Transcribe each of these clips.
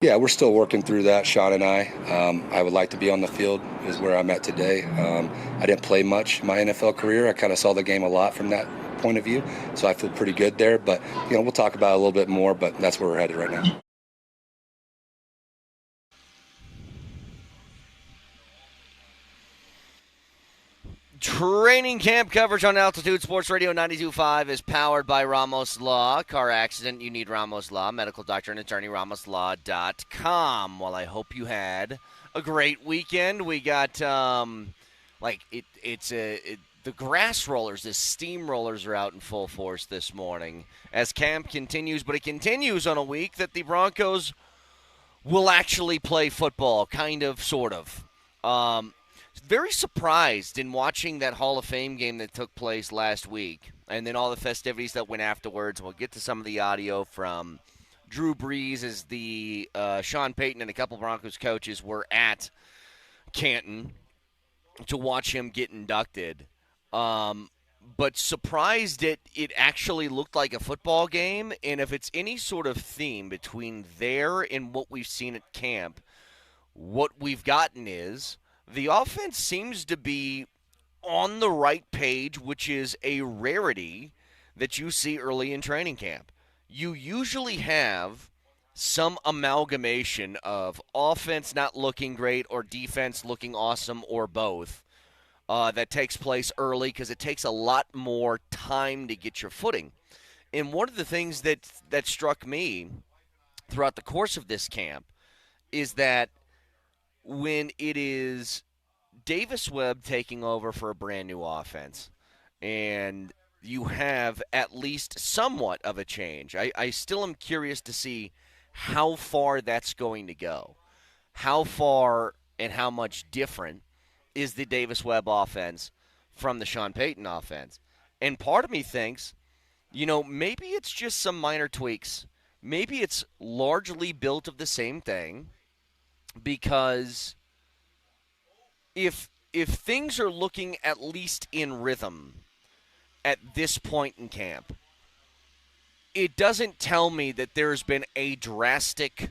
Yeah, we're still working through that, Sean and I. I would like to be on the field is where I'm at today. I didn't play much in my NFL career. I kind of saw the game a lot from that point of view, so I feel pretty good there. But, we'll talk about it a little bit more, but that's where we're headed right now. Training camp coverage on Altitude Sports Radio 92.5 is powered by Ramos Law. Car accident, you need Ramos Law. Medical doctor and attorney, ramoslaw.com. Well, I hope you had a great weekend. We got, the grass rollers, the steamrollers are out in full force this morning as camp continues, but it continues on a week that the Broncos will actually play football, kind of, sort of. Very surprised in watching that Hall of Fame game that took place last week and then all the festivities that went afterwards. We'll get to some of the audio from Drew Brees as the Sean Payton and a couple Broncos coaches were at Canton to watch him get inducted. But surprised that it actually looked like a football game, and if it's any sort of theme between there and what we've seen at camp, what we've gotten is the offense seems to be on the right page, which is a rarity that you see early in training camp. You usually have some amalgamation of offense not looking great or defense looking awesome or both that takes place early because it takes a lot more time to get your footing. And one of the things that struck me throughout the course of this camp is that when it is Davis Webb taking over for a brand new offense and you have at least somewhat of a change, I still am curious to see how far that's going to go. How far and how much different is the Davis Webb offense from the Sean Payton offense? And part of me thinks, maybe it's just some minor tweaks. Maybe it's largely built of the same thing. Because if things are looking at least in rhythm at this point in camp, it doesn't tell me that there's been a drastic,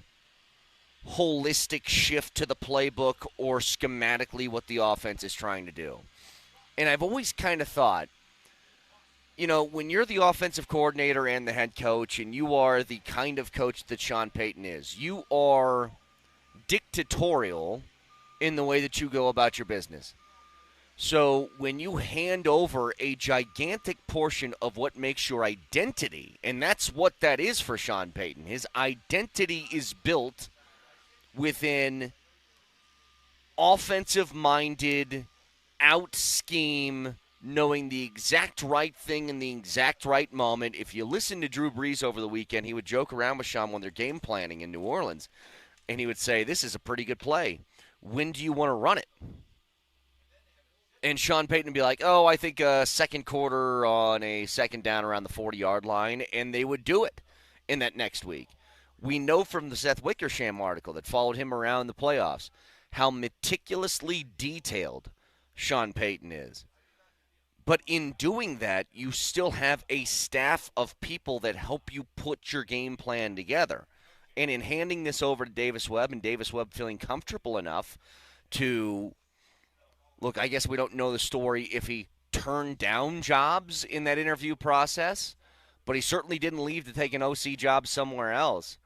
holistic shift to the playbook or schematically what the offense is trying to do. And I've always kind of thought, when you're the offensive coordinator and the head coach and you are the kind of coach that Sean Payton is, you are dictatorial in the way that you go about your business. So when you hand over a gigantic portion of what makes your identity, and that's what that is for Sean Payton, his identity is built within offensive-minded, out-scheme, knowing the exact right thing in the exact right moment. If you listen to Drew Brees over the weekend, he would joke around with Sean when they're game planning in New Orleans. And he would say, this is a pretty good play. When do you want to run it? And Sean Payton would be like, I think a second quarter on a second down around the 40-yard line, and they would do it in that next week. We know from the Seth Wickersham article that followed him around the playoffs how meticulously detailed Sean Payton is. But in doing that, you still have a staff of people that help you put your game plan together. And in handing this over to Davis Webb and Davis Webb feeling comfortable enough to, look, I guess we don't know the story if he turned down jobs in that interview process, but he certainly didn't leave to take an OC job somewhere else,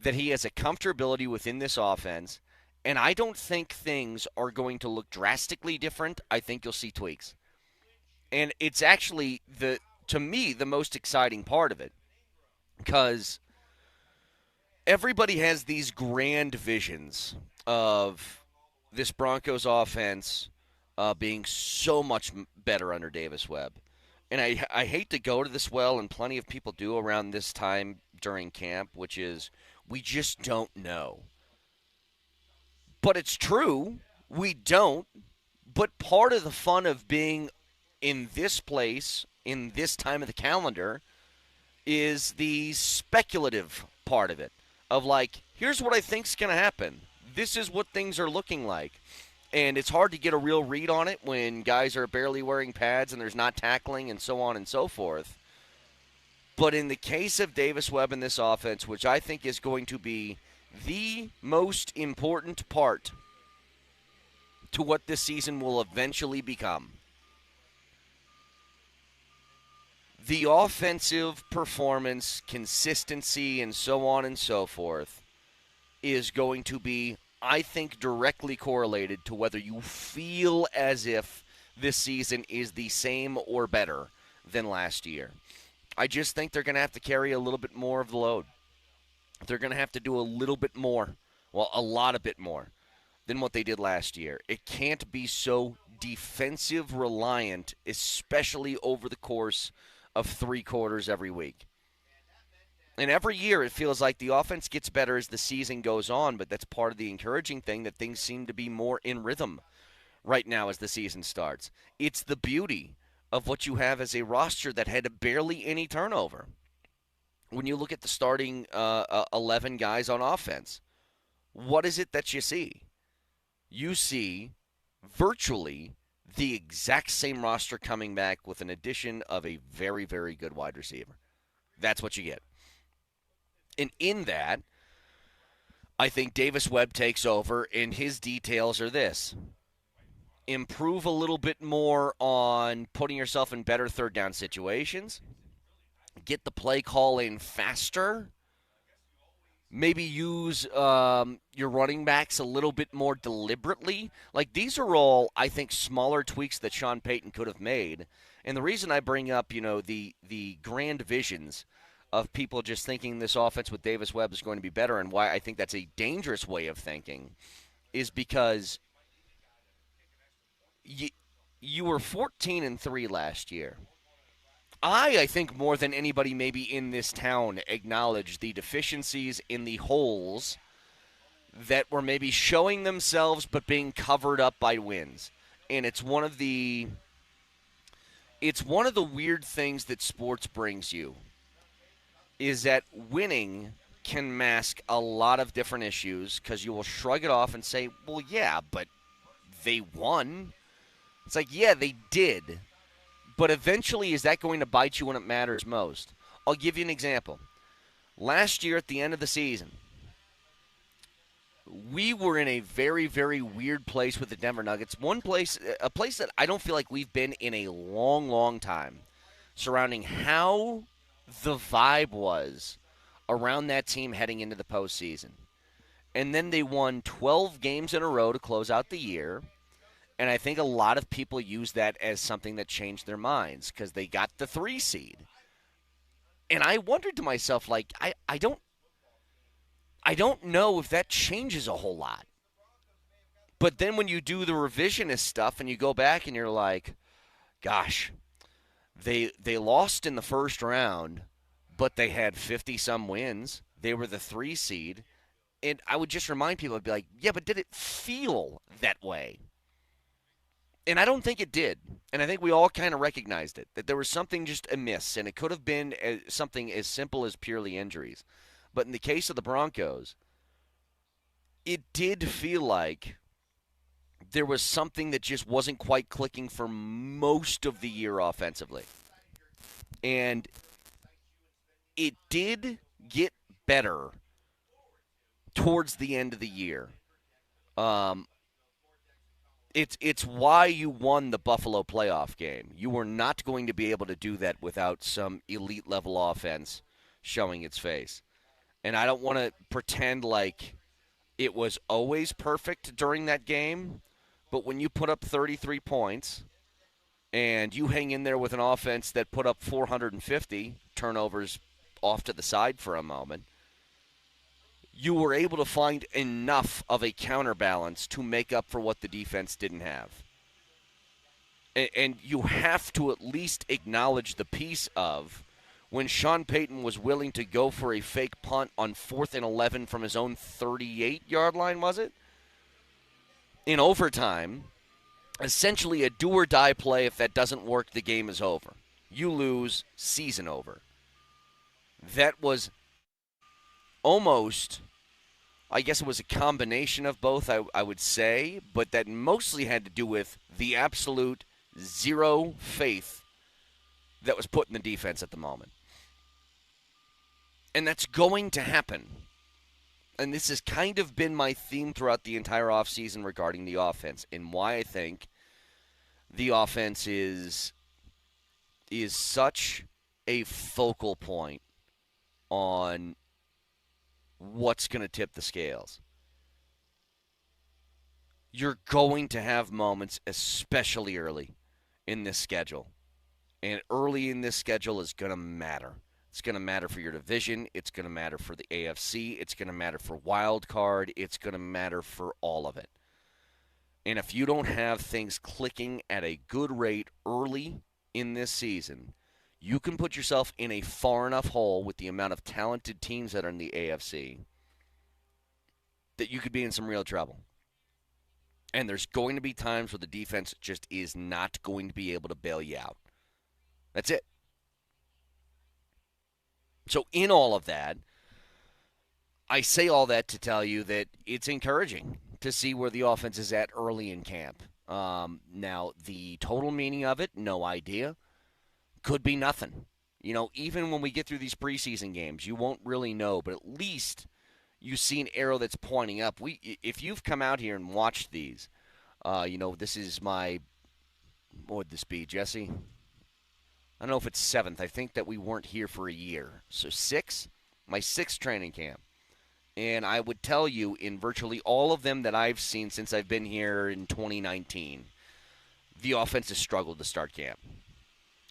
that he has a comfortability within this offense. And I don't think things are going to look drastically different. I think you'll see tweaks. And it's actually, to me, the most exciting part of it, because everybody has these grand visions of this Broncos offense being so much better under Davis Webb. And I hate to go to this well, and plenty of people do around this time during camp, which is we just don't know. But it's true, we don't. But part of the fun of being in this place, in this time of the calendar, is the speculative part of it. Of like, here's what I think's going to happen. This is what things are looking like. And it's hard to get a real read on it when guys are barely wearing pads and there's not tackling and so on and so forth. But in the case of Davis Webb in this offense, which I think is going to be the most important part to what this season will eventually become. The offensive performance, consistency, and so on and so forth is going to be, I think, directly correlated to whether you feel as if this season is the same or better than last year. I just think they're going to have to carry a little bit more of the load. They're going to have to do a little bit more, well, a lot of bit more than what they did last year. It can't be so defensive reliant, especially over the course of 3 quarters every week. And every year it feels like the offense gets better as the season goes on, but that's part of the encouraging thing, that things seem to be more in rhythm right now as the season starts. It's the beauty of what you have as a roster that had barely any turnover. When you look at the starting 11 guys on offense, what is it that you see? You see virtually the exact same roster coming back with an addition of a very, very good wide receiver. That's what you get. And in that, I think Davis Webb takes over, and his details are this. Improve a little bit more on putting yourself in better third down situations. Get the play call in faster. Maybe use your running backs a little bit more deliberately. Like, these are all, I think, smaller tweaks that Sean Payton could have made. And the reason I bring up, the grand visions of people just thinking this offense with Davis Webb is going to be better, and why I think that's a dangerous way of thinking, is because you were 14-3 last year. I think more than anybody maybe in this town acknowledged the deficiencies in the holes that were maybe showing themselves but being covered up by wins. And it's one of the weird things that sports brings you, is that winning can mask a lot of different issues, because you will shrug it off and say, well, yeah, but they won. It's like, yeah, they did. But eventually, is that going to bite you when it matters most? I'll give you an example. Last year at the end of the season, we were in a very, very weird place with the Denver Nuggets. A place that I don't feel like we've been in a long, long time, surrounding how the vibe was around that team heading into the postseason. And then they won 12 games in a row to close out the year. And I think a lot of people use that as something that changed their minds, because they got the 3 seed. And I wondered to myself, like, I don't know if that changes a whole lot. But then when you do the revisionist stuff and you go back and you're like, gosh, they lost in the first round, but they had 50-some wins. They were the 3 seed. And I would just remind people, I'd be like, yeah, but did it feel that way? And I don't think it did. And I think we all kind of recognized it, that there was something just amiss, and it could have been something as simple as purely injuries. But in the case of the Broncos, it did feel like there was something that just wasn't quite clicking for most of the year offensively. And it did get better towards the end of the year. It's why you won the Buffalo playoff game. You were not going to be able to do that without some elite level offense showing its face. And I don't want to pretend like it was always perfect during that game, but when you put up 33 points and you hang in there with an offense that put up 450 turnovers off to the side for a moment, you were able to find enough of a counterbalance to make up for what the defense didn't have. And you have to at least acknowledge the piece of when Sean Payton was willing to go for a fake punt on 4th and 11 from his own 38-yard line, was it? In overtime, essentially a do-or-die play. If that doesn't work, the game is over. You lose, season over. That was almost, I guess it was a combination of both, I would say, but that mostly had to do with the absolute zero faith that was put in the defense at the moment. And that's going to happen. and this has kind of been my theme throughout the entire offseason regarding the offense and why I think the offense is such a focal point on what's going to tip the scales. You're going to have moments, especially early in this schedule. And early in this schedule is going to matter. It's going to matter for your division. It's going to matter for the AFC. It's going to matter for wild card. It's going to matter for all of it. And if you don't have things clicking at a good rate early in this season, you can put yourself in a far enough hole with the amount of talented teams that are in the AFC that you could be in some real trouble. And there's going to be times where the defense just is not going to be able to bail you out. That's it. So in all of that, I say all that to tell you that it's encouraging to see where the offense is at early in camp. Now, the total meaning of it, no idea. Could be nothing. Even when we get through these preseason games, you won't really know, but at least you see an arrow that's pointing up. If you've come out here and watched these, this is my, what would this be, Jesse? I don't know if it's 7th. I think that we weren't here for a year. So 6? My 6th training camp. And I would tell you, in virtually all of them that I've seen since I've been here in 2019, the offense has struggled to start camp.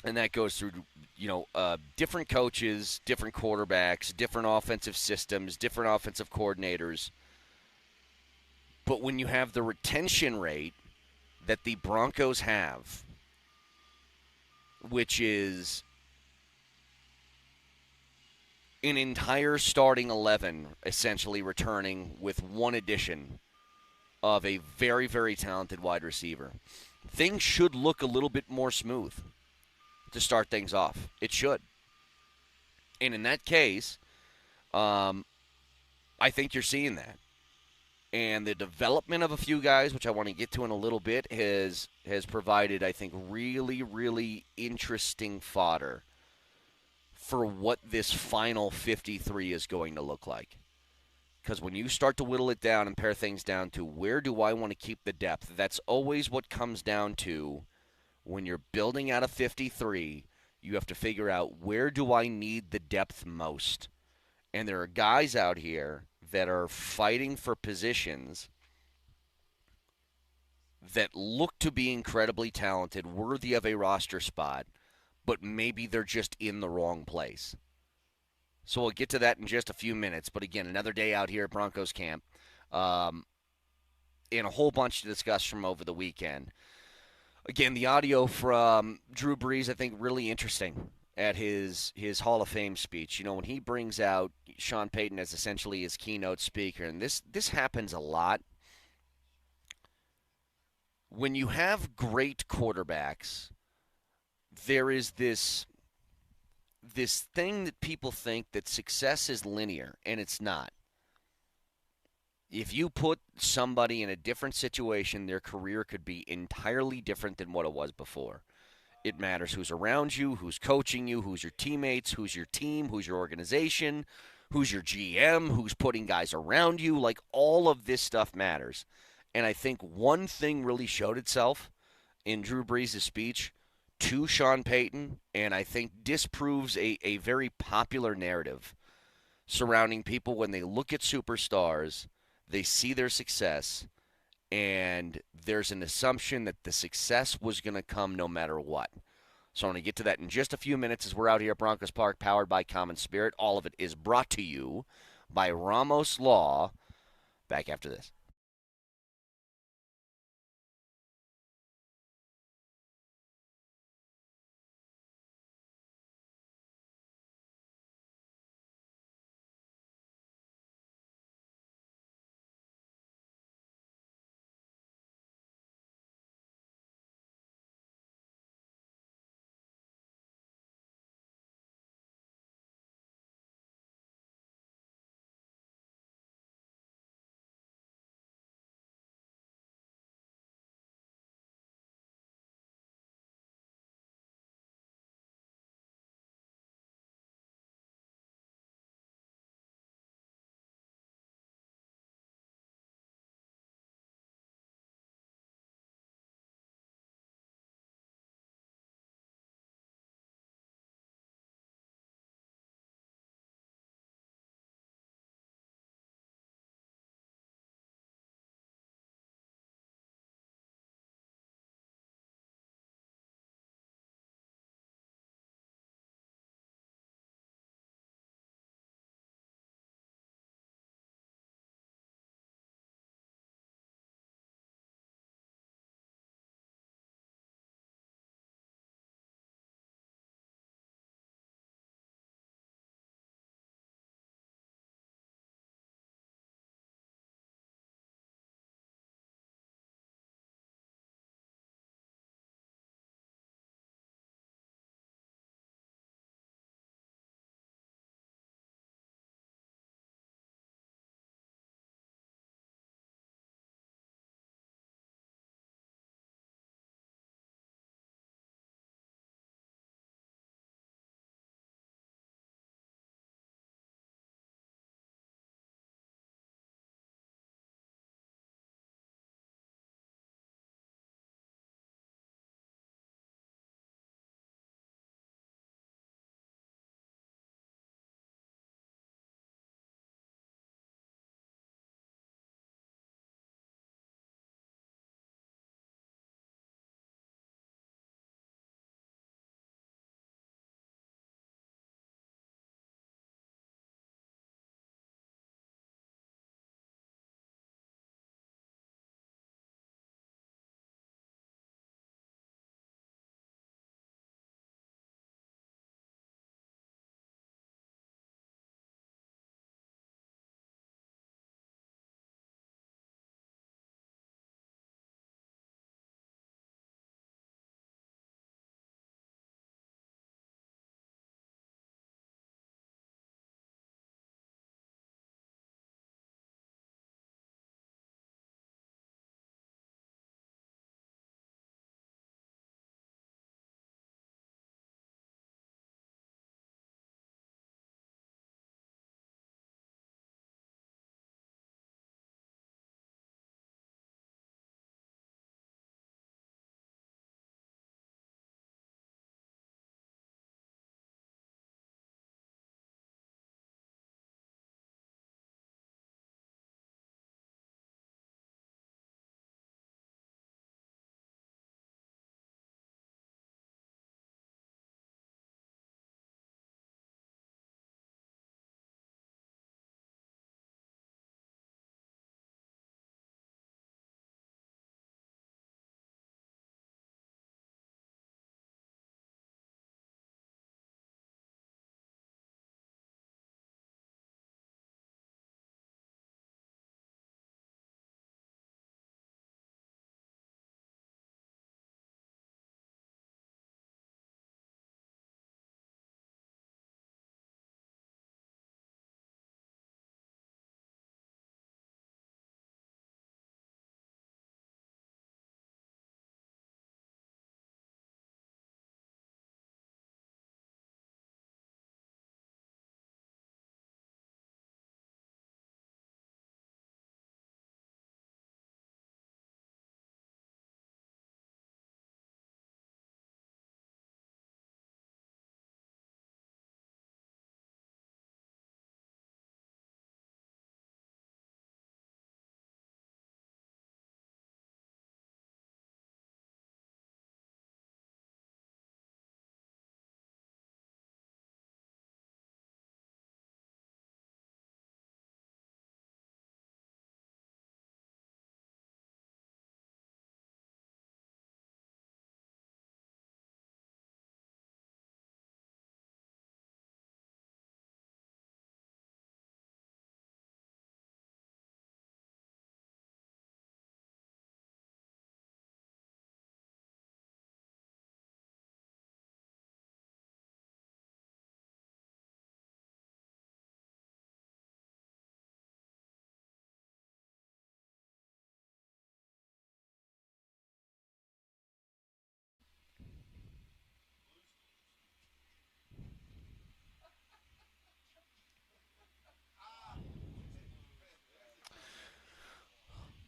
And that goes through, different coaches, different quarterbacks, different offensive systems, different offensive coordinators. But when you have the retention rate that the Broncos have, which is an entire starting 11 essentially returning with one addition of a very, very talented wide receiver, things should look a little bit more smooth to start things off. It should. And in that case, I think you're seeing that. And the development of a few guys, which I want to get to in a little bit, has provided, I think, really, really interesting fodder for what this final 53 is going to look like. Because when you start to whittle it down and pare things down to where do I want to keep the depth, that's always what comes down to when you're building out a 53. You have to figure out where do I need the depth most. And there are guys out here that are fighting for positions that look to be incredibly talented, worthy of a roster spot, but maybe they're just in the wrong place. So we'll get to that in just a few minutes. But again, another day out here at Broncos Camp, and a whole bunch to discuss from over the weekend. Again, the audio from Drew Brees, I think, really interesting at his Hall of Fame speech. When he brings out Sean Payton as essentially his keynote speaker, and this happens a lot. When you have great quarterbacks, there is this thing that people think that success is linear, and it's not. If you put somebody in a different situation, their career could be entirely different than what it was before. It matters who's around you, who's coaching you, who's your teammates, who's your team, who's your organization, who's your GM, who's putting guys around you. Like, all of this stuff matters. And I think one thing really showed itself in Drew Brees' speech to Sean Payton, and I think disproves a very popular narrative surrounding people when they look at superstars, they see their success, and there's an assumption that the success was going to come no matter what. So I'm going to get to that in just a few minutes as we're out here at Broncos Park, powered by Common Spirit. All of it is brought to you by Ramos Law. Back after this.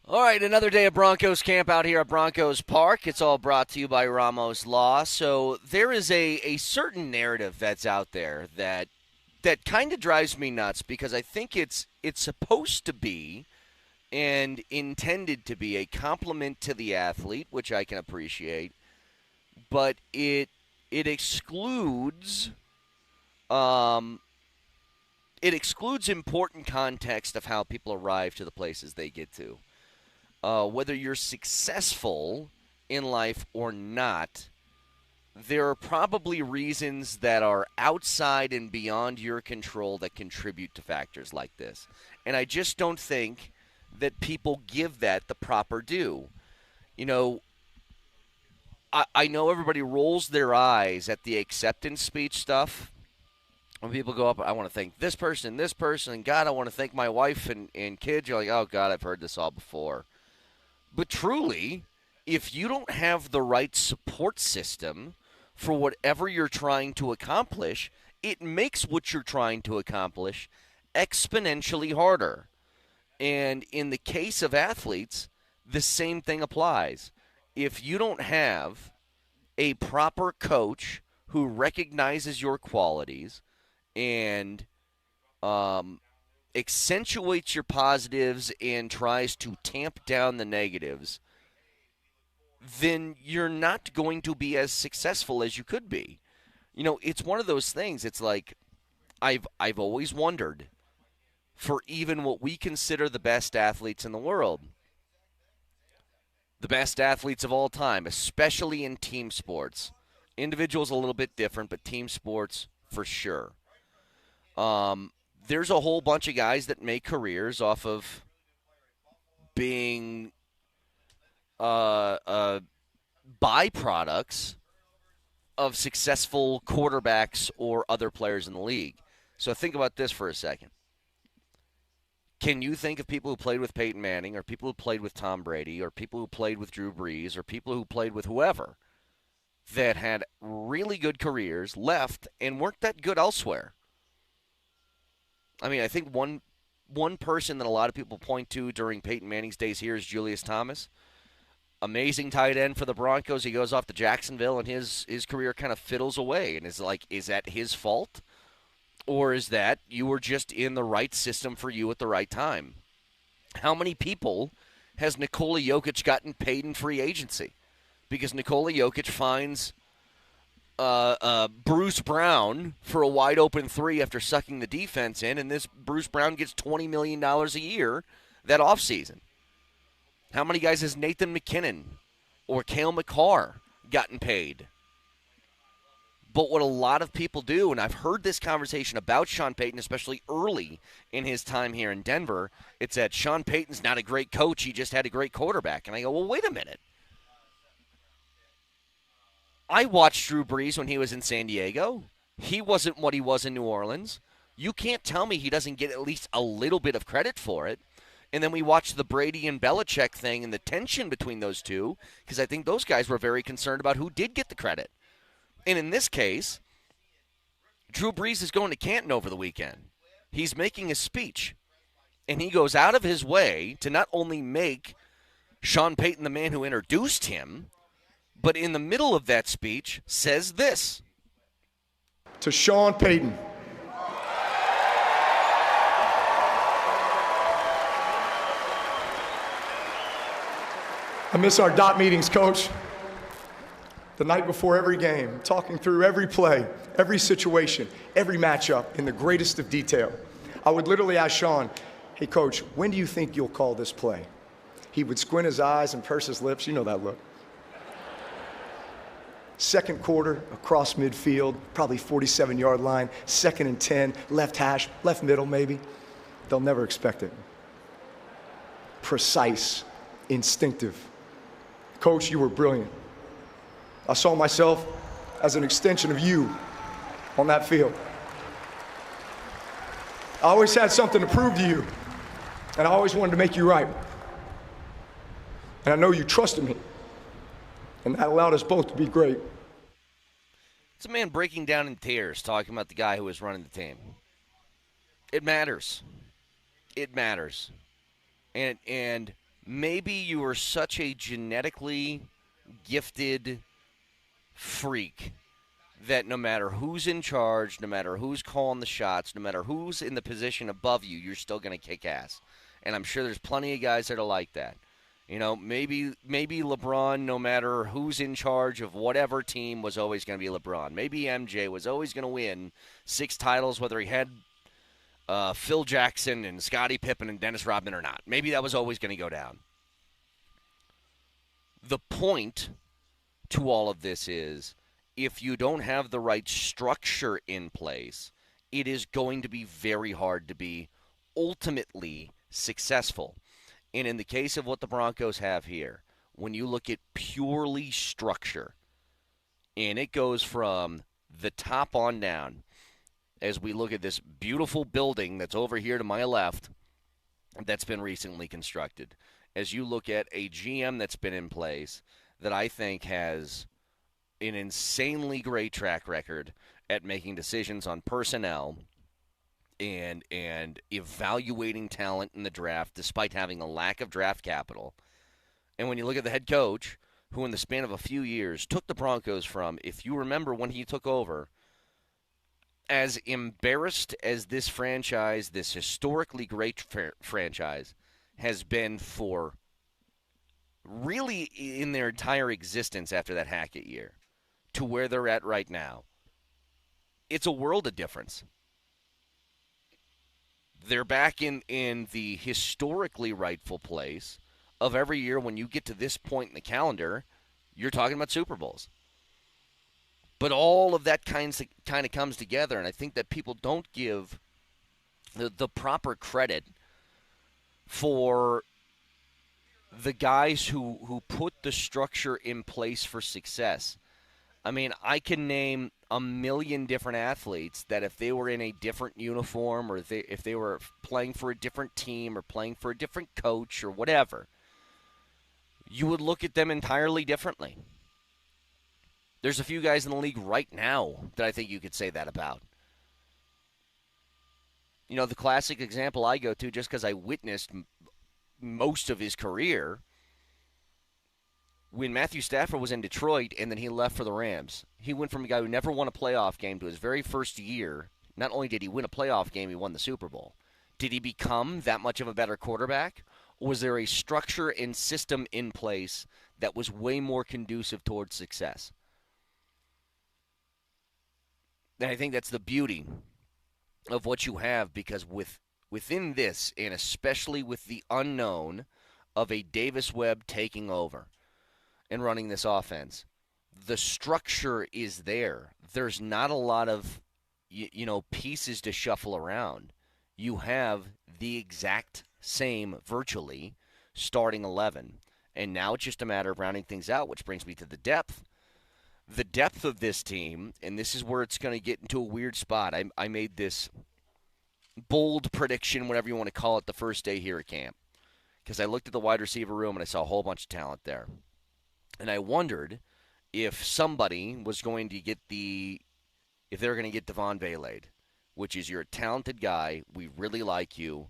All right, another day of Broncos camp out here at Broncos Park. It's all brought to you by Ramos Law. So there is a certain narrative that's out there that kind of drives me nuts because I think it's supposed to be and intended to be a compliment to the athlete, which I can appreciate, but it excludes important context of how people arrive to the places they get to. Whether you're successful in life or not, there are probably reasons that are outside and beyond your control that contribute to factors like this. And I just don't think that people give that the proper due. You know, I know everybody rolls their eyes at the acceptance speech stuff. When people go up, I want to thank this person, and God, I want to thank my wife and kids. You're like, oh, God, I've heard this all before. But truly, if you don't have the right support system for whatever you're trying to accomplish, it makes what you're trying to accomplish exponentially harder. And in the case of athletes, the same thing applies. If you don't have a proper coach who recognizes your qualities and accentuates your positives and tries to tamp down the negatives, then you're not going to be as successful as you could be. You know, it's one of those things. It's like I've always wondered, for even what we consider the best athletes in the world, the best athletes of all time, especially in team sports. Individuals a little bit different, but team sports for sure. There's a whole bunch of guys that make careers off of being byproducts of successful quarterbacks or other players in the league. So think about this for a second. Can you think of people who played with Peyton Manning or people who played with Tom Brady or people who played with Drew Brees or people who played with whoever that had really good careers, left, and weren't that good elsewhere? I mean, I think one person that a lot of people point to during Peyton Manning's days here is Julius Thomas. Amazing tight end for the Broncos. He goes off to Jacksonville, and his career kind of fiddles away. And is that his fault? Or is that you were just in the right system for you at the right time? How many people has Nikola Jokic gotten paid in free agency? Because Nikola Jokic finds Bruce Brown for a wide-open three after sucking the defense in, and this Bruce Brown gets $20 million a year that offseason. How many guys has Nathan McKinnon or Cale McCarr gotten paid? But what a lot of people do, and I've heard this conversation about Sean Payton, especially early in his time here in Denver, it's that Sean Payton's not a great coach, he just had a great quarterback. And I go, well, wait a minute. I watched Drew Brees when he was in San Diego. He wasn't what he was in New Orleans. You can't tell me he doesn't get at least a little bit of credit for it. And then we watched the Brady and Belichick thing and the tension between those two, because I think those guys were very concerned about who did get the credit. And in this case, Drew Brees is going to Canton over the weekend. He's making a speech. And he goes out of his way to not only make Sean Payton the man who introduced him, but in the middle of that speech says this. To Sean Payton. I miss our dot meetings, Coach. The night before every game, talking through every play, every situation, every matchup in the greatest of detail. I would literally ask Sean, hey, Coach, when do you think you'll call this play? He would squint his eyes and purse his lips. You know that look. Second quarter, across midfield, probably 47-yard line, 2nd and 10, left hash, left middle maybe. They'll never expect it. Precise, instinctive. Coach, you were brilliant. I saw myself as an extension of you on that field. I always had something to prove to you, and I always wanted to make you right. And I know you trusted me, and that allowed us both to be great. It's a man breaking down in tears talking about the guy who was running the team. It matters. It matters. And maybe you are such a genetically gifted freak that no matter who's in charge, no matter who's calling the shots, no matter who's in the position above you, you're still going to kick ass. And I'm sure there's plenty of guys that are like that. You know, maybe LeBron, no matter who's in charge of whatever team, was always going to be LeBron. Maybe MJ was always going to win 6 titles, whether he had Phil Jackson and Scottie Pippen and Dennis Rodman or not. Maybe that was always going to go down. The point to all of this is, if you don't have the right structure in place, it is going to be very hard to be ultimately successful. And in the case of what the Broncos have here, when you look at purely structure, and it goes from the top on down, as we look at this beautiful building that's over here to my left that's been recently constructed, as you look at a GM that's been in place that I think has an insanely great track record at making decisions on personnel and evaluating talent in the draft despite having a lack of draft capital. And when you look at the head coach, who in the span of a few years took the Broncos from, if you remember when he took over, as embarrassed as this franchise, this historically great franchise, has been for really in their entire existence after that Hackett year, to where they're at right now, it's a world of difference. They're back in the historically rightful place of every year when you get to this point in the calendar, you're talking about Super Bowls. But all of that kind of comes together, and I think that people don't give the proper credit for the guys who put the structure in place for success. I mean, I can name a million different athletes that if they were in a different uniform, or if they were playing for a different team or playing for a different coach or whatever, you would look at them entirely differently. There's a few guys in the league right now that I think you could say that about. You know, the classic example I go to, just because I witnessed most of his career, when Matthew Stafford was in Detroit and then he left for the Rams, he went from a guy who never won a playoff game to his very first year. Not only did he win a playoff game, he won the Super Bowl. Did he become that much of a better quarterback? Or was there a structure and system in place that was way more conducive towards success? And I think that's the beauty of what you have, because within this, and especially with the unknown of a Davis Webb taking over and running this offense, the structure is there. There's not a lot of pieces to shuffle around. You have the exact same, virtually, starting 11. And now it's just a matter of rounding things out, which brings me to the depth. The depth of this team, and this is where it's going to get into a weird spot. I made this bold prediction, whatever you want to call it, the first day here at camp, because I looked at the wide receiver room and I saw a whole bunch of talent there. And I wondered if somebody was going to get if they were going to get Devon Valade, which is, you're a talented guy, we really like you,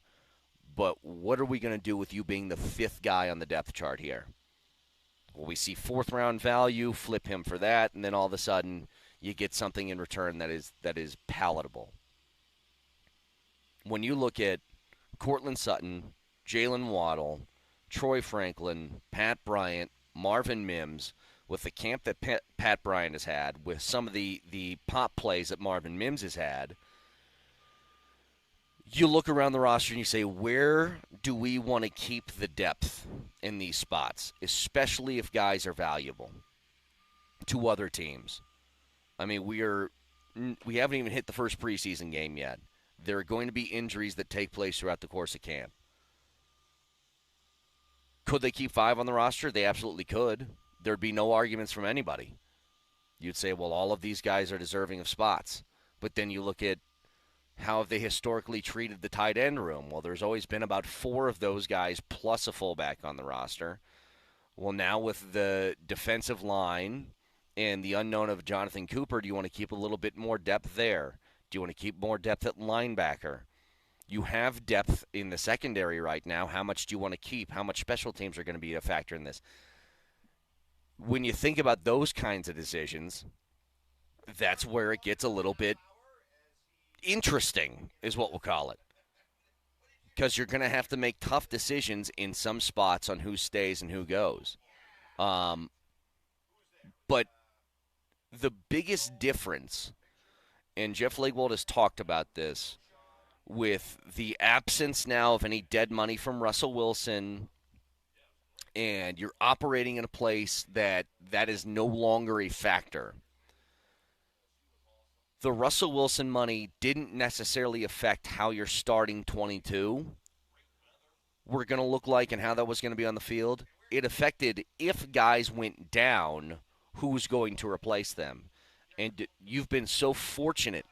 but what are we going to do with you being the 5th guy on the depth chart here? Well, we see 4th-round value, flip him for that, and then all of a sudden you get something in return that is palatable. When you look at Courtland Sutton, Jalen Waddle, Troy Franklin, Pat Bryant, Marvin Mims, with the camp that Pat Bryant has had, with some of the pop plays that Marvin Mims has had, you look around the roster and you say, where do we want to keep the depth in these spots, especially if guys are valuable to other teams? I mean, we haven't even hit the first preseason game yet. There are going to be injuries that take place throughout the course of camp. Could they keep 5 on the roster? They absolutely could. There'd be no arguments from anybody. You'd say, well, all of these guys are deserving of spots. But then you look at how have they historically treated the tight end room? Well, there's always been about 4 of those guys plus a fullback on the roster. Well, now with the defensive line and the unknown of Jonathan Cooper, do you want to keep a little bit more depth there? Do you want to keep more depth at linebacker? You have depth in the secondary right now. How much do you want to keep? How much special teams are going to be a factor in this? When you think about those kinds of decisions, that's where it gets a little bit interesting, is what we'll call it. Because you're going to have to make tough decisions in some spots on who stays and who goes. But the biggest difference, and Jeff Legwold has talked about this, with the absence now of any dead money from Russell Wilson, and you're operating in a place that is no longer a factor. The Russell Wilson money didn't necessarily affect how your starting 22 were going to look like and how that was going to be on the field. It affected, if guys went down, who's going to replace them. And you've been so fortunate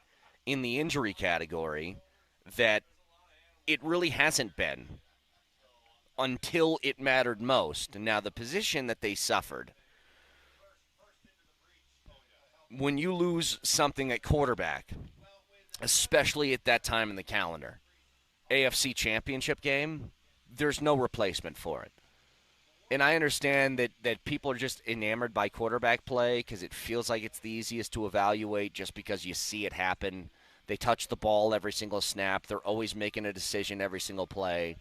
in the injury category that it really hasn't been until it mattered most. Now, the position that they suffered, when you lose something at quarterback, especially at that time in the calendar, AFC Championship game, there's no replacement for it. And I understand that people are just enamored by quarterback play because it feels like it's the easiest to evaluate just because you see it happen. They touch the ball every single snap. They're always making a decision every single play.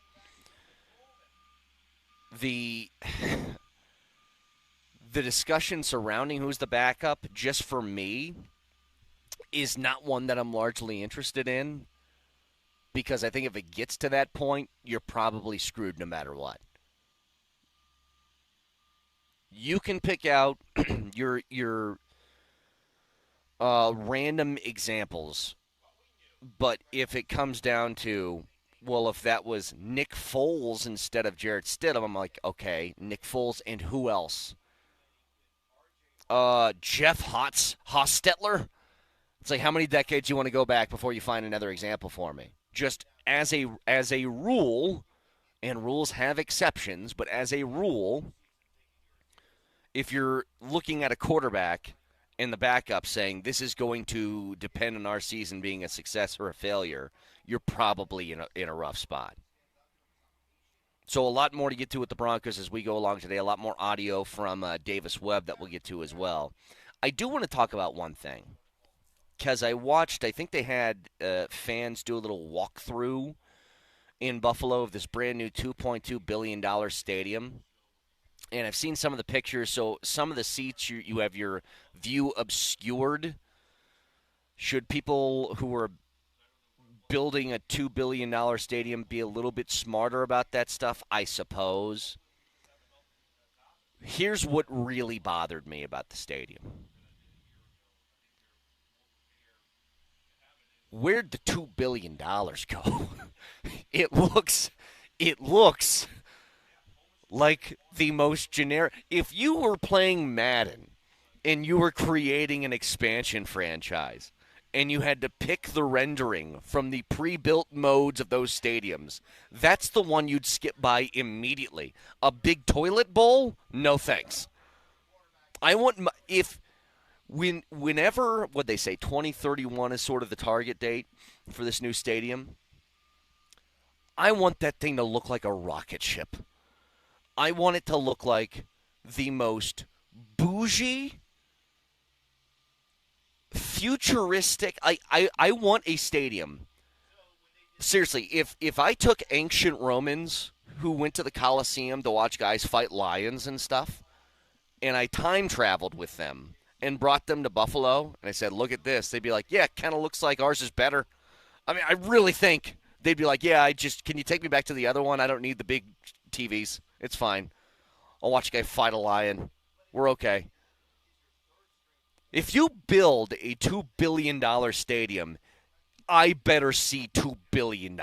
The discussion surrounding who's the backup, just for me, is not one that I'm largely interested in, because I think if it gets to that point, you're probably screwed no matter what. You can pick out your random examples, but if it comes down to, well, if that was Nick Foles instead of Jarrett Stidham, I'm like, okay, Nick Foles and who else? Jeff Hostetler? It's like, how many decades do you want to go back before you find another example for me? Just as a rule, and rules have exceptions, but as a rule, if you're looking at a quarterback and the backup saying this is going to depend on our season being a success or a failure, you're probably in a rough spot. So a lot more to get to with the Broncos as we go along today. A lot more audio from Davis Webb that we'll get to as well. I do want to talk about one thing, because I think they had fans do a little walkthrough in Buffalo of this brand new $2.2 billion stadium. And I've seen some of the pictures. So some of the seats, you have your view obscured. Should people who are building a $2 billion stadium be a little bit smarter about that stuff? I suppose. Here's what really bothered me about the stadium. Where'd the $2 billion go? It looks like the most generic. If you were playing Madden and you were creating an expansion franchise and you had to pick the rendering from the pre-built modes of those stadiums, that's the one you'd skip by immediately. A big toilet bowl? No thanks. I want whenever, what they say, 2031 is sort of the target date for this new stadium, I want that thing to look like a rocket ship. I want it to look like the most bougie, futuristic. I want a stadium. Seriously, if I took ancient Romans who went to the Colosseum to watch guys fight lions and stuff, and I time traveled with them and brought them to Buffalo, and I said, look at this, they'd be like, yeah, it kind of looks like ours is better. I mean, I really think they'd be like, yeah, can you take me back to the other one? I don't need the big TVs. It's fine. I'll watch a guy fight a lion. We're okay. If you build a $2 billion stadium, I better see $2 billion.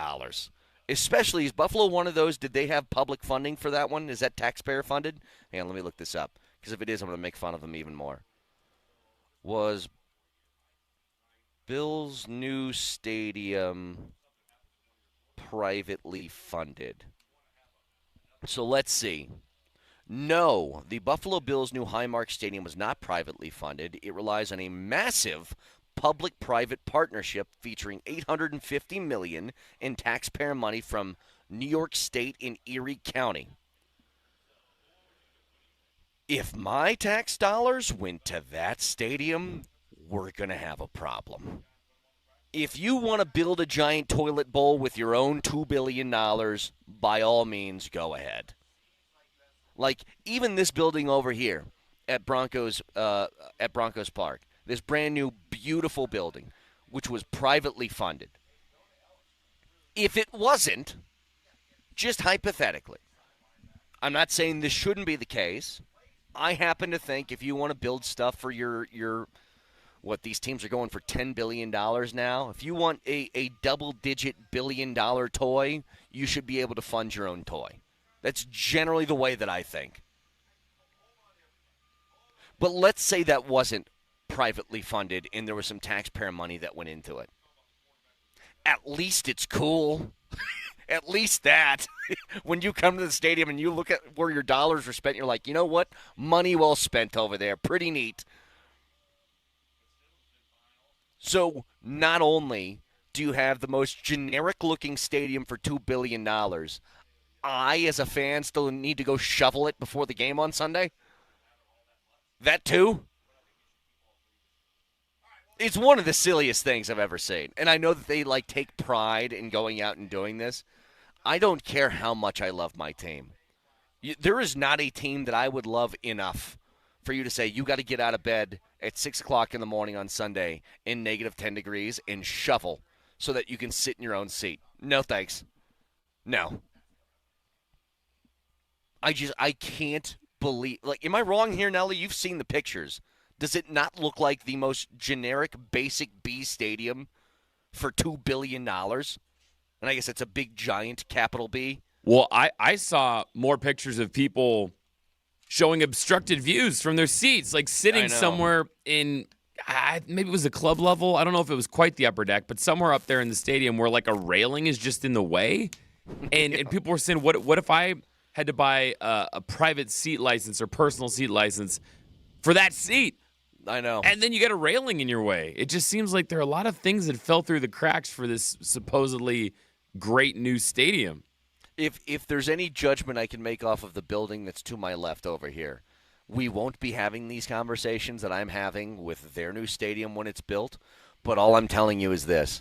Especially, is Buffalo one of those? Did they have public funding for that one? Is that taxpayer funded? Hang on, let me look this up. Because if it is, I'm going to make fun of them even more. Was Bill's new stadium privately funded? So let's see. No, the Buffalo Bills' new Highmark Stadium was not privately funded. It relies on a massive public-private partnership featuring $850 million in taxpayer money from New York State and Erie County. If my tax dollars went to that stadium, we're going to have a problem. If you want to build a giant toilet bowl with your own $2 billion, by all means, go ahead. Like, even this building over here at Broncos Park, this brand new, beautiful building, which was privately funded. If it wasn't, just hypothetically, I'm not saying this shouldn't be the case. I happen to think if you want to build stuff for your what these teams are going for $10 billion now, if you want a double-digit billion-dollar toy, you should be able to fund your own toy. That's generally the way that I think. But let's say that wasn't privately funded and there was some taxpayer money that went into it. At least it's cool. At least that. When you come to the stadium and you look at where your dollars were spent, you're like, you know what? Money well spent over there. Pretty neat. So not only do you have the most generic-looking stadium for $2 billion, I, as a fan, still need to go shovel it before the game on Sunday? That too? It's one of the silliest things I've ever seen. And I know that they take pride in going out and doing this. I don't care how much I love my team. There is not a team that I would love enough for you to say, you got to get out of bed at 6 o'clock in the morning on Sunday in negative 10 degrees and shovel so that you can sit in your own seat. No thanks. No. I can't believe. Am I wrong here, Nelly? You've seen the pictures. Does it not look like the most generic, basic B stadium for $2 billion? And I guess it's a big, giant capital B. Well, I saw more pictures of people showing obstructed views from their seats, like sitting somewhere in, maybe it was a club level. I don't know if it was quite the upper deck, but somewhere up there in the stadium where a railing is just in the way. And, and people were saying, what if I had to buy a private seat license or personal seat license for that seat? I know. And then you get a railing in your way. It just seems like there are a lot of things that fell through the cracks for this supposedly great new stadium. If there's any judgment I can make off of the building that's to my left over here, we won't be having these conversations that I'm having with their new stadium when it's built. But all I'm telling you is this.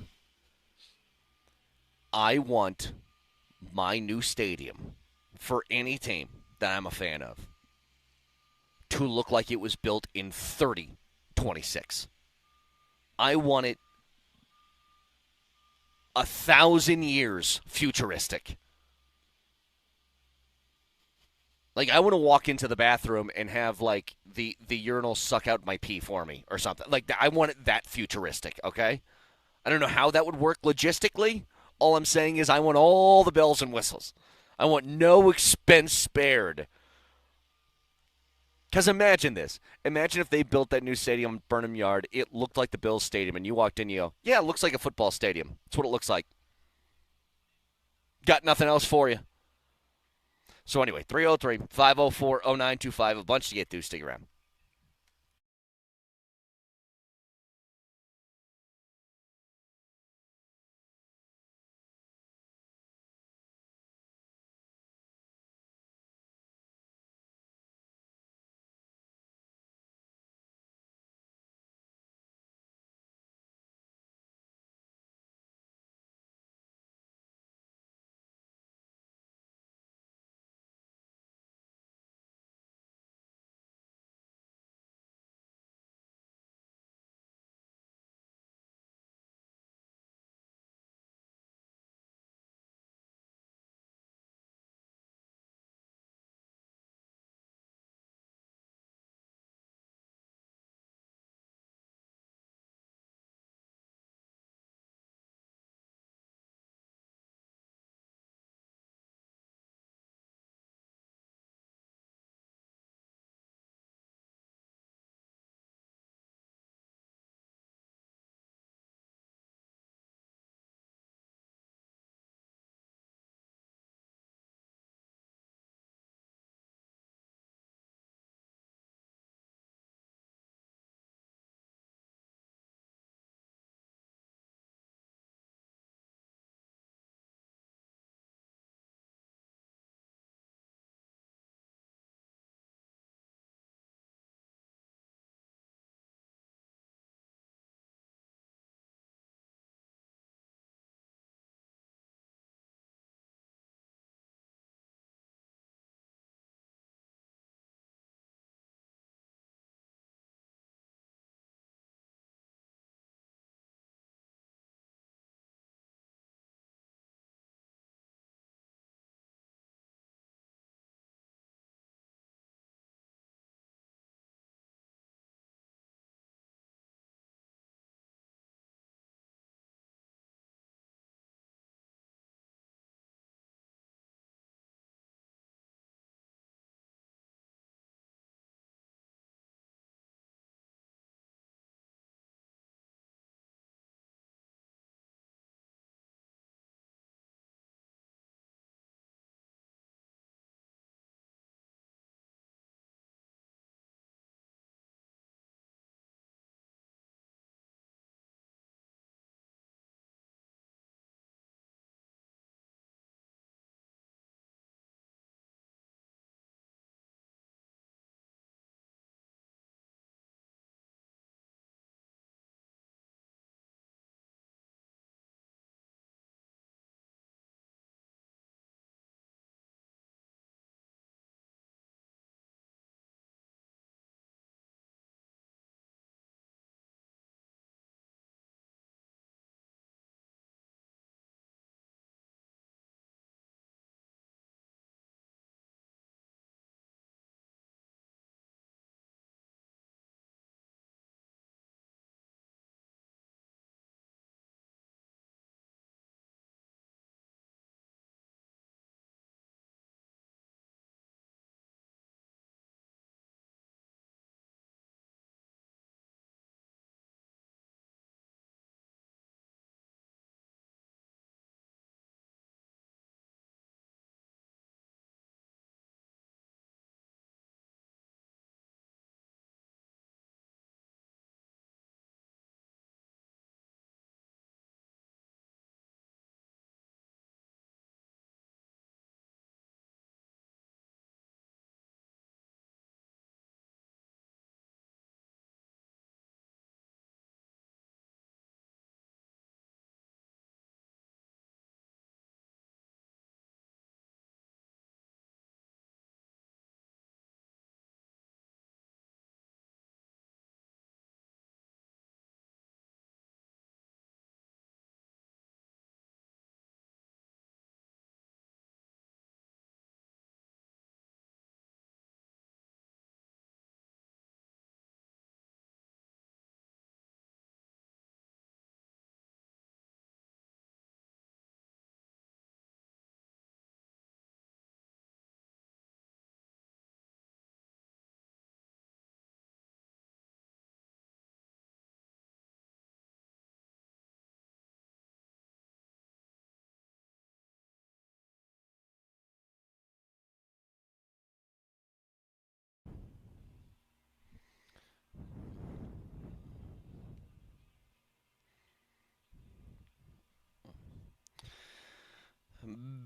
I want my new stadium for any team that I'm a fan of to look like it was built in 3026. I want it 1,000 years futuristic. I want to walk into the bathroom and have, the urinal suck out my pee for me or something. I want it that futuristic, okay? I don't know how that would work logistically. All I'm saying is I want all the bells and whistles. I want no expense spared. Because imagine this. Imagine if they built that new stadium in Burnham Yard. It looked like the Bills Stadium, and you walked in and you go, yeah, it looks like a football stadium. That's what it looks like. Got nothing else for you. So anyway, 303-504-0925, a bunch to get through. Stick around.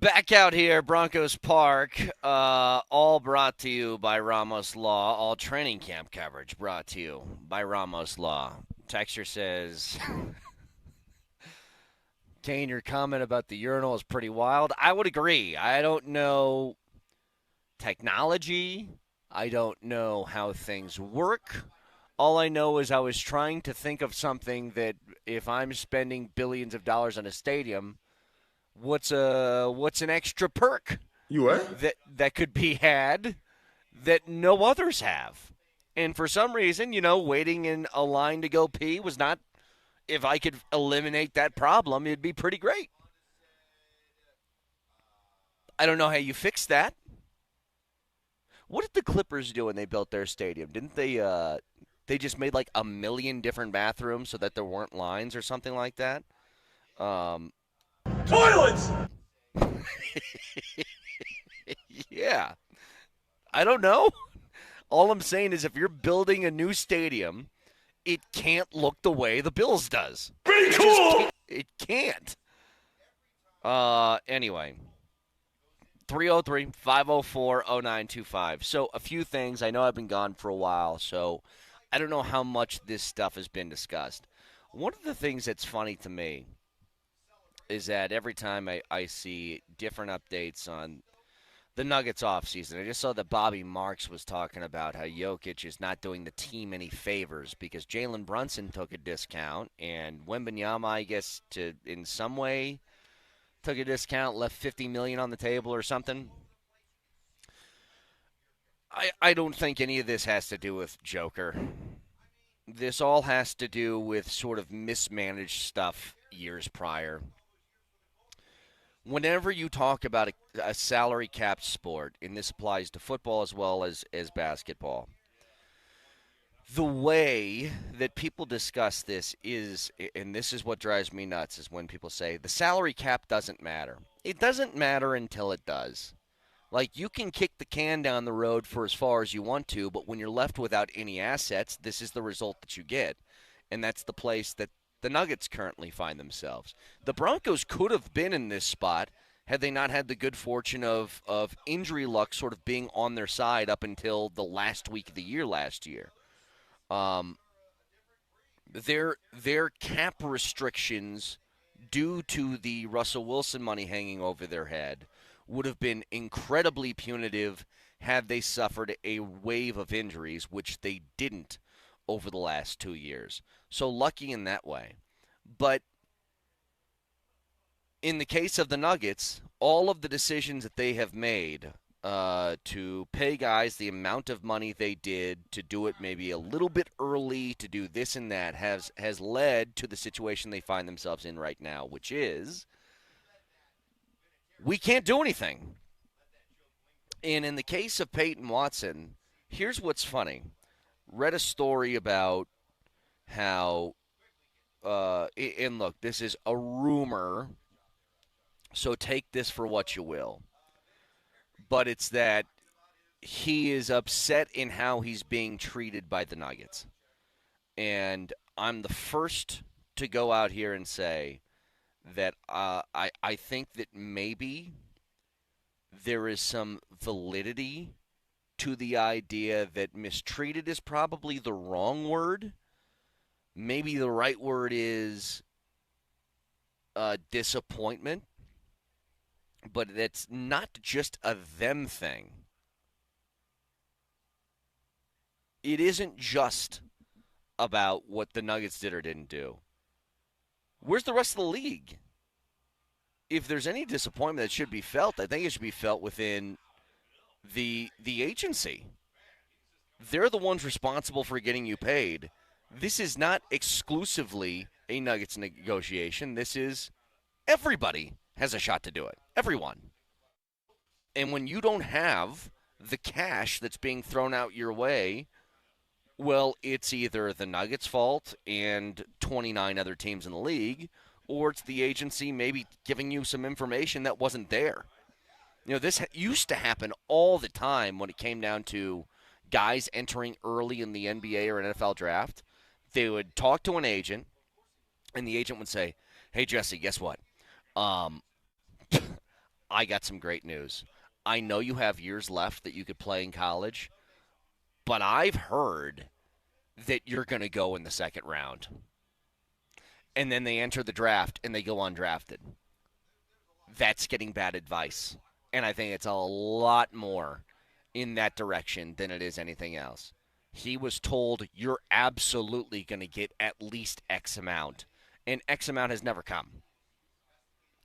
Back out here, Broncos Park, all brought to you by Ramos Law. All training camp coverage brought to you by Ramos Law. Texture says, Kane, your comment about the urinal is pretty wild. I would agree. I don't know technology. I don't know how things work. All I know is I was trying to think of something that if I'm spending billions of dollars on a stadium, what's an extra perk that could be had that no others have? And for some reason, waiting in a line to go pee was not. If I could eliminate that problem, it'd be pretty great. I don't know how you fix that. What did the Clippers do when they built their stadium? Didn't they? They just made like 1 million different bathrooms so that there weren't lines or something like that. Toilets! Yeah. I don't know. All I'm saying is if you're building a new stadium, it can't look the way the Bills does. Pretty cool! It can't. Anyway. 303-504-0925. So a few things. I know I've been gone for a while, so I don't know how much this stuff has been discussed. One of the things that's funny to me is that every time I see different updates on the Nuggets offseason, I just saw that Bobby Marks was talking about how Jokic is not doing the team any favors because Jalen Brunson took a discount and Wembanyama, I guess, in some way took a discount, left $50 million on the table or something. I don't think any of this has to do with Joker. This all has to do with sort of mismanaged stuff years prior. Whenever you talk about a salary-capped sport, and this applies to football as well as basketball, the way that people discuss this is, and this is what drives me nuts, is when people say, the salary cap doesn't matter. It doesn't matter until it does. Like, you can kick the can down the road for as far as you want to, but when you're left without any assets, this is the result that you get. And that's the place that the Nuggets currently find themselves. The Broncos could have been in this spot had they not had the good fortune of injury luck sort of being on their side up until the last week of the year last year. Their cap restrictions due to the Russell Wilson money hanging over their head would have been incredibly punitive had they suffered a wave of injuries, which they didn't over the last 2 years. So lucky in that way. But in the case of the Nuggets, all of the decisions that they have made to pay guys the amount of money they did, to do it maybe a little bit early, to do this and that, has led to the situation they find themselves in right now, which is we can't do anything. And in the case of Peyton Watson, here's what's funny. Read a story about how, and look, this is a rumor, so take this for what you will. But it's that he is upset in how he's being treated by the Nuggets. And I'm the first to go out here and say that I think that maybe there is some validity to the idea that mistreated is probably the wrong word. Maybe the right word is disappointment. But it's not just a them thing. It isn't just about what the Nuggets did or didn't do. Where's the rest of the league? If there's any disappointment that should be felt, I think it should be felt within the agency. They're the ones responsible for getting you paid. This is not exclusively a Nuggets negotiation. This is everybody has a shot to do it. Everyone. And when you don't have the cash that's being thrown out your way, well, it's either the Nuggets' fault and 29 other teams in the league, or it's the agency maybe giving you some information that wasn't there. You know, this used to happen all the time when it came down to guys entering early in the NBA or NFL draft. They would talk to an agent, and the agent would say, hey, Jesse, guess what? I got some great news. I know you have years left that you could play in college, but I've heard that you're going to go in the second round. And then they enter the draft and they go undrafted. That's getting bad advice. And I think it's a lot more in that direction than it is anything else. He was told you're absolutely going to get at least X amount. And X amount has never come.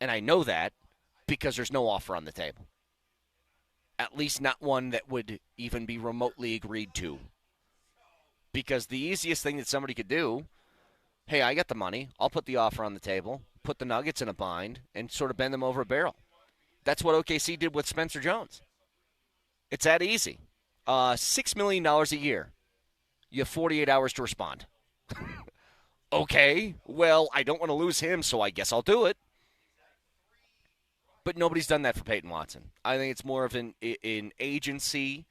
And I know that because there's no offer on the table. At least not one that would even be remotely agreed to. Because the easiest thing that somebody could do, hey, I got the money, I'll put the offer on the table, put the Nuggets in a bind, and sort of bend them over a barrel. That's what OKC did with Spencer Jones. It's that easy. $6 million a year. You have 48 hours to respond. Okay, well, I don't want to lose him, so I guess I'll do it. But nobody's done that for Peyton Watson. I think it's more of an agency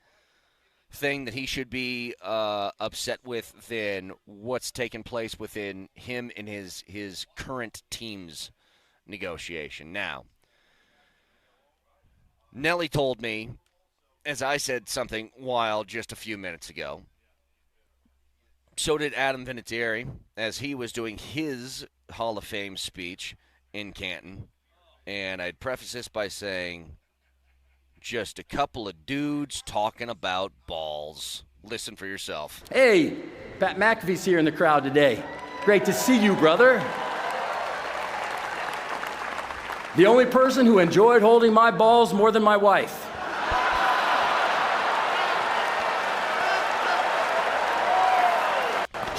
thing that he should be upset with than what's taken place within him and his current team's negotiation. Now, Nelly told me, as I said something wild just a few minutes ago, so did Adam Vinatieri as he was doing his Hall of Fame speech in Canton. And I'd preface this by saying, just a couple of dudes talking about balls. Listen for yourself. Hey, Pat McAfee's here in the crowd today. Great to see you, brother. The only person who enjoyed holding my balls more than my wife.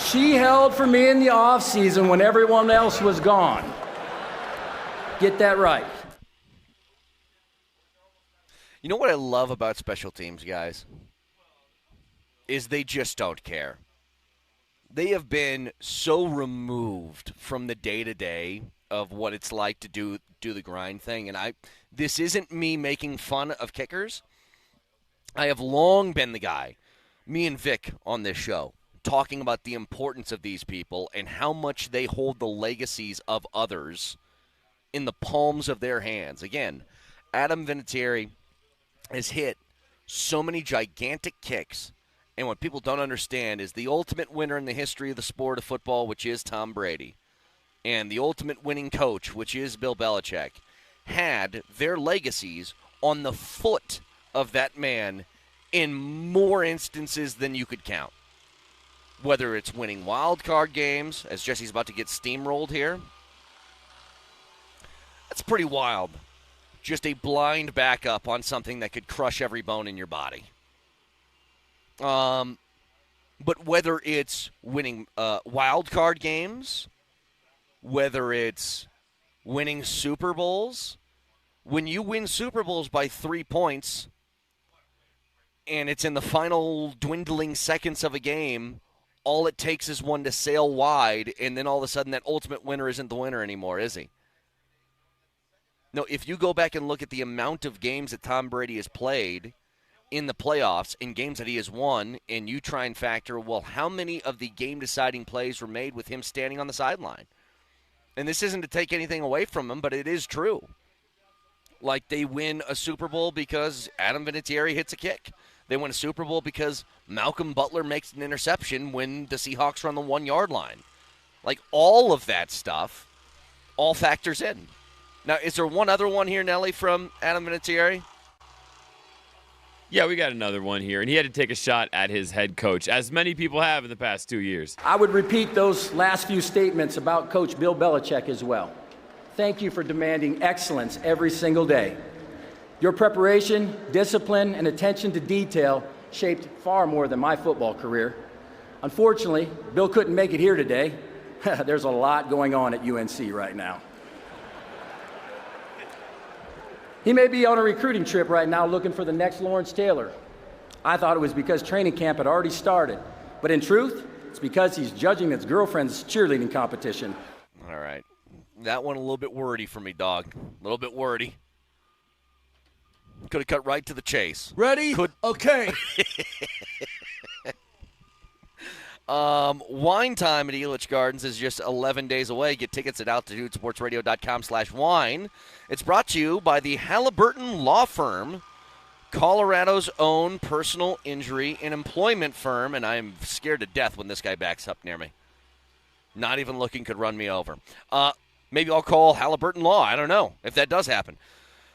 She held for me in the off season when everyone else was gone. Get that right. You know what I love about special teams, guys? Is they just don't care. They have been so removed from the day-to-day of what it's like to do the grind thing. And this isn't me making fun of kickers. I have long been the guy, me and Vic on this show, talking about the importance of these people and how much they hold the legacies of others in the palms of their hands. Again, Adam Vinatieri has hit so many gigantic kicks, and what people don't understand is the ultimate winner in the history of the sport of football, which is Tom Brady, and the ultimate winning coach, which is Bill Belichick, had their legacies on the foot of that man in more instances than you could count. Whether it's winning wild card games, as Jesse's about to get steamrolled here, that's pretty wild. Just a blind backup on something that could crush every bone in your body. But whether it's winning wild card games, whether it's winning Super Bowls, when you win Super Bowls by 3 points and it's in the final dwindling seconds of a game, all it takes is one to sail wide, and then all of a sudden that ultimate winner isn't the winner anymore, is he? No, if you go back and look at the amount of games that Tom Brady has played in the playoffs, in games that he has won, and you try and factor, well, how many of the game-deciding plays were made with him standing on the sideline? And this isn't to take anything away from him, but it is true. Like, they win a Super Bowl because Adam Vinatieri hits a kick. They win a Super Bowl because Malcolm Butler makes an interception when the Seahawks are on the 1-yard line. Like, all of that stuff all factors in. Now, is there one other one here, Nelly, from Adam Vinatieri? Yeah, we got another one here, and he had to take a shot at his head coach, as many people have in the past 2 years. I would repeat those last few statements about Coach Bill Belichick as well. Thank you for demanding excellence every single day. Your preparation, discipline, and attention to detail shaped far more than my football career. Unfortunately, Bill couldn't make it here today. There's a lot going on at UNC right now. He may be on a recruiting trip right now looking for the next Lawrence Taylor. I thought it was because training camp had already started. But in truth, it's because he's judging his girlfriend's cheerleading competition. All right. That one a little bit wordy for me, dog. A little bit wordy. Could have cut right to the chase. Ready? Okay. Wine time at Elitch Gardens is just 11 days away. Get tickets at altitudesportsradio.com/wine. It's brought to you by the Halliburton Law Firm, Colorado's own personal injury and employment firm, and I'm scared to death when this guy backs up near me. Not even looking, could run me over. Maybe I'll call Halliburton Law. I don't know if that does happen.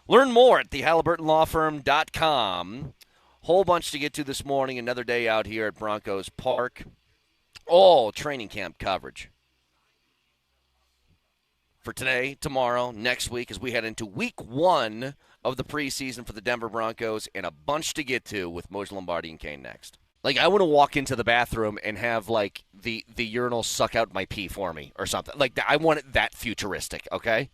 Learn more at thehalliburtonlawfirm.com. Whole bunch to get to this morning. Another day out here at Broncos Park. All training camp coverage for today, tomorrow, next week as we head into week 1 of the preseason for the Denver Broncos, and a bunch to get to with Moser, Lombardi, and Kane next. Like, I want to walk into the bathroom and have, like, the urinal suck out my pee for me or something. Like, I want it that futuristic, okay?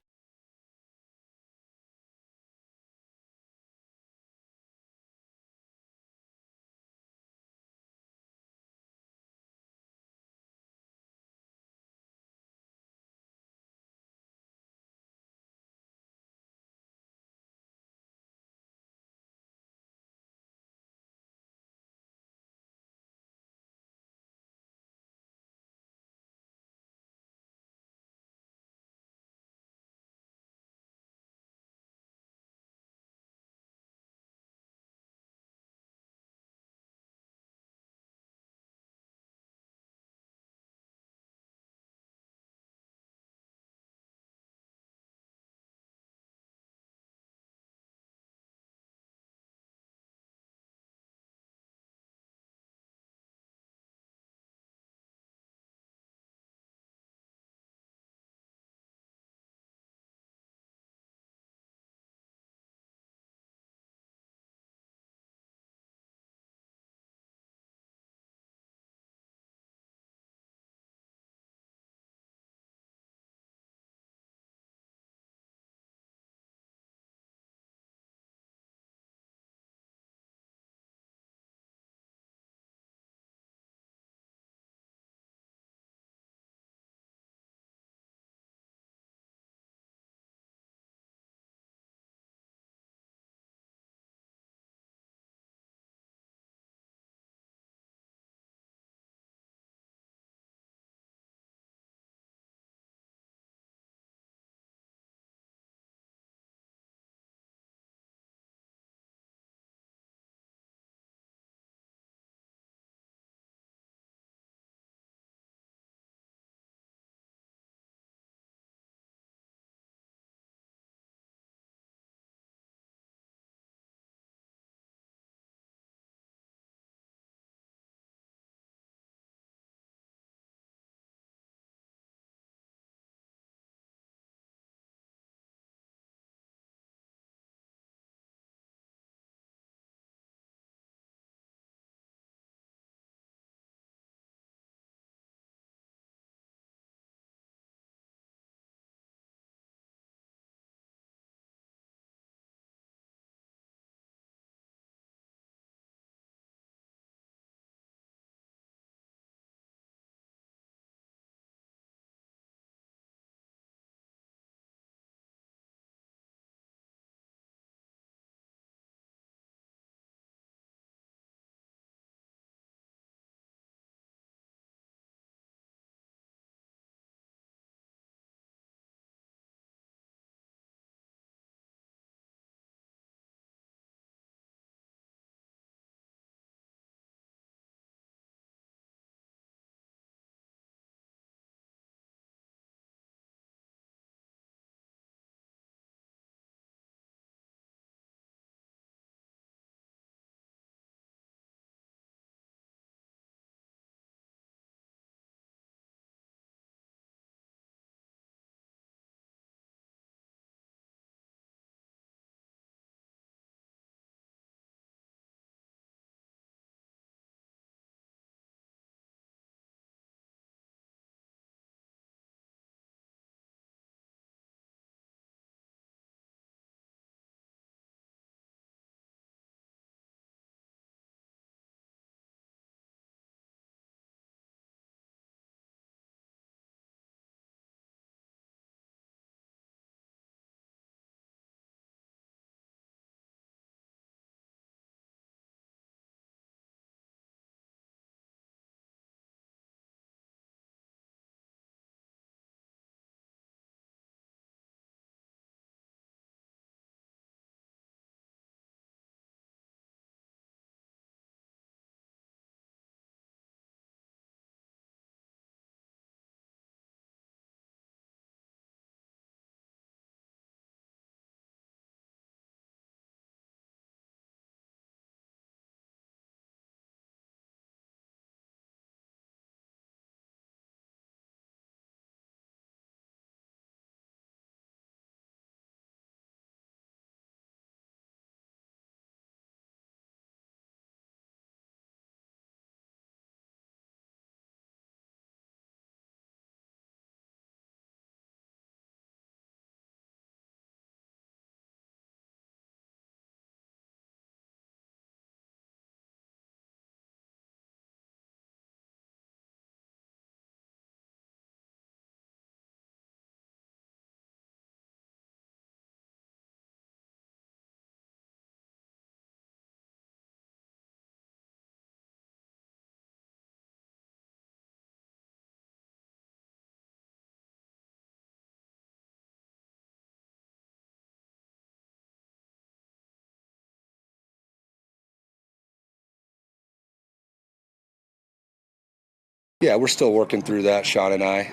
Yeah, we're still working through that, Sean and I.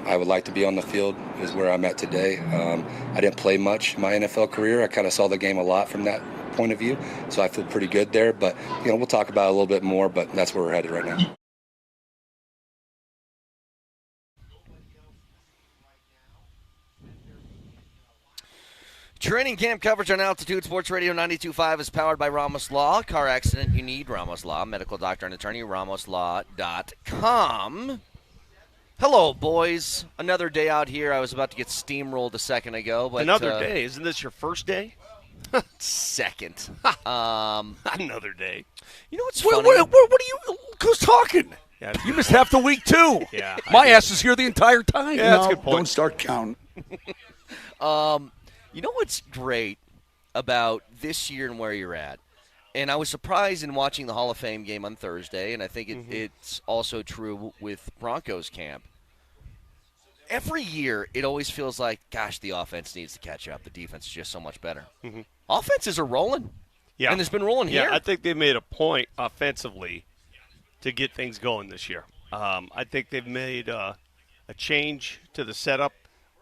I would like to be on the field is where I'm at today. I didn't play much in my NFL career. I kind of saw the game a lot from that point of view, so I feel pretty good there. But, we'll talk about it a little bit more, but that's where we're headed right now. Training camp coverage on Altitude Sports Radio 92.5 is powered by Ramos Law. Car accident, you need Ramos Law. Medical doctor and attorney, ramoslaw.com. Hello, boys. Another day out here. I was about to get steamrolled a second ago. But another day? Isn't this your first day? Second. Another day. You know what's funny? What are you? Who's talking? Yeah, you missed half the week, too. Yeah, My ass is here the entire time. Yeah, that's a good point. Don't start counting. You know what's great about this year and where you're at? And I was surprised in watching the Hall of Fame game on Thursday, and I think it's also true with Broncos Camp. Every year, it always feels like, gosh, the offense needs to catch up. The defense is just so much better. Offenses are rolling. Yeah. And it's been rolling here. Yeah, I think they made a point offensively to get things going this year. I think they've made a change to the setup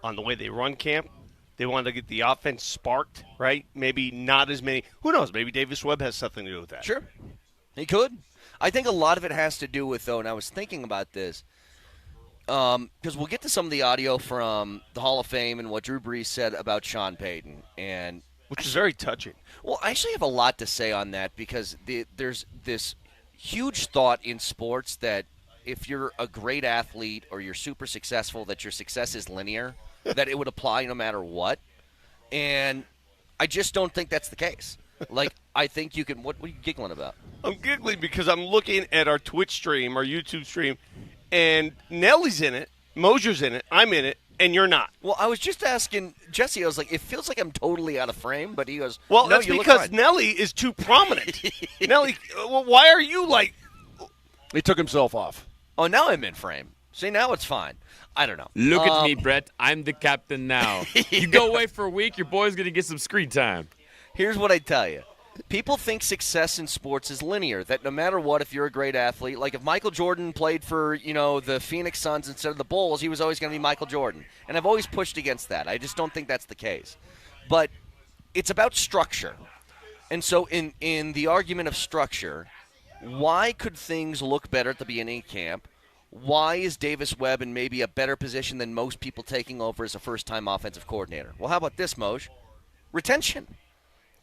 on the way they run camp. They wanted to get the offense sparked, right? Maybe not as many. Who knows? Maybe Davis Webb has something to do with that. Sure. He could. I think a lot of it has to do with, though, and I was thinking about this, because we'll get to some of the audio from the Hall of Fame and what Drew Brees said about Sean Payton. Which is very touching. Well, I actually have a lot to say on that because there's this huge thought in sports that if you're a great athlete or you're super successful, that your success is linear, that it would apply no matter what. And I just don't think that's the case. Like, I think you can – what are you giggling about? I'm giggling because I'm looking at our Twitch stream, our YouTube stream, and Nellie's in it, Moser's in it, I'm in it, and you're not. Well, I was just asking Jesse. I was like, it feels like I'm totally out of frame, but he goes, well, no, that's you because look fine. Nellie is too prominent. Nellie, well, why are you like – He took himself off. Oh, now I'm in frame. See, now it's fine. I don't know. Look at me, Brett. I'm the captain now. You go away for a week, your boy's going to get some screen time. Here's what I tell you. People think success in sports is linear, that no matter what, if you're a great athlete, like if Michael Jordan played for, the Phoenix Suns instead of the Bulls, he was always going to be Michael Jordan. And I've always pushed against that. I just don't think that's the case. But it's about structure. And so in the argument of structure, why could things look better at the beginning of camp? Why is Davis Webb in maybe a better position than most people taking over as a first-time offensive coordinator? Well, how about this, Moj? Retention.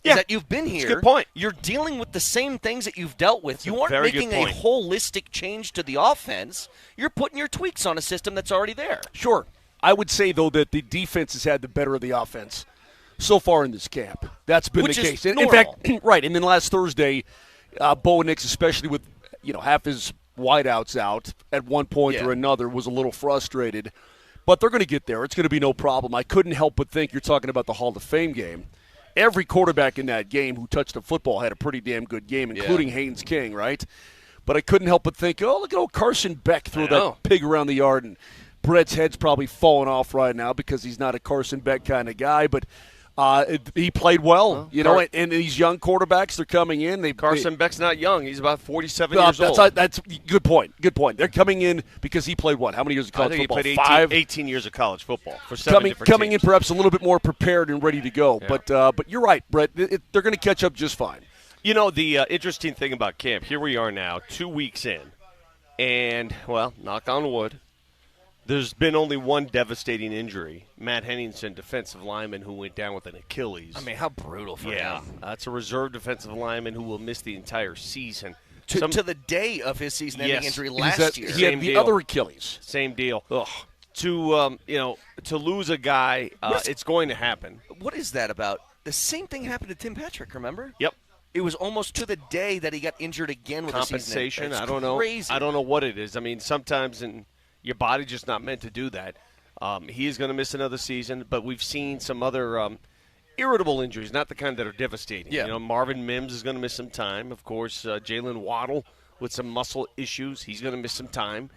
Yeah, is that you've been here. that's a good point. You're dealing with the same things that you've dealt with. You aren't very making good a point. holistic change to the offense. You're putting your tweaks on a system that's already there. Sure. I would say, though, that the defense has had the better of the offense so far in this camp. That's been Which the is case. In normal. fact, right, and then last Thursday, Bo Nix, especially with half his wideouts out at one point or another, was a little frustrated. But they're going to get there. It's going to be no problem. I couldn't help but think you're talking about the Hall of Fame game. Every quarterback in that game who touched the football had a pretty damn good game, including Haynes King, right? But I couldn't help but think, oh, look at old Carson Beck throw that pig around the yard. And Brett's head's probably falling off right now because he's not a Carson Beck kind of guy. But he played well, and these young quarterbacks, they're coming in. Carson Beck's not young. He's about 47 years old. That's good point. Good point. They're coming in because he played what? How many years of college football? I think he played 18 years of college football for seven different coming teams. in perhaps a little bit more prepared and ready to go. Yeah. But you're right, Brett. They're going to catch up just fine. The interesting thing about camp, here we are now, 2 weeks in, and, well, knock on wood, there's been only one devastating injury. Matt Henningsen, defensive lineman who went down with an Achilles. I mean, how brutal for him. That's a reserve defensive lineman who will miss the entire season. To the day of his season-ending injury last year. He had the other Achilles. Same deal. Ugh. To lose a guy, it's going to happen. What is that about? The same thing happened to Tim Patrick, remember? Yep. It was almost to the day that he got injured again with compensation. I don't know. Crazy. I don't know what it is. I mean, sometimes your body's just not meant to do that. He is going to miss another season, but we've seen some other irritable injuries, not the kind that are devastating. Yeah. Marvin Mims is going to miss some time. Of course, Jalen Waddle with some muscle issues. He's going to miss some time.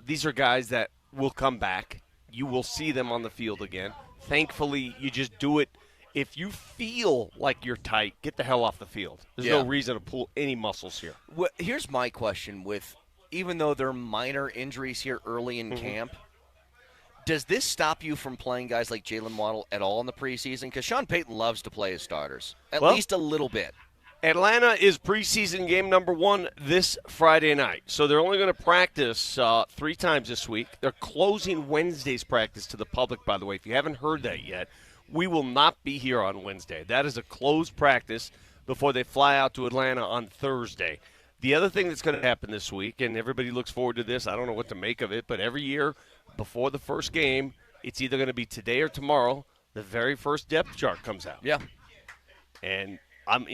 These are guys that will come back. You will see them on the field again. Thankfully, you just do it. If you feel like you're tight, get the hell off the field. There's no reason to pull any muscles here. Well, here's my question with even though they're minor injuries here early in camp, does this stop you from playing guys like Jalen Waddle at all in the preseason? Because Sean Payton loves to play his starters, at least a little bit. Atlanta is preseason game number 1 this Friday night. So they're only going to practice 3 times this week. They're closing Wednesday's practice to the public, by the way. If you haven't heard that yet, we will not be here on Wednesday. That is a closed practice before they fly out to Atlanta on Thursday. The other thing that's going to happen this week, and everybody looks forward to this, I don't know what to make of it, but every year before the first game, it's either going to be today or tomorrow, the very first depth chart comes out. Yeah. And I'm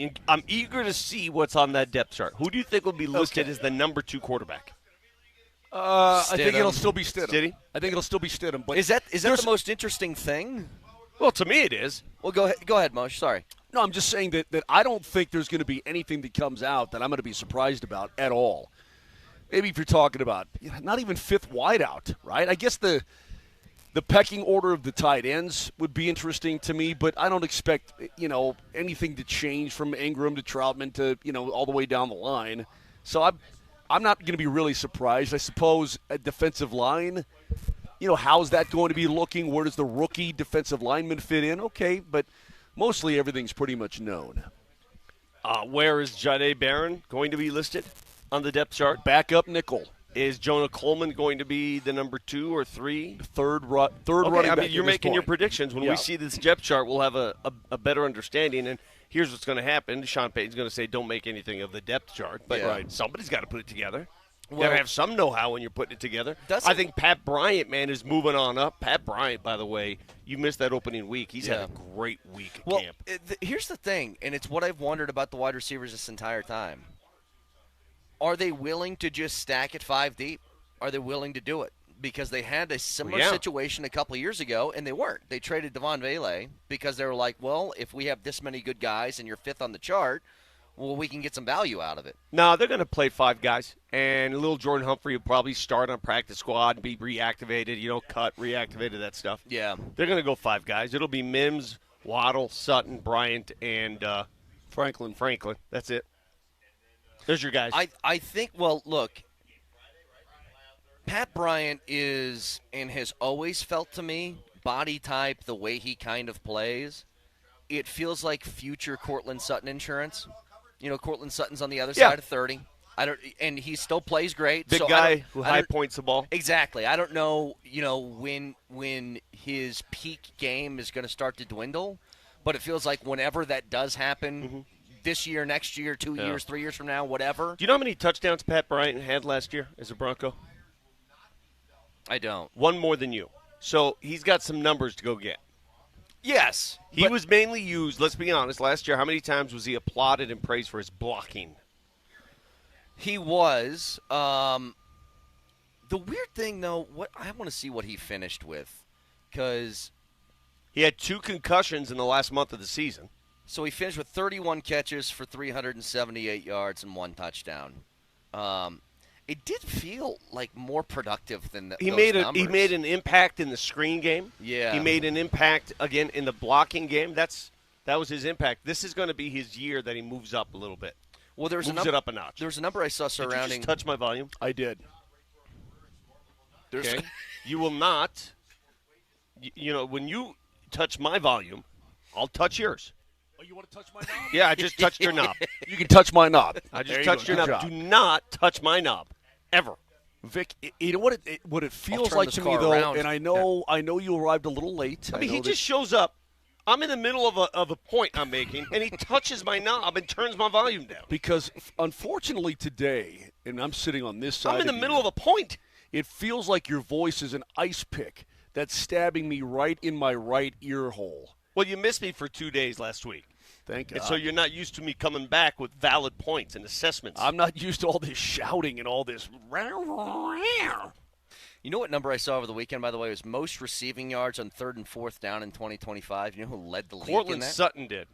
eager to see what's on that depth chart. Who do you think will be listed as the number 2 quarterback? I think it'll still be Stidham. Stiddy? I think it'll still be Stidham. But Is that the most interesting thing? Well, to me it is. Well, go ahead, Moshe. Sorry. No, I'm just saying that I don't think there's going to be anything that comes out that I'm going to be surprised about at all. Maybe if you're talking about not even 5th wideout, right? I guess the pecking order of the tight ends would be interesting to me, but I don't expect, anything to change from Ingram to Troutman to, all the way down the line. So I'm not going to be really surprised. I suppose a defensive line, how's that going to be looking? Where does the rookie defensive lineman fit in? Okay, but mostly everything's pretty much known. Where is Jahdae Barron going to be listed on the depth chart? Backup nickel. Is Jonah Coleman going to be the number 2 or 3? Third running back. You're making your predictions. When we see this depth chart, we'll have a better understanding. And here's what's going to happen. Sean Payton's going to say, don't make anything of the depth chart. But somebody's got to put it together. You got to have some know-how when you're putting it together. I think Pat Bryant, man, is moving on up. Pat Bryant, by the way, you missed that opening week. He's had a great week at camp. Here's the thing, and it's what I've wondered about the wide receivers this entire time. Are they willing to just stack it 5 deep? Are they willing to do it? Because they had a similar situation a couple of years ago, and they weren't. They traded Devon Vele because they were like, well, if we have this many good guys and you're 5th on the chart, well, we can get some value out of it. No, they're going to play 5 guys, and little Jordan Humphrey will probably start on practice squad and be reactivated, reactivated, that stuff. Yeah. They're going to go 5 guys. It'll be Mims, Waddle, Sutton, Bryant, and Franklin. That's it. There's your guys. I think, well, look, Pat Bryant is, and has always felt to me, body type, the way he kind of plays, it feels like future Cortland Sutton insurance. Cortland Sutton's on the other side of 30. And he still plays great. Big guy who high points the ball. Exactly. I don't know, when his peak game is going to start to dwindle, but it feels like whenever that does happen, this year, next year, 2 years, 3 years from now, whatever. Do you know how many touchdowns Pat Bryant had last year as a Bronco? I don't. 1 more than you. So he's got some numbers to go get. Yes. He was mainly used, let's be honest, last year, how many times was he applauded and praised for his blocking? He was. The weird thing, though, I want to see what he finished with, because he had 2 concussions in the last month of the season. So he finished with 31 catches for 378 yards and 1 touchdown. It did feel like more productive than those numbers. He made an impact in the screen game. Yeah. He made an impact, again, in the blocking game. That was his impact. This is going to be his year that he moves up a little bit. Well, moves it up a notch. There's a number I saw surrounding. Did you just touch my volume? I did. Okay. You will not. When you touch my volume, I'll touch yours. Oh, you want to touch my knob? Yeah, I just touched your knob. You can touch my knob. I just touched your knob. Do not touch my knob, ever. Vic, you know what it feels like to me, though, around. and I know you arrived a little late. I mean, he just shows up. I'm in the middle of a point I'm making, and he touches my knob and turns my volume down. Because, unfortunately, today, and I'm sitting on this side I'm in the middle of a point. It feels like your voice is an ice pick that's stabbing me right in my right ear hole. Well, you missed me for 2 days last week. Thank God. And so you're not used to me coming back with valid points and assessments. I'm not used to all this shouting and all this. You know what number I saw over the weekend, by the way, was most receiving yards on 3rd and 4th down in 2025. You know who led the league in that? Cortland Sutton did.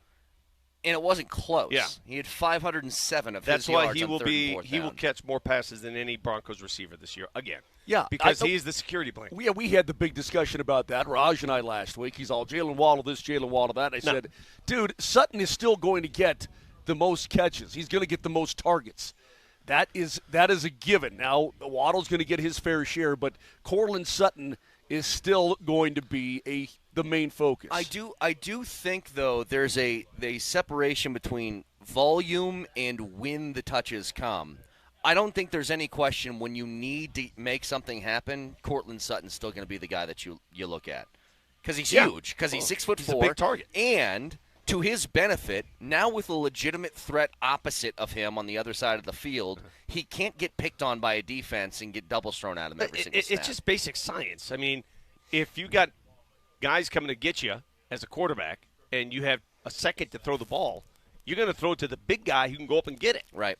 And it wasn't close. Yeah. He had 507 of That's his yards why he on will 3rd be. and 4th He down. will catch more passes than any Broncos receiver this year again. Yeah, because he is the security blanket. We had the big discussion about that, Raj and I, last week. He's all Jalen Waddle this, Jalen Waddle that. I said, dude, Sutton is still going to get the most catches. He's going to get the most targets. That is a given. Now, Waddle's going to get his fair share, but Courtland Sutton is still going to be the main focus. I do think, though, there's a separation between volume and when the touches come. I don't think there's any question when you need to make something happen, Courtland Sutton's still going to be the guy that you look at. Because he's huge, because he's 6'4", he's a big target. And to his benefit, now with a legitimate threat opposite of him on the other side of the field, he can't get picked on by a defense and get doubles thrown at him every single snap. It's just basic science. I mean, if you got guys coming to get you as a quarterback and you have a second to throw the ball, you're going to throw it to the big guy who can go up and get it. Right.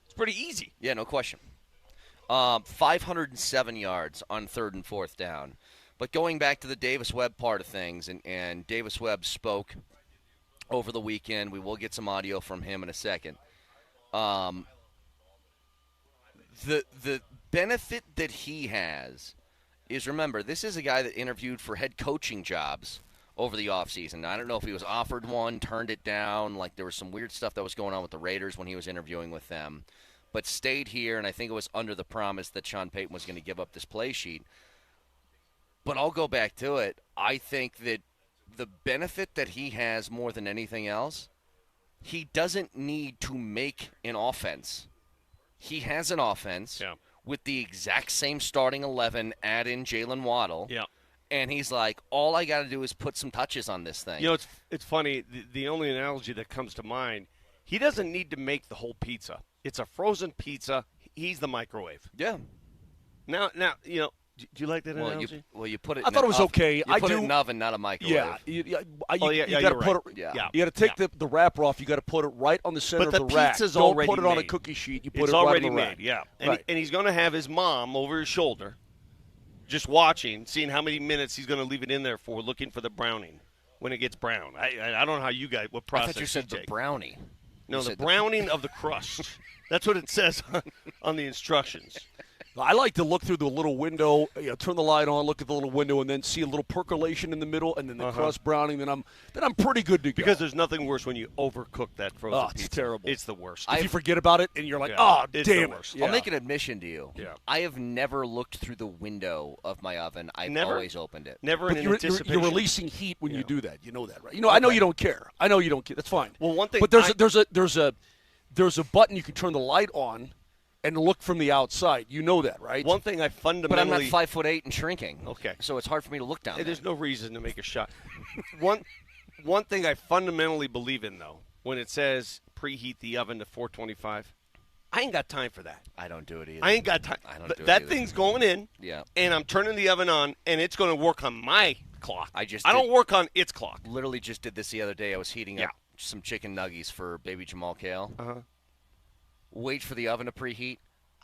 It's pretty easy. Yeah, no question. 507 yards on 3rd and 4th down. But going back to the Davis-Webb part of things, and Davis-Webb spoke over the weekend. We will get some audio from him in a second. The benefit that he has is, remember, this is a guy that interviewed for head coaching jobs over the offseason. I don't know if he was offered one, turned it down. Like, there was some weird stuff that was going on with the Raiders when he was interviewing with them. But stayed here, and I think it was under the promise that Sean Payton was going to give up this play sheet. But I'll go back to it. I think that the benefit that he has more than anything else, he doesn't need to make an offense. He has an offense with the exact same starting 11, add in Jalen Waddle. Yeah. And he's like, all I got to do is put some touches on this thing. You know, it's funny. The only analogy that comes to mind, he doesn't need to make the whole pizza. It's a frozen pizza. He's the microwave. Yeah. Now, you know, do you like that analogy? You put it. I thought it was okay. You put it in an oven, not a microwave. Yeah, you got to you're put right. it. You got to take the wrapper off. You got to put it right on the center But of the rack. pizza's Don't already put it on a made. cookie sheet. You put It's it right already on the made. rack. Yeah, Right. and he's going to have his mom over his shoulder, just watching, seeing how many minutes he's going to leave it in there for, looking for the browning when it gets brown. I don't know how you guys what process. I thought you said the brownie. No, the browning of the crust. That's what it says on the instructions. I like to look through the little window, turn the light on, look at the little window, and then see a little percolation in the middle, and then the crust browning. Then I'm pretty good to go. Because there's nothing worse when you overcook that frozen pizza. It's terrible. It's the worst. If you forget about it, and you're like, it's damn the worst. it. I'll make an admission to you. Yeah. I have never looked through the window of my oven. I've always opened it. Never But in you're anticipation. releasing heat when you do that. You know that, right? I know you don't care. I know you don't care. That's fine. Well, one thing. But there's a button you can turn the light on and look from the outside. You know that, right? One thing I fundamentally. But I'm not 5'8" and shrinking. Okay. So it's hard for me to look down there. There's no reason to make a shot. One thing I fundamentally believe in, though, when it says preheat the oven to 425, I ain't got time for that. I don't do it either. I ain't got time. I don't do it that either. thing's going in, and I'm turning the oven on, and it's going to work on my clock. I don't work on its clock. Literally just did this the other day. I was heating up some chicken nuggies for baby Jamal Kale. Wait for the oven to preheat.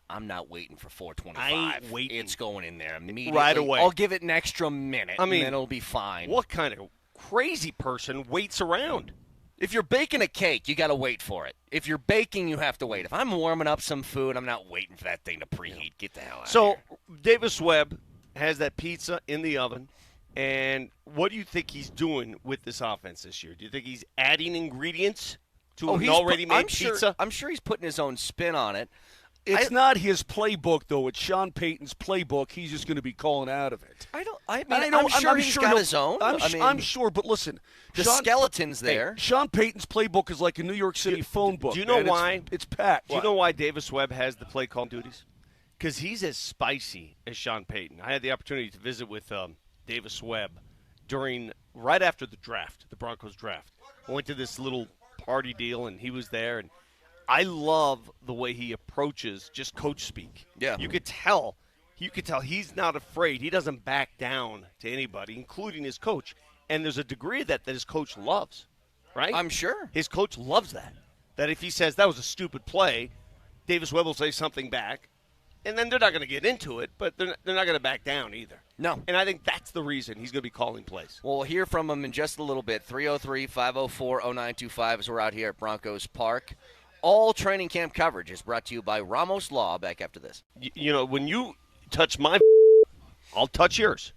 I'm not waiting for 425. I ain't waiting. It's going in there immediately. Right away. I'll give it an extra minute, I mean, and then it'll be fine. What kind of crazy person waits around? If you're baking a cake, you got to wait for it. If you're baking, you have to wait. If I'm warming up some food, I'm not waiting for that thing to preheat. Get the hell out of here. So Davis-Webb has that pizza in the oven, and what do you think he's doing with this offense this year? Do you think he's adding ingredients to an already made pizza? I'm sure he's putting his own spin on it. It's not his playbook, though. It's Sean Payton's playbook. He's just going to be calling out of it. I'm sure he's got his own. I'm sure, but listen. The skeleton's there. Hey, Sean Payton's playbook is like a New York City phone book. Do you know why? It's packed. Do you know why Davis-Webb has the play call duties? Because he's as spicy as Sean Payton. I had the opportunity to visit with Davis-Webb right after the draft, the Broncos draft. I went to this little party deal, and he was there, and I love the way he approaches just coach speak. Yeah. You could tell he's not afraid. He doesn't back down to anybody, including his coach. And there's a degree of that his coach loves, right? I'm sure. His coach loves that. That if he says that was a stupid play, Davis-Webb will say something back. And then they're not going to get into it, but they're not going to back down either. No. And I think that's the reason he's going to be calling plays. Well, we'll hear from him in just a little bit. 303-504-0925 as we're out here at Broncos Park. All training camp coverage is brought to you by Ramos Law. Back after this. You know, when you touch my I'll touch yours.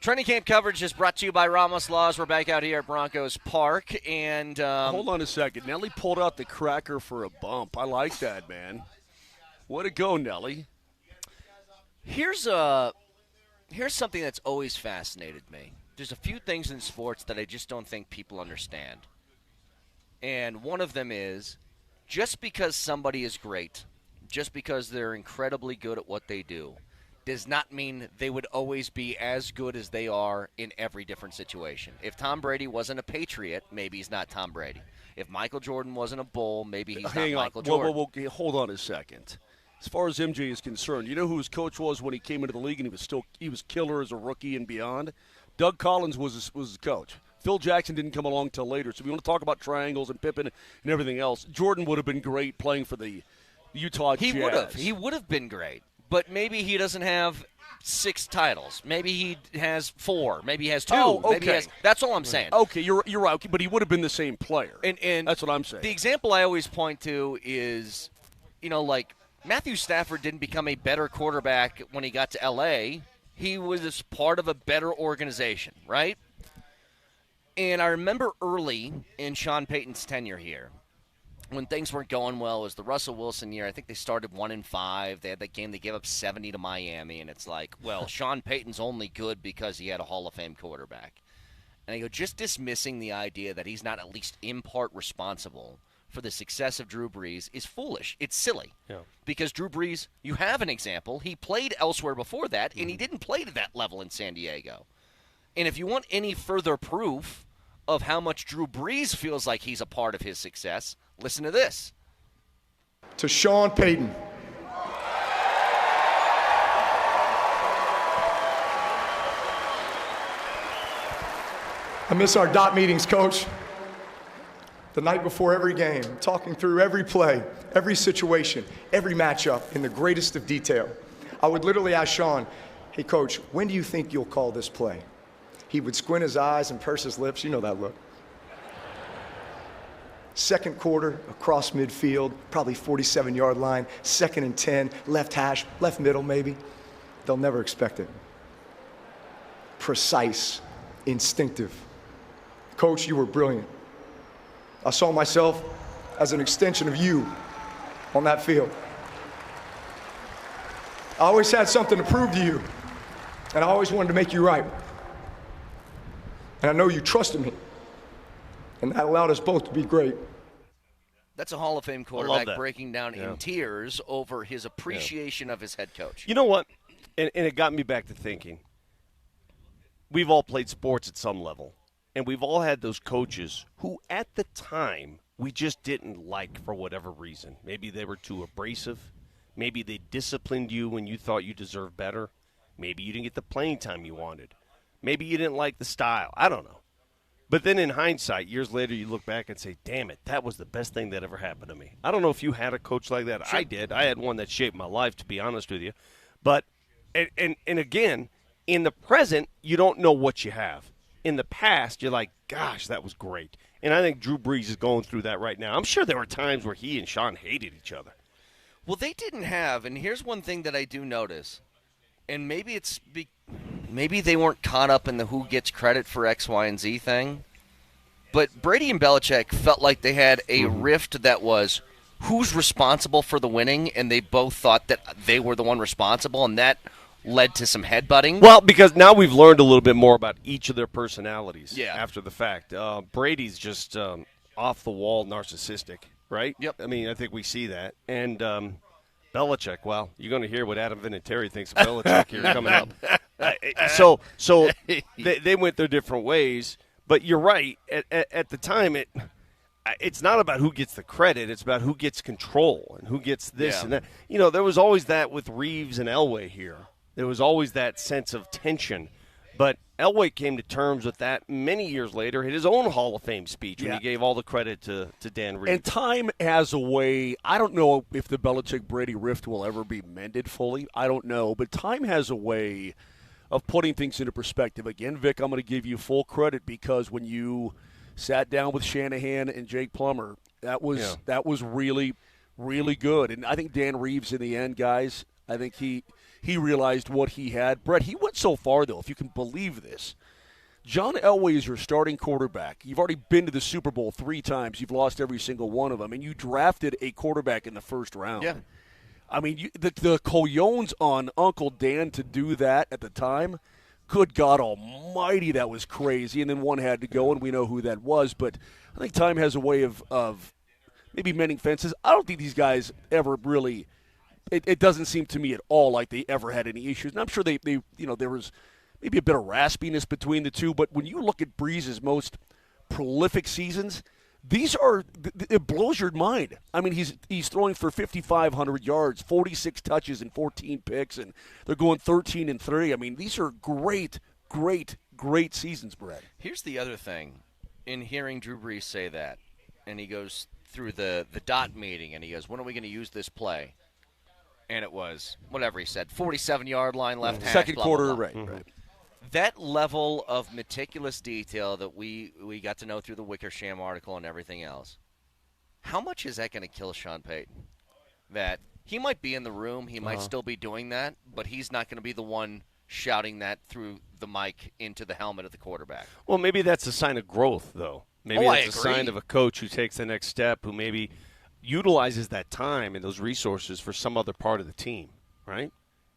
Training camp coverage is brought to you by Ramos Laws. We're back out here at Broncos Park. And hold on a second. Nelly pulled out the cracker for a bump. I like that, man. Way to go, Nelly. Here's something that's always fascinated me. There's a few things in sports that I just don't think people understand. And one of them is just because somebody is great, just because they're incredibly good at what they do, does not mean they would always be as good as they are in every different situation. If Tom Brady wasn't a Patriot, maybe he's not Tom Brady. If Michael Jordan wasn't a Bull, maybe he's not Michael Jordan. Whoa, hold on a second. As far as MJ is concerned, you know who his coach was when he came into the league, and he was killer as a rookie and beyond? Doug Collins was his coach. Phil Jackson didn't come along till later. So if you want to talk about triangles and Pippen and everything else, Jordan would have been great playing for the Utah Jazz. He would have been great. But maybe he doesn't have 6 titles. Maybe he has 4. Maybe he has 2. Oh, okay. Maybe he has, that's all I'm saying. Okay, you're right. But he would have been the same player. And that's what I'm saying. The example I always point to is, like Matthew Stafford didn't become a better quarterback when he got to L.A. He was part of a better organization, right? And I remember early in Sean Payton's tenure here, when things weren't going well, it was the Russell Wilson year. I think they started 1-5. They had that game they gave up 70 to Miami, and it's like, well, Sean Payton's only good because he had a Hall of Fame quarterback. And I go, just dismissing the idea that he's not at least in part responsible for the success of Drew Brees is foolish. It's silly. Yeah. Because Drew Brees, you have an example. He played elsewhere before that, and he didn't play to that level in San Diego. And if you want any further proof of how much Drew Brees feels like he's a part of his success, listen to this. To Sean Payton. I miss our dot meetings, Coach. The night before every game, talking through every play, every situation, every matchup in the greatest of detail. I would literally ask Sean, hey, Coach, when do you think you'll call this play? He would squint his eyes and purse his lips. You know that look. Second quarter, across midfield, probably 47-yard line, 2nd and 10, left hash, left middle maybe. They'll never expect it. Precise, instinctive. Coach, you were brilliant. I saw myself as an extension of you on that field. I always had something to prove to you, and I always wanted to make you right. And I know you trusted me, and that allowed us both to be great. That's a Hall of Fame quarterback breaking down in tears over his appreciation of his head coach. You know what? And it got me back to thinking. We've all played sports at some level, and we've all had those coaches who at the time we just didn't like for whatever reason. Maybe they were too abrasive. Maybe they disciplined you when you thought you deserved better. Maybe you didn't get the playing time you wanted. Maybe you didn't like the style. I don't know. But then in hindsight, years later, you look back and say, damn it, that was the best thing that ever happened to me. I don't know if you had a coach like that. Sure. I did. I had one that shaped my life, to be honest with you. But, and again, in the present, you don't know what you have. In the past, you're like, gosh, that was great. And I think Drew Brees is going through that right now. I'm sure there were times where he and Sean hated each other. Well, they didn't have, and here's one thing that I do notice, and maybe maybe they weren't caught up in the who gets credit for X, Y, and Z thing, but Brady and Belichick felt like they had a rift that was who's responsible for the winning, and they both thought that they were the one responsible, and that led to some headbutting. Well, because now we've learned a little bit more about each of their personalities after the fact. Brady's just off-the-wall narcissistic, right? Yep. I mean, I think we see that. And Belichick, well, you're going to hear what Adam Vinatieri thinks of Belichick here coming up. So they went their different ways. But you're right. At the time, it's not about who gets the credit. It's about who gets control and who gets this and that. You know, there was always that with Reeves and Elway here. There was always that sense of tension. But Elway came to terms with that many years later in his own Hall of Fame speech when he gave all the credit to Dan Reeves. And time has a way – I don't know if the Belichick-Brady rift will ever be mended fully. I don't know. But time has a way of putting things into perspective. Again, Vic, I'm going to give you full credit because when you sat down with Shanahan and Jake Plummer, that was really, really good. And I think Dan Reeves in the end, guys, I think he realized what he had. Brett, he went so far, though, if you can believe this. John Elway is your starting quarterback. You've already been to the Super Bowl 3 times. You've lost every single one of them, and you drafted a quarterback in the first round. Yeah. I mean, the cojones on Uncle Dan to do that at the time, good God almighty, that was crazy. And then one had to go, and we know who that was. But I think time has a way of maybe mending fences. I don't think these guys ever really it doesn't seem to me at all like they ever had any issues. And I'm sure they there was maybe a bit of raspiness between the two. But when you look at Brees' most prolific seasons, it blows your mind. I mean, he's throwing for 5,500 yards, 46 touches, and 14 picks, and they're going 13-3. I mean, these are great, great, great seasons, Brett. Here's the other thing. In hearing Drew Brees say that, and he goes through the dot meeting, and he goes, when are we going to use this play? And it was, whatever he said, 47-yard line, left hash, second blah, quarter, blah, blah. right, right. That level of meticulous detail that we got to know through the Wickersham article and everything else, how much is that going to kill Sean Payton? That he might be in the room, he might still be doing that, but he's not going to be the one shouting that through the mic into the helmet of the quarterback. Well, maybe that's a sign of growth, though. Maybe I that's a sign of a coach who takes the next step, who maybe utilizes that time and those resources for some other part of the team, right?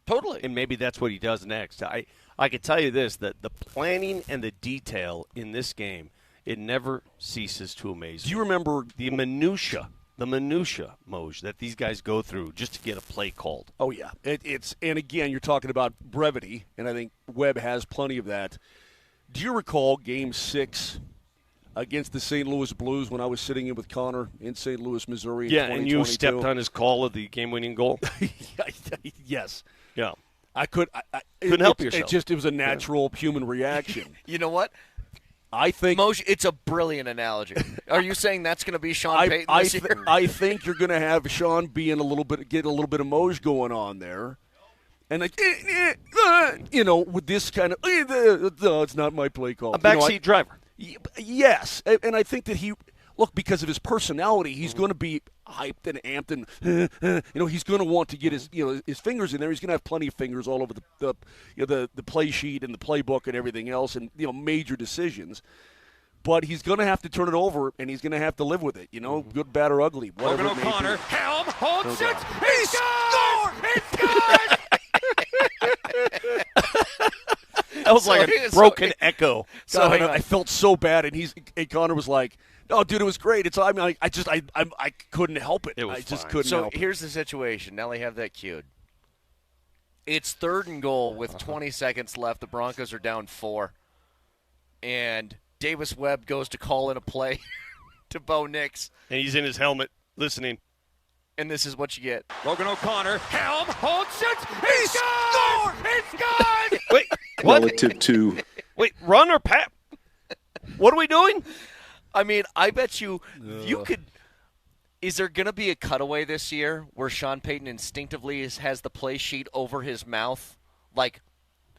Totally. And maybe that's what he does next. I can tell you this, that the planning and the detail in this game, it never ceases to amaze me. Do you remember the minutia, Moj, that these guys go through just to get a play called? Oh, yeah. And again, you're talking about brevity, and I think Webb has plenty of that. Do you recall Game 6 against the St. Louis Blues when I was sitting in with Connor in St. Louis, Missouri in 2022? And you stepped on his call of the game-winning goal? Yes. Yeah. I couldn't help yourself. It was a natural human reaction. You know what? I think Moj, it's a brilliant analogy. Are you saying that's going to be Sean Payton this year? I think you're going to have Sean getting a little bit of Moj going on there, and like with this kind of it's not my play call. A backseat driver. Yes, and I think that because of his personality, he's going to be hyped and amped, and he's going to want to get his fingers in there. He's going to have plenty of fingers all over the play sheet and the playbook and everything else, and major decisions. But he's going to have to turn it over, and he's going to have to live with it. Good, bad, or ugly. Logan O'Connor, helm, holds it, he scored! That was like a broken echo. So I felt so bad, and Connor was like, "Oh, dude, it was great." I couldn't help it. I just couldn't help it. So here's the situation. Now they have that cued. It's 3rd and goal with 20 seconds left. The Broncos are down 4, and Davis Webb goes to call in a play to Bo Nix, and he's in his helmet listening. And this is what you get. Logan O'Connor, helm, holds it, he scored! He scored! Wait, what? Relative to run or pass? What are we doing? I mean, I bet you could. Is there going to be a cutaway this year where Sean Payton instinctively has the play sheet over his mouth, like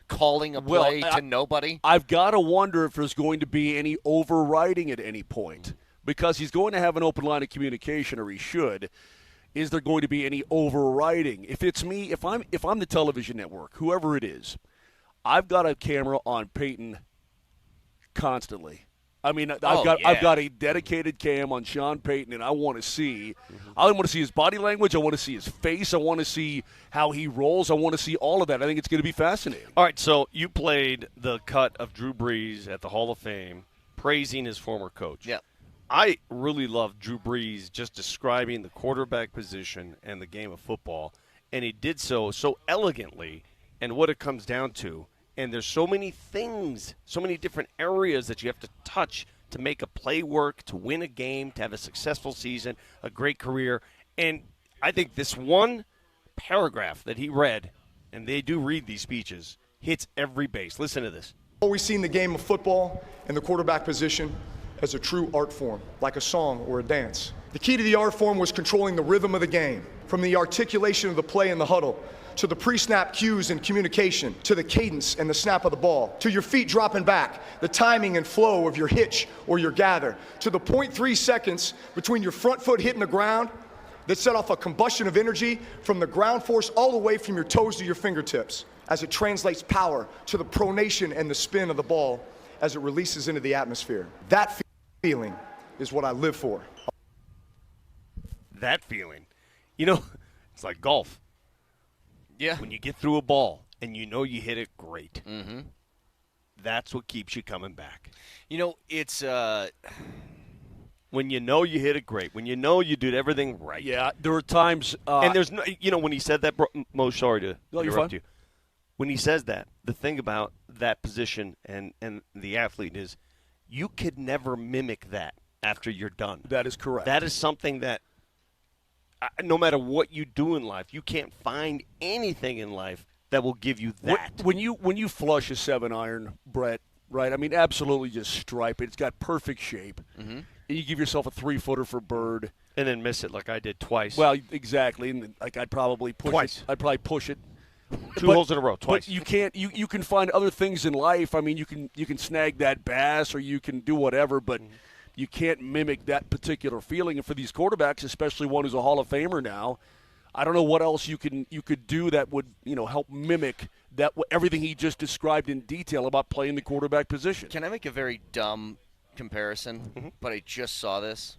calling a play to nobody? I've got to wonder if there's going to be any overriding at any point, because he's going to have an open line of communication, or he should. Is there going to be any overriding? If it's me, if I'm the television network, whoever it is, I've got a camera on Payton constantly. I mean, I've got a dedicated cam on Sean Payton, and I want to see. I want to see his body language. I want to see his face. I want to see how he rolls. I want to see all of that. I think it's going to be fascinating. All right, so you played the cut of Drew Brees at the Hall of Fame, praising his former coach. Yeah. I really love Drew Brees just describing the quarterback position and the game of football, and he did so elegantly, and what it comes down to. And there's so many things, so many different areas that you have to touch to make a play work, to win a game, to have a successful season, a great career. And I think this one paragraph that he read, and they do read these speeches, hits every base. Listen to this. Always seen the game of football and the quarterback position as a true art form, like a song or a dance. The key to the art form was controlling the rhythm of the game, from the articulation of the play in the huddle, to the pre-snap cues and communication, to the cadence and the snap of the ball, to your feet dropping back, the timing and flow of your hitch or your gather, to the 0.3 seconds between your front foot hitting the ground that set off a combustion of energy from the ground force all the way from your toes to your fingertips as it translates power to the pronation and the spin of the ball as it releases into the atmosphere. That feeling is what I live for. That feeling. You know, it's like golf. Yeah. When you get through a ball and you know you hit it great, that's what keeps you coming back. You know, it's when you know you hit it great, when you know you did everything right. Yeah, there were times. And there's no, you know, when he said that, Mo, sorry to interrupt you. When he says that, the thing about that position and the athlete is you could never mimic that after you're done. That is correct. That is something that no matter what you do in life, you can't find anything in life that will give you that. When you flush a 7-iron, Brett, right? I mean, absolutely just stripe it. It's got perfect shape. Mm-hmm. And you give yourself a 3-footer for bird. And then miss it like I did twice. Well, exactly. And like I'd probably push twice. it. I'd probably push it. Two holes in a row, twice. But you can't. You can find other things in life. I mean, you can snag that bass or you can do whatever, but you can't mimic that particular feeling. And for these quarterbacks, especially one who's a Hall of Famer now, I don't know what else you could do that would help mimic that everything he just described in detail about playing the quarterback position. Can I make a very dumb comparison? But I just saw this.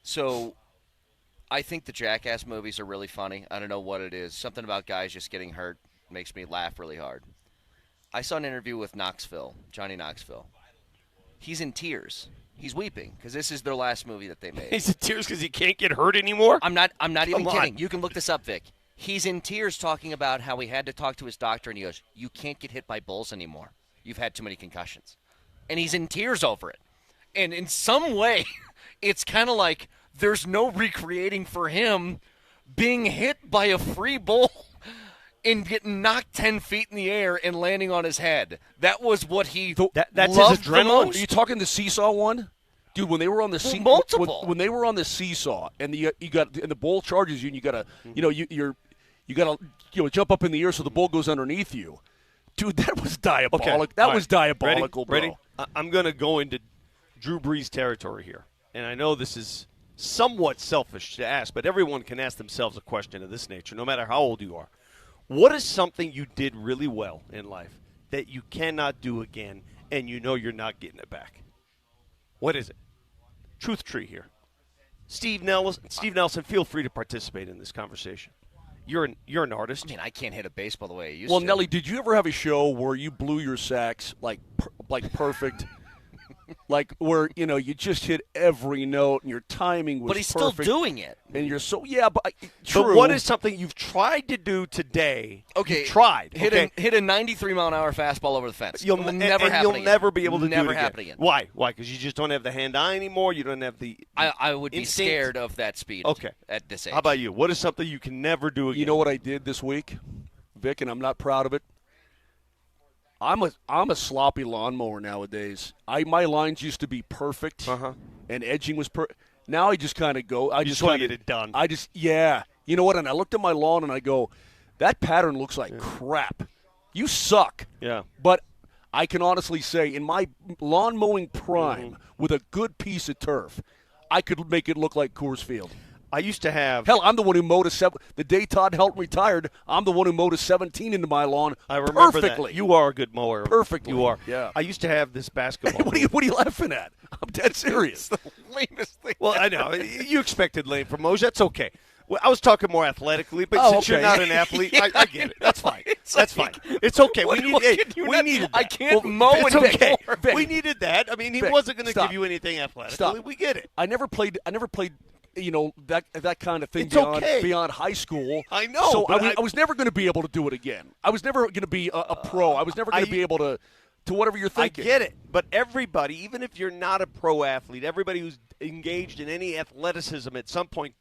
So I think the Jackass movies are really funny. I don't know what it is. Something about guys just getting hurt makes me laugh really hard. I saw an interview with Johnny Knoxville. He's in tears. He's weeping because this is their last movie that they made. He's in tears because he can't get hurt anymore? I'm not even kidding. You can look this up, Vic. He's in tears talking about how he had to talk to his doctor, and he goes, "You can't get hit by bulls anymore. You've had too many concussions." And he's in tears over it. And in some way, it's kind of like there's no recreating for him being hit by a free bull and getting knocked 10 feet in the air and landing on his head. That was what he that's loved his the adrenaline? most. Are you talking the seesaw one? Dude, when they were on the multiple. when they were on the seesaw and the bull charges you and you gotta you gotta jump up in the air so the bull goes underneath you. Dude, that was diabolical. Okay. That All was right. diabolical, bro. Ready? I'm going to go into Drew Brees territory here. And I know this is somewhat selfish to ask, but everyone can ask themselves a question of this nature, no matter how old you are. What is something you did really well in life that you cannot do again and you know you're not getting it back? What is it? Truth tree here. Steve Nelson, feel free to participate in this conversation. You're an artist. I mean, I can't hit a baseball the way I used Well, to. Nelly, did you ever have a show where you blew your sacks like perfect? Like where you just hit every note and your timing was perfect. But he's still doing it. And you're true. But what is something you've tried to do today? Okay, you tried. Hit a 93-mile-an-hour fastball over the fence. You'll never be able to never do it happen again. Why? Because you just don't have the hand-eye anymore. You don't have the. I would be instinct? scared of that speed. Okay. At this age. How about you? What is something you can never do again? You know what I did this week, Vic, and I'm not proud of it. I'm a sloppy lawnmower nowadays. My lines used to be perfect, and edging was Now I just kind of go. I just want to get it done. You know what? And I looked at my lawn and I go, that pattern looks like crap. You suck. Yeah. But I can honestly say, in my lawn mowing prime, with a good piece of turf, I could make it look like Coors Field. I used to have. Hell, I'm the one who mowed the day Todd Helton retired. I'm the one who mowed a 17 into my lawn. I remember perfectly. that. You are a good mower. Perfectly. You are. Yeah. I used to have this basketball. What are you laughing at? I'm dead serious. It's the lamest thing. Well, I know you expected lame from Moser. That's okay. Well, I was talking more athletically, but since you're not an athlete, I get it. That's fine. That's fine. It's okay. We needed that. I can't mow It's anymore. okay. Vic. We needed that. I mean, he Vic, wasn't going to stop. give you anything athletically. Stop. We get it. I never played. That kind of thing It's okay. beyond high school. I know, So but I was never going to be able to do it again. I was never going to be a pro. I was never going to be able to whatever you're thinking. I get it. But everybody, even if you're not a pro athlete, everybody who's engaged in any athleticism at some point,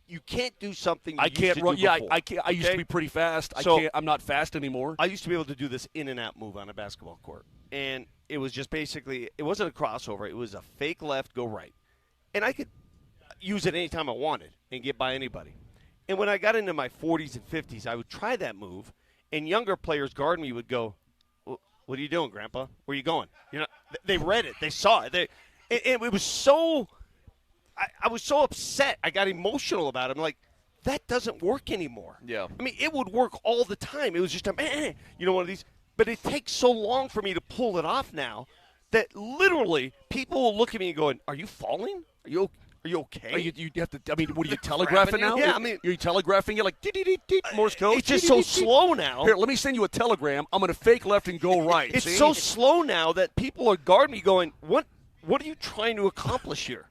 you can't do something I can't run. Do Yeah, before, I can't. I used to be pretty fast. I'm not fast anymore. I used to be able to do this in and out move on a basketball court, and it was just basically it wasn't a crossover. It was a fake left, go right, and I could use it anytime I wanted and get by anybody. And when I got into my 40s and 50s, I would try that move, and younger players guarding me would go, "What are you doing, Grandpa? Where are you going?" They read it. They saw it. It was so I was so upset. I got emotional about it. I'm like, that doesn't work anymore. Yeah. I mean, it would work all the time. It was just one of these. But it takes so long for me to pull it off now that literally people will look at me and going, "Are you falling? Are you okay?" You have to. I mean, what are you telegraphing now? Yeah, I mean, are you telegraphing it like Morse code? It's just so slow now. Here, let me send you a telegram. I'm going to fake left and go right. It's see? so slow now that people are guarding me, going, "What are you trying to accomplish here?"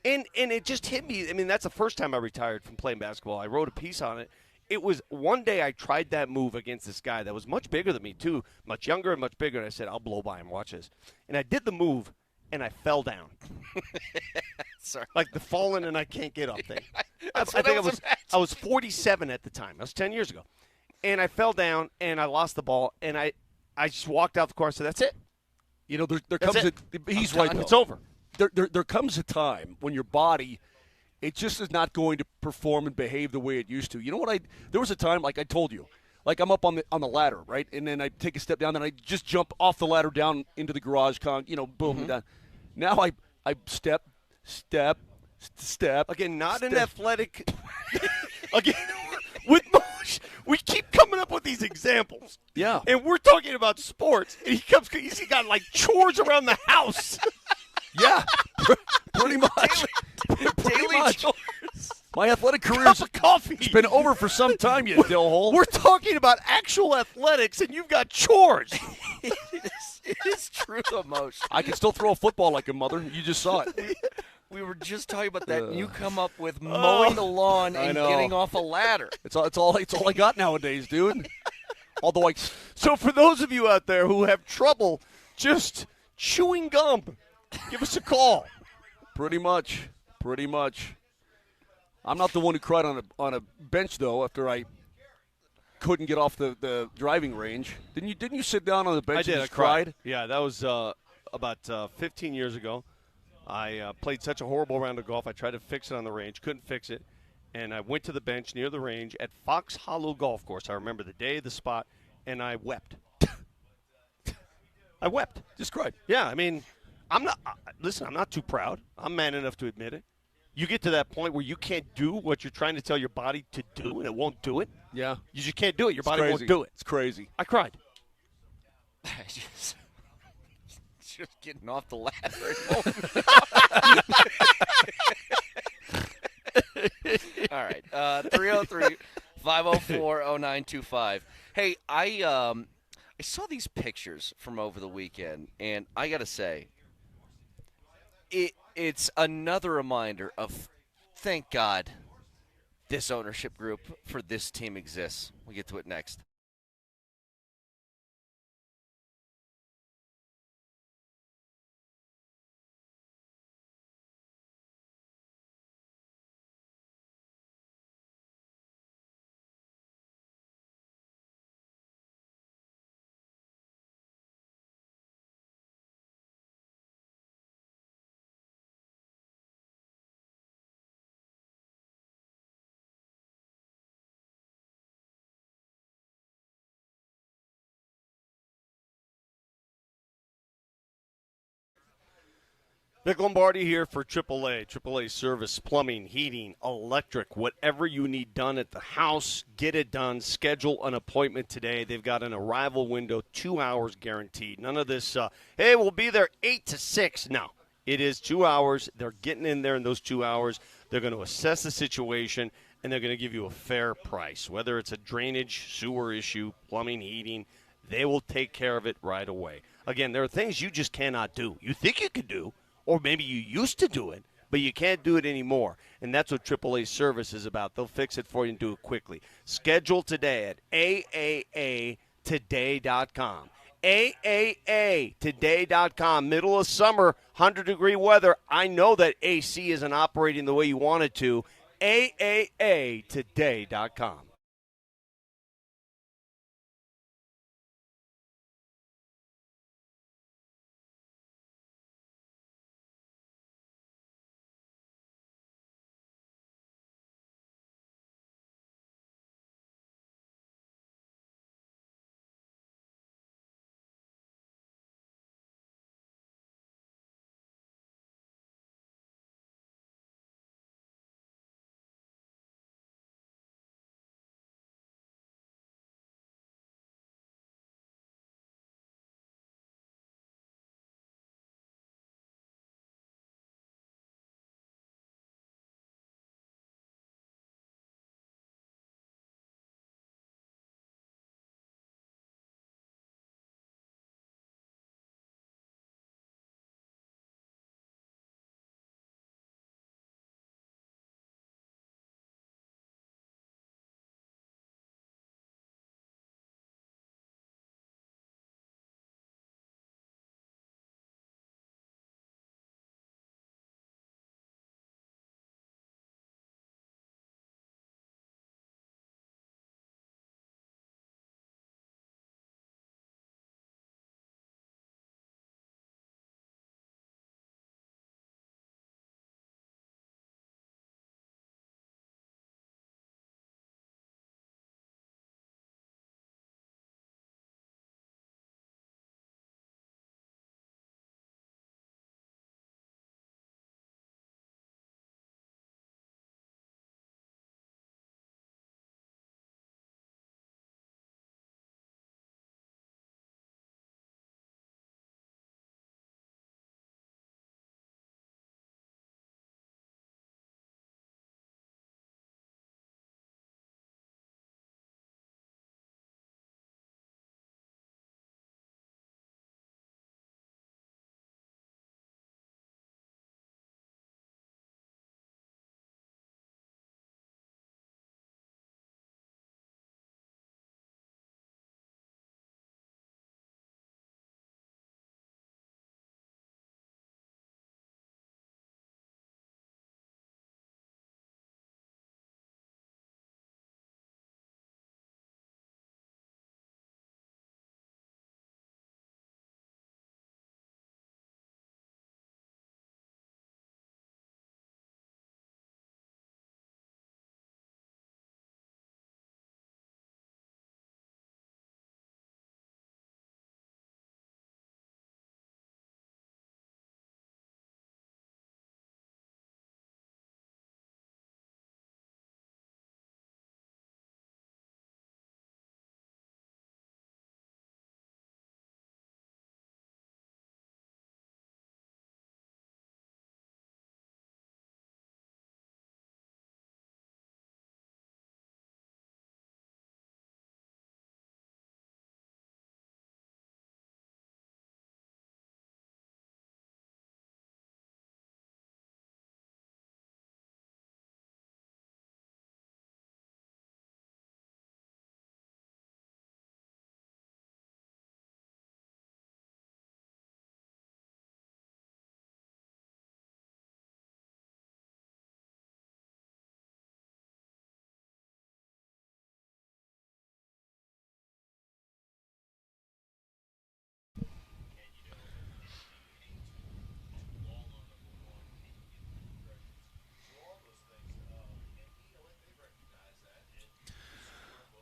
And it just hit me. I mean, that's the first time I retired from playing basketball. I wrote a piece on it. It was one day I tried that move against this guy that was much bigger than me, too, much younger and much bigger. And I said, I'll blow by him. Watch this. And I did the move, and I fell down. Sorry. Like the falling and I can't get up thing. I I was 47 at the time. That was 10 years ago. And I fell down, and I lost the ball, and I just walked out the court and said, that's it. You know, there comes he's right, though. It's over. There comes a time when your body, it just is not going to perform and behave the way it used to. You know what? There was a time, like I told you, like I'm up on the ladder, right? And then I take a step down, and I just jump off the ladder down into the garage, boom, down. Now I step. Again, not step. an athletic. Again, with Mosh, we keep coming up with these examples. Yeah. And we're talking about sports, and he's got like chores around the house. Yeah, pretty much. Daily much. chores. My athletic career's Cup of coffee. It's been over for some time, you dillhole. We're talking about actual athletics, and you've got chores. It is true, though, Mosh. I can still throw a football like a mother. You just saw it. We were just talking about that, and you come up with mowing the lawn and getting off a ladder. It's all I got nowadays, dude. Although So for those of you out there who have trouble just chewing gum, give us a call. Pretty much. I'm not the one who cried on a bench though after I couldn't get off the driving range. Didn't you sit down on the bench I did. and I just cried? Yeah, that was about 15 years ago. I played such a horrible round of golf. I tried to fix it on the range, couldn't fix it, and I went to the bench near the range at Fox Hollow Golf Course. I remember the day, the spot, and I wept. I wept. Just cried. Yeah, I mean, I'm not too proud. I'm man enough to admit it. You get to that point where you can't do what you're trying to tell your body to do, and it won't do it. Yeah. You just can't do it. Your body crazy. won't do it. It's crazy. I cried. Just getting off the ladder. All right. 303-504-0925. Hey, I saw these pictures from over the weekend, and I got to say, it's another reminder of, thank God, this ownership group for this team exists. We'll get to it next. Nick Lombardi here for AAA. AAA service, plumbing, heating, electric, whatever you need done at the house, get it done. Schedule an appointment today. They've got an arrival window, 2 hours guaranteed. None of this, hey, we'll be there 8 to 6. No, it is 2 hours. They're getting in there in those 2 hours. They're going to assess the situation, and they're going to give you a fair price. Whether it's a drainage, sewer issue, plumbing, heating, they will take care of it right away. Again, there are things you just cannot do. You think you could do, or maybe you used to do it, but you can't do it anymore. And that's what AAA service is about. They'll fix it for you and do it quickly. Schedule today at AAAtoday.com. AAAtoday.com. Middle of summer, 100-degree weather. I know that AC isn't operating the way you want it to. AAAtoday.com.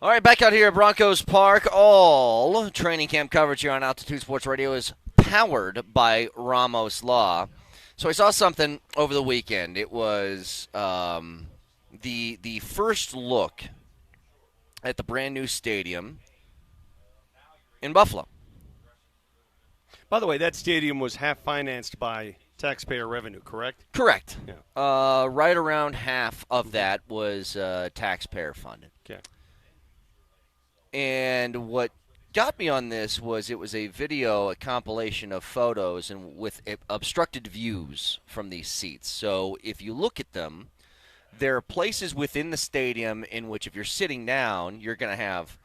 All right, back out here at Broncos Park. All training camp coverage here on Altitude Sports Radio is powered by Ramos Law. So I saw something over the weekend. It was the first look at the brand new stadium in Buffalo. By the way, that stadium was half financed by taxpayer revenue, correct? Correct. Yeah. Right around half of that was taxpayer funded. Okay. And what got me on this was it was a video, a compilation of photos and with obstructed views from these seats. So if you look at them, there are places within the stadium in which if you're sitting down, you're going to have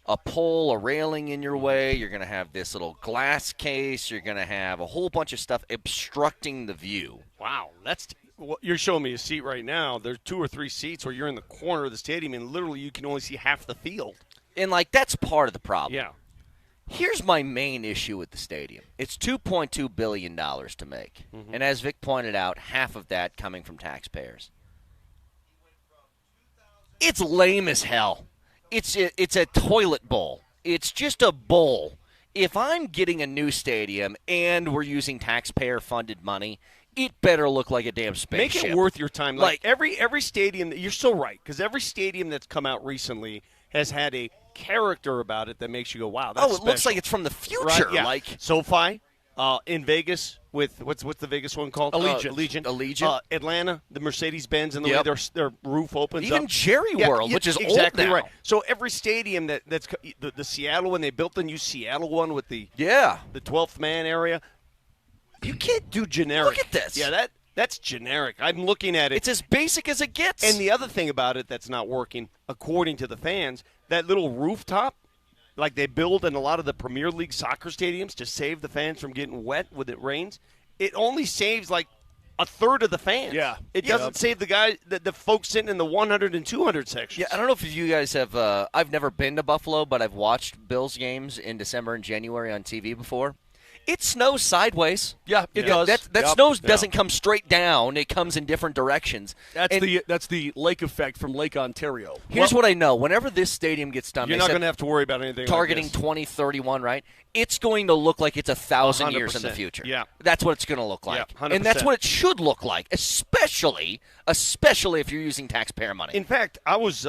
a pole, a railing in your way. You're going to have this little glass case. You're going to have a whole bunch of stuff obstructing the view. Wow, you're showing me a seat right now. There's 2 or 3 seats where you're in the corner of the stadium, and literally you can only see half the field. And, that's part of the problem. Yeah. Here's my main issue with the stadium. It's $2.2 billion to make. Mm-hmm. And as Vic pointed out, half of that coming from taxpayers. It's lame as hell. It's a toilet bowl. It's just a bowl. If I'm getting a new stadium and we're using taxpayer-funded money, it better look like a damn spaceship. Make it worth your time. Like every stadium, you're so right, because every stadium that's come out recently has had a character about it that makes you go, wow, that's special. Looks like it's from the future. Right? Yeah. Like SoFi in Vegas with what's the Vegas one called? Allegiant. Atlanta, the Mercedes-Benz, and the way their roof opens Even up. Jerry World, which is exactly old now. Right. So every stadium that's the Seattle, when they built the new Seattle one with the 12th man area, you can't do generic. Look at this. Yeah, that's generic. I'm looking at it. It's as basic as it gets. And the other thing about it that's not working, according to the fans, that little rooftop, like they build in a lot of the Premier League soccer stadiums to save the fans from getting wet when it rains, it only saves like a third of the fans. Yeah. It doesn't save the folks sitting in the 100 and 200 sections. Yeah, I don't know if you guys have I've never been to Buffalo, but I've watched Bills games in December and January on TV before. It snows sideways. Yeah, it does. That snow doesn't come straight down. It comes in different directions. That's the lake effect from Lake Ontario. Here's what I know. Whenever this stadium gets done, you're not going to have to worry about anything targeting like this. 2031, right? It's going to look like it's 1,000 years in the future. Yeah. That's what it's going to look like. Yeah, 100%. And that's what it should look like, especially if you're using taxpayer money. In fact, I was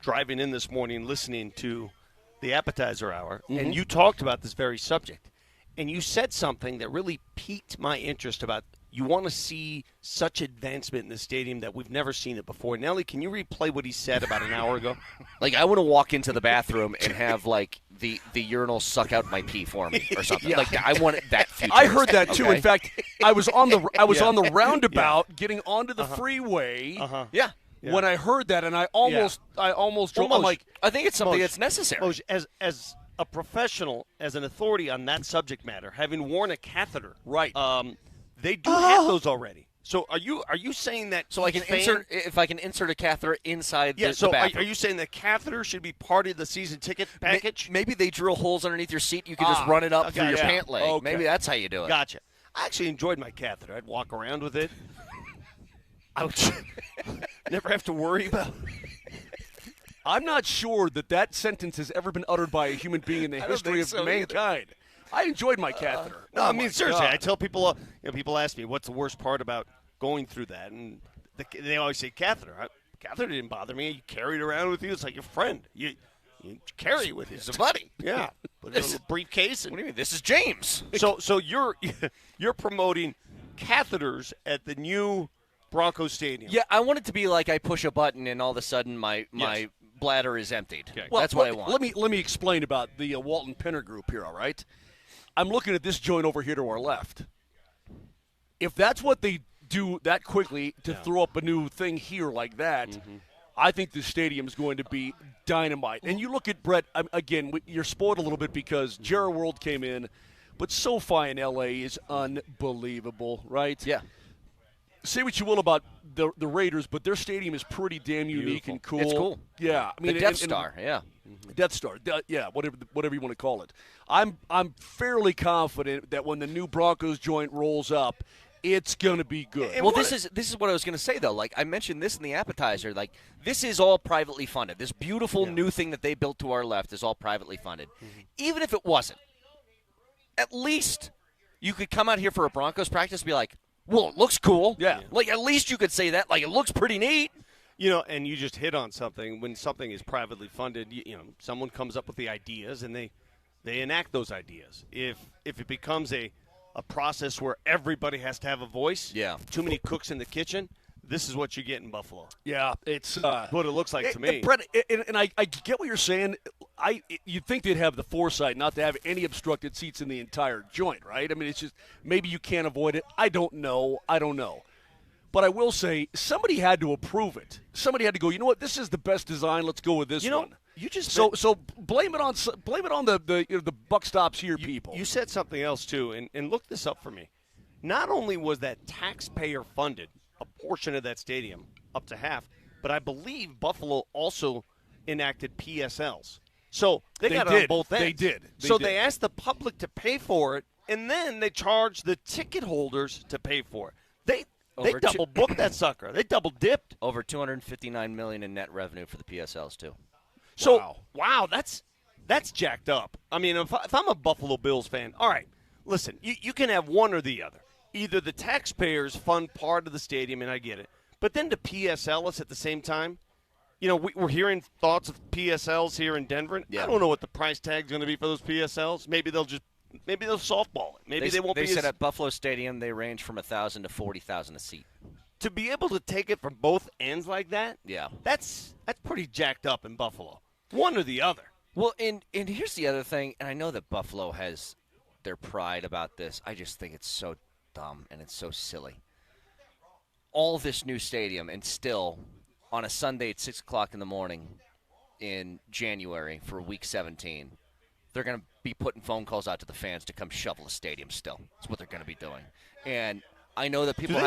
driving in this morning listening to the appetizer hour, and you talked about this very subject. And you said something that really piqued my interest about you want to see such advancement in the stadium that we've never seen it before. Nelly, can you replay what he said about an hour ago? I want to walk into the bathroom and have, the urinal suck out my pee for me or something. Yeah. I want it that future. I heard that, too. Okay? In fact, I was on the roundabout getting onto the freeway. Yeah. When I heard that, and I almost drove. I'm like, I think it's something that's necessary. Moj, as a professional, as an authority on that subject matter, having worn a catheter, right? They do have those already. So are you saying that? So I can insert a catheter inside the so bathroom. Are you saying the catheter should be part of the season ticket package? Maybe they drill holes underneath your seat. You can just run it up through your pant leg. Okay. Maybe that's how you do it. Gotcha. I actually enjoyed my catheter. I'd walk around with it. I would never have to worry about. I'm not sure that sentence has ever been uttered by a human being in the history of mankind. I enjoyed my catheter. No, I mean, seriously, I tell people, people ask me, what's the worst part about going through that? And they always say catheter. Catheter didn't bother me. You carry it around with you. It's like your friend. You carry it with you. It's a buddy. Yeah. Put it in a briefcase. What do you mean? This is James. So you're promoting catheters at the new Broncos Stadium. Yeah, I want it to be like I push a button and all of a sudden my bladder is emptied. Okay. Well, that's what I want. Let me explain about the Walton Penner group here, all right? I'm looking at this joint over here to our left. If that's what they do that quickly to throw up a new thing here like that, I think the stadium is going to be dynamite. And you look at Brett, again, you're spoiled a little bit because Jerry World came in, but SoFi in L.A. is unbelievable, right? Yeah. Say what you will about the Raiders, but their stadium is pretty damn unique and cool. It's cool. Yeah, I mean, the Death Star. Yeah, Death Star. Yeah, whatever you want to call it. I'm fairly confident that when the new Broncos joint rolls up, It's going to be good. Well, this is what I was going to say, though. Like, I mentioned this in the appetizer. Like, this is all privately funded. This beautiful new thing that they built to our left is all privately funded. Mm-hmm. Even if it wasn't, at least you could come out here for a Broncos practice and be like, well, it looks cool. Yeah. Like, at least you could say that. Like, it looks pretty neat. You know, and you just hit on something. When something is privately funded, you know, someone comes up with the ideas and they enact those ideas. If it becomes a process where everybody has to have a voice, too many cooks in the kitchen, this is what you get in Buffalo. Yeah, it's what it looks like to me. Brett, and I get what you're saying. You'd think they'd have the foresight not to have any obstructed seats in the entire joint, right? I mean, it's just maybe you can't avoid it. I don't know. But I will say somebody had to approve it. Somebody had to go, you know what, this is the best design. Let's go with this one. You just so blame it on the buck stops here, people. You said something else too, and look this up for me. Not only was that taxpayer funded a portion of that stadium up to half, but I believe Buffalo also enacted PSLs. So they got it on both ends. They did. They asked the public to pay for it, and then they charged the ticket holders to pay for it. They double booked that sucker. They double dipped. Over $259 million in net revenue for the PSLs too. So wow, that's jacked up. I mean, if I'm a Buffalo Bills fan, all right, listen, you can have one or the other. Either the taxpayers fund part of the stadium, and I get it, but then to PSL us at the same time. You know, we're hearing thoughts of PSLs here in Denver. Yeah. I don't know what the price tag's going to be for those PSLs. Maybe they'll softball it. Maybe they won't be. They said at Buffalo Stadium they range from $1,000 to $40,000 a seat. To be able to take it from both ends like that, yeah, that's pretty jacked up in Buffalo. One or the other. Well, and here's the other thing, and I know that Buffalo has their pride about this. I just think it's so dumb and it's so silly. All this new stadium, and still on a Sunday at 6 o'clock in the morning in January for Week 17, they're going to be putting phone calls out to the fans to come shovel the stadium still. That's what they're going to be doing. And I know that people do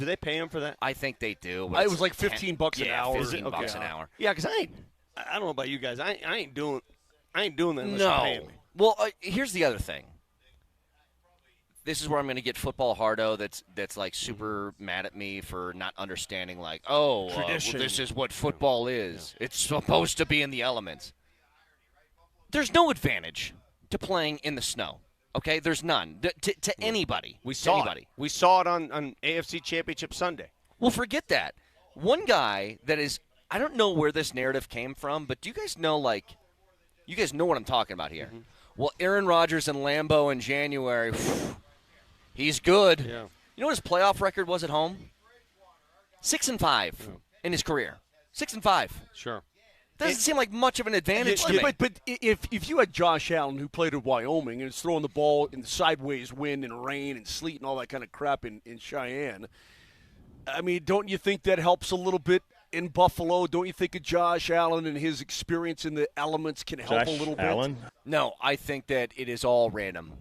they pay them for that? I think they do. It was like $15 an hour. $15 an hour. Yeah, because I don't know about you guys. I ain't doing that unless no. you're paying me. Well, here's the other thing. This is where I'm going to get football hardo that's like super mad at me for not understanding, like, this is what football is. Yeah. It's supposed to be in the elements. There's no advantage to playing in the snow. Okay, there's none to anybody. We saw it. We saw it on AFC Championship Sunday. Well, forget that. One guy that is, I don't know where this narrative came from, but do you guys know what I'm talking about here? Mm-hmm. Well, Aaron Rodgers in Lambeau in January, he's good. Yeah. You know what his playoff record was at home? 6-5 in his career. 6-5. Sure. Doesn't seem like much of an advantage to me. But if you had Josh Allen, who played at Wyoming and is throwing the ball in the sideways wind and rain and sleet and all that kind of crap in Cheyenne, I mean, don't you think that helps a little bit in Buffalo? Don't you think Josh Allen and his experience in the elements can help a little bit? No, I think that it is all random.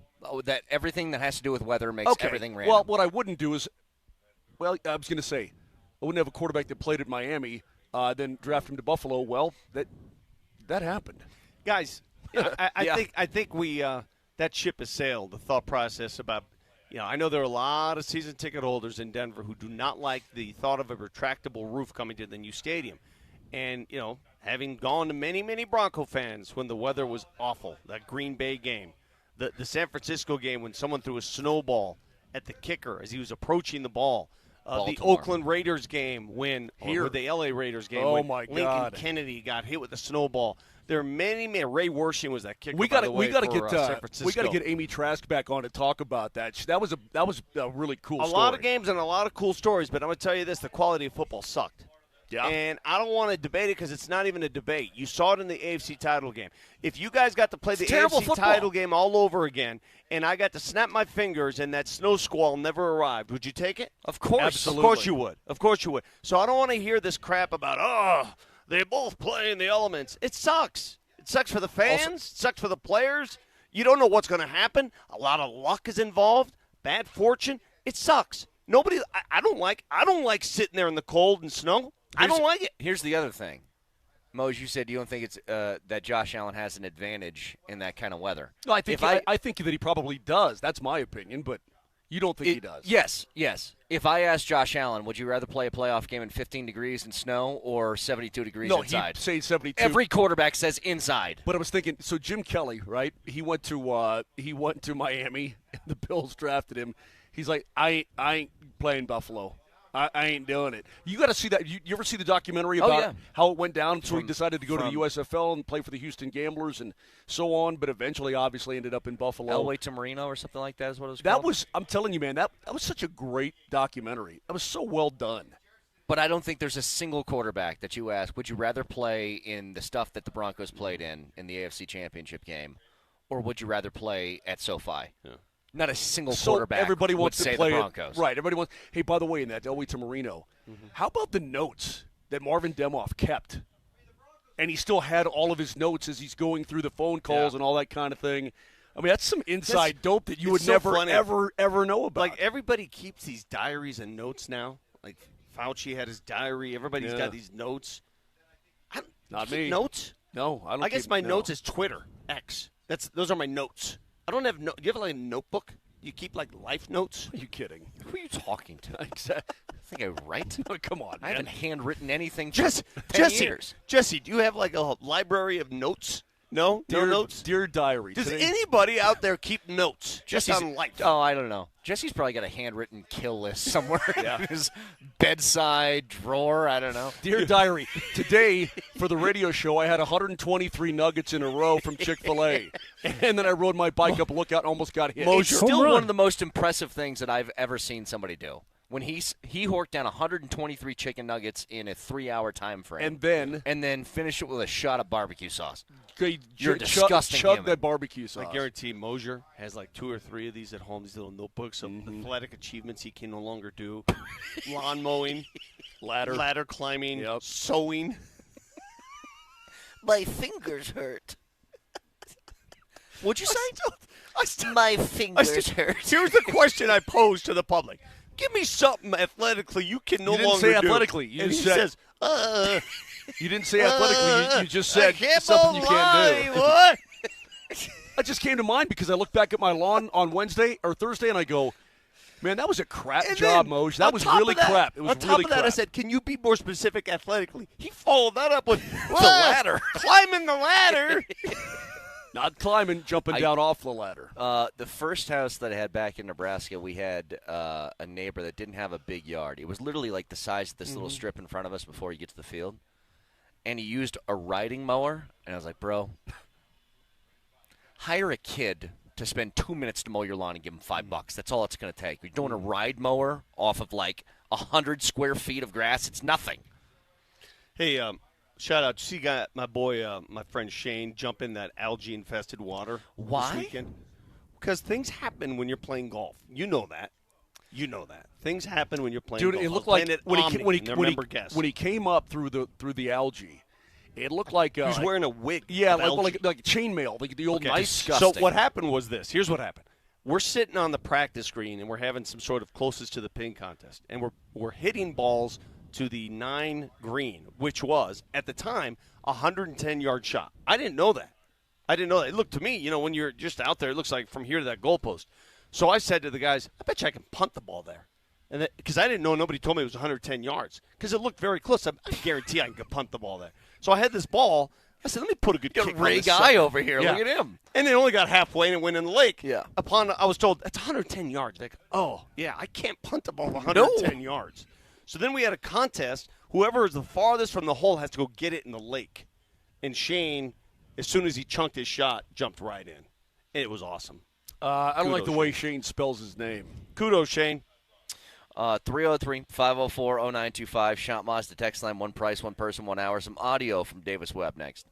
That everything that has to do with weather makes everything random. Well, what I wouldn't do is, I was going to say, I wouldn't have a quarterback that played at Miami, then draft him to Buffalo. Well, that happened. Guys, I think we that ship has sailed. The thought process about, I know there are a lot of season ticket holders in Denver who do not like the thought of a retractable roof coming to the new stadium. And, having gone to many, many Bronco fans when the weather was awful, that Green Bay game, the San Francisco game when someone threw a snowball at the kicker as he was approaching the ball, the Oakland Raiders game or the L.A. Raiders game when Lincoln Kennedy got hit with a snowball. There are many. Ray Wershing was that kicker. We got to San Francisco. We got to get Amy Trask back on to talk about that. That was a really cool story. A lot of games and a lot of cool stories, but I'm going to tell you this: the quality of football sucked. Yeah. And I don't want to debate it because it's not even a debate. You saw it in the AFC title game. If you guys got to play the AFC title game all over again, and I got to snap my fingers and that snow squall never arrived, would you take it? Of course. Absolutely. Of course you would. Of course you would. So I don't want to hear this crap about, they both play in the elements. It sucks. It sucks for the fans. It sucks for the players. You don't know what's going to happen. A lot of luck is involved. Bad fortune. It sucks. I don't like sitting there in the cold and snow. I don't like it. Here's the other thing. Mose, you said you don't think it's that Josh Allen has an advantage in that kind of weather. No, I think that he probably does. That's my opinion. But You don't think he does? Yes. If I asked Josh Allen, would you rather play a playoff game in 15 degrees and snow or 72 degrees inside? No, he'd say 72. Every quarterback says inside. But I was thinking, so Jim Kelly, right? He went to Miami, and the Bills drafted him. He's like, I ain't playing Buffalo. I ain't doing it. You got to see that. You ever see the documentary about how it went down? So he decided to go to the USFL and play for the Houston Gamblers and so on, but eventually obviously ended up in Buffalo. Elway to Marino or something like that is what it was called? I'm telling you, man, that was such a great documentary. That was so well done. But I don't think there's a single quarterback that you ask, would you rather play in the stuff that the Broncos played in the AFC Championship game, or would you rather play at SoFi? Yeah. Not a single quarterback everybody wants would to say play the Broncos. Right. Everybody wants. Hey, by the way, in that Elway to Marino, how about the notes that Marvin Demoff kept? And he still had all of his notes as he's going through the phone calls and all that kind of thing. I mean, that's some inside dope that you would never, ever know about. Like, everybody keeps these diaries and notes now. Like, Fauci had his diary. Everybody's got these notes. Not me. Notes? No, I don't. I guess my notes is Twitter, X. Those are my notes. I don't have do you have like a notebook? You keep like life notes? Are you kidding? Who are you talking to? Exactly. I think I write. No, come on, man. I haven't handwritten anything for 10 years. Jesse, do you have like a library of notes? No? No notes? Dear diary. Does anybody out there keep notes just on life? Oh, I don't know. Jesse's probably got a handwritten kill list somewhere in his bedside drawer. I don't know. Dear diary, today for the radio show, I had 123 nuggets in a row from Chick-fil-A. And then I rode my bike up Lookout and almost got hit. It's still one of the most impressive things that I've ever seen somebody do. When he horked down 123 chicken nuggets in a 3-hour time frame. And then finished it with a shot of barbecue sauce. You're disgusting. Chug that barbecue sauce. I guarantee Moser has like 2 or 3 of these at home, these little notebooks of athletic achievements he can no longer do. Lawn mowing, ladder climbing, sewing. My fingers hurt. What'd you say? My fingers hurt. Here's the question I pose to the public. Give me something athletically you can no longer do. You didn't say athletically. You just said, you didn't say athletically. You just said something you can't do. What? That just came to mind because I looked back at my lawn on Wednesday or Thursday and I go, man, that was a crap job, Moj. That was really crap. It was on top really of that, crap. I said, can you be more specific athletically? He followed that up with the ladder. Climbing the ladder. Not climbing, jumping down off the ladder. The first house that I had back in Nebraska, we had a neighbor that didn't have a big yard. It was literally like the size of this little strip in front of us before you get to the field. And he used a riding mower. And I was like, bro, hire a kid to spend 2 minutes to mow your lawn and give him $5. That's all it's going to take. You're doing a ride mower off of like 100 square feet of grass. It's nothing. Hey, shout out. See, my boy, my friend Shane, jump in that algae-infested water this weekend. Because things happen when you're playing golf. You know that. Things happen when you're playing golf. Dude, it looked like when he came up through the algae, it looked like he was wearing a wig. Yeah, like chainmail, like the old nice. So what happened was this. Here's what happened. We're sitting on the practice green and we're having some sort of closest to the pin contest, and we're hitting balls to the 9 green, which was, at the time, a 110-yard shot. I didn't know that. It looked to me, when you're just out there, it looks like from here to that goalpost. So I said to the guys, I bet you I can punt the ball there. And because I didn't know, nobody told me it was 110 yards. Because it looked very close. I guarantee I can punt the ball there. So I had this ball. I said, let me put a good kick on Ray this Guy over here. Yeah. Look at him. And it only got halfway and it went in the lake. Yeah. I was told, that's 110 yards. Like, oh, yeah, I can't punt the ball 110 yards. So then we had a contest. Whoever is the farthest from the hole has to go get it in the lake. And Shane, as soon as he chunked his shot, jumped right in. And it was awesome. I don't like the way Shane spells his name. Kudos, Shane. 303-504-0925. Shot Mazda text line, one price, one person, 1 hour. Some audio from Davis Webb next.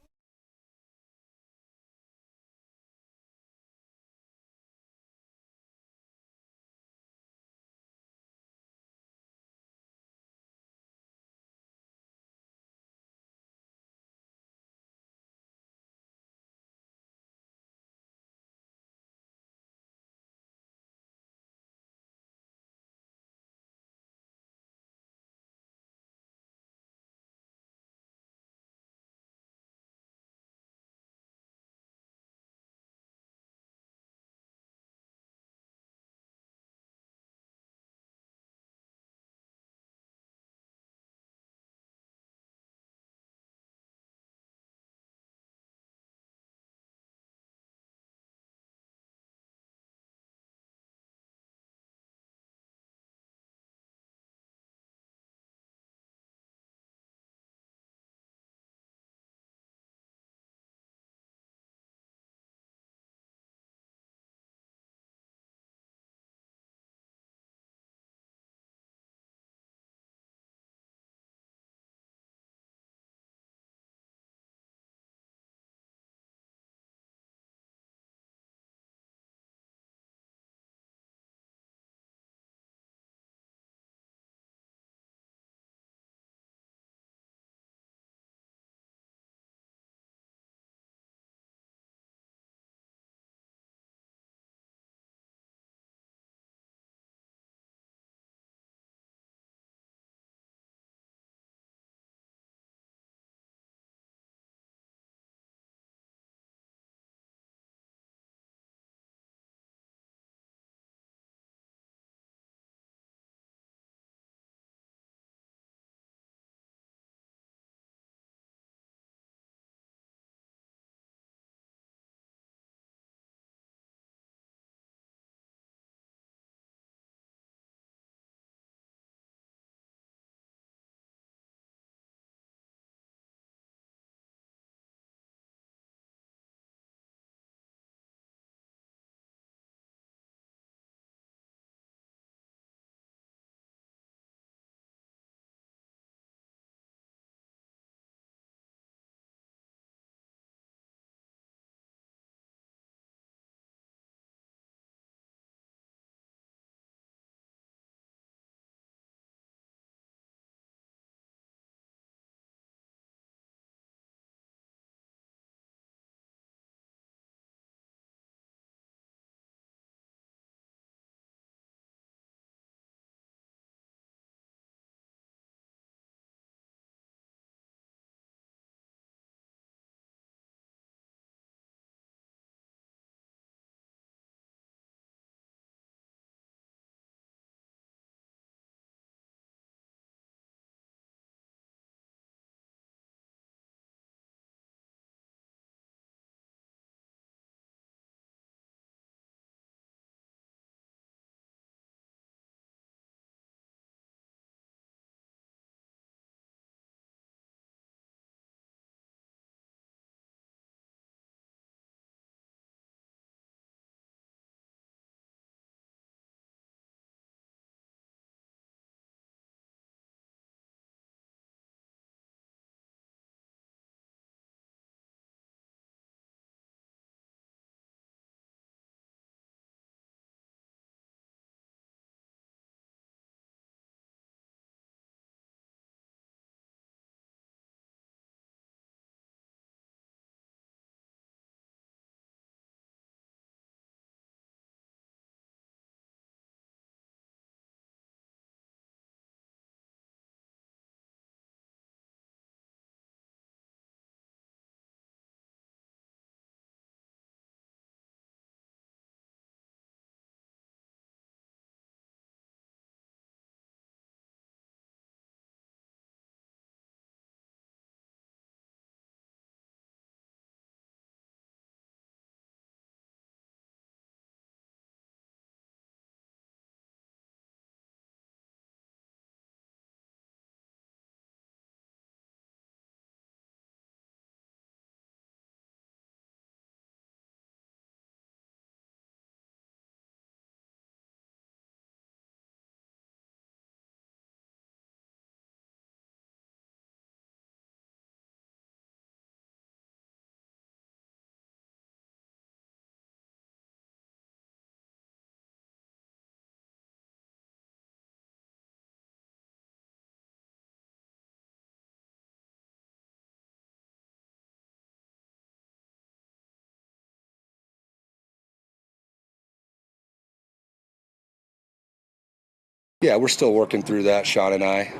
Yeah, we're still working through that, Sean and I.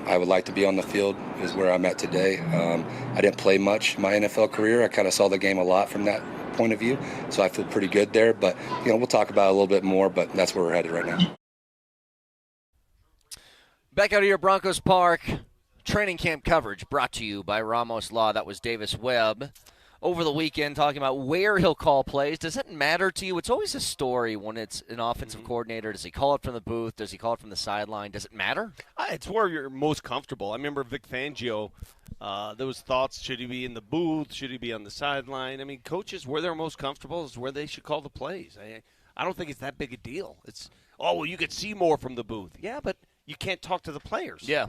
I would like to be on the field is where I'm at today. I didn't play much my NFL career. I kind of saw the game a lot from that point of view, so I feel pretty good there. But, we'll talk about it a little bit more, but that's where we're headed right now. Back out here, Broncos Park. Training camp coverage brought to you by Ramos Law. That was Davis Webb over the weekend talking about where he'll call plays. Does it matter to you? It's always a story when it's an offensive coordinator. Does he call it from the booth? Does he call it from the sideline? Does it matter? It's where you're most comfortable. I remember Vic Fangio, there was thoughts, should he be in the booth? Should he be on the sideline? I mean, coaches, where they're most comfortable is where they should call the plays. I don't think it's that big a deal. It's, you could see more from the booth. Yeah, but you can't talk to the players. Yeah.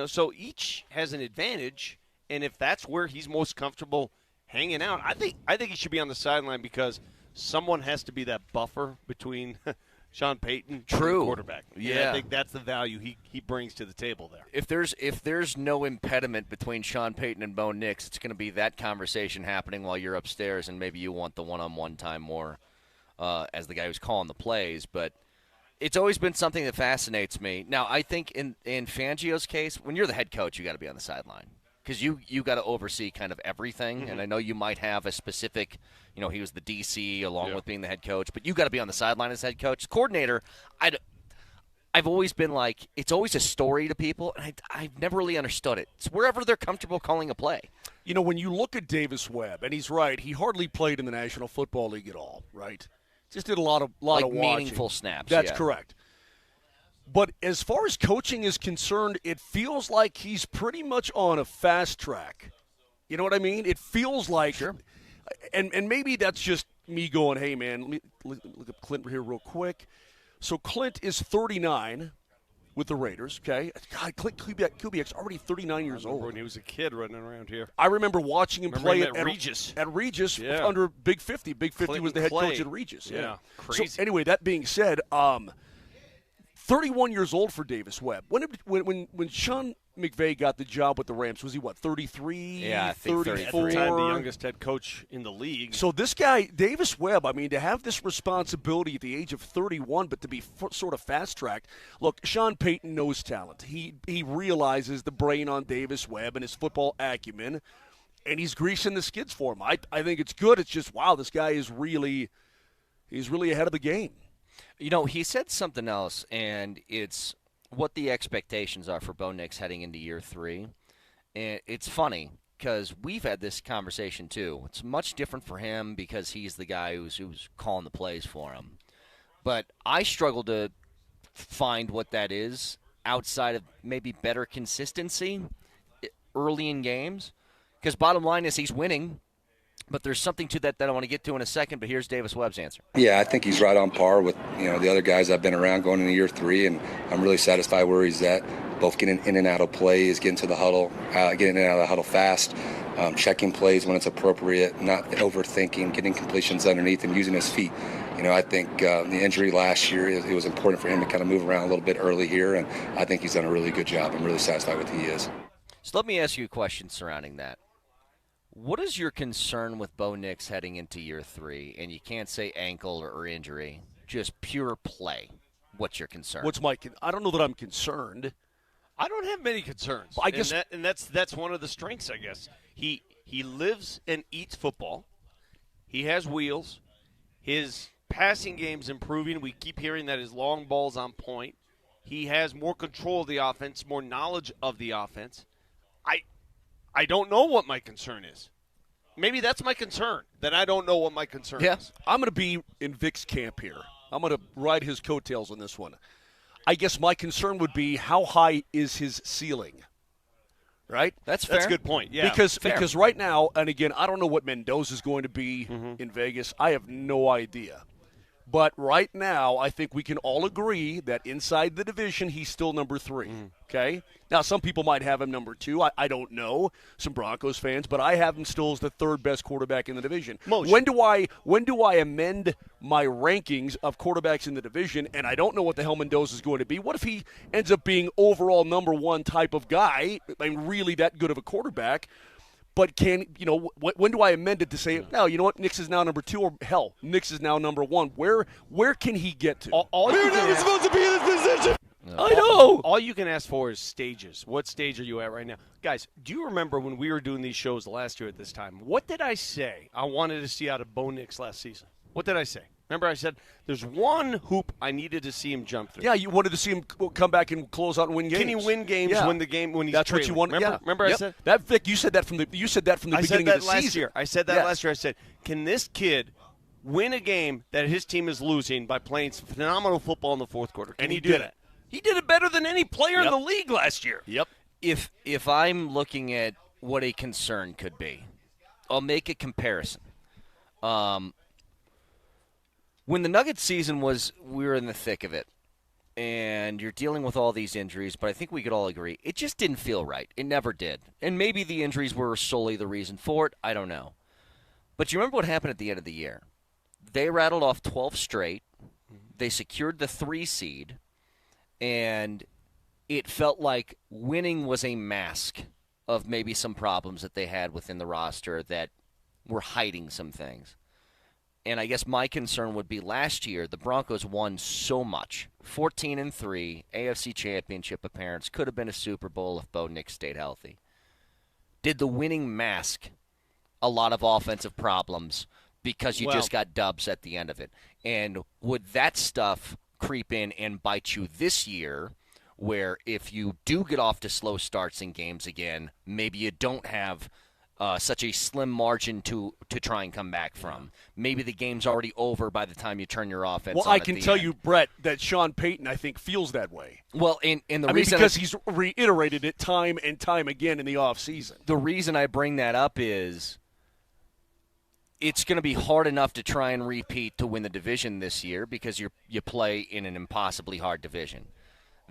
So each has an advantage, and if that's where he's most comfortable hanging out, I think he should be on the sideline because someone has to be that buffer between Sean Payton and the quarterback. Yeah. And I think that's the value he brings to the table there. If there's no impediment between Sean Payton and Bo Nix, it's going to be that conversation happening while you're upstairs, and maybe you want the one-on-one time more as the guy who's calling the plays. But it's always been something that fascinates me. Now, I think in Fangio's case, when you're the head coach, you got to be on the sideline. Because you got to oversee kind of everything, and I know you might have a specific, he was the DC along with being the head coach, but you got to be on the sideline as head coach. Coordinator, I've always been like, it's always a story to people, and I've never really understood it. It's wherever they're comfortable calling a play. When you look at Davis Webb, and he's right, he hardly played in the National Football League at all, right? Just did a lot of meaningful snaps. That's correct. But as far as coaching is concerned, it feels like he's pretty much on a fast track. You know what I mean? It feels like, sure. And maybe that's just me going, hey, man, let me look up Clint here real quick. So Clint is 39 with the Raiders, okay? God, Clint Kubiak's already 39 years old. When he was a kid running around here. I remember watching him play at Regis. At Regis under Big 50. Big 50 was the head coach at Regis. Yeah, crazy. So anyway, that being said, 31 years old for Davis Webb. When Sean McVay got the job with the Rams, was he, 33? Yeah, I think 34? At the time, the youngest head coach in the league. So this guy, Davis Webb, to have this responsibility at the age of 31, but to be sort of fast-tracked. Look, Sean Payton knows talent. He realizes the brain on Davis Webb and his football acumen, and he's greasing the skids for him. I think it's good. It's just, wow, this guy is really ahead of the game. He said something else, and it's what the expectations are for Bo Nix heading into year 3. And it's funny because we've had this conversation too. It's much different for him because he's the guy who's calling the plays for him. But I struggle to find what that is outside of maybe better consistency early in games. Because bottom line is he's winning. But there's something to that I want to get to in a second, but here's Davis Webb's answer. Yeah, I think he's right on par with the other guys I've been around going into year 3, and I'm really satisfied where he's at, both getting in and out of plays, getting to the huddle, getting in and out of the huddle fast, checking plays when it's appropriate, not overthinking, getting completions underneath and using his feet. I think the injury last year, it was important for him to kind of move around a little bit early here, and I think he's done a really good job. I'm really satisfied with who he is. So let me ask you a question surrounding that. What is your concern with Bo Nix heading into year 3? And you can't say ankle or injury, just pure play. What's your concern? I don't know that I'm concerned. I don't have many concerns. I guess, and that's one of the strengths, I guess. He lives and eats football. He has wheels. His passing game's improving. We keep hearing that his long ball's on point. He has more control of the offense, more knowledge of the offense. I don't know what my concern is. Maybe that's my concern, that I don't know what my concern is. I'm going to be in Vic's camp here. I'm going to ride his coattails on this one. I guess my concern would be how high is his ceiling, right? That's fair. That's a good point, yeah. Because right now, and again, I don't know what Mendoza's going to be in Vegas. I have no idea. But right now, I think we can all agree that inside the division, he's still number 3, okay? Now, some people might have him number 2. I don't know, some Broncos fans, but I have him still as the 3rd best quarterback in the division. When do I amend my rankings of quarterbacks in the division, and I don't know what the hell Mendoza's going to be? What if he ends up being overall number 1 type of guy, really that good of a quarterback? But when do I amend it to say, no, you know what, Nix is now number 2, or hell, Nix is now number 1? Where can he get to? You're never supposed to be in this position. I know. All you can ask for is stages. What stage are you at right now? Guys, do you remember when we were doing these shows last year at this time? What did I say I wanted to see out of Bo Nix last season? What did I say? Remember I said there's one hoop I needed to see him jump through. Yeah, you wanted to see him come back and close out and win games. Can he win games when he's That's trailing? what you wanted. Remember I said that, Vic, you said that from the beginning of the season. Year. I said that last year. I said, can this kid win a game that his team is losing by playing phenomenal football in the fourth quarter? And he did it. He did it better than any player in the league last year. Yep. If I'm looking at what a concern could be, I'll make a comparison. When the Nuggets season we were in the thick of it, and you're dealing with all these injuries, but I think we could all agree, it just didn't feel right. It never did. And maybe the injuries were solely the reason for it. I don't know. But you remember what happened at the end of the year? They rattled off 12 straight. They secured the 3 seed. And it felt like winning was a mask of maybe some problems that they had within the roster that were hiding some things. And I guess my concern would be last year, the Broncos won so much. 14-3, AFC Championship appearance, could have been a Super Bowl if Bo Nix stayed healthy. Did the winning mask a lot of offensive problems because you just got dubs at the end of it? And would that stuff creep in and bite you this year, where if you do get off to slow starts in games again, maybe you don't have such a slim margin to try and come back from. Maybe the game's already over by the time you turn your offense on. Well, I can tell you, Brett, that Sean Payton, I think, feels that way. Well, and the reason because he's reiterated it time and time again in the offseason. The reason I bring that up is it's going to be hard enough to try and repeat to win the division this year because you play in an impossibly hard division.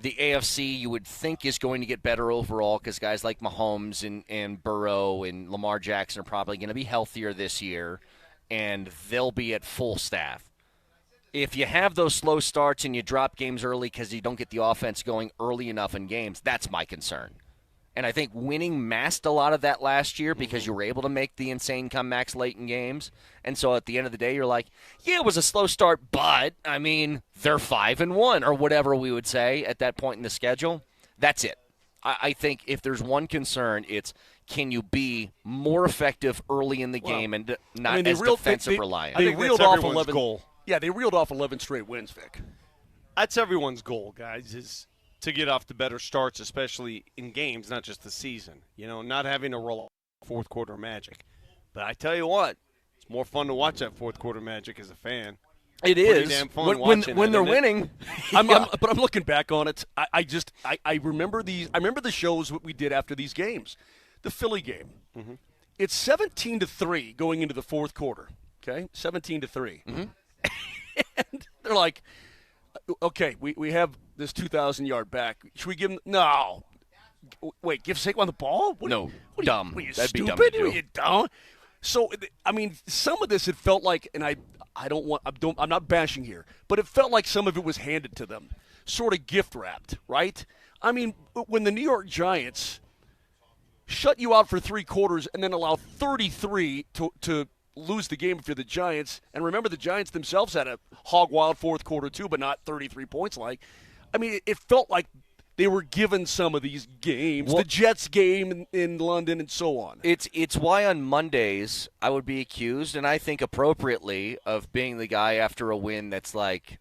The AFC, you would think, is going to get better overall because guys like Mahomes and Burrow and Lamar Jackson are probably going to be healthier this year, and they'll be at full staff. If you have those slow starts and you drop games early because you don't get the offense going early enough in games, that's my concern. And I think winning masked a lot of that last year because you were able to make the insane comebacks late in games. And so at the end of the day, you're like, yeah, it was a slow start, but, I mean, they're 5-1 or whatever we would say at that point in the schedule. That's it. I think if there's one concern, it's can you be more effective early in the game and not as defensive reliant. They reeled off 11 goal. Yeah, they reeled off 11 straight wins, Vic. That's everyone's goal, guys, is to get off to better starts, especially in games, not just the season. You know, not having to roll fourth quarter magic. But I tell you what, it's more fun to watch that fourth quarter magic as a fan. It is. Damn fun when they're winning. But I'm looking back on it. I remember these. I remember the shows what we did after these games. The Philly game. Mm-hmm. It's 17-3 going into the fourth quarter. Okay, 17-3. Mm-hmm. And they're like, okay, we have this 2,000-yard back. Should we give him? No. Wait, give Saquon the ball? Dumb. What are you, That'd stupid? be dumb to do. Are you dumb? So, I mean, some of this it felt like, and I'm not bashing here, but it felt like some of it was handed to them, sort of gift wrapped, right? I mean, when the New York Giants shut you out for 3 quarters and then allow 33 to lose the game for the Giants, and remember the Giants themselves had a hog-wild fourth quarter too, but not 33 points like. I mean, it felt like they were given some of these games, the Jets game in London and so on. It's why on Mondays I would be accused, and I think appropriately, of being the guy after a win that's like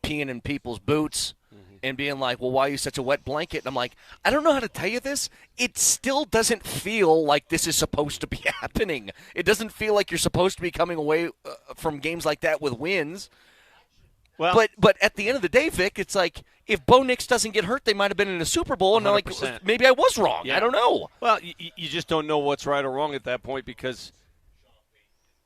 peeing in people's boots and being like, well, why are you such a wet blanket? And I'm like, I don't know how to tell you this. It still doesn't feel like this is supposed to be happening. It doesn't feel like you're supposed to be coming away from games like that with wins. Well, but at the end of the day, Vic, it's like if Bo Nix doesn't get hurt, they might have been in a Super Bowl, and they're like, maybe I was wrong. Yeah. I don't know. Well, you just don't know what's right or wrong at that point because,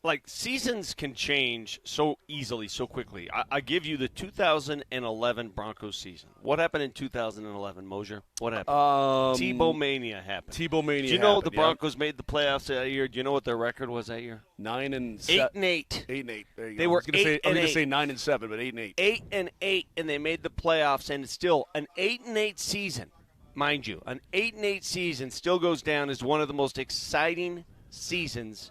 like, seasons can change so easily, so quickly. I give you the 2011 Broncos season. What happened in 2011, Moser? What happened? Tebow Mania happened. Tebow Mania. Do you know the Broncos made the playoffs that year? Do you know what their record was that year? 9-8. 8-8. 8-8. There you go. They were 8-8. I was going to say 9-7, but 8-8. 8-8, and they made the playoffs, and it's still an 8-8 season, mind you. An 8-8 season still goes down as one of the most exciting seasons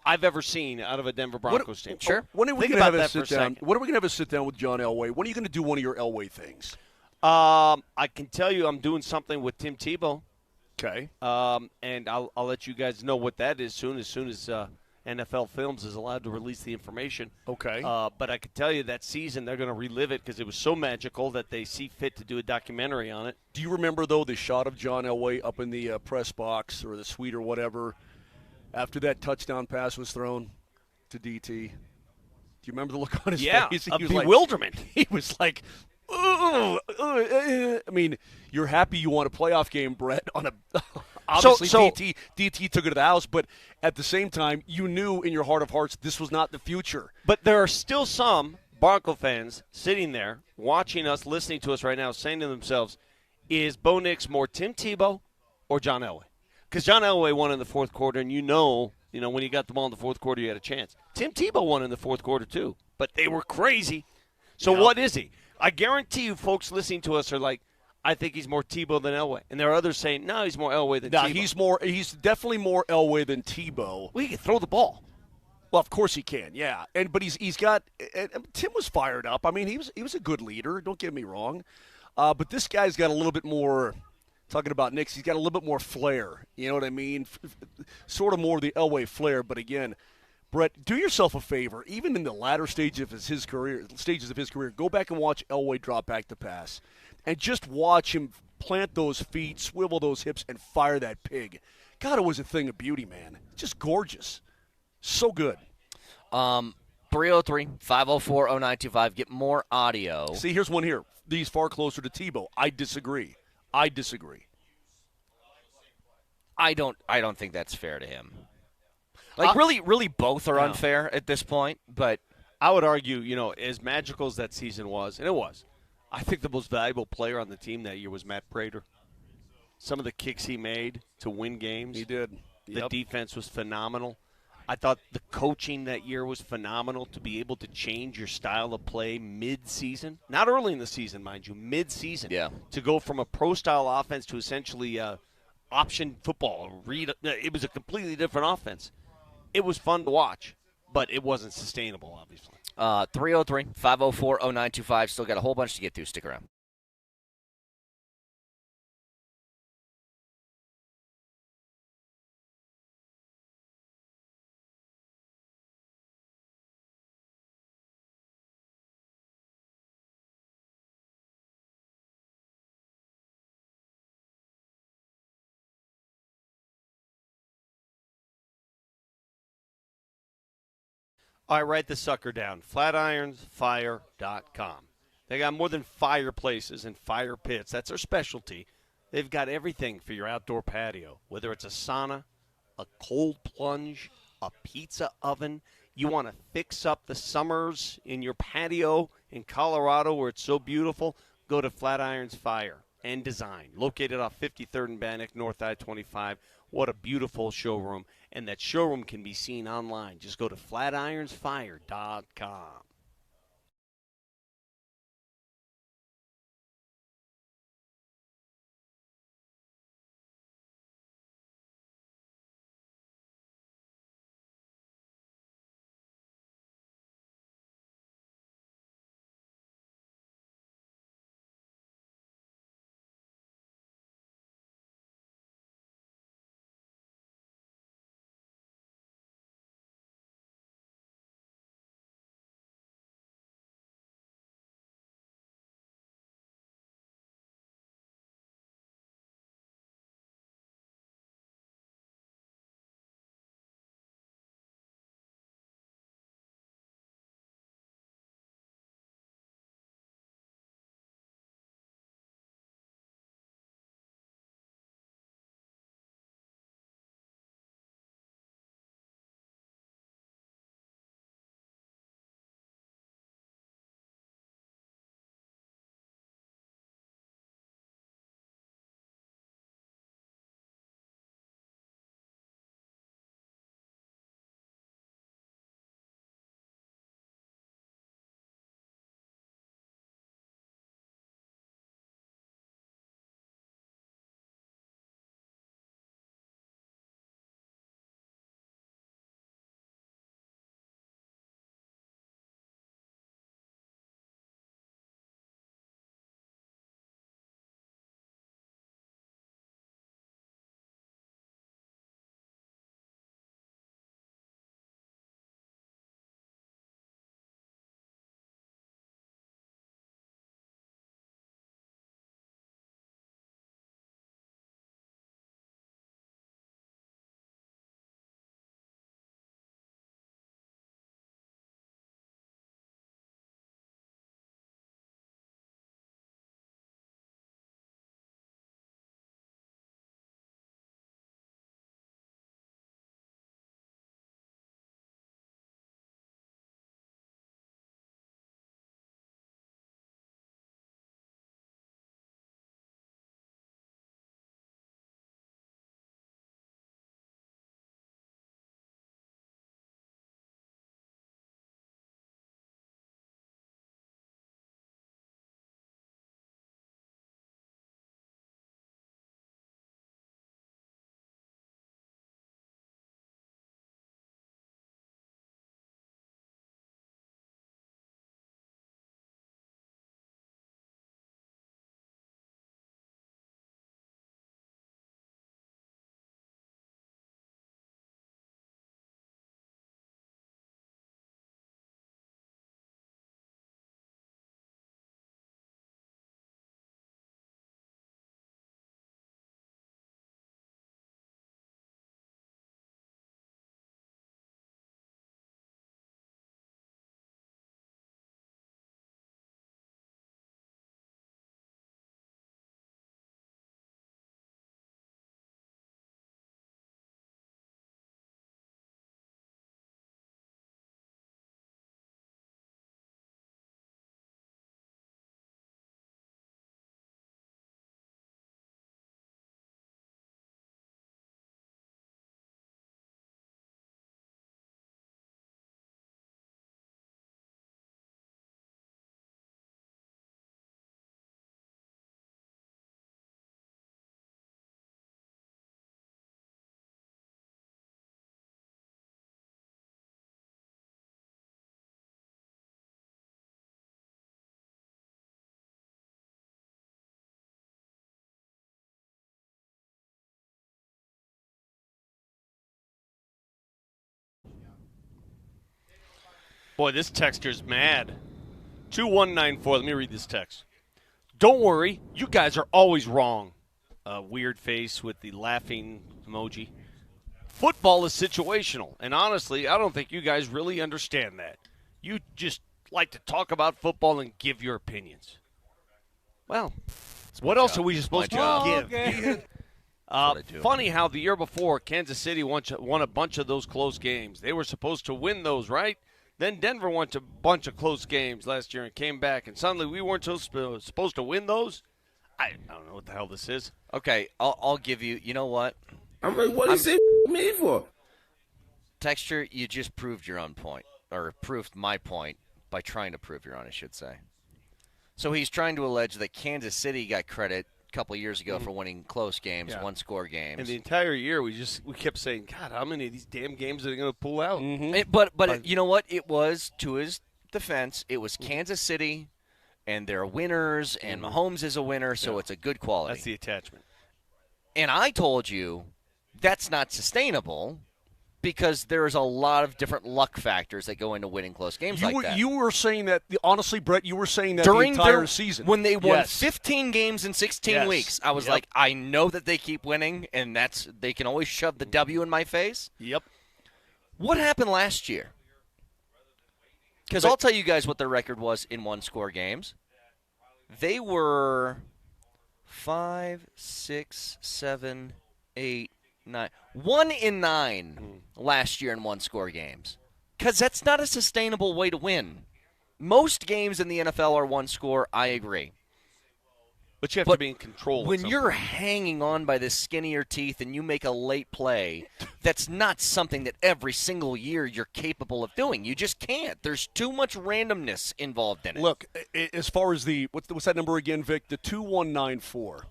I've ever seen out of a Denver Broncos team. Sure. When are we going to have a sit down? When are we going to have a sit down with John Elway? When are you going to do one of your Elway things? I can tell you I'm doing something with Tim Tebow. Okay. And I'll let you guys know what that is as soon as NFL Films is allowed to release the information. Okay. But I can tell you that season they're going to relive it because it was so magical that they see fit to do a documentary on it. Do you remember, though, the shot of John Elway up in the press box or the suite or whatever after that touchdown pass was thrown to DT? Do you remember the look on his face? Of bewilderment. He was like, I mean, you're happy you won a playoff game, Brett, on a obviously DT took it to the house, but at the same time, you knew in your heart of hearts this was not the future. But there are still some Bronco fans sitting there watching us, listening to us right now, saying to themselves, is Bo Nix more Tim Tebow or John Elway? Because John Elway won in the fourth quarter, and you know when you got the ball in the fourth quarter, you had a chance. Tim Tebow won in the fourth quarter too, but they were crazy. So what is he? I guarantee you folks listening to us are like, I think he's more Tebow than Elway. And there are others saying, no, he's more Elway than Tebow. He's definitely more Elway than Tebow. Well, he can throw the ball. Well, of course he can, yeah. But he's got Tim was fired up. I mean, he was a good leader, don't get me wrong. But this guy's got a little bit more, talking about Nix, he's got a little bit more flair. You know what I mean? Sort of more the Elway flair, but again, Brett, do yourself a favor. Even in the latter stages of his career, go back and watch Elway drop back to pass, and just watch him plant those feet, swivel those hips, and fire that pig. God, it was a thing of beauty, man. Just gorgeous, so good. 303-504-0925. Get more audio. See, here's one here. These far closer to Tebow. I disagree. I don't think that's fair to him. Really, both are unfair at this point. But I would argue, as magical as that season was, and it was, I think the most valuable player on the team that year was Matt Prater. Some of the kicks he made to win games. He did. The defense was phenomenal. I thought the coaching that year was phenomenal to be able to change your style of play mid-season. Not early in the season, mind you, mid-season. Yeah. To go from a pro-style offense to essentially option football. It was a completely different offense. It was fun to watch, but it wasn't sustainable, obviously. 303-504-0925. Still got a whole bunch to get through. Stick around. All right, write the sucker down. FlatironsFire.com. They got more than fireplaces and fire pits. That's their specialty. They've got everything for your outdoor patio, whether it's a sauna, a cold plunge, a pizza oven. You want to fix up the summers in your patio in Colorado where it's so beautiful, go to Flatirons Fire and Design, located off 53rd and Bannock, North I-25. What a beautiful showroom. And that showroom can be seen online. Just go to FlatironsFire.com. Boy, this texter's mad. 2194. Let me read this text. Don't worry, you guys are always wrong. Weird face with the laughing emoji. Football is situational, and honestly, I don't think you guys really understand that. You just like to talk about football and give your opinions. Well, what else are we supposed to give? Funny how the year before, Kansas City won a bunch of those close games. They were supposed to win those, right? Then Denver won a bunch of close games last year and came back, and suddenly we weren't supposed to win those? I don't know what the hell this is. Okay, I'll give you – you know what? I'm like, what is it me for? Texture, you just proved your own point, or proved my point by trying to prove your own, I should say. So he's trying to allege that Kansas City got credit a couple of years ago for winning close games, one-score games. And the entire year we kept saying, God, how many of these damn games are they going to pull out? But you know what? It was, to his defense, it was Kansas City, and they're winners, and Mahomes is a winner, so it's a good quality. That's the attachment. And I told you that's not sustainable because there's a lot of different luck factors that go into winning close games like that. You were saying that, honestly, Brett, you were saying that during the entire season. When they won 15 games in 16 weeks, I was like, I know that they keep winning, and they can always shove the W in my face. Yep. What happened last year? Because I'll tell you guys what their record was in one-score games. They were 5, 6, 7, 8, 9. 1 in 9 last year in one-score games. Because that's not a sustainable way to win. Most games in the NFL are one-score, I agree. But you have to be in control. When you're hanging on by the skin of your teeth and you make a late play, that's not something that every single year you're capable of doing. You just can't. There's too much randomness involved in it. Look, as far as what's that number again, Vic? The 2194.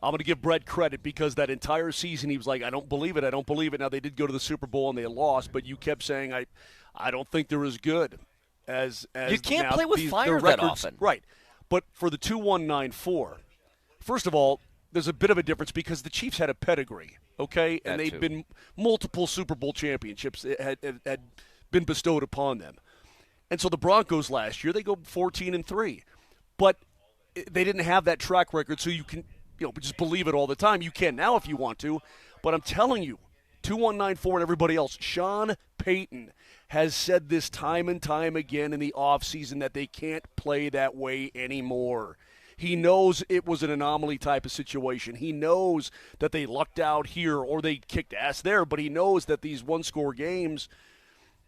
I'm going to give Brett credit because that entire season he was like, I don't believe it, I don't believe it. Now, they did go to the Super Bowl and they lost, but you kept saying, I don't think they're as good as you can't now, play with fire that often. Right. But for the 2194, first of all, there's a bit of a difference because the Chiefs had a pedigree, okay? And they've been multiple Super Bowl championships had been bestowed upon them. And so the Broncos last year, they go 14-3. But they didn't have that track record, so you can just believe it all the time. You can now if you want to. But I'm telling you, 2194 and everybody else, Sean Payton has said this time and time again in the offseason that they can't play that way anymore. He knows it was an anomaly type of situation. He knows that they lucked out here or they kicked ass there, but he knows that these one-score games,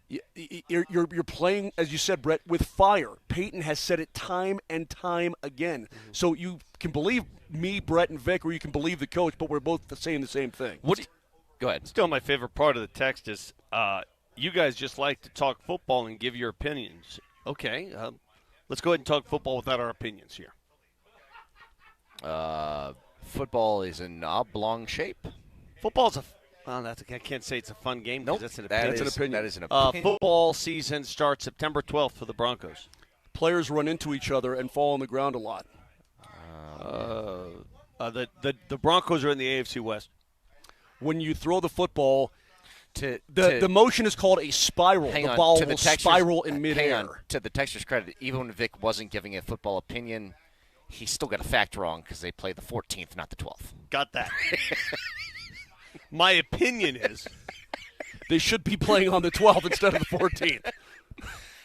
you're playing, as you said, Brett, with fire. Payton has said it time and time again. So you can believe me, Brett, and Vic, or you can believe the coach, but we're both saying the same thing. Go ahead. Still, my favorite part of the text is you guys just like to talk football and give your opinions. Okay, let's go ahead and talk football without our opinions here. Football is in oblong shape. Football's I can't say it's a fun game. Nope, that's an opinion. That is an opinion. Football season starts September 12th for the Broncos. Players run into each other and fall on the ground a lot. The Broncos are in the AFC West. When you throw the football, the motion is called a spiral. The ball will spiral in midair. To the texter's credit, even when Vic wasn't giving a football opinion, he still got a fact wrong because they play the 14th, not the 12th. Got that. My opinion is they should be playing on the 12th instead of the 14th.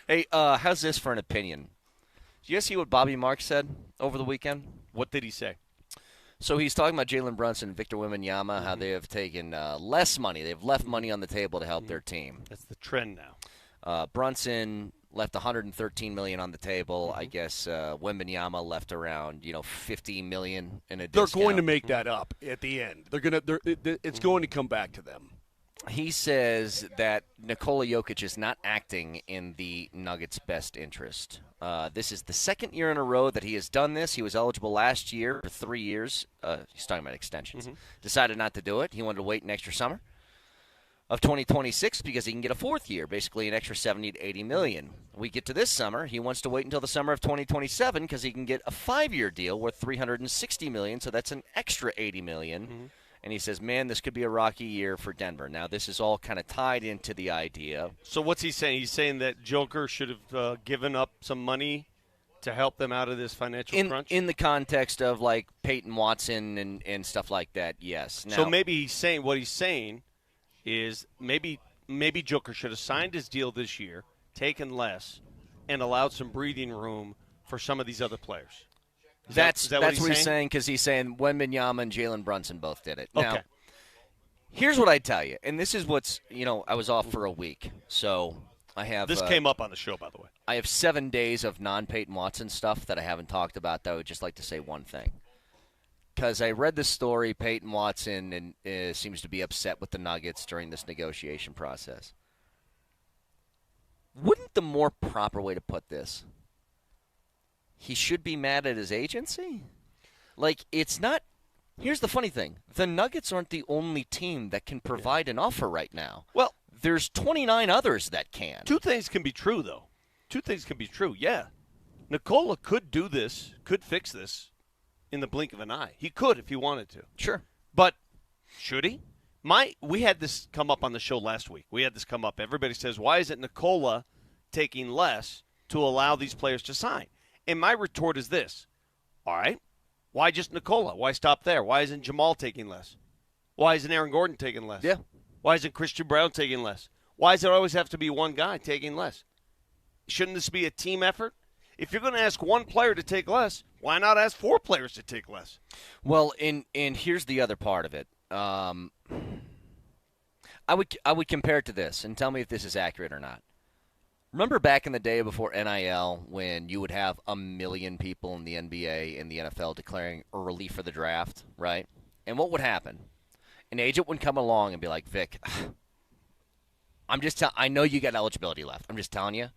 Hey, how's this for an opinion? Did you guys see what Bobby Marks said over the weekend? What did he say? So he's talking about Jalen Brunson and Victor Wembanyama, how they have taken less money. They've left money on the table to help their team. That's the trend now. Brunson left $113 million on the table. I guess Wembanyama left around $50 million in a discount. They're going to make that up at the end. It's going to come back to them. He says that Nikola Jokic is not acting in the Nuggets' best interest. This is the second year in a row that he has done this. He was eligible last year for 3 years. He's talking about extensions. Decided not to do it. He wanted to wait an extra summer of 2026 because he can get a fourth year, basically an extra $70 to $80 million. We get to this summer. He wants to wait until the summer of 2027 because he can get a 5-year deal worth $360 million, so that's an extra $80 million. And he says, man, this could be a rocky year for Denver. Now, this is all kind of tied into the idea. So what's he saying? He's saying that Joker should have given up some money to help them out of this financial crunch? In the context of, like, Peyton Watson and stuff like that, yes. Now, so maybe he's saying what he's saying is maybe Joker should have signed his deal this year, taken less, and allowed some breathing room for some of these other players. That's what he's saying? saying, because he's saying Wembanyama and Jalen Brunson both did it. Now, Okay. here's what I tell you, and this is what's, I was off for a week, so I have. This came up on the show, by the way. I have 7 days of non-Peyton Watson stuff that I haven't talked about, that I would just like to say one thing. Because I read the story, Peyton Watson seems to be upset with the Nuggets during this negotiation process. Wouldn't the more proper way to put this, he should be mad at his agency? Like, it's not – here's the funny thing. The Nuggets aren't the only team that can provide an offer right now. Well, there's 29 others that can. Two things can be true, though. Two things can be true, yeah. Nikola could do this, could fix this in the blink of an eye. He could if he wanted to. Sure. But should he? We had this come up on the show last week. We had this come up. Everybody says, why is it Nikola taking less to allow these players to sign? And my retort is this. All right, why just Nikola? Why stop there? Why isn't Jamal taking less? Why isn't Aaron Gordon taking less? Yeah. Why isn't Christian Brown taking less? Why does it always have to be one guy taking less? Shouldn't this be a team effort? If you're going to ask one player to take less, why not ask 4 players to take less? Well, and here's the other part of it. I would compare it to this, and tell me if this is accurate or not. Remember back in the day before NIL, when you would have 1 million people in the NBA and the NFL declaring early for the draft, right? And what would happen? An agent would come along and be like, Vic, I know you got eligibility left. I'm just telling you,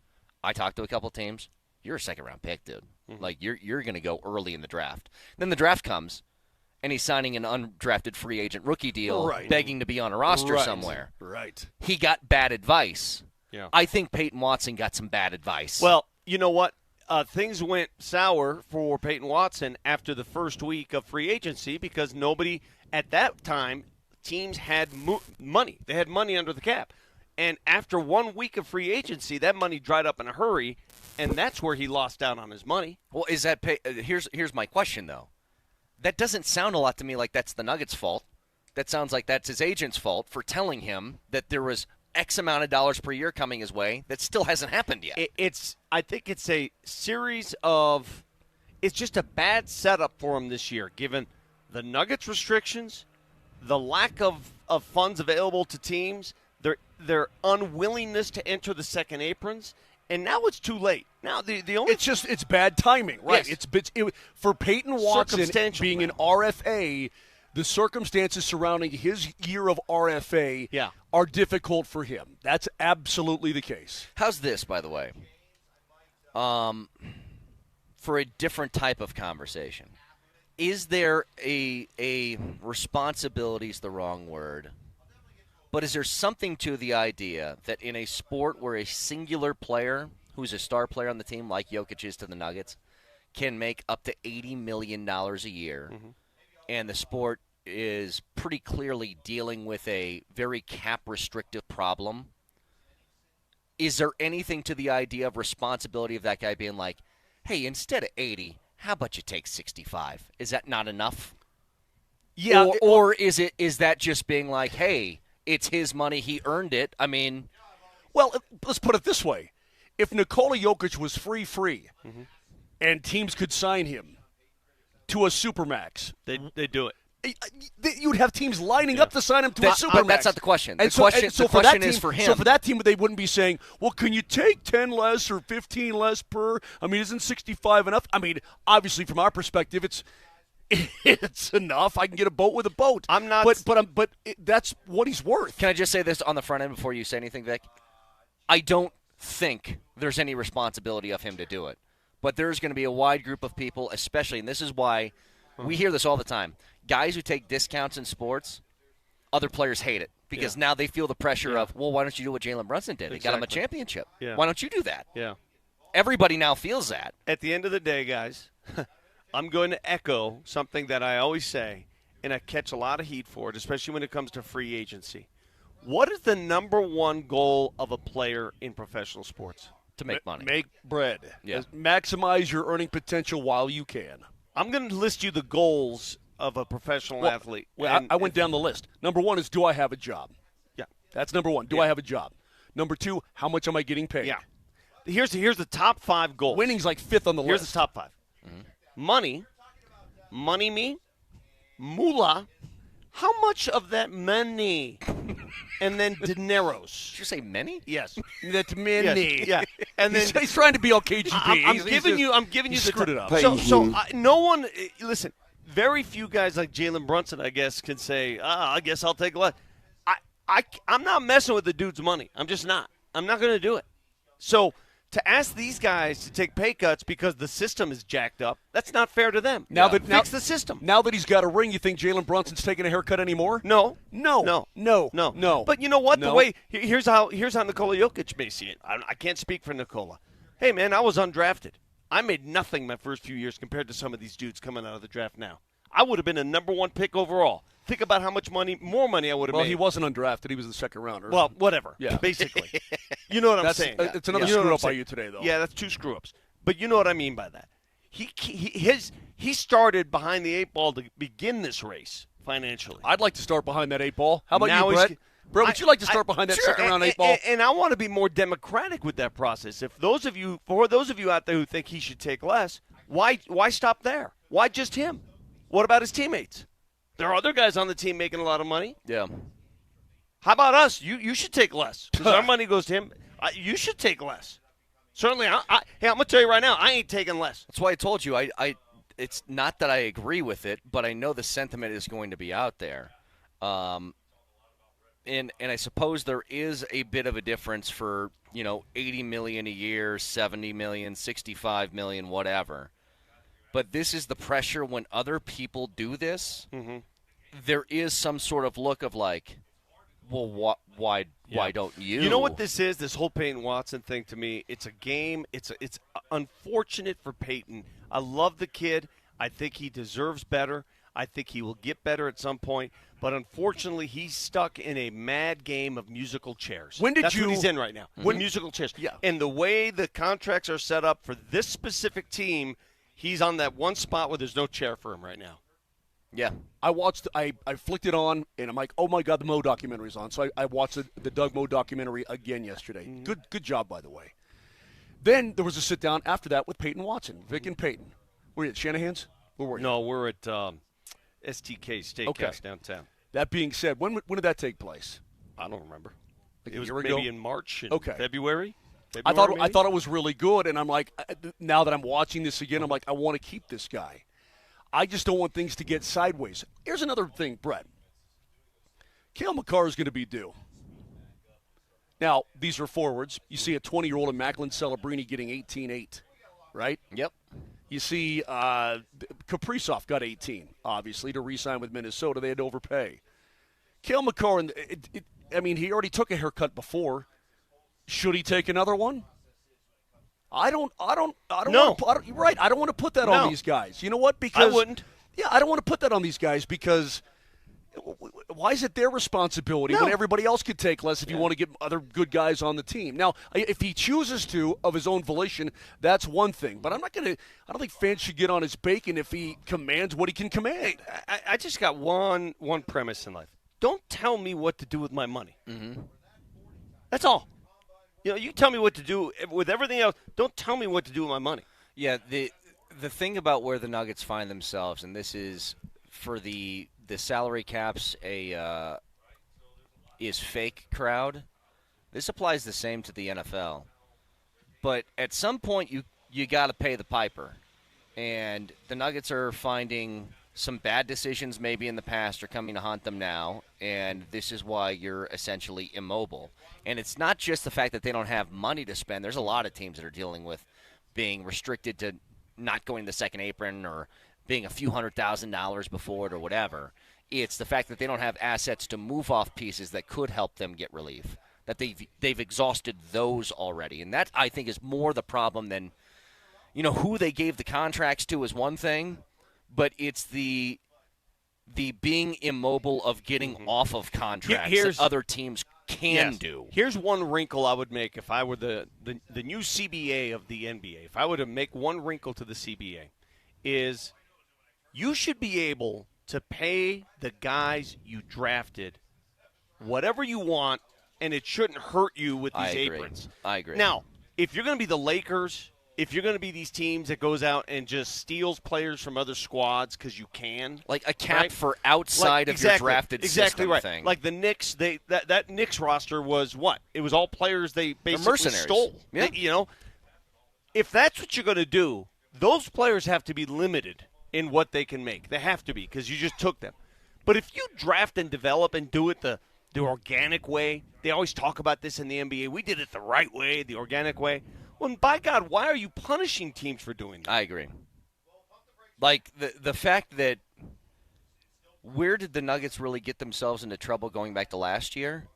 I talked to a couple teams. You're a second-round pick, dude. Mm-hmm. Like, you're going to go early in the draft. Then the draft comes, and he's signing an undrafted free agent rookie deal, begging to be on a roster somewhere. Right. He got bad advice. Yeah. I think Peyton Watson got some bad advice. Well, you know what? Things went sour for Peyton Watson after the first week of free agency because nobody at that time, teams had money. They had money under the cap. And after 1 week of free agency, that money dried up in a hurry, and that's where he lost out on his money. Well, is that here's my question, though. That doesn't sound a lot to me like that's the Nuggets' fault. That sounds like that's his agent's fault for telling him that there was X amount of dollars per year coming his way that still hasn't happened yet. I think it's a series of – it's just a bad setup for him this year, given the Nuggets restrictions, the lack of funds available to teams, their unwillingness to enter the second aprons, and now it's too late. Now the only it's bad timing, right? Yes. For Peyton Watson being an RFA, the circumstances surrounding his year of RFA are difficult for him. That's absolutely the case. How's this, by the way? For a different type of conversation, is there a responsibility is the wrong word, but is there something to the idea that in a sport where a singular player, who's a star player on the team, like Jokic is to the Nuggets, can make up to $80 million a year, and the sport is pretty clearly dealing with a very cap-restrictive problem, is there anything to the idea of responsibility of that guy being like, hey, instead of 80, how about you take 65? Is that not enough? Yeah. Or is that just being like, hey, it's his money, he earned it? I mean, well, let's put it this way. If Nikola Jokic was free, and teams could sign him to a Supermax, they do it. You'd have teams lining up to sign him to a Supermax. But that's not the question. The question is for him. So for that team, they wouldn't be saying, well, can you take 10 less or 15 less per? I mean, isn't 65 enough? I mean, obviously, from our perspective, it's enough. I can get a boat with a boat. I'm not. But that's what he's worth. Can I just say this on the front end before you say anything, Vic? I don't think there's any responsibility of him to do it. But there's going to be a wide group of people, especially, and this is why we hear this all the time. Guys who take discounts in sports, other players hate it because now they feel the pressure of, well, why don't you do what Jalen Brunson did? He got him a championship. Yeah. Why don't you do that? Yeah. Everybody now feels that. At the end of the day, guys, I'm going to echo something that I always say, and I catch a lot of heat for it, especially when it comes to free agency. What is the number one goal of a player in professional sports? To make money. Make bread. Yeah. Maximize your earning potential while you can. I'm going to list you the goals of a professional athlete. Well, I went down the list. Number one is, do I have a job? Yeah. That's number one. Do I have a job? Number two, how much am I getting paid? Yeah. Here's the top 5 goals. Winning's like 5th on the Here's list. the top 5. Money me, moolah. How much of that money? And then dineros. Did you say many? Yes. That's many. Yes. Yeah. And then he's trying to be all KGB. I'm giving you the screwed it up. So no one listen. Very few guys like Jalen Brunson, I guess, can say, I guess I'll take less. I'm not messing with the dude's money. I'm just not. I'm not going to do it. So to ask these guys to take pay cuts because the system is jacked up, that's not fair to them. Fix the system. Now that he's got a ring, you think Jalen Brunson's taking a haircut anymore? No. No. But you know what? No. The way here's how Nikola Jokic may see it. I can't speak for Nikola. Hey man, I was undrafted. I made nothing my first few years compared to some of these dudes coming out of the draft now. I would have been a number 1 pick overall. Think about how much more money I would have made. Well, he wasn't undrafted. He was the second rounder. Well, whatever. Yeah. Basically. You know what I'm saying. It's another screw-up by you today, though. Yeah, that's 2 screw-ups. But you know what I mean by that. He started behind the 8 ball to begin this race financially. I'd like to start behind that 8 ball. How about Now you, Brett? Brett, would you like to start behind that sure, second-round 8 ball? And I want to be more democratic with that process. For those of you out there who think he should take less, why stop there? Why just him? What about his teammates? There are other guys on the team making a lot of money. Yeah. How about us? You should take less because our money goes to him. You should take less. Certainly. Hey, I'm going to tell you right now, I ain't taking less. That's why I told you. It's not that I agree with it, but I know the sentiment is going to be out there. And I suppose there is a bit of a difference for, $80 million a year, $70 million, $65 million, whatever. But this is the pressure when other people do this. Mm-hmm. There is some sort of look of like, well, why don't you? You know what this is? This whole Peyton Watson thing to me, it's a game. It's unfortunate for Peyton. I love the kid. I think he deserves better. I think he will get better at some point. But unfortunately, he's stuck in a mad game of musical chairs. That's what he's in right now. Musical chairs. Yeah. And the way the contracts are set up for this specific team, he's on that one spot where there's no chair for him right now. Yeah. I flicked it on, and I'm like, oh, my God, the Mo documentary's on. So I watched the Doug Mo documentary again yesterday. Mm-hmm. Good job, by the way. Then there was a sit-down after that with Peyton Watson, Vic and Peyton. Were you at Shanahan's? Where were you? No, we're at STK Steakhouse downtown. That being said, when did that take place? I don't remember. Like it was a year maybe ago? in March, February. I thought it was really good, and I'm like, now that I'm watching this again, I'm like, I want to keep this guy. I just don't want things to get sideways. Here's another thing, Brett. Cale Makar is going to be due. Now, these are forwards. You see a 20-year-old in Macklin Celebrini getting 18-8, right? Yep. You see Kaprizov got 18, obviously, to re-sign with Minnesota. They had to overpay. Cale Makar, he already took a haircut before. Should he take another one? I don't No. Right, I don't want to put that on these guys. You know what? Because I wouldn't. Yeah, I don't want to put that on these guys because why is it their responsibility when everybody else could take less if you want to get other good guys on the team? Now, if he chooses to of his own volition, that's one thing. But I don't think fans should get on his bacon if he commands what he can command. I just got one premise in life. Don't tell me what to do with my money. Mm-hmm. That's all. You tell me what to do with everything else. Don't tell me what to do with my money. Yeah, the thing about where the Nuggets find themselves, and this is for the salary caps is fake crowd. This applies the same to the NFL. But at some point, you got to pay the piper. And the Nuggets are finding some bad decisions maybe in the past are coming to haunt them now, and this is why you're essentially immobile. And it's not just the fact that they don't have money to spend. There's a lot of teams that are dealing with being restricted to not going to the second apron or being a few $100,000 before it or whatever. It's the fact that they don't have assets to move off pieces that could help them get relief, that they've exhausted those already. And that, I think, is more the problem than, who they gave the contracts to is one thing, but it's the the being immobile of getting off of contracts that other teams can do. Here's one wrinkle I would make if I were the new CBA of the NBA. If I were to make one wrinkle to the CBA, is you should be able to pay the guys you drafted whatever you want, and it shouldn't hurt you with these aprons. I agree. Now, if you're going to be the Lakers, if you're going to be these teams that goes out and just steals players from other squads because you can. Like a cap for outside of your drafted system right. thing. Like the Knicks, that Knicks roster was what? It was all players they basically stole. Yeah. If that's what you're going to do, those players have to be limited in what they can make. They have to be because you just took them. But if you draft and develop and do it the organic way, they always talk about this in the NBA. We did it the right way, the organic way. Well, by God, why are you punishing teams for doing that? I agree. Like, the fact that where did the Nuggets really get themselves into trouble going back to last year?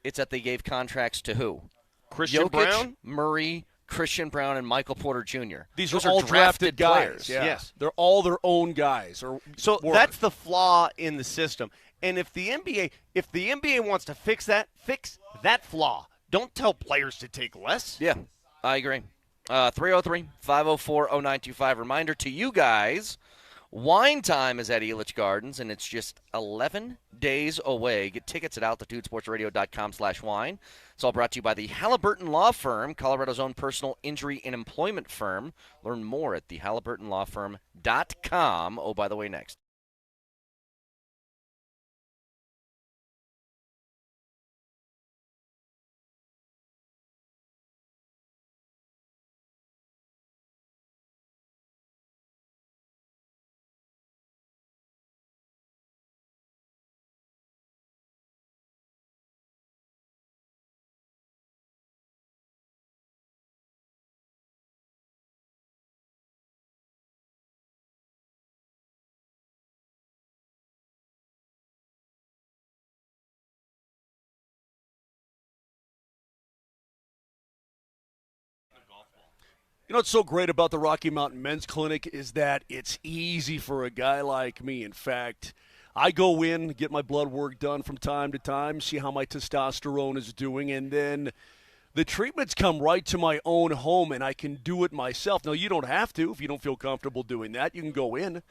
It's that they gave contracts to who? Christian Jokic, Brown? Murray, Christian Brown, and Michael Porter Jr. These Those are all drafted players. guys. Yeah. Yes. They're all their own guys. So that's the flaw in the system. And if the NBA wants to fix that flaw. Don't tell players to take less. Yeah, I agree. 303-504-0925. Reminder to you guys, wine time is at Elitch Gardens, and it's just 11 days away. Get tickets at altitudesportsradio.com/wine. It's all brought to you by the Halliburton Law Firm, Colorado's own personal injury and employment firm. Learn more at thehalliburtonlawfirm.com. Oh, by the way, next. You know what's so great about the Rocky Mountain Men's Clinic is that it's easy for a guy like me. In fact, I go in, get my blood work done from time to time, see how my testosterone is doing, and then the treatments come right to my own home, and I can do it myself. Now, you don't have to if you don't feel comfortable doing that. You can go in.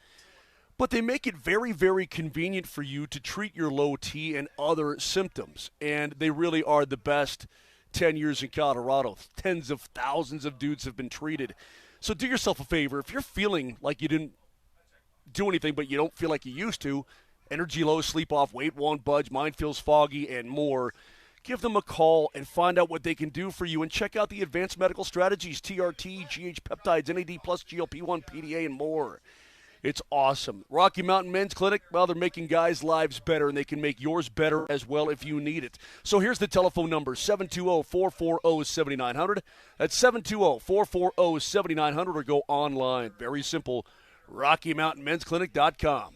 But they make it very, very convenient for you to treat your low T and other symptoms, and they really are the best 10 years in Colorado. Tens of thousands of dudes have been treated. So do yourself a favor. If you're feeling like you didn't do anything but you don't feel like you used to, energy low, sleep off, weight won't budge, mind feels foggy, and more, give them a call and find out what they can do for you. And check out the advanced medical strategies, TRT, GH peptides, NAD+, GLP-1, PDA, and more. It's awesome. Rocky Mountain Men's Clinic, well, they're making guys' lives better, and they can make yours better as well if you need it. So here's the telephone number, 720-440-7900. That's 720-440-7900, or go online. Very simple, RockyMountainMen'sClinic.com.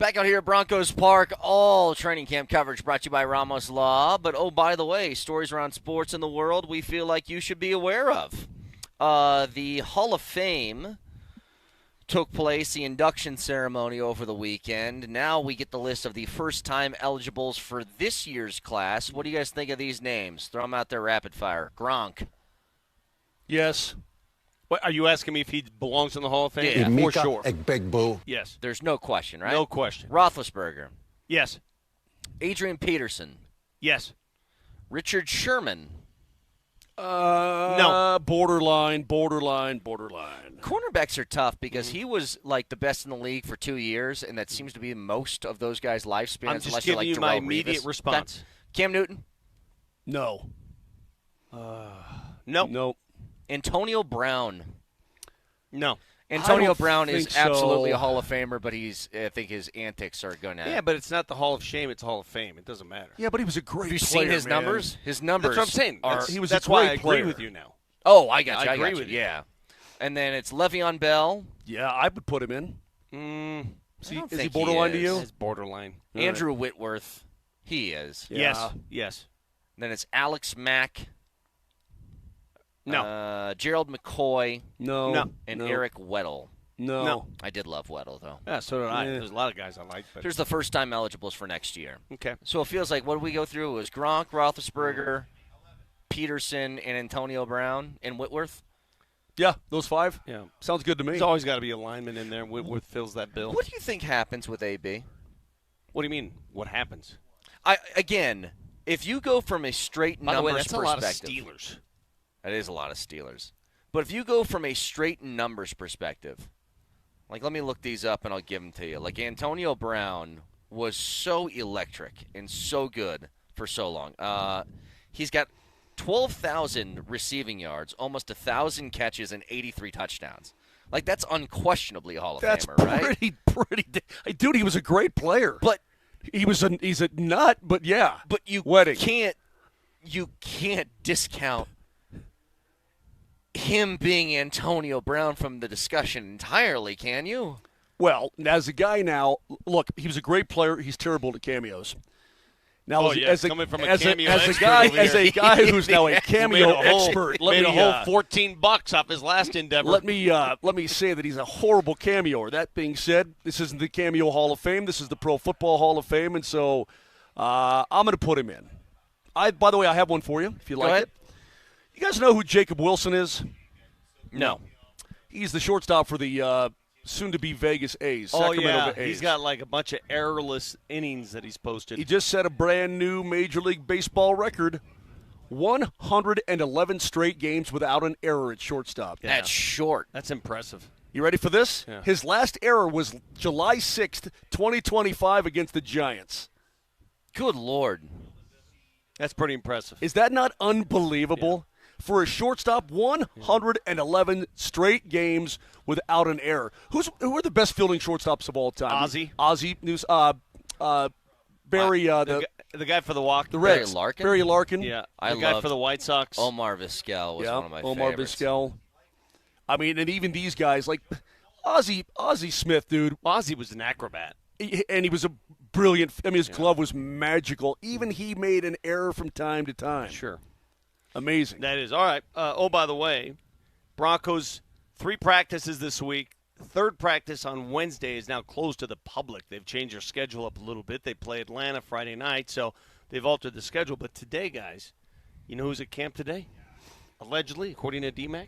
Back out here at Broncos Park, all training camp coverage brought to you by Ramos Law. But, oh, by the way, stories around sports in the world we feel like you should be aware of. The Hall of Fame took place, the induction ceremony over the weekend. Now we get the list of the first-time eligibles for this year's class. What do you guys think of these names? Throw them out there rapid fire. Gronk. Yes. What, are you asking me if he belongs in the Hall of Fame? Yeah, for sure. Boo. Yes. There's no question, right? No question. Roethlisberger. Yes. Adrian Peterson. Yes. Richard Sherman. No. Borderline. Cornerbacks are tough because he was like the best in the league for 2 years, and that seems to be most of those guys' lifespans. I'm just unless giving you're like you my Darrelle immediate Revis. response. Okay. Cam Newton. No. No. Antonio Brown. No. Antonio don't Brown is think so. absolutely a Hall of Famer, but I think his antics are going to. Yeah, but it's not the Hall of Shame. It's Hall of Fame. It doesn't matter. Yeah, but he was a great Have you player, seen his man. numbers? His numbers. That's what I'm saying. Are, That's why I great agree player. with you now. oh, I got you. I agree got with you. you. Yeah. And then it's Le'Veon Bell. Yeah, I would put him in. I don't Is he think borderline to is. you? It's borderline. Andrew Whitworth. He is. Yeah. Yes. Then it's Alex Mack. No. Gerald McCoy. No. And No. Eric Weddle. No. I did love Weddle, though. Yeah, so did I. Yeah. There's a lot of guys I like. But Here's the first-time eligibles for next year. okay. So it feels like, what did we go through? It was Gronk, Roethlisberger, Peterson, and Antonio Brown, and Whitworth. Yeah, those 5. Yeah. Sounds good to me. There's always got to be a lineman in there. Whitworth fills that bill. What do you think happens with AB? What do you mean? What happens? Again, if you go from a straight By the numbers way, that's a lot of perspective. Steelers. That is a lot of Steelers. But if you go from a straight numbers perspective, like, let me look these up and I'll give them to you. Like, Antonio Brown was so electric and so good for so long. He's got 12,000 receiving yards, almost 1,000 catches, and 83 touchdowns. Like, that's unquestionably a Hall of Famer, right? pretty. Dude, he was a great player. But he's a nut. But yeah. But you can't discount him being Antonio Brown from the discussion entirely, can you? Well, as a guy now, look, he was a great player. He's terrible at cameos. Now, coming from a cameo expert as over a here. guy who's now a cameo expert, made a whole $14 off his last endeavor. Let me say that he's a horrible cameoer. That being said, this isn't the Cameo Hall of Fame. This is the Pro Football Hall of Fame, and so I'm going to put him in. By the way, I have one for you if you like it. You guys know who Jacob Wilson is? No. He's the shortstop for the soon-to-be Vegas A's. Sacramento A's. He's got like a bunch of errorless innings that he's posted. He just set a brand-new Major League Baseball record, 111 straight games without an error at shortstop. Yeah. That's short. That's impressive. You ready for this? Yeah. His last error was July 6th, 2025 against the Giants. Good Lord. That's pretty impressive. Is that not unbelievable? For a shortstop, 111 straight games without an error. Who are the best fielding shortstops of all time? Ozzie, Barry, the guy for the Walk. The Reds. Barry Larkin? Barry Larkin. Yeah. I the guy loved for the White Sox. Omar Vizquel was one of my Omar favorites. Vizquel. I mean, and even these guys, like Ozzie Smith, dude. Ozzie was an acrobat. And he was a brilliant – I mean, his glove was magical. Even he made an error from time to time. Sure. Amazing. That is. All right. By the way, Broncos, 3 practices this week. Third practice on Wednesday is now closed to the public. They've changed their schedule up a little bit. They play Atlanta Friday night, so they've altered the schedule. But today, guys, you know who's at camp today? Allegedly, according to DMac,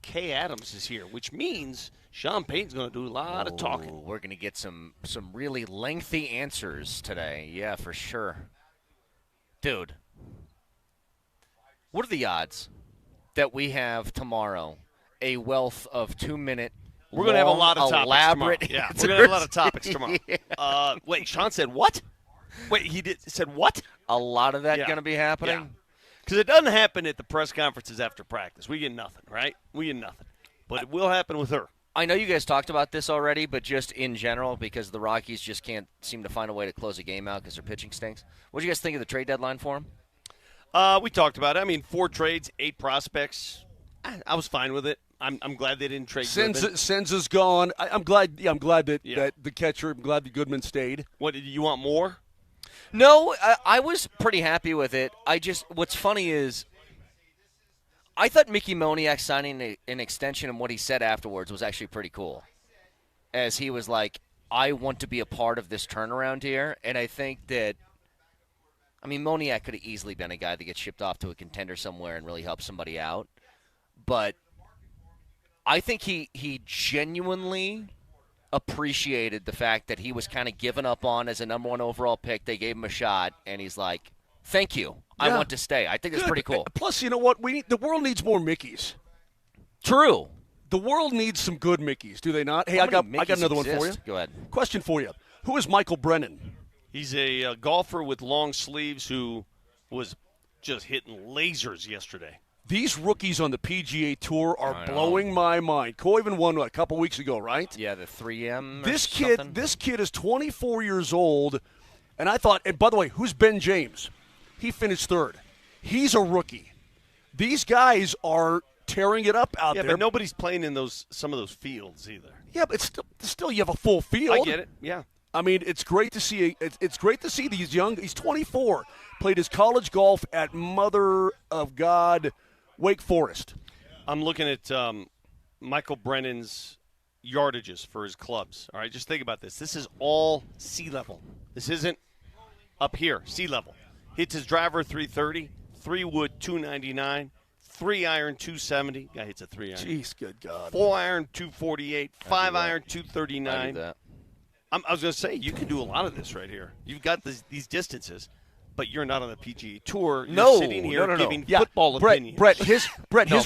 Kay Adams is here, which means Sean Payton's going to do a lot of talking. We're going to get some really lengthy answers today. Yeah, for sure. Dude. What are the odds that we have tomorrow a wealth of 2-minute, we're going to have a lot of topics elaborate tomorrow. Yeah, we're going to have a lot of topics tomorrow. Yeah. Wait, Sean said what? Wait, he said what? A lot of that going to be happening? Because it doesn't happen at the press conferences after practice. We get nothing, right? We get nothing. But it will happen with her. I know you guys talked about this already, but just in general, because the Rockies just can't seem to find a way to close a game out because their pitching stinks. What do you guys think of the trade deadline for them? We talked about it. I mean, 4 trades, 8 prospects. I was fine with it. I'm glad they didn't trade Senza's gone. I'm glad that the catcher, I'm glad that Goodman stayed. What, did you want more? No, I was pretty happy with it. What's funny is I thought Mickey Moniak signing an extension and what he said afterwards was actually pretty cool. As he was like, I want to be a part of this turnaround here. And I think that, Moniak could have easily been a guy that gets shipped off to a contender somewhere and really help somebody out. But I think he genuinely appreciated the fact that he was kind of given up on as a number 1 overall pick. They gave him a shot, and he's like, thank you. I want to stay. I think it's pretty cool. Plus, you know what? The world needs more Mickeys. True. The world needs some good Mickeys, do they not? Hey, I got another one for you. Go ahead. Question for you. Who is Michael Brennan? He's a golfer with long sleeves who was just hitting lasers yesterday. These rookies on the PGA Tour are blowing my mind. Koiven won a couple weeks ago, right? Yeah, the 3M. This kid is 24 years old, and I thought. And by the way, who's Ben James? He finished 3rd. He's a rookie. These guys are tearing it up out there. Yeah, but nobody's playing in some of those fields either. Yeah, but still, you have a full field. I get it. Yeah. It's great to see. It's great to see these young. He's 24. Played his college golf at Mother of God, Wake Forest. I'm looking at Michael Brennan's yardages for his clubs. All right, just think about this. This is all sea level. This isn't up here, sea level. Hits his driver 330, 3-wood 299, 3-iron 270. Guy hits a 3-iron. Jeez, good God. 4-iron 248, 5-iron 239. I was going to say, you can do a lot of this right here. You've got these distances, but you're not on the PGA Tour. You're sitting here giving football opinions. Brett, his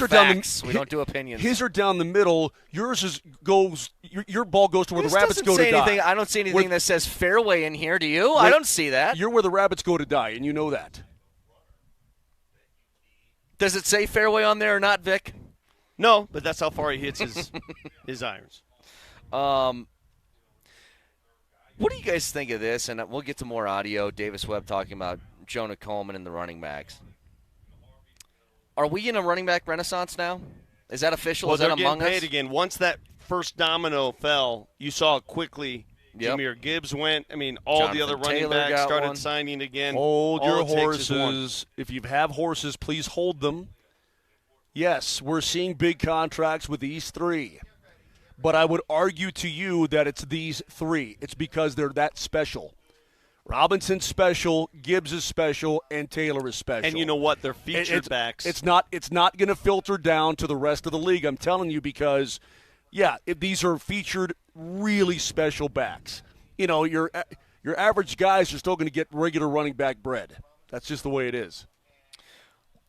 are down the. We don't do opinions. His are down the middle. Yours goes. Your ball goes to where the rabbits go to die. I don't see anything that says fairway in here. Do you? I don't see that. You're where the rabbits go to die, and you know that. Does it say fairway on there or not, Vic? No, but that's how far he hits his irons. What do you guys think of this? And we'll get to more audio. Davis Webb talking about Jonah Coleman and the running backs. Are we in a running back renaissance now? Is that official? Well, is that they're among getting us? paid again. Once that first domino fell, you saw quickly Jahmyr Gibbs went. All Jonathan the other running Taylor backs started one. signing again. Hold All your it takes is one. horses. If you have horses, please hold them. Yes, we're seeing big contracts with these 3. But I would argue to you that it's these 3. It's because they're that special. Robinson's special, Gibbs is special, and Taylor is special. And you know what? They're featured backs. It's not going to filter down to the rest of the league, I'm telling you, because, these are featured really special backs. Your average guys are still going to get regular running back bread. That's just the way it is.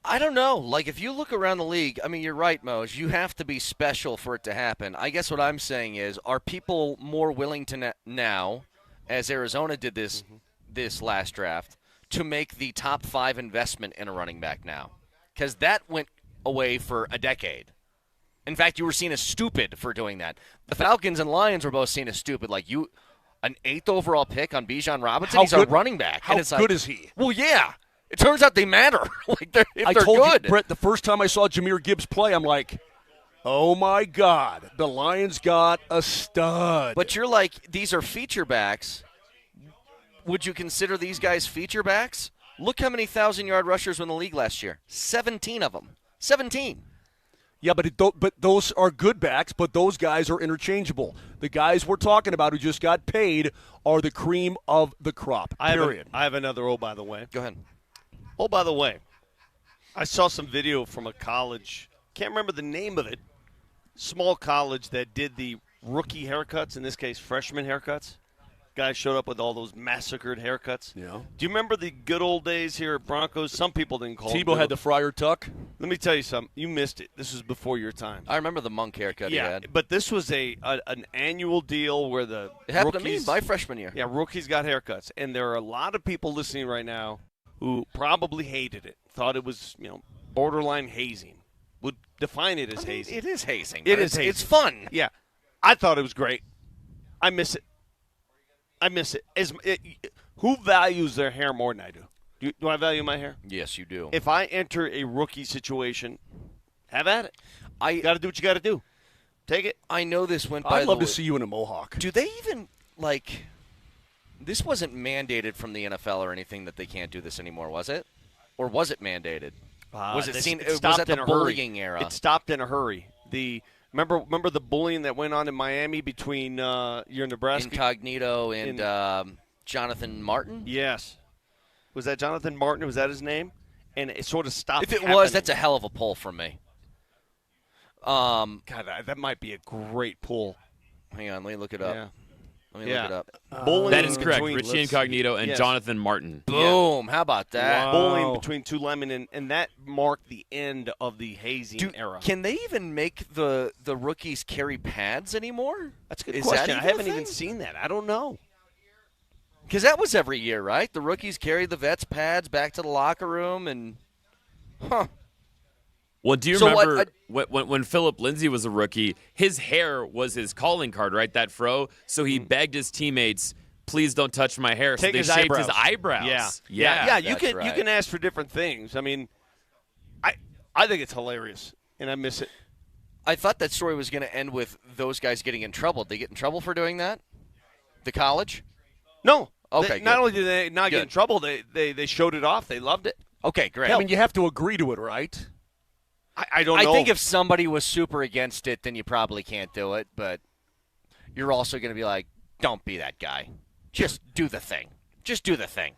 I don't know. Like, if you look around the league, you're right, Mose. You have to be special for it to happen. I guess what I'm saying is, are people more willing to now, as Arizona did this last draft, to make the top 5 investment in a running back now? Because that went away for a decade. In fact, you were seen as stupid for doing that. The Falcons and Lions were both seen as stupid. Like, an 8th overall pick on Bijan Robinson, he's a running back. How good is he? Well, yeah. It turns out they matter. I told you, Brett, the first time I saw Jahmyr Gibbs play, I'm like, oh, my God, the Lions got a stud. But you're like, these are feature backs. Would you consider these guys feature backs? Look how many 1,000-yard rushers were in the league last year. 17 of them. 17. Yeah, but those are good backs, but those guys are interchangeable. The guys we're talking about who just got paid are the cream of the crop, period. I have another by the way. Go ahead. Oh, by the way, I saw some video from a college, can't remember the name of it, small college that did the rookie haircuts, in this case freshman haircuts. Guys showed up with all those massacred haircuts. Yeah. Do you remember the good old days here at Broncos? Some people didn't call it. Tebow had the friar tuck. Let me tell you something. You missed it. This was before your time. I remember the monk haircut he had. But this was an annual deal where the It happened rookies, to me my freshman year. Yeah, rookies got haircuts. And there are a lot of people listening right now who probably hated it, thought it was, borderline hazing. Would define it as hazing. It is hazing. Hazing. It's fun. Yeah. I thought it was great. I miss it. Who values their hair more than I do? Do I value my hair? Yes, you do. If I enter a rookie situation, have at it. You got to do what you got to do. Take it. I know this went by. I'd love to see you in a mohawk. Do they even like? This wasn't mandated from the NFL or anything that they can't do this anymore, was it? Or was it mandated? Was it seen? Was that the bullying era? It stopped in a hurry. Remember the bullying that went on in Miami between your Nebraska Incognito and Jonathan Martin? Yes. Was that Jonathan Martin? Was that his name? And it sort of stopped. If it was, that's a hell of a pull from me. God, that might be a great pull. Hang on, let me look it up. Yeah. Let me look it up. Bowling that is correct. Richie Incognito and Jonathan Martin. Boom. How about that? Wow. Bowling between two lemon, and that marked the end of the hazing era. Can they even make the rookies carry pads anymore? That's a good question. I haven't even seen that. I don't know. Because that was every year, right? The rookies carried the vets' pads back to the locker room, and Well, do you remember when Philip Lindsay was a rookie, his hair was his calling card, right? That fro. So he begged his teammates, please don't touch my hair. So they shaved his eyebrows. Yeah. You can ask for different things. I mean, I think it's hilarious, and I miss it. I thought that story was going to end with those guys getting in trouble. Did they get in trouble for doing that? The college? No. Okay. Not only did they not get in trouble, they showed it off. They loved it. Okay, great. I mean, you have to agree to it, right? I don't know. I think if somebody was super against it, then you probably can't do it. But you're also going to be like, don't be that guy. Just do the thing. Just do the thing.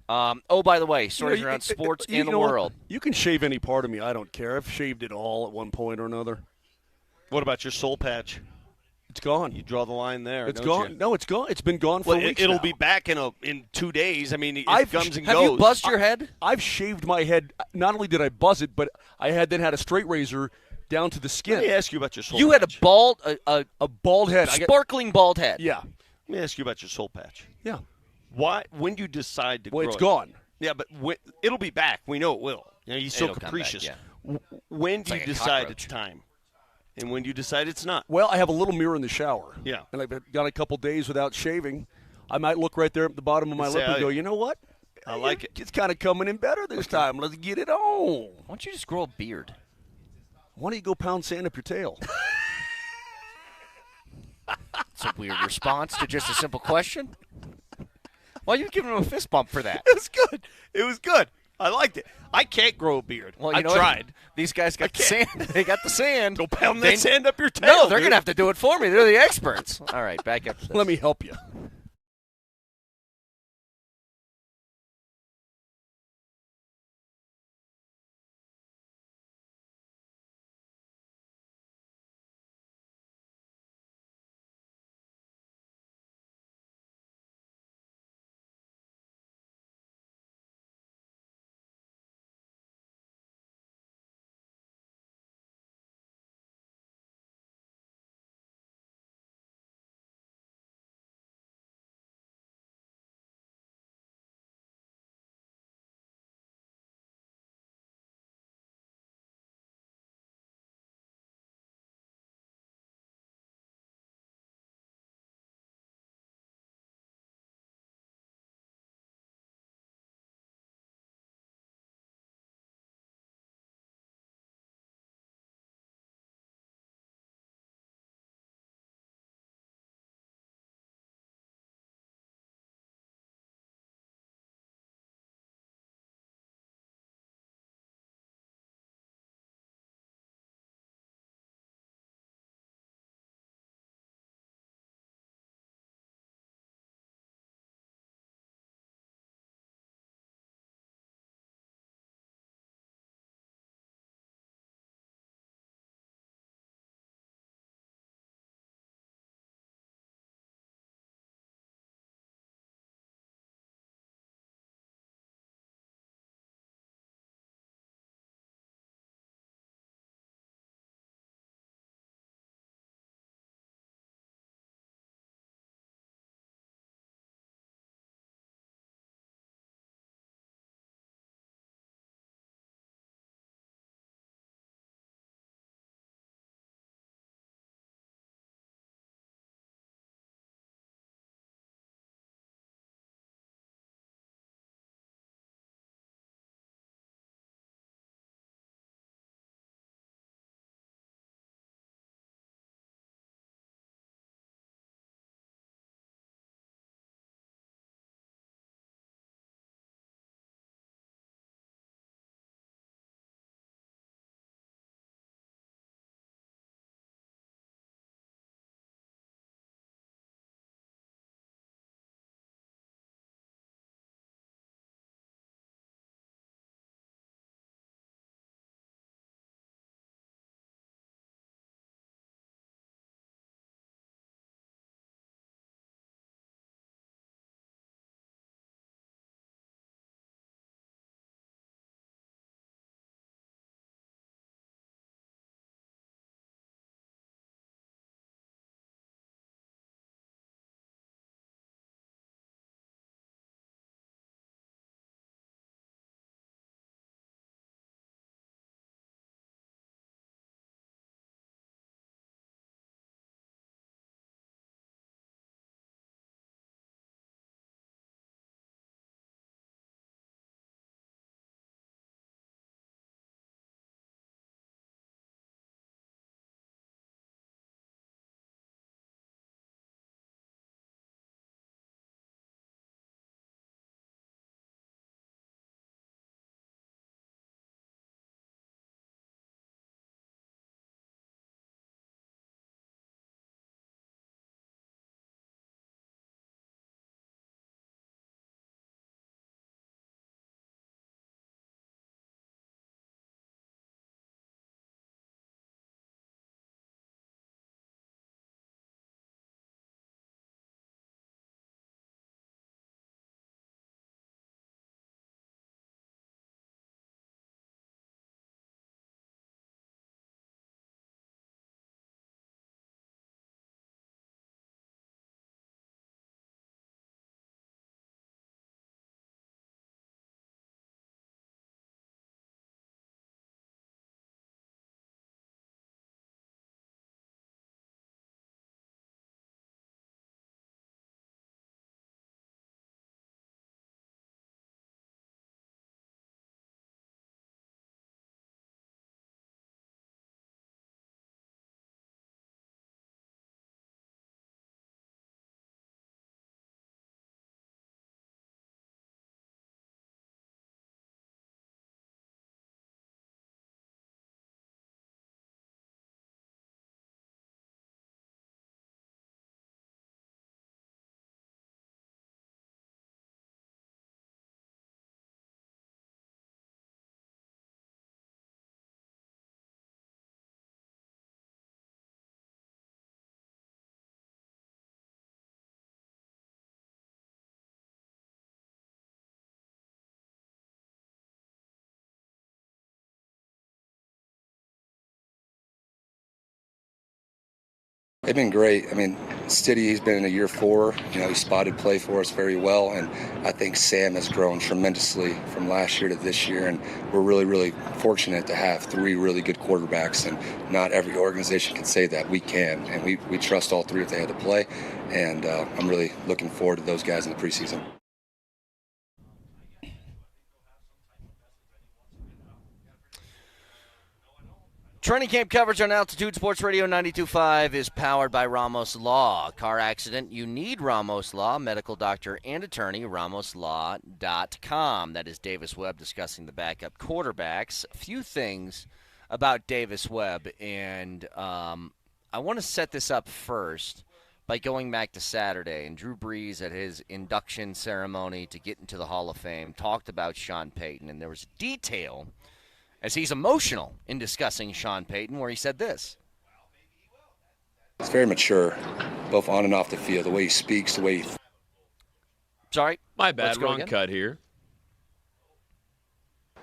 By the way, stories around sports and the world. You can shave any part of me. I don't care. I've shaved it all at one point or another. What about your soul patch? It's gone. You draw the line there. It's gone. You? No, it's gone. It's been gone for weeks It'll now. be back in 2 days. I mean, it comes and goes. Have you buzzed your head? I've shaved my head. Not only did I buzz it, but I then had a straight razor down to the skin. Let me ask you about your soul You patch. had a bald, a bald head. Sparkling bald head. Yeah. Let me ask you about your soul patch. Yeah. Why? When you decide to grow it's gone. Yeah, but it'll be back. We know it will. You're so capricious. Back, When do you decide it's time? And when do you decide it's not? Well, I have a little mirror in the shower. Yeah. And I've got a couple days without shaving. I might look right there at the bottom of my lip and go, you know what? I like it. It's kind of coming in better this time. Let's get it on. Why don't you just grow a beard? Why don't you go pound sand up your tail? It's a weird response to just a simple question. Why are you giving him a fist bump for that? It was good. It was good. I liked it. I can't grow a beard. Well, I tried. These guys got the sand. They got the sand. Go pound that sand up your tail. No, they're going to have to do it for me. They're the experts. All right, back up to this. Let me help you. They've been great. I mean, Stiddy, he's been in a year 4. You know, he spotted play for us very well, and I think Sam has grown tremendously from last year to this year, and we're really, really fortunate to have 3 really good quarterbacks, and not every organization can say that. We can, and we trust all 3 if they had to play, and I'm really looking forward to those guys in the preseason. Training camp coverage on Altitude Sports Radio 92.5 is powered by Ramos Law. Car accident, you need Ramos Law. Medical doctor and attorney, ramoslaw.com. That is Davis Webb discussing the backup quarterbacks. A few things about Davis Webb, and I want to set this up first by going back to Saturday. And Drew Brees, at his induction ceremony to get into the Hall of Fame, talked about Sean Payton, and there was a detail as he's emotional in discussing Sean Payton, where he said this. He's very mature, both on and off the field, the way he speaks, the way he... Sorry? My bad, wrong cut here.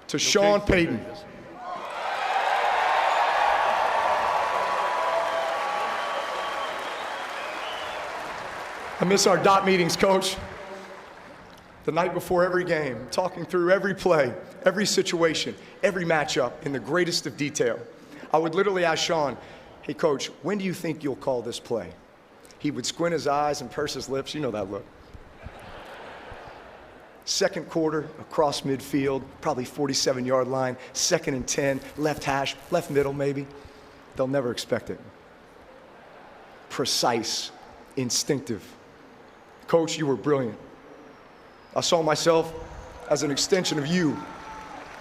To Sean Payton. I miss our dot meetings, Coach. The night before every game, talking through every play, every situation, every matchup in the greatest of detail. I would literally ask Sean, hey, Coach, when do you think you'll call this play? He would squint his eyes and purse his lips. You know that look. Second quarter, across midfield, probably 47-yard line, 2nd and 10, left hash, left middle maybe. They'll never expect it. Precise, instinctive. Coach, you were brilliant. I saw myself as an extension of you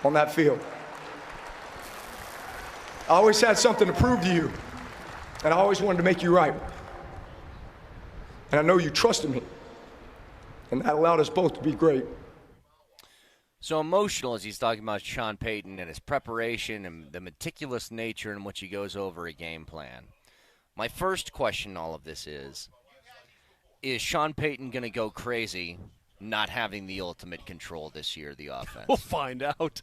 on that field. I always had something to prove to you, and I always wanted to make you right. And I know you trusted me, and that allowed us both to be great. So emotional as he's talking about Sean Payton and his preparation and the meticulous nature in which he goes over a game plan. My first question in all of this is Sean Payton going to go crazy not having the ultimate control this year, the offense? We'll find out.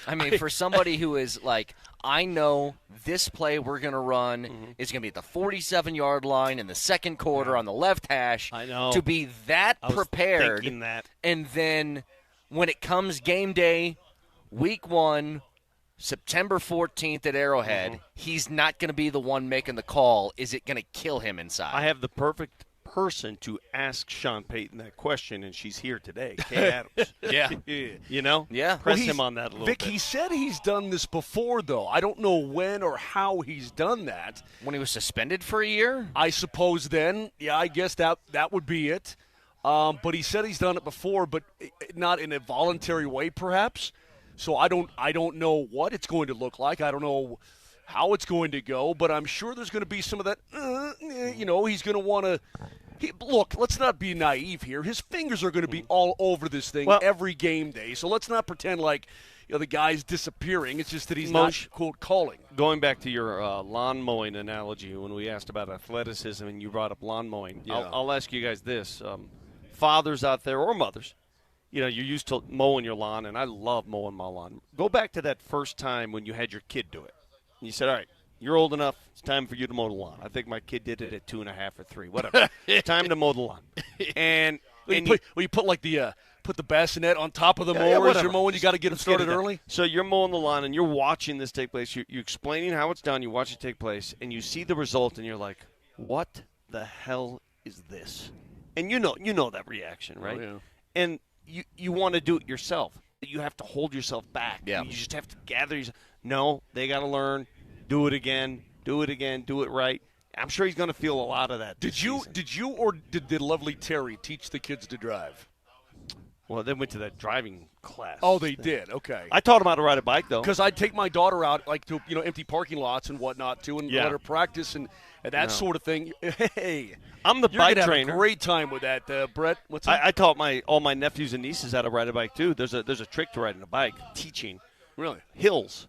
I mean, for somebody who is like, I know this play we're going to run is going to be at the 47-yard line in the second quarter on the left hash. I know. To be that prepared. Thinking that. And then when it comes game day, week 1, September 14th at Arrowhead, he's not going to be the one making the call. Is it going to kill him inside? I have the perfect person to ask Sean Payton that question, and she's here today, Kay Adams. Yeah. You know? Yeah. Press him on that a little Vic, bit. he said he's done this before, though. I don't know when or how he's done that. When he was suspended for a year? I suppose then, yeah, I guess that would be it. But he said he's done it before, but not in a voluntary way, perhaps. So I don't know what it's going to look like. I don't know how it's going to go, but I'm sure there's going to be some of that, he's going to want to look, let's not be naive here. His fingers are going to be all over this thing every game day, so let's not pretend like the guy's disappearing. It's just that he's not, quote, calling. Going back to your lawn mowing analogy when we asked about athleticism and you brought up lawn mowing, I'll ask you guys this. Fathers out there or mothers, you're used to mowing your lawn, and I love mowing my lawn. Go back to that first time when you had your kid do it. And you said, all right, you're old enough. It's time for you to mow the lawn. I think my kid did it at 2.5 or 3, whatever. It's time to mow the lawn. And you put like the bassinet on top of the mower as you're mowing. You got to get them started early. So you're mowing the lawn and you're watching this take place. You're explaining how it's done. You watch it take place, and you see the result, and you're like, "What the hell is this?" And you know that reaction, right? Oh, yeah. And you want to do it yourself. You have to hold yourself back. Yeah. You just have to gather yourself. No, they got to learn. Do it again. Do it right. I'm sure he's going to feel a lot of that. Did you or did the lovely Terry teach the kids to drive? Well, they went to that driving class. Oh, they did. Okay. I taught them how to ride a bike, though. Because I'd take my daughter out, like to empty parking lots and whatnot too, and let her practice and that sort of thing. Hey, I'm the bike trainer. Have a great time with that, Brett. What's that? I taught all my nephews and nieces how to ride a bike too. There's a trick to riding a bike. Teaching. Really? Hills,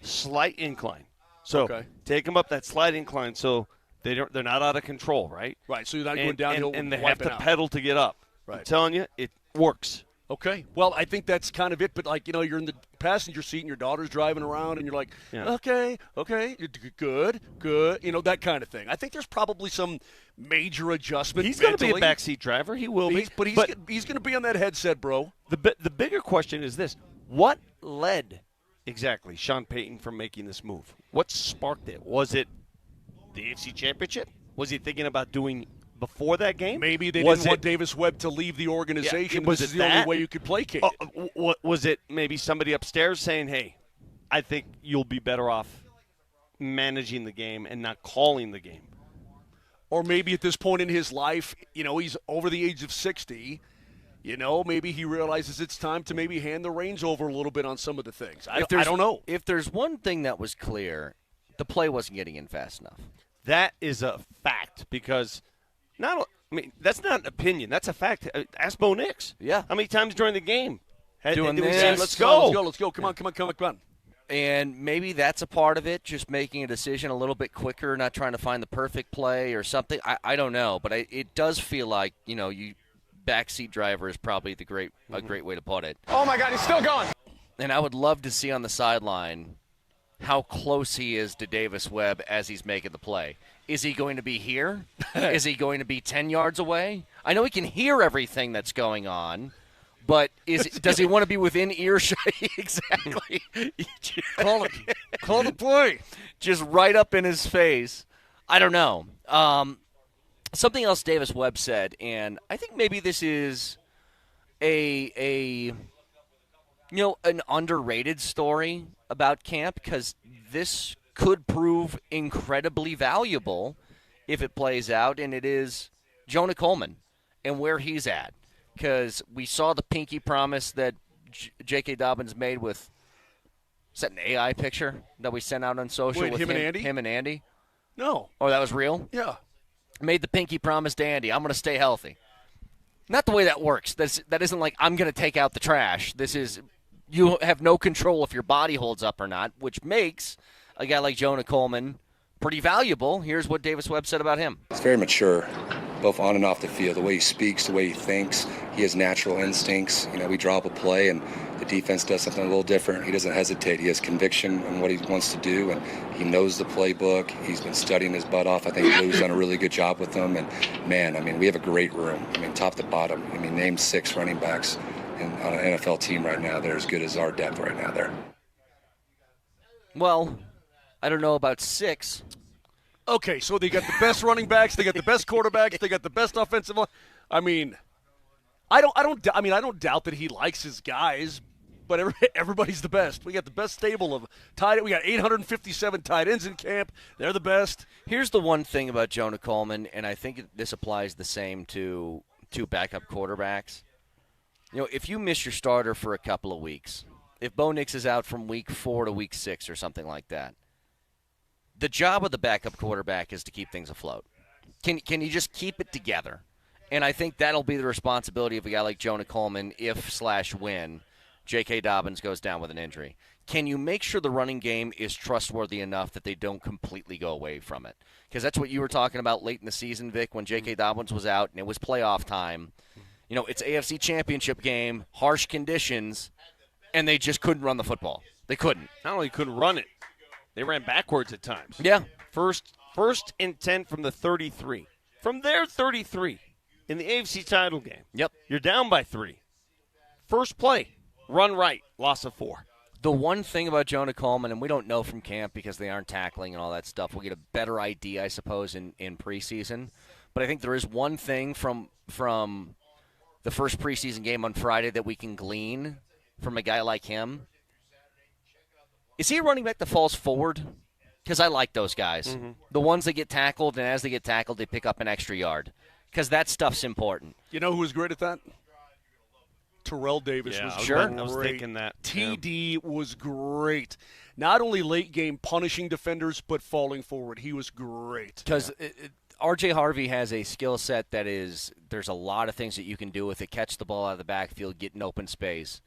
slight incline. So take them up that slight incline so they're not out of control, right? Right. So you're not going downhill and they have to pedal to get up. Right. I'm telling you, it works. Okay. Well, I think that's kind of it. But, like, you're in the passenger seat and your daughter's driving around and you're like, okay, good. That kind of thing. I think there's probably some major adjustment. He's going to be a backseat driver. He will be. But he's going to be on that headset, bro. The bigger question is this. What led exactly Sean Payton from making this move? What sparked it? Was it the AFC Championship? Was he thinking about doing before that game? Maybe they didn't want Davis Webb to leave the organization. Was this it is the only way you could placate it. Was it maybe somebody upstairs saying, hey, I think you'll be better off managing the game and not calling the game? Or maybe at this point in his life, he's over the age of 60. Maybe he realizes it's time to maybe hand the reins over a little bit on some of the things. I don't know. If there's one thing that was clear, the play wasn't getting in fast enough. That is a fact because that's not an opinion. That's a fact. Ask Bo Nix. Yeah. How many times during the game? Doing this. Let's go. Come on. And maybe that's a part of it, just making a decision a little bit quicker, not trying to find the perfect play or something. I don't know, but it does feel like, you backseat driver is probably a great way to put it. Oh, my God, he's still going. And I would love to see on the sideline how close he is to Davis Webb as he's making the play. Is he going to be here? Is he going to be 10 yards away? I know he can hear everything that's going on, but does he want to be within earshot? Exactly. Call the play. Just right up in his face. I don't know. Something else Davis Webb said, and I think maybe this is an underrated story about camp because this could prove incredibly valuable if it plays out, and it is Jonah Coleman and where he's at. Because we saw the pinky promise that J.K. Dobbins made with – is that an AI picture that we sent out on social? Wait, with him and Andy? Him and Andy? No. Oh, that was real? Yeah. Made the pinky promise to Andy, I'm going to stay healthy. Not the way that works. That isn't like I'm going to take out the trash. This is you have no control if your body holds up or not, which makes a guy like Jonah Coleman pretty valuable. Here's what Davis Webb said about him. He's very mature, both on and off the field. The way he speaks, the way he thinks, he has natural instincts. We draw up a play and the defense does something a little different. He doesn't hesitate. He has conviction in what he wants to do, and he knows the playbook. He's been studying his butt off. I think Lou's done a really good job with him. And, man, we have a great room. Top to bottom. Name 6 running backs on an NFL team right now. They're as good as our depth right now there. Well, I don't know about 6. Okay, so they got the best running backs, they got the best quarterbacks, they got the best offensive line. I don't doubt that he likes his guys, but everybody's the best. We got the best stable of tight end. We got 857 tight ends in camp. They're the best. Here's the one thing about Jonah Coleman, and I think this applies the same to backup quarterbacks. If you miss your starter for a couple of weeks, if Bo Nix is out from week 4 to week 6 or something like that, the job of the backup quarterback is to keep things afloat. Can you just keep it together? And I think that'll be the responsibility of a guy like Jonah Coleman if/when J.K. Dobbins goes down with an injury. Can you make sure the running game is trustworthy enough that they don't completely go away from it? Because that's what you were talking about late in the season, Vic, when J.K. Dobbins was out and it was playoff time. It's AFC Championship game, harsh conditions, and they just couldn't run the football. They couldn't. Not only couldn't run it, they ran backwards at times. Yeah. First and 10 from the 33. From their 33 in the AFC title game. Yep. You're down by 3. First play, run right, loss of 4. The one thing about Jonah Coleman, and we don't know from camp because they aren't tackling and all that stuff, we'll get a better idea, I suppose, in preseason. But I think there is one thing from the first preseason game on Friday that we can glean from a guy like him. Is he a running back that falls forward? Because I like those guys. Mm-hmm. The ones that get tackled, and as they get tackled, they pick up an extra yard. Because that stuff's important. You know who was great at that? Terrell Davis was sure. I was thinking that. TD was great. Not only late game punishing defenders, but falling forward. He was great. Because R.J. Harvey has a skill set that is, there's a lot of things that you can do with it. Catch the ball out of the backfield, get in open space.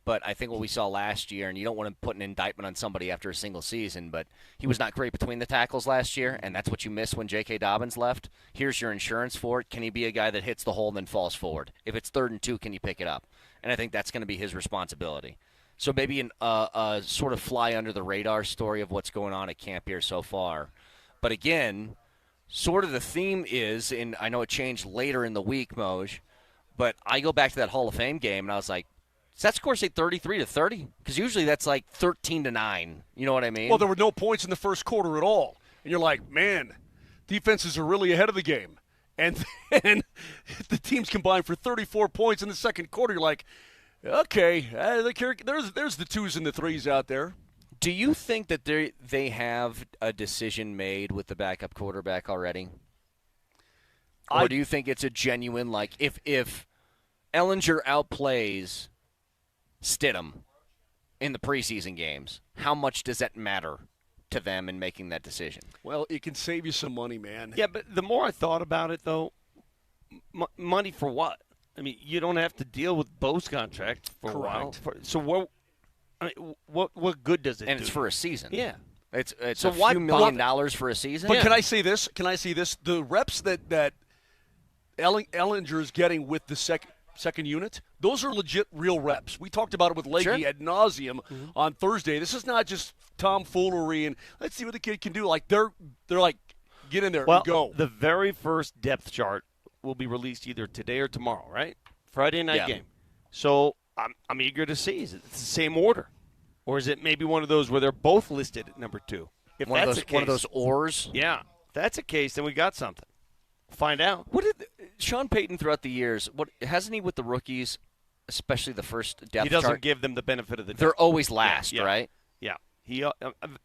But I think what we saw last year, and you don't want to put an indictment on somebody after a single season, but he was not great between the tackles last year, and that's what you missed when J.K. Dobbins left. Here's your insurance for it. Can he be a guy that hits the hole and then falls forward? If it's 3rd and 2, can you pick it up? and I think that's going to be his responsibility. So maybe a sort of fly under the radar story of what's going on at camp here so far. But again, sort of the theme is, and I know it changed later in the week, Moj, but I go back to that Hall of Fame game, and I was like, does that score say 33-30? Because usually that's like 13-9. You know what I mean? Well, there were no points in the first quarter at all. And you're like, man, defenses are really ahead of the game. And then the teams combined for 34 points in the second quarter. You're like, okay, there's the 2s and the 3s out there. Do you think that they have a decision made with the backup quarterback already? Or do you think it's a genuine, like, if Ehlinger outplays Stidham in the preseason games, how much does that matter to them in making that decision? Well, it can save you some money, man. Yeah, but the more I thought about it, though, money for what? I mean, you don't have to deal with Bo's contract for a while. So what good does it do? And it's for a season. Yeah. It's so a few $1 million for a season. But can I say this? The reps that Ehlinger is getting with the second unit, those are legit real reps. We talked about it with Leahy ad nauseum on Thursday. This is not just tomfoolery and let's see what the kid can do. Like they're like, get in there and go. The very first depth chart will be released either today or tomorrow, right? Friday night game. So I'm eager to see. Is it the same order, or is it maybe one of those where they're both listed at number 2? If one that's of those ors. Yeah, if that's a case, then we got something. Find out. What did Sean Payton throughout the years? What hasn't he with the rookies, especially the first depth chart? He doesn't give them the benefit of the doubt. They're always last, right? Yeah. He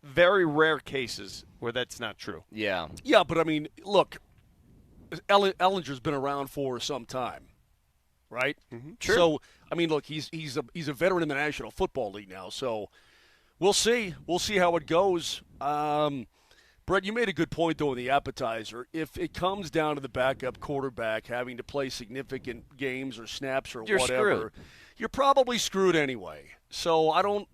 very rare cases where that's not true. Yeah. Yeah, but I mean, look, Ehlinger's been around for some time, right? Mm-hmm. Sure. So I mean, look, he's a veteran in the National Football League now. So we'll see. We'll see how it goes. Brett, you made a good point, though, in the appetizer. If it comes down to the backup quarterback having to play significant games or snaps or whatever, screwed. You're probably screwed anyway. So I don't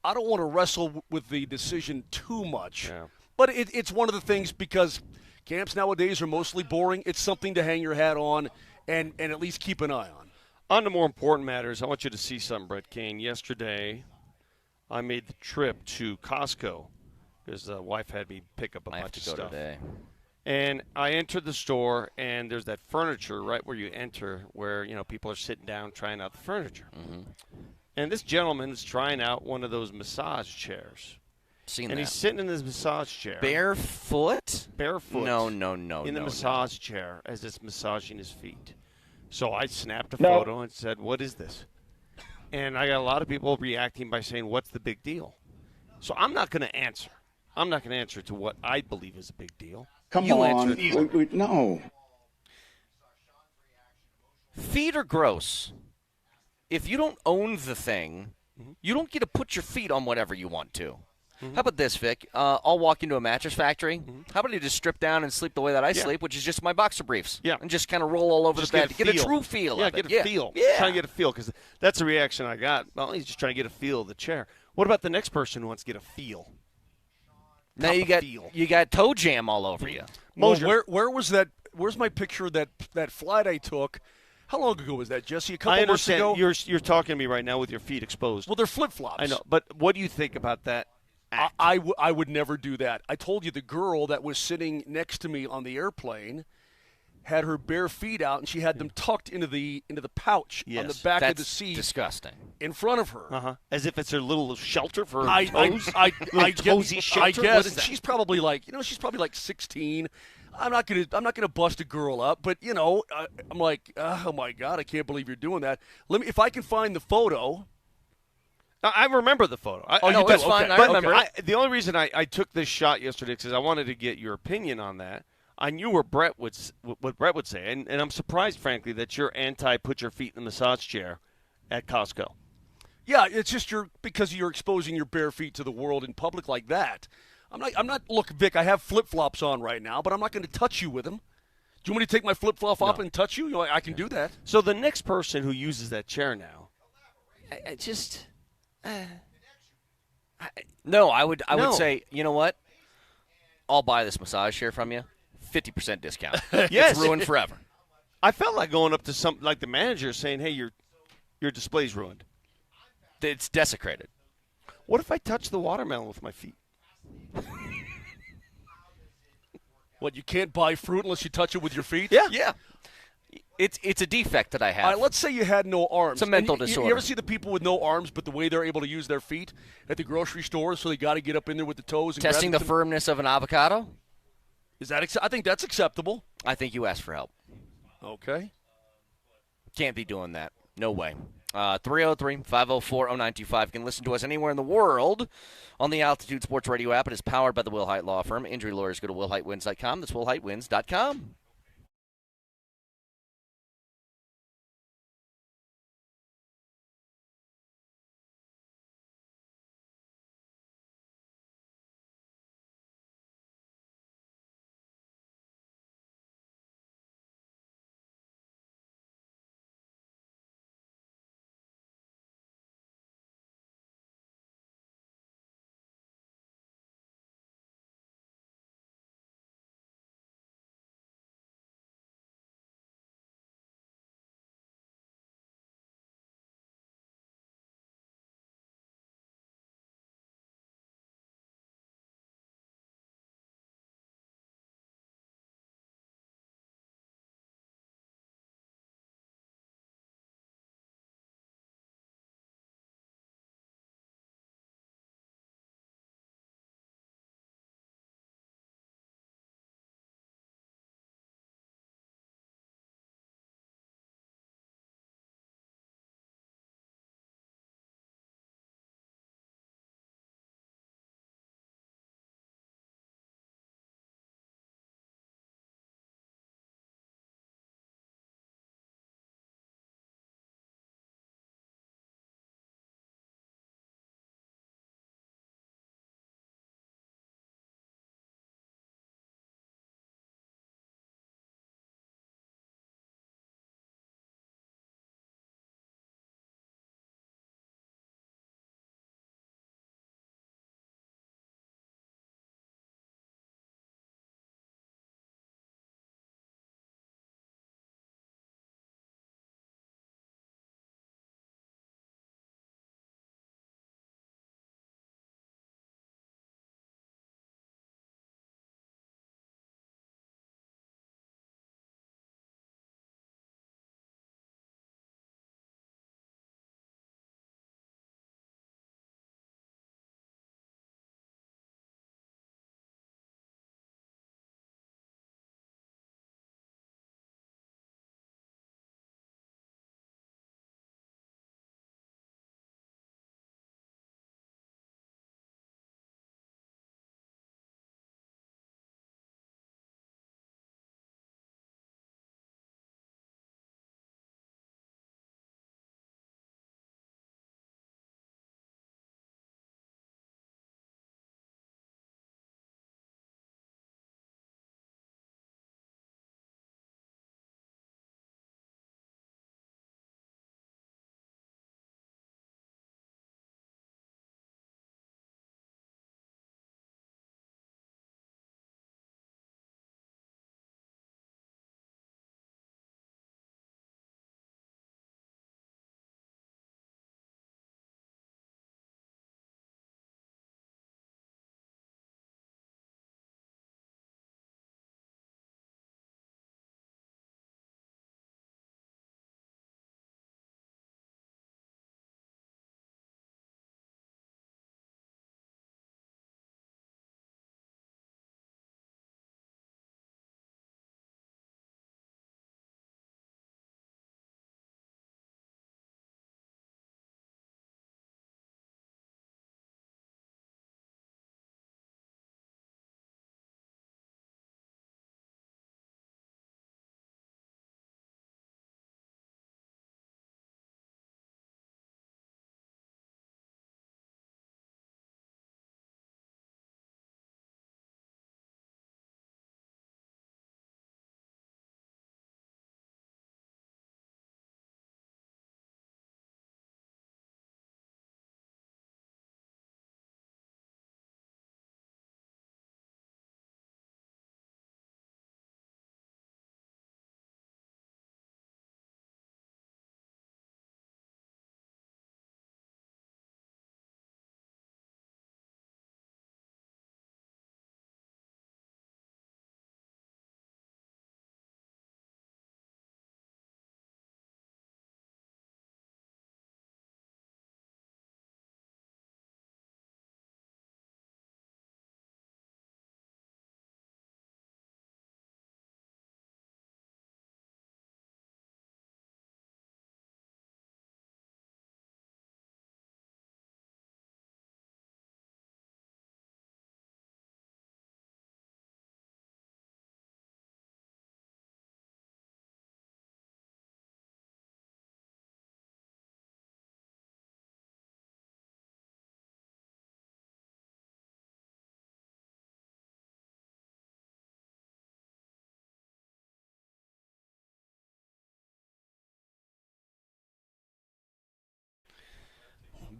want to wrestle with the decision too much. Yeah. But it's one of the things because camps nowadays are mostly boring. It's something to hang your hat on and at least keep an eye on. On to more important matters, I want you to see something, Brett Kane. Yesterday, I made the trip to Costco because the wife had me pick up a bunch of stuff. Today. And I entered the store, and there's that furniture right where you enter where, people are sitting down trying out the furniture. Mm-hmm. And this gentleman is trying out one of those massage chairs. And he's sitting in this massage chair. Barefoot? Barefoot. No. In the massage chair as it's massaging his feet. So I snapped a photo and said, what is this? And I got a lot of people reacting by saying, what's the big deal? So I'm not going to answer. I'm not going to answer to what I believe is a big deal. Come on. No. Feet are gross. If you don't own the thing, you don't get to put your feet on whatever you want to. How about this, Vic? I'll walk into a mattress factory. How about you just strip down and sleep the way that I sleep, which is just my boxer briefs. Yeah. And just kind of roll all over the bed to get a true feel of it. Get a feel. Yeah. Trying to get a feel because that's the reaction I got. Well, he's just trying to get a feel of the chair. What about the next person who wants to get a feel? Now you got toe jam all over you. Moser, where was that? Where's my picture of that flight I took? How long ago was that, Jesse? A couple months ago? I understand. You're talking to me right now with your feet exposed. Well, they're flip-flops. I know. But what do you think about that act? I would never do that. I told you the girl that was sitting next to me on the airplane had her bare feet out, and she had them tucked into the pouch on the back of the seat. Disgusting. In front of her. As if it's her little shelter for her I toes. toesy shelter. I guess What is that? she's probably like 16. I'm not gonna bust a girl up, but I'm like, oh my God, I can't believe you're doing that. If I can find the photo. I remember the photo. It's fine. I remember. The only reason I took this shot yesterday is because I wanted to get your opinion on that. I knew what Brett would say, and I'm surprised, frankly, that you're put your feet in the massage chair at Costco. Yeah, it's just because you're exposing your bare feet to the world in public like that. I'm not. Look, Vic, I have flip flops on right now, but I'm not going to touch you with them. Do you want me to take my flip flop off and touch you? I can do that. So the next person who uses that chair now, No, I would say, you know what? I'll buy this massage chair from you. 50% discount. Yes. It's ruined forever. I felt like going up to some like the manager saying, "Hey, your display's ruined." It's desecrated. What if I touch the watermelon with my feet? What, you can't buy fruit unless you touch it with your feet? Yeah. It's a defect that I have. All right, let's say you had no arms. It's a mental You disorder. ever see the people with no arms, but the way they're able to use their feet at the grocery store, so they got to get up in there with the toes and Testing the grab firmness of an avocado? Is that? I think that's acceptable. I think you asked for help. Okay. Can't be doing that. No way. 303-504-0925. You can listen to us anywhere in the world on the Altitude Sports Radio app. It is powered by the Will Height Law Firm. Injury lawyers go to willheightwins.com. That's willheightwins.com.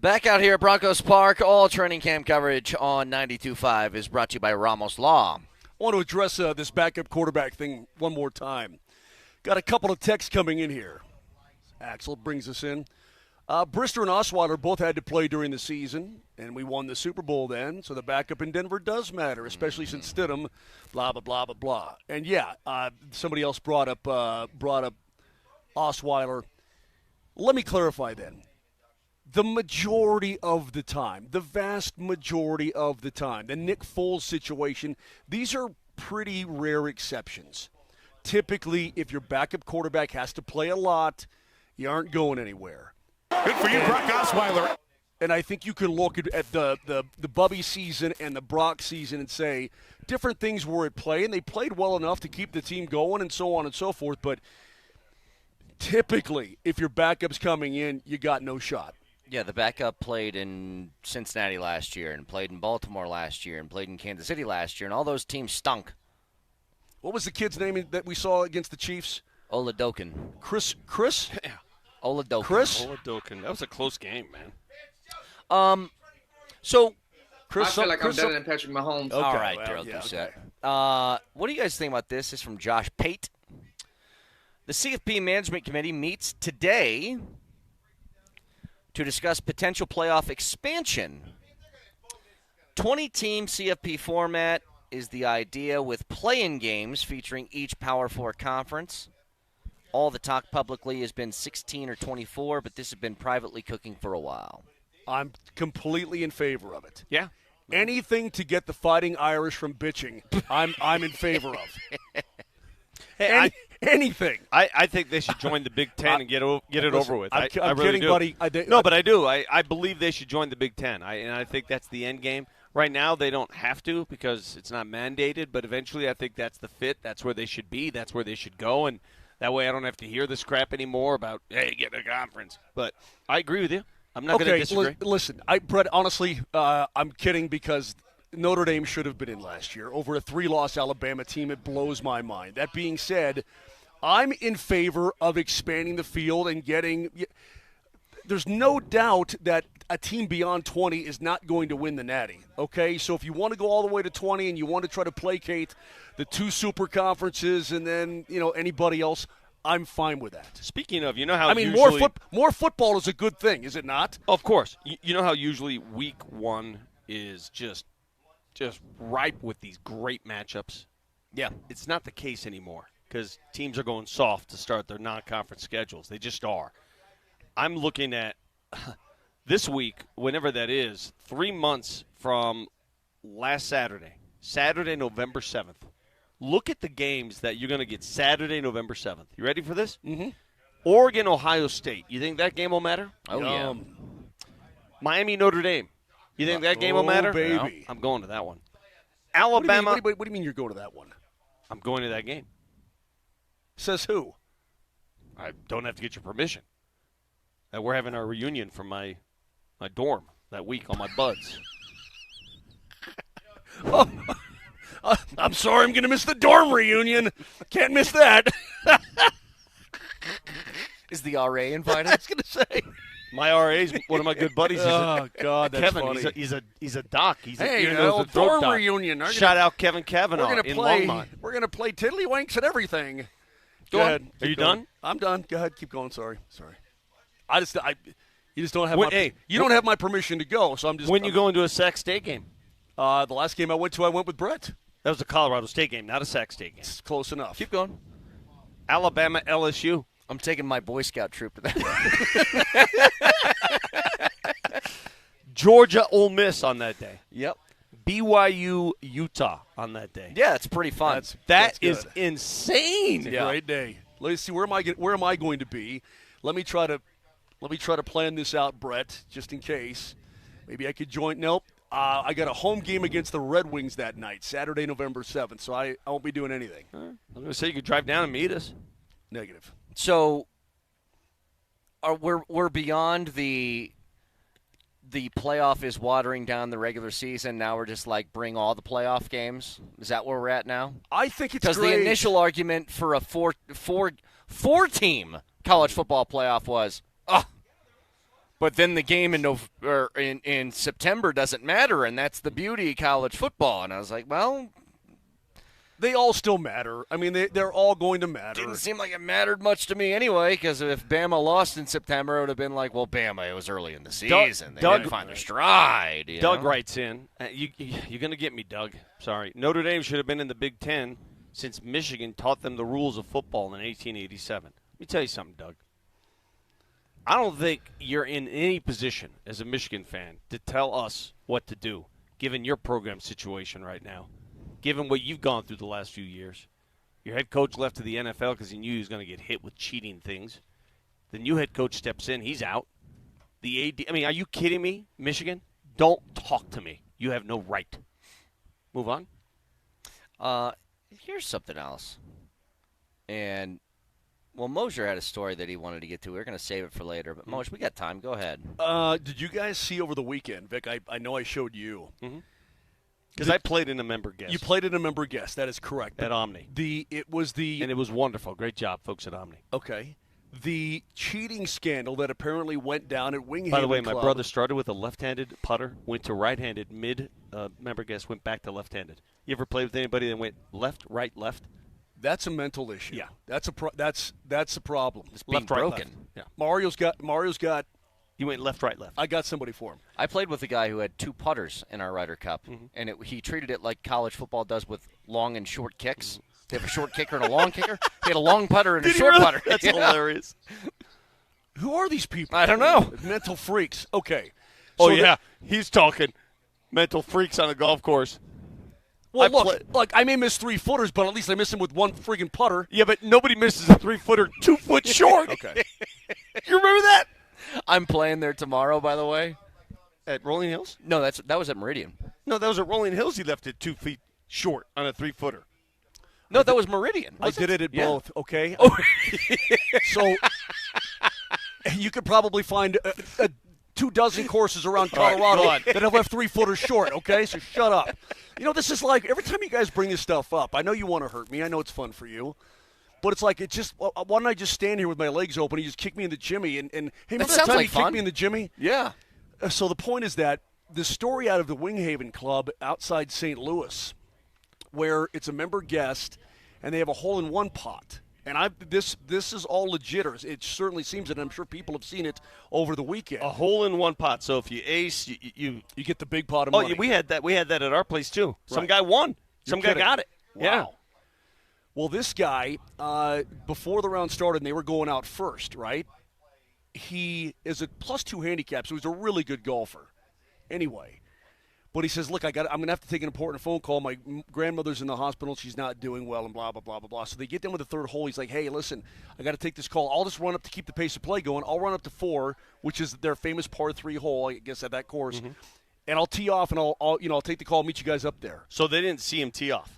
Back out here at Broncos Park, all training camp coverage on 92.5 is brought to you by Ramos Law. I want to address this backup quarterback thing one more time. Got a couple of texts coming in here. Axel brings us in. Brister and Osweiler both had to play during the season, and we won the Super Bowl then, so the backup in Denver does matter, especially since Stidham, blah, blah, blah, blah, blah. And, yeah, somebody else brought up Osweiler. Let me clarify then. The majority of the time, the vast majority of the time, the Nick Foles situation, these are pretty rare exceptions. Typically, if your backup quarterback has to play a lot, you aren't going anywhere. Good for you, Brock Osweiler. And I think you can look at the Bubby season and the Brock season and say different things were at play, and they played well enough to keep the team going and so on and so forth. But typically, if your backup's coming in, you got no shot. Yeah, the backup played in Cincinnati last year and played in Baltimore last year and played in Kansas City last year, and all those teams stunk. What was the kid's name that we saw against the Chiefs? Oladokin. Chris? Yeah. Oladokin. Chris? Oladokin. That was a close game, man. So Chris, I feel like I'm better than Patrick Mahomes. Okay, all right, well, Daryl yeah, Doucette. okay. What do you guys think about this? This is from Josh Pate. The CFP Management Committee meets today to discuss potential playoff expansion. 20-team CFP format is the idea, with play-in games featuring each Power 4 conference. All the talk publicly has been 16 or 24, but this has been privately cooking for a while. I'm completely in favor of it. Yeah. Anything to get the Fighting Irish from bitching, I'm in favor of. Anything. I think they should join the Big Ten and get it over with. I'm I really kidding, do. buddy. But I do. I believe they should join the Big Ten. And I think that's the end game. Right now, they don't have to because it's not mandated. But eventually, I think that's the fit. That's where they should be. That's where they should go. And that way, I don't have to hear this crap anymore about, hey, get a conference. But I agree with you. I'm not going to disagree. Listen, Brett, honestly, I'm kidding because Notre Dame should have been in last year. Over a 3-loss Alabama team, it blows my mind. That being said, I'm in favor of expanding the field and getting – there's no doubt that a team beyond 20 is not going to win the Natty, okay? So if you want to go all the way to 20 and you want to try to placate the 2 super conferences and then, anybody else – I'm fine with that. Speaking of, you know how more football is a good thing, is it not? Of course. You know how usually week 1 is just ripe with these great matchups? Yeah. It's not the case anymore because teams are going soft to start their non-conference schedules. They just are. I'm looking at this week, whenever that is, 3 months from last Saturday, November 7th. Look at the games that you're going to get Saturday, November 7th. You ready for this? Mm-hmm. Oregon, Ohio State. You think that game will matter? Oh, yeah. Miami, Notre Dame. You think that game will matter? Baby. No, I'm going to that one. Alabama. What do you mean you're going to that one? I'm going to that game. Says who? I don't have to get your permission. We're having our reunion from my dorm that week on my buds. Oh. I'm sorry, I'm going to miss the dorm reunion. Can't miss that. Is the RA invited? I was going to say. My RA is one of my good buddies. Oh, God, that's Kevin, funny. He's a doc. He's a dorm reunion. Shout out Kevin Kavanaugh in Longmont. We're going to play tiddlywinks and everything. Go ahead. Are you done? I'm done. Go ahead. Keep going. Sorry. You just don't have don't have my permission to go, so I'm just. When you go into a Sac State game? The last game I went with Brett. That was a Colorado State game, not a Sac State game. It's close enough. Keep going. Alabama, LSU. I'm taking my Boy Scout troop to that. Georgia, Ole Miss on that day. Yep. BYU, Utah on that day. Yeah, it's pretty fun. That is insane. It's a great day. Let's see, where am I going to be? Let me try to plan this out, Brett, just in case. Maybe I could join. Nope. I got a home game against the Red Wings that night, Saturday, November 7th, so I won't be doing anything. I was going to say you could drive down and meet us. Negative. So we're beyond the playoff is watering down the regular season. Now we're just like bring all the playoff games. Is that where we're at now? I think it's because the initial argument for a four team college football playoff was, but But then the game in September doesn't matter, and that's the beauty of college football. And I was like, well, they all still matter. I mean, they're all going to matter. Didn't seem like it mattered much to me anyway, because if Bama lost in September, it would have been like, well, Bama, it was early in the season. They didn't find their stride. Doug writes in, you're going to get me, Doug. Sorry. Notre Dame should have been in the Big Ten since Michigan taught them the rules of football in 1887. Let me tell you something, Doug. I don't think you're in any position as a Michigan fan to tell us what to do, given your program situation right now, given what you've gone through the last few years. Your head coach left to the NFL because he knew he was going to get hit with cheating things. The new head coach steps in. He's out. The AD, I mean, are you kidding me, Michigan? Don't talk to me. You have no right. Move on. Here's something else. And, well, Moser had a story that he wanted to get to. We're going to save it for later. But, Moser, we got time. Go ahead. Did you guys see over the weekend, Vic? I know I showed you. Because I played in a member guest. You played in a member guest. That is correct. At Omni. And it was wonderful. Great job, folks at Omni. Okay. The cheating scandal that apparently went down at Winghaven By the way, Club. my brother started with a left-handed putter, went to right-handed, member guest, went back to left-handed. You ever played with anybody that went left, right, left? That's a mental issue. Yeah. That's a problem. It's being broken. Yeah. Mario's got. You went left, right, left. I got somebody for him. I played with a guy who had 2 putters in our Ryder Cup, and he treated it like college football does with long and short kicks. They have a short kicker and a long kicker. He had a long putter and a short putter. That's hilarious. Who are these people? I don't know. Mental freaks. Okay. He's talking mental freaks on a golf course. Well, look, I may miss 3-footers, but at least I miss him with one friggin' putter. Yeah, but nobody misses a 3-footer 2 foot short. Okay. You remember that? I'm playing there tomorrow, by the way. At Rolling Hills? No, that was at Meridian. No, that was at Rolling Hills. He left it 2 feet short on a 3-footer. No, that was Meridian. I did it at both, okay? Oh. So you could probably find 24 courses around Colorado that have left 3-footers short, okay? So shut up. This is like every time you guys bring this stuff up, I know you want to hurt me. I know it's fun for you. But it's like, why don't I just stand here with my legs open and you just kick me in the jimmy? And hey, remember that time you kicked me in the jimmy? Yeah. So the point is that the story out of the Winghaven Club outside St. Louis, where it's a member guest and they have a hole-in-one pot. And this is all legit. It certainly seems, and I'm sure people have seen it over the weekend. A hole-in-one pot. So if you ace, you get the big pot of money. Oh, we had that. We had that at our place too. Right. Some guy won. Some guy got it. Wow. Yeah. Well, this guy, before the round started, and they were going out first, right? He is a +2 handicap, so he's a really good golfer. Anyway, but he says, look, I'm going to have to take an important phone call. My grandmother's in the hospital. She's not doing well and blah, blah, blah, blah, blah. So they get down with the third hole. He's like, hey, listen, I got to take this call. I'll just run up to keep the pace of play going. I'll run up to 4, which is their famous par 3 hole, I guess, at that course. And I'll tee off, and I'll take the call, meet you guys up there. So they didn't see him tee off.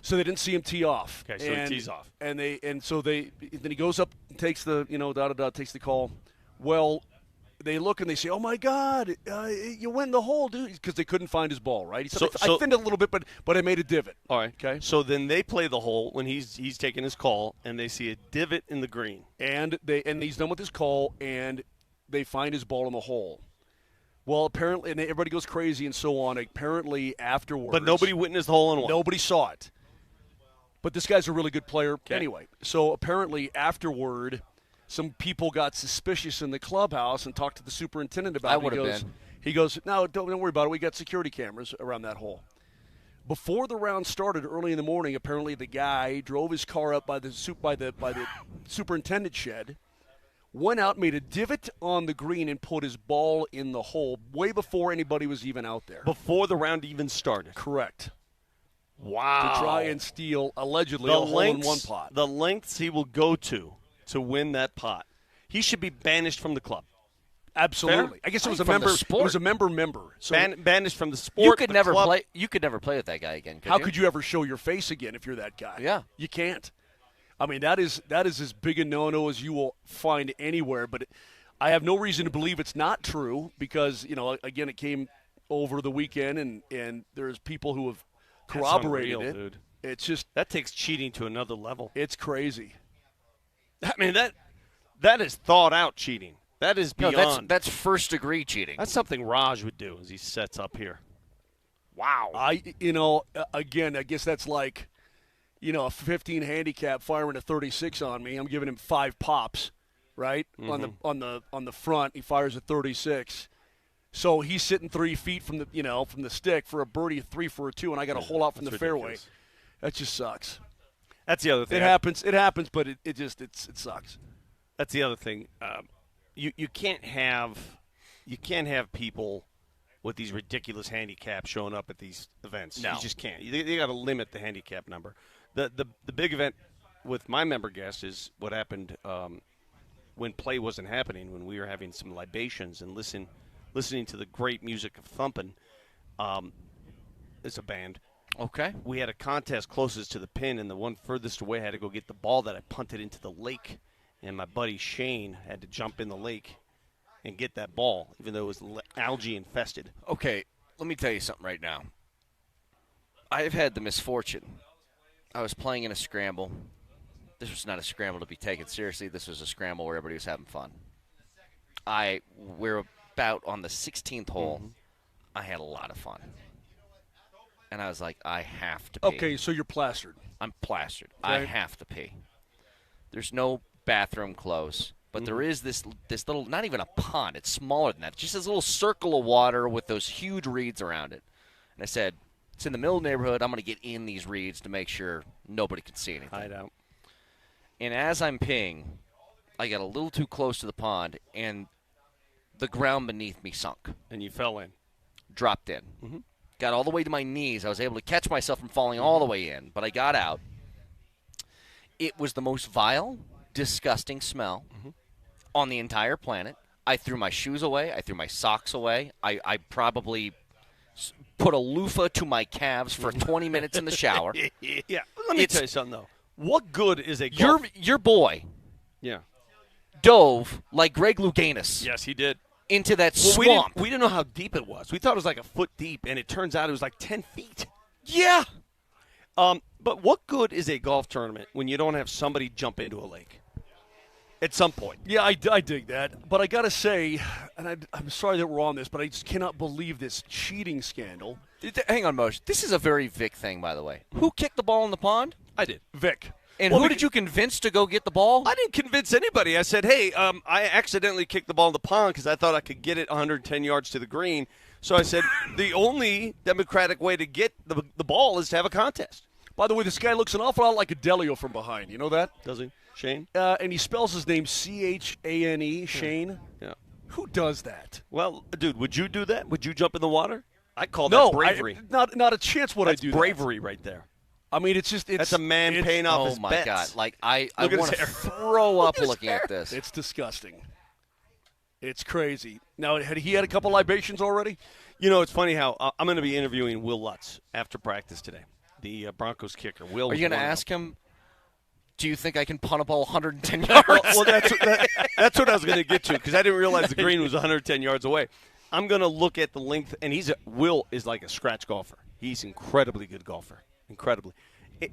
Okay, so he tees off. And then he goes up and takes the takes the call. Well, they look and they say, "Oh my God, you win the hole, dude!" Because they couldn't find his ball. Right? He said, I thinned it a little bit, but I made a divot. All right. Okay. So then they play the hole when he's taking his call, and they see a divot in the green. And he's done with his call, and they find his ball in the hole. Well, apparently, and everybody goes crazy and so on. Apparently, afterwards. But nobody witnessed the hole-in-one. Nobody saw it. But this guy's a really good player anyway. So apparently, afterward, some people got suspicious in the clubhouse and talked to the superintendent about it. I would have been. He goes, no, don't worry about it. We got security cameras around that hole. Before the round started early in the morning, apparently the guy drove his car up by the superintendent's shed, went out, made a divot on the green, and put his ball in the hole way before anybody was even out there. Before the round even started. Correct. Wow. To try and steal, allegedly, a hole-in-one pot. The lengths he will go to win that pot. He should be banished from the club. Absolutely. Fair? I guess it was a From the member. sport. It was a member. So banished from the sport. You could never club. play. You could never play with that guy again. How could you ever show your face again if you're that guy? Yeah. You can't. I mean, that is as big a no-no as you will find anywhere. But I have no reason to believe it's not true because, again, it came over the weekend, and there's people who have corroborated unreal, it. Dude. It's just that takes cheating to another level. It's crazy. I mean, that is thought out cheating. That is No, beyond. that's first-degree cheating. That's something Raj would do as he sets up here. Wow. Again, I guess that's like, a 15 handicap firing a 36 on me. I'm giving him 5 pops, right? Mm-hmm. On the front, he fires a 36. So he's sitting 3 feet from the stick for a birdie, 3 for a 2, and I got a hole out from the fairway. That just sucks. That's the other thing. It happens, but it sucks. That's the other thing. You can't have people with these ridiculous handicaps showing up at these events. No. You just can't. They got to limit the handicap number. The big event with my member guest is what happened when play wasn't happening, when we were having some libations and listening to the great music of Thumpin'. It's a band. Okay. We had a contest closest to the pin, and the one furthest away had to go get the ball that I punted into the lake. And my buddy Shane had to jump in the lake and get that ball, even though it was algae infested. Okay, let me tell you something right now. I've had the misfortune. I was playing in a scramble. This was not a scramble to be taken seriously. This was a scramble where everybody was having fun. We're about on the 16th hole. Mm-hmm. I had a lot of fun. And I was like, I have to pee. Okay, so you're plastered. I'm plastered. Okay. I have to pee. There's no bathroom close, but there is this little, not even a pond. It's smaller than that. It's just this little circle of water with those huge reeds around it. And I said, it's in the middle of the neighborhood. I'm going to get in these reeds to make sure nobody can see anything. Hide out. And as I'm peeing, I got a little too close to the pond, and the ground beneath me sunk. And you fell in. Dropped in. Mm-hmm. Got all the way to my knees. I was able to catch myself from falling all the way in, but I got out. It was the most vile, disgusting smell on the entire planet. I threw my shoes away. I threw my socks away. I probably put a loofah to my calves for 20 minutes in the shower. Yeah. Let me tell you something, though. What good is a golf? Your boy Yeah. dove like Greg Louganis Yes, he did. into that Well, swamp. we didn't know how deep it was. We thought it was like a foot deep, and it turns out it was like 10 feet. Yeah. But what good is a golf tournament when you don't have somebody jump into a lake at some point? Yeah, I dig that. But I got to say, and I'm sorry that we're on this, but I just cannot believe this cheating scandal. Hang on, Moser. This is a very Vic thing, by the way. Who kicked the ball in the pond? I did. Vic. And who did you convince to go get the ball? I didn't convince anybody. I said, hey, I accidentally kicked the ball in the pond because I thought I could get it 110 yards to the green. So I said, the only democratic way to get the ball is to have a contest. By the way, this guy looks an awful lot like a Delio from behind. You know that? Does he? Shane? And he spells his name Chane, Shane. Yeah. Who does that? Well, dude, would you do that? Would you jump in the water? I call that bravery. Not a chance would That's I do that. bravery right there. I mean, it's That's a man paying off his my bets. God. Like, I Look at want his to hair. throw up his looking hair. at this. It's disgusting. It's crazy. Now, had he had a couple libations already? You know, it's funny how I'm going to be interviewing Will Lutz after practice today, the Broncos kicker. Will. Are you going to ask him, do you think I can punt a ball 110 yards? well, that's what I was going to get to because I didn't realize the green was 110 yards away. I'm going to look at the length, and Will is like a scratch golfer. He's incredibly good golfer, incredibly.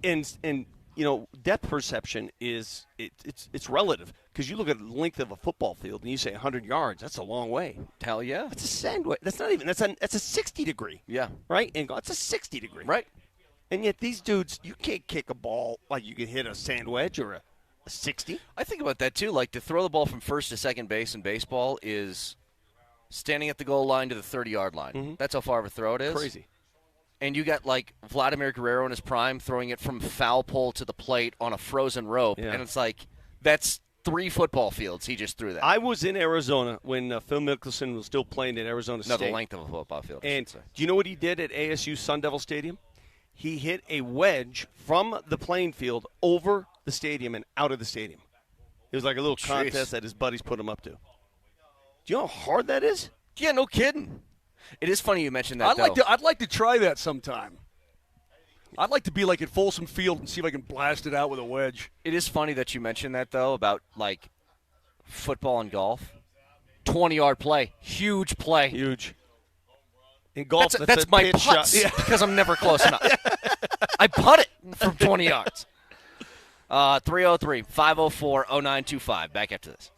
And you know, depth perception is it's relative because you look at the length of a football field and you say 100 yards. That's a long way. Hell yeah. That's a sandwich. That's not even. That's a 60 degree. Yeah. Right. And it's a 60 degree. Right. And yet these dudes, you can't kick a ball like you can hit a sand wedge or a 60. I think about that too. Like to throw the ball from first to second base in baseball is standing at the goal line to the 30-yard line. Mm-hmm. That's how far of a throw it is. Crazy. And you got like Vladimir Guerrero in his prime throwing it from foul pole to the plate on a frozen rope. Yeah. And it's like, that's 3 football fields. He just threw that. I was in Arizona when Phil Mickelson was still playing at Arizona State. No, the length of a football field. And do you know what he did at ASU Sun Devil Stadium? He hit a wedge from the playing field over the stadium and out of the stadium. It was like a little contest that his buddies put him up to. Do you know how hard that is? Yeah, no kidding. It is funny you mentioned that, I'd like to try that sometime. I'd like to be like at Folsom Field and see if I can blast it out with a wedge. It is funny that you mentioned that, though, about, like, football and golf. 20-yard play. Huge play. Huge. In golf, that's my putts because I'm never close enough. I putt it from 20 yards. 303-504-0925. Back after this.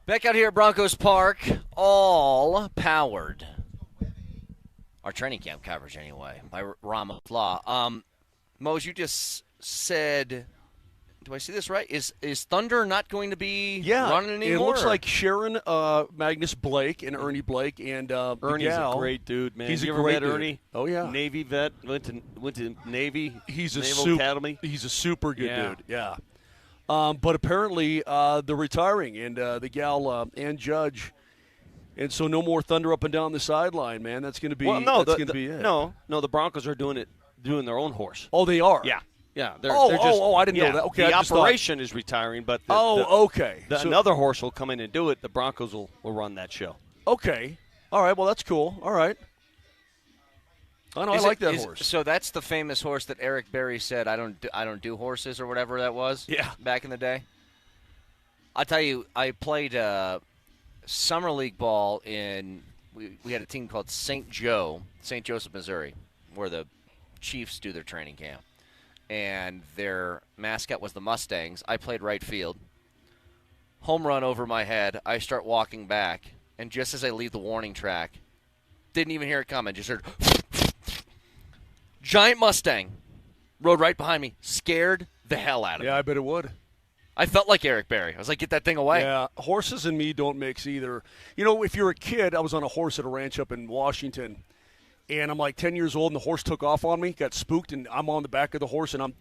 Back out here at Broncos Park, all powered. Our training camp coverage, anyway, by Rama Law. Mose, you just said, do I see this right? Is Thunder not going to be running anymore? It looks like Sharon, Magnus Blake, and Ernie Blake, and Ernie's Miguel. a great dude, man. He's you a ever great met dude. Ernie? Oh, yeah. Navy vet, went to Navy. He's a Naval Academy. He's a super good dude. Yeah. But apparently they're retiring, and the gal and Judge, and so no more Thunder up and down the sideline, man. That's going to be that's going to be it. No, the Broncos are doing their own horse. Oh, they are. Yeah. They're just, I didn't know yeah, that. Okay, the I just operation is retiring, but okay. So another horse will come in and do it. The Broncos will run that show. Okay. All right. Well, that's cool. All right. I like that horse. So that's the famous horse that Eric Berry said, I don't do horses or whatever that was. Yeah. Back in the day. I'll tell you, I played summer league ball we had a team called St. Joseph, Missouri, where the Chiefs do their training camp. And their mascot was the Mustangs. I played right field. Home run over my head. I start walking back, and just as I leave the warning track, didn't even hear it coming, just heard giant Mustang rode right behind me, scared the hell out of me. Yeah, I bet it would. I felt like Eric Berry. I was like, get that thing away. Yeah, horses and me don't mix either. You know, if you're a kid, I was on a horse at a ranch up in Washington, and I'm like 10 years old, and the horse took off on me, got spooked, and I'm on the back of the horse, and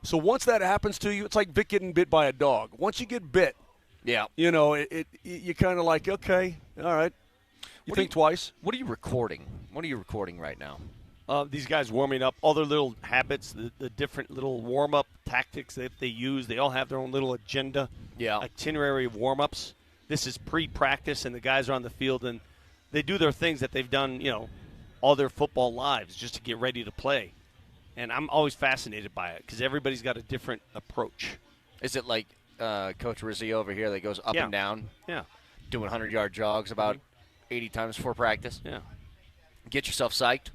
so once that happens to you, it's like Vic getting bit by a dog. Once you get bit, you know, you kind of like, okay, all right. You think twice. What are you recording? What are you recording right now? These guys warming up, all their little habits, the different little warm-up tactics that they use. They all have their own little agenda, itinerary of warm-ups. This is pre-practice, and the guys are on the field, and they do their things that they've done, all their football lives just to get ready to play. And I'm always fascinated by it because everybody's got a different approach. Is it like Coach Rizzi over here that goes up and down? Yeah. Doing 100-yard jogs about 80 times before practice? Yeah. Get yourself psyched.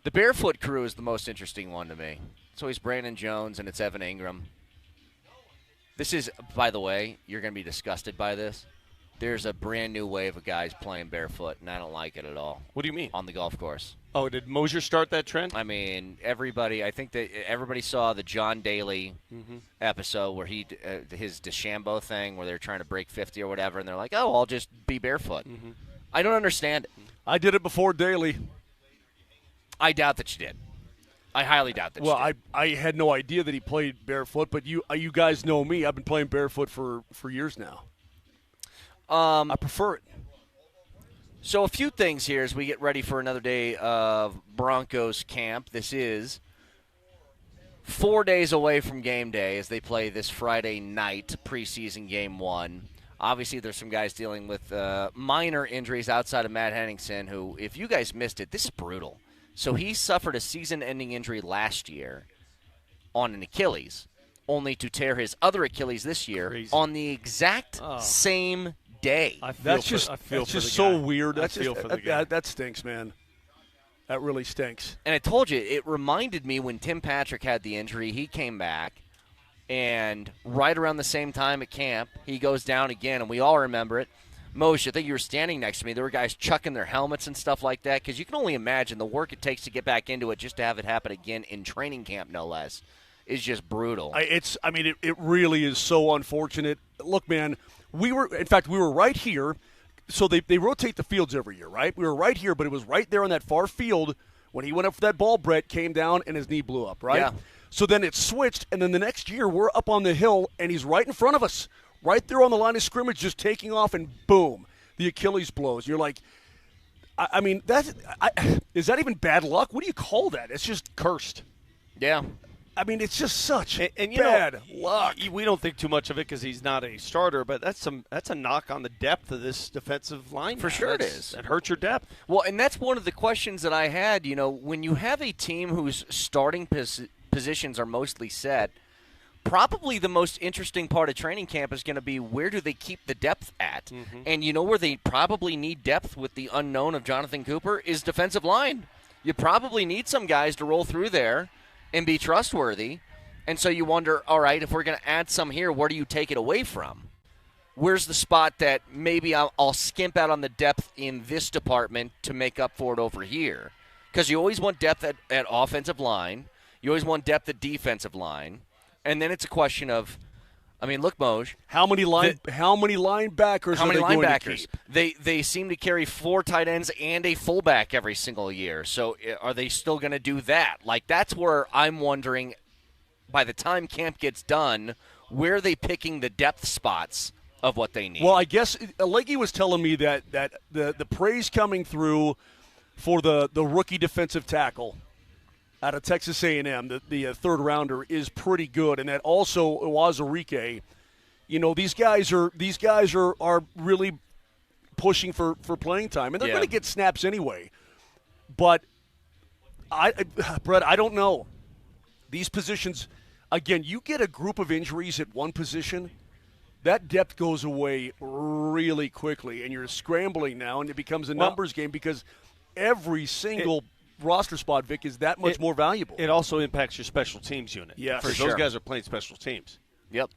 The barefoot crew is the most interesting one to me. It's always Brandon Jones and it's Evan Ingram. This is, by the way, you're going to be disgusted by this. There's a brand new wave of guys playing barefoot, and I don't like it at all. What do you mean? On the golf course. Oh, did Moser start that trend? I mean, I think that everybody saw the John Daly episode where his DeChambeau thing where they're trying to break 50 or whatever, and they're like, oh, I'll just be barefoot. I don't understand it. I did it before Daly. I doubt that you did. I highly doubt that you did. Well, I had no idea that he played barefoot, but you guys know me. I've been playing barefoot for years now. I prefer it. So a few things here as we get ready for another day of Broncos camp. This is 4 days away from game day as they play this Friday night preseason game 1. Obviously, there's some guys dealing with minor injuries outside of Matt Henningsen, who, if you guys missed it, this is brutal. So he suffered a season-ending injury last year on an Achilles, only to tear his other Achilles this year on the exact same day. That's just so weird. That stinks, man. That really stinks. And I told you, it reminded me when Tim Patrick had the injury, he came back, and right around the same time at camp, he goes down again, and we all remember it. Moshe, I think you were standing next to me. There were guys chucking their helmets and stuff like that because you can only imagine the work it takes to get back into it just to have it happen again in training camp, no less, is just brutal. It really is so unfortunate. Look, man, we were right here. So they rotate the fields every year, right? We were right here, but it was right there on that far field when he went up for that ball. Brett came down and his knee blew up, right? Yeah. So then it switched, and then the next year we're up on the hill, and he's right in front of us. Right there on the line of scrimmage, just taking off, and boom, the Achilles blows. You're like, is that even bad luck? What do you call that? It's just cursed. Yeah. I mean, it's just such bad luck. We don't think too much of it because he's not a starter, but that's a knock on the depth of this defensive line. For sure it is. It hurts your depth. Well, and that's one of the questions that I had. When you have a team whose starting positions are mostly set, probably the most interesting part of training camp is going to be where do they keep the depth at? And where they probably need depth with the unknown of Jonathan Cooper is defensive line. You probably need some guys to roll through there and be trustworthy. And so you wonder, all right, if we're going to add some here, where do you take it away from? where's the spot that maybe I'll skimp out on the depth in this department to make up for it over here? Because you always want depth at offensive line. You always want depth at defensive line. And then it's a question of, I mean, look, Moj. How many linebackers How many are they linebackers? going to keep? They seem to carry 4 tight ends and a fullback every single year. So are they still going to do that? Like, that's where I'm wondering, by the time camp gets done, where are they picking the depth spots of what they need? Well, I guess Leggy was telling me that the praise coming through for the rookie defensive tackle out of Texas A&M, the third rounder, is pretty good, and that also Uwazurike, these guys are really pushing for playing time, and they're going to get snaps anyway. But Brett, I don't know. These positions, again, you get a group of injuries at one position, that depth goes away really quickly, and you're scrambling now, and it becomes a numbers game because every single roster spot, Vic, is that much more valuable. It also impacts your special teams unit. Yeah, for sure. Those guys are playing special teams. Yep.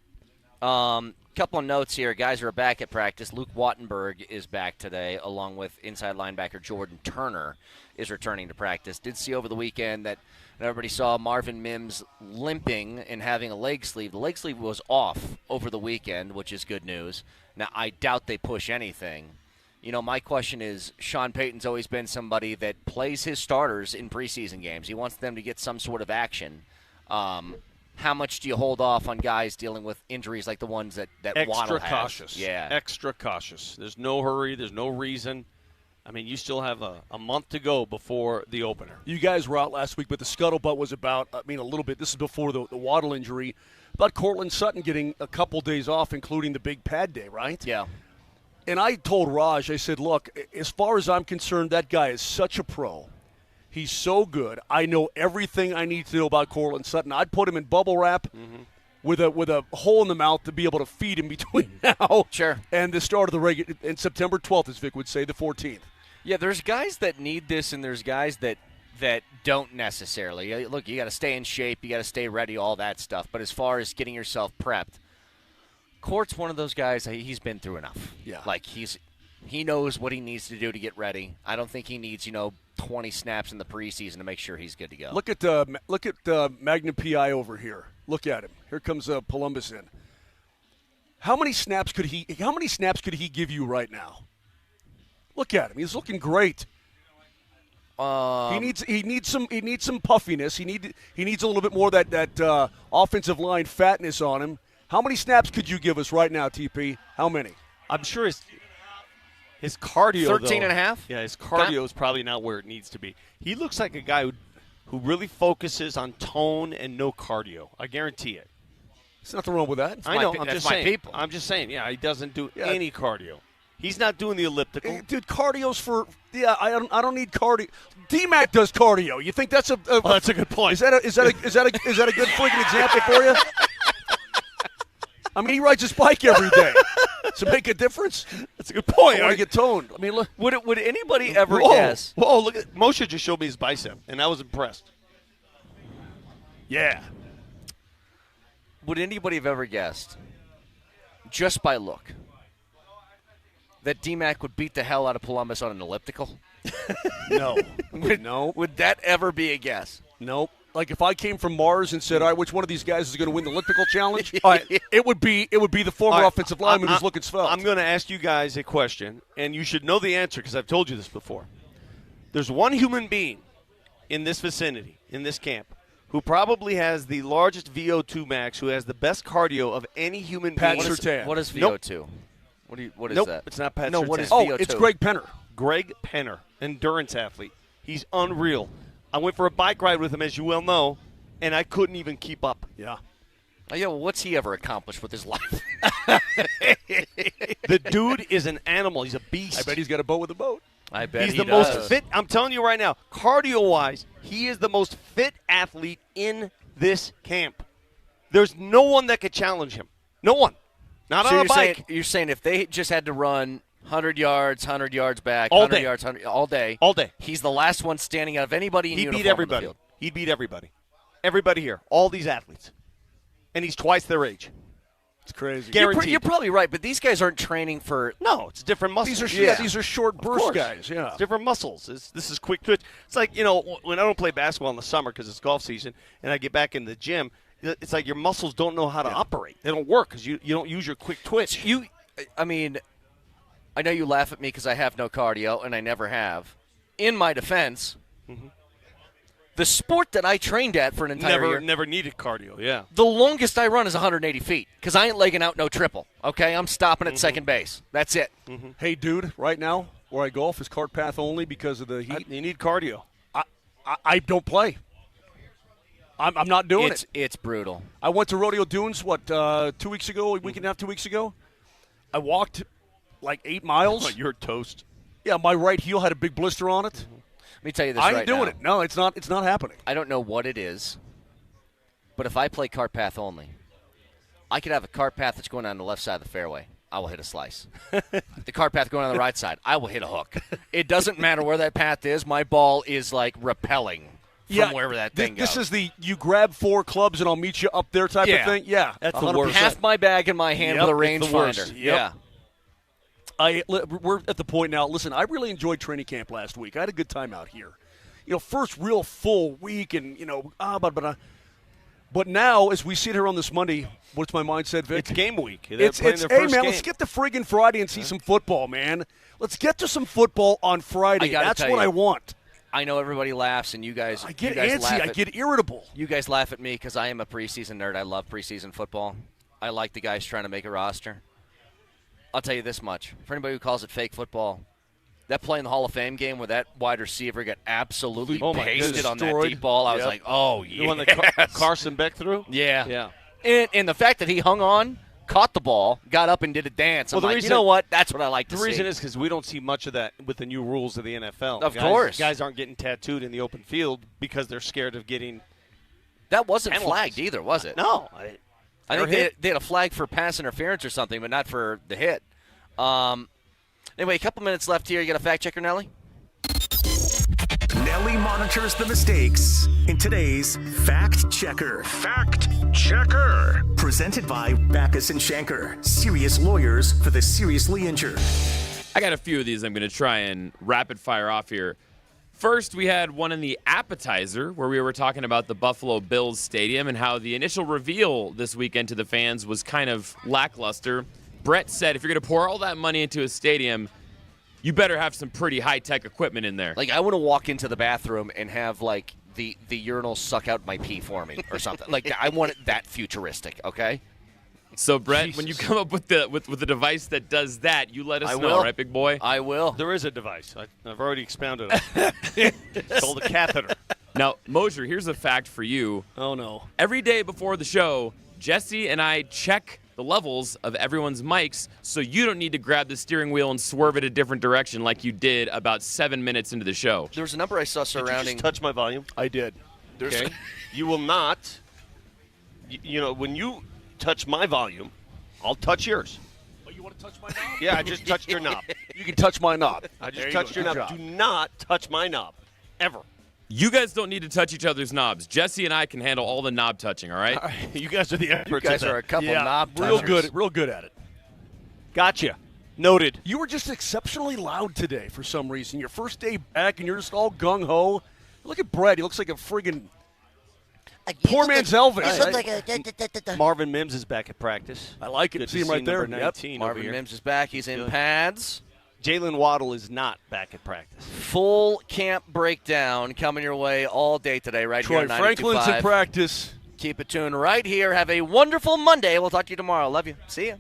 Couple of notes here. Guys are back at practice. Luke Wattenberg is back today, along with inside linebacker Jordan Turner is returning to practice. Did see over the weekend that everybody saw Marvin Mims limping and having a leg sleeve. The leg sleeve was off over the weekend, which is good news. Now, I doubt they push anything. My question is, Sean Payton's always been somebody that plays his starters in preseason games. He wants them to get some sort of action. How much do you hold off on guys dealing with injuries like the ones that Waddle has? Extra cautious. Yeah. Extra cautish. There's no hurry. There's no reason. I mean, you still have a month to go before the opener. You guys were out last week, but the scuttlebutt was about, a little bit, this is before the Waddle injury, about Cortland Sutton getting a couple days off, including the big pad day, right? Yeah. And I told Raj, I said, look, as far as I'm concerned, that guy is such a pro. He's so good. I know everything I need to know about Cortland Sutton. I'd put him in bubble wrap with a hole in the mouth to be able to feed him between now and the start of the regular, and September 12th, as Vic would say, the 14th. Yeah, there's guys that need this, and there's guys that don't necessarily. Look, you got to stay in shape, you got to stay ready, all that stuff. But as far as getting yourself prepped, Court's one of those guys. He's been through enough. Yeah, like he knows what he needs to do to get ready. I don't think he needs 20 snaps in the preseason to make sure he's good to go. Look at Magnum PI over here. Look at him. Here comes Polumbus in. How many snaps could he give you right now? Look at him. He's looking great. He needs some puffiness. He needs a little bit more of that offensive line fatness on him. How many snaps could you give us right now, TP? How many? I'm sure his cardio, 13 and a half? Yeah, his cardio is probably not where it needs to be. He looks like a guy who really focuses on tone and no cardio. I guarantee it. There's nothing wrong with that. I know. I'm just saying. Yeah, he doesn't do any cardio. He's not doing the elliptical. Dude, cardio's for – I don't need cardio. DMac does cardio. You think that's that's a good point. Is that a good freaking example for you? I mean, he rides his bike every day. Does it make a difference? That's a good point. I want to get toned. I mean, look. Would anybody ever guess? Whoa, look at Moser just showed me his bicep, and I was impressed. Yeah. Would anybody have ever guessed, just by look, that DMac would beat the hell out of Polumbus on an elliptical? No. Would that ever be a guess? Nope. Like if I came from Mars and said, all right, which one of these guys is going to win the elliptical challenge? All right, it would be the former offensive lineman who's looking svelte. I'm going to ask you guys a question, and you should know the answer because I've told you this before. There's one human being in this vicinity, in this camp, who probably has the largest VO2 max, who has the best cardio of any human being. Pat Surtain. What is VO2? What is that? It's not Pat No, Surtain. what is VO2? It's Greg Penner. Greg Penner, endurance athlete. He's unreal. I went for a bike ride with him, as you well know, and I couldn't even keep up. Yeah. Oh, yeah, well, what's he ever accomplished with his life? The dude is an animal. He's a beast. I bet he's got a boat with a boat. I bet he's he the does. most fit. I'm telling you right now, cardio-wise, he is the most fit athlete in this camp. There's no one that could challenge him. No one. Not on a bike. You're saying if they just had to run 100 yards back, all 100 day. yards, all day. All day. He's the last one standing out of anybody in He'd uniform beat everybody. on the field. He'd beat everybody. Everybody here. All these athletes. And he's twice their age. It's crazy. You're probably right, but these guys aren't training for. No, it's different muscles. These are short burst guys. Yeah, it's different muscles. This is quick twitch. It's like when I don't play basketball in the summer because it's golf season, and I get back in the gym. It's like your muscles don't know how to operate. They don't work because you don't use your quick twitch. I mean, I know you laugh at me because I have no cardio, and I never have. In my defense, the sport that I trained at for an entire year never needed cardio. Yeah, the longest I run is 180 feet because I ain't legging out no triple. Okay, I'm stopping at second base. That's it. Hey, dude, right now where I golf is cart path only because of the heat. You need cardio. I don't play. I'm not doing it. It's brutal. I went to Rodeo Dunes, 2 weeks ago, a week and a half, 2 weeks ago. I walked like 8 miles. Oh, you're toast. Yeah, my right heel had a big blister on it. Let me tell you this I right ain't doing now. it. No, it's not happening. I don't know what it is, but if I play cart path only, I could have a cart path that's going on the left side of the fairway. I will hit a slice. The cart path going on the right side, I will hit a hook. It doesn't matter where that path is. My ball is like repelling from wherever that thing goes. This is the you grab 4 clubs and I'll meet you up there type of thing. Yeah, that's the worst. Half my bag in my hand with a rangefinder. Yep. We're at the point now. Listen, I really enjoyed training camp last week. I had a good time out here. First real full week, and but now as we sit here on this Monday, what's my mindset, Vic? It's game week. Hey man, let's get to friggin' Friday and see some football, man. Let's get to some football on Friday. That's what I want. I know everybody laughs, and you guys. I get antsy. I get irritable. You guys laugh at me because I am a preseason nerd. I love preseason football. I like the guys trying to make a roster. I'll tell you this much. For anybody who calls it fake football, that play in the Hall of Fame game where that wide receiver got absolutely pasted on that deep ball, I was like, oh, yeah. The one that Carson Beck threw? Yeah. And the fact that he hung on, caught the ball, got up and did a dance. You know what? That's what I like to see. The reason is because we don't see much of that with the new rules of the NFL. Of course. Guys aren't getting tattooed in the open field because they're scared of getting That wasn't penalties. flagged either, was it? No. I think they had a flag for pass interference or something, but not for the hit. Anyway, a couple minutes left here. You got a fact checker, Nelly? Nelly monitors the mistakes in today's Fact Checker. Fact Checker. Presented by Backus and Shanker, serious lawyers for the seriously injured. I got a few of these I'm going to try and rapid fire off here. First, we had one in the appetizer where we were talking about the Buffalo Bills Stadium and how the initial reveal this weekend to the fans was kind of lackluster. Brett said if you're going to pour all that money into a stadium, you better have some pretty high-tech equipment in there. Like, I want to walk into the bathroom and have, like, the urinal suck out my pee for me or something. Like, I want it that futuristic, okay? So, Brett, when you come up with the device that does that, you let us know, right, big boy? I will. There is a device. I've already expounded on it. It's called a catheter. Now, Moser, here's a fact for you. Oh, no. Every day before the show, Jesse and I check the levels of everyone's mics so you don't need to grab the steering wheel and swerve it a different direction like you did about 7 minutes into the show. There was a number I saw surrounding. Did you just touch my volume? I did. Okay. You will not. When you touch my volume, I'll touch yours. Oh, you want to touch my knob? Yeah, I just touched your knob. You can touch my knob. I just touched your knob. Do not touch my knob. Ever. You guys don't need to touch each other's knobs. Jesse and I can handle all the knob touching, all right? You guys are the experts. You guys are a couple knob touchers. Real good at it. Gotcha. Noted. You were just exceptionally loud today for some reason. Your first day back, and you're just all gung-ho. Look at Brett. He looks like a friggin' poor man's Elvis. Marvin Mims is back at practice. I like it. Good See him right there. Number 19 Marvin Mims is back. He's in pads. Jalen Waddle is not back at practice. Full camp breakdown coming your way all day today, right Troy here on 92.5. Franklin's in practice. Keep it tuned right here. Have a wonderful Monday. We'll talk to you tomorrow. Love you. See ya.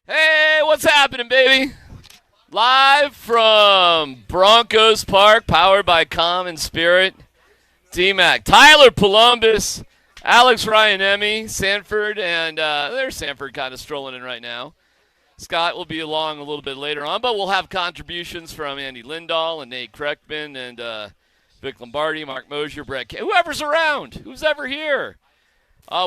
Hey, what's happening, baby? Live from Broncos Park, powered by Common Spirit. DMac, Tyler Polumbus, Alex Ryan-Emmy, Sanford, and there's Sanford kind of strolling in right now. Scott will be along a little bit later on, but we'll have contributions from Andy Lindahl and Nate Kreckman and Vic Lombardi, Mark Moser, Brett Kane, whoever's around, who's ever here.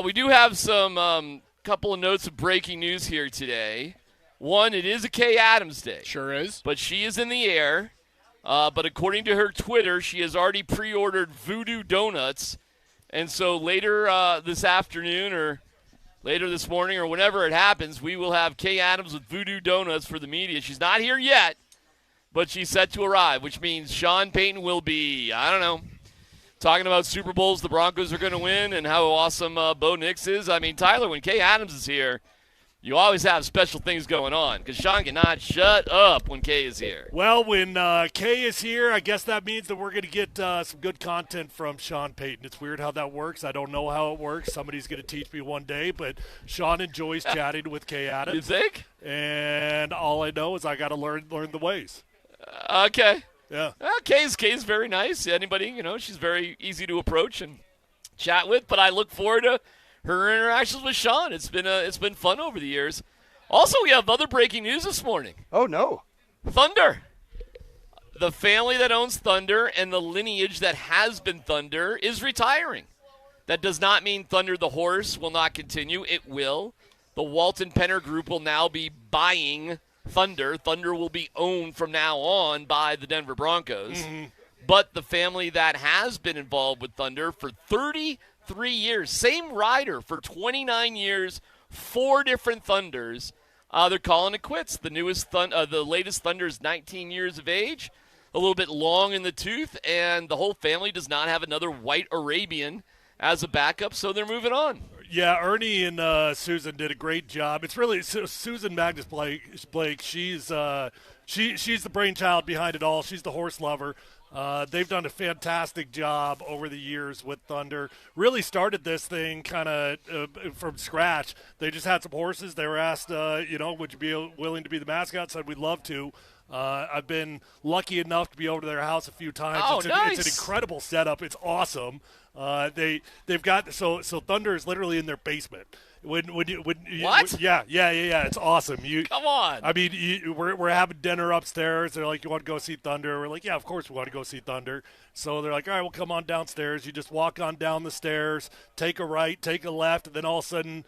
We do have some couple of notes of breaking news here today. One, it is a Kay Adams Day. Sure is. But she is in the air. But according to her Twitter, she has already pre-ordered Voodoo Donuts. And so later this afternoon or later this morning or whenever it happens, we will have Kay Adams with Voodoo Donuts for the media. She's not here yet, but she's set to arrive, which means Sean Payton will be, I don't know, talking about Super Bowls the Broncos are going to win and how awesome Bo Nix is. I mean, Tyler, when Kay Adams is here, you always have special things going on because Sean cannot shut up when Kay is here. Well, when Kay is here, I guess that means that we're going to get some good content from Sean Payton. It's weird how that works. I don't know how it works. Somebody's going to teach me one day, but Sean enjoys chatting with Kay Adams. You think? And all I know is I got to learn the ways. Okay. Yeah. Kay's very nice. Anybody, she's very easy to approach and chat with, but I look forward to her interactions with Sean. It's been fun over the years. Also, we have other breaking news this morning. Oh, no. Thunder. The family that owns Thunder and the lineage that has been Thunder is retiring. That does not mean Thunder the horse will not continue. It will. The Walton Penner Group will now be buying Thunder. Thunder will be owned from now on by the Denver Broncos. Mm-hmm. But the family that has been involved with Thunder for 33 years, same rider for 29 years, 4 different Thunders, they're calling it quits. The latest Thunder is 19 years of age, a little bit long in the tooth, and the whole family does not have another white Arabian as a backup, so they're moving on. Yeah, Ernie and Susan did a great job. It's really Susan Magnus Blake. She's the brainchild behind it all. She's the horse lover. They've done a fantastic job over the years with Thunder. Really started this thing kind of from scratch. They just had some horses. They were asked, would you be willing to be the mascot? Said we'd love to. I've been lucky enough to be over to their house a few times. Oh, nice. It's an incredible setup. It's awesome. They've got so Thunder is literally in their basement. What? Yeah. It's awesome. Come on. I mean, we're having dinner upstairs. They're like, "You want to go see Thunder?" We're like, "Yeah, of course we want to go see Thunder." So they're like, "All right, well, come on downstairs." You just walk on down the stairs, take a right, take a left, and then all of a sudden,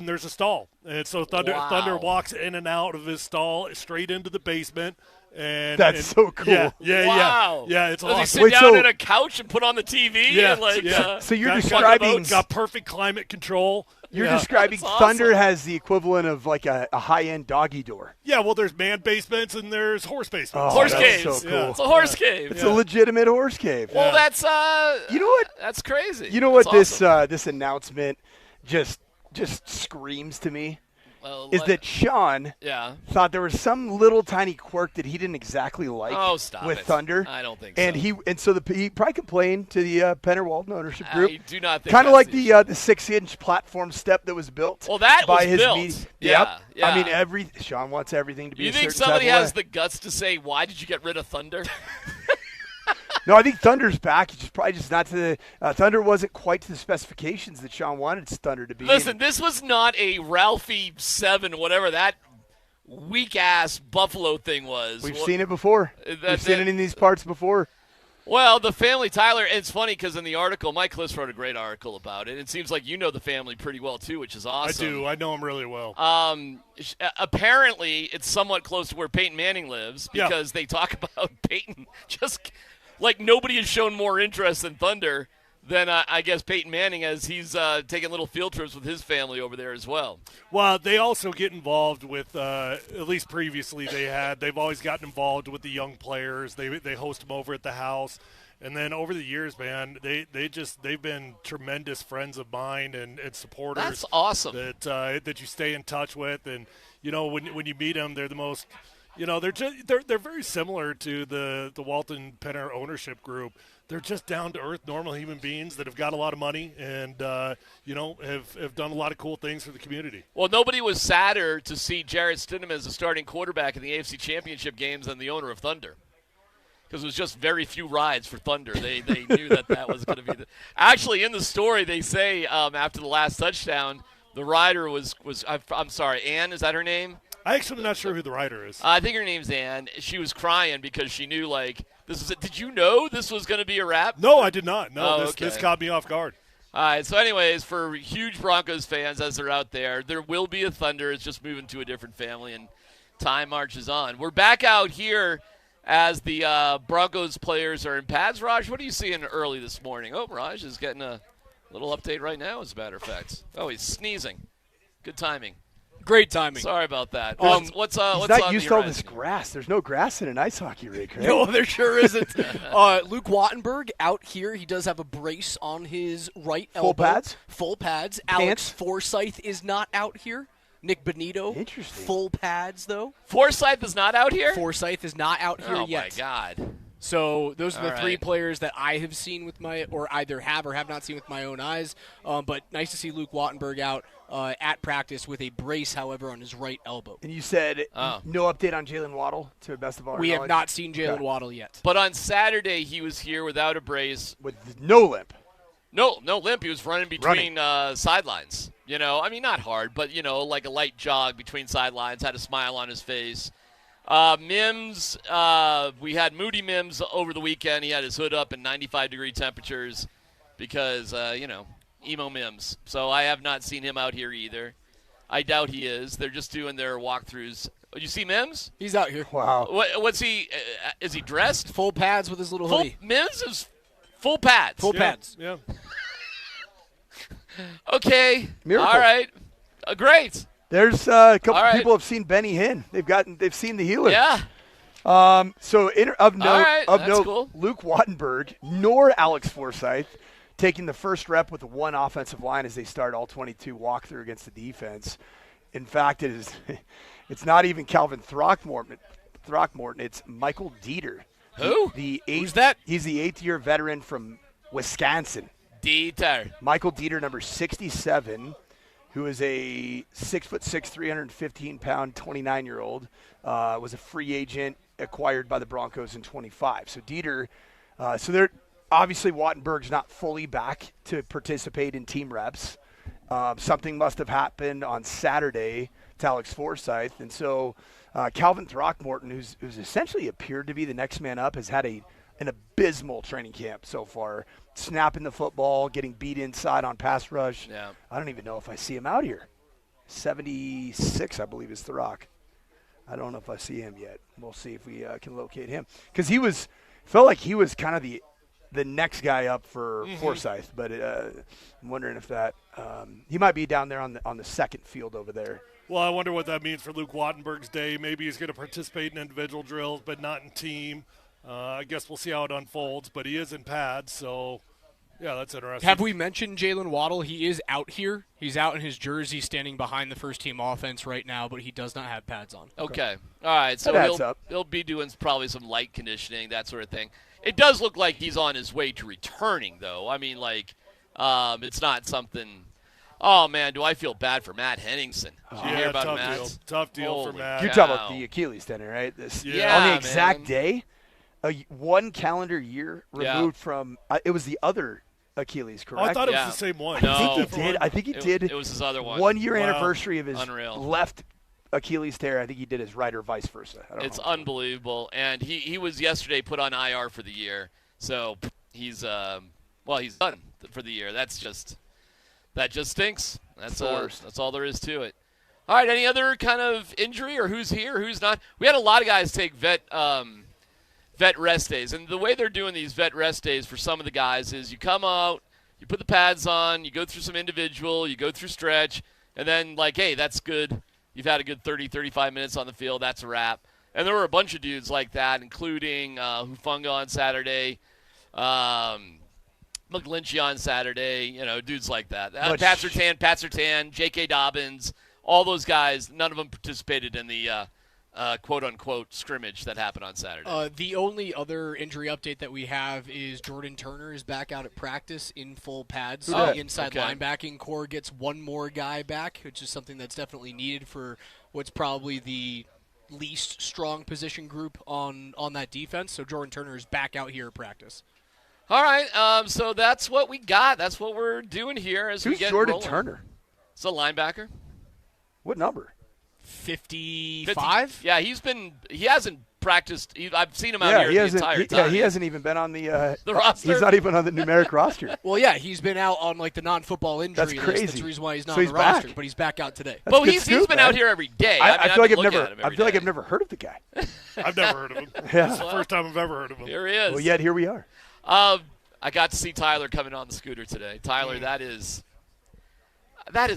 there's a stall. And so Thunder walks in and out of his stall straight into the basement. And that's so cool. Wow. Yeah, it's awesome. Does he sit down on a couch and put on the TV? Yeah, so you're describing got perfect climate control. You're describing awesome. Thunder has the equivalent of like a high-end doggy door. Yeah, well, there's man basements and there's horse basements. Horse caves. So cool. Yeah. It's a horse cave. It's a legitimate horse cave. Well, that's you know what? That's crazy. You know what that's awesome. This announcement just screams to me? Well, is that Sean thought there was some little tiny quirk that he didn't exactly like with Thunder. I don't think so. And so he probably complained to the Penner Walton ownership group. I do not think kind of like the 6-inch platform step that was built. Well, that by was his built. Yeah. I mean, Sean wants everything to be. You a think certain somebody type of has way. the guts to say, "Why did you get rid of Thunder"? No, I think Thunder's back. It's just probably just not to the Thunder wasn't quite to the specifications that Sean wanted Thunder to be. Listen, this was not a Ralphie 7, whatever that weak-ass Buffalo thing was. We've seen it before. We've seen it in these parts before. Well, the family, Tyler, and it's funny because in the article, Mike Kliss wrote a great article about it. It seems like you know the family pretty well, too, which is awesome. I do. I know them really well. Apparently, it's somewhat close to where Peyton Manning lives because they talk about Peyton just – like nobody has shown more interest in Thunder than I guess Peyton Manning, as he's taking little field trips with his family over there as well. Well, they also get involved with, at least previously they've always gotten involved with the young players. They host them over at the house. And then over the years, man, they've been tremendous friends of mine and supporters. That's awesome. That you stay in touch with. And, when you meet them, they're the most – they're very similar to the Walton Penner ownership group. they're just down-to-earth, normal human beings that have got a lot of money and, have done a lot of cool things for the community. Well, nobody was sadder to see Jarrett Stidham as a starting quarterback in the AFC Championship games than the owner of Thunder. Because it was just very few rides for Thunder. They knew that was going to be Actually, in the story, they say after the last touchdown, the rider was I'm sorry, Ann, is that her name? I actually am not sure who the rider is. I think her name's Ann. She was crying because she knew, this is it. Did you know this was going to be a wrap? No, I did not. No, Oh, this caught me off guard. All right, so anyways, for huge Broncos fans as they're out there will be a Thunder. It's just moving to a different family, and time marches on. We're back out here as the Broncos players are in pads. Raj, what are you seeing early this morning? Oh, Raj is getting a little update right now, as a matter of fact. Oh, he's sneezing. Good timing. Great timing. Sorry about that. He's what's not on used the to all horizon? this grass. There's no grass in an ice hockey rink, right? No, there sure isn't. Luke Wattenberg out here. He does have a brace on his right elbow. Full pads? Full pads. Pants? Alex Forsyth is not out here. Nick Benito. Interesting. Full pads, though. Forsyth is not out here? Forsyth is not out here yet. Oh, my God. So those are the All three right. players that I have seen with or either have or have not seen with my own eyes. But nice to see Luke Wattenberg out at practice with a brace, however, on his right elbow. And you said no update on Jalen Waddle, to the best of our We knowledge? have not seen Jalen Waddle yet. But on Saturday, he was here without a brace. With no limp. No limp. He was running between sidelines. Not hard, but, like a light jog between sidelines, had a smile on his face. Mims, we had Moody Mims over the weekend. He had his hood up in 95-degree temperatures because, emo Mims. So I have not seen him out here either. I doubt he is. They're just doing their walkthroughs. Did you see Mims? He's out here. Wow. What's he? Is he dressed? Full pads with his little hoodie. Mims is full pads. Full pads. Yeah. Okay. Miracle. All right. Great. There's a couple All right. people have seen Benny Hinn. They've seen the healer. Yeah. So of note, All right, that's note, cool. Luke Wattenberg nor Alex Forsyth taking the first rep with the one offensive line as they start all 22 walkthrough against the defense. In fact, it's not even Calvin Throckmorton. It's Michael Dieter. Who? Who's that? He's the 8th-year veteran from Wisconsin. Dieter. Michael Dieter, number 67, who is a 6'6", 315-pound, 29-year-old, was a free agent acquired by the Broncos in 25. So Dieter, they're obviously Wattenberg's not fully back to participate in team reps. Something must have happened on Saturday to Alex Forsyth, and so Calvin Throckmorton, who's essentially appeared to be the next man up, has had an abysmal training camp so far. Snapping the football, getting beat inside on pass rush. Yeah. I don't even know if I see him out here. 76, I believe, is Throck. I don't know if I see him yet. We'll see if we can locate him. Because felt like he was kind of the next guy up for Forsyth, but I'm wondering if that he might be down there on the second field over there. Well, I wonder what that means for Luke Wattenberg's day. Maybe he's going to participate in individual drills, but not in team. I guess we'll see how it unfolds, but he is in pads, so, yeah, that's interesting. Have we mentioned Jalen Waddle? He is out here. He's out in his jersey standing behind the first-team offense right now, but he does not have pads on. Okay. All right. So he'll be doing probably some light conditioning, that sort of thing. It does look like he's on his way to returning, though. I mean, it's not something – oh, man, do I feel bad for Matt Henningsen. Did you hear about Matt? Tough deal for Matt. You're talking about the Achilles tendon, right? On the exact day, one calendar year removed from it was the other Achilles, correct? Oh, I thought it was the same one. I think he did. It was his other one. 1 year anniversary of his Unreal. left Achilles tear. I think he did his right or vice versa. It's unbelievable. And he was yesterday put on IR for the year. So he's he's done for the year. That just stinks. That's all there is to it. All right, any other kind of injury or who's here, who's not? We had a lot of guys take vet rest days. And the way they're doing these vet rest days for some of the guys is you come out, you put the pads on, you go through some individual, you go through stretch, and then hey, that's good. You've had a good 30, 35 minutes on the field. That's a wrap. And there were a bunch of dudes like that, including Hufunga on Saturday, McGlinchey on Saturday, dudes like that. Pat Sertan, J.K. Dobbins, all those guys, none of them participated in the quote-unquote scrimmage that happened on Saturday. The only other injury update that we have is Jordan Turner is back out at practice in full pads. The inside linebacking core gets one more guy back, which is something that's definitely needed for what's probably the least strong position group on that defense. So Jordan Turner is back out here at practice. All right, so that's what we got. That's what we're doing here as we get Jordan rolling. Turner? It's a linebacker. What number? 55? Yeah, he hasn't practiced. I've seen him out here the entire time. Yeah, he hasn't even been on the roster. He's not even on the numeric roster. Well, yeah, he's been out on like the non-football injury That's list. crazy. That's the reason why he's not So on he's the roster, back. but he's back out today. Well, he's been out here every day. I feel like I've never heard of the guy. I've never heard of him. Yeah. It's the first time I've ever heard of him. Here he is. Well, yet here we are. I got to see Tyler coming on the scooter today. Tyler, that is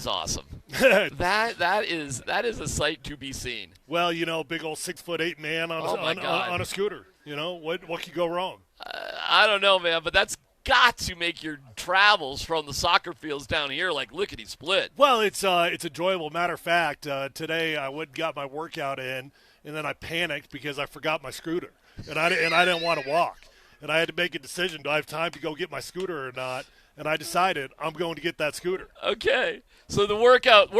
awesome. that is a sight to be seen. Well, big old 6'8" man on a scooter. What could go wrong? I don't know, man, but that's got to make your travels from the soccer fields down here like lickety split. Well, it's enjoyable. Matter of fact, today I went and got my workout in, and then I panicked because I forgot my scooter, and I didn't want to walk, and I had to make a decision: do I have time to go get my scooter or not? And I decided I'm going to get that scooter. Okay. So the workout,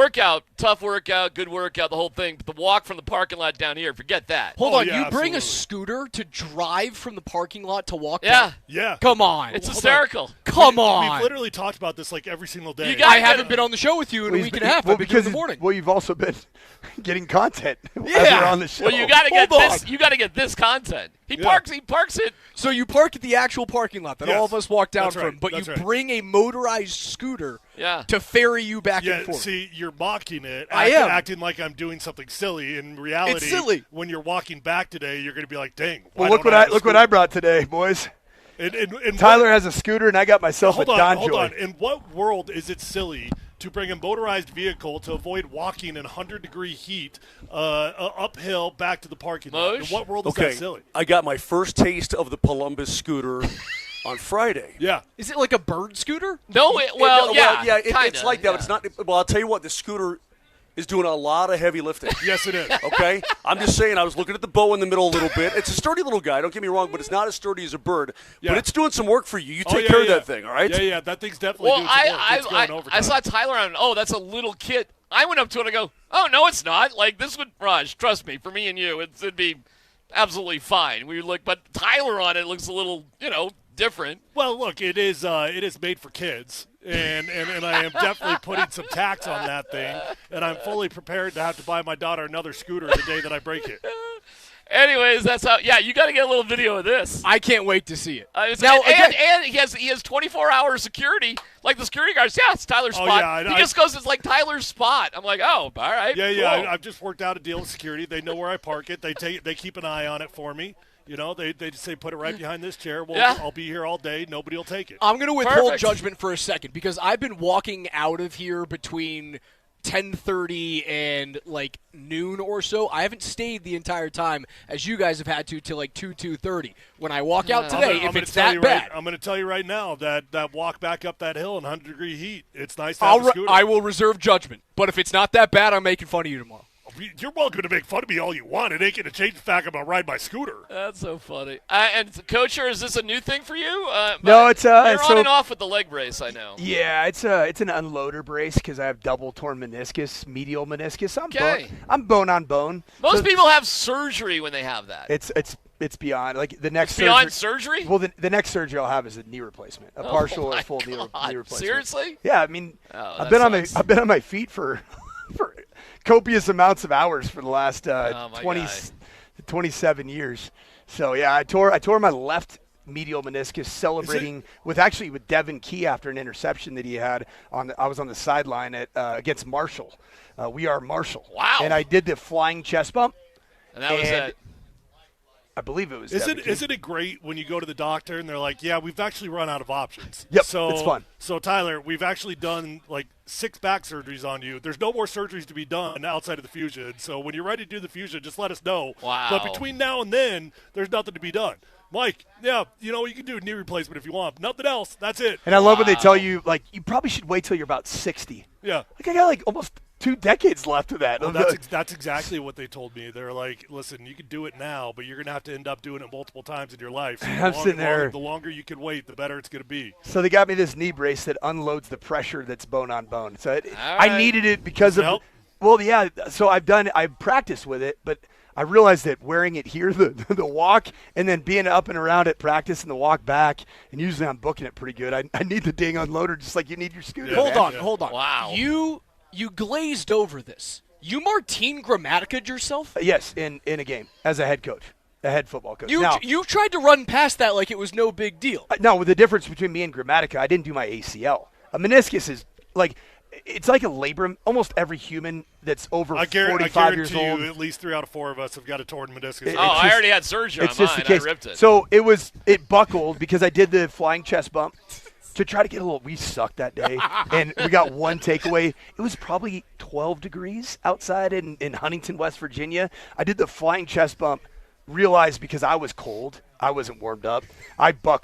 tough workout, good workout, the whole thing. But the walk from the parking lot down here, forget that. Hold on, yeah, you bring absolutely. a scooter to drive from the parking lot to walk Yeah. down? Yeah. Come on. It's hysterical. Come on. We've literally talked about this like every single day. I haven't been on the show with you in a week and a half. I've been doing the morning. Well, you've also been getting content as Yeah. we're on the show. Well, you got to get this. You got to get this content. He parks it. So you park at the actual parking lot that all of us walk down That's from, right. but That's you right. bring a motorized scooter Yeah. to ferry you back and Yeah, forth. see, you're mocking it. I am. Acting like I'm doing something silly. In reality, It's silly. When you're walking back today, you're going to be like, dang. Well, look what I brought today, boys. And Tyler has a scooter, and I got myself a Don Hold Joy. on. In what world is it silly to bring a motorized vehicle to avoid walking in 100-degree heat uphill back to the parking lot? In what world is that silly? I got my first taste of the Polumbus scooter on Friday. Yeah. Is it like a bird scooter? No, it's like that. But it's not. Well, I'll tell you what. The scooter is doing a lot of heavy lifting. Yes, it is. Okay? I'm just saying, I was looking at the bow in the middle a little bit. It's a sturdy little guy, don't get me wrong, but it's not as sturdy as a bird. Yeah. But it's doing some work for you. You take care of that thing, all right? Yeah, that thing's definitely doing some work. It's going overtime. I saw Tyler on, that's a little kit. I went up to it and I go, oh, no, it's not. Like, this would, Raj, trust me, for me and you, it'd be absolutely fine. We look, but Tyler on it looks a little, different. Well, look, it is made for kids, and I am definitely putting some tax on that thing, and I'm fully prepared to have to buy my daughter another scooter the day that I break it. Anyways, that's how. Yeah, you got to get a little video of this. I can't wait to see it. And he has 24-hour security, like the security guards. Yeah, it's Tyler's spot. Yeah, he just goes, it's like Tyler's spot. I'm like, oh, all right. Yeah, cool. I've just worked out a deal with security. They know where I park it. They keep an eye on it for me. They just say, put it right behind this chair. Well, Yeah. I'll be here all day. Nobody will take it. I'm going to withhold Perfect. judgment for a second because I've been walking out of here between 10:30 and like noon or so. I haven't stayed the entire time as you guys have had to till like 2:30. When I walk out today, if it's that bad, I'm going to tell you right now that walk back up that hill in 100-degree heat, it's nice to have a scooter. I will reserve judgment. But if it's not that bad, I'm making fun of you tomorrow. You're welcome to make fun of me all you want. It ain't going to change the fact I'm going to ride my scooter. That's so funny. And Coacher, is this a new thing for you? No, it's you're on and off with the leg brace, I know. Yeah, it's an unloader brace because I have double torn meniscus, medial meniscus. I'm bone on bone. Most people have surgery when they have that. It's beyond the next beyond surgery. Well, the next surgery I'll have is a knee replacement, a partial or full knee replacement. Seriously? Yeah, I mean, I've been on my feet for copious amounts of hours for the last 27 years. So yeah, I tore my left medial meniscus celebrating with Devin Key after an interception that he had I was on the sideline against Marshall. We are Marshall. Wow. And I did the flying chest bump. And that was it. I believe it was. Isn't it great when you go to the doctor and they're like, "Yeah, we've actually run out of options." Yep, so it's fun. So Tyler, we've actually done like 6 back surgeries on you. There's no more surgeries to be done outside of the fusion. So when you're ready to do the fusion, just let us know. Wow. But between now and then, there's nothing to be done. Mike, yeah, you can do a knee replacement if you want. Nothing else. That's it. And I love when they tell you you probably should wait till you're about 60. Yeah. I got almost 2 decades left of that. Well, that's exactly what they told me. They're like, listen, you can do it now, but you're going to have to end up doing it multiple times in your life. So I'm sitting there. The longer you can wait, the better it's going to be. So they got me this knee brace that unloads the pressure that's bone on bone. So I needed it because of help? Well, yeah. So I've practiced with it, but I realized that wearing it here, the walk, and then being up and around at practice and the walk back, and usually I'm booking it pretty good. I need the dang unloader just like you need your scooter. Hold on. Wow. You glazed over this. You Martine Grammatica'd yourself? Yes, in a game as a head coach, a head football coach. You tried to run past that like it was no big deal. No, with the difference between me and Grammatica, I didn't do my ACL. A meniscus is like it's like a labrum. Almost every human that's over 45 years old. You, at least 3 out of 4 of us have got a torn meniscus. I already had surgery on mine. I ripped it. So it buckled because I did the flying chest bump. To try to get we sucked that day, and we got one takeaway. It was probably 12 degrees outside in Huntington, West Virginia. I did the flying chest bump, realized because I was cold, I wasn't warmed up.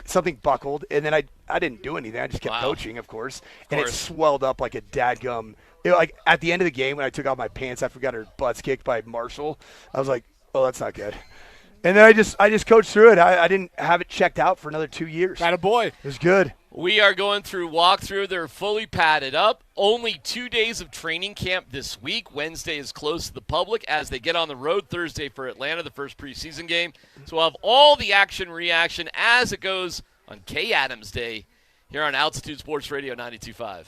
Something buckled, and then I didn't do anything. I just kept coaching, of course, and it swelled up like a dadgum. Like at the end of the game when I took off my pants after we got our butts kicked by Marshall, I was like, oh, that's not good. And then I just coached through it. I didn't have it checked out for another 2 years. Attaboy. It was good. We are going through walkthrough. They're fully padded up. Only 2 days of training camp this week. Wednesday is closed to the public as they get on the road Thursday for Atlanta, the first preseason game. So we'll have all the action reaction as it goes on Adams Day here on Altitude Sports Radio 92.5.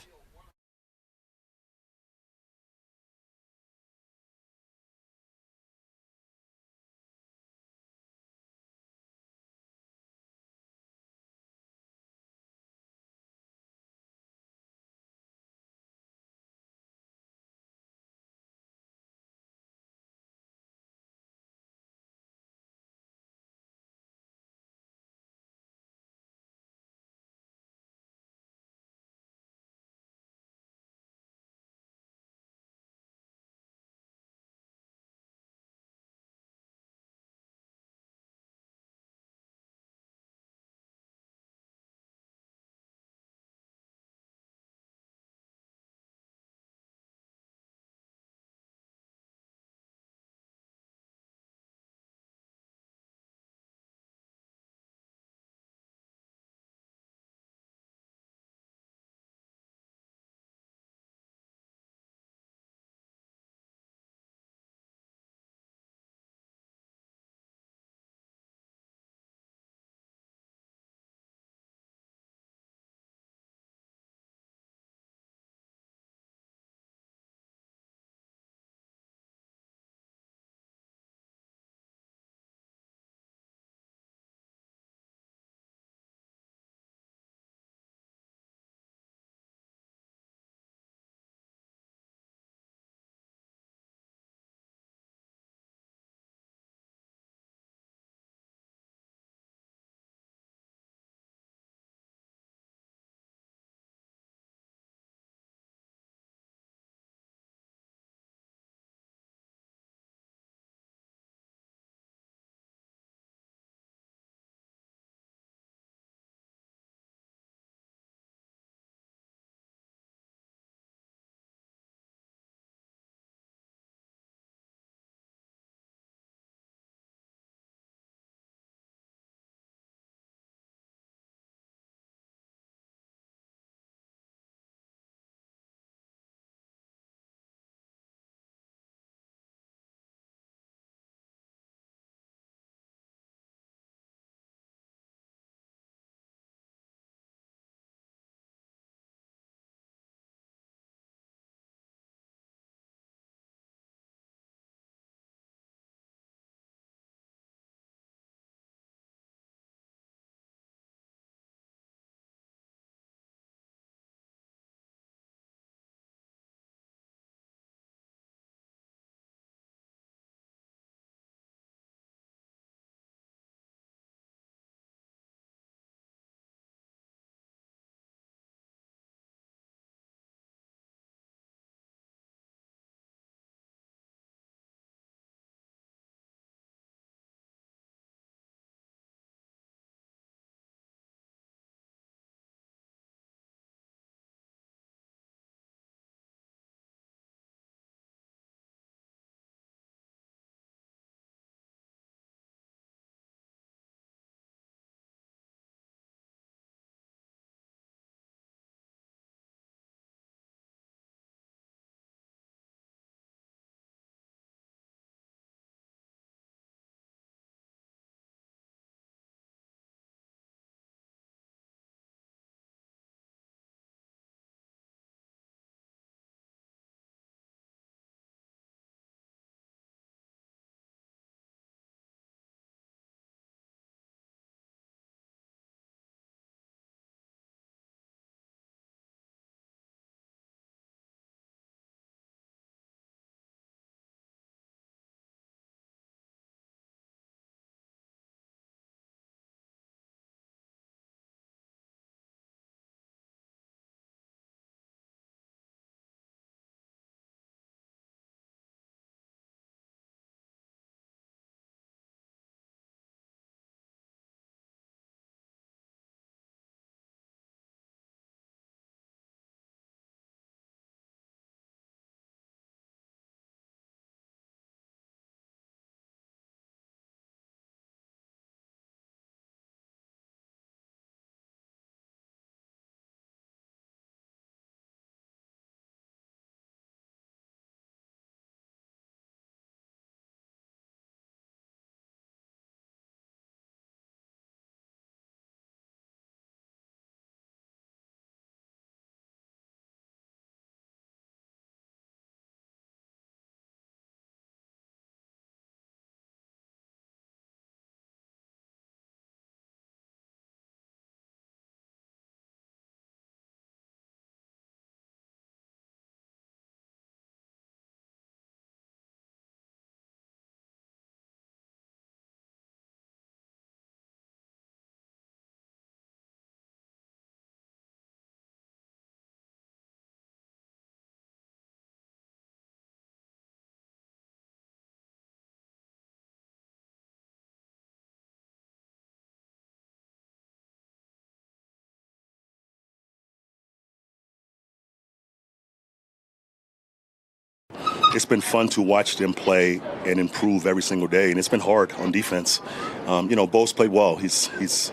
been fun to watch them play and improve every single day, and it's been hard on defense. Bo's played well. He's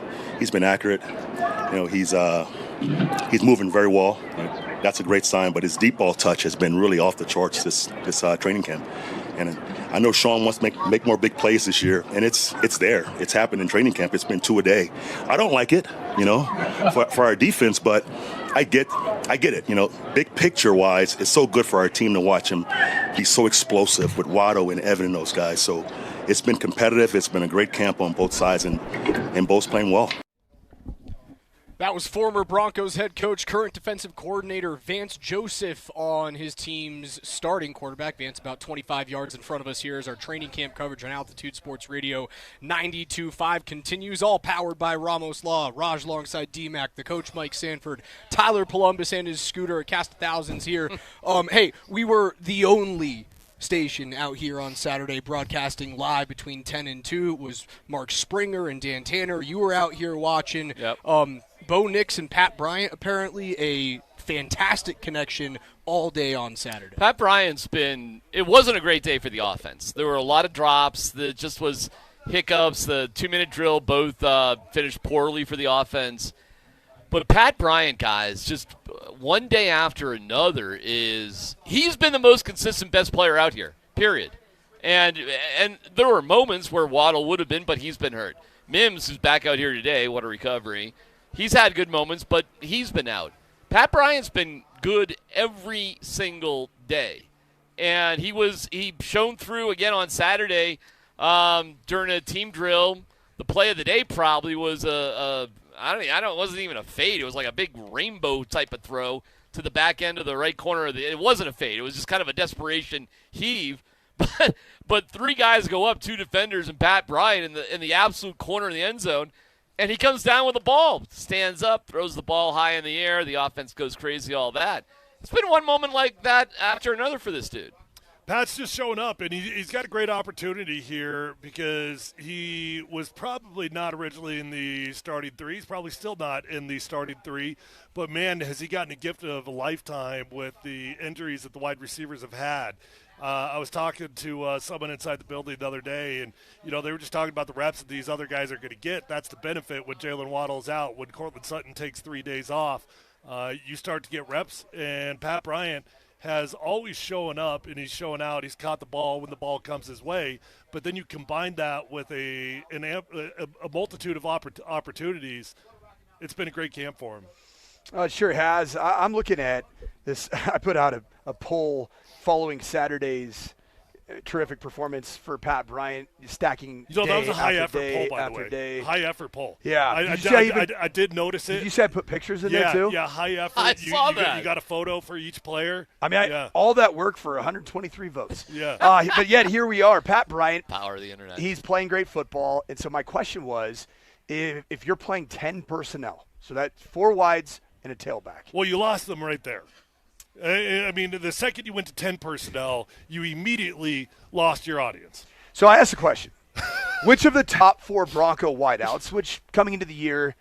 been accurate. He's moving very well. That's a great sign. But his deep ball touch has been really off the charts this training camp. And I know Sean wants to make more big plays this year, and it's there. It's happened in training camp. It's been 2 a day. I don't like it, for our defense, but I get it. Big picture wise, it's so good for our team to watch him be so explosive with Watto and Evan and those guys. So it's been competitive. It's been a great camp on both sides, and both playing well. That was former Broncos head coach, current defensive coordinator Vance Joseph on his team's starting quarterback. Vance about 25 yards in front of us here as our training camp coverage on Altitude Sports Radio 92.5 continues, all powered by Ramos Law. Raj alongside DMac, the coach Mike Sanford, Tyler Polumbus and his scooter, a cast of thousands here. Hey, we were the only station out here on Saturday broadcasting live between 10 and 2. It was Mark Springer and Dan Tanner. You were out here watching. Yep. Bo Nix and Pat Bryant, apparently a fantastic connection all day on Saturday. Pat Bryant's it wasn't a great day for the offense. There were a lot of drops. There just was hiccups. The 2-minute drill both finished poorly for the offense. But Pat Bryant, guys, just one day after another he's been the most consistent best player out here, period. And there were moments where Waddle would have been, but he's been hurt. Mims, who's back out here today, what a recovery. He's had good moments, but he's been out. Pat Bryant's been good every single day. And he shone through again on Saturday during a team drill. The play of the day probably was it wasn't even a fade. It was like a big rainbow type of throw to the back end of the right corner. It wasn't a fade. It was just kind of a desperation heave. But 3 guys go up, 2 defenders, and Pat Bryant in the absolute corner of the end zone. And he comes down with the ball, stands up, throws the ball high in the air. The offense goes crazy, all that. It's been one moment like that after another for this dude. Pat's just showing up, and he's got a great opportunity here because he was probably not originally in the starting 3. He's probably still not in the starting 3. But, man, has he gotten a gift of a lifetime with the injuries that the wide receivers have had. I was talking to someone inside the building the other day, and, they were just talking about the reps that these other guys are going to get. That's the benefit when Jalen Waddle's out. When Courtland Sutton takes 3 days off, you start to get reps. And Pat Bryant has always shown up, and he's showing out. He's caught the ball when the ball comes his way. But then you combine that with a multitude of opportunities. It's been a great camp for him. It sure has. I'm looking at this. I put out a poll following Saturday's terrific performance for Pat Bryant, stacking that was a high-effort poll, by the way. High-effort poll. Yeah. I did notice it. Did you say I put pictures in there, too? Yeah, high-effort. I saw that. You got a photo for each player. I mean, all that work for 123 votes. Yeah. But yet here we are. Pat Bryant. Power of the internet. He's playing great football. And so my question was, if you're playing 10 personnel, so that's 4 wides and a tailback. Well, you lost them right there. I mean, the second you went to 10 personnel, you immediately lost your audience. So I asked a question. Which of the top 4 Bronco wideouts, which coming into the year,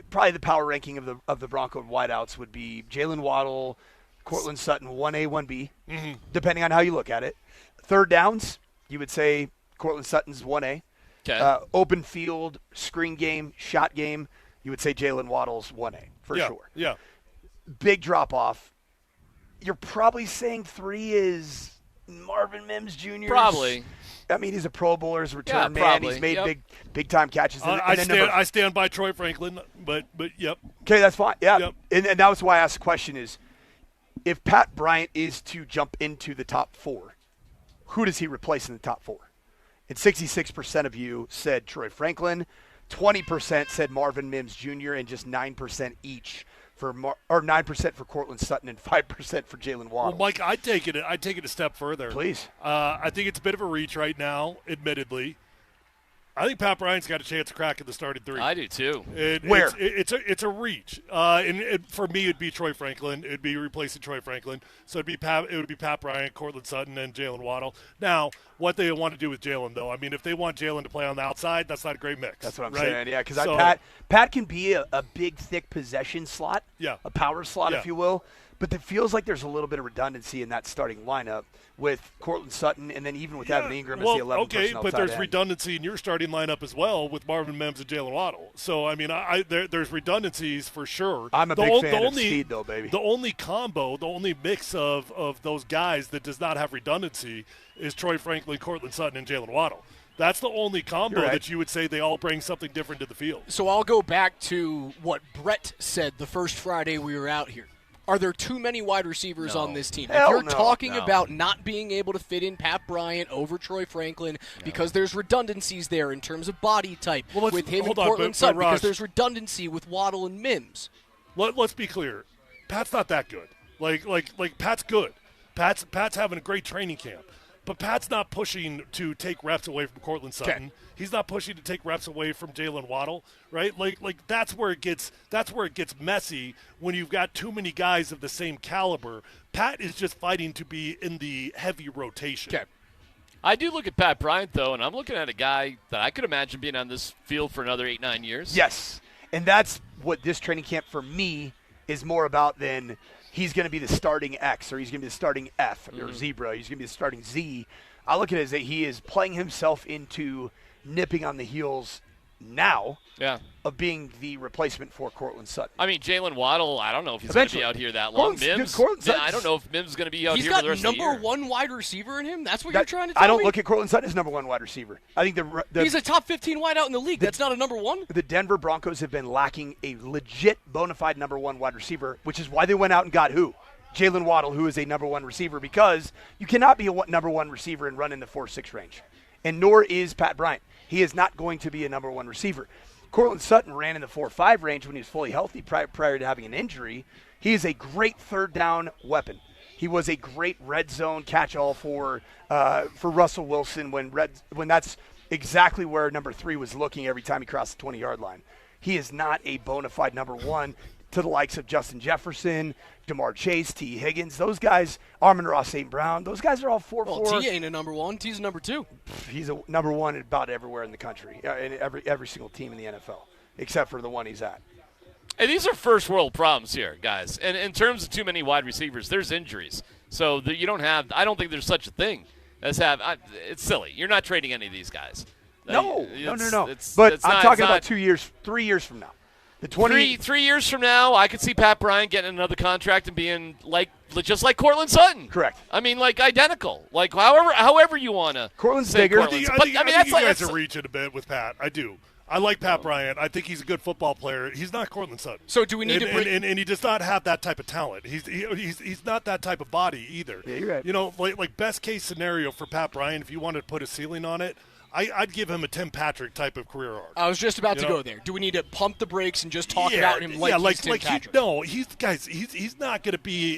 probably the power ranking of the Bronco wideouts would be Jalen Waddle, Courtland Sutton, 1A, 1B, depending on how you look at it. Third downs, you would say Courtland Sutton's 1A. Okay. Open field, screen game, shot game, you would say Jalen Waddle's 1A for sure. Yeah. Big drop-off. You're probably saying 3 is Marvin Mims Jr. Probably. I mean, he's a Pro Bowler, he's a return man. Probably. He's made big-time catches. I stand by Troy Franklin, but yep. Okay, that's fine. Yeah, yep. And that was why I asked the question is, if Pat Bryant is to jump into the top 4, who does he replace in the top 4? And 66% of you said Troy Franklin, 20% said Marvin Mims Jr., and just 9% each for 9% for Courtland Sutton and 5% for Jalen Waddle. Well, Mike, I take it a step further. Please. I think it's a bit of a reach right now, admittedly. I think Pat Bryant's got a chance to crack in the starting 3. I do too. Where? It's a reach. And for me, it'd be Troy Franklin. It'd be replacing Troy Franklin. So it would be Pat Bryant, Courtland Sutton, and Jalen Waddle. Now, what they want to do with Jalen, though, I mean, if they want Jalen to play on the outside, that's not a great mix. That's what I'm right? saying. Yeah, because Pat can be a big, thick possession slot. Yeah. A power slot, if you will. But it feels like there's a little bit of redundancy in that starting lineup with Cortland Sutton and then even with Evan Ingram as the 11 personnel but tight there's end. redundancy in your starting lineup as well with Marvin Mims and Jalen Waddle. So, I mean, there's redundancies for sure. I'm a big fan of speed, though, baby. The only combo, the only mix of those guys that does not have redundancy is Troy Franklin, Cortland Sutton, and Jalen Waddle. That's the only combo that you would say they all bring something different to the field. So I'll go back to what Brett said the first Friday we were out here. Are there too many wide receivers on this team? If you're talking about not being able to fit in Pat Bryant over Troy Franklin because there's redundancies there in terms of body type with him and Cortland Sutton, because there's redundancy with Waddle and Mims. Let's be clear. Pat's not that good. Like Pat's good. Pat's having a great training camp. But Pat's not pushing to take reps away from Cortland Sutton. Okay. He's not pushing to take reps away from Jalen Waddle, right? Like that's where it gets messy when you've got too many guys of the same caliber. Pat is just fighting to be in the heavy rotation. Okay. I do look at Pat Bryant, though, and I'm looking at a guy that I could imagine being on this field for another 8-9 years. Yes, and that's what this training camp for me is more about than he's going to be the starting X or he's going to be the starting F or Zebra. He's going to be the starting Z. I look at it as that he is playing himself into nipping on the heels now of being the replacement for Cortland Sutton. I mean, Jalen Waddle, I don't know if he's going to be out here that long. Mims, I don't know if Mims is going to be out here for the rest of the year. He's got number one wide receiver in him? That's what you're trying to tell me? I don't look at Cortland Sutton as number one wide receiver. I think he's a top 15 wideout in the league. That's not a number one? The Denver Broncos have been lacking a legit bona fide number one wide receiver, which is why they went out and got who? Jalen Waddle, who is a number one receiver, because you cannot be a number one receiver and run in the 4.6 range. And nor is Pat Bryant. He is not going to be a number one receiver. Cortland Sutton ran in the 4.5 range when he was fully healthy prior to having an injury. He is a great third down weapon. He was a great red zone catch-all for Russell Wilson when that's exactly where number 3 was looking every time he crossed the 20-yard line. He is not a bona fide number one to the likes of Justin Jefferson, Jamar Chase, T. Higgins. Those guys, Amon-Ra St. Brown, those guys are all 4-4. Well, T ain't a number one. T's a number 2. He's a number one about everywhere in the country, in every single team in the NFL, except for the one he's at. Hey, these are first world problems here, guys. And in terms of too many wide receivers, there's injuries. So you don't have – I don't think there's such a thing as it's silly. You're not trading any of these guys. No. But I'm talking about 2 years, 3 years from now. The 3 years from now, I could see Pat Bryant getting another contract and being just like Cortland Sutton. Correct. I mean, identical. Like however you want to. Cortland's bigger. I think you guys are reaching a bit with Pat. I do. I like Pat Bryant. I think he's a good football player. He's not Cortland Sutton. So do we need to bring? And he does not have that type of talent. He's not that type of body either. Yeah, you're right. You know, like best case scenario for Pat Bryant, if you wanted to put a ceiling on it, I'd give him a Tim Patrick type of career arc. I was just about to go there. Do we need to pump the brakes and just talk about him like Tim Patrick? He's not going to be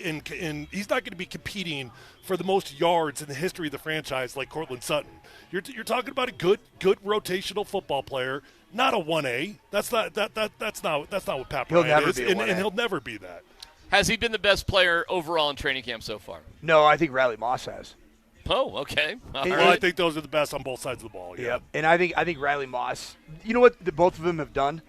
he's not going to be competing for the most yards in the history of the franchise like Cortland Sutton. You're talking about a good rotational football player, not a 1A. That's not what Pat Bryant is, and he'll never be that. Has he been the best player overall in training camp so far? No, I think Riley Moss has. Oh, okay. I think those are the best on both sides of the ball. Yeah. Yep. And I think Riley Moss, you know what both of them have done?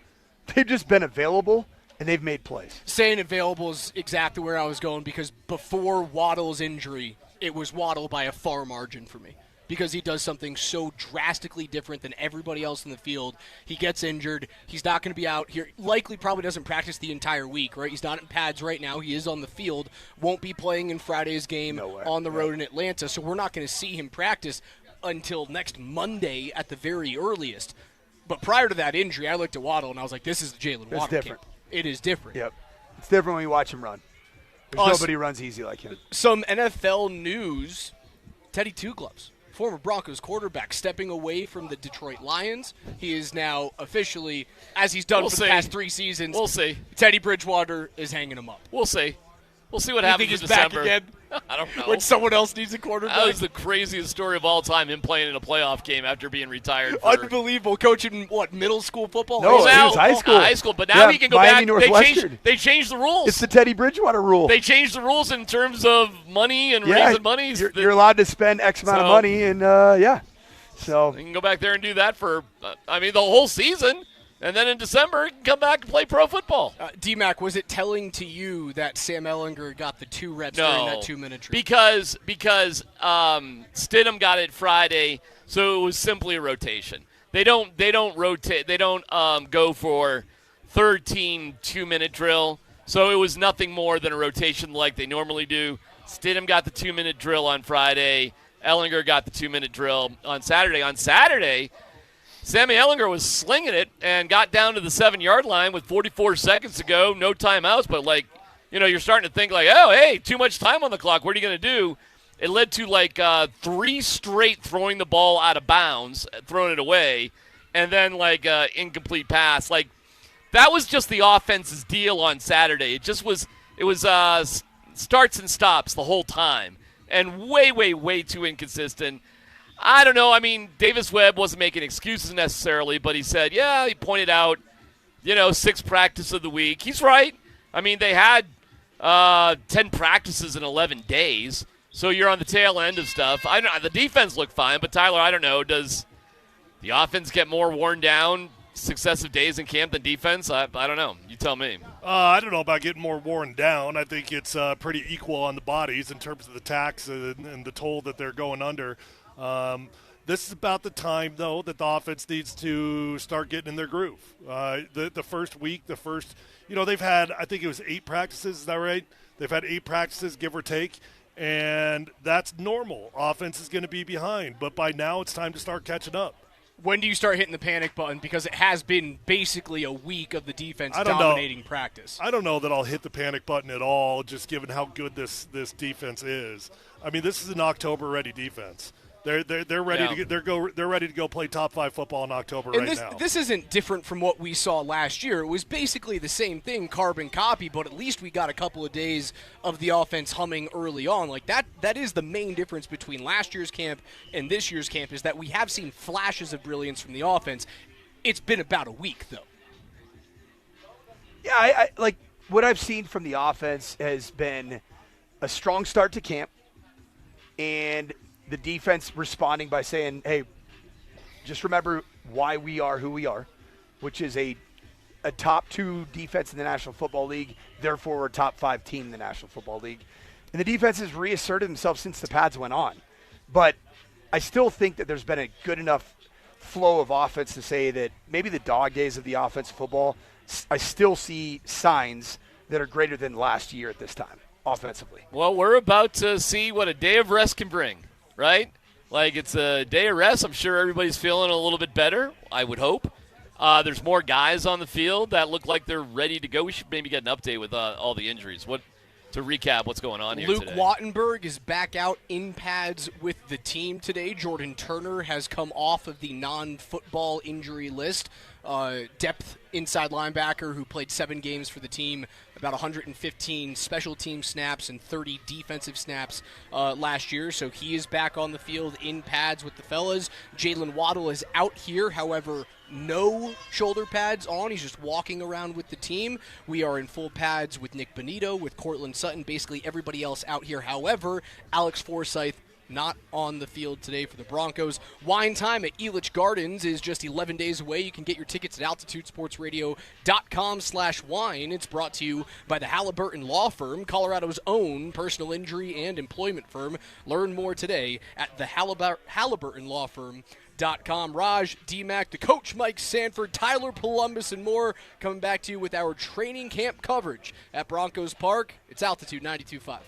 They've just been available, and they've made plays. Saying available is exactly where I was going, because before Waddle's injury, it was Waddle by a far margin for me, because he does something so drastically different than everybody else in the field. He gets injured. He's not going to be out here. Likely probably doesn't practice the entire week, right? He's not in pads right now. He is on the field. Won't be playing in Friday's game on the road in Atlanta, so we're not going to see him practice until next Monday at the very earliest. But prior to that injury, I looked at Waddle, and I was like, this is the Jalen Waddle different. camp. It is different. Yep. It's different when you watch him run. There's nobody runs easy like him. Some NFL news, Teddy Two Gloves, former Broncos quarterback, stepping away from the Detroit Lions. He is now officially, as he's done for the past 3 seasons. We'll see. Teddy Bridgewater is hanging him up. We'll see. We'll see what happens in December. Back again? I don't know. When someone else needs a quarterback? That was the craziest story of all time, him playing in a playoff game after being retired. Unbelievable. Coaching, middle school football? No, he was high school. High school, but now he can go Miami back. They changed the rules. It's the Teddy Bridgewater rule. They changed the rules in terms of money and raising money. You're allowed to spend X amount of money, and So you can go back there and do that for, the whole season. And then in December, he can come back and play pro football. DMac, was it telling to you that Sam Ehlinger got the 2 reps during that 2-minute drill? Because Stidham got it Friday, so it was simply a rotation. They don't rotate. They don't go for third team 2-minute drill. So it was nothing more than a rotation like they normally do. Stidham got the 2-minute drill on Friday. Ehlinger got the 2-minute drill on Saturday. On Saturday, Sammy Ehlinger was slinging it and got down to the 7-yard line with 44 seconds to go, no timeouts. But, you're starting to think oh, hey, too much time on the clock. What are you going to do? It led to, 3 straight throwing the ball out of bounds, throwing it away, and then, incomplete pass. That was just the offense's deal on Saturday. It was starts and stops the whole time, and way, way, way too inconsistent. I don't know. I mean, Davis Webb wasn't making excuses necessarily, but he said, he pointed out, 6 practices of the week. He's right. I mean, they had 10 practices in 11 days, so you're on the tail end of stuff. I don't know. The defense looked fine, but Tyler, I don't know. Does the offense get more worn down successive days in camp than defense? I don't know. You tell me. I don't know about getting more worn down. I think it's pretty equal on the bodies in terms of the tax and the toll that they're going under. This is about the time, though, that the offense needs to start getting in their groove. The first week, they've had, I think it was 8 practices. Is that right? They've had 8 practices, give or take, and that's normal. Offense is going to be behind, but by now it's time to start catching up. When do you start hitting the panic button? Because it has been basically a week of the defense dominating practice. I don't know that I'll hit the panic button at all, just given how good this defense is. I mean, this is an October-ready defense. They're ready they're ready to go play top 5 football in October now. This isn't different from what we saw last year. It was basically the same thing, carbon copy, but at least we got a couple of days of the offense humming early on. That is the main difference between last year's camp and this year's camp, is that we have seen flashes of brilliance from the offense. It's been about a week, though. Yeah, I what I've seen from the offense has been a strong start to camp, and the defense responding by saying, hey, just remember why we are who we are, which is a top 2 defense in the National Football League, therefore we're a top 5 team in the National Football League. And the defense has reasserted themselves since the pads went on. But I still think that there's been a good enough flow of offense to say that maybe the dog days of the offensive football, I still see signs that are greater than last year at this time, offensively. Well, we're about to see what a day of rest can bring. Right? It's a day of rest. I'm sure everybody's feeling a little bit better, I would hope. There's more guys on the field that look like they're ready to go. We should maybe get an update with all the injuries. To recap what's going on here Luke today. Wattenberg is back out in pads with the team today. Jordan Turner has come off of the non-football injury list. Depth inside linebacker who played 7 games for the team, about 115 special team snaps and 30 defensive snaps last year. So he is back on the field in pads with the fellas. Jalen Waddle is out here, however, no shoulder pads on. He's just walking around with the team. We are in full pads with Nick Bonito, with Cortland Sutton, basically everybody else out here. However, Alex Forsyth not on the field today for the Broncos. Wine time at Elitch Gardens is just 11 days away. You can get your tickets at altitudesportsradio.com/wine. It's brought to you by the Halliburton Law Firm, Colorado's own personal injury and employment firm. Learn more today at the Halliburton Law Firm.com. Raj, DMac, the coach Mike Sanford, Tyler Polumbus, and more coming back to you with our training camp coverage at Broncos Park. It's Altitude 92.5.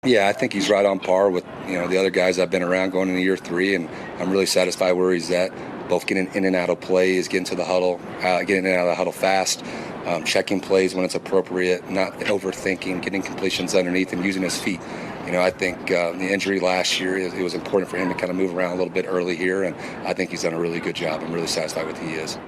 Yeah, I think he's right on par with the other guys I've been around going into year 3, and I'm really satisfied where he's at. Both getting in and out of plays, getting to the huddle, getting in and out of the huddle fast, checking plays when it's appropriate, not overthinking, getting completions underneath, and using his feet. I think the injury last year, it was important for him to kind of move around a little bit early here, and I think he's done a really good job. I'm really satisfied with who he is.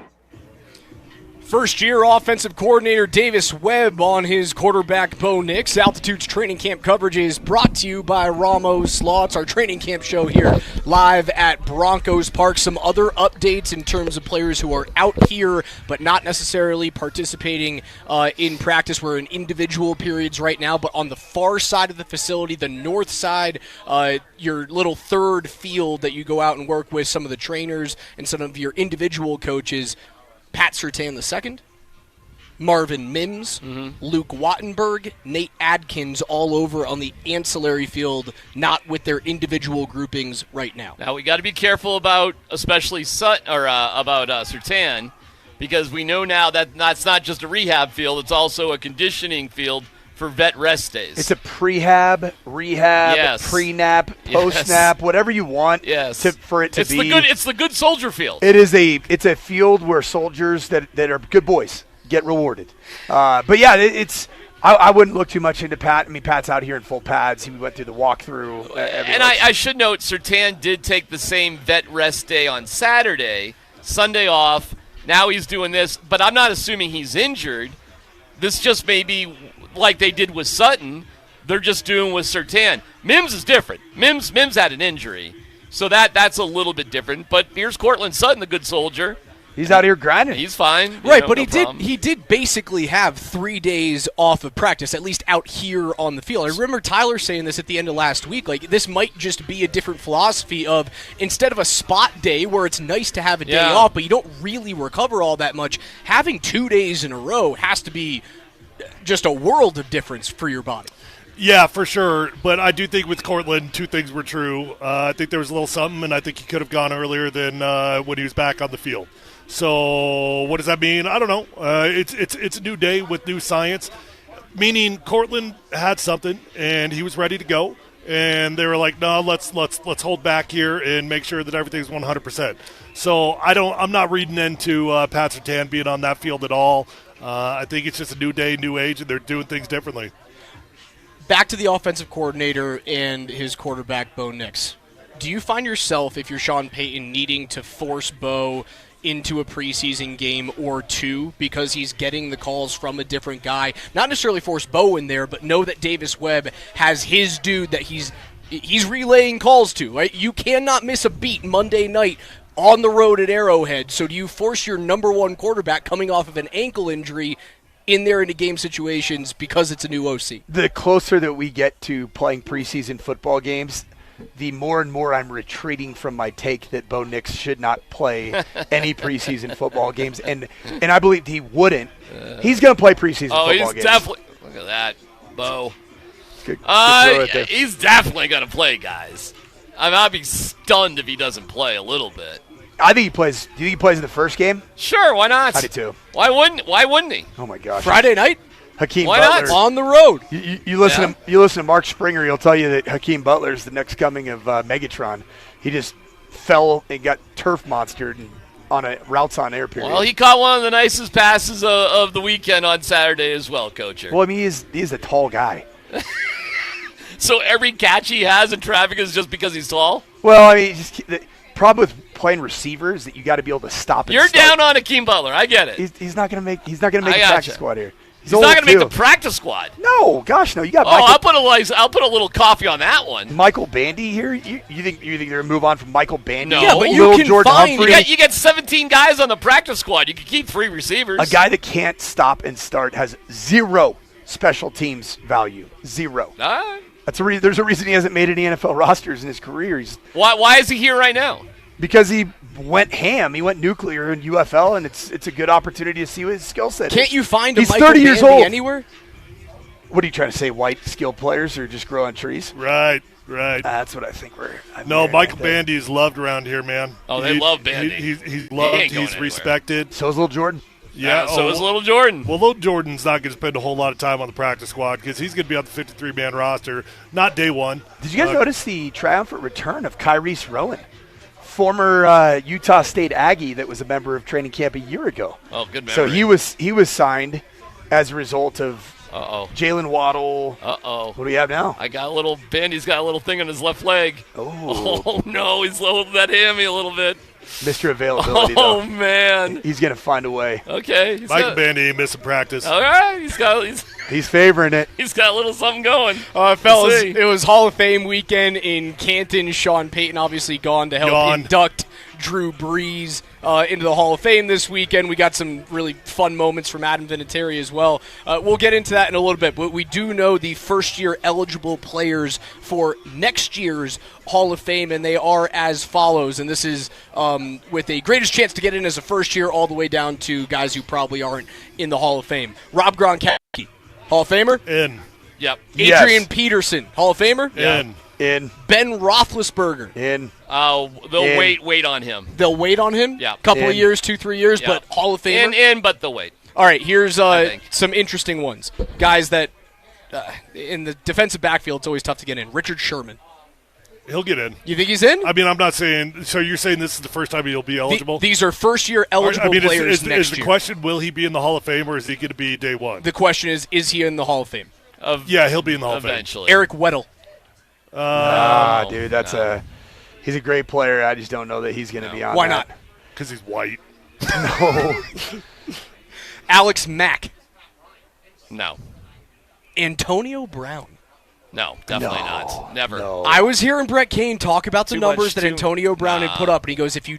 First-year offensive coordinator Davis Webb on his quarterback Bo Nix. Altitude's training camp coverage is brought to you by Ramos Law. It's our training camp show here live at Broncos Park. Some other updates in terms of players who are out here but not necessarily participating in practice. We're in individual periods right now, but on the far side of the facility, the north side, your little third field that you go out and work with some of the trainers and some of your individual coaches, Pat Surtain II, Marvin Mims, Luke Wattenberg, Nate Adkins, all over on the ancillary field, not with their individual groupings right now. Now we got to be careful about, especially about Surtain, because we know now that that's not just a rehab field; it's also a conditioning field for vet rest days. It's a prehab, rehab, pre-nap, post-nap, whatever you want for it to be. It's the good soldier field. It's a field where soldiers that are good boys get rewarded. But yeah, I wouldn't look too much into Pat. I mean, Pat's out here in full pads. He went through the walkthrough. And I should note, Surtain did take the same vet rest day on Saturday, Sunday off. Now he's doing this, but I'm not assuming he's injured. This just may be like they did with Sutton, they're just doing with Surtain. Mims is different. Mims had an injury, so that's a little bit different. But here's Cortland Sutton, the good soldier. He's out here grinding. He's fine. Right, but he did basically have 3 days off of practice, at least out here on the field. I remember Tyler saying this at the end of last week. Like, this might just be a different philosophy of, instead of a spot day where it's nice to have a day off, but you don't really recover all that much, having 2 days in a row has to be just a world of difference for your body. Yeah, for sure. But I do think with Cortland, 2 things were true. I think there was a little something, and I think he could have gone earlier than when he was back on the field. So what does that mean? I don't know. It's a new day with new science, meaning Cortland had something, and he was ready to go. And they were like, no, let's hold back here and make sure that everything's 100%. So I'm not reading into Pat Surtain being on that field at all. I think it's just a new day, new age, and they're doing things differently. Back to the offensive coordinator and his quarterback, Bo Nix. Do you find yourself, if you're Sean Payton, needing to force Bo into a preseason game or 2 because he's getting the calls from a different guy? Not necessarily force Bo in there, but know that Davis Webb has his dude that he's relaying calls to, right? You cannot miss a beat Monday night on the road at Arrowhead. So do you force your number 1 quarterback coming off of an ankle injury in there into game situations because it's a new OC? The closer that we get to playing preseason football games, the more and more I'm retreating from my take that Bo Nix should not play any preseason football games, and I believe he wouldn't. He's going to play preseason football games. He's definitely – look at that, Bo. He's definitely going to play, guys. I'd be stunned if he doesn't play a little bit. I think he plays. Do you think he plays in the first game? Sure, why not? I do too. Why wouldn't he? Oh my gosh. Friday night? Hakeem Why Butler. not? On the road. You listen to Mark Springer, he'll tell you that Hakeem Butler is the next coming of Megatron. He just fell and got turf monstered on a routes on air period. Well, he caught one of the nicest passes of the weekend on Saturday as well, Coacher. Well, I mean, he's a tall guy. So every catch he has in traffic is just because he's tall? Well, I mean, the problem with playing receivers that you got to be able to stop and You're start. down on Hakeem Butler. I get it. He's not going to make the practice squad here. He's not going to make the practice squad. No, gosh, no. You got. I'll put a little coffee on that one. Michael Bandy here. You think they're going to move on from Michael Bandy? No, but you can Jordan Humphrey. You get 17 guys on the practice squad. You can keep 3 receivers. A guy that can't stop and start has 0 special teams value. 0. There's a reason he hasn't made any NFL rosters in his career. Why is he here right now? Because he went ham. He went nuclear in UFL, and it's a good opportunity to see what his skill set is. Can't you find a He's Michael 30 years Bandy old. anywhere? What are you trying to say? White skilled players or just grow on trees? Right. That's what I think Michael Bandy is loved around here, man. Oh, they love Bandy. He's loved. He's respected. So is little Jordan. Yeah, so is little Jordan. Well, little Jordan's not going to spend a whole lot of time on the practice squad because he's going to be on the 53-man roster, not day one. Did you guys notice the triumphant return of Kyrese Rowan, former Utah State Aggie that was a member of training camp a year ago? Oh, good memory. So he was signed as a result of Jalen Waddle. Uh-oh. What do we have now? I got a little bend. He's got a little thing on his left leg. Oh no, he's holding that hammy a little bit. Mr. Availability, Oh, man. He's going to find a way. Okay. Michael Bandy ain't missing practice. All right. He's favoring it. He's got a little something going. Fellas, it was Hall of Fame weekend in Canton. Sean Payton obviously gone to help induct Drew Brees into the Hall of Fame this weekend. We got some really fun moments from Adam Vinatieri as well. We'll get into that in a little bit, but we do know the first-year eligible players for next year's Hall of Fame, and they are as follows. And this is with a greatest chance to get in as a first-year all the way down to guys who probably aren't in the Hall of Fame. Rob Gronkowski, Hall of Famer? In. Yep. Adrian Peterson, Hall of Famer? In. Ben Roethlisberger. In. Oh, they'll wait on him. They'll wait on him? Yeah. Couple of years, 2-3 years, but Hall of Famer? But they'll wait. All right, here's some interesting ones. Guys that in the defensive backfield, it's always tough to get in. Richard Sherman. He'll get in. You think he's in? I mean, I'm not saying – so you're saying this is the first time he'll be eligible? These are first-year eligible players next Is the question, will he be in the Hall of Fame or is he going to be day one? The question is he in the Hall of Fame? Yeah, he'll be in the Hall eventually. of Fame. Eric Weddle. Dude, he's a great player. I just don't know that he's going to be on Why not? Because he's white. No. Alex Mack. No. Antonio Brown. No, definitely not. Never. No. I was hearing Brett Kane talk about the numbers that too- Antonio Brown had Nah. put up, and he goes, if you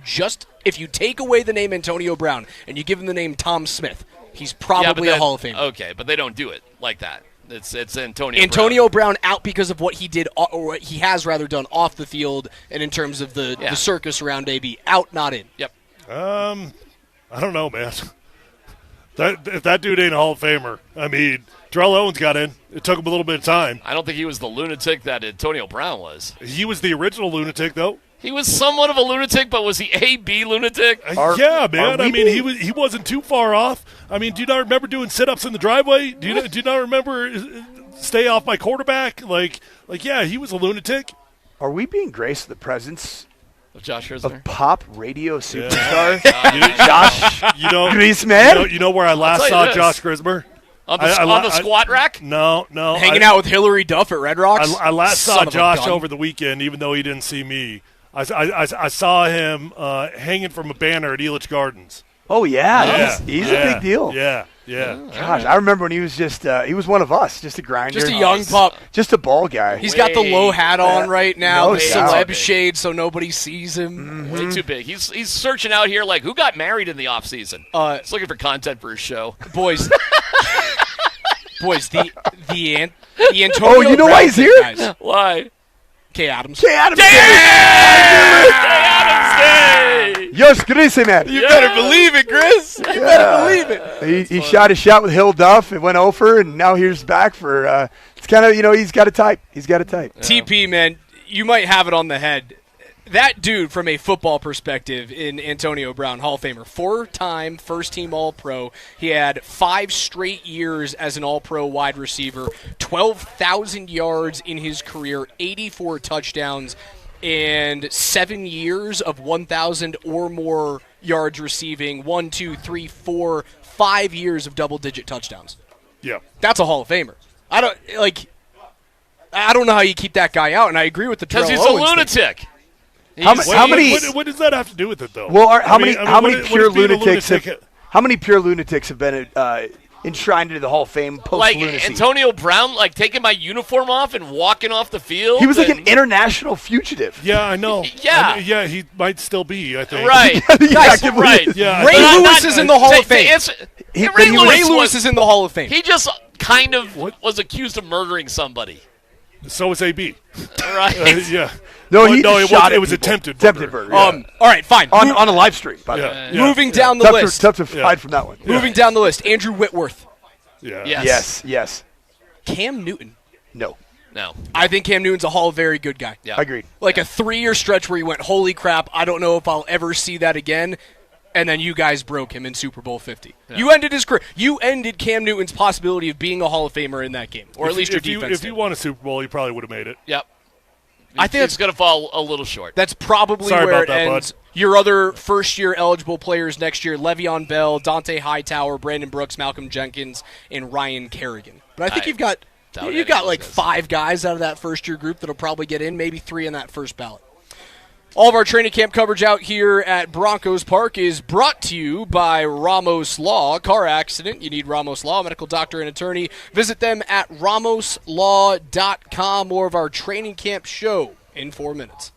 take away the name Antonio Brown and you give him the name Tom Smith, he's probably a Hall of Fame. Okay, but they don't do it like that. It's Antonio Brown out because of what he did, or what he has rather done off the field, and in terms of the circus around AB. Out, not in. Yep. I don't know, man. If that dude ain't a Hall of Famer, I mean, Terrell Owens got in. It took him a little bit of time. I don't think he was the lunatic that Antonio Brown was. He was the original lunatic, though. He was somewhat of a lunatic, but was he a B lunatic? Yeah, man. I mean, he wasn't too far off. I mean, do you not remember doing sit-ups in the driveway? Do you not remember stay off my quarterback? Like, yeah, he was a lunatic. Are we being graced with the presence of Josh Herzler? Of pop radio superstar Josh Griezmann? You know where I last saw Josh Grismer? On the squat rack? No. Hanging out with Hillary Duff at Red Rocks? I last saw Josh over the weekend, even though he didn't see me. I saw him hanging from a banner at Elitch Gardens. Oh, yeah. He's a big deal. Yeah. Gosh, I remember when he was he was one of us, just a grinder. Just a young pup. Just a ball guy. He's got the low hat on right now, no the celeb shade so nobody sees him. Way too big. He's searching out here like, who got married in the offseason? He's looking for content for his show. Boys, the Antonio Oh, you know why he's here? Guys. Why? Kay Adams. Kay Adams Day! Yes, Griezmann. You better believe it, Chris. You better believe it. He shot his shot with Hill Duff. It went over, and now here's back for it's kind of, he's got a type. TP, man, you might have it on the head. That dude, from a football perspective, in Antonio Brown, Hall of Famer, 4-time first-team All-Pro. He had 5 straight years as an All-Pro wide receiver, 12,000 yards in his career, 84 touchdowns, and 7 years of 1,000 or more yards receiving, 5 years of double-digit touchdowns. Yeah. That's a Hall of Famer. I don't know how you keep that guy out, and I agree with the Terrell Because he's Owens a lunatic. thing. How many? What does that have to do with it, though? Well, how many pure lunatics have been enshrined into the Hall of Fame post-lunacy? Like Antonio Brown, like taking my uniform off and walking off the field. He was like an international fugitive. Yeah, I know. Yeah. He might still be, I think. Right. Guys, right. Yeah. Ray Lewis is in the Hall of Fame. Ray Lewis is in the Hall of Fame. He just kind of was accused of murdering somebody. So was AB. Right. Yeah. No, it was attempted murder. Yeah. All right, fine. On a live stream, by the way. Yeah. Moving down the list. Tough to hide from that one. Moving down the list. Andrew Whitworth. Yeah. Yes. Cam Newton. No. I think Cam Newton's a very good guy. Yeah. Agreed. Like a 3-year stretch where you went, holy crap, I don't know if I'll ever see that again. And then you guys broke him in Super Bowl 50. Yeah. You ended his career. You ended Cam Newton's possibility of being a Hall of Famer in that game, or at least your defense. If you won a Super Bowl, you probably would have made it. Yep. I think it's going to fall a little short. That's probably where it ends. Bud. Your other first-year eligible players next year, Le'Veon Bell, Dante Hightower, Brandon Brooks, Malcolm Jenkins, and Ryan Kerrigan. But I think you've got like 5 guys out of that first-year group that'll probably get in, maybe 3 in that first ballot. All of our training camp coverage out here at Broncos Park is brought to you by Ramos Law. Car accident, you need Ramos Law, medical doctor and attorney. Visit them at ramoslaw.com. More of our training camp show in 4 minutes.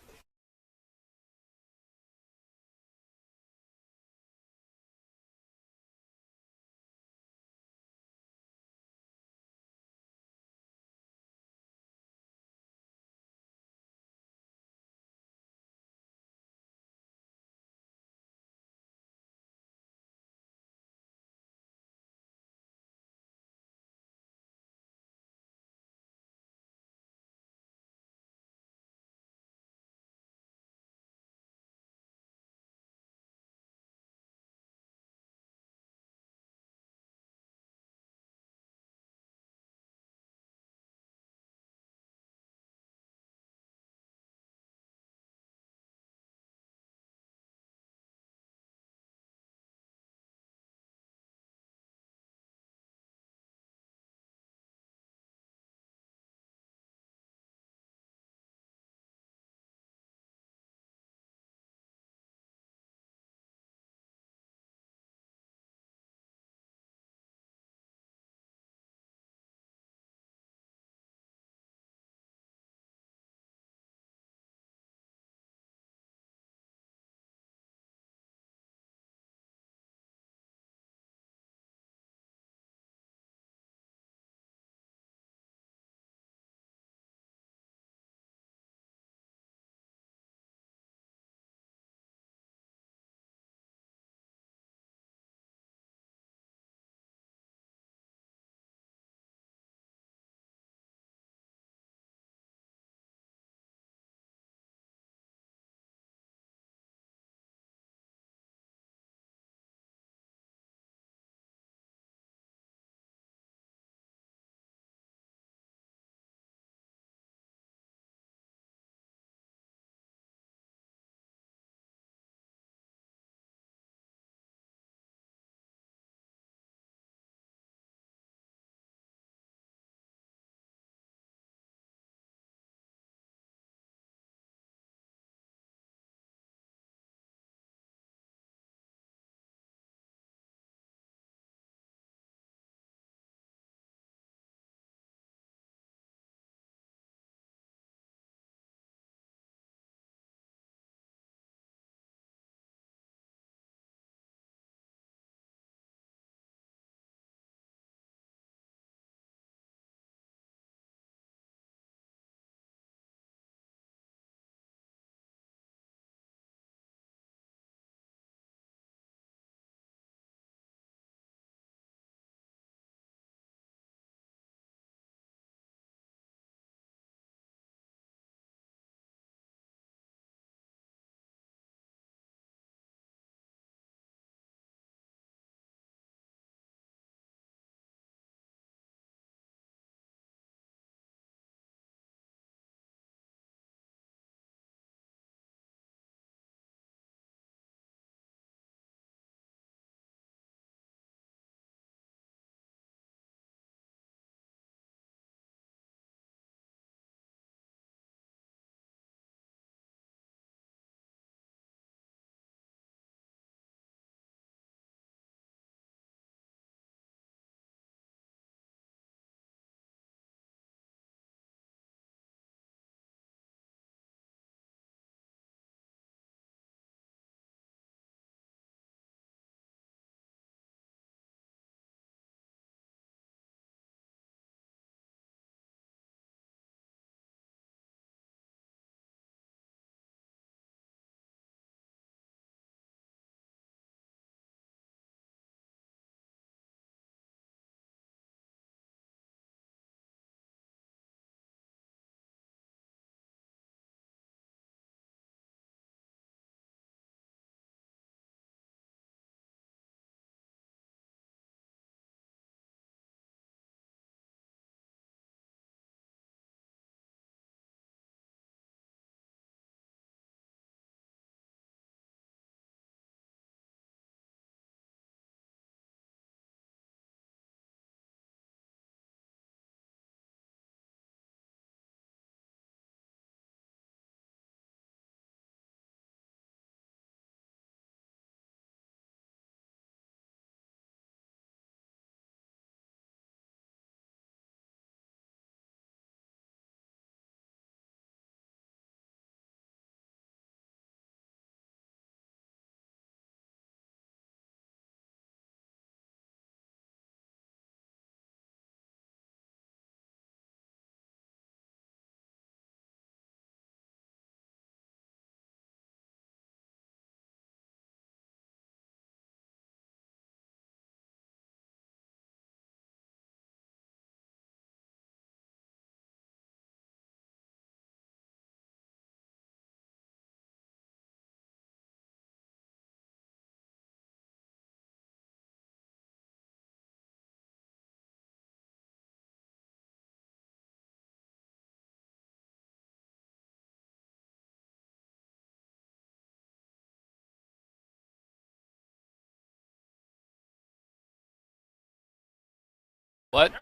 What?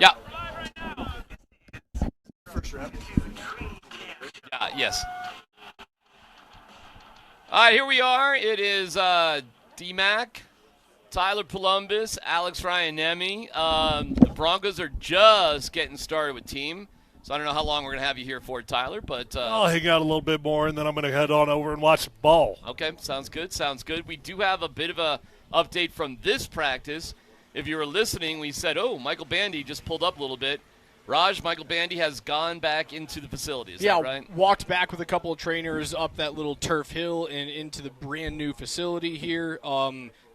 Yeah. Yes. All right, here we are. It is DMac, Tyler Polumbus, Alex Ryanemi. The Broncos are just getting started with team. So I don't know how long we're going to have you here for, Tyler, but I'll hang out a little bit more, and then I'm going to head on over and watch the ball. Okay, sounds good. Sounds good. We do have a bit of a update from this practice. If you were listening, we said, Michael Bandy just pulled up a little bit. Raj, Michael Bandy has gone back into the facility. Is that right? Walked back with a couple of trainers up that little turf hill and into the brand new facility here.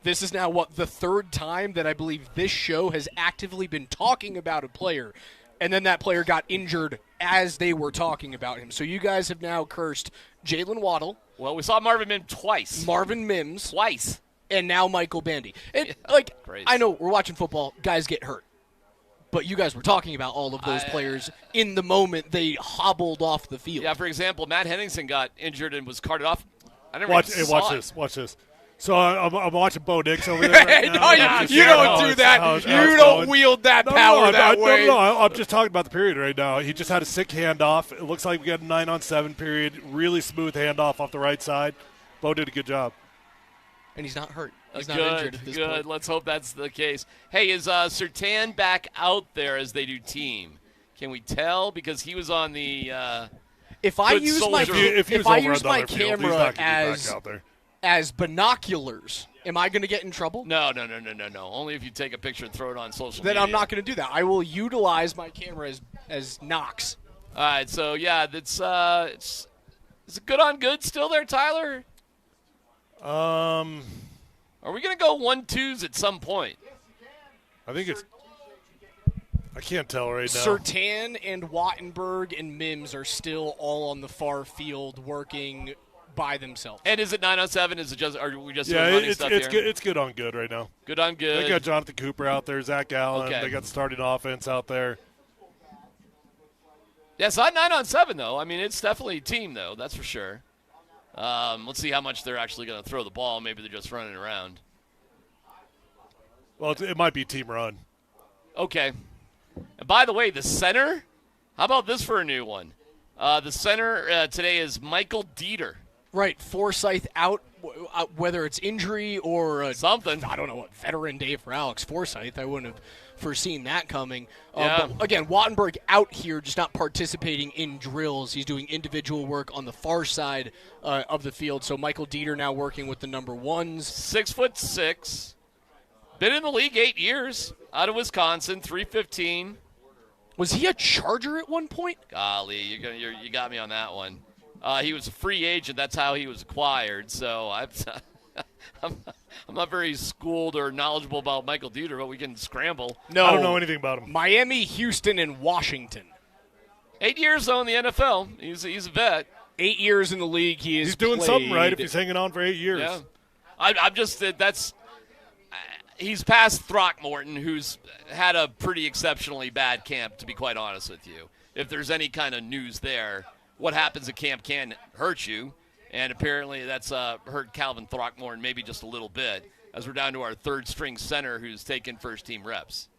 This is now, the third time that I believe this show has actively been talking about a player, and then that player got injured as they were talking about him. So you guys have now cursed Jalen Waddle. Well, we saw Marvin Mims twice. Marvin Mims. Twice. And now Michael Bandy. And, Crazy. I know we're watching football. Guys get hurt. But you guys were talking about all of those players in the moment they hobbled off the field. Yeah, for example, Matt Henningsen got injured and was carted off. I never watch this. So I'm watching Bo Nix over there. Right now. You don't do that. You don't wield that power that way. No, I'm just talking about the period right now. He just had a sick handoff. It looks like we got a 9-on-7 period. Really smooth handoff off the right side. Bo did a good job. And he's not hurt. He's not injured at this point. Good. Let's hope that's the case. Hey, is Surtain back out there as they do team? Can we tell? Because he was on the if I use my camera as binoculars, am I going to get in trouble? No. Only if you take a picture and throw it on social media. Then I'm not going to do that. I will utilize my camera as Knox. All right, so yeah, is it good on good still there, Tyler? Are we going to go 1-2s at some point? I think it's. I can't tell right now. Surtain and Wattenberg and Mims are still all on the far field working by themselves. And is it 9-on-7? Is it just? Are we just doing running stuff here? It's good on good right now. Good on good. They got Jonathan Cooper out there, Zach Allen. Okay. They got the starting offense out there. Yeah, it's not 9-on-7 though. I mean, it's definitely a team though. That's for sure. Let's see how much they're actually going to throw the ball. Maybe they're just running around. Well, it might be team run. Okay. And by the way, the center, how about this for a new one? The center today is Michael Dieter. Right, Forsyth out, whether it's injury or something. I don't know what, veteran day for Alex Forsyth. I wouldn't have foreseen that coming. Yeah. But again, Wattenberg out here, just not participating in drills. He's doing individual work on the far side of the field. So Michael Dieter now working with the number ones. 6'6", been in the league 8 years. Out of Wisconsin, 315. Was he a Charger at one point? Golly, you got me on that one. He was a free agent. That's how he was acquired. So I'm not very schooled or knowledgeable about Michael Dieter, but we can scramble. No, I don't know anything about him. Miami, Houston, and Washington. 8 years, though, in the NFL. He's a vet. 8 years in the league. He's doing something right if he's hanging on for 8 years. Yeah. I'm just that's. He's past Throckmorton, who's had a pretty exceptionally bad camp, to be quite honest with you. If there's any kind of news there, what happens at camp can hurt you, and apparently that's hurt Calvin Throckmorton maybe just a little bit, as we're down to our third-string center who's taking first-team reps.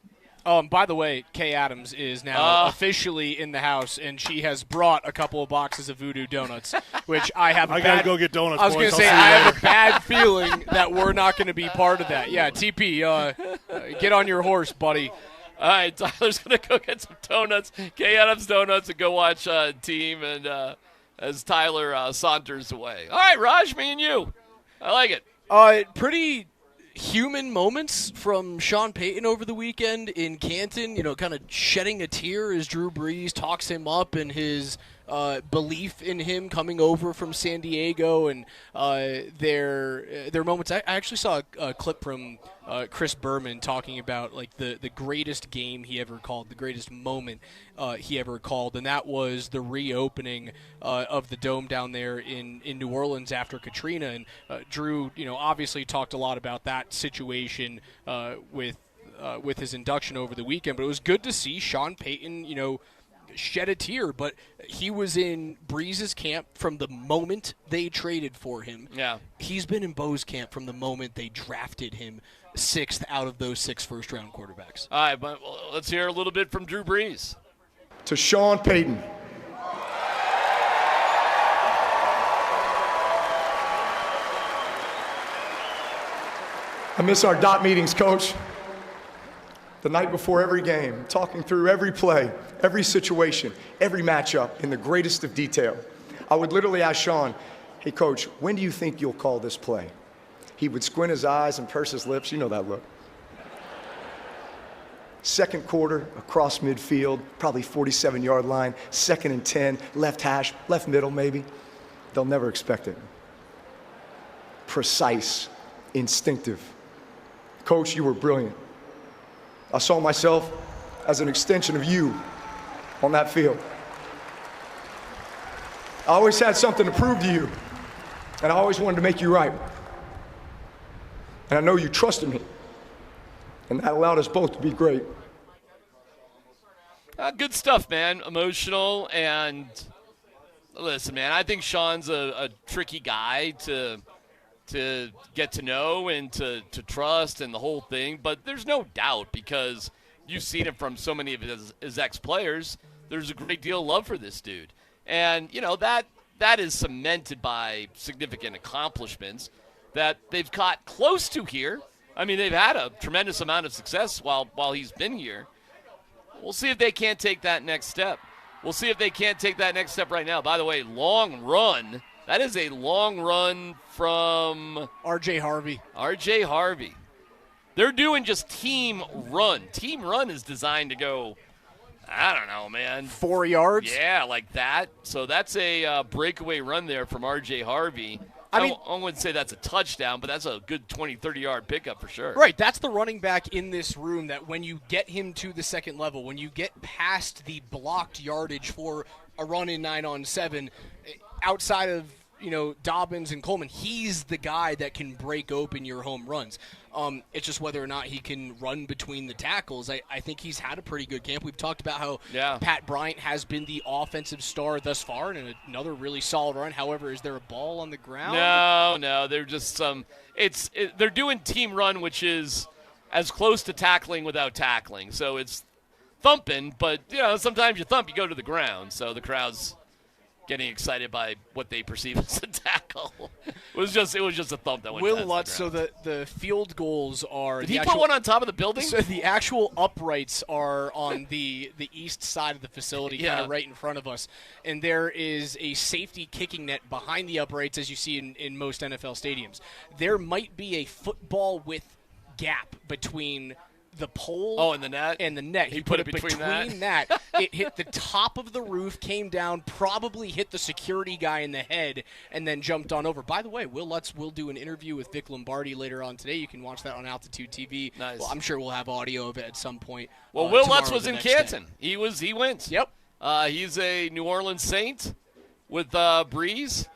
By the way, Kay Adams is now officially in the house, and she has brought a couple of boxes of Voodoo Donuts, which I have. I gotta go get donuts. I was going to say I have a bad feeling that we're not going to be part of that. Yeah, TP, get on your horse, buddy. All right, Tyler's going to go get some donuts, Kay Adams donuts, and go watch team, and as Tyler saunters away. All right, Raj, me and you. I like it. Pretty human moments from Sean Payton over the weekend in Canton, kind of shedding a tear as Drew Brees talks him up and his belief in him coming over from San Diego, and their moments. I actually saw a clip from Chris Berman talking about like the greatest game he ever called, the greatest moment he ever called, and that was the reopening of the dome down there in New Orleans after Katrina. And Drew, obviously talked a lot about that situation with his induction over the weekend, but it was good to see Sean Payton, shed a tear, but he was in Brees' camp from the moment they traded for him. Yeah. He's been in Bo's camp from the moment they drafted him 6th out of those 6 first-round quarterbacks. All right, but let's hear a little bit from Drew Brees. To Sean Payton. I miss our dot meetings, Coach. The night before every game, talking through every play, every situation, every matchup in the greatest of detail. I would literally ask Sean, hey, Coach, when do you think you'll call this play? He would squint his eyes and purse his lips. You know that look. Second quarter, across midfield, probably 47-yard line, 2nd and 10, left hash, left middle maybe. They'll never expect it. Precise, instinctive. Coach, you were brilliant. I saw myself as an extension of you on that field. I always had something to prove to you, and I always wanted to make you right. And I know you trusted me, and that allowed us both to be great. Good stuff, man. Emotional, and listen, man, I think Sean's a tricky guy to get to know and to trust and the whole thing. But there's no doubt, because you've seen it from so many of his ex-players, there's a great deal of love for this dude. And, you know, that is cemented by significant accomplishments that they've got close to here. I mean, they've had a tremendous amount of success while he's been here. We'll see if they can't take that next step. We'll see if they can't take that next step right now. By the way, long run. That is a long run from R.J. Harvey. R.J. Harvey. They're doing just team run. Team run is designed to go, I don't know, man. 4 yards? Yeah, like that. So that's a breakaway run there from R.J. Harvey. I wouldn't say that's a touchdown, but that's a good 20, 30-yard pickup for sure. Right, that's the running back in this room that when you get him to the second level, when you get past the blocked yardage for a run in 9-on-7, outside of, you know, Dobbins and Coleman, he's the guy that can break open your home runs. It's just whether or not he can run between the tackles. I think he's had a pretty good camp. We've talked about how Pat Bryant has been the offensive star thus far, and another really solid run. However, is there a ball on the ground? No. They're just they're doing team run, which is as close to tackling without tackling. So it's thumping, but you know, sometimes you thump, you go to the ground. So the crowd's getting excited by what they perceive as a tackle. It was just a thump that went Will past Lutz, the ground. so the field goals are... Did he put one on top of the building? So the actual uprights are on the east side of the facility, kind of right in front of us. And there is a safety kicking net behind the uprights, as you see in most NFL stadiums. There might be a football width gap between the pole and the net. He put it between that. It hit the top of the roof, came down, probably hit the security guy in the head, and then jumped on over. By the way, Will Lutz will do an interview with Vic Lombardi later on today. You can watch that on Altitude TV. Nice. Well, I'm sure we'll have audio of it at some point. Well, Will Lutz was in Canton. He went. Yep. He's a New Orleans Saint with Brees.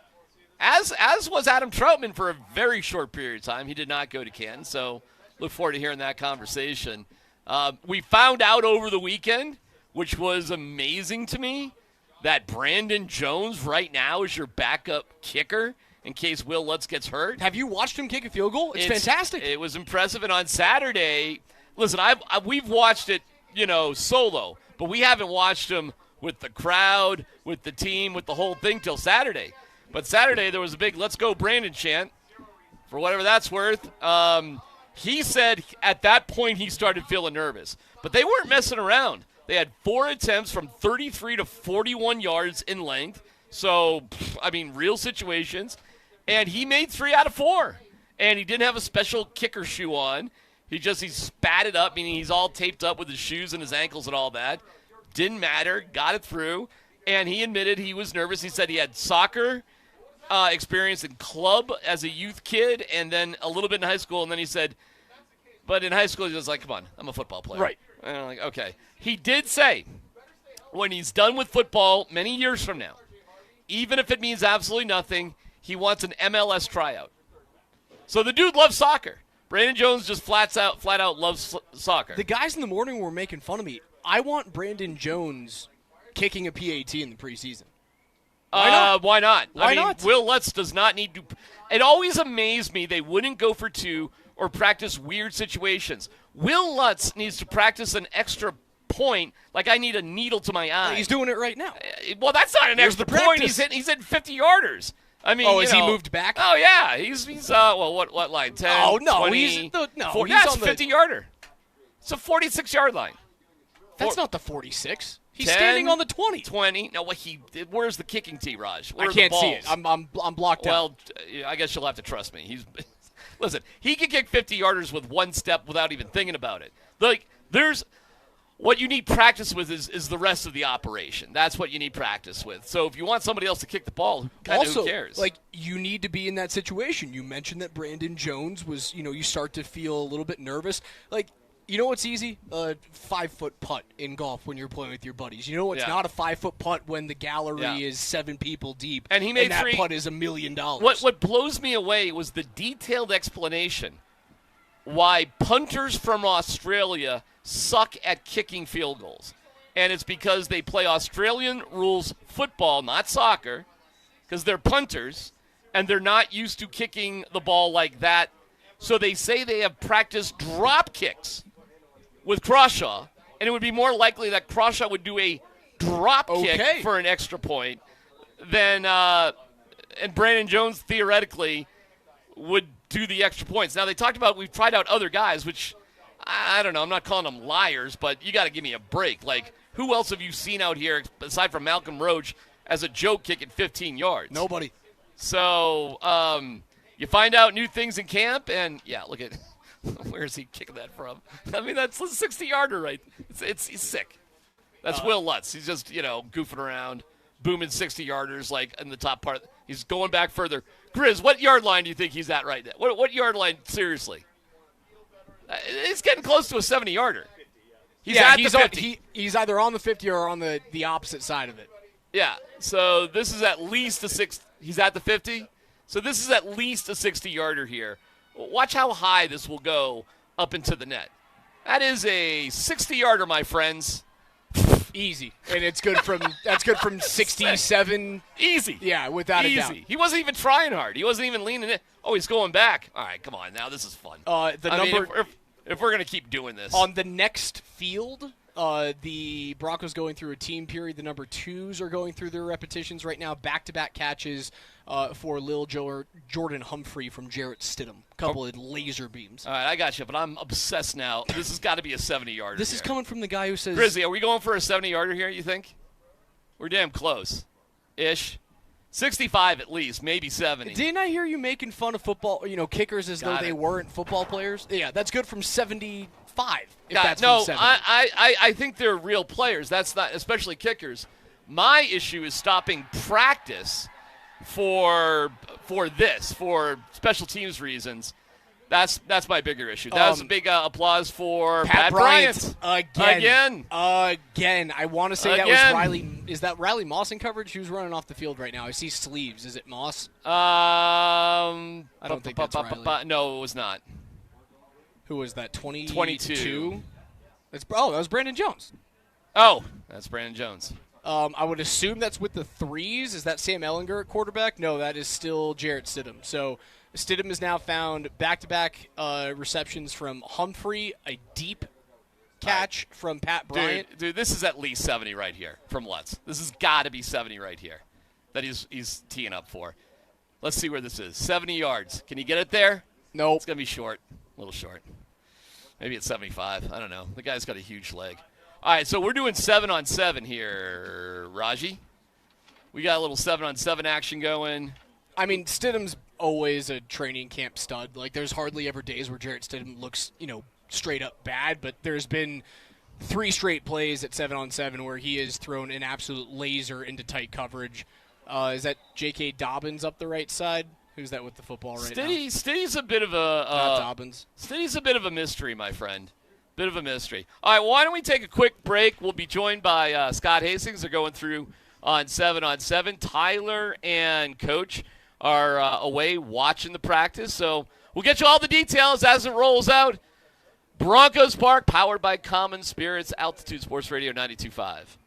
As was Adam Troutman for a very short period of time. He did not go to Canton, so look forward to hearing that conversation. We found out over the weekend, which was amazing to me, that Brandon Jones right now is your backup kicker in case Will Lutz gets hurt. Have you watched him kick a field goal? It's fantastic. It was impressive. And on Saturday, listen, we've watched it, solo, but we haven't watched him with the crowd, with the team, with the whole thing till Saturday. But Saturday there was a big "Let's go Brandon" chant, for whatever that's worth. He said at that point he started feeling nervous. But they weren't messing around. They had 4 attempts from 33 to 41 yards in length. So, real situations. And he made 3 out of 4. And he didn't have a special kicker shoe on. He spat it up, meaning he's all taped up with his shoes and his ankles and all that. Didn't matter. Got it through. And he admitted he was nervous. He said he had soccer experience in club as a youth kid and then a little bit in high school. And then he said, but in high school he was like, come on, I'm a football player. Right. And I'm like, okay. He did say when he's done with football many years from now, even if it means absolutely nothing, he wants an MLS tryout. So the dude loves soccer. Brandon Jones just flat out loves soccer. The guys in the morning were making fun of me. I want Brandon Jones kicking a PAT in the preseason? Why not? Why not? Will Lutz does not need to. It always amazed me they wouldn't go for 2 or practice weird situations. Will Lutz needs to practice an extra point, like I need a needle to my eye. He's doing it right now. Well, that's not an Here's extra the point. practice. He's in 50-yarders. I mean, has he moved back? Oh yeah, he's what line 10? Oh no, 20, he's 40, he's that's on the 50-yarder. It's a 46-yard line. That's not the 46. He's 10, standing on the 20. 20. No, where's the kicking tee, Raj? Where I are can't the see it. balls? I'm blocked out. Well, I guess you'll have to trust me. Listen, he can kick 50-yarders with one step without even thinking about it. Like, what you need practice with is the rest of the operation. That's what you need practice with. So if you want somebody else to kick the ball, who cares? Like, you need to be in that situation. You mentioned that Brandon Jones was, you start to feel a little bit nervous. Like, you know what's easy? A 5-foot putt in golf when you're playing with your buddies. You know what's not a 5-foot putt when the gallery is 7 people deep, and he made that 3. putt is $1 million. What blows me away was the detailed explanation why punters from Australia suck at kicking field goals. And it's because they play Australian rules football, not soccer, because they're punters, and they're not used to kicking the ball like that. So they say they have practiced drop kicks with Crawshaw, and it would be more likely that Crawshaw would do a drop kick for an extra point than and Brandon Jones theoretically would do the extra points. Now, they talked about we've tried out other guys, which I don't know. I'm not calling them liars, but you got to give me a break. Like, who else have you seen out here, aside from Malcolm Roach, as a joke kick at 15 yards? Nobody. So you find out new things in camp, and, look at – where is he kicking that from? I mean, that's a 60-yarder, right? It's sick. That's Will Lutz. He's just, goofing around, booming 60-yarders, like, in the top part. He's going back further. Grizz, what yard line do you think he's at right now? What yard line, seriously? It's getting close to a 70-yarder. He's at the 50. He's either on the 50 or on the opposite side of it. Yeah, so this is at least a 60. He's at the 50? So this is at least a 60-yarder here. Watch how high this will go up into the net. That is a 60-yarder, my friends. Easy. And it's good from 67. Easy. Yeah, without a doubt. He wasn't even trying hard. He wasn't even leaning in. Oh, he's going back. All right, come on now. This is fun. If we're going to keep doing this. On the next field, the Broncos going through a team period. The number 2s are going through their repetitions right now. Back-to-back catches for Lil Jordan Humphrey from Jarrett Stidham. Couple of laser beams. All right, I got you, but I'm obsessed now. This has got to be a 70-yarder. This is coming from the guy who says... Grizzly, are we going for a 70-yarder here, you think? We're damn close-ish. 65 at least, maybe 70. Didn't I hear you making fun of football, kickers as though they weren't football players? Yeah, that's good from 75. From 70. I think they're real players. That's not, especially kickers. My issue is stopping practice for special teams reasons. That's my bigger issue. That was a big applause for Pat Bryant. Again. I want to say that was Riley. Is that Riley Moss in coverage? Who's running off the field right now? I see sleeves. Is it Moss? I don't think that's Riley. No, it was not. Who was that? 22. That was Brandon Jones. Oh, that's Brandon Jones. I would assume that's with the 3s. Is that Sam Ehlinger at quarterback? No, that is still Jarrett Stidham. So Stidham has now found back-to-back receptions from Humphrey, a deep catch from Pat Bryant. Dude, this is at least 70 right here from Lutz. This has got to be 70 right here that he's teeing up for. Let's see where this is. 70 yards. Can you get it there? No. It's going to be short. A little short. Maybe it's 75. I don't know. The guy's got a huge leg. All right, so we're doing 7-on-7 here, Raji. We got a little 7-on-7 action going. I mean, Stidham's always a training camp stud. Like, there's hardly ever days where Jarrett Stidham looks, straight up bad, but there's been 3 straight plays at 7-on-7 where he has thrown an absolute laser into tight coverage. Is that J.K. Dobbins up the right side? Who's that with the football right now? Stiddy's a bit of a not Dobbins. Stiddy's a bit of a mystery, my friend. Bit of a mystery. All right, why don't we take a quick break? We'll be joined by Scott Hastings. They're going through on 7-on-7. Tyler and Coach are away watching the practice, so we'll get you all the details as it rolls out. Broncos Park, powered by Common Spirits, Altitude Sports Radio 92.5.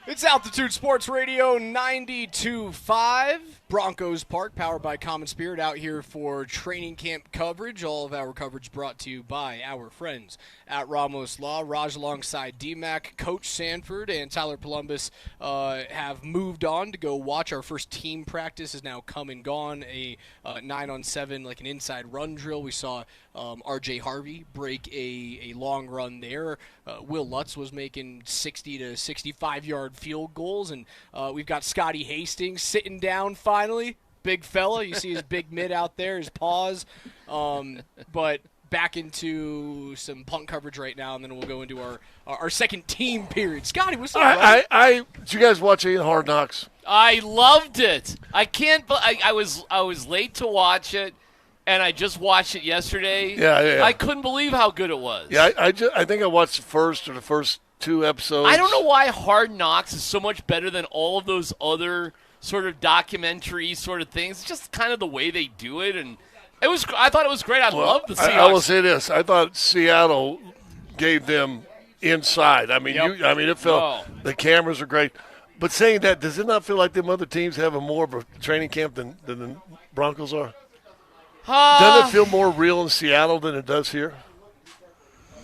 It's Altitude Sports Radio 92.5, Broncos Park, powered by Common Spirit, out here for training camp coverage. All of our coverage brought to you by our friends at Ramos Law. Raj alongside DMac, Coach Sanford, and Tyler Polumbus have moved on to go watch. Our first team practice is now come and gone, a 9-on-7, like an inside run drill. We saw R.J. Harvey break a long run there. Will Lutz was making 60 to 65-yard field goals, and we've got Scotty Hastings sitting down finally. Big fella. You see his big mid out there, his paws. But back into some punt coverage right now, and then we'll go into our second team period. Scotty, what's up? Did you guys watch any Hard Knocks? I loved it. I was late to watch it, and I just watched it yesterday. Yeah. I couldn't believe how good it was. Yeah, I think I watched the first 2 episodes. I don't know why Hard Knocks is so much better than all of those other sort of documentary sort of things. It's just kind of the way they do it, and I thought it was great. I love the Seahawks. I will say this: I thought Seattle gave them inside. I mean, it felt the cameras are great. But saying that, does it not feel like them other teams have more of a training camp than the Broncos are? Doesn't it feel more real in Seattle than it does here?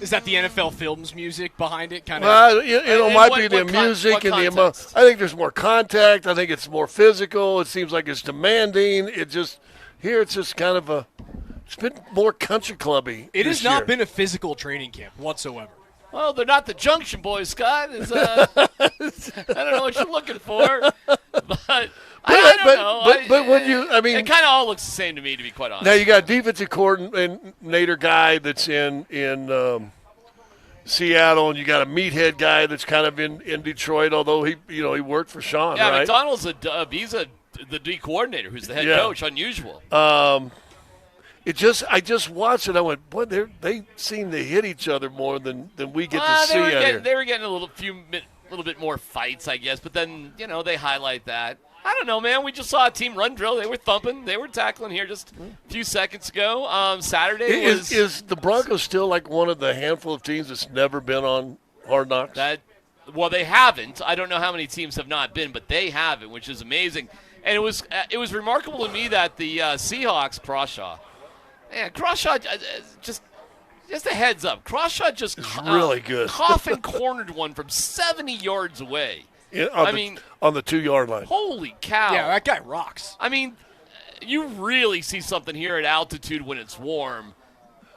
Is that the NFL Films music behind it? Kind of. Well, it might be the music and the amount. I think there's more contact. I think it's more physical. It seems like it's demanding. Here it's just kind of it's been more country clubby. It has not been a physical training camp whatsoever. Well, they're not the Junction Boys, Scott. I don't know what you're looking for, but I don't know. But when it kind of all looks the same to me, to be quite honest. Now you got defensive coordinator guy that's in Seattle, and you got a meathead guy that's kind of in Detroit. Although he worked for Sean. Yeah, right? McDonald's the D coordinator, who's the head coach. Unusual. I just watched it. I went, boy, they seem to hit each other more than we get to see out here. They were getting a little bit more fights, I guess. But then they highlight that. I don't know, man. We just saw a team run drill. They were thumping. They were tackling here just a few seconds ago. Saturday is the Broncos still like one of the handful of teams that's never been on Hard Knocks? Well, they haven't. I don't know how many teams have not been, but they haven't, which is amazing. And it was remarkable to me that the Seahawks, Crawshaw, just a heads up. Crawshaw just really good. Coffin cornered one from 70 yards away. On the 2-yard line. Holy cow. Yeah, that guy rocks. I mean, you really see something here at altitude when it's warm.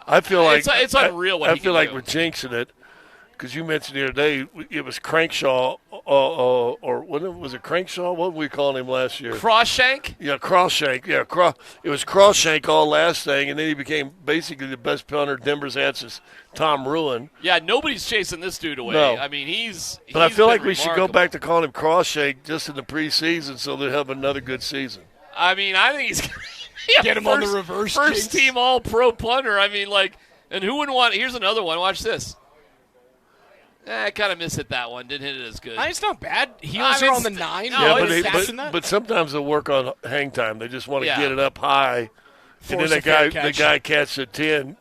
I feel like it's unreal what I he feel can like do. we're jinxing it because you mentioned the other day it was Crankshaw or what was it Crankshaw? What were we calling him last year? Crossshank? Yeah, Crossshank. Yeah, it was Crossshank all last thing, and then he became basically the best punter Denver's had since Tom Ruin. Yeah, nobody's chasing this dude away. No. I mean, But I feel like we remarkable. should go back to calling him Crossshank just in the preseason so they'll have another good season. I mean, I think he's get him on the reverse. First team All-Pro punter. I mean, and who wouldn't want? Here's another one. Watch this. I kind of mishit that one. Didn't hit it as good. It's not bad. Heels are on the 9. But sometimes they'll work on hang time. They just want to get it up high. Force and then the guy catches at 10.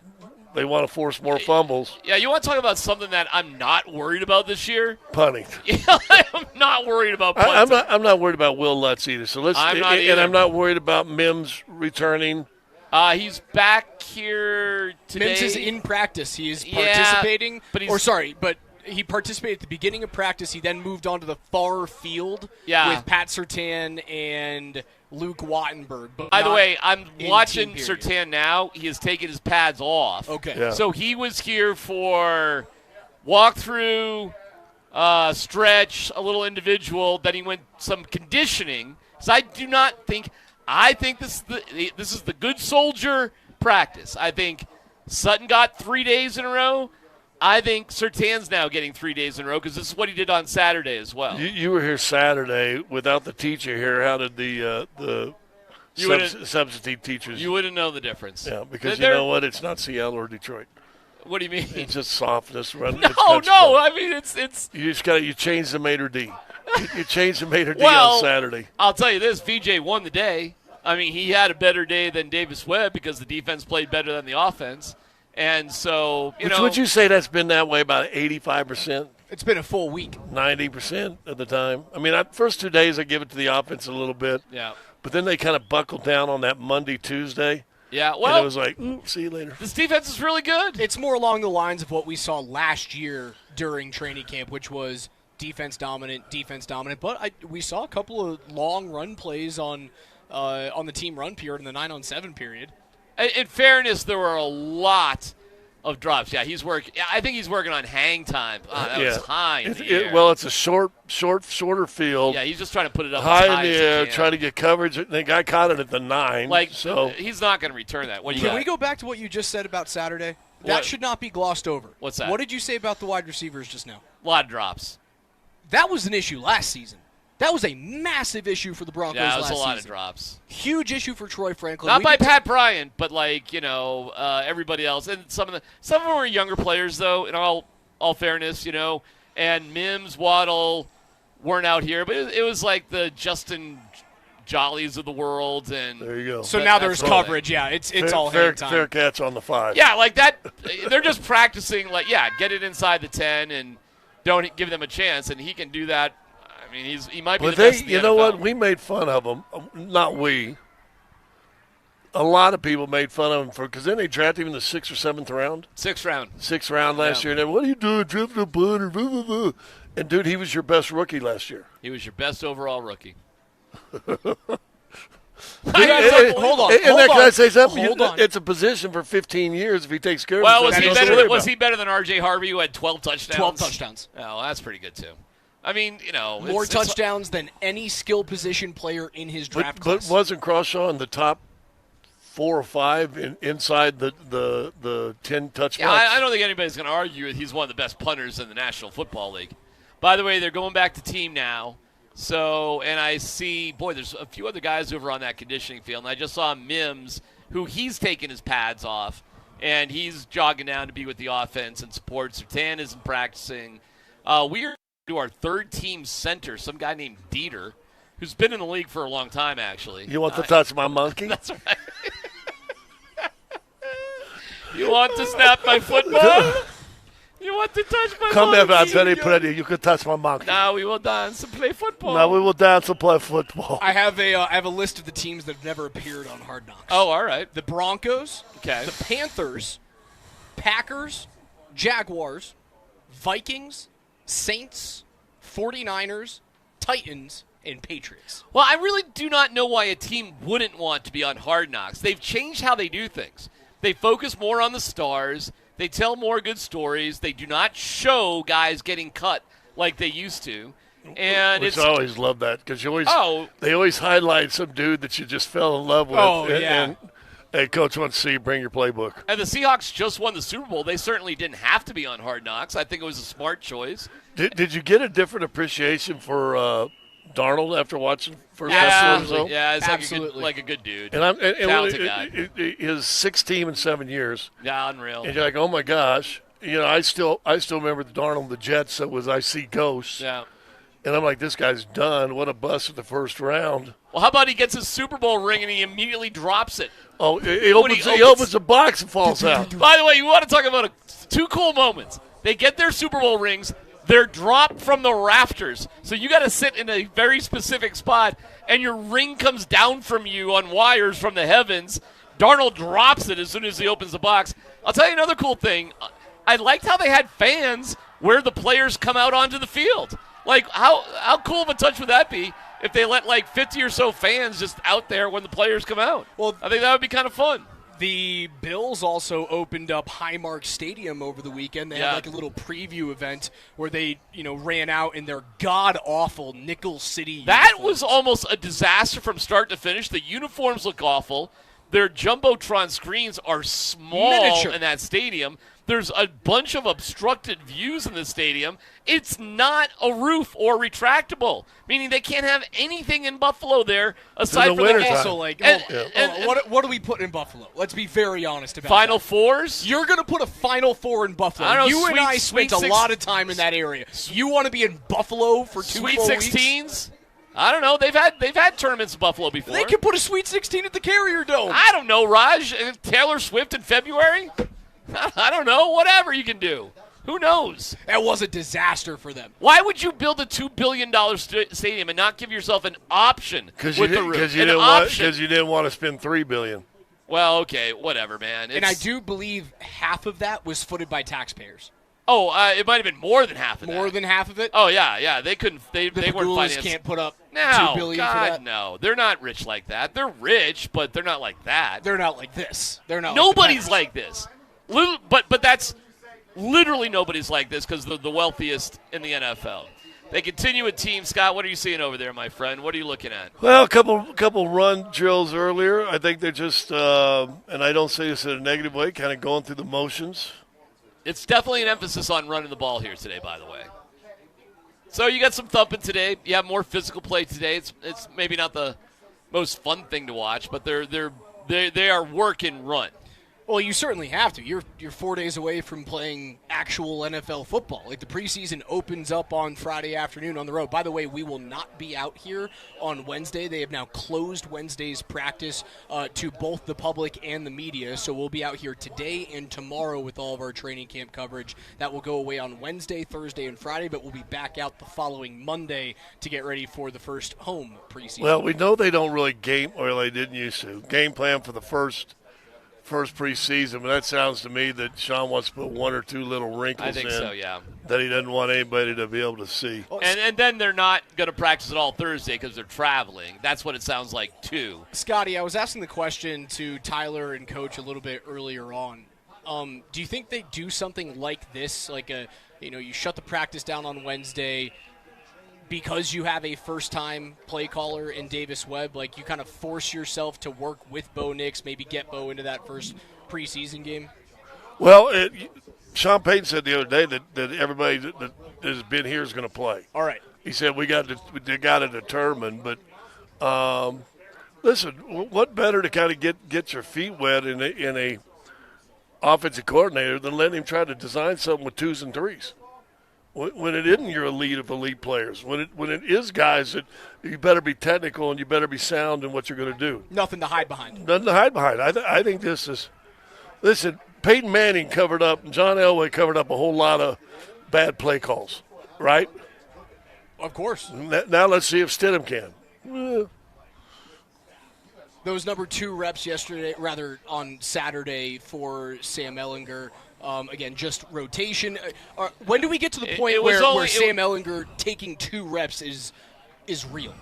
They want to force more fumbles. Yeah, you want to talk about something that I'm not worried about this year? Punting. Yeah, I'm not worried about punting. I'm not worried about Will Lutz either. So and I'm not worried about Mims returning. He's back here today. Mims is in practice. He is participating. But he participated at the beginning of practice. He then moved on to the far field with Pat Surtain and Luke Wattenberg. By the way, I'm watching Surtain now. He has taken his pads off. Okay. Yeah. So he was here for walkthrough, stretch, a little individual. Then he went some conditioning. So I think this is the good soldier practice. I think Sutton got 3 days in a row. I think Surtain's now getting 3 days in a row because this is what he did on Saturday as well. You were here Saturday without the teacher here. How did the substitute teachers? You wouldn't know the difference. Yeah, because you know what? It's not Seattle or Detroit. What do you mean? It's just softness. No. I mean, it's. You just got you change the maitre d'. You change the maitre d' Well, on Saturday. I'll tell you this: VJ won the day. I mean, he had a better day than Davis Webb because the defense played better than the offense, and so Would you say that's been that way about 85%? It's been a full week. 90% of the time. I mean, first 2 days I give it to the offense a little bit. Yeah. But then they kind of buckled down on that Monday, Tuesday. Yeah, well, and it was like, see you later. This defense is really good. It's more along the lines of what we saw last year during training camp, which was defense dominant. But we saw a couple of long run plays on the team run period in the 9-on-7 period. In fairness, there were a lot of drops. Yeah, I think he's working on hang time. Oh, that was high in the air. Well, it's a shorter field. Yeah, he's just trying to put it up high as high in the as air, he can. trying to get coverage. The guy caught it at the 9. So he's not going to return that. Can we go back to what you just said about Saturday? That should not be glossed over. What's that? What did you say about the wide receivers just now? A lot of drops. That was an issue last season. That was a massive issue for the Broncos last season. Yeah, it was a lot of drops. Huge issue for Troy Franklin. Not by Pat Bryant, but everybody else. And some of them were younger players, though, in all fairness, and Mims, Waddle weren't out here. But it was like the Justin Jollies of the world. And there you go. So now there's coverage. Yeah, it's all hang time. Fair catch on the 5. Yeah, like that. They're just practicing, get it inside the 10 and don't give them a chance. And he can do that. I mean, he might be the best in the You know NFL. what? We made fun of him. Not we. A lot of people made fun of him because then they drafted him in the 6th or 7th round. 6th round last year. And then, what are you doing? Drafting a punter? And, dude, he was your best rookie last year. He was your best overall rookie. Hold on. Can I say something? Hold on. It's a position for 15 years if he takes care of Well, himself. was he better than R.J. Harvey, who had 12 touchdowns? 12 touchdowns. Oh, that's pretty good, too. I mean, more touchdowns than any skill position player in his draft class. But wasn't Crawshaw in the top 4 or 5 inside the 10 touchdowns? Yeah, I don't think anybody's going to argue that he's one of the best punters in the National Football League. By the way, they're going back to team now. So, and I see, there's a few other guys over on that conditioning field. And I just saw Mims, who he's taking his pads off, and he's jogging down to be with the offense and support. Sertan isn't practicing. We're to our third-team center, some guy named Dieter, who's been in the league for a long time, actually. You want to touch my monkey? That's right. You want to snap my football? You want to touch my Come monkey? here, I'm very pretty. You can touch my monkey. Now we will dance and play football. Now we will dance and play football. I have a list of the teams that have never appeared on Hard Knocks. Oh, all right. The Broncos, okay, the Panthers, Packers, Jaguars, Vikings, Saints, 49ers, Titans, and Patriots. Well, I really do not know why a team wouldn't want to be on Hard Knocks. They've changed how they do things. They focus more on the stars. They tell more good stories. They do not show guys getting cut like they used to. And I always love that because they always highlight some dude that you just fell in love with. Oh, yeah. And hey, coach wants to see you bring your playbook. And the Seahawks just won the Super Bowl. They certainly didn't have to be on Hard Knocks. I think it was a smart choice. Did you get a different appreciation for Darnold after watching first half of the season? Yeah, it's like a good dude. Talented guy. His 6th team in 7 years. Yeah, unreal. And you're like, oh my gosh. I still remember the Darnold, the Jets. That was I see ghosts. Yeah. And I'm like, this guy's done. What a bust in the first round. Well, how about he gets his Super Bowl ring and he immediately drops it? Oh, he opens the box and falls out. By the way, you want to talk about two cool moments. They get their Super Bowl rings. They're dropped from the rafters. So you got to sit in a very specific spot, and your ring comes down from you on wires from the heavens. Darnold drops it as soon as he opens the box. I'll tell you another cool thing. I liked how they had fans where the players come out onto the field. Like, how cool of a touch would that be if they let, 50 or so fans just out there when the players come out? Well, I think that would be kind of fun. The Bills also opened up Highmark Stadium over the weekend. They had a little preview event where they, ran out in their god-awful Nickel City That uniforms. was almost a disaster from start to finish. The uniforms look awful. Their Jumbotron screens are small Miniature. in that stadium. There's a bunch of obstructed views in the stadium. It's not a roof or retractable, meaning they can't have anything in Buffalo there aside from the also what do we put in Buffalo? Let's be very honest about Final that. Fours. You're going to put a Final Four in Buffalo. I don't know, you and I spent a lot of time in that area. You want to be in Buffalo for Sweet 4 16s? weeks? I don't know. They've had tournaments in Buffalo before. They could put a Sweet 16 at the Carrier Dome. I don't know, Raj. Taylor Swift in February? I don't know. Whatever you can do. Who knows? That was a disaster for them. Why would you build a $2 billion stadium and not give yourself an option with the roof? Because you didn't want to spend $3 billion. Well, okay, whatever, man. And I do believe half of that was footed by taxpayers. Oh, it might have been more than half of that. More than half of it? Oh yeah. They couldn't. They weren't financed. Can't put up $2 billion for that. No, they're not rich like that. They're rich, but they're not like that. They're not like this. They're not. Nobody's like this. But that's literally nobody's like this because they're the wealthiest in the NFL. They continue with team. Scott, what are you seeing over there, my friend? What are you looking at? Well, a couple run drills earlier. I think they're just, and I don't say this in a negative way, kind of going through the motions. It's definitely an emphasis on running the ball here today, by the way. So you got some thumping today. You have more physical play today. It's maybe not the most fun thing to watch, but they are work and run. Well, you certainly have to. You're 4 days away from playing actual NFL football. Like, the preseason opens up on Friday afternoon on the road. By the way, we will not be out here on Wednesday. They have now closed Wednesday's practice to both the public and the media. So we'll be out here today and tomorrow with all of our training camp coverage. That will go away on Wednesday, Thursday, and Friday, but we'll be back out the following Monday to get ready for the first home preseason. Well, we know they don't really game plan for the first preseason, but that sounds to me that Sean wants to put one or two little wrinkles in. I think so, yeah. That he doesn't want anybody to be able to see. And then they're not going to practice at all Thursday because they're traveling. That's what it sounds like, too. Scotty, I was asking the question to Tyler and Coach a little bit earlier on. Do you think they do something like this, like you shut the practice down on Wednesday because you have a first-time play caller in Davis Webb, like you kind of force yourself to work with Bo Nix, maybe get Bo into that first preseason game? Well, Sean Payton said the other day that everybody that has been here is going to play. All right. He said we got to determine, but listen, what better to kind of get your feet wet in a offensive coordinator than letting him try to design something with 2s and 3s? When it isn't your elite of elite players, when it is guys that you better be technical and you better be sound in what you're going to do. Nothing to hide behind. Nothing to hide behind. I think this is – listen, Peyton Manning covered up and John Elway covered up a whole lot of bad play calls, right? Of course. Now let's see if Stidham can. Those number 2 reps on Saturday for Sam Ehlinger – again, just rotation. When do we get to the point where Sam Ehlinger taking 2 reps is real?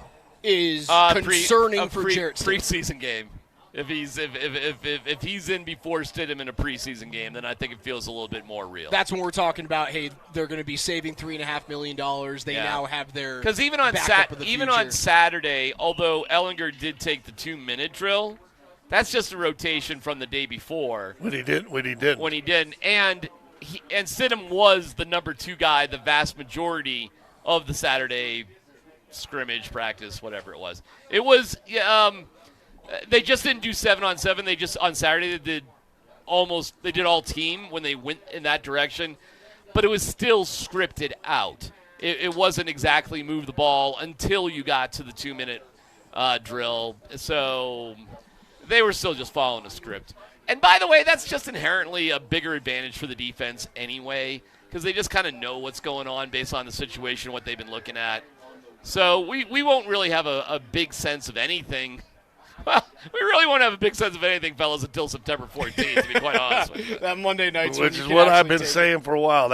Is concerning for Jarrett Stidham? Preseason game. If he's in before Stidham in a preseason game, then I think it feels a little bit more real. That's when we're talking about, hey, they're going to be saving $3.5 million. They now have their because even on Saturday, although Ehlinger did take the 2-minute drill. That's just a rotation from the day before. When he didn't. And Stidham was the number 2 guy the vast majority of the Saturday scrimmage practice, whatever it was. It was they just didn't do 7-on-7. They just on Saturday they did all team when they went in that direction, but it was still scripted out. It wasn't exactly move the ball until you got to the 2-minute drill. So they were still just following a script. And by the way, that's just inherently a bigger advantage for the defense anyway, because they just kind of know what's going on based on the situation, what they've been looking at. So we won't really have a big sense of anything. Well, we really won't have a big sense of anything, fellas, until September 14th, to be quite honest with you. That Monday night, which is what I've been saying for a while.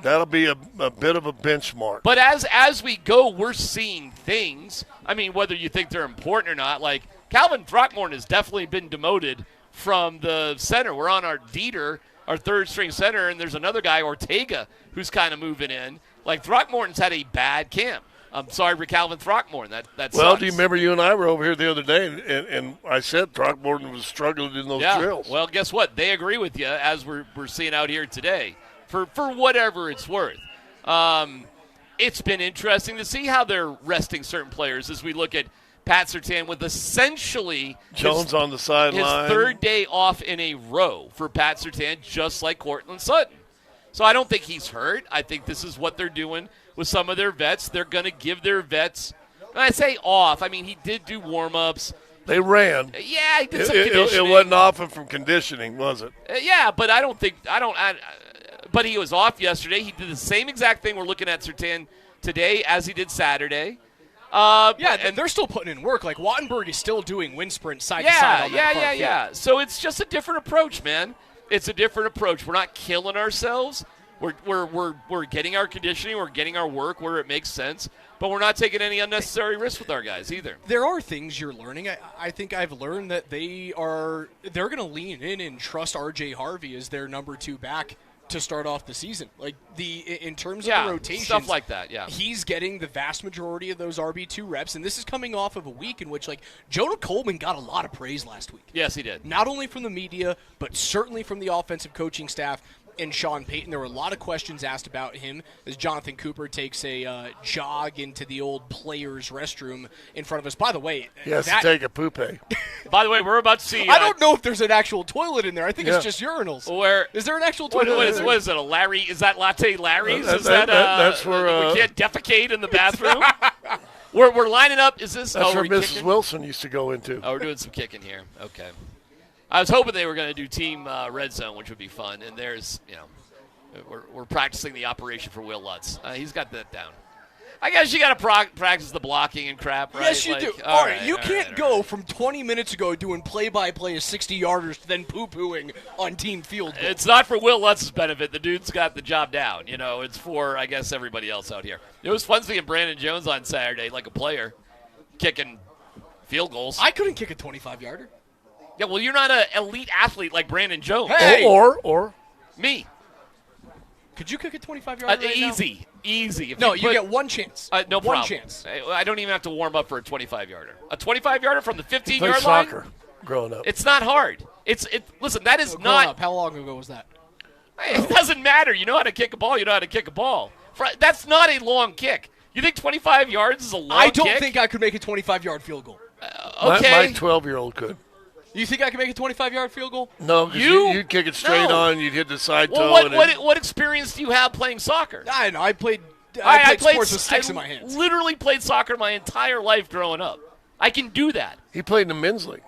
That'll be a bit of a benchmark. But as we go, we're seeing things. I mean, whether you think they're important or not, like Calvin Throckmorton has definitely been demoted from the center. We're on our Dieter, our third-string center, and there's another guy, Ortega, who's kind of moving in. Like, Throckmorton's had a bad camp. I'm sorry for Calvin Throckmorton. That Well, sucks. do you remember you and I were over here the other day, and I said Throckmorton was struggling in those drills. Well, guess what? They agree with you, as we're seeing out here today, for whatever it's worth. It's been interesting to see how they're resting certain players as we look at Pat Surtain with essentially Jones on the sideline. His third day off in a row for Pat Surtain, just like Cortland Sutton. So I don't think he's hurt. I think this is what they're doing with some of their vets. They're going to give their vets, and I say off, I mean he did do warm-ups. They ran. Yeah, he did some conditioning. It wasn't off him from conditioning, was it? Yeah, but but he was off yesterday. He did the same exact thing we're looking at Surtain today as he did Saturday. And they're still putting in work. Like Wattenberg is still doing wind sprints side to side on that far field. So it's just a different approach, man. It's a different approach. We're not killing ourselves. We're getting our conditioning. We're getting our work where it makes sense. But we're not taking any unnecessary risks with our guys either. There are things you're learning. I think I've learned that they're going to lean in and trust R.J. Harvey as their number 2 back to start off the season. Like in terms of the rotations, stuff like that. Yeah, he's getting the vast majority of those RB2 reps, and this is coming off of a week in which Jonah Coleman got a lot of praise last week. Yes, he did. Not only from the media, but certainly from the offensive coaching staff and Sean Payton. There were a lot of questions asked about him as Jonathan Cooper takes a jog into the old players' restroom in front of us. By the way, he has to take a poopee. By the way, we're about to see. I don't know if there's an actual toilet in there. I think it's just urinals. Is there an actual toilet? What is it? A Larry? Is that Latte Larry's? That's where we can't defecate in the bathroom. we're lining up. Is this? That's where Mrs. Wilson used to go into. Oh, we're doing some kicking here. Okay. I was hoping they were going to do team red zone, which would be fun. And there's, we're practicing the operation for Will Lutz. He's got that down. I guess you got to practice the blocking and crap, right? Yes, you do. All right, you can't go from 20 minutes ago doing play-by-play of 60-yarders to then poo-pooing on team field goal. It's not for Will Lutz's benefit. The dude's got the job down. It's for, I guess, everybody else out here. It was fun seeing Brandon Jones on Saturday, like a player, kicking field goals. I couldn't kick a 25-yarder. Yeah, well, you're not an elite athlete like Brandon Jones. Hey! Or me. Could you kick a 25-yarder right easy. Easy. If you get one chance. No problem. One chance. I don't even have to warm up for a 25-yarder. A 25-yarder from the 15-yard line? Soccer growing up. It's not hard. Listen, that is not. Up, how long ago was that? It doesn't matter. You know how to kick a ball. You know how to kick a ball. That's not a long kick. You think 25 yards is a long kick? I don't think I could make a 25-yard field goal. Okay. My 12-year-old could. You think I can make a 25-yard field goal? No, because you'd kick it straight on. You'd hit the side toe. What experience do you have playing soccer? I know. I played sports with sticks in my hands. I literally played soccer my entire life growing up. I can do that. He played in the men's league.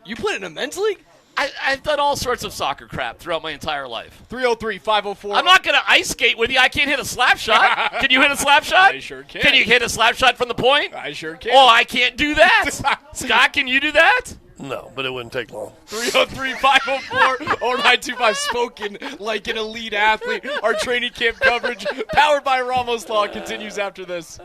You played in a men's league? I've done all sorts of soccer crap throughout my entire life. 303-504. I'm not going to ice skate with you. I can't hit a slap shot. Can you hit a slap shot? I sure can. Can you hit a slap shot from the point? I sure can. Oh, I can't do that. Scott, can you do that? No, but it wouldn't take long. 303-504-0925, spoken like an elite athlete. Our training camp coverage, powered by Ramos Law, continues after this.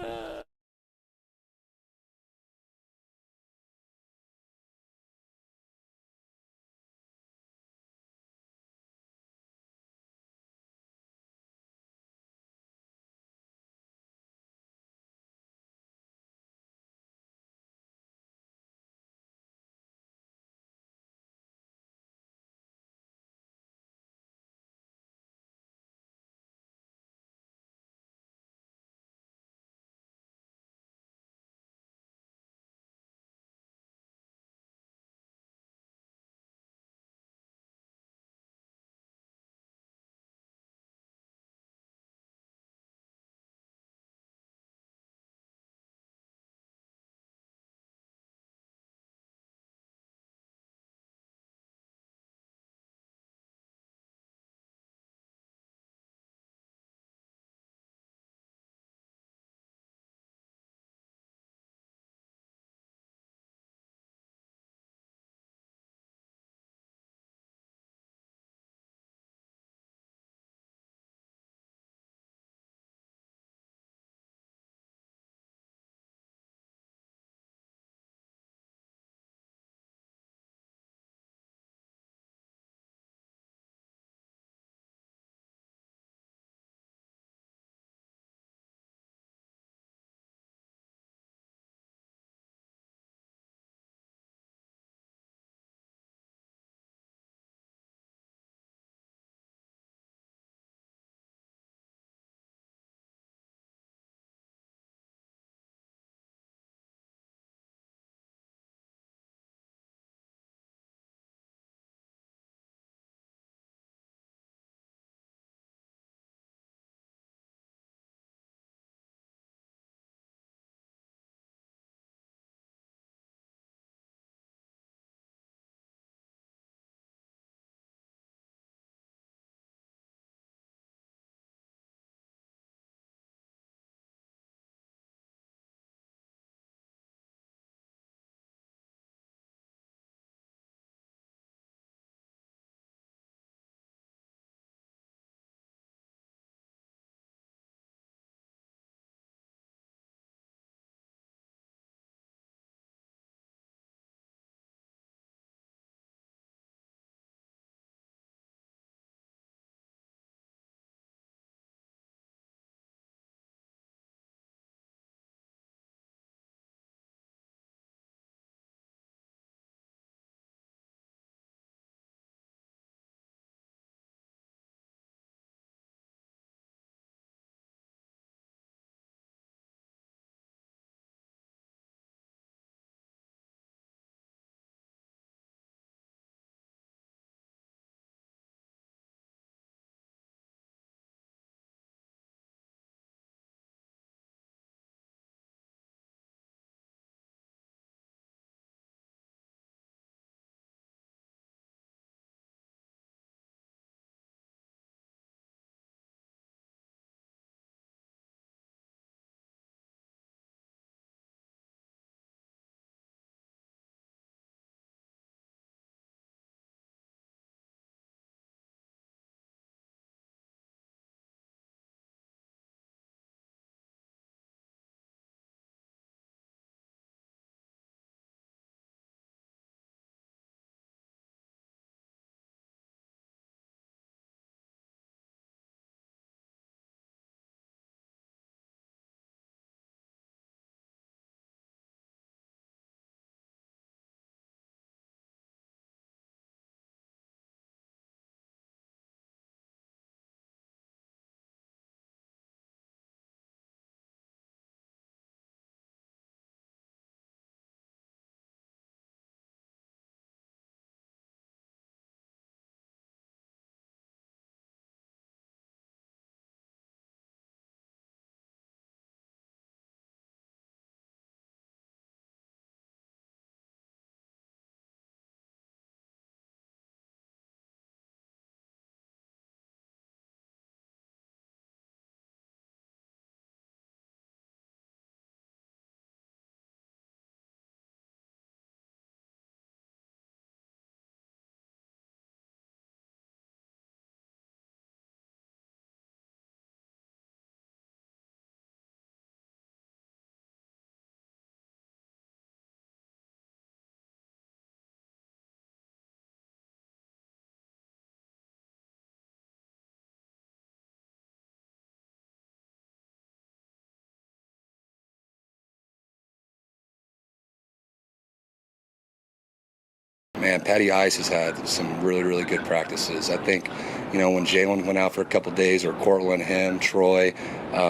Man, Patty Ice has had some really, really good practices. I think, when Jalen went out for a couple days, or Cortland, him, Troy,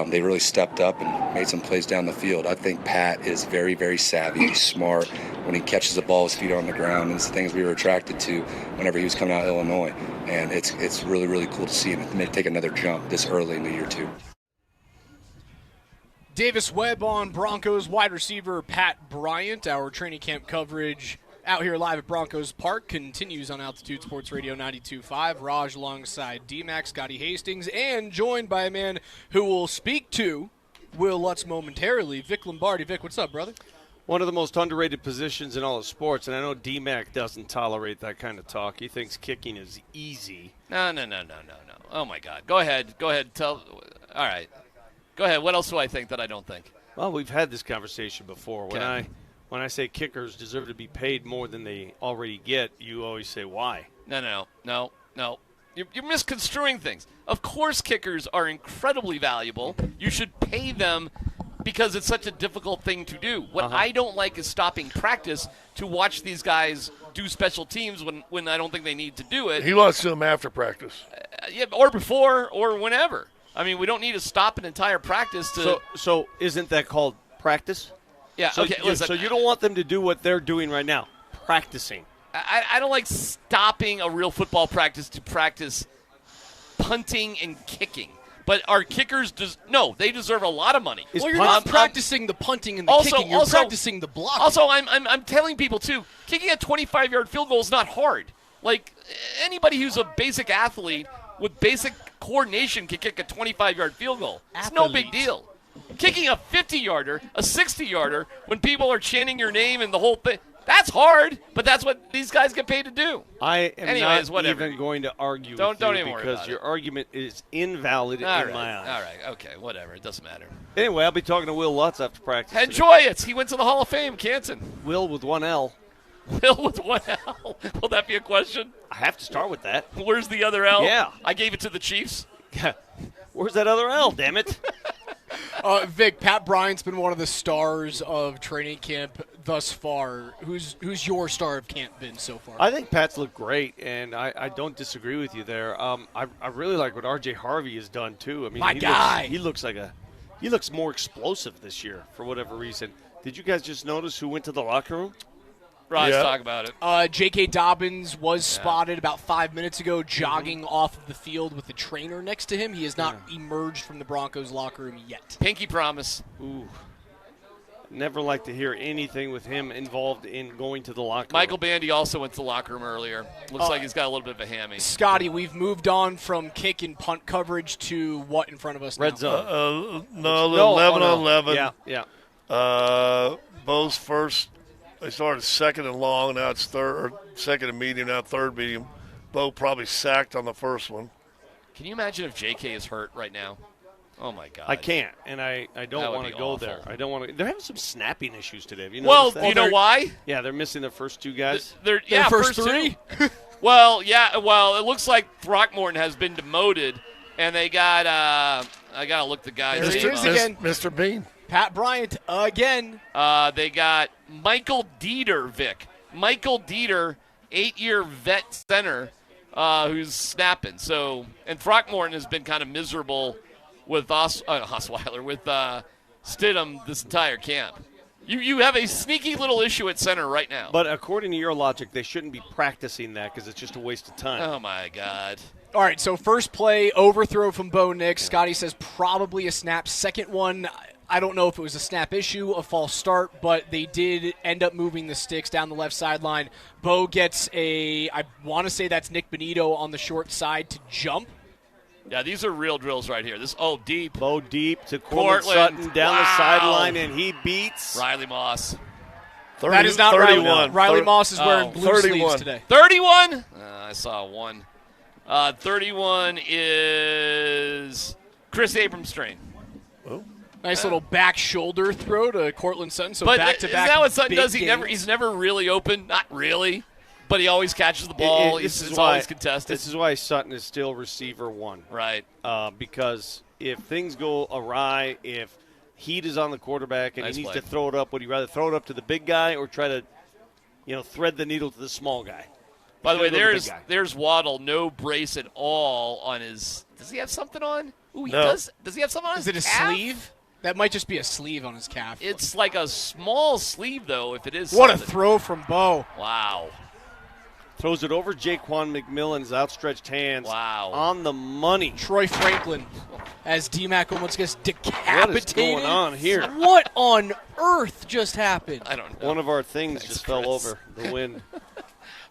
they really stepped up and made some plays down the field. I think Pat is very, very savvy. He's smart. When he catches the ball, his feet are on the ground. And it's the things we were attracted to whenever he was coming out of Illinois. And it's really, really cool to see him take another jump this early in the year, too. Davis Webb on Broncos wide receiver Pat Bryant. Our training camp coverage out here live at Broncos Park continues on Altitude Sports Radio 92.5. Raj alongside DMac, Scotty Hastings, and joined by a man who will speak to Will Lutz momentarily, Vic Lombardi. Vic, what's up, brother? One of the most underrated positions in all of sports, and I know DMac doesn't tolerate that kind of talk. He thinks kicking is easy. No. Oh, my God. Go ahead. All right. Go ahead. What else do I think that I don't think? Well, we've had this conversation before. When I say kickers deserve to be paid more than they already get, you always say why. No. You're misconstruing things. Of course kickers are incredibly valuable. You should pay them because it's such a difficult thing to do. What I don't like is stopping practice to watch these guys do special teams when I don't think they need to do it. He wants to do them after practice. Yeah, or before or whenever. I mean, we don't need to stop an entire practice to... So isn't that called practice? Yeah, so, okay. Listen, so you don't want them to do what they're doing right now, practicing. I don't like stopping a real football practice to practice punting and kicking. But our kickers, they deserve a lot of money. Well, you're not practicing the punting and the kicking. You're practicing the blocking. Also, I'm telling people, too, kicking a 25-yard field goal is not hard. Like, anybody who's a basic athlete with basic coordination can kick a 25-yard field goal. It's no big deal. Kicking a 50-yarder, a 60-yarder, when people are chanting your name and the whole thing, that's hard, but that's what these guys get paid to do. I am not whatever. even going to argue don't with you even worry because about your argument is invalid in my eyes. All right, okay, whatever. It doesn't matter. Anyway, I'll be talking to Will Lutz after practice. Enjoy it. He went to the Hall of Fame, Canton. Will with one L. Will with one L. Will that be a question? I have to start with that. Where's the other L? Yeah. I gave it to the Chiefs. Where's that other L, damn it? Vic, Pat Bryant's been one of the stars of training camp thus far. Who's your star of camp been so far? I think Pat's looked great, and I don't disagree with you there. I really like what R.J. Harvey has done, too. I mean, he looks more explosive this year for whatever reason. Did you guys just notice who went to the locker room? Raj, talk about it. J.K. Dobbins was spotted about 5 minutes ago jogging off of the field with the trainer next to him. He has not emerged from the Broncos locker room yet. Pinky promise. Ooh. Never like to hear anything with him involved in going to the locker room. Michael Bandy also went to the locker room earlier. Looks like he's got a little bit of a hammy. Scotty, we've moved on from kick and punt coverage to what in front of us Red now? zone. 11 on 11. Yeah. Bo's first. They started second and long. Now it's third, or second and medium. Now third medium. Bo probably sacked on the first one. Can you imagine if J.K. is hurt right now? Oh, my God. I can't, and I don't want to go awful. there. I don't want to. They're having some snapping issues today. Have you well, noticed that? you know why? Yeah, they're missing their first two guys. Their first three? Well, it looks like Throckmorton has been demoted, and they got I got to look the guy's There he name is up. again. Mr. Bean. Pat Bryant again. They got Michael Dieter, Vic. Michael Dieter, 8-year vet center, who's snapping. So, and Throckmorton has been kind of miserable with Osweiler, with Stidham this entire camp. You have a sneaky little issue at center right now. But according to your logic, they shouldn't be practicing that because it's just a waste of time. Oh, my God. All right, so first play, overthrow from Bo Nix. Scotty says probably a snap. Second one, I don't know if it was a snap issue, a false start, but they did end up moving the sticks down the left sideline. Bo gets I want to say that's Nick Benito on the short side to jump. Yeah, these are real drills right here. Deep. Bo deep to Cortland Sutton down the sideline, and he beats Riley Moss. That is not 31. Riley Moss is wearing blue sleeves today. 31? I saw one. 31 is Chris Abrams-Strain. Oh. Nice little back shoulder throw to Cortland Sutton. So but back-to-back. Is that what Sutton does? Games. He's never really open. Not really. But he always catches the ball. It's always contested. This is why Sutton is still receiver one. Right. Because if things go awry, if heat is on the quarterback and he needs to throw it up, would he rather throw it up to the big guy or try to, thread the needle to the small guy. By the way, Big guy. there's Waddle, no brace at all on his. Does he have something on? Ooh, he No. does. Does he have something on? Is his it a calf? sleeve? That might just be a sleeve on his calf. It's like a small sleeve, though. If it is. What a something. throw from Bo. Wow. Throws it over Jaquan McMillan's outstretched hands. Wow. On the money. Troy Franklin, as DMac almost gets decapitated. What is going on here? What on earth just happened? I don't know. One of our things just fell over the wind.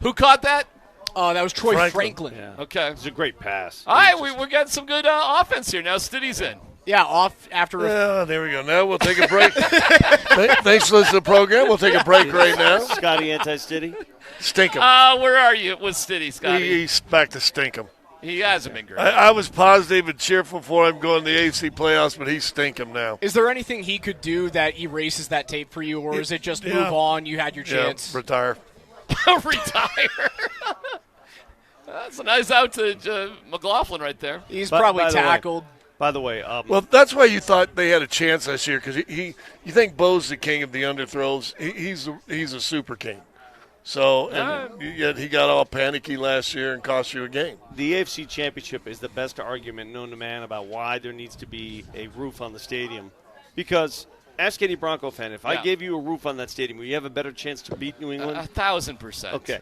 Who caught that? That was Troy Franklin. Yeah. Okay. It's a great pass. All right, we got some good offense here. Now Stiddy's in. Yeah, off after. Yeah, there we go. Now we'll take a break. Thanks for listening to the program. We'll take a break right now. Scotty anti-Stiddy. Stink him. Where are you with Stiddy, Scotty? He's back to stink him. He hasn't been great. I was positive and cheerful for him going to the AFC playoffs, but he's stinking now. Is there anything he could do that erases that tape for you, or is it just move on? You had your chance. Yeah, retire. Retire. That's a nice out to McLaughlin right there. He's probably tackled. By the way, well, that's why you thought they had a chance this year because you think Bo's the king of the underthrows. He's a super king. So, and yet he got all panicky last year and cost you a game. The AFC Championship is the best argument known to man about why there needs to be a roof on the stadium. Because ask any Bronco fan, if I gave you a roof on that stadium, would you have a better chance to beat New England? 1,000%. Okay.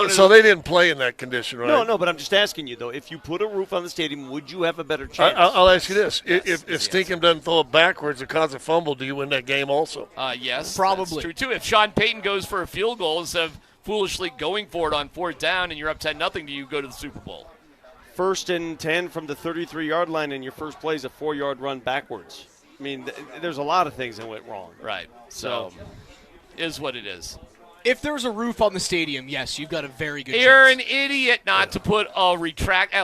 So they didn't play in that condition, right? No, but I'm just asking you, though. If you put a roof on the stadium, would you have a better chance? I'll ask you this. If Stinkham doesn't throw it backwards and cause a fumble, do you win that game also? Yes. Probably. That's true, too. If Sean Payton goes for a field goal instead of foolishly going for it on 4th down and you're up 10-0, do you go to the Super Bowl? 1st and 10 from the 33-yard line, and your first play is a 4-yard run backwards. I mean, there's a lot of things that went wrong. Right. So, is what it is. If there's a roof on the stadium, yes, you've got a very good You're chance. an idiot not to put at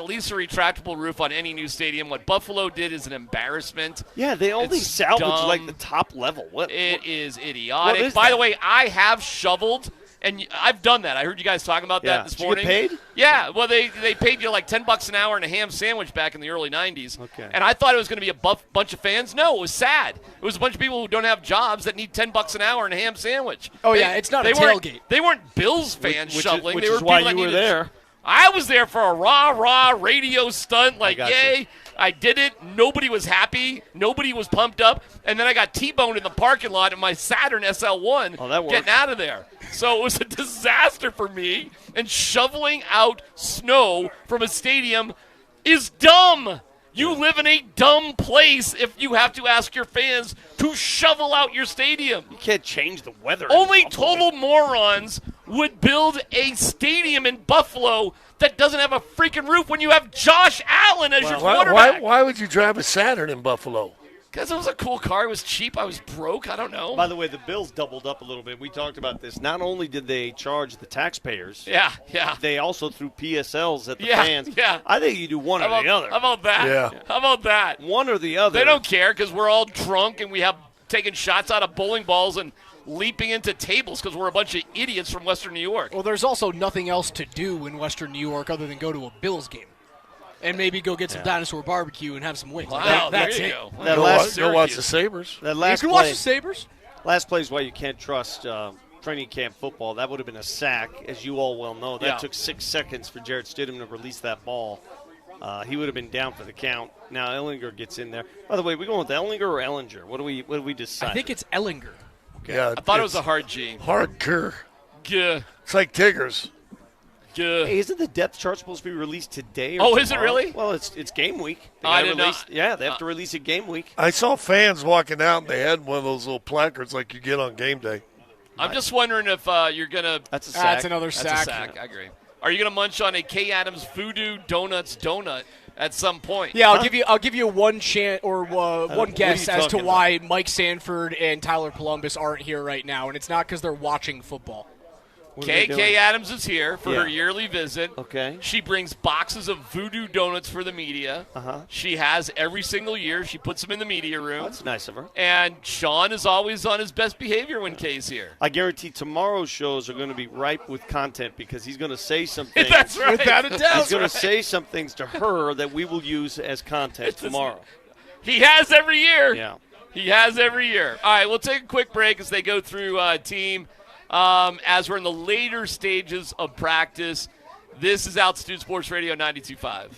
least a retractable roof on any new stadium. What Buffalo did is an embarrassment. Yeah, they only salvaged like the top level. It is idiotic. What is By that? the way, I have shoveled. And I've done that. I heard you guys talking about that this morning. Did you get paid? Yeah. Well, they paid you like $10 an hour and a ham sandwich back in the early 90s. Okay. And I thought it was going to be a bunch of fans. No, it was sad. It was a bunch of people who don't have jobs that need $10 an hour and a ham sandwich. It's not a tailgate. They weren't Bills fans shoveling. Which they were is why people that you were needed- there. I was there for a rah radio stunt. Like, got yay. you. I did it. Nobody was happy. Nobody was pumped up. And then I got T-boned in the parking lot in my Saturn SL1 Oh, that worked. getting out of there. So it was a disaster for me. And shoveling out snow from a stadium is dumb. You live in a dumb place if you have to ask your fans to shovel out your stadium. You can't change the weather. Only total morons would build a stadium in Buffalo that doesn't have a freaking roof when you have Josh Allen as your quarterback. Why would you drive a Saturn in Buffalo? Because it was a cool car. It was cheap. I was broke. I don't know. By the way, the Bills doubled up a little bit. We talked about this. Not only did they charge the taxpayers, yeah, they also threw PSLs at the Yeah, fans. yeah. I think you do one or the other. How about that? Yeah. How about that? One or the other. They don't care because we're all drunk and we have taken shots out of bowling balls and leaping into tables because we're a bunch of idiots from Western New York. Well, there's also nothing else to do in Western New York other than go to a Bills game. And maybe go get some dinosaur barbecue and have some wings. Wow, that's there it. you go. That Go last watch the Sabres. That You last can play, watch the Sabres. Last play is why you can't trust training camp football. That would have been a sack, as you all well know. That Yeah. took 6 seconds for Jarrett Stidham to release that ball. He would have been down for the count. Now Ellinger gets in there. By the way, we going with Ellinger or Ellinger? What do we decide? I think it's Ellinger. Yeah, I thought it was a hard G. hardcore. Gah, It's like Tigers. gah. Hey, isn't the depth chart supposed to be released today? Oh, or is it tomorrow? really? Well, it's game week. They I gotta did release, not. Yeah, they have to release it game week. I saw fans walking out, and they had one of those little placards like you get on game day. I'm just wondering if you're going to – That's a sack. That's another That's sack. a sack. I agree. Are you going to munch on a K. Adams Voodoo Donuts donut at some point? Yeah, I'll give you one chance or one guess are you as to talking why Mike Sanford and Tyler Polumbus aren't here right now, and it's not because they're watching football. What are they Kay doing? Adams is here for Yeah. her yearly visit. Okay. She brings boxes of Voodoo Donuts for the media. Uh-huh. She has every single year. She puts them in the media room. That's nice of her. And Sean is always on his best behavior when Kay's here. I guarantee tomorrow's shows are going to be ripe with content because he's going to say something. That's right. Without a doubt. He's going to say some things to her that we will use as content tomorrow. He has every year. Yeah. He has every year. All right, we'll take a quick break as they go through team. as we're in the later stages of practice. This is Altitude Sports Radio 92.5.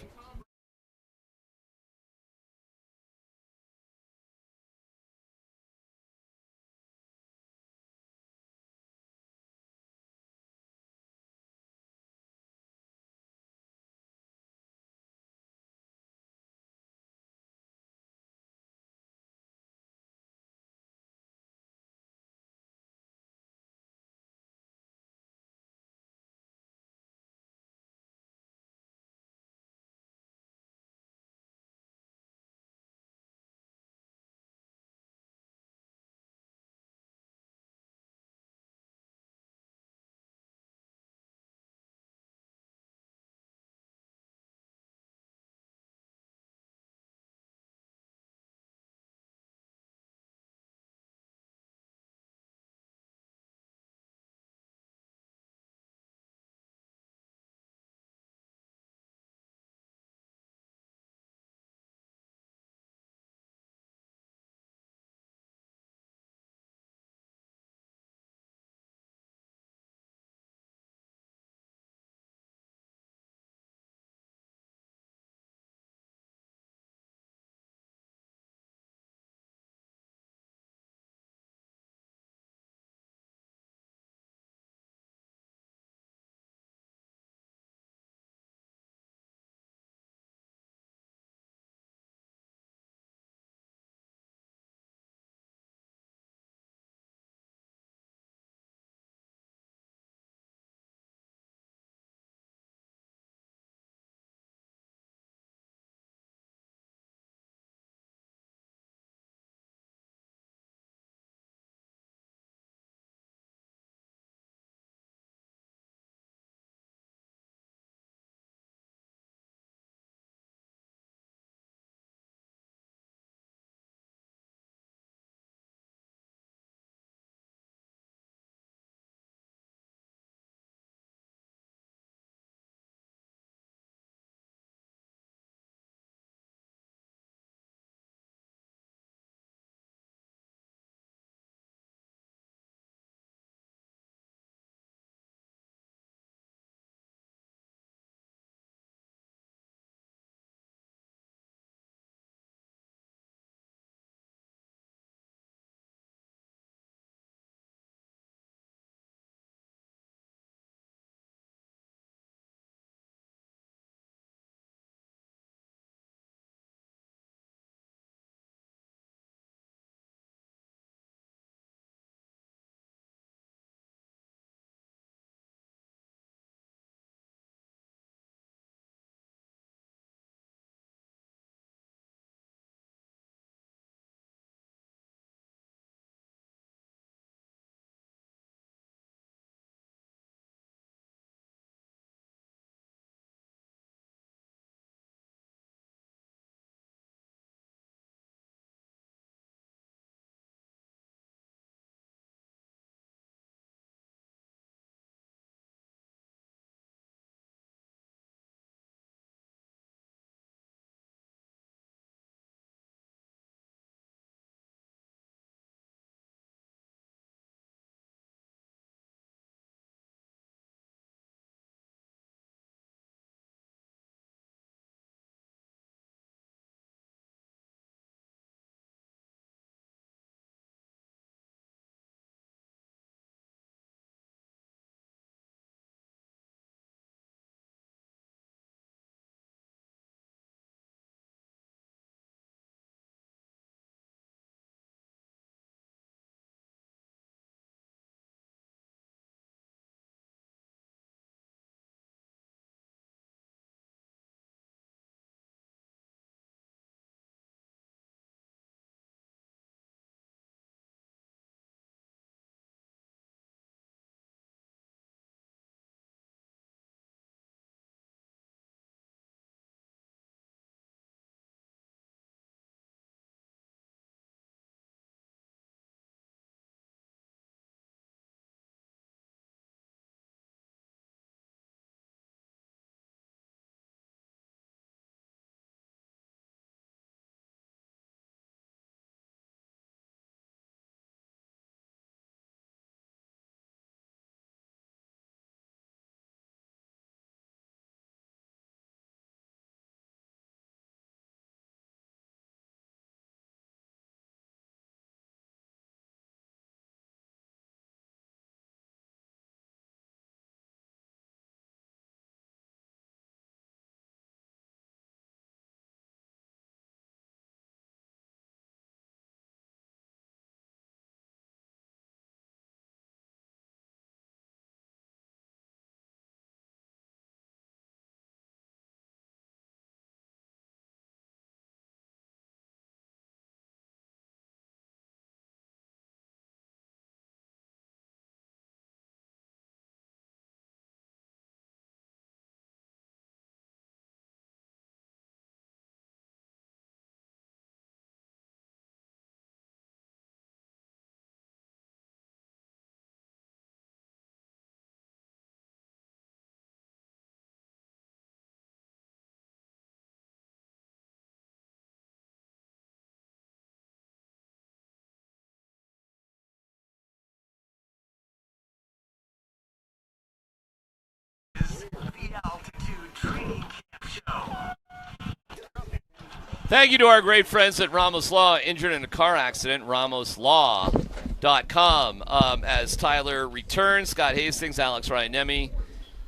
Thank you to our great friends at Ramos Law, injured in a car accident, ramoslaw.com. As Tyler returns, Scott Hastings, Alex Ryanemi.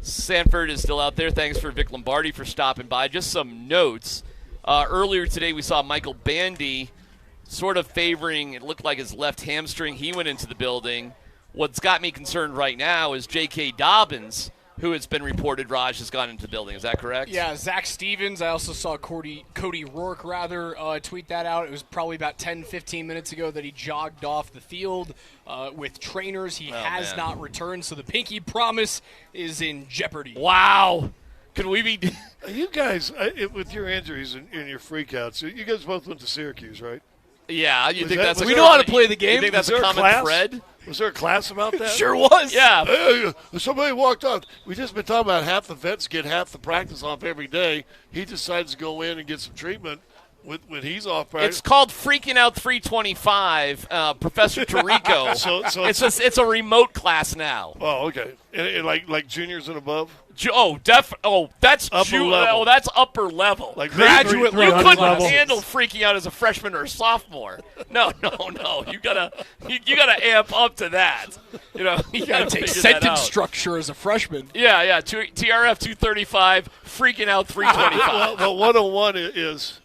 Sanford is still out there. Thanks for Vic Lombardi for stopping by. Just some notes. Earlier today, we saw Michael Bandy sort of favoring, it looked like his left hamstring. He went into the building. What's got me concerned right now is J.K. Dobbins, who it's been reported, Raj, has gone into the building. Is that correct? Yeah, Zach Stevens. I also saw Cody Rourke, tweet that out. It was probably about 10, 15 minutes ago that he jogged off the field with trainers. He has not returned, so the pinky promise is in jeopardy. Wow. Could we be You guys, with your injuries and your freakouts, you guys both went to Syracuse, right? Yeah, you think that's we know how to play the game? You think that's a common thread? Was there a class about that? Sure was. Yeah. Somebody walked off. We just been talking about half the vets get half the practice off every day. He decides to go in and get some treatment when he's off practice. It's called Freaking Out 325, Professor Tirico. It's a remote class now. Oh, okay. And like juniors and above? That's upper level. That's upper level. Like graduate level. You couldn't level. handle freaking out as a freshman or a sophomore. No. You gotta amp up to that. You gotta take sentence structure as a freshman. Yeah. TRF 235, freaking out 325. Well, 101 is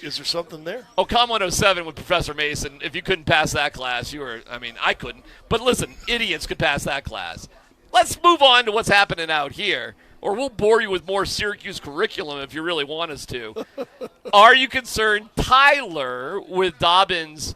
there something there? Oh, Com 107 with Professor Mason. If you couldn't pass that class, I couldn't. But listen, idiots could pass that class. Let's move on to what's happening out here, or we'll bore you with more Syracuse curriculum if you really want us to. Are you concerned, Tyler, with Dobbins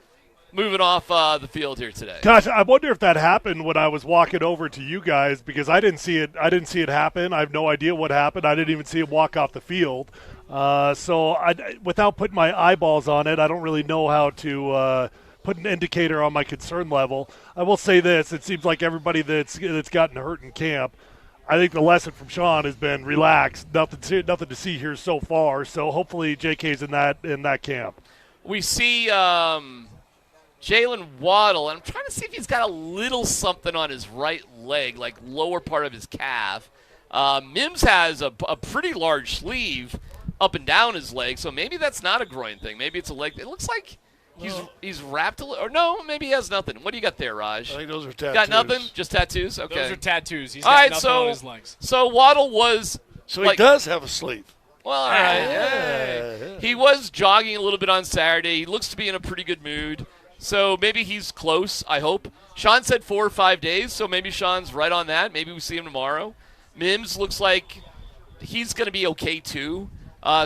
moving off the field here today? Gosh, I wonder if that happened when I was walking over to you guys, because I didn't see it happen. I have no idea what happened. I didn't even see him walk off the field. So without putting my eyeballs on it, I don't really know how to put an indicator on my concern level. I will say this: it seems like everybody that's gotten hurt in camp, I think the lesson from Sean has been relax. Nothing to see here so far. So hopefully JK's in that camp. We see Jalen Waddle, and I'm trying to see if he's got a little something on his right leg, like lower part of his calf. Mims has a pretty large sleeve up and down his leg, so maybe that's not a groin thing. Maybe it's a leg. It looks like he's wrapped a little. Or no, maybe he has nothing. What do you got there, Raj? I think those are tattoos. Got nothing? Just tattoos? Okay. Those are tattoos. He's got nothing on his legs. So Waddle was. So he does have a sleeve. Well, all right. Yeah. He was jogging a little bit on Saturday. He looks to be in a pretty good mood. So maybe he's close, I hope. Sean said 4 or 5 days, so maybe Sean's right on that. Maybe we see him tomorrow. Mims looks like he's going to be okay, too.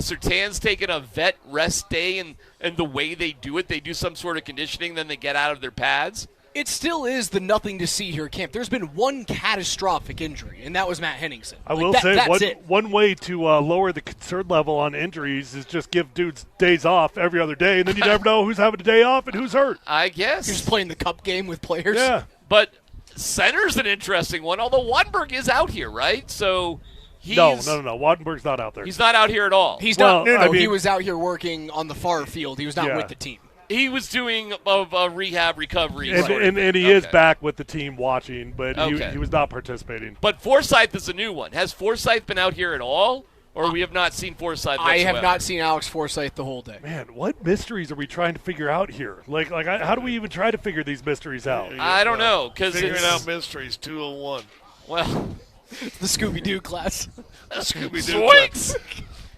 Surtan's taking a vet rest day, and the way they do it, they do some sort of conditioning, then they get out of their pads. It still is the nothing to see here camp. There's been one catastrophic injury, and that was Matt Henningsen. I will say one way to lower the concern level on injuries is just give dudes days off every other day, and then you never know who's having a day off and who's hurt. I guess. You're just playing the cup game with players? Yeah. But center's an interesting one, although Wattenberg is out here, right? So No. Wattenberg's not out there. He's not out here at all. He's not. He was out here working on the far field. He was not with the team. He was doing a rehab recovery. And he is back with the team watching, but he was not participating. But Forsythe is a new one. Has Forsythe been out here at all? Or we have not seen Forsythe whatsoever? I have not seen Alex Forsythe the whole day. Man, what mysteries are we trying to figure out here? How do we even try to figure these mysteries out? I don't know. Figuring out mysteries, 201. Well, the Scooby-Doo class. Scooby-Doo class.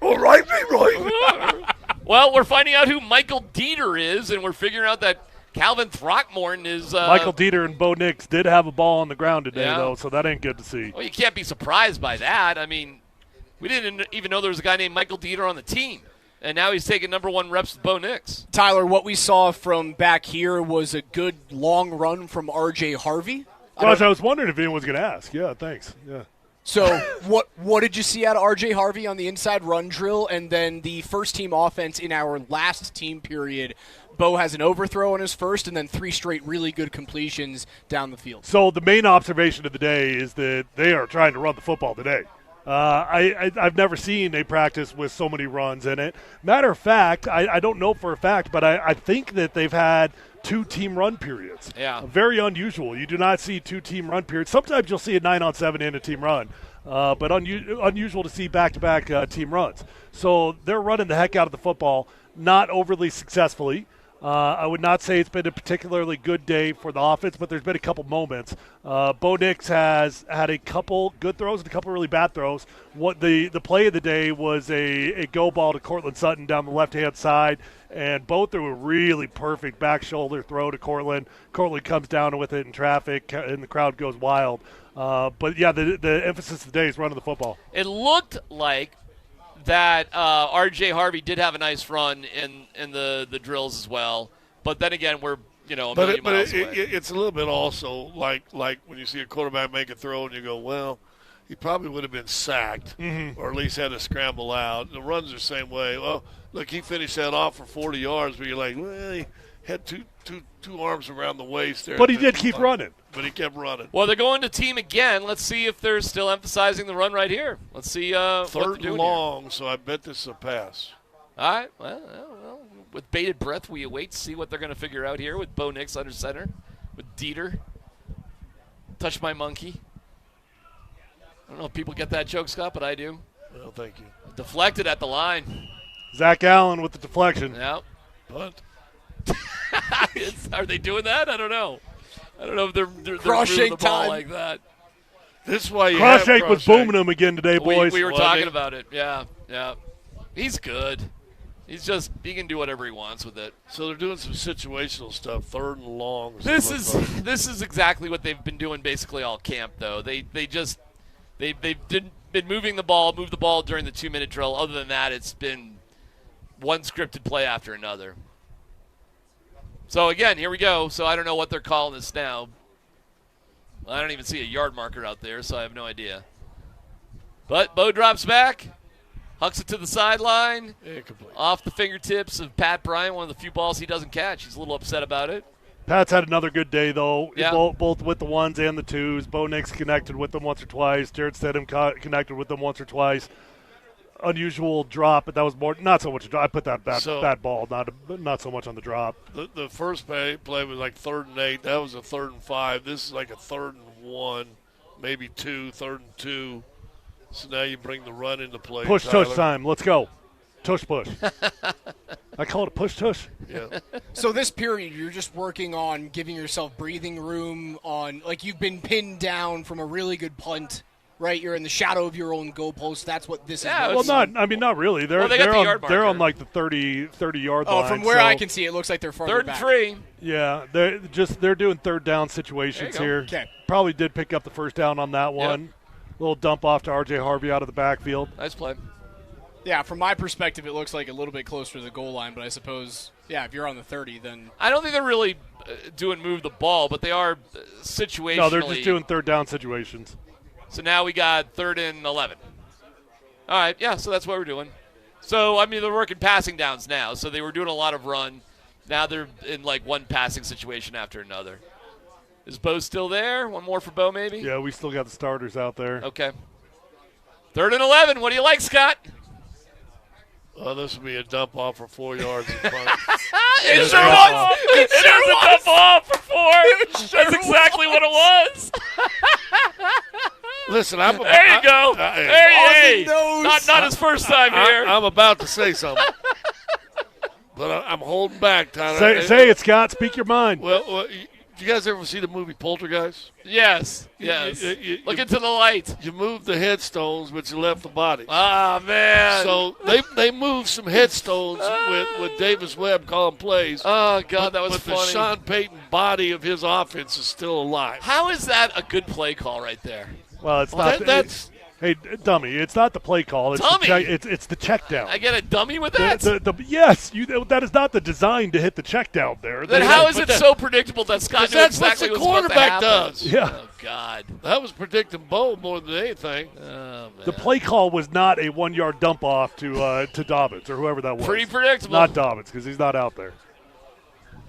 All right, right. Well, we're finding out who Michael Dieter is, and we're figuring out that Calvin Throckmorton is. Michael Dieter and Bo Nix did have a ball on the ground today, though, so that ain't good to see. Well, you can't be surprised by that. I mean, we didn't even know there was a guy named Michael Dieter on the team, and now he's taking #1 reps with Bo Nix. Tyler, what we saw from back here was a good long run from R.J. Harvey. Gosh, I was wondering if anyone was going to ask. Yeah, thanks. Yeah. So what did you see out of R.J. Harvey on the inside run drill? And then the first-team offense in our last team period, Bo has an overthrow on his first and then 3 straight really good completions down the field. So the main observation of the day is that they are trying to run the football today. I've never seen a practice with so many runs in it. Matter of fact, I don't know for a fact, but I think that they've had 2 team run periods. Yeah. Very unusual. You do not see 2 team run periods. Sometimes you'll see a 9-on-7 in a team run, but unusual to see back-to-back team runs. So they're running the heck out of the football. not overly successfully. I would not say it's been a particularly good day for the offense, but there's been a couple moments. Bo Nix has had a couple good throws and a couple really bad throws. What the play of the day was a go ball to Cortland Sutton down the left-hand side, and Bo threw a really perfect back shoulder throw to Cortland. Cortland comes down with it in traffic, and the crowd goes wild. But, yeah, the emphasis of the day is running the football. It looked like that R.J. Harvey did have a nice run in the drills as well. But then again, we're, a million miles away. It's a little bit also like when you see a quarterback make a throw and you go, well, he probably would have been sacked or at least had to scramble out. The runs are the same way. Well, look, he finished that off for 40 yards, but you're like, well, he had two arms around the waist there. But he did keep running. But he kept running. Well, they're going to team again. Let's see if they're still emphasizing the run right here. Let's see what they're doing Third and long, here. so I bet this is a pass. All right. Well, with bated breath, we await to see what they're going to figure out here with Bo Nix under center, with Dieter. Touch my monkey. I don't know if people get that joke, Scott, but I do. Well, thank you. Deflected at the line. Zach Allen with the deflection. Yeah. But are they doing that? I don't know. I don't know if they're cross-shake the ball time like that. This is why you cross-shake have was booming him again today, boys. We were talking about it. Yeah. He's good. He can do whatever he wants with it. So they're doing some situational stuff, third and long. This is exactly what they've been doing basically all camp, though. They've been moving the ball, moved the ball during the 2-minute drill. Other than that, it's been one scripted play after another. So, again, here we go. So I don't know what they're calling this now. I don't even see a yard marker out there, so I have no idea. But Bo drops back, hucks it to the sideline, off the fingertips of Pat Bryant, one of the few balls he doesn't catch. He's a little upset about it. Pat's had another good day, though, yeah. both with the ones and the twos. Bo Nix connected with them once or twice. Jared Stedham connected with them once or twice. Unusual drop, but that was not so much a drop. I put that bad ball, not so much on the drop. The first play was like 3rd and 8. That was a 3rd and 5. This is like a 3rd and 1, maybe 2, 3rd and 2. So now you bring the run into play. Push tush time. Let's go. Tush push. I call it a push tush. Yeah. So this period, you're just working on giving yourself breathing room on, like you've been pinned down from a really good punt. Right, you're in the shadow of your own goalpost. That's what this is. Well, not really. They're on like the 30-yard line. Oh, from where I can see, it looks like they're farther back. 3rd and 3. Yeah, they're doing third down situations here. Okay. Probably did pick up the first down on that one. Yep. Little dump off to R.J. Harvey out of the backfield. Nice play. Yeah, from my perspective, it looks like a little bit closer to the goal line, but I suppose, if you're on the 30, then I don't think they're really doing move the ball, but they are situationally. No, they're just doing third down situations. So now we got 3rd and 11. All right, yeah, so that's what we're doing. So, they're working passing downs now. So they were doing a lot of run. Now they're in, like, one passing situation after another. Is Bo still there? One more for Bo, maybe? Yeah, we still got the starters out there. Okay. 3rd and 11. What do you like, Scott? Well, this will be a dump off for 4 yards in front. It sure was. It was a dump off for 4. That's exactly what it was. Listen, there you go. Hey. Not his first time here. I'm about to say something. But I'm holding back, Tyler. Say it, Scott. Speak your mind. Well, you guys ever see the movie Poltergeist? Yes. Look into the light. You moved the headstones, but you left the body. Ah, man. So they moved some headstones with Davis Webb calling plays. Oh, God, that was funny. But the Sean Payton body of his offense is still alive. How is that a good play call right there? Well, it's not. Hey, dummy! It's not the play call. It's dummy. It's the check down. I get a dummy with that. Yes, that is not the design to hit the check down there. Then how is it so predictable that Scott knew exactly what the quarterback quarterback does? Yeah. Oh God, that was predicting Bo more than anything. Oh man. The play call was not a 1-yard dump off to Dobbins or whoever that was. Pretty predictable. Not Dobbins because he's not out there.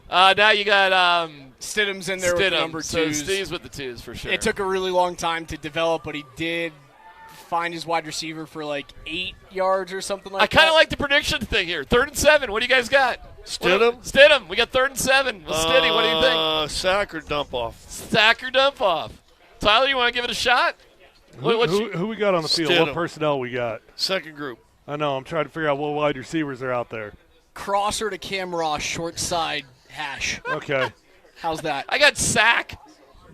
Now you got Stidham's in there with the number 2s. So Steve's with the 2s for sure. It took a really long time to develop, but he did find his wide receiver for like 8 yards or something like that. I kind of like the prediction thing here. 3rd and 7. What do you guys got? Stidham? We got 3rd and 7. Well, Stiddy, what do you think? Sack or dump off? Sack or dump off. Tyler, you want to give it a shot? Who we got on the field? Stidham. What personnel we got? Second group. I know. I'm trying to figure out what wide receivers are out there. crosser to Camross, short side hash. Okay. How's that? I got sack.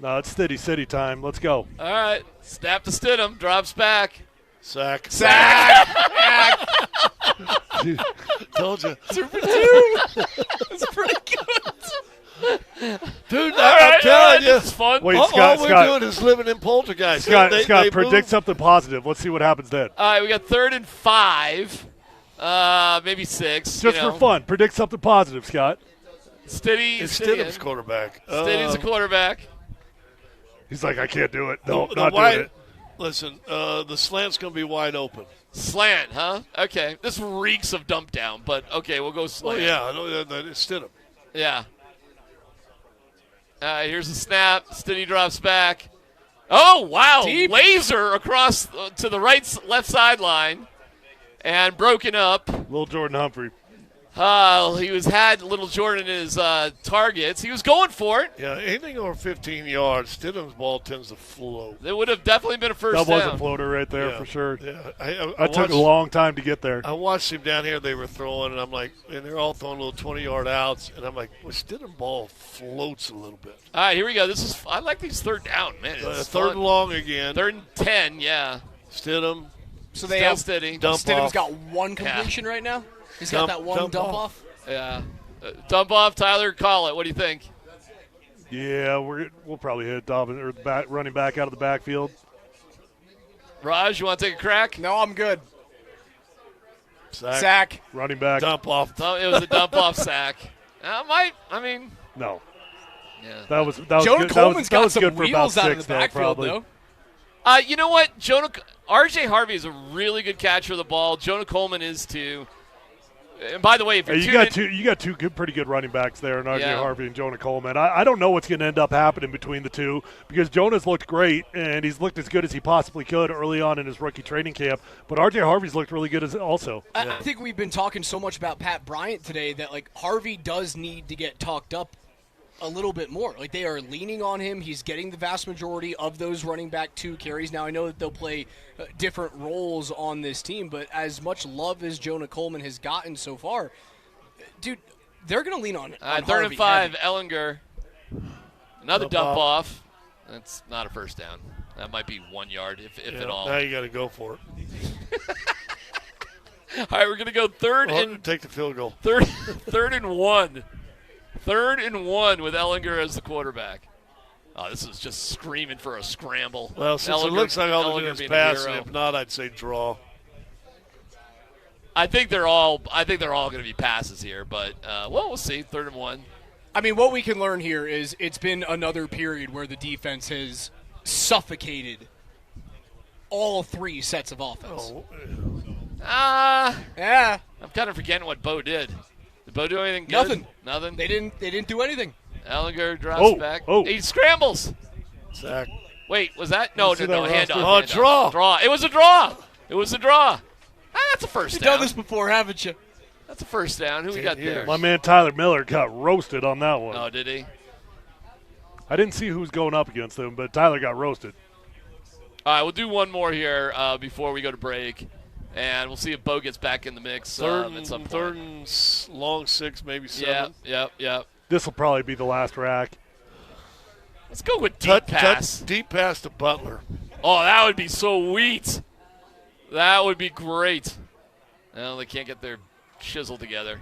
No, it's Steady City time. Let's go. All right. Snap to Stidham. Drops back. Sack. Told you. Super 2. That's pretty good. Dude, I'm telling you. It's fun. Wait, all Scott, we're doing is living in poltergeist. Scott, They predict move. something positive. Let's see what happens then. All right, we got 3rd and 5. Maybe 6. Just for fun. Predict something positive, Scott. Steady. It's Steady Stidham's quarterback. Steady's a quarterback. He's like, I can't do it. No, The not wide, doing it. Listen, the slant's going to be wide open. Slant, huh? Okay. This reeks of dump down, but okay, we'll go slant. Oh, yeah. I know that it's Stidham. Yeah. Here's the snap. Steady drops back. Oh, wow. Deep. Laser across to the left sideline and broken up. Little Jordan Humphrey. He had little Jordan in his targets. He was going for it. Yeah, anything over 15 yards, Stidham's ball tends to float. It would have definitely been a first That down. was a floater right there Yeah, for sure. Yeah, I took a long time to get there. I watched him down here. They were throwing, and I'm like, and they're all throwing little 20-yard outs, and I'm like, well, Stidham ball floats a little bit. All right, here we go. I like these third down, man. It's Third fun. and long again. 3rd and 10, yeah. Stidham. So they Still have steady. Dump Stidham's off. got one completion right now? He's got that one dump off? Yeah. Dump off, Tyler. Call it. What do you think? Yeah, we'll probably hit Dobbins or running back out of the backfield. Raj, you want to take a crack? No, I'm good. Sack. Running back. Dump off. It was a dump off sack. No. Yeah. That was Jonah good. Coleman's that got was some good for about wheels out of 6, the backfield, probably. though. You know what? R.J. Harvey is a really good catcher of the ball. Jonah Coleman is too. And by the way, if You got two pretty good running backs there, in R.J. Yeah. Harvey and Jonah Coleman. I don't know what's going to end up happening between the two because Jonah's looked great and he's looked as good as he possibly could early on in his rookie training camp. But R.J. Harvey's looked really good also. I think we've been talking so much about Pat Bryant today that Harvey does need to get talked up a little bit more. They are leaning on him. He's getting the vast majority of those running back 2 carries. Now, I know that they'll play different roles on this team, but as much love as Jonah Coleman has gotten so far, dude, they're going to lean on it. 3rd and 5, Ellinger. Another dump off. That's not a first down. That might be 1 yard, if at all. Now you got to go for it. All right, we're going to go take the field goal. Third and 1. 3rd and 1 with Ellinger as the quarterback. Oh, this is just screaming for a scramble. Well, since it looks like all they're doing is passing, if not, I'd say draw. I think they're all going to be passes here, but we'll see. 3rd and 1. I mean, what we can learn here is it's been another period where the defense has suffocated all 3 sets of offense. Yeah. I'm kind of forgetting what Bo did. Did Bo do anything good? Nothing. They didn't do anything. Ellinger drops back. He scrambles. Sack. Wait, was that? No, handoff. Oh, draw. Draw. It was a draw. That's a first You've down. done this before, haven't you? That's a first down. Who we got there? My man Tyler Miller got roasted on that one. Oh, did he? I didn't see who was going up against him, but Tyler got roasted. All right, we'll do one more here before we go to break, and we'll see if Bo gets back in the mix at some point. 3rd and long 6, maybe 7. Yep. This will probably be the last rack. Let's go with deep pass. Deep pass to Butler. Oh, that would be sweet. That would be great. Well, they can't get their chisel together.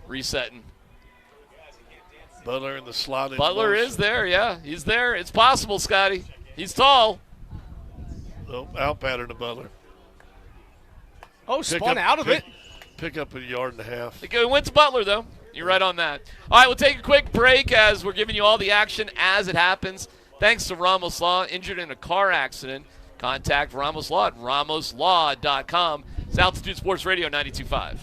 Resetting. Butler in the slot. Butler is there, yeah. He's there. It's possible, Scotty. He's tall. Oh, out pattern to Butler. Oh, spun out of it. Pick up 1.5 yards. It went to Butler, though. You're right on that. All right, we'll take a quick break as we're giving you all the action as it happens. Thanks to Ramos Law, injured in a car accident. Contact Ramos Law at ramoslaw.com. It's Altitude Sports Radio 92.5.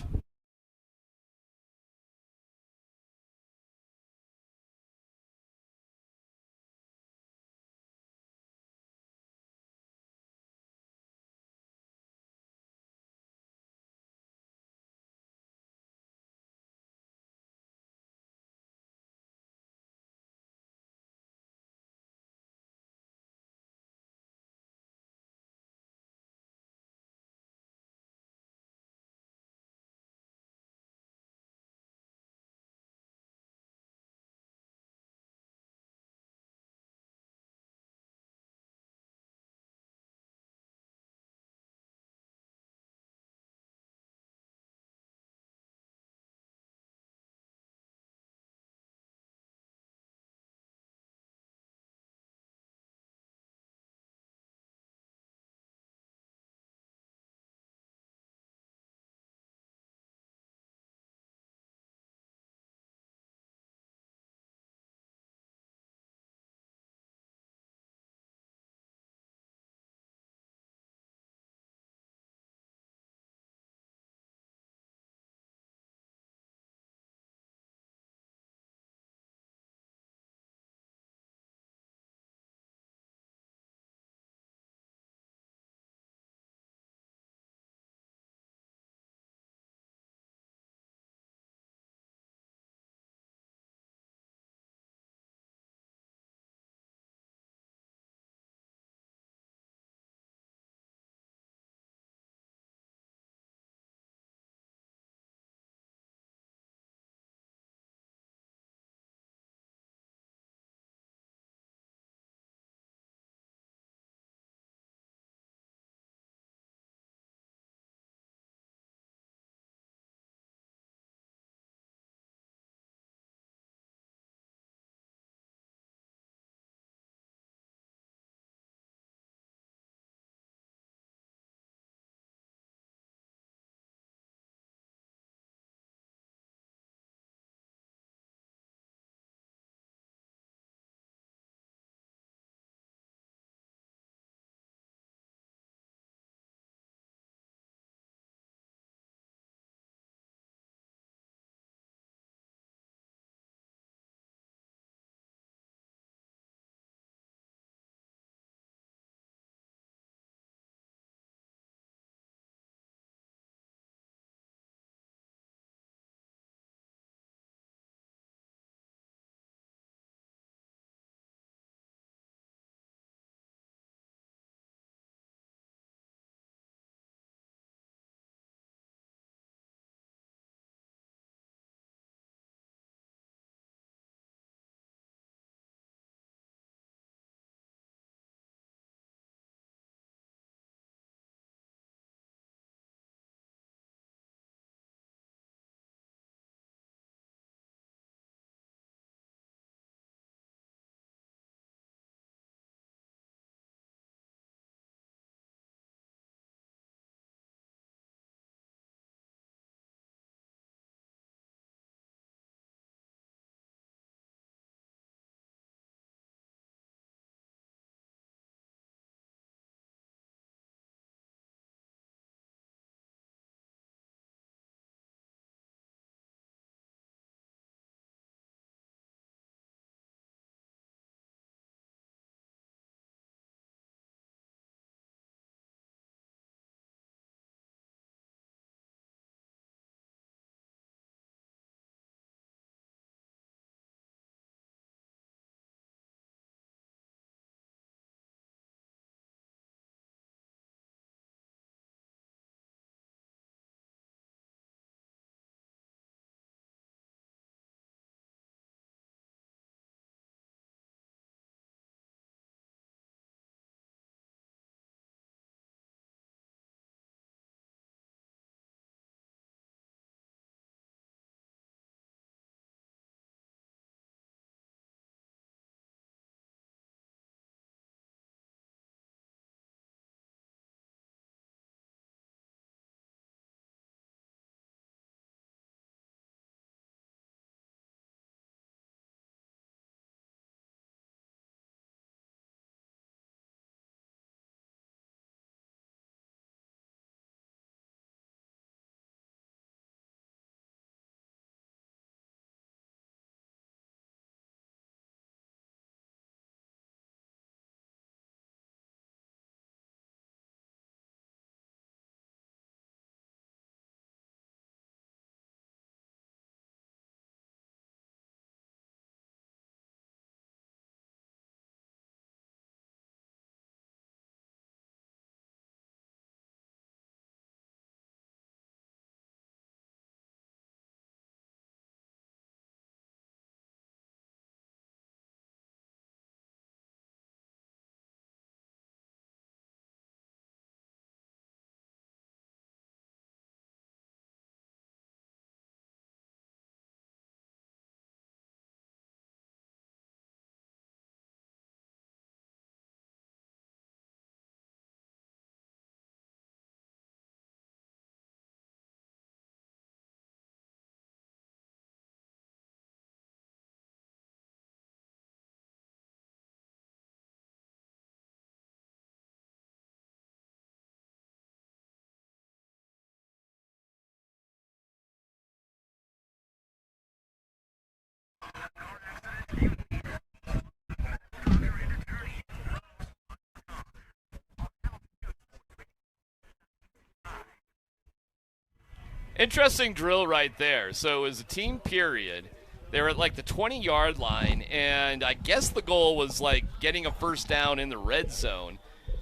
Interesting drill right there. So it was a team period. They were at like the 20-yard line, and I guess the goal was like getting a first down in the red zone.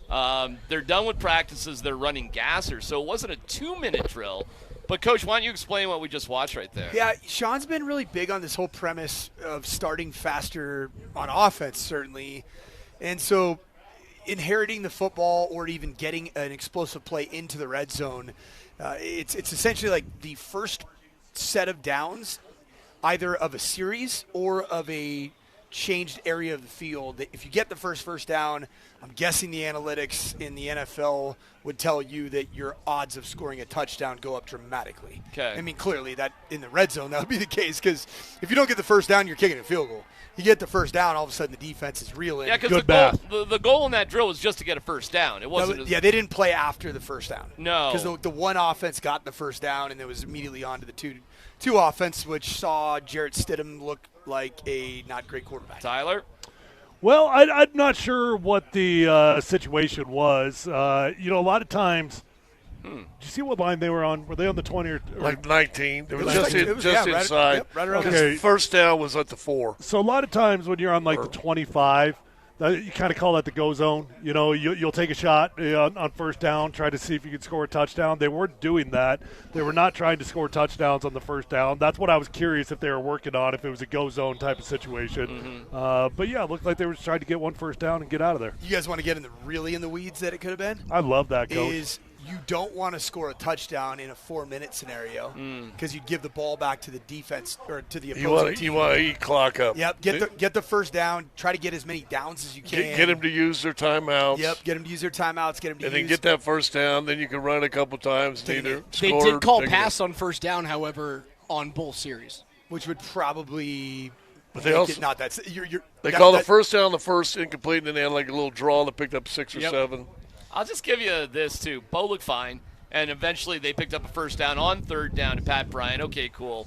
They're done with practices. They're running gassers, so it wasn't a 2-minute drill. But, Coach, why don't you explain what we just watched right there? Yeah, Sean's been really big on this whole premise of starting faster on offense, certainly. And so inheriting the football or even getting an explosive play into the red zone, it's essentially like the first set of downs either of a series or of a changed area of the field. If you get the first down, I'm guessing the analytics in the NFL would tell you that your odds of scoring a touchdown go up dramatically. Okay. I mean, clearly that in the red zone that would be the case, because if you don't get the first down, you're kicking a field goal. You get the first down, all of a sudden the defense is reeling. Yeah, because the goal in that drill was just to get a first down. It wasn't. Yeah, they didn't play after the first down. No, because the one offense got the first down, and it was immediately on to the two offense, which saw Jarrett Stidham look like a not great quarterback. Tyler? Well, I'm not sure what the situation was. A lot of times, did you see what line they were on? Were they on the 20 or like 19? It was just inside. Right around. Okay. First down was at the 4. So a lot of times when you're on like the 25, you kind of call that the go zone. You'll take a shot on first down, try to see if you can score a touchdown. They weren't doing that. They were not trying to score touchdowns on the first down. That's what I was curious if they were working on, if it was a go zone type of situation. Mm-hmm. But yeah, it looked like they were just trying to get one first down and get out of there. You guys want to get really in the weeds that it could have been? I love that, Coach. You don't want to score a touchdown in a 4-minute scenario because you give the ball back to the defense or to the opposing team. You want to eat clock up. Yep, get the first down. Try to get as many downs as you can. Get them to use their timeouts. Yep, get them to use their timeouts. Get them to and then get that first down. Then you can run a couple times. They did call pass on first down, however, on both series, which would probably. But they also not that. They call the first down the first incomplete, and then they had like a little draw that picked up 6 or 7. I'll just give you this, too. Bo looked fine, and eventually they picked up a first down on third down to Pat Bryant. Okay, cool.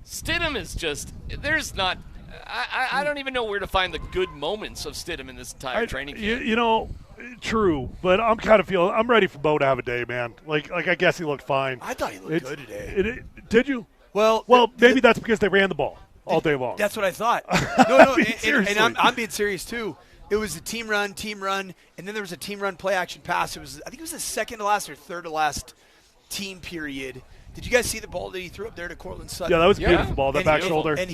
Stidham is just – there's not – I don't even know where to find the good moments of Stidham in this entire training camp. True, but I'm kind of feeling – I'm ready for Bo to have a day, man. Like I guess he looked fine. I thought he looked good today. Did you? Well, maybe that's because they ran the ball all day long. That's what I thought. No, and I'm being serious, too. It was a team run, and then there was a team run play action pass. I think it was the second to last or third to last team period. Did you guys see the ball that he threw up there to Cortland Sutton? Yeah, that was a beautiful ball, that back shoulder. And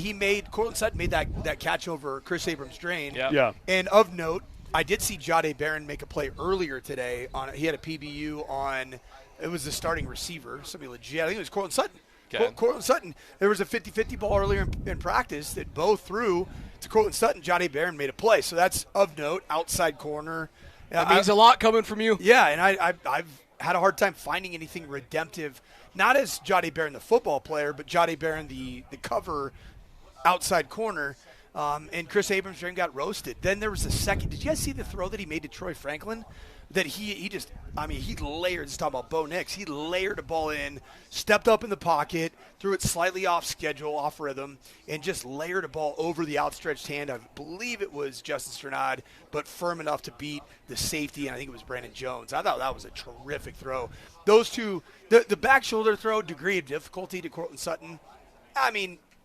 Cortland Sutton made that catch over Chris Abrams-Drain. Yeah. And of note, I did see Jahdae Barron make a play earlier today. He had a PBU on, it was the starting receiver, somebody legit. I think it was Cortland Sutton. Okay. Cortland Sutton. There was a 50-50 ball earlier in practice that Bo threw to Cortland Sutton. Jahdae Barron made a play. So that's of note, outside corner. That means a lot coming from you. Yeah, and I've had a hard time finding anything redemptive, not as Jahdae Barron the football player, but Jahdae Barron the cover outside corner. And Chris Abrams got roasted. Then there was a second. Did you guys see the throw that he made to Troy Franklin? That he layered, let's talk about Bo Nix. He layered a ball in, stepped up in the pocket, threw it slightly off schedule, off rhythm, and just layered a ball over the outstretched hand. I believe it was Justin Strnad, but firm enough to beat the safety, and I think it was Brandon Jones. I thought that was a terrific throw. Those two, the back shoulder throw, degree of difficulty to Cortland Sutton,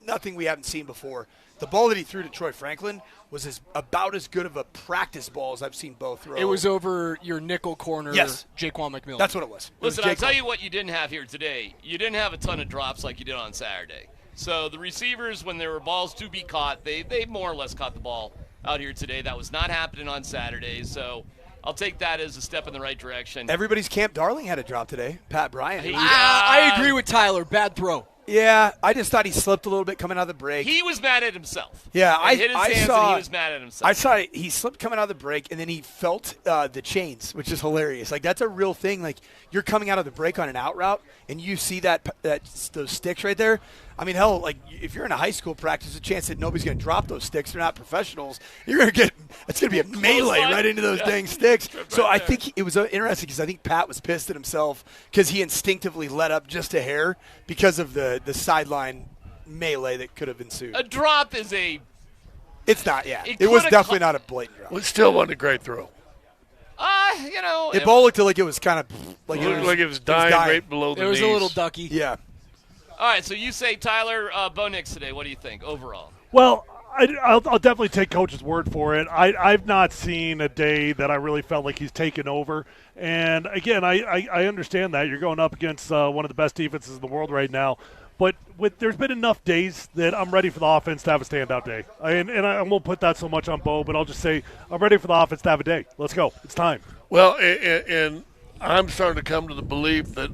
nothing we haven't seen before. The ball that he threw to Troy Franklin was about as good of a practice ball as I've seen Bo throw. It was over your nickel corner, yes. Jaquan McMillan. That's what it was. Listen, I'll tell you what you didn't have here today. You didn't have a ton of drops like you did on Saturday. So the receivers, when there were balls to be caught, they more or less caught the ball out here today. That was not happening on Saturday. So I'll take that as a step in the right direction. Everybody's camp darling had a drop today. Pat Bryant. I agree with Tyler. Bad throw. Yeah, I just thought he slipped a little bit coming out of the break. He was mad at himself. Yeah, I hit his hands and he was mad at himself. I saw he slipped coming out of the break, and then he felt the chains, which is hilarious. Like, that's a real thing. Like, you're coming out of the break on an out route, and you see those sticks right there. I mean, hell, like, if you're in a high school practice, there's a chance that nobody's going to drop those sticks. They're not professionals. It's going to be a melee right into those dang sticks. So I think it was interesting because I think Pat was pissed at himself because he instinctively let up just a hair because of the sideline melee that could have ensued. A drop is It's not, yeah. It was definitely not a blatant drop. It still wasn't a great throw. It ball looked like it was kind of like it was dying right below the knees. It was a little ducky. Yeah. All right, so you say Tyler Bo Nix today. What do you think overall? Well, I'll definitely take Coach's word for it. I've not seen a day that I really felt like he's taken over. And, again, I understand that. You're going up against one of the best defenses in the world right now. But there's been enough days that I'm ready for the offense to have a standout day. And I won't put that so much on Bo, but I'll just say I'm ready for the offense to have a day. Let's go. It's time. Well, and I'm starting to come to the belief that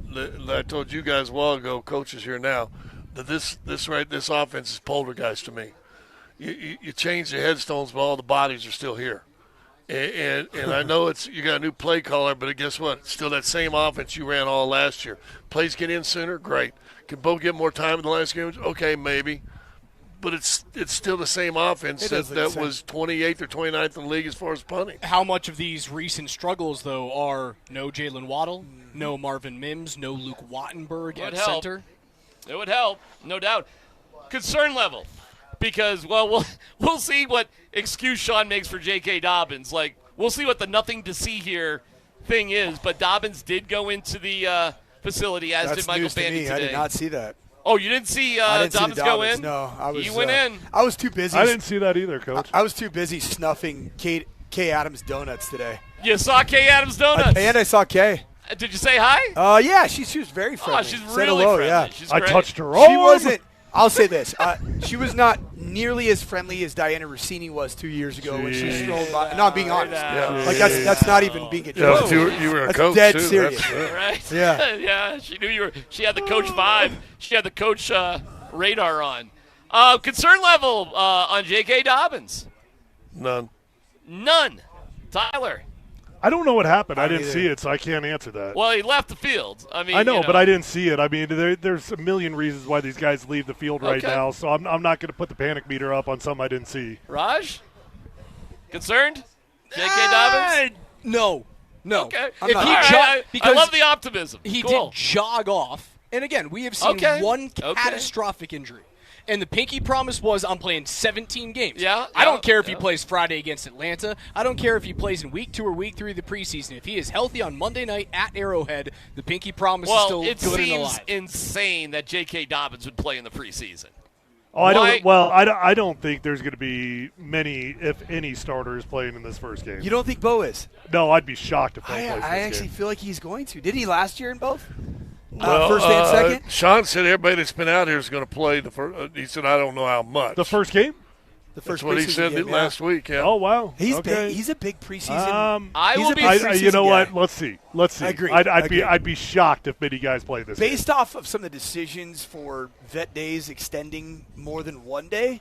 I told you guys a while ago, coaches here now, that this offense is poltergeist to me. You change the headstones, but all the bodies are still here. And I know you got a new play caller, but guess what? It's still that same offense you ran all last year. Plays get in sooner, great. Can Bo get more time in the last game? Okay, maybe. But it's still the same offense that was 28th or 29th in the league as far as punting. How much of these recent struggles, though, are no Jalen Waddle, no Marvin Mims, no Luke Wattenberg at center? It would help, no doubt. Concern level. Because, well, we'll see what excuse Sean makes for J.K. Dobbins. Like, we'll see what the nothing to see here thing is. But Dobbins did go into the facility, as did Michael Bandy today. I did not see that. Oh, you didn't see Dobbins go in? No, he went in. I was too busy. I didn't see that either, Coach. I was too busy snuffing Kay Adams donuts today. You saw Kay Adams donuts? And I saw Kay. Did you say hi? Yeah, she was very friendly. Oh, she's Said really hello, friendly. yeah. She's great. I touched her arm. She wasn't. I'll say this. She was not nearly as friendly as Diana Rossini was 2 years ago when she strolled by. No, I'm being honest. Yeah. Like, that's not even being a joke. You were a coach, dead too. serious. Right? Yeah. Yeah, she knew you were. She had the coach vibe. She had the coach radar on. Concern level on J.K. Dobbins? None. Tyler? I don't know what happened. I didn't see it, so I can't answer that. Well, he left the field. I mean, I know, but I didn't see it. I mean, there's a million reasons why these guys leave the field right now, so I'm not going to put the panic meter up on something I didn't see. Raj? Concerned? J.K. Dobbins? No. Okay. Because I love the optimism. He Cool. did jog off. And again, we have seen one catastrophic injury. And the pinky promise was, I'm playing 17 games. I don't care if he plays Friday against Atlanta. I don't care if he plays in week 2 or week 3 of the preseason. If he is healthy on Monday night at Arrowhead, the pinky promise is still good and alive. It seems insane that J.K. Dobbins would play in the preseason. Oh, I don't think there's going to be many, if any, starters playing in this first game. You don't think Bo is? No, I'd be shocked if Bo plays this I actually game. feel like he's going to. Did he last year in both? Well, first and second? Sean said everybody that's been out here is going to play the first. He said, I don't know how much. The first game? The first That's what he said game, last week, yeah. Oh, wow. He's okay. He's a big preseason. You know what? Let's see. I agree. I'd be shocked if many guys play this Based game. off of some of the decisions for vet days extending more than one day,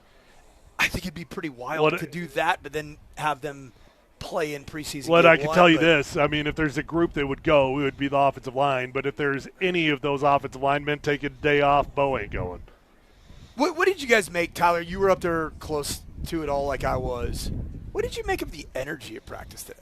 I think it'd be pretty wild to do that, but then have them play in preseason. Well, I can tell you this. I mean, if there's a group that would go, it would be the offensive line. But if there's any of those offensive linemen taking a day off, Bo ain't going. What did you guys make, Tyler? You were up there close to it all like I was. What did you make of the energy at practice today?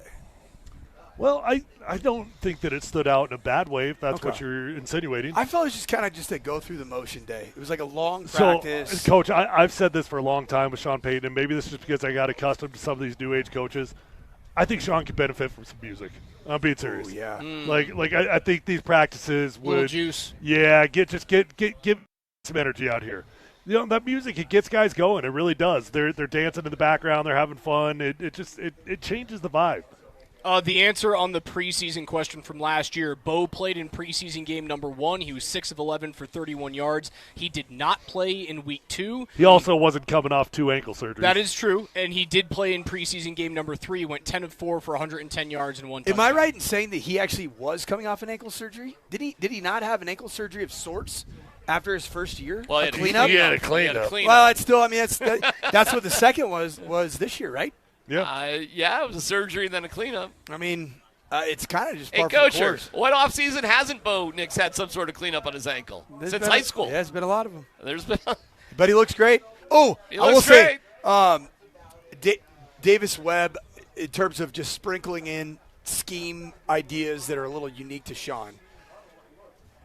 Well, I don't think that it stood out in a bad way, if that's what you're insinuating. I felt it was just kind of just a go-through the motion day. It was like a long practice. So, Coach, I've said this for a long time with Sean Payton, and maybe this is because I got accustomed to some of these new-age coaches. I think Sean could benefit from some music. I'm being serious. Ooh, yeah. Like I think these practices would. Little juice. Yeah, give some energy out here. You know, that music, it gets guys going. It really does. They're dancing in the background. They're having fun. It changes the vibe. The answer on the preseason question from last year, Bo played in preseason game number 1. He was 6 of 11 for 31 yards. He did not play in week 2. He also wasn't coming off 2 ankle surgeries. That is true, and he did play in preseason game number 3. He went 10 of 4 for 110 yards and 1 touchdown. Am I right in saying that he actually was coming off an ankle surgery? Did he not have an ankle surgery of sorts after his first year? Well, a cleanup? He had a cleanup. Well, it's still. I mean, that's what the second was this year, right? Yeah. It was a surgery and then a cleanup. I mean. It's kind of just hey, par for the Coach, course. what offseason hasn't Bo Nix had some sort of cleanup on his ankle since high school? Yeah, there's been a lot of them. There's been, but he looks great. Oh, he I will looks great. say, Davis Webb, in terms of just sprinkling in scheme ideas that are a little unique to Sean.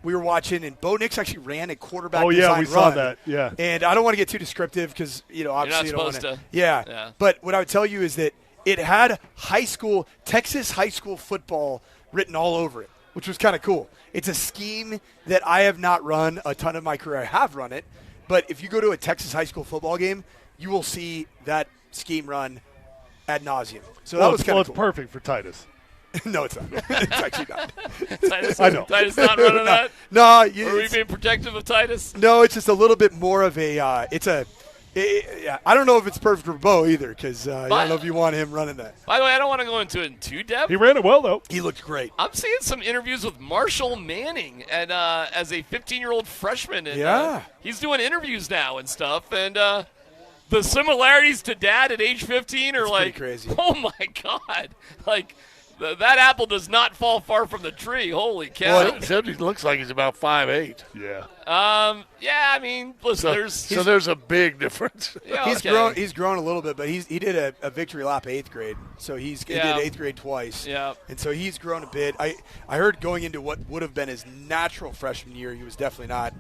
We were watching, and Bo Nix actually ran a quarterback design run. Oh, yeah, we saw that, yeah. And I don't want to get too descriptive because, obviously you're not you supposed don't want to. Yeah. But what I would tell you is that it had Texas high school football written all over it, which was kind of cool. It's a scheme that I have not run a ton of my career. I have run it, but if you go to a Texas high school football game, you will see that scheme run ad nauseum. So that was kind of cool. It's perfect for Titus. No, it's not. It's actually not. I know. Titus not running that? No. Are we being protective of Titus? No, it's just a little bit more of a I don't know if it's perfect for Bo either, because I don't know if you want him running that. By the way, I don't want to go into it in too depth. He ran it well, though. He looked great. I'm seeing some interviews with Marshall Manning and as a 15-year-old freshman. And, he's doing interviews now and stuff. And the similarities to Dad at age 15 are like, crazy. Oh, my God. Like, that apple does not fall far from the tree. Holy cow. Well, except he looks like he's about 5'8". Yeah. Yeah, I mean, listen, there's a big difference. Yeah, He's grown a little bit, but he did a victory lap 8th grade. So he did 8th grade twice. Yeah. And so he's grown a bit. I heard going into what would have been his natural freshman year, he was definitely not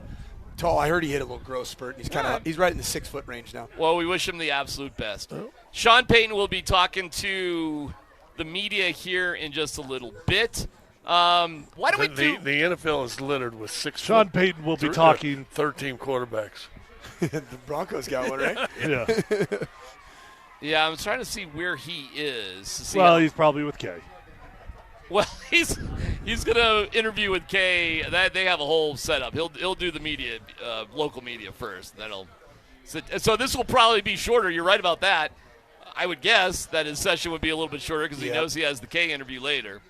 tall. I heard he hit a little growth spurt. And he's right in the 6-foot range now. Well, we wish him the absolute best. Sean Payton will be talking to the media here in just a little bit. Why don't we do the NFL is littered with 6 Sean Payton will be talking 13 quarterbacks. The Broncos got one, right? Yeah. Yeah, I'm trying to see where he is. He's probably with Kay. Well, he's going to interview with Kay. They have a whole setup. He'll do the media, local media first. Then so this will probably be shorter. You're right about that. I would guess that his session would be a little bit shorter because he knows he has the K interview later.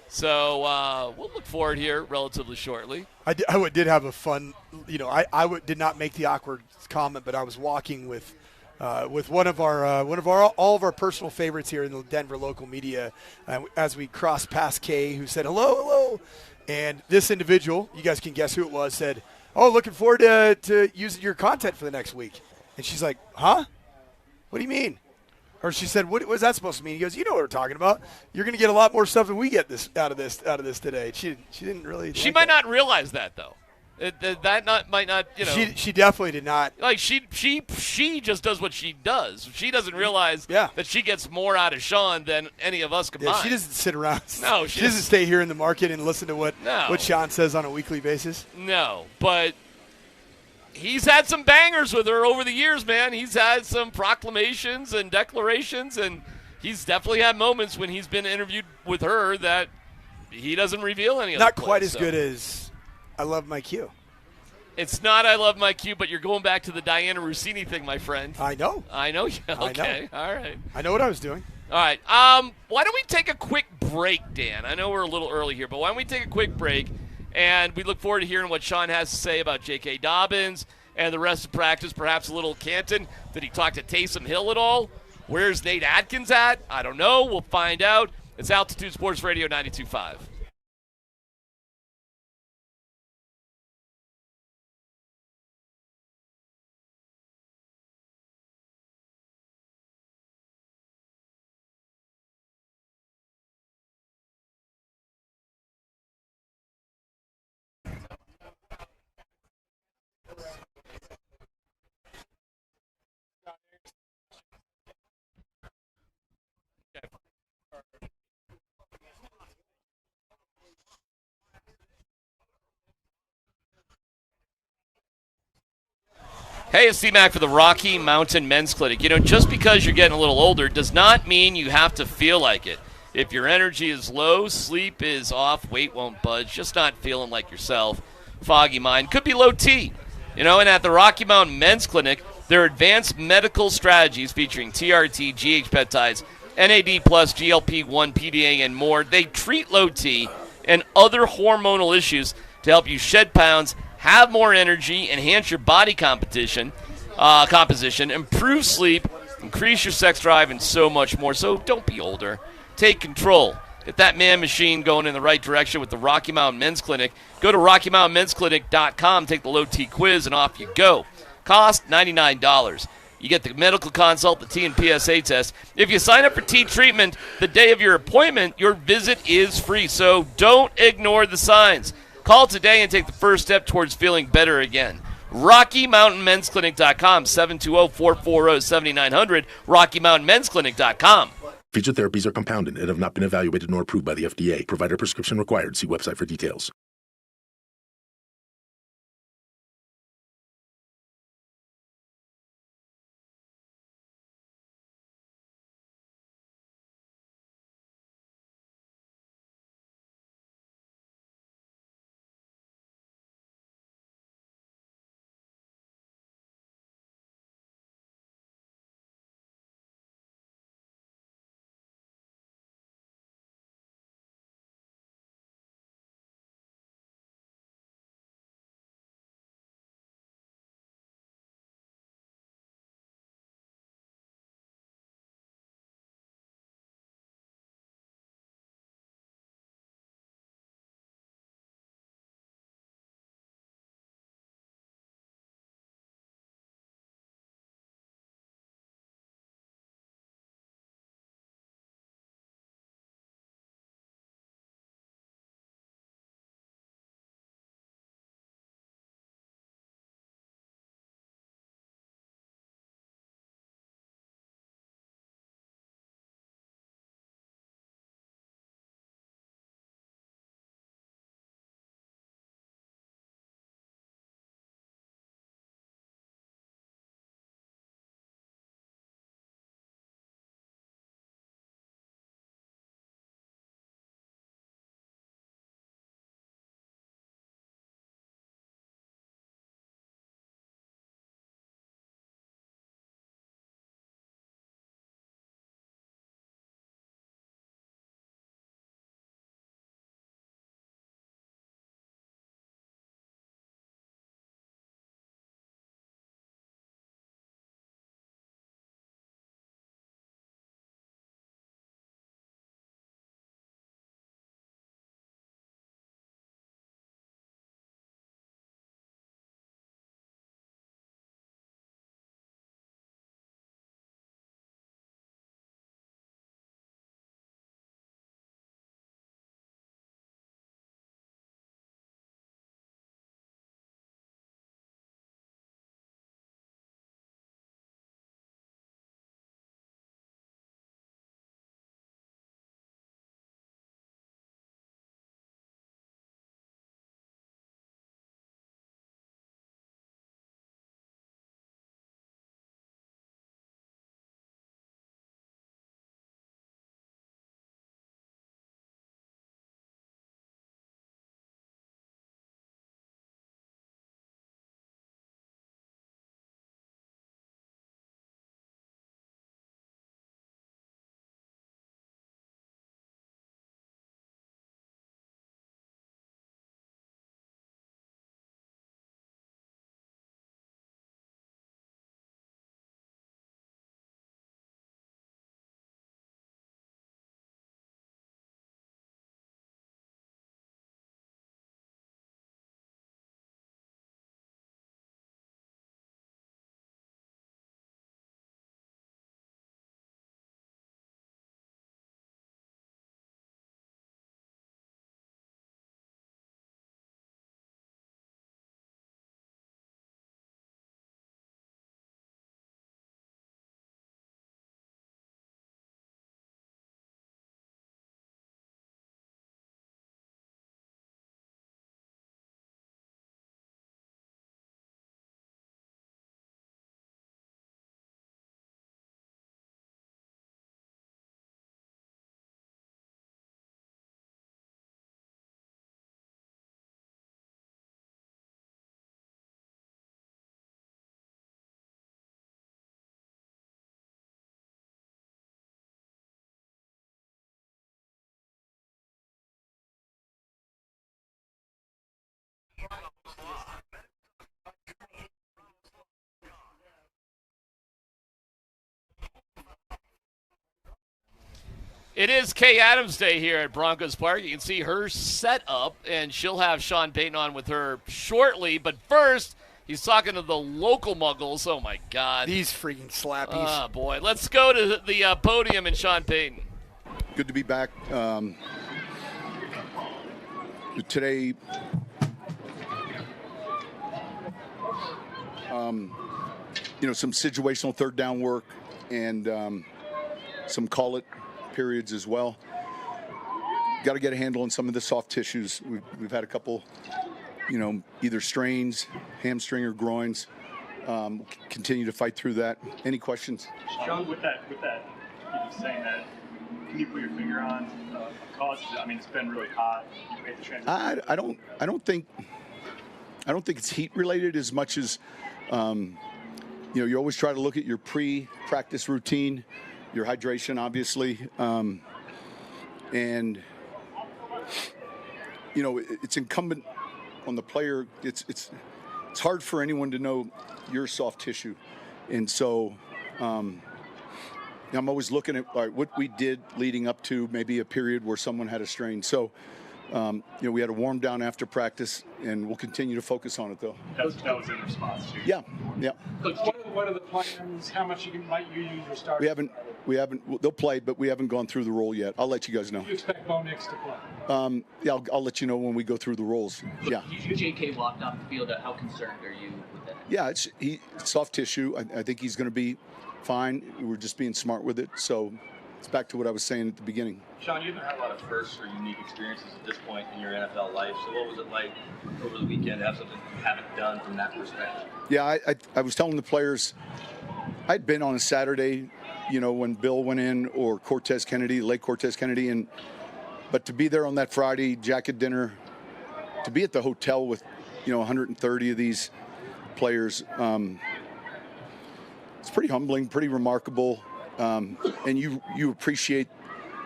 So we'll look forward here relatively shortly. I did have a fun, did not make the awkward comment, but I was walking with all of our personal favorites here in the Denver local media as we crossed past Kay, who said hello, and this individual, you guys can guess who it was, said, "Oh, looking forward to using your content for the next week." And she's like, "Huh? What do you mean?" Or she said, "What was that supposed to mean?" He goes, "You know what we're talking about. You're going to get a lot more stuff than we get out of this today." She didn't really. She might not realize that though. Might not. She definitely did not. Like she just does what she does. She doesn't realize that she gets more out of Sean than any of us combined. Yeah, she doesn't sit around. No, she doesn't stay here in the market and listen to what Sean says on a weekly basis. No, but he's had some bangers with her over the years, man. He's had some proclamations and declarations, and he's definitely had moments when he's been interviewed with her that he doesn't reveal any of Not quite as good as I Love My Q. It's not I Love My Q, but you're going back to the Diana Rossini thing, my friend. I know. Okay. All right. I know what I was doing. All right. Why don't we take a quick break, Dan? I know we're a little early here, but why don't we take a quick break? And we look forward to hearing what Sean has to say about J.K. Dobbins and the rest of practice, perhaps a little Canton. Did he talk to Taysom Hill at all? Where's Nate Atkins at? I don't know. We'll find out. It's Altitude Sports Radio 92.5. Hey, it's DMac for the Rocky Mountain Men's Clinic. Just because you're getting a little older does not mean you have to feel like it. If your energy is low, sleep is off, weight won't budge, just not feeling like yourself, foggy mind, could be low T. And at the Rocky Mountain Men's Clinic, there are advanced medical strategies featuring TRT, GH peptides, NAD+, GLP-1, PDA, and more. They treat low T and other hormonal issues to help you shed pounds, have more energy, enhance your body composition, improve sleep, increase your sex drive, and so much more. So don't be older. Take control. Get that man machine going in the right direction with the Rocky Mountain Men's Clinic. Go to RockyMountainMen'sClinic.com, take the low T quiz, and off you go. Cost $99. You get the medical consult, the T and PSA test. If you sign up for T treatment the day of your appointment, your visit is free. So don't ignore the signs. Call today and take the first step towards feeling better again. RockyMountainMen'sClinic.com, 720-440-7900, RockyMountainMen'sClinic.com. Featured therapies are compounded and have not been evaluated nor approved by the FDA. Provider prescription required. See website for details. It is Kay Adams Day here at Broncos Park. You can see her set up, and she'll have Sean Payton on with her shortly. But first, he's talking to the local Muggles. Oh, my God. These freaking slappies. Oh, boy. Let's go to the podium and Sean Payton. Good to be back. Today, some situational third down work and some call it periods as well. Got to get a handle on some of the soft tissues. We've had a couple, either strains, hamstring or groins. Continue to fight through that. Any questions? Sean, with that, saying that, can you put your finger on causes? I mean, it's been really hot. You made the transition. I don't think it's heat related as much as, you always try to look at your pre-practice routine, your hydration, obviously, and it's incumbent on the player. It's hard for anyone to know your soft tissue, and so I'm always looking at what we did leading up to maybe a period where someone had a strain. So we had a warm down after practice, and we'll continue to focus on it though. That was in response to. Yeah. Coach, what are the plans? How much might you use your starters? We haven't. They'll play, but we haven't gone through the role yet. I'll let you guys know. Do you expect Bo Nix to play? I'll let you know when we go through the roles. Yeah. JK walked off the field. How concerned are you with that? Yeah, it's soft tissue. I think he's going to be fine. We're just being smart with it. So it's back to what I was saying at the beginning. Sean, you haven't had a lot of firsts or unique experiences at this point in your NFL life. So what was it like over the weekend to have something you haven't done from that perspective? Yeah, I was telling the players, I'd been on a Saturday, when Bill went in, or Lake Cortez Kennedy, but to be there on that Friday, jacket dinner, to be at the hotel with, 130 of these players, it's pretty humbling, pretty remarkable, and you appreciate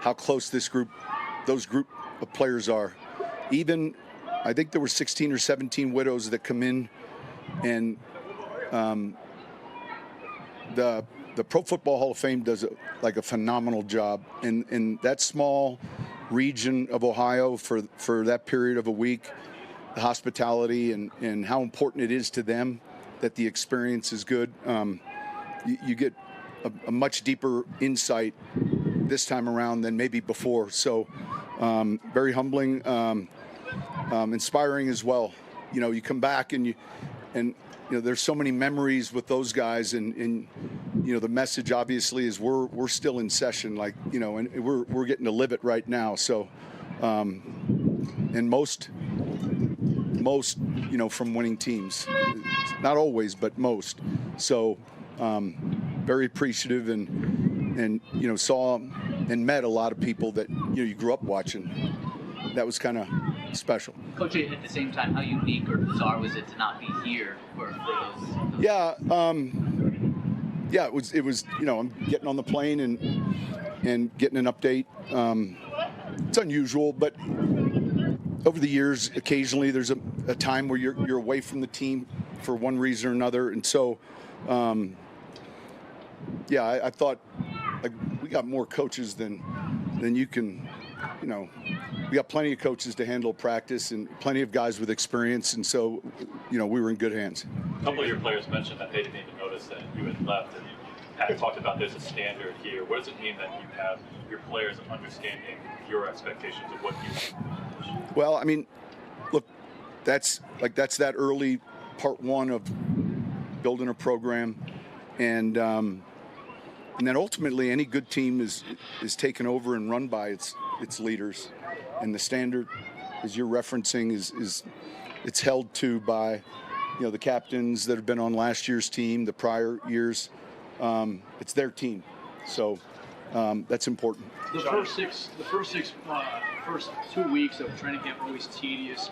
how close those group of players are. Even, I think there were 16 or 17 widows that come in, and the Pro Football Hall of Fame does a phenomenal job in that small region of Ohio for that period of a week. The hospitality and how important it is to them that the experience is good. You get a much deeper insight this time around than maybe before. So very humbling, inspiring as well. You come back and there's so many memories with those guys, and the message obviously is we're still in session, and we're getting to live it right now. So and most from winning teams, not always, but most. So very appreciative, and saw and met a lot of people that you grew up watching. That was kind of special. Coach, at the same time, how unique or bizarre was it to not be here for those? Yeah, it was. I'm getting on the plane and getting an update. It's unusual, but over the years, occasionally there's a time where you're away from the team for one reason or another, and so I thought we got more coaches than you can. We got plenty of coaches to handle practice and plenty of guys with experience, and so we were in good hands. A couple of your players mentioned that they didn't even notice that you had left, and you had talked about there's a standard here. What does it mean that you have your players understanding your expectations of what you want? Well, I mean, look, that's that early part one of building a program, and then ultimately any good team is taken over and run by its leaders, and the standard, as you're referencing, is it's held to by the captains that have been on last year's team, the prior years. It's their team, so that's important. The first 2 weeks of training camp are always tedious.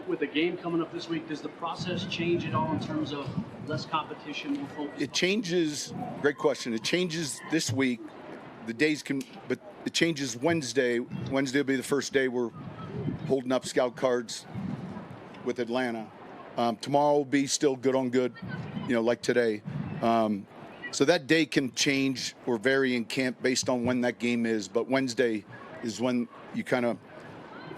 With the game coming up this week, does the process change at all in terms of less competition, more focus? It changes. Great question. It changes this week. The days but it changes Wednesday. Wednesday will be the first day we're holding up scout cards with Atlanta. Tomorrow will be still good on good, like today. So that day can change or vary in camp based on when that game is. But Wednesday is when you kind of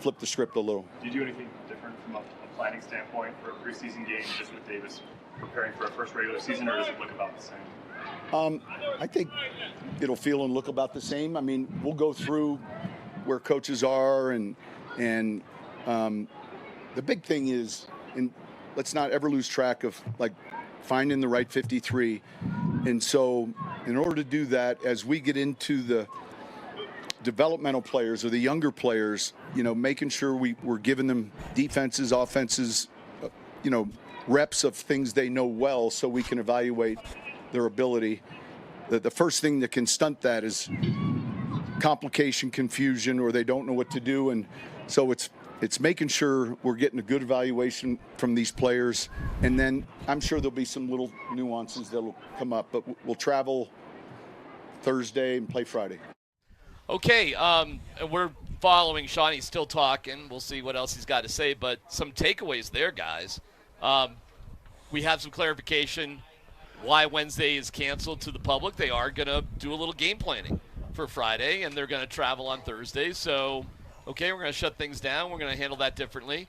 flip the script a little. Do you do anything different from a planning standpoint for a preseason game, just with Davis preparing for a first regular season, or does it look about the same? I think it'll feel and look about the same. I mean, we'll go through where coaches are, and the big thing is, and let's not ever lose track of finding the right 53. And so in order to do that, as we get into the developmental players or the younger players, making sure we're giving them defenses, offenses, reps of things they know well so we can evaluate their ability. The first thing that can stunt that is complication, confusion, or they don't know what to do. And so it's making sure we're getting a good evaluation from these players. And then I'm sure there'll be some little nuances that'll come up, but we'll travel Thursday and play Friday. Okay, we're following Sean. He's still talking. We'll see what else he's got to say, but some takeaways there, guys. We have some clarification why Wednesday is canceled to the public. They are going to do a little game planning for Friday, and they're going to travel on Thursday. So, okay, we're going to shut things down. We're going to handle that differently.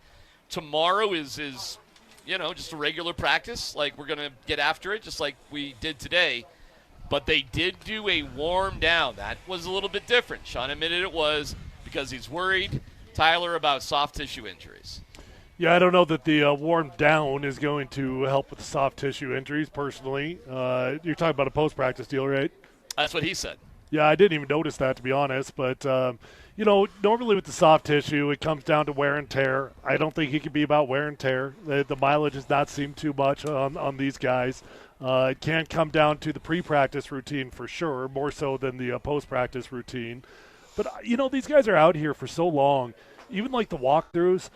Tomorrow is just a regular practice. Like, we're going to get after it just like we did today. But they did do a warm down. That was a little bit different. Sean admitted it was because he's worried, Tyler, about soft tissue injuries. Yeah, I don't know that the warm down is going to help with the soft tissue injuries, personally. You're talking about a post-practice deal, right? That's what he said. Yeah, I didn't even notice that, to be honest. But, normally with the soft tissue, it comes down to wear and tear. I don't think it can be about wear and tear. The mileage does not seem too much on these guys. It can come down to the pre-practice routine for sure, more so than the post-practice routine. But, these guys are out here for so long. Even like the walkthroughs,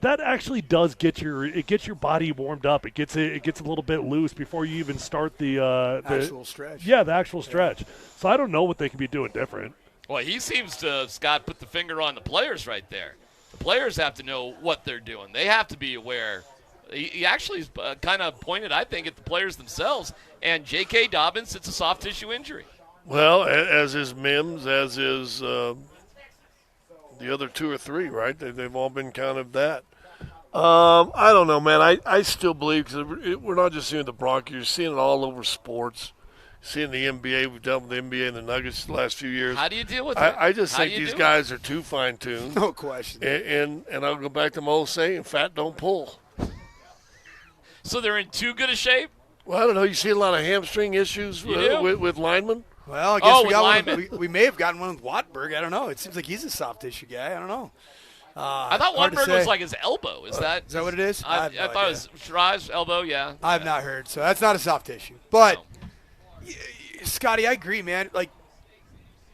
that actually does get your body warmed up. It gets a little bit loose before you even start the actual stretch. Yeah, the actual stretch. So I don't know what they could be doing different. Well, he seems to, Scott, put the finger on the players right there. The players have to know what they're doing. They have to be aware. He actually kind of pointed, I think, at the players themselves. And J.K. Dobbins, it's a soft tissue injury. Well, as is Mims, as is the other two or three, right? They've all been kind of that. I don't know, man. I still believe, because we're not just seeing the Broncos. You're seeing it all over sports. Seeing the NBA, we've done with the NBA and the Nuggets the last few years. How do you deal with it? I just think these guys are too fine-tuned. No question. And I'll go back to my old saying, fat don't pull. So they're in too good a shape? Well, I don't know. You see a lot of hamstring issues with linemen? Well, I guess we may have gotten one with Watberg. I don't know. It seems like he's a soft tissue guy. I don't know. I thought Watberg was like his elbow. Is that what it is? I thought it was Shiraz elbow, yeah. I have not heard. So that's not a soft tissue. But, Scotty, I agree, man. Like,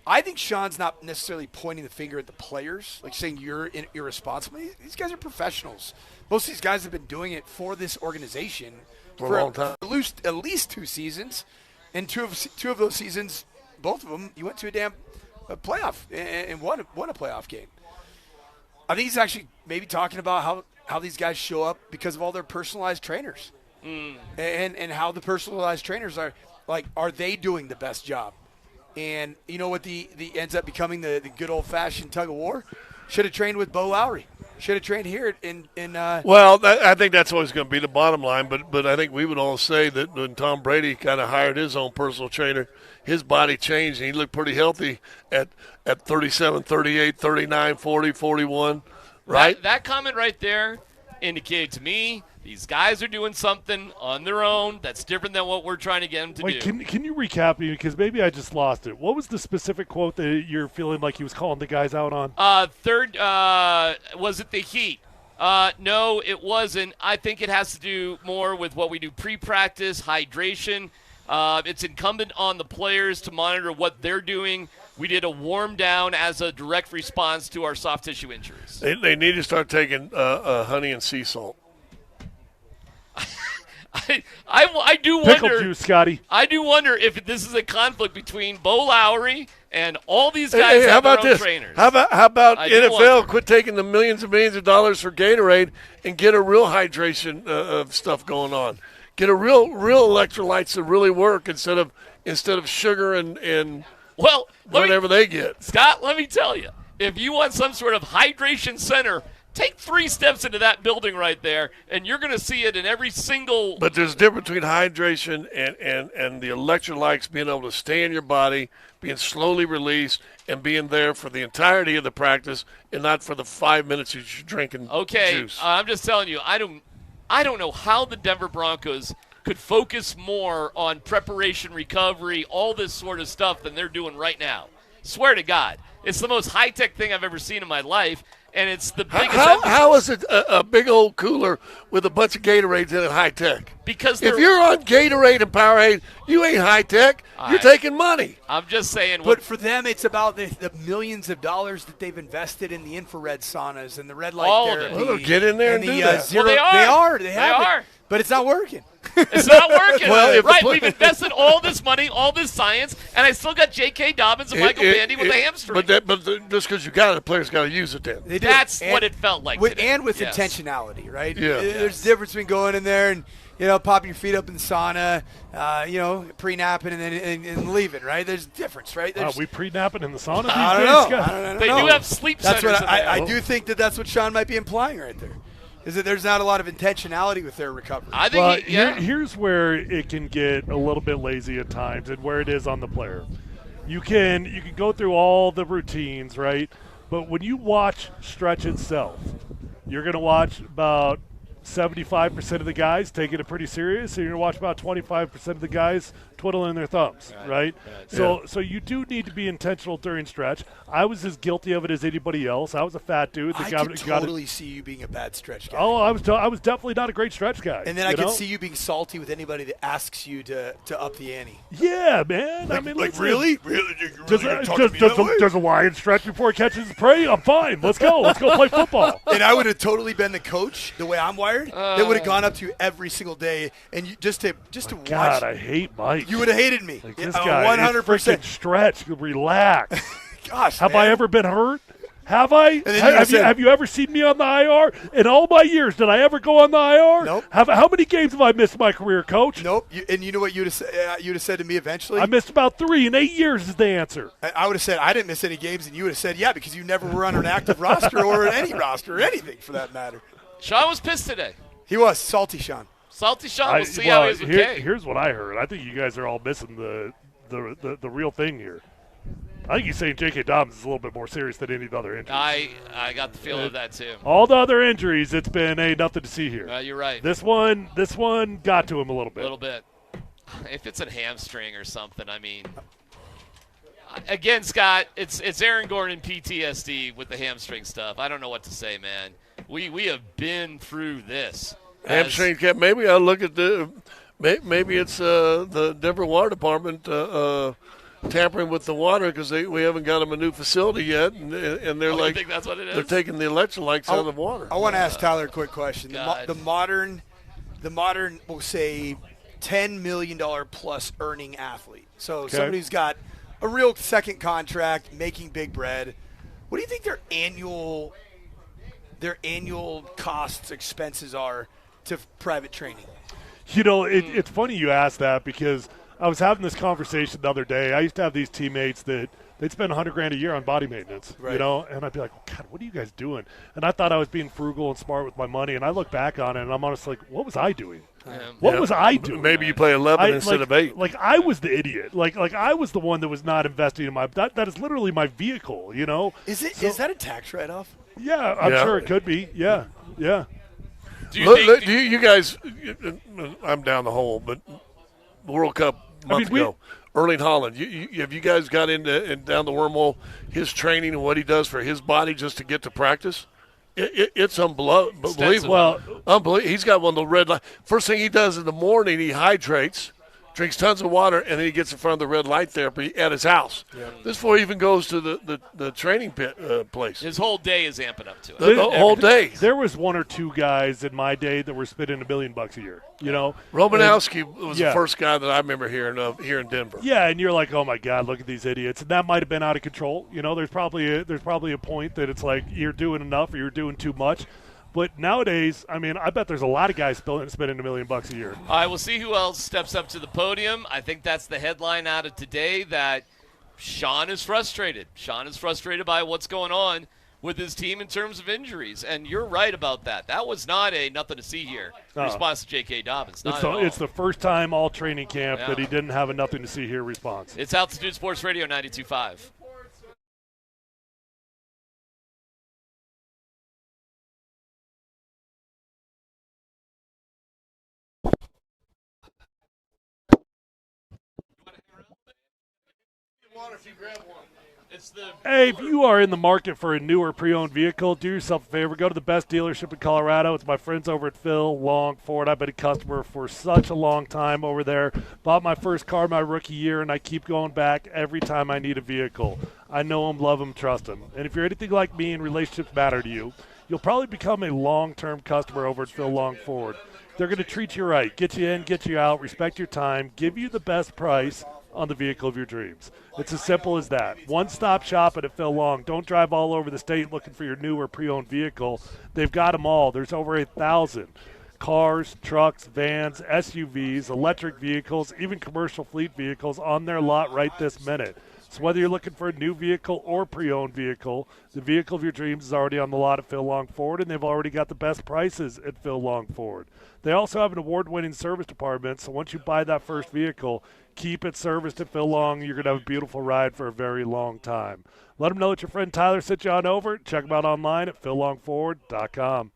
I think Sean's not necessarily pointing the finger at the players, like saying you're irresponsible. These guys are professionals. Most of these guys have been doing it for this organization for a long time. At least 2 seasons. And two of those seasons, both of them, you went to a damn playoff and won a playoff game. I think he's actually maybe talking about how these guys show up because of all their personalized trainers. And how the personalized trainers are they doing the best job? And you know what the ends up becoming the good old-fashioned tug-of-war? Should have trained with Bo Lowry. Should have trained here in Well, I think that's always going to be the bottom line, but I think we would all say that when Tom Brady kind of hired his own personal trainer, his body changed, and he looked pretty healthy at 37, 38, 39, 40, 41, right? That comment right there indicated to me these guys are doing something on their own that's different than what we're trying to get them to do. Can you recap me, because maybe I just lost it. What was the specific quote that you're feeling like he was calling the guys out on? Was it the heat? No, it wasn't. I think it has to do more with what we do pre-practice, hydration. It's incumbent on the players to monitor what they're doing. We did a warm down as a direct response to our soft tissue injuries. They need to start taking honey and sea salt. I do wonder. Pickle juice, Scotty. I do wonder if this is a conflict between Bo Lowry and all these guys have their own trainers. How about NFL quit taking the millions and millions of dollars for Gatorade and get a real hydration of stuff going on? Get a real electrolytes that really work instead of sugar and whatever they get. Scott, let me tell you, if you want some sort of hydration center, take 3 steps into that building right there, and you're going to see it in every single. But there's a difference between hydration and the electrolytes being able to stay in your body, being slowly released, and being there for the entirety of the practice, and not for the 5 minutes that you're drinking juice. I'm just telling you, I don't know how the Denver Broncos could focus more on preparation, recovery, all this sort of stuff than they're doing right now. Swear to God. It's the most high-tech thing I've ever seen in my life, and it's the biggest How is it a big old cooler with a bunch of Gatorades in it high-tech? Because if you're on Gatorade and Powerade, you ain't high-tech. You're taking money. I'm just saying. But for them, it's about the millions of dollars that they've invested in the infrared saunas and the red light All of therapy. it. Well, get in there and the, do that. Zero, Well, They have it. But it's not working. It's not working. Well, right, we've invested all this money, all this science, and I still got J.K. Dobbins and Michael Bandy with a hamstring. But just because you got it, the player's got to use it then. They do. That's And what it felt like with, today. and with Yes. intentionality, right? Yeah. There's a difference between going in there and popping your feet up in the sauna, pre-napping and then and leaving, right? There's a difference, right? Are we pre-napping in the sauna these I days? don't know. God. I don't They know. do have sleep That's centers what in there. I do think that's what Sean might be implying right there. Is that there's not a lot of intentionality with their recovery. I think here's where it can get a little bit lazy at times, and where it is on the player. You can go through all the routines, right? But when you watch stretch itself, you're going to watch about 75% of the guys taking it pretty serious, and you're going to watch about 25% of the guys twiddling their thumbs, right? So you do need to be intentional during stretch. I was as guilty of it as anybody else. I was a fat dude. I could totally see you being a bad stretch guy. Oh, I was definitely not a great stretch guy. And then I could see you being salty with anybody that asks you to up the ante. Yeah, man. I mean, listen, really? Does a lion stretch before he catches his prey? I'm fine. Let's go. Let's go play football. And I would have totally been the coach, the way I'm wired. That would have gone up to you every single day, and you, just to watch. God, I hate Mike. You would have hated me. Like this guy, 100% stretch. Relax. Gosh, have man. I ever been hurt? Have I? Then Have you ever seen me on the IR? In all my years, did I ever go on the IR? Nope. How many games have I missed in my career, Coach? Nope. And you know what you'd have said to me eventually? I missed about 3 in 8 years is the answer. I would have said I didn't miss any games, and you would have said, yeah, because you never were on an active roster or any roster or anything for that matter. Sean was pissed today. He was. Salty Sean. Salty Sean. We'll see how he is with Kane. Here's what I heard. I think you guys are all missing the real thing here. I think he's saying J.K. Dobbins is a little bit more serious than any of the other injuries. I got the feel of that too. All the other injuries, it's been nothing to see here. You're right. This one got to him a little bit. A little bit. If it's a hamstring or something, I mean. Again, Scott, it's Aaron Gordon PTSD with the hamstring stuff. I don't know what to say, man. We have been through this. Hamstring camp. Maybe I'll look at maybe it's the Denver Water Department tampering with the water because we haven't got them a new facility yet, and they're you like think that's what it is? they're taking the electrolytes out of the water. I want to ask Tyler a quick question. The modern, we'll say, $10 million plus earning athlete. So somebody who's got a real second contract, making big bread. What do you think their annual costs, expenses are to private training? It's funny you ask that because I was having this conversation the other day. I used to have these teammates that they'd spend $100,000 a year on body maintenance, right. and I'd be like, God, what are you guys doing? And I thought I was being frugal and smart with my money, and I look back on it, and I'm honestly like, what was I doing? What was I doing? Maybe you play 11 instead of 8. Like I was the idiot. Like I was the one that was not investing in that is literally my vehicle, Is that a tax write-off? Yeah, I'm sure it could be. Yeah. You guys, I'm down the hole, but World Cup a month ago, Erling Haaland, have you guys got into and down the wormhole his training and what he does for his body just to get to practice? It's unbelievable. He's got one of the red light. First thing he does in the morning, he hydrates, drinks tons of water, and then he gets in front of the red light therapy at his house. Yeah. This before he even goes to the training pit place. His whole day is amping up to it. The whole day. There was 1 or 2 guys in my day that were spending $1 million a year. Romanowski was the first guy that I remember hearing of here in Denver. Yeah, and you're like, oh my God, look at these idiots, and that might have been out of control. There's probably a point that it's like you're doing enough or you're doing too much. But nowadays, I mean, I bet there's a lot of guys spending $1 million a year. All right, we'll see who else steps up to the podium. I think that's the headline out of today, that Sean is frustrated. Sean is frustrated by what's going on with his team in terms of injuries. And you're right about that. That was not a nothing to see here response to J.K. Dobbins. It's the first time all training camp that he didn't have a nothing to see here response. It's Altitude Sports Radio 92.5. Water if you grab one. Hey, if you are in the market for a new or pre-owned vehicle, do yourself a favor. Go to the best dealership in Colorado. It's my friends over at Phil Long Ford. I've been a customer for such a long time over there. Bought my first car my rookie year, and I keep going back every time I need a vehicle. I know them, love them, trust them. And if you're anything like me and relationships matter to you, you'll probably become a long-term customer over at Phil Long Ford. They're going to treat you right, get you in, get you out, respect your time, give you the best price on the vehicle of your dreams. It's as simple as that. One-stop shopping at Phil Long. Don't drive all over the state looking for your new or pre-owned vehicle. They've got them all. There's over 1,000 cars, trucks, vans, SUVs, electric vehicles, even commercial fleet vehicles on their lot right this minute. So whether you're looking for a new vehicle or pre-owned vehicle, the vehicle of your dreams is already on the lot at Phil Long Ford, and they've already got the best prices at Phil Long Ford. They also have an award-winning service department, so once you buy that first vehicle, keep it serviced at Phil Long. You're going to have a beautiful ride for a very long time. Let them know that your friend Tyler sent you on over. Check them out online at phillongford.com.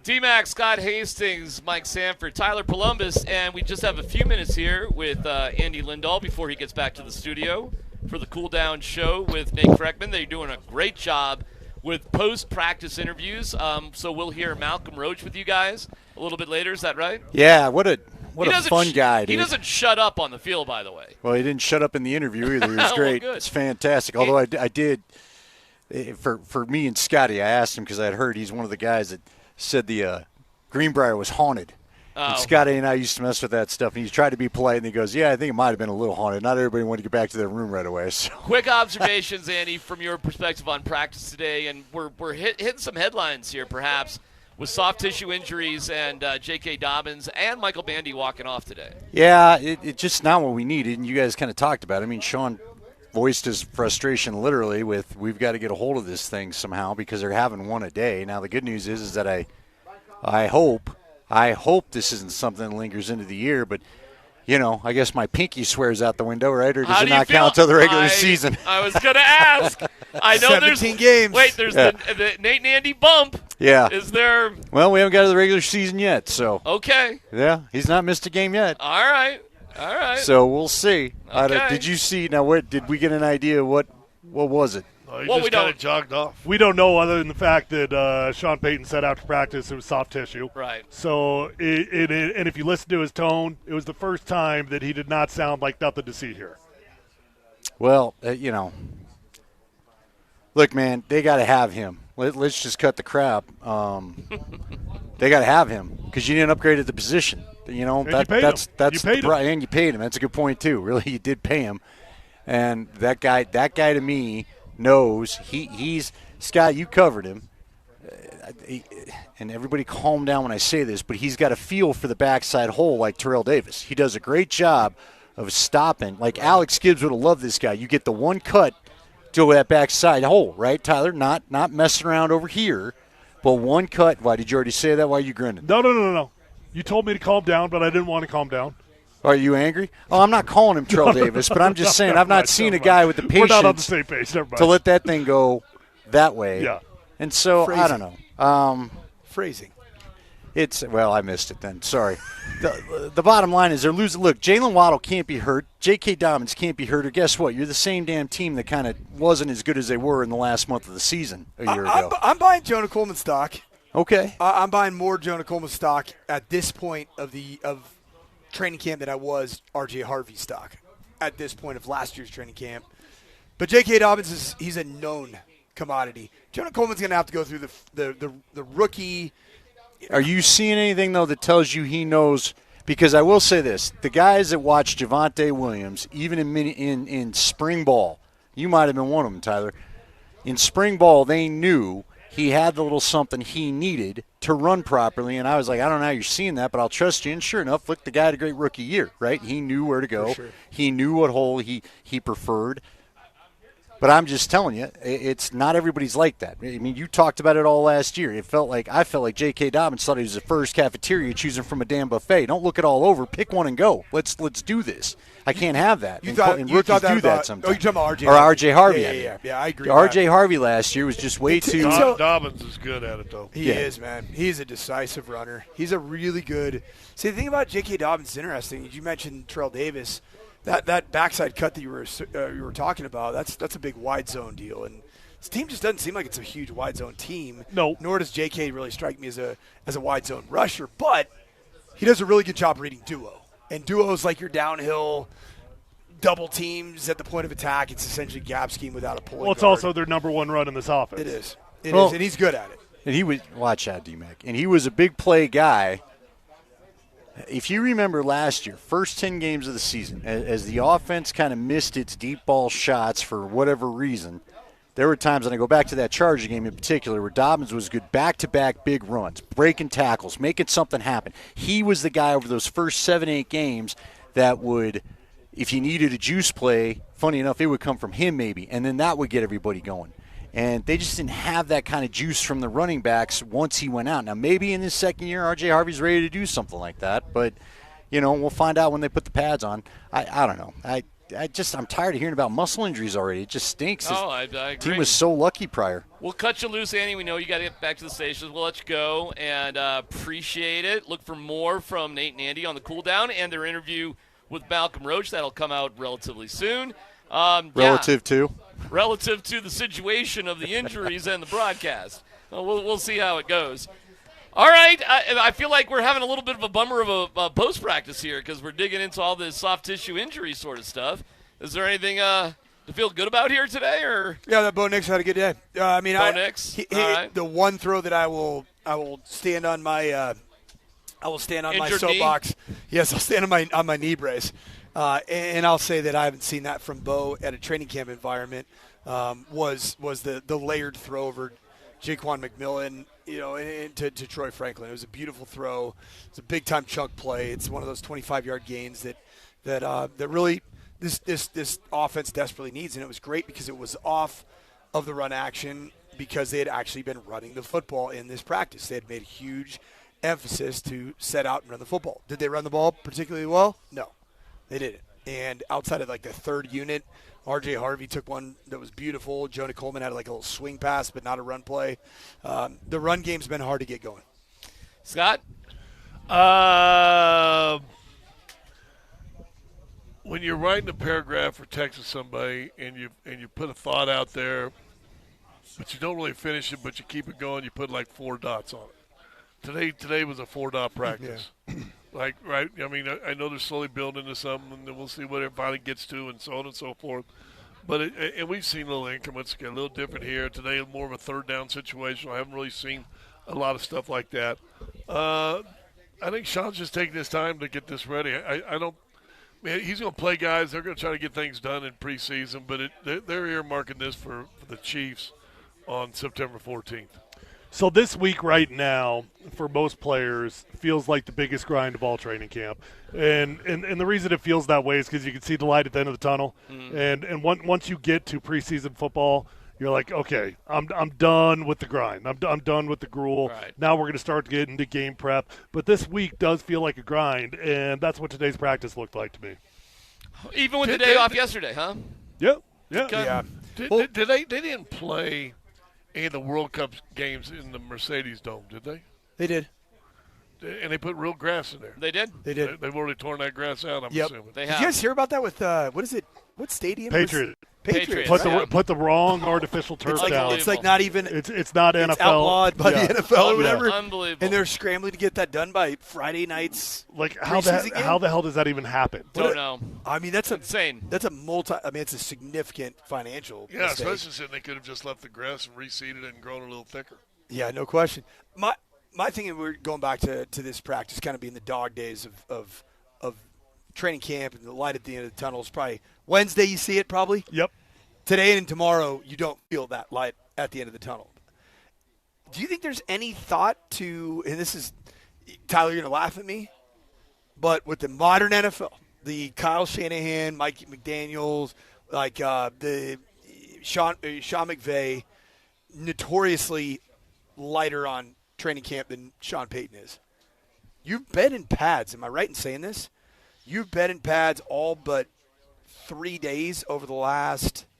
DMac, Scott Hastings, Mike Sanford, Tyler Polumbus, and we just have a few minutes here with Andy Lindahl before he gets back to the studio for the Cool Down Show with Nate Kreckman. They're doing a great job with post-practice interviews, so we'll hear Malcolm Roach with you guys a little bit later. Is that right? Yeah, what a fun guy, dude. He doesn't shut up on the field, by the way. Well, he didn't shut up in the interview either. He was great. Well, good. It's fantastic. Although I did, for me and Scotty, I asked him because I'd heard he's one of the guys that said the Greenbrier was haunted. And Scotty and I used to mess with that stuff, and he tried to be polite, and he goes, yeah, I think it might have been a little haunted. Not everybody wanted to get back to their room right away. So. Quick observations, Andy, from your perspective on practice today, and we're hitting some headlines here, perhaps, with soft tissue injuries and J.K. Dobbins and Michael Bandy walking off today. Yeah, it's just not what we needed, and you guys kind of talked about it. I mean, Sean voiced his frustration literally with we've got to get a hold of this thing somehow because they're having one a day. Now, the good news is that I hope this isn't something that lingers into the year, but, you know, I guess my pinky swears out the window, right? Or does it not count till the regular season? I was going to ask. I know 17 games. Wait, there's the Nate and Andy bump. Yeah. Is there? Well, we haven't got to the regular season yet, so. Okay. Yeah, he's not missed a game yet. All right. So we'll see. Okay. Did you see? Now, did we get an idea? What was it? He just kind of jogged off. We don't know other than the fact that Sean Payton said after practice it was soft tissue. Right. So, and if you listen to his tone, it was the first time that he did not sound like nothing to see here. Well, you know, look, man, they got to have him. Let's just cut the crap. They got to have him because you didn't upgrade at the position. You know, and you paid him. That's a good point too. Really, you did pay him, and that guy to me knows he's Scott. You covered him, and everybody calm down when I say this, but he's got a feel for the backside hole like Terrell Davis. He does a great job of stopping. Like Alex Gibbs would have loved this guy. You get the one cut to that backside hole, right, Tyler? Not messing around over here, but one cut. Why did you already say that? Why are you grinning? No. You told me to calm down, but I didn't want to calm down. Are you angry? Oh, I'm not calling him Terrell Davis, but I'm just saying I've not seen a guy with the patience We're not on the same page. Never mind. to let that thing go that way. Yeah. And so, Phrasing. I don't know. Phrasing. I missed it then. Sorry. The bottom line is they're losing. Look, Jalen Waddle can't be hurt. J.K. Dobbins can't be hurt. Or guess what? You're the same damn team that kind of wasn't as good as they were in the last month of the season a year ago. I'm buying Jonah Coleman stock. Okay. I'm buying more Jonah Coleman stock at this point of training camp than I was R.J. Harvey stock at this point of last year's training camp. But J.K. Dobbins he's a known commodity. Jonah Coleman's going to have to go through the rookie. Are you seeing anything, though, that tells you he knows? Because I will say this. The guys that watch Javonte Williams, even in spring ball, you might have been one of them, Tyler. In spring ball, they knew he had the little something he needed to run properly. And I was like, I don't know how you're seeing that, but I'll trust you. And sure enough, look, the guy had a great rookie year, right? He knew where to go. Sure. He knew what hole he preferred. But I'm just telling you, it's not everybody's like that. I mean, you talked about it all last year. I felt like J.K. Dobbins thought he was the first cafeteria choosing from a damn buffet. Don't look it all over. Pick one and go. Let's do this. I can't have that. You thought that do about, that sometimes. Oh, you're talking about R.J. Or R.J. Harvey. Yeah, I agree. R.J. Harvey last year was just way too. Dobbins is good at it, though. He is, man. He's a decisive runner. He's a really good. See, the thing about J.K. Dobbins is interesting. You mentioned Terrell Davis. That backside cut that you were talking about, that's a big wide zone deal, and this team just doesn't seem like it's a huge wide zone team. No. Nor does J.K. really strike me as a wide zone rusher, but he does a really good job reading duo. And duos like your downhill double teams at the point of attack. It's essentially gap scheme without a pulling Well, it's guard. also their number one run in this offense. It is. It is, and he's good at it. And he was watch out, DMac. And he was a big play guy. If you remember last year, first 10 games of the season, as the offense kind of missed its deep ball shots for whatever reason, there were times, and I go back to that Charger game in particular, where Dobbins was good back-to-back big runs, breaking tackles, making something happen. He was the guy over those first 7-8 games that would, if you needed a juice play, funny enough, it would come from him maybe, and then that would get everybody going. And they just didn't have that kind of juice from the running backs once he went out. Now, maybe in his second year, R.J. Harvey's ready to do something like that. But, you know, we'll find out when they put the pads on. I don't know. I'm tired of hearing about muscle injuries already. It just stinks. I agree. Team was so lucky prior. We'll cut you loose, Andy. We know you got to get back to the stations. We'll let you go, and appreciate it. Look for more from Nate and Andy on the cool down and their interview with Malcolm Roach. That'll come out relatively soon. Relative to the situation of the injuries and the broadcast. We'll see how it goes. All right, I feel like we're having a little bit of a bummer of a post-practice here because we're digging into all this soft tissue injury sort of stuff. Is there anything to feel good about here today? Or yeah, that Bo Nix had a good day. Bo Nix, right. The one throw that I will stand on my my soapbox. Yes, I'll stand on my knee brace, and I'll say that I haven't seen that from Bo at a training camp environment. Was the layered throw over Jaquan McMillan, and to Troy Franklin. It was a beautiful throw. It's a big-time chunk play. It's one of those 25-yard gains that really this offense desperately needs, and it was great because it was off of the run action because they had actually been running the football in this practice. They had made a huge emphasis to set out and run the football. Did they run the ball particularly well? No, they didn't. And outside of the third unit, R.J. Harvey took one that was beautiful. Jonah Coleman had a little swing pass, but not a run play. The run game's been hard to get going. Scott? When you're writing a paragraph or texting somebody and you put a thought out there, but you don't really finish it, but you keep it going, you put 4 dots on it. Today was a 4-dot practice. Yeah. Right? I mean, I know they're slowly building to something, and then we'll see what it finally gets to and so on and so forth. But and we've seen little increments get a little different here. Today, more of a third down situation. I haven't really seen a lot of stuff like that. I think Sean's just taking his time to get this ready. I don't – man, he's going to play guys. They're going to try to get things done in preseason, but they're earmarking this for the Chiefs on September 14th. So this week right now, for most players, feels like the biggest grind of all training camp. And the reason it feels that way is because you can see the light at the end of the tunnel. Mm-hmm. And once you get to preseason football, you're like, okay, I'm done with the grind. I'm done with the gruel. Right. Now we're going to start getting into game prep. But this week does feel like a grind, and that's what today's practice looked like to me. Even with the day off yesterday, huh? Yep. Yeah. They didn't play any of the World Cup games in the Mercedes Dome, did they? They did. And they put real grass in there. They did? They did. They've already torn that grass out, I'm assuming. They Did have. you guys hear about that with, what is it? What stadium? Patriots. Patriots. Put the wrong artificial turf down. It's like not even. It's not NFL. It's outlawed by the NFL or whatever. Unbelievable. And they're scrambling to get that done by Friday nights. Like how the hell does that even happen? Don't know. I mean, that's insane. That's it's a significant financial. Yeah, mistake. especially since they could have just left the grass and reseeded it and grown a little thicker. Yeah, no question. My thing, and we're going back to this practice, kind of being the dog days of training camp and the light at the end of the tunnel is probably Wednesday. You see it probably. Yep. Today and tomorrow, you don't feel that light at the end of the tunnel. Do you think there's any thought to, and this is, Tyler, you're going to laugh at me, but with the modern NFL, the Kyle Shanahan, Mike McDaniels, the Sean McVay, notoriously lighter on training camp than Sean Payton is. You've been in pads. Am I right in saying this? You've been in pads all but 3 days over the last –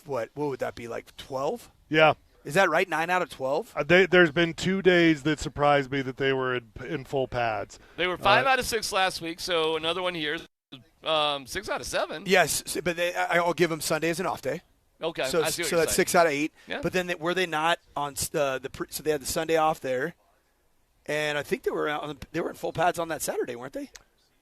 what would that be, 12? Yeah. Is that right, 9 out of 12? There's been 2 days that surprised me that they were in full pads. They were 5 out of 6 last week, so another one here, 6 out of 7. Yes, but I'll give them Sunday as an off day. Okay, so I see what so you're that's saying. 6 out of 8. Yeah. But then were they not on so they had the Sunday off there, and I think they were in full pads on that Saturday, weren't they?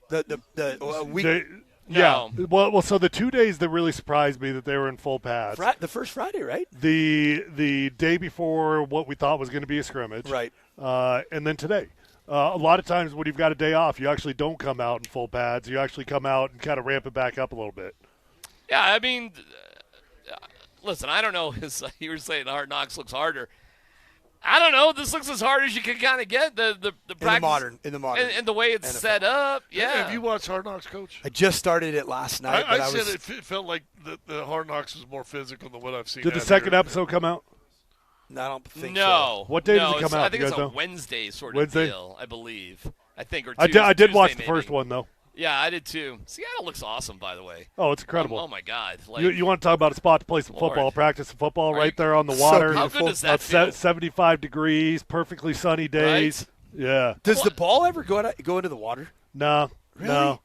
The week. Yeah. Well, so the 2 days that really surprised me that they were in full pads. The first Friday, right? The day before what we thought was going to be a scrimmage. Right. And then today. A lot of times when you've got a day off, you actually don't come out in full pads. You actually come out and kind of ramp it back up a little bit. Yeah, I mean, listen, I don't know. You were saying Hard Knocks looks harder. I don't know. This looks as hard as you can kind of get the practice. In the modern. And the way it's NFL. Set up. Yeah. Have you watched Hard Knocks, Coach? I just started it last night. I said it felt like the Hard Knocks was more physical than what I've seen. Did the second episode come out? No, I don't think so. What day does it come out? I think you it's guys a know? Wednesday sort Wednesday? of deal, I believe. I think or I Tuesday, did watch the maybe. first one, though. Yeah, I did too. Seattle looks awesome, by the way. Oh, it's incredible. Oh my God! Like, you want to talk about a spot to play some football, practice some football right there on the water. How good does that feel? 75 degrees, perfectly sunny days. Right? Yeah. Does the ball ever go into the water? No. Really? No.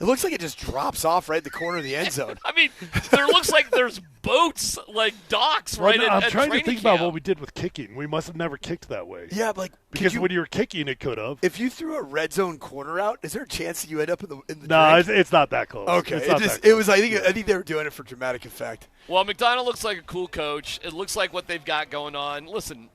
It looks like it just drops off right in the corner of the end zone. I mean, there looks like there's boats, like docks, right at I'm trying to training think camp. about what we did with kicking. We must have never kicked that way. Yeah, but because when you were kicking, it could have. If you threw a red zone corner out, is there a chance that you end up in the No, drink? it's not that close. Okay, It's not that it close. was. I think they were doing it for dramatic effect. Well, McDonald looks like a cool coach. It looks like what they've got going on. Listen,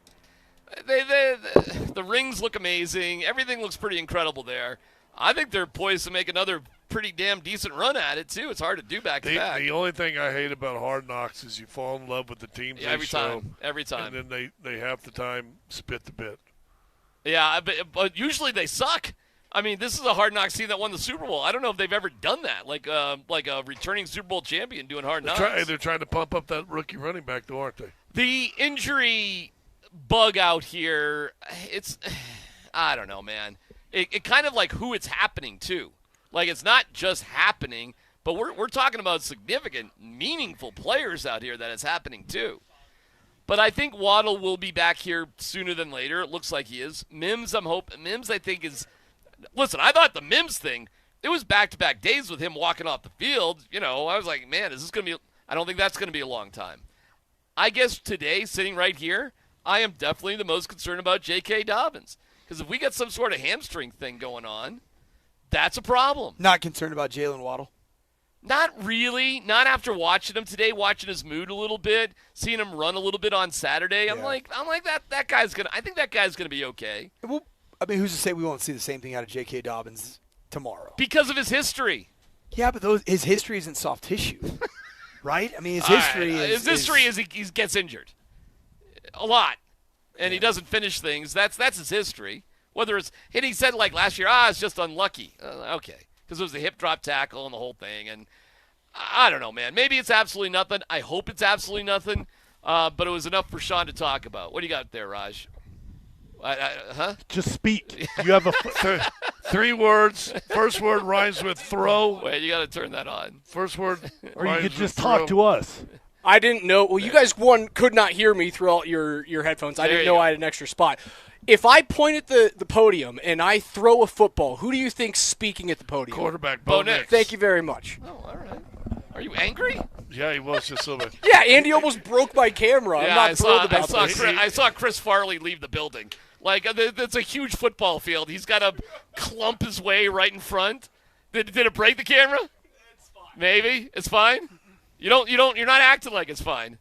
the rings look amazing. Everything looks pretty incredible there. I think they're poised to make another pretty damn decent run at it, too. It's hard to do back-to-back. The only thing I hate about Hard Knocks is you fall in love with the teams they show. Every time. And then they half the time spit the bit. Yeah, but usually they suck. I mean, this is a Hard Knocks team that won the Super Bowl. I don't know if they've ever done that, like a returning Super Bowl champion doing Hard Knocks. They're trying to pump up that rookie running back, though, aren't they? The injury bug out here, I don't know, man. It kind of like who it's happening to. Like, it's not just happening, but we're talking about significant, meaningful players out here that it's happening to. But I think Waddle will be back here sooner than later. It looks like he is. Mims, I think is – listen, I thought the Mims thing, it was back-to-back days with him walking off the field. You know, I was like, man, is this going to be – I don't think that's going to be a long time. I guess today, sitting right here, I am definitely the most concerned about J.K. Dobbins. Because if we get some sort of hamstring thing going on, that's a problem. Not concerned about Jalen Waddle? Not really. Not after watching him today, watching his mood a little bit, seeing him run a little bit on Saturday. I'm like that guy's gonna. I think that guy's gonna be okay. Well, I mean, who's to say we won't see the same thing out of J.K. Dobbins tomorrow? Because of his history. Yeah, but his history isn't soft tissue, right? I mean, his history is he gets injured a lot. And he doesn't finish things. That's his history. Whether it's – and he said, like, last year, it's just unlucky. Okay. Because it was the hip drop tackle and the whole thing. And I don't know, man. Maybe it's absolutely nothing. I hope it's absolutely nothing. But it was enough for Sean to talk about. What do you got there, Raj? Just speak. You have a – 3 words. First word rhymes with throw. Wait, you got to turn that on. First word or you could just throw. talk to us. I didn't know. Well, you guys, could not hear me through all your headphones. I didn't know I had an extra spot. If I point at the podium and I throw a football, who do you think's speaking at the podium? Quarterback, Bo Nix. Thank you very much. Oh, all right. Are you angry? Yeah, he was just a little bit. Yeah, Andy almost broke my camera. I'm not thrilled about this. I saw Chris Farley leave the building. Like, it's a huge football field. He's got to clump his way right in front. Did it break the camera? It's fine. Maybe. It's fine? You're not acting like it's fine.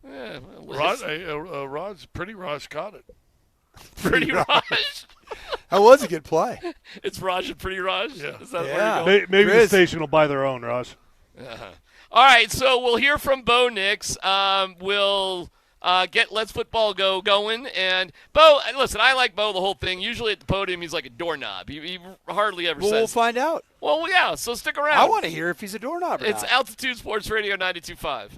Yeah, well, Raj caught it. Pretty Raj. That was a good play. It's Raj and Pretty Raj? Yeah. Is that where you're going? Maybe the station will buy their own, Raj. All right, so we'll hear from Bo Nix. We'll get Let's Football Go going. And Bo, listen, I like Bo the whole thing. Usually at the podium, he's like a doorknob. He hardly ever says. We'll find out. Well, yeah, so stick around. I want to hear if he's a doorknob or It's not. Altitude Sports Radio 92.5.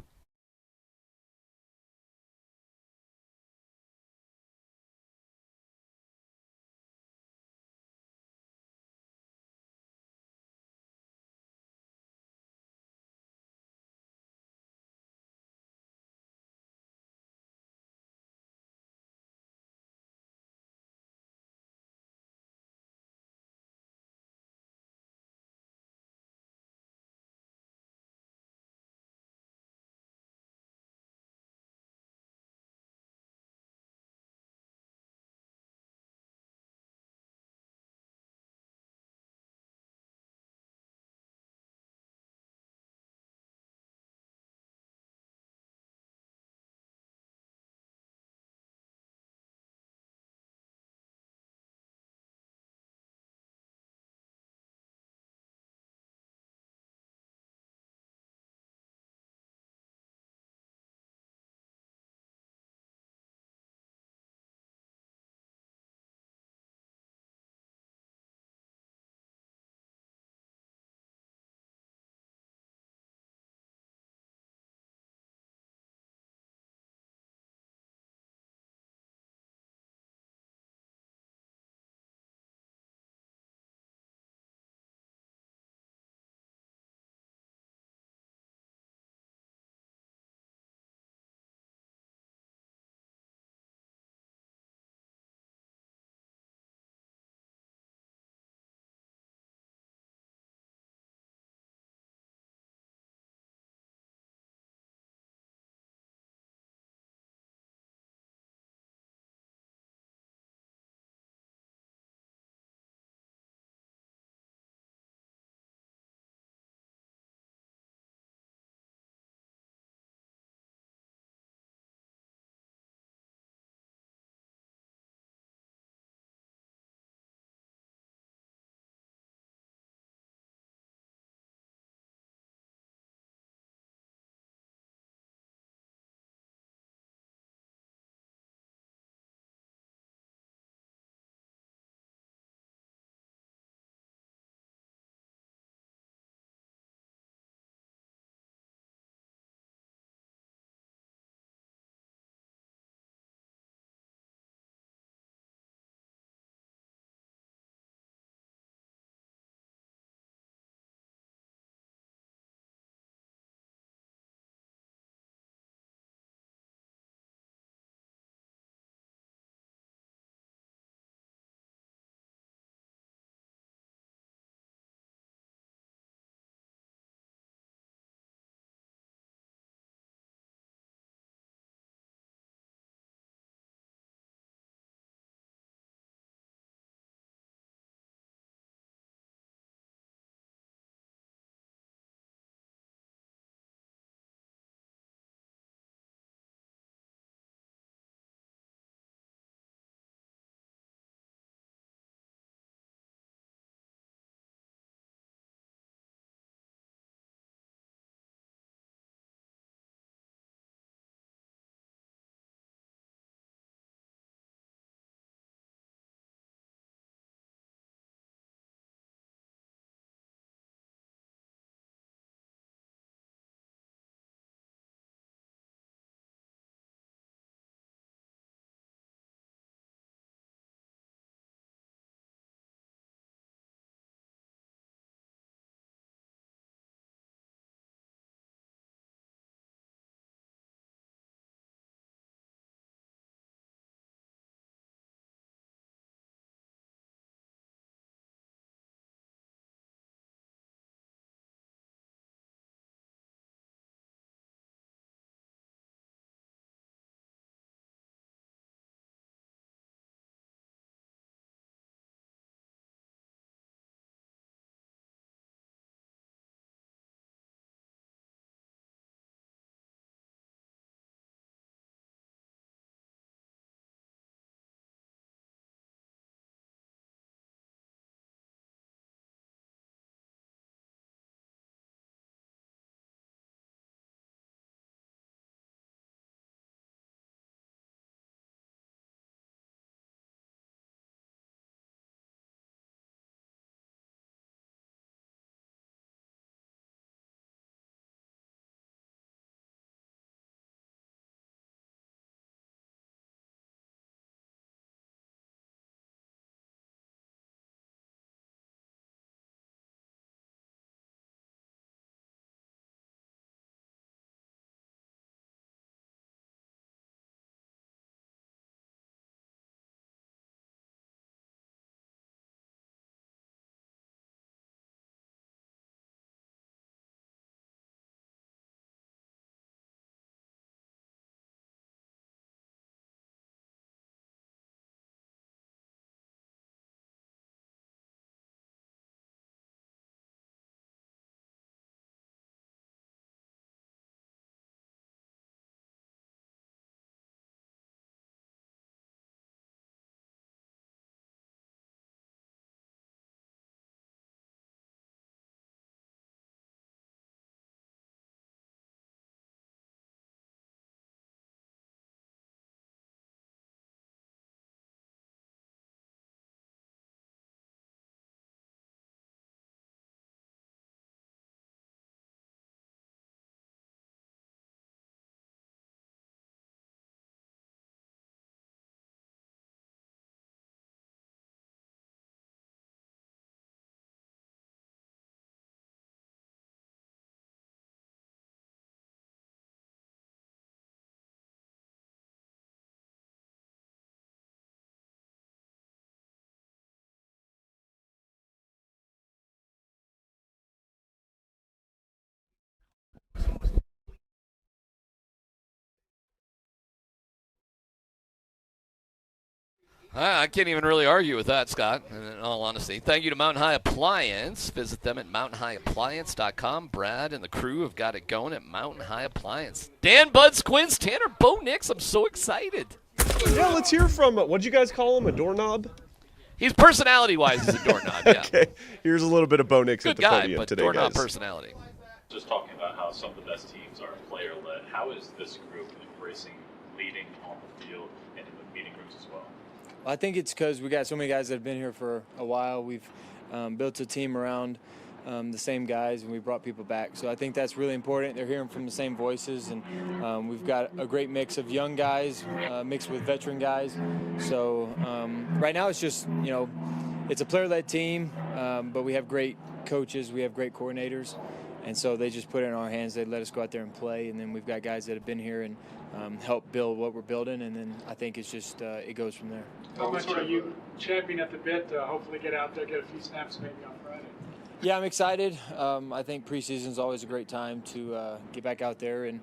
I can't even really argue with that, Scott, in all honesty. Thank you to Mountain High Appliance. Visit them at mountainhighappliance.com. Brad and the crew have got it going at Mountain High Appliance. Dan Buds Quins, Tanner Bo Nix. I'm so excited. Yeah, let's hear from, what'd you guys call him, a doorknob? He's personality-wise is a doorknob, yeah. Okay, here's a little bit of Bo Nix at the guy, podium but today, doorknob guys. personality. Just talking about how some of the best teams are player-led, how is this group embracing leading on the field and in the meeting rooms as well? I think it's because we got so many guys that have been here for a while. We've built a team around the same guys, and we brought people back. So I think that's really important. They're hearing from the same voices, and we've got a great mix of young guys mixed with veteran guys. So right now it's just, it's a player-led team, but we have great coaches. We have great coordinators. And so they just put it in our hands. They let us go out there and play. And then we've got guys that have been here and help build what we're building. And then I think it's just it goes from there. How much are you champing at the bit to hopefully get out there, get a few snaps maybe on Friday? Yeah, I'm excited. I think preseason is always a great time to get back out there and,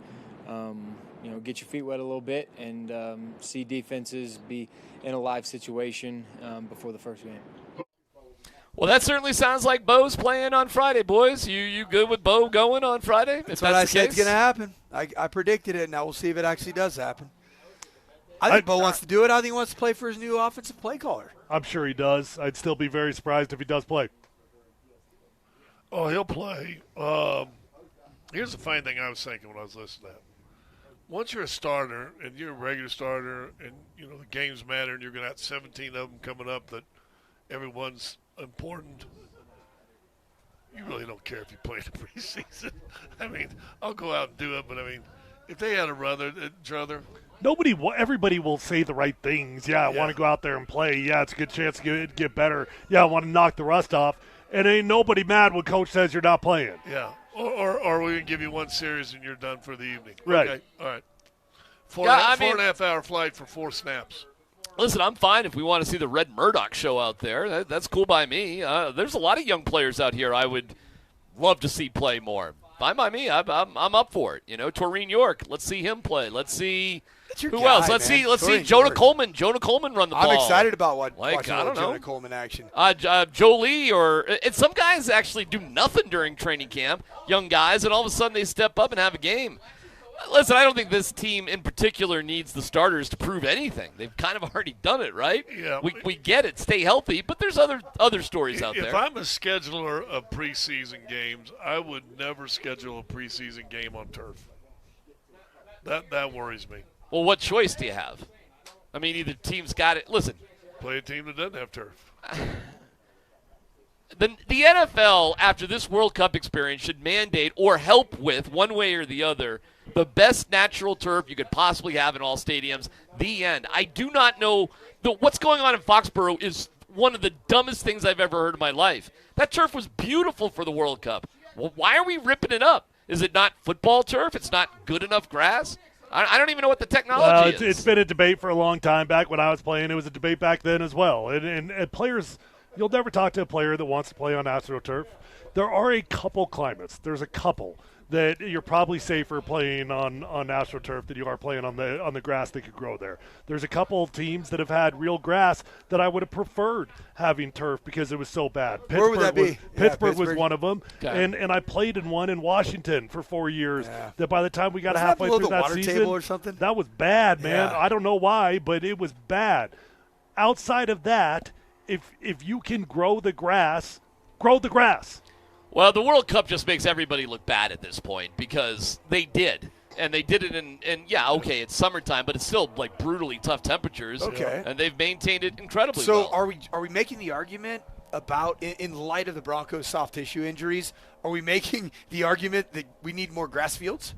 get your feet wet a little bit and see defenses be in a live situation before the first game. Well, that certainly sounds like Bo's playing on Friday, boys. You good with Bo going on Friday? That's what I said is going to happen. I predicted it. Now we'll see if it actually does happen. I think Bo wants to do it. I think he wants to play for his new offensive play caller. I'm sure he does. I'd still be very surprised if he does play. Oh, he'll play. Here's the funny thing I was thinking when I was listening to that. Once you're a starter and you're a regular starter and, the games matter and you're going to have 17 of them coming up that everyone's important, you really don't care if you play in the preseason. I mean, I'll go out and do it, but, if they had a druther. Everybody will say the right things. Yeah, I want to go out there and play. Yeah, it's a good chance to get better. Yeah, I want to knock the rust off. And ain't nobody mad when coach says you're not playing. Yeah, or we can give you one series and you're done for the evening. Right. Okay, all right. Four and a half hour flight for 4 snaps. Listen, I'm fine if we want to see the Red Murdoch show out there. That's cool by me. There's a lot of young players out here I would love to see play more. Fine by me. I'm up for it. Taurine York. Let's see him play. Let's see who else. Let's see Jonah Coleman. Jonah Coleman run the ball. I'm excited about watching Jonah Coleman action. Jolie and some guys actually do nothing during training camp. Young guys, and all of a sudden they step up and have a game. Listen, I don't think this team in particular needs the starters to prove anything. They've kind of already done it, right? Yeah. We get it. Stay healthy, but there's other stories out there. If I'm a scheduler of preseason games, I would never schedule a preseason game on turf. That worries me. Well, what choice do you have? Either team's got it. Listen. Play a team that doesn't have turf. The NFL, after this World Cup experience, should mandate or help with, one way or the other, the best natural turf you could possibly have in all stadiums. The end. I do not know. What's going on in Foxborough is one of the dumbest things I've ever heard in my life. That turf was beautiful for the World Cup. Well, why are we ripping it up? Is it not football turf? It's not good enough grass? I don't even know what the technology is. It's been a debate for a long time. Back when I was playing, it was a debate back then as well. And players, you'll never talk to a player that wants to play on AstroTurf. There are a couple climates. There's a couple that you're probably safer playing on AstroTurf than you are playing on the grass that could grow there. There's a couple of teams that have had real grass that I would have preferred having turf because it was so bad. Where would that be? Pittsburgh was one of them, okay. and I played in one in Washington for 4 years. Yeah. That by the time we got Wasn't halfway that below through the that water season, table or something? That was bad, man. Yeah. I don't know why, but it was bad. Outside of that, if you can grow the grass, grow the grass. Well, the World Cup just makes everybody look bad at this point because they did. And they did it it's summertime, but it's still like brutally tough temperatures. Okay. And they've maintained it incredibly well. So are we making the argument about, in light of the Broncos' soft tissue injuries, are we making the argument that we need more grass fields?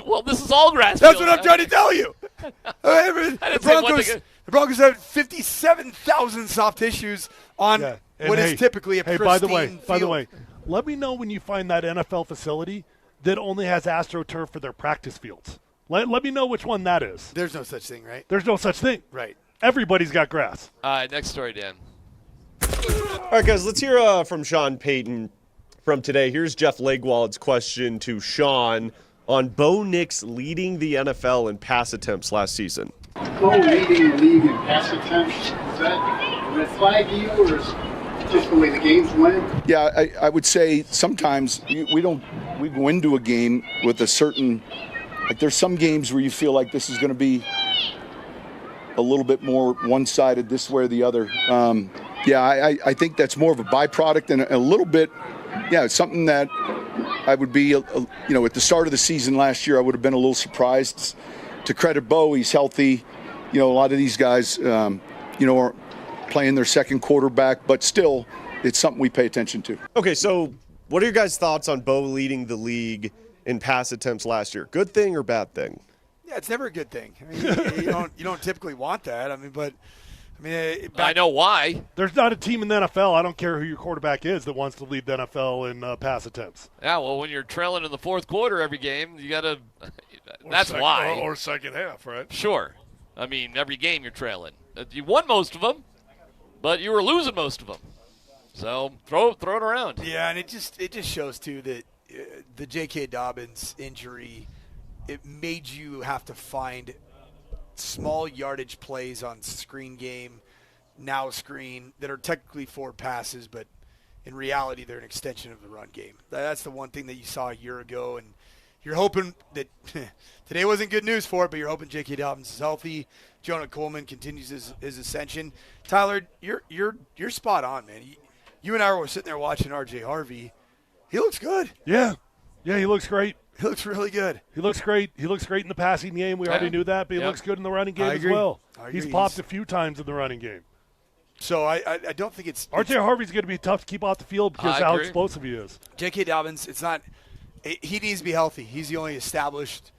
Well, this is all grass That's fields. what I'm trying to tell you. The Broncos have 57,000 soft tissues on what is typically a pristine by the field. way, let me know when you find that NFL facility that only has AstroTurf for their practice fields. Let me know which one that is. There's no such thing, right? There's no such thing. Right. Everybody's got grass. All right, next story, Dan. All right, guys, let's hear from Sean Payton from today. Here's Jeff Legwald's question to Sean. on Bo Nix leading the NFL in pass attempts last season? Bo leading the league in pass attempts, is that a red flag to you, or is it just the way the games went? Yeah, I would say sometimes we go into a game with a certain, like there's some games where you feel like this is going to be a little bit more one-sided this way or the other. I think that's more of a byproduct and a little bit, it's something that I would be, at the start of the season last year, I would have been a little surprised. To credit Bo, he's healthy. A lot of these guys, are playing their second quarterback, but still, it's something we pay attention to. Okay, so what are your guys' thoughts on Bo leading the league in pass attempts last year? Good thing or bad thing? Yeah, it's never a good thing. I mean, you don't typically want that. I know why. There's not a team in the NFL, I don't care who your quarterback is, that wants to lead the NFL in pass attempts. Yeah, well, when you're trailing in the fourth quarter every game, you got to – that's why. Or second half, right? Sure. I mean, every game you're trailing. You won most of them, but you were losing most of them. So throw it around. Yeah, and it just shows, too, that the J.K. Dobbins injury, it made you have to find – small yardage plays on screen game, now screen, that are technically forward passes, but in reality they're an extension of the run game. That's the one thing that you saw a year ago, and you're hoping that today wasn't good news for it, but you're hoping J.K. Dobbins is healthy. Jonah Coleman continues his ascension. Tyler, you're spot on, man. You and I were sitting there watching R.J. Harvey. He looks good. Yeah, he looks great. He looks really good. He looks great. He looks great in the passing game. We already knew that, but he looks good in the running game as well. He's popped a few times in the running game. So I don't think it's – R.J. Harvey's going to be tough to keep off the field because of how explosive he is. J.K. Dobbins, he needs to be healthy. He's the only established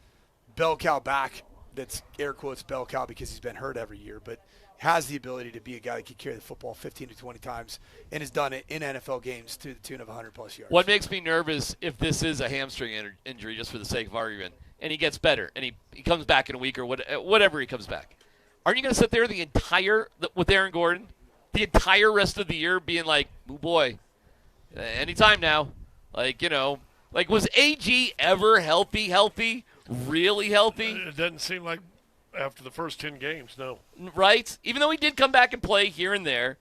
bell cow back that's air quotes bell cow because he's been hurt every year, but has the ability to be a guy that can carry the football 15 to 20 times and has done it in NFL games to the tune of 100-plus yards. What makes me nervous if this is a hamstring injury, just for the sake of argument, and he gets better, and he comes back in a week or whatever he comes back, aren't you going to sit there with Aaron Gordon, the entire rest of the year being like, oh boy, anytime now? Was AG ever healthy, really healthy? It doesn't seem like after the first 10 games, no. Right? Even though he did come back and play here and there,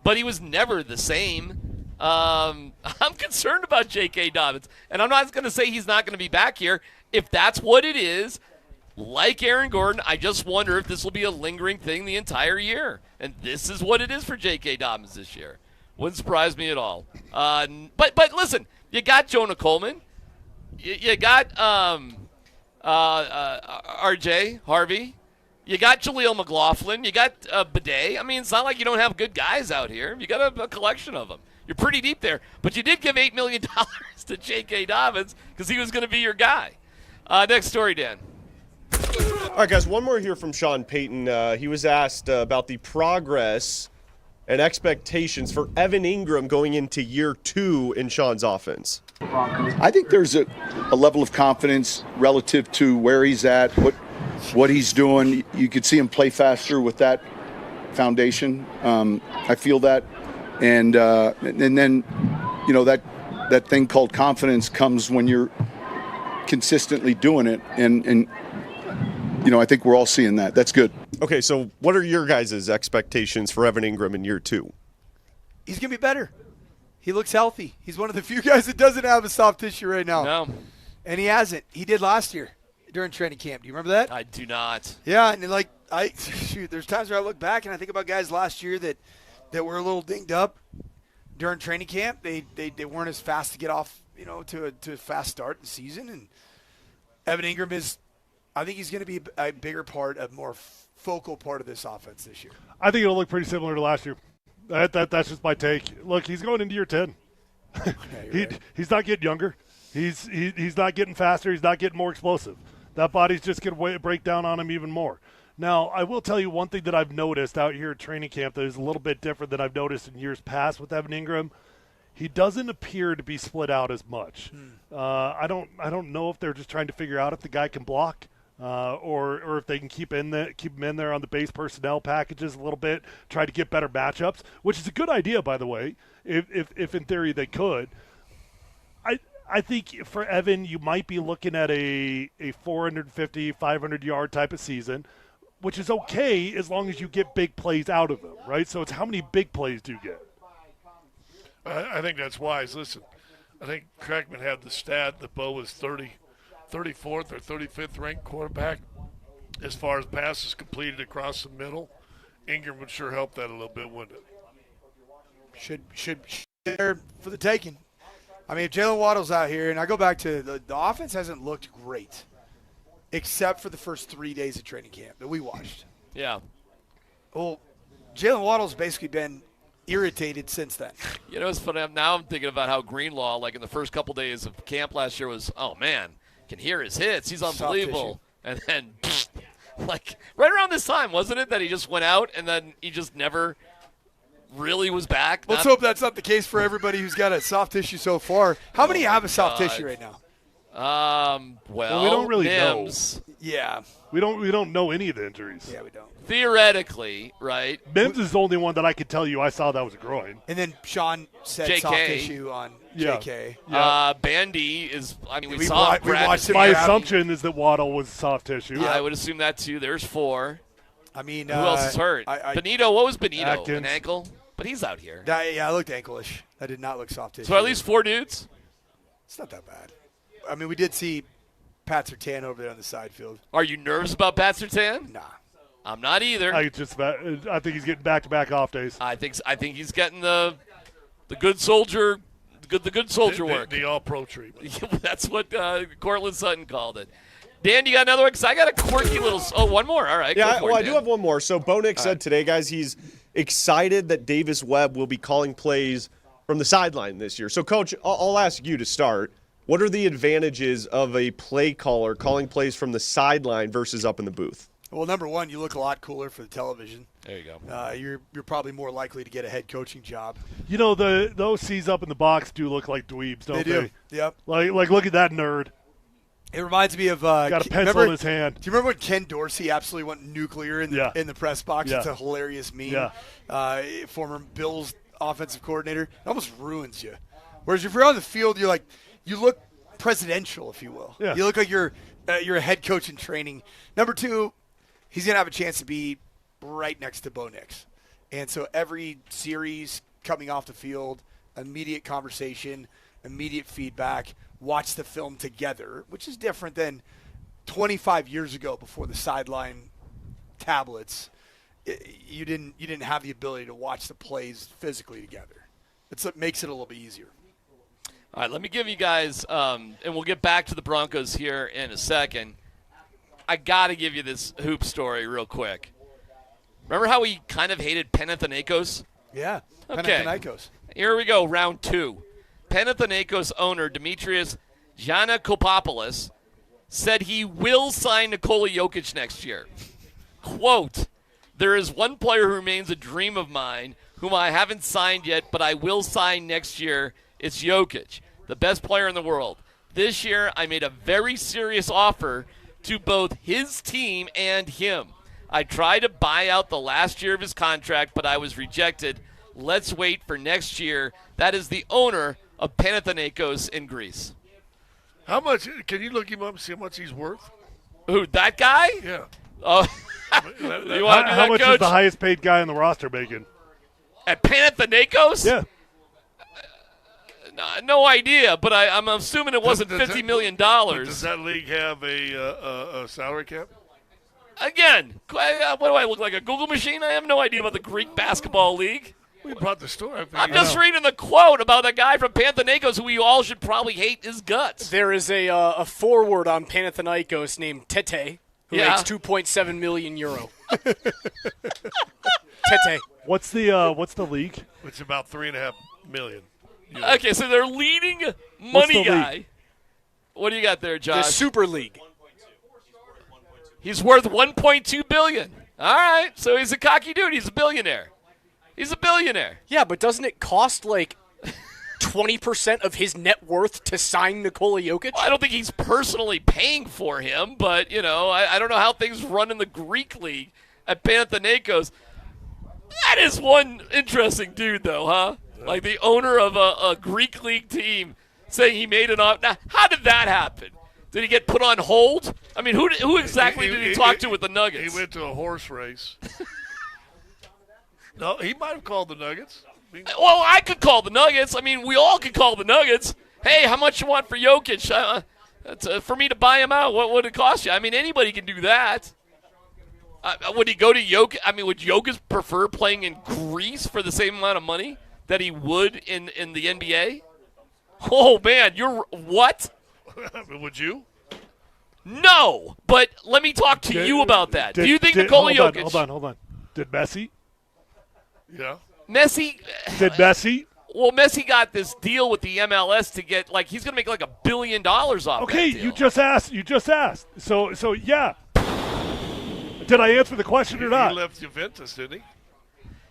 but he was never the same. I'm concerned about J.K. Dobbins, and I'm not going to say he's not going to be back here. If that's what it is, like Aaron Gordon, I just wonder if this will be a lingering thing the entire year. And this is what it is for J.K. Dobbins this year. Wouldn't surprise me at all. But listen, you got Jonah Coleman. You got R.J. Harvey. You got Jaleel McLaughlin. You got Bidet. I mean, it's not like you don't have good guys out here. You got a collection of them. You're pretty deep there. But you did give $8 million to J.K. Dobbins because he was going to be your guy. Next story, Dan. All right, guys, one more here from Sean Payton. He was asked about the progress and expectations for Evan Ingram going into year 2 in Sean's offense. I think there's a level of confidence relative to where he's at, what he's doing. You could see him play faster with that foundation. I feel that. And then, that thing called confidence comes when you're consistently doing it. And I think we're all seeing that. That's good. Okay, so what are your guys' expectations for Evan Ingram in year 2? He's going to be better. He looks healthy. He's one of the few guys that doesn't have a soft tissue right now. No. And he hasn't. He did last year during training camp. Do you remember that? I do not. Yeah, and there's times where I look back and I think about guys last year that were a little dinged up during training camp. They weren't as fast to get off, to a fast start in the season. And Evan Ingram I think he's going to be a bigger part, a more focal part of this offense this year. I think it'll look pretty similar to last year. That's just my take. Look, he's going into year 10. He's not getting younger. He's not getting faster. He's not getting more explosive. That body's just going to break down on him even more. Now, I will tell you one thing that I've noticed out here at training camp that is a little bit different than I've noticed in years past with Evan Ingram. He doesn't appear to be split out as much. I don't know if they're just trying to figure out if the guy can block. Or if they can keep him in there on the base personnel packages a little bit, try to get better matchups, which is a good idea, by the way, if in theory they could. I think for Evan, you might be looking at a 450, 500-yard type of season, which is okay as long as you get big plays out of him, right? So it's how many big plays do you get? I think that's wise. Listen, I think Kreckman had the stat that Bo was 34th or 35th ranked quarterback as far as passes completed across the middle. Ingram would sure help that a little bit, wouldn't it? Should be there for the taking. I mean, if Jalen Waddle's out here, and I go back to the offense hasn't looked great, except for the first 3 days of training camp that we watched. Yeah. Well, Jalen Waddle's basically been irritated since then. You know, it's funny. Now I'm thinking about how Greenlaw, like in the first couple days of camp last year, was, oh, man, can hear his hits. He's unbelievable. And then, like, right around this time, wasn't it, that he just went out and then he just never really was back? Let's hope that's not the case for everybody who's got a soft tissue so far. How many have a soft tissue right now? Well, we don't really Mims. know. Yeah. We don't know any of the injuries. Yeah, we don't. Theoretically, right? Mims is the only one that I could tell you I saw that was a groin. And then Sean said JK. soft tissue on JK. Bandy is, I mean, we watched him. My assumption is that Waddle was soft tissue. I would assume that too. There's 4. I mean, who else is hurt? Benito, what was Benito? Atkins. An ankle? But he's out here. Yeah, I looked ankle-ish. That did not look soft tissue. So at least 4 dudes? It's not that bad. I mean, we did see Pat Surtain over there on the side field. Are you nervous about Pat Surtain? Nah. I'm not either. I think he's getting back-to-back off days. I think he's getting the good soldier work. The all-pro treatment. That's what Cortland Sutton called it. Dan, you got another one? Because I got a quirky little – one more. All right. Yeah, I Dan. do have one more. So Bo Nix said today, guys, he's excited that Davis Webb will be calling plays from the sideline this year. So, Coach, I'll ask you to start. What are the advantages of a play caller calling plays from the sideline versus up in the booth? Well, number one, you look a lot cooler for the television. There you go. You're probably more likely to get a head coaching job. You know, the OCs up in the box do look like dweebs, don't they? They do. Yep. Like look at that nerd. It reminds me of got a pencil in his hand. Do you remember when Ken Dorsey absolutely went nuclear in the press box? Yeah. It's a hilarious meme. Yeah. Former Bills offensive coordinator. It almost ruins you. Whereas if you're on the field, you look presidential, if you will. Yeah. You look like you're a head coach in training. Number two, he's gonna have a chance to be right next to Bo Nix, and so every series coming off the field, immediate conversation, immediate feedback. Watch the film together, which is different than 25 years ago before the sideline tablets. You didn't have the ability to watch the plays physically together. It makes it a little bit easier. All right, let me give you guys, and we'll get back to the Broncos here in a second. I got to give you this hoop story real quick. Remember how we kind of hated Panathinaikos? Yeah, Okay. Panathinaikos. Here we go, round 2. Panathinaikos owner Demetrius Giannakopoulos said he will sign Nikola Jokic next year. Quote, "There is one player who remains a dream of mine, whom I haven't signed yet, but I will sign next year. It's Jokic, the best player in the world. This year, I made a very serious offer to both his team and him. I tried to buy out the last year of his contract, but I was rejected. Let's wait for next year." That is the owner of Panathinaikos in Greece. How much? Can you look him up and see how much he's worth? Who, that guy? Yeah. Oh, you want to do How that, much Coach? is the highest paid guy on the roster making? At Panathinaikos? Yeah. No idea, but I'm assuming it wasn't $50 million. Does that league have a salary cap? Again, what do I look like, a Google machine? I have no idea about the Greek basketball league. We brought the story. I'm just reading the quote about the guy from Panathinaikos who we all should probably hate his guts. There is a forward on Panathinaikos named Tete who makes 2.7 million euro. Tete. What's the league? It's about $3.5 million. Okay, so their leading money guy. league? What do you got there, Josh? The Super League. He's worth $1.2 billion. All right, so he's a cocky dude. He's a billionaire. He's a billionaire. Yeah, but doesn't it cost like 20% of his net worth to sign Nikola Jokic? Well, I don't think he's personally paying for him, but, I don't know how things run in the Greek league at Panathinaikos. That is one interesting dude, though, huh? Like the owner of a Greek league team saying he made an offer. Now, how did that happen? Did he get put on hold? I mean, who exactly did he talk to with the Nuggets? He went to a horse race. No, he might have called the Nuggets. Well, I could call the Nuggets. I mean, we all could call the Nuggets. Hey, how much you want for Jokic? For me to buy him out, what would it cost you? I mean, anybody can do that. Would he go to Jokic? I mean, would Jokic prefer playing in Greece for the same amount of money that he would in the NBA? Oh, man, you're what? Would you? No, but let me talk to you about that. Do you think Nikola Jokic? Hold on. Did Messi? Yeah. Messi? Did Messi? Well, Messi got this deal with the MLS to get, he's going to make $1 billion off Okay, that deal. you just asked. So yeah. Did I answer the question or not? He left Juventus, didn't he?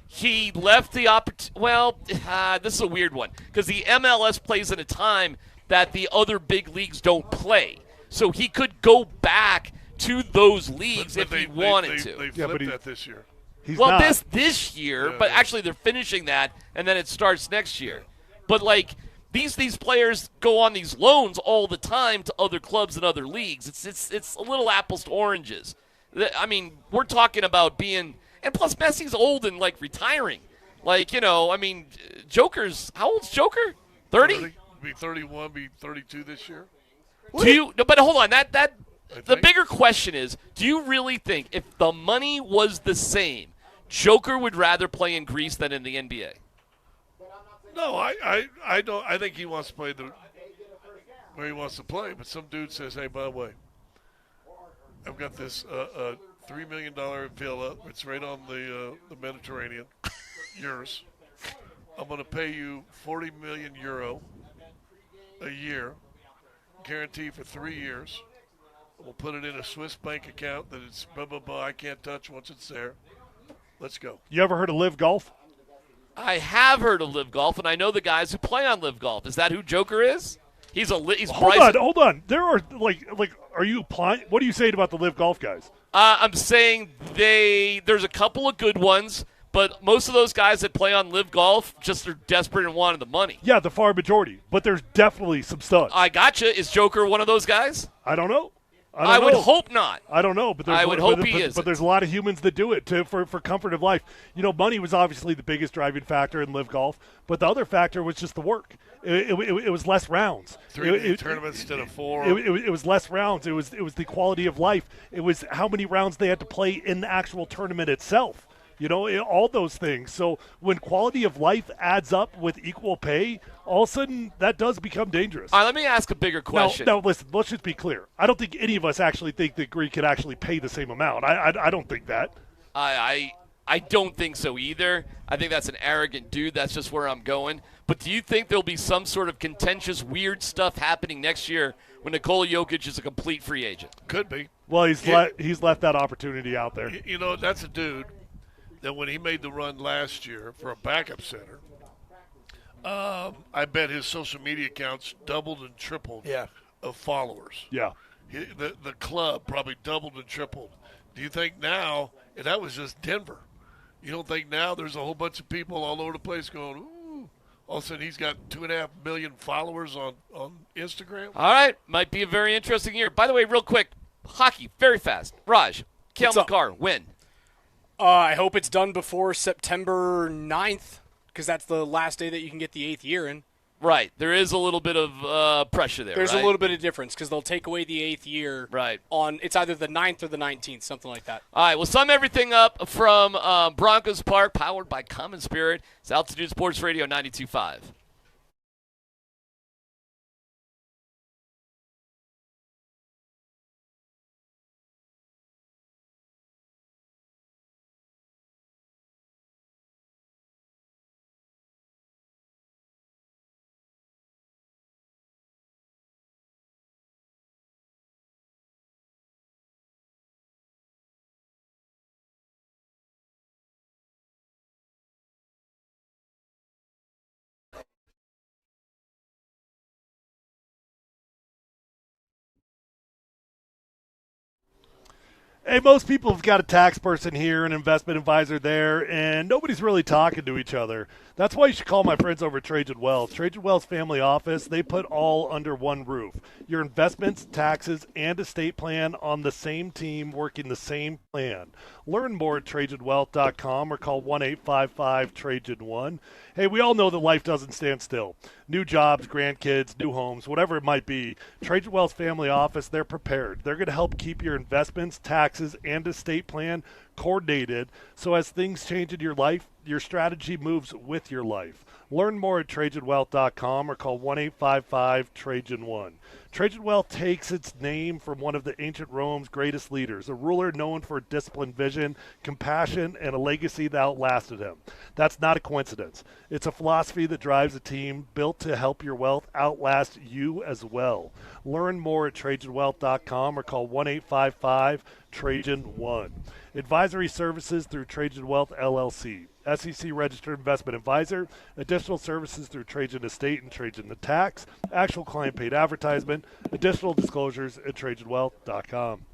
He left the opportunity. Well, this is a weird one because the MLS plays at a time that the other big leagues don't play. So he could go back to those leagues if he wanted to. They flipped that this year. This year, but actually they're finishing that, and then it starts next year. But these players go on these loans all the time to other clubs and other leagues. It's a little apples to oranges. I mean, we're talking about being, and plus Messi's old and retiring. Joker's, how old's Joker? 30? Be 31, be 32 this year. But hold on, the bigger question is, do you really think if the money was the same, Joker would rather play in Greece than in the NBA? No, I don't. I think he wants to play where he wants to play. But some dude says, "Hey, by the way, I've got this $3 million villa. It's right on the Mediterranean. Yours. I'm going to pay you €40 million a year, guaranteed for 3 years. We'll put it in a Swiss bank account that it's blah, blah, blah. I can't touch once it's there. Let's go." You ever heard of Live Golf? I have heard of Live Golf, and I know the guys who play on Live Golf. Is that who Joker is? He's Hold on. There are are you applying? What are you saying about the Live Golf guys? I'm saying there's a couple of good ones, but most of those guys that play on Live Golf just are desperate and wanted the money. Yeah, the far majority, but there's definitely some studs. I gotcha. Is Joker one of those guys? I don't know. I would hope not. I don't know, but I would hope he is. But there's a lot of humans that do it for comfort of life. Money was obviously the biggest driving factor in Live Golf, but the other factor was just the work. It was less rounds. 3 tournaments instead of 4. It was less rounds. It was the quality of life. It was how many rounds they had to play in the actual tournament itself. All those things. So when quality of life adds up with equal pay, all of a sudden that does become dangerous. All right, let me ask a bigger question. Now listen, let's just be clear. I don't think any of us actually think that Greek could actually pay the same amount. I don't think that. I don't think so either. I think that's an arrogant dude. That's just where I'm going. But do you think there'll be some sort of contentious, weird stuff happening next year when Nikola Jokic is a complete free agent? Could be. Well, he's left that opportunity out there. That's a dude that when he made the run last year for a backup center, I bet his social media accounts doubled and tripled of followers. Yeah. The club probably doubled and tripled. Do you think now, and that was just Denver, you don't think now there's a whole bunch of people all over the place going, ooh, all of a sudden he's got 2.5 million followers on Instagram? All right. Might be a very interesting year. By the way, real quick, hockey, very fast. Raj, Cale Makar, win. I hope it's done before September 9th, because that's the last day that you can get the 8th year in. Right. There is a little bit of pressure there, There's a little bit of difference, because they'll take away the 8th year. Right. It's either the 9th or the 19th, something like that. All right. We'll sum everything up from Broncos Park, powered by Common Spirit. It's Altitude Sports Radio 92.5. Hey, most people have got a tax person here, an investment advisor there, and nobody's really talking to each other. That's why you should call my friends over at Trajan Wealth. Trajan Wealth's family office, they put all under one roof. Your investments, taxes, and estate plan on the same team working the same plan. Learn more at TrajanWealth.com or call 1-855-TRAJAN1. Hey, we all know that life doesn't stand still. New jobs, grandkids, new homes, whatever it might be. Trajan Wealth's family office, they're prepared. They're going to help keep your investments, taxes, and estate plan coordinated so as things change in your life, your strategy moves with your life. Learn more at TrajanWealth.com or call 1-855-TRAJAN1. Trajan Wealth takes its name from one of the ancient Rome's greatest leaders, a ruler known for disciplined vision, compassion, and a legacy that outlasted him. That's not a coincidence. It's a philosophy that drives a team built to help your wealth outlast you as well. Learn more at TrajanWealth.com or call 1-855-TRAJAN1. Advisory services through Trajan Wealth LLC. SEC registered investment advisor. Additional services through Trajan Estate and Trajan the Tax. Actual client paid advertisement. Additional disclosures at TrajanWealth.com.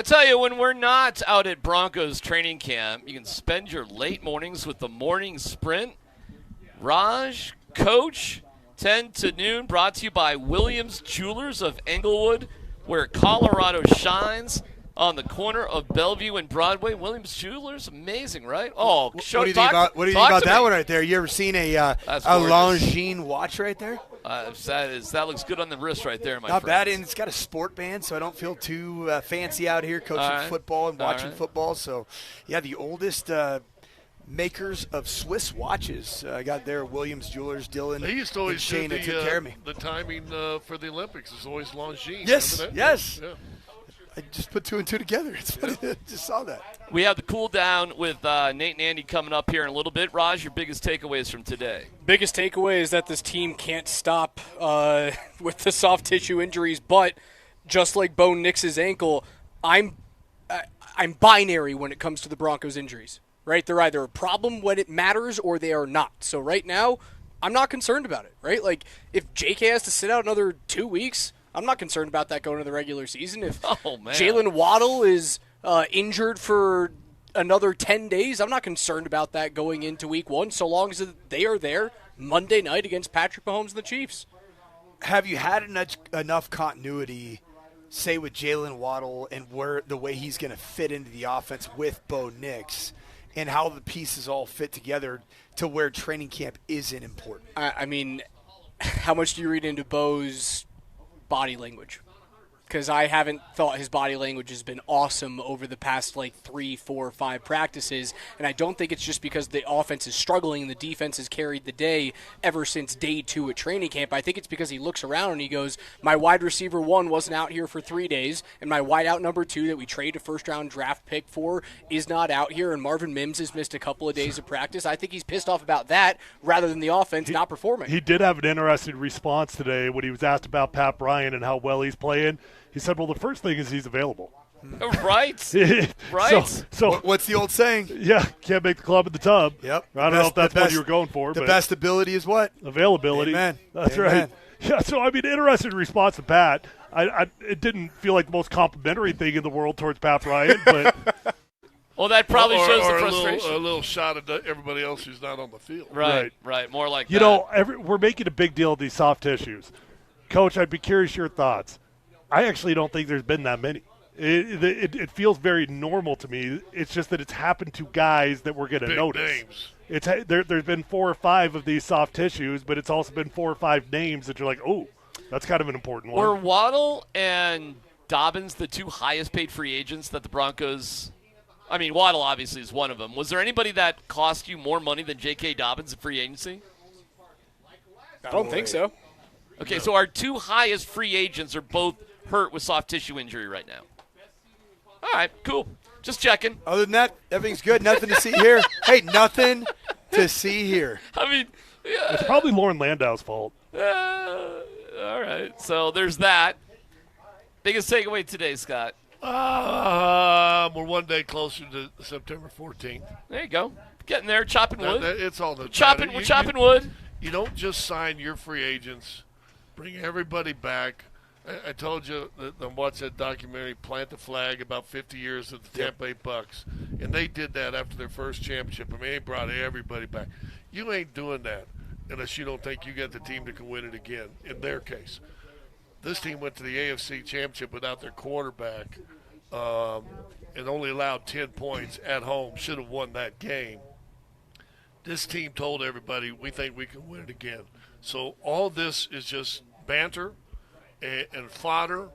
tell you, when we're not out at Broncos training camp, you can spend your late mornings with the morning sprint. Raj, Coach, 10 to noon, brought to you by Williams Jewelers of Englewood, where Colorado shines, on the corner of Bellevue and Broadway. Williams Jewelers, amazing, right? Oh, what do you think about that one right there? You ever seen a Longines watch right there? That looks good on the wrist right there, my Not friend. bad, and it's got a sport band, so I don't feel too fancy out here coaching football and watching football. So, yeah, the oldest makers of Swiss watches. I got there, Williams Jewelers, Dylan. They used to always and Shane do that took care of me. the timing for the Olympics is always Longines. Yes, yes. Yeah. I just put 2 and 2 together. It's funny. I just saw that. We have the cool down with Nate and Andy coming up here in a little bit. Raj, your biggest takeaways from today? Biggest takeaway is that this team can't stop with the soft tissue injuries, but just like Bo Nix's ankle, I'm binary when it comes to the Broncos injuries, right? They're either a problem when it matters or they are not. So right now, I'm not concerned about it, right? Like, if JK has to sit out another 2 weeks, I'm not concerned about that going into the regular season. If Jalen Waddle is injured for another 10 days, I'm not concerned about that going into week 1, so long as they are there Monday night against Patrick Mahomes and the Chiefs. Have you had enough continuity, say, with Jalen Waddle and the way he's going to fit into the offense with Bo Nix and how the pieces all fit together to where training camp isn't important? I mean, how much do you read into Bo's body language? Because I haven't thought his body language has been awesome over the past 3, 4, 5 practices, and I don't think it's just because the offense is struggling and the defense has carried the day ever since day 2 at training camp. I think it's because he looks around and he goes, my wide receiver 1 wasn't out here for 3 days, and my wideout number 2 that we traded a first-round draft pick for is not out here, and Marvin Mims has missed a couple of days of practice. I think he's pissed off about that rather than the offense not performing. He did have an interesting response today when he was asked about Pat Bryant and how well he's playing. He said, well, the first thing is he's available. Right. Right. So what's the old saying? Yeah, can't make the club in the tub. Yep. I don't know if that's what you were going for. The but best ability is what? Availability. Amen. That's Amen. right. Yeah, so, I mean, interesting response to Pat. It didn't feel like the most complimentary thing in the world towards Pat Bryant, but well, that probably shows the or frustration. a little shot at everybody else who's not on the field. Right. More like you know, we're making a big deal of these soft tissues. Coach, I'd be curious your thoughts. I actually don't think there's been that many. It feels very normal to me. It's just that it's happened to guys that we're going to notice. Names. There's been 4 or 5 of these soft tissues, but it's also been 4 or 5 names that you're like, oh, that's kind of an important one. Were Waddle and Dobbins the 2 highest paid free agents that the Broncos – I mean, Waddle obviously is one of them. Was there anybody that cost you more money than J.K. Dobbins in free agency? I don't think so. Okay, so our 2 highest free agents are both hurt with soft tissue injury right now. All right, cool. Just checking. Other than that, everything's good. Nothing to see here. Hey, nothing to see here. I mean, yeah. It's probably Lauren Landau's fault. All right, so there's that. Biggest takeaway today, Scott? We're one day closer to September 14th. There you go. Getting there, chopping wood. It's all the We're chopping wood. You don't just sign your free agents, bring everybody back. I told you that watch that documentary, Plant the Flag, about 50 years of the Tampa Bay Bucks. And they did that after their first championship. I mean, they brought everybody back. You ain't doing that unless you don't think you got the team that can win it again, in their case. This team went to the AFC Championship without their quarterback and only allowed 10 points at home. Should have won that game. This team told everybody, we think we can win it again. So all this is just banter and fodder,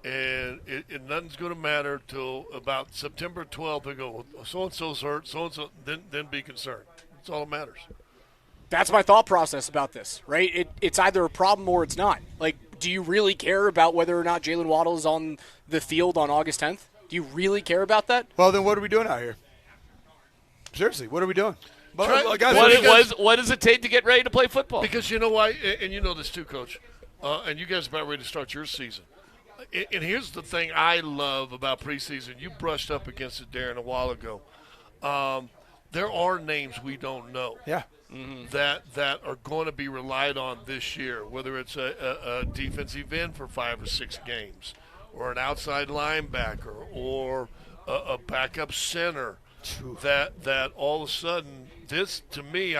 and nothing's going to matter till about September 12th. They go, so-and-so's hurt, so-and-so, then be concerned. That's all that matters. That's my thought process about this, right? It's either a problem or it's not. Like, do you really care about whether or not Jalen Waddle is on the field on August 10th? Do you really care about that? Well, then what are we doing out here? Seriously, what are we doing? Guys, what does it take to get ready to play football? Because you know why, and you know this too, Coach, and you guys are about ready to start your season. And here's the thing I love about preseason. You brushed up against it, Darren, a while ago. There are names we don't know. Yeah. That are going to be relied on this year, whether it's a defensive end for 5 or 6 games, or an outside linebacker or a backup center, that all of a sudden, this, to me,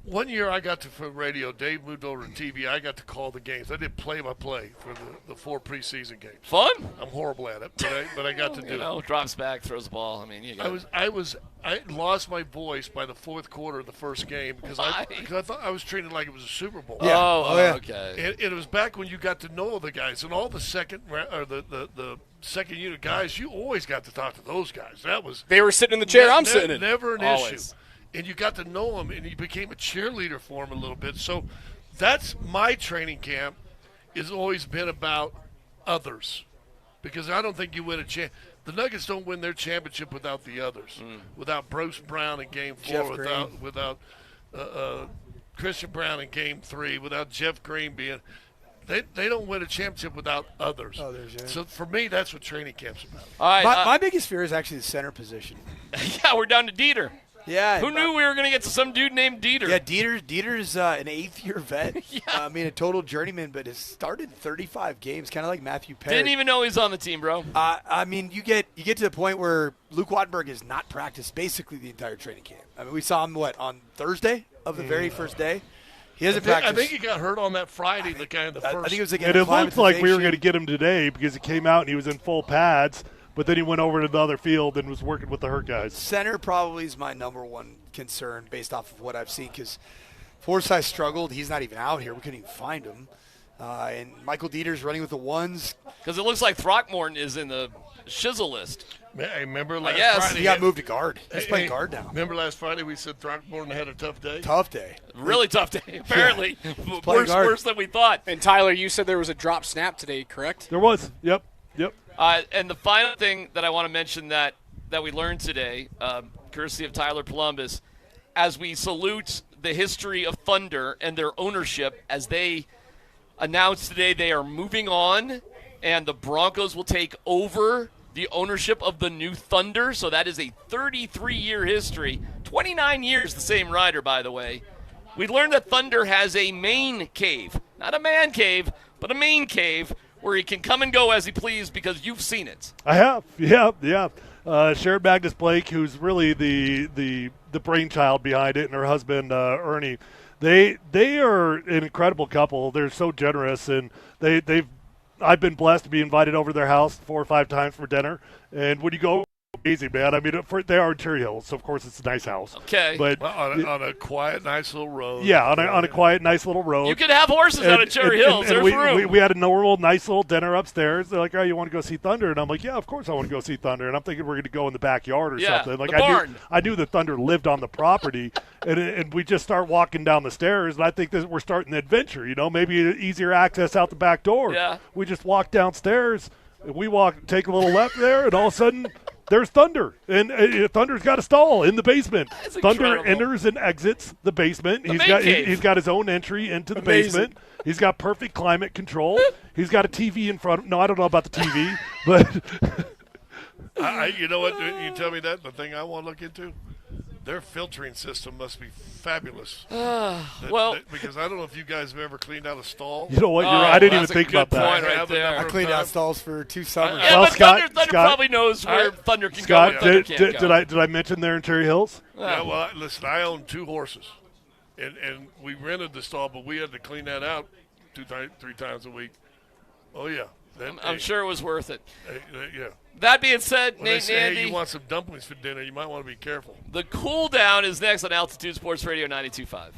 one year I got to, for radio, Dave moved over to TV, I got to call the games. I did play-by-play for the 4 preseason games. Fun? I'm horrible at it, but I got to do it. Drops back, throws the ball. I mean, you got I lost my voice by the 4th quarter of the first game because I thought I was treated like it was a Super Bowl. Yeah. Oh, okay. And it was back when you got to know the guys, and all the second unit guys, you always got to talk to those guys. They were sitting in the chair I'm sitting in. Never an Always. issue. And you got to know them, and you became a cheerleader for them a little bit. So that's my training camp has always been about others, because I don't think you win a champ. The Nuggets don't win their championship without the others, without Bruce Brown in Game 4, without Christian Brown in Game 3, without Jeff Green being. They don't win a championship without others. Yeah. So for me, that's what training camp's about. All right, my biggest fear is actually the center position. Yeah, we're down to Dieter. Yeah. Who knew we were going to get to some dude named Dieter? Yeah, Dieter's an 8th-year vet. A total journeyman, but has started 35 games, kind of like Matthew Perry. Didn't even know he's on the team, bro. You get to the point where Luke Wattenberg has not practiced basically the entire training camp. I mean, we saw him, on Thursday of the very first day? He hasn't practiced. I think he got hurt on that Friday, the first. I think it was and it looked like we were going to get him today because he came out and he was in full pads, but then he went over to the other field and was working with the hurt guys. Center probably is my number one concern based off of what I've seen, because Forsyth struggled. He's not even out here. We couldn't even find him. And Michael Dieter's running with the ones. Because it looks like Throckmorton is in the shizzle list. Hey, remember last Friday? He got moved to guard. He's playing guard now. Remember last Friday we said Throckmorton had a tough day? Tough day. Really tough day, apparently. Worse than we thought. And Tyler, you said there was a drop snap today, correct? There was. Yep. And the final thing that I want to mention that we learned today, courtesy of Tyler Polumbus, as we salute the history of Thunder and their ownership, as they announced today they are moving on and the Broncos will take over the ownership of the new Thunder. So that is a 33-year history. 29 years, the same rider, by the way. We learned that Thunder has a main cave. Not a man cave, but a main cave where he can come and go as he please, because you've seen it. I have. Yeah. Sharon Magnus Blake, who's really the brainchild behind it, and her husband, Ernie. They are an incredible couple. They're so generous, and I've been blessed to be invited over to their house 4 or 5 times for dinner. And when you go, easy, man. I mean, they are in Cherry Hills, so of course it's a nice house. Okay. But on a quiet, nice little road. Yeah, on a quiet, nice little road. You can have horses out of Cherry Hills. There's room. We had a normal, nice little dinner upstairs. They're like, "Oh, you want to go see Thunder?" And I'm like, "Yeah, of course I want to go see Thunder." And I'm thinking we're going to go in the backyard or something. Like the barn. I knew the Thunder lived on the property, and we just start walking down the stairs, and I think that we're starting the adventure. Maybe easier access out the back door. Yeah. We just walk downstairs. And we take a little left there, and all of a sudden, there's Thunder. And Thunder's got a stall in the basement. That's Thunder incredible. enters and exits the basement. The He's main got cave. he's got his own entry into the Amazing. basement. He's got perfect climate control. He's got a TV in front of him. No, I don't know about the TV, but You know what? You tell me that, the thing I want to look into? Their filtering system must be fabulous. Because I don't know if you guys have ever cleaned out a stall. You know what? I didn't even think about that. Point right there. I cleaned out stalls for 2 summers. Yeah, Well, but Scott- Thunder Scott- probably knows where Thunder can go Scott, and Thunder can't go. did I mention they're in Cherry Hills? Yeah, well, listen, I own 2 horses, and we rented the stall, but we had to clean that out 3 times a week. Oh, yeah. I'm sure it was worth it. Yeah. That being said, When Nate they and say, Andy, hey, you want some dumplings for dinner, you might want to be careful. the cool down is next on Altitude Sports Radio 92.5.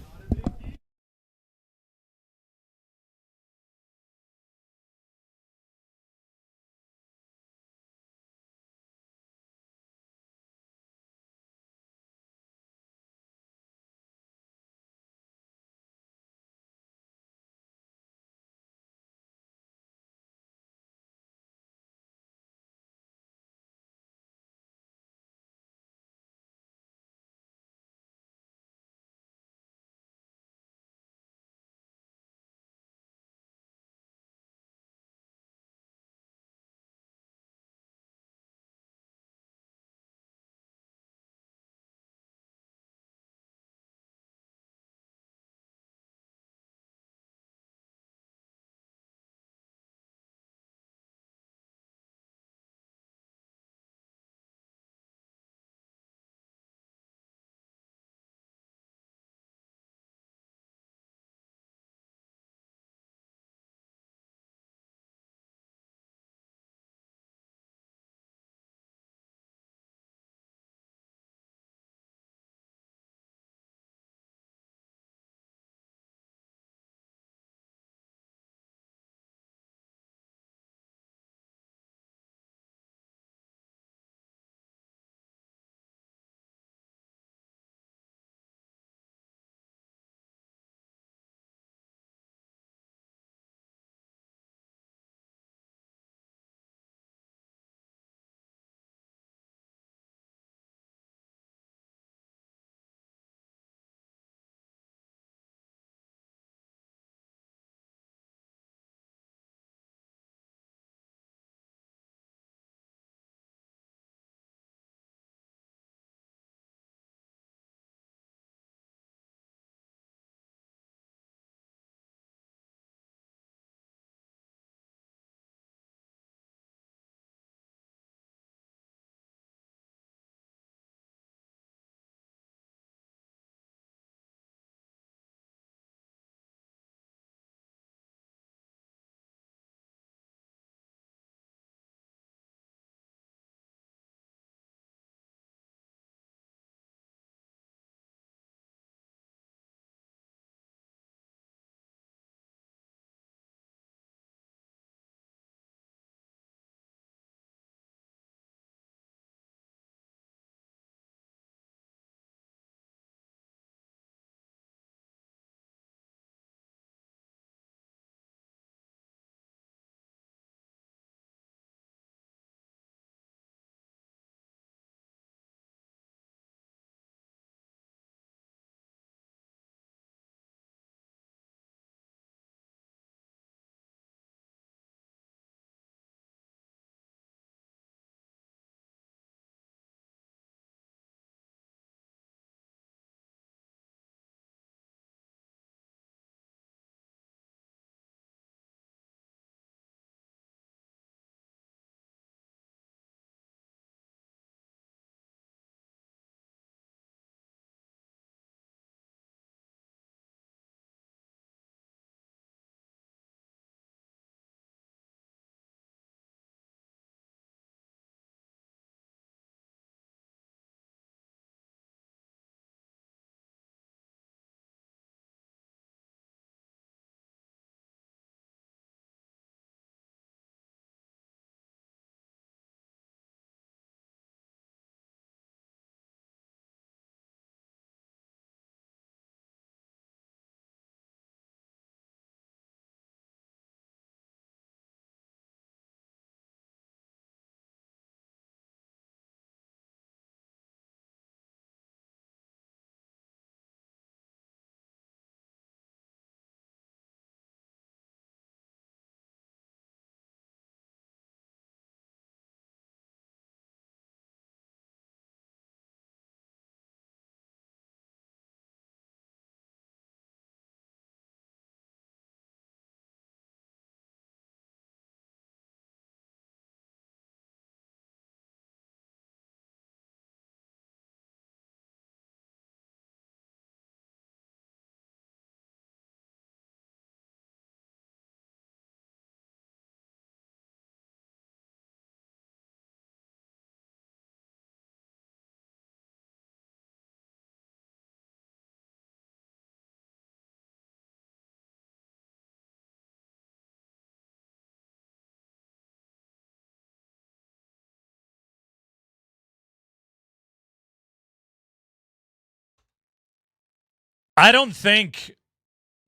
I don't think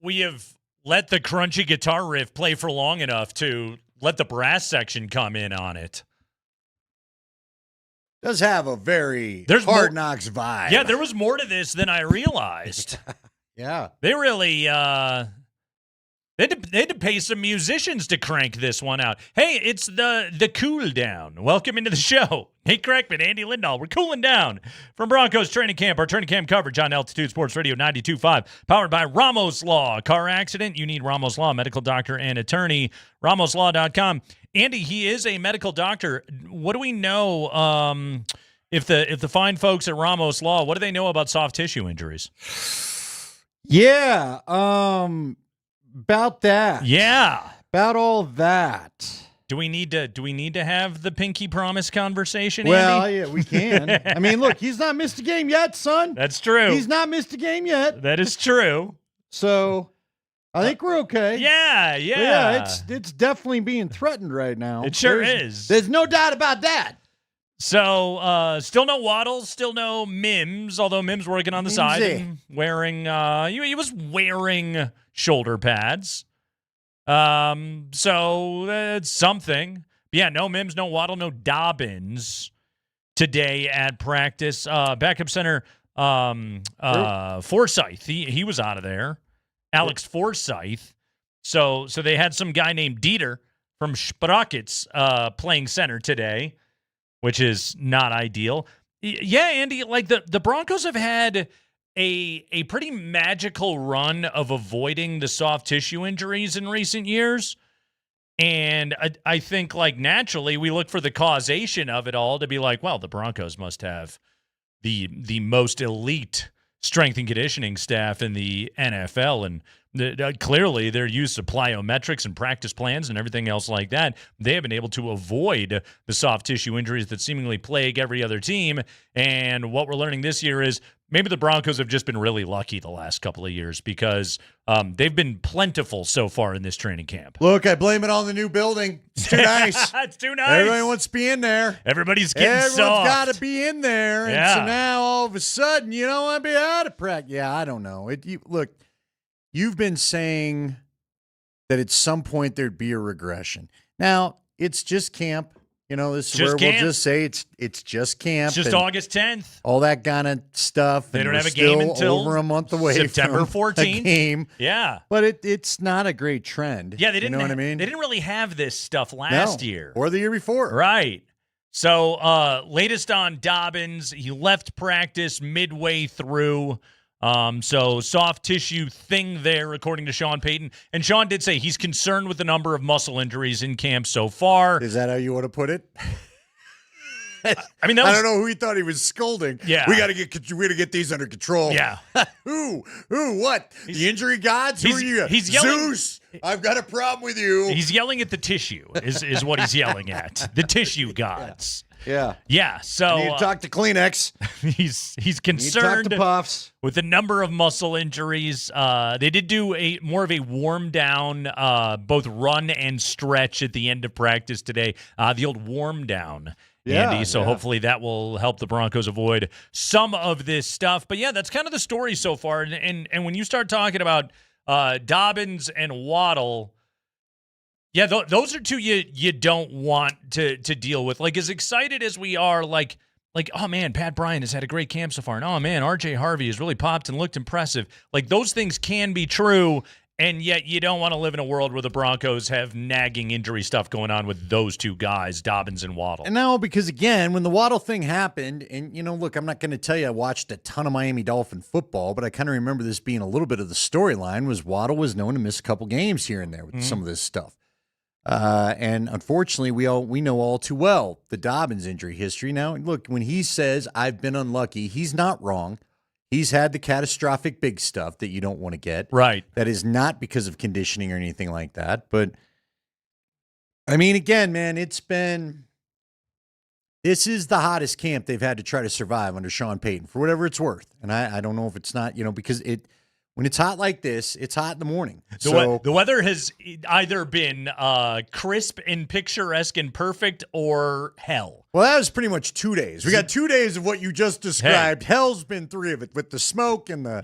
we have let the crunchy guitar riff play for long enough to let the brass section come in on it. Does have a very Hard Knocks vibe. Yeah, there was more to this than I realized. Yeah. They really they had to pay some musicians to crank this one out. Hey, it's the cool down. Welcome into the show. Hey, Kreckman, Andy Lindahl. We're cooling down from Broncos training camp. Our training camp coverage on Altitude Sports Radio 92.5, powered by Ramos Law. Car accident, you need Ramos Law, medical doctor and attorney. RamosLaw.com. Andy, he is a medical doctor. What do we know? If the fine folks at Ramos Law, what do they know about soft tissue injuries? Yeah, about that. Yeah, about all that. Do we need to have the pinky promise conversation? Well, Andy? yeah, we can. I mean, look, he's not missed a game yet, son. That's true. He's not missed a game yet. That is true. So, I think we're okay. Yeah. But yeah, it's definitely being threatened right now. It sure is. There's no doubt about that. So, still no Waddle, still no Mims, although Mims working on the side and wearing, he was wearing shoulder pads. So that's something. But yeah, no Mims, no Waddle, no Dobbins today at practice. Backup center, Forsyth, he was out of there. Alex Forsyth. So they had some guy named Dieter from Sprockets, playing center today, which is not ideal. Yeah, Andy, like the Broncos have had a pretty magical run of avoiding the soft tissue injuries in recent years. And I think, like, naturally we look for the causation of it all to be like, well, the Broncos must have the most elite strength and conditioning staff in the NFL, and clearly their use of plyometrics and practice plans and everything else like that, they have been able to avoid the soft tissue injuries that seemingly plague every other team. And what we're learning this year is maybe the Broncos have just been really lucky the last couple of years because they've been plentiful so far in this training camp. Look, I blame it on the new building. It's too nice. It's too nice. Everybody wants to be in there. Everybody's getting Everyone's soft. got to be in there. Yeah. And so now all of a sudden you don't want to be out of practice. Yeah, I don't know. Look, you've been saying that at some point there'd be a regression. Now, it's just camp. You know, this is Just where camp. we'll just say it's just camp. It's just and August 10th. all that kind of stuff. They and don't we're have a game still until over a month away September from 14th. a game. Yeah. But it's not a great trend. Yeah, they didn't. You know what I mean? They didn't really have this stuff last year or the year before. Right. So, latest on Dobbins, he left practice midway through. So soft tissue thing there, according to Sean Payton. And Sean did say he's concerned with the number of muscle injuries in camp so far. Is that how you want to put it? I mean, I don't know who he thought he was scolding. Yeah. we got to get these under control. Yeah. Who? What? The injury gods? Who are you? He's yelling, Zeus. I've got a problem with you. He's yelling at the tissue. Is what he's yelling at. The tissue gods. Yeah. Yeah. So You need to talk to Kleenex. He's concerned to Puffs. with the number of muscle injuries. They did do more of a warm down, both run and stretch at the end of practice today. The old warm down. Andy, so hopefully that will help the Broncos avoid some of this stuff. But yeah, that's kind of the story so far. And when you start talking about Dobbins and Waddle, yeah, those are two you don't want to deal with. Like, as excited as we are, like, oh man, Pat Bryant has had a great camp so far, and oh man, RJ Harvey has really popped and looked impressive. Like, those things can be true. And yet you don't want to live in a world where the Broncos have nagging injury stuff going on with those two guys, Dobbins and Waddle. And now, because again, when the Waddle thing happened, and look, I'm not going to tell you I watched a ton of Miami Dolphin football, but I kind of remember this being a little bit of the storyline. Was Waddle was known to miss a couple games here and there with some of this stuff. And unfortunately, we know all too well the Dobbins injury history. Now, look, when he says I've been unlucky, he's not wrong. He's had the catastrophic big stuff that you don't want to get. Right. That is not because of conditioning or anything like that. But, I mean, again, man, this is the hottest camp they've had to try to survive under Sean Payton, for whatever it's worth. And I don't know if it's not, because When it's hot like this, it's hot in the morning. The weather has either been crisp and picturesque and perfect or hell. Well, that was pretty much 2 days. We got 2 days of what you just described. Hey. Hell's been 3 of it with the smoke and the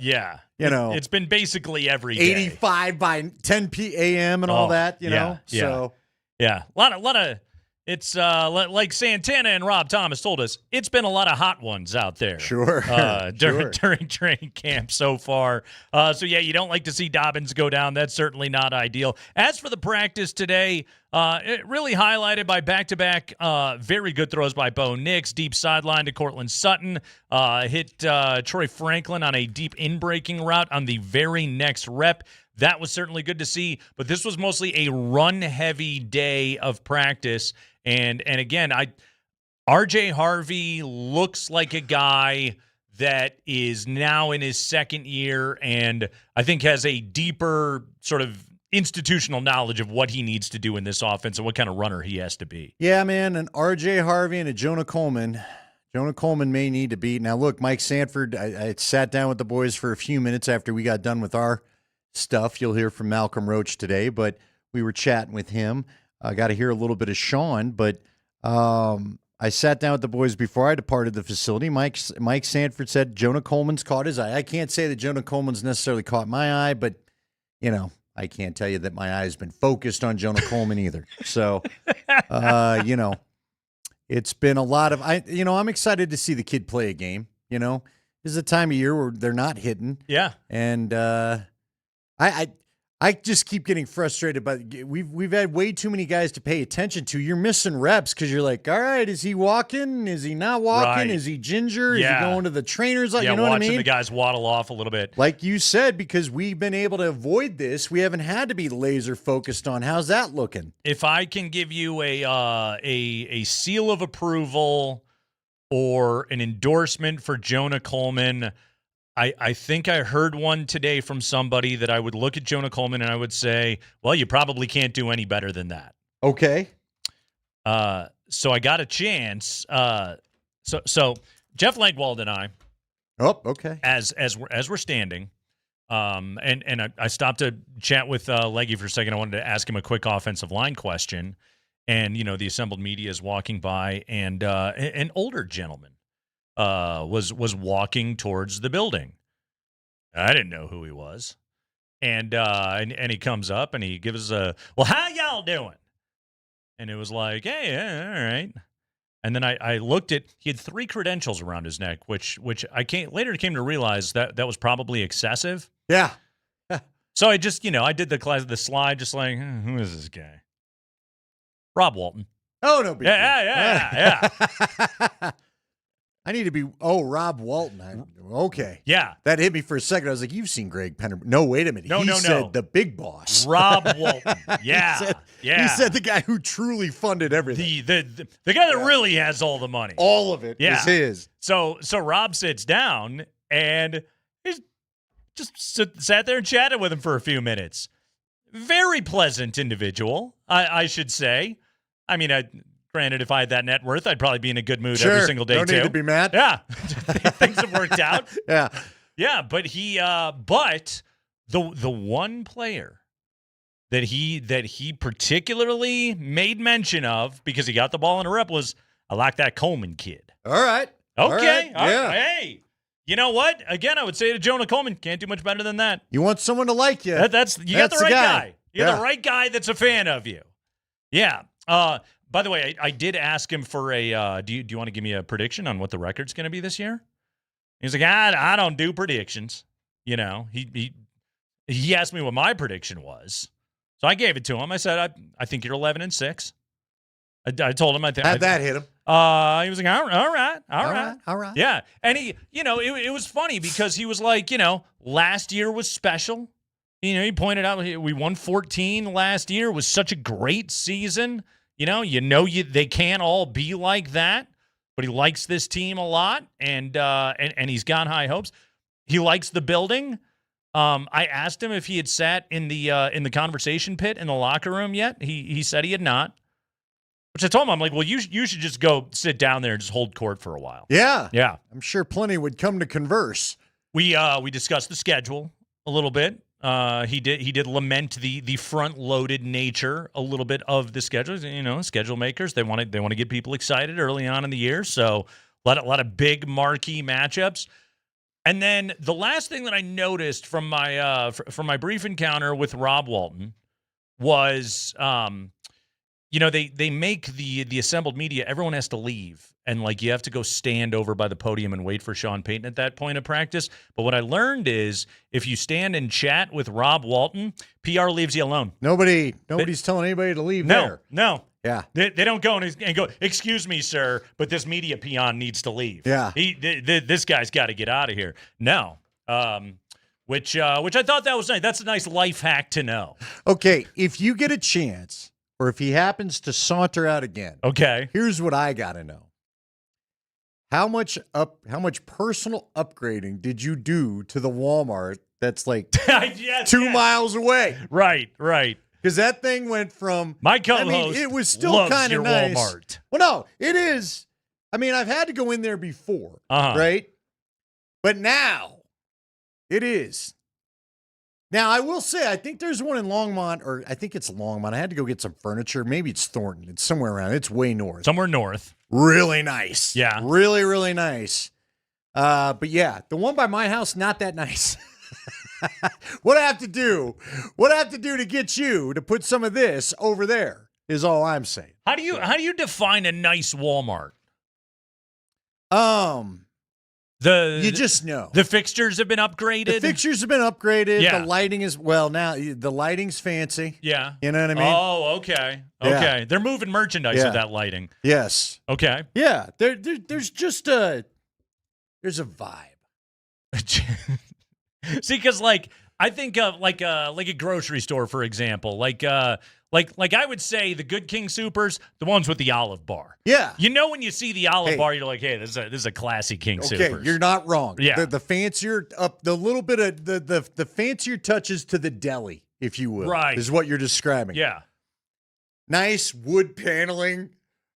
it's been basically every day. 85 by 10 p.m. and all that. You know, so a lot of. It's like Santana and Rob Thomas told us, it's been a lot of hot ones out there. Sure. During training camp so far. So, you don't like to see Dobbins go down. That's certainly not ideal. As for the practice today, it really highlighted by back-to-back very good throws by Bo Nix. Deep sideline to Cortland Sutton. Hit Troy Franklin on a deep in-breaking route on the very next rep. That was certainly good to see, but this was mostly a run-heavy day of practice. And again, RJ Harvey looks like a guy that is now in his second year and I think has a deeper sort of institutional knowledge of what he needs to do in this offense and what kind of runner he has to be. Yeah, man, an RJ Harvey and a Jonah Coleman. Jonah Coleman may need to beat. Now, look, Mike Sanford, I sat down with the boys for a few minutes after we got done with our stuff. You'll hear from Malcolm Roach today, but we were chatting with him. I got to hear a little bit of Sean, but I sat down with the boys before I departed the facility. Mike Sanford said Jonah Coleman's caught his eye. I can't say that Jonah Coleman's necessarily caught my eye, but, I can't tell you that my eye has been focused on Jonah Coleman either. So, it's been a lot of I'm excited to see the kid play a game. This is a time of year where they're not hitting. Yeah. And I just keep getting frustrated by we've had way too many guys to pay attention to. You're missing reps because you're like, all right, is he walking? Is he not walking? Right. Is he ginger? Is he going to the trainers? You know what I mean? Watching the guys waddle off a little bit. Like you said, because we've been able to avoid this, we haven't had to be laser focused on. How's that looking? If I can give you a seal of approval or an endorsement for Jonah Coleman, I think I heard one today from somebody that I would look at Jonah Coleman and I would say, well, you probably can't do any better than that. Okay. So I got a chance. So Jeff Langwald and I. Oh, okay. As we're standing, and I stopped to chat with Leggy for a second. I wanted to ask him a quick offensive line question, and the assembled media is walking by, and an older gentleman was walking towards the building. I didn't know who he was. And he comes up and he gives us well, how y'all doing? And it was like, hey, all right. And then I looked at, he had 3 credentials around his neck, which I later came to realize that was probably excessive. Yeah. So I just, I did the slide just like, who is this guy? Rob Walton. Oh, no big deal. Yeah. I need to be, Rob Walton. Okay. Yeah. That hit me for a second. I was like, you've seen Greg Penner. No, wait a minute. No. He said the big boss. Rob Walton. Yeah. He said the guy who truly funded everything. The guy that really has all the money. All of it is his. So Rob sits down and he's just sat there and chatted with him for a few minutes. Very pleasant individual, I should say. I mean, granted, if I had that net worth, I'd probably be in a good mood every single day, too. Don't need to be mad. Yeah. Things have worked out. Yeah. Yeah, but but the one player that he particularly made mention of, because he got the ball in a rep, was, I like that Coleman kid. All right. Okay. All right. Hey, you know what? Again, I would say to Jonah Coleman, can't do much better than that. You want someone to like you. You got the right guy. You're the right guy that's a fan of you. Yeah. By the way, I did ask him for a. Do you want to give me a prediction on what the record's going to be this year? He's like, I don't do predictions. He asked me what my prediction was, so I gave it to him. I said, I think you're 11-6. I told him I think that hit him. He was like, all right. Yeah, and he, it was funny because he was like, last year was special. He pointed out we won 14 last year. It was such a great season. They can't all be like that, but he likes this team a lot, and he's got high hopes. He likes the building. I asked him if he had sat in the conversation pit in the locker room yet. He said he had not, which I told him, I'm like, well, you should just go sit down there and just hold court for a while. Yeah. Yeah. I'm sure plenty would come to converse. We discussed the schedule a little bit. He did lament the front-loaded nature a little bit of the schedule. You know, schedule makers, they want to get people excited early on in the year. So a lot of big marquee matchups. And then the last thing that I noticed from my brief encounter with Rob Walton was, they make the assembled media. Everyone has to leave, and like you have to go stand over by the podium and wait for Sean Payton at that point of practice. But what I learned is if you stand and chat with Rob Walton, PR leaves you alone. Nobody's telling anybody to leave there. No. Yeah. They don't go and go, excuse me, sir, but this media peon needs to leave. Yeah. This guy's got to get out of here. No. Which I thought that was nice. That's a nice life hack to know. Okay, if you get a chance, or if he happens to saunter out again, okay, here's what I got to know. How much personal upgrading did you do to the Walmart that's like 2 miles away? Right. Because that thing went from my co-host. It was still kind of nice. Walmart. Well, no, it is. I mean, I've had to go in there before, right? But now it is. Now, I will say, I think there's one in Longmont, or I think it's Longmont. I had to go get some furniture. Maybe it's Thornton. It's somewhere around. It's way north. Somewhere north. Really nice. Yeah. Really, really nice. But yeah, the one by my house, not that nice. What I have to do to get you to put some of this over there is all I'm saying. How do you define a nice Walmart? You just know. The fixtures have been upgraded. The fixtures have been upgraded. Yeah. The lighting is, now the lighting's fancy. Yeah. You know what I mean? Oh, okay. Okay. They're moving merchandise with that lighting. Yes. Okay. Yeah. There's just there's a vibe. See, because I think of like a grocery store, for example, like I would say the Good King Supers, the ones with the olive bar. Yeah. You know when you see the olive bar, you're like, hey, this is a classy King Supers. Okay, you're not wrong. Yeah. The fancier the little bit of the fancier touches to the deli, if you will. Right. Is what you're describing. Yeah. Nice wood paneling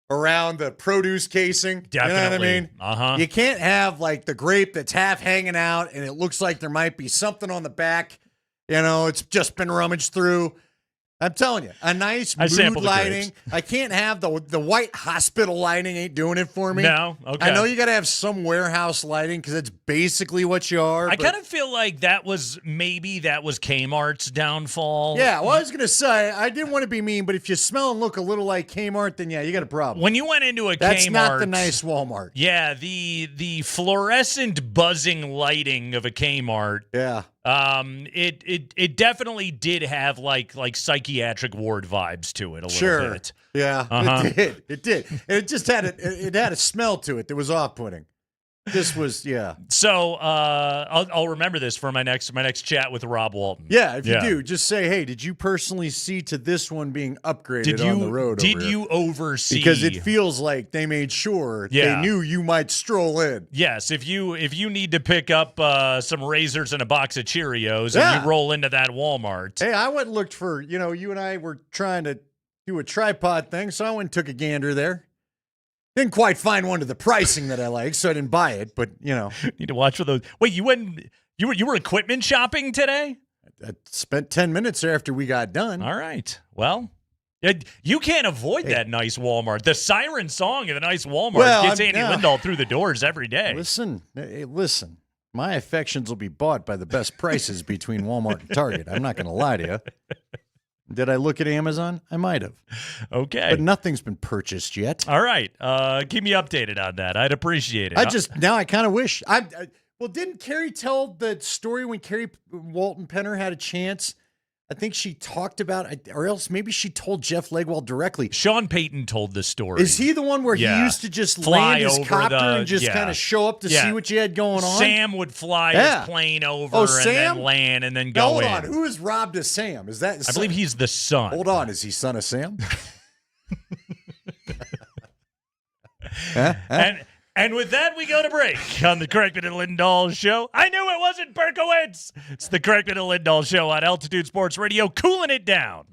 around the produce casing. Definitely. You know what I mean? Uh-huh. You can't have like the grape that's half hanging out and it looks like there might be something on the back. You know, it's just been rummaged through. I'm telling you, a nice mood lighting. I can't have the white hospital lighting. Ain't doing it for me. No, okay. I know you got to have some warehouse lighting because it's basically what you are. I kind of feel like that was Kmart's downfall. Yeah, well, I was gonna say I didn't want to be mean, but if you smell and look a little like Kmart, then yeah, you got a problem. When you went into a That's Kmart, not the nice Walmart. Yeah, the fluorescent buzzing lighting of a Kmart. Yeah. It definitely did have like psychiatric ward vibes to it a little bit. Yeah, it did. And it just had a smell to it that was off-putting. This was So I'll remember this for my next chat with Rob Walton. Yeah, if you do, just say, hey, did you personally see to this one being upgraded on the road? Did you oversee? Because it feels like they made sure they knew you might stroll in. Yes, if you need to pick up some razors and a box of Cheerios and you roll into that Walmart. Hey, I went and looked for, you and I were trying to do a tripod thing, so I went and took a gander there. Didn't quite find one to the pricing that I like, so I didn't buy it. But need to watch for those. Wait, you were equipment shopping today? I spent 10 minutes there after we got done. All right. Well, you can't avoid that nice Walmart. The siren song of the nice Walmart gets Andy Lindahl through the doors every day. Listen. My affections will be bought by the best prices between Walmart and Target. I'm not going to lie to you. Did I look at Amazon? I might have. Okay. But nothing's been purchased yet. All right. Keep me updated on that. I'd appreciate it. Now I kind of wish. Well, didn't Carrie tell the story when Carrie Walton Penner had a chance? I think she talked about, or else maybe she told Jeff Legwell directly. Sean Payton told the story. Is he the one where he used to just land his copter and just kind of show up to see what you had going on? Sam would fly his plane over and then land and then go in. Hold on. Who is robbed as Sam? Is that? I believe he's the son. Hold on. Is he son of Sam? And with that, we go to break on the Kreckman and Lindahl Show. I knew it wasn't Berkowitz. It's the Kreckman and Lindahl Show on Altitude Sports Radio, cooling it down.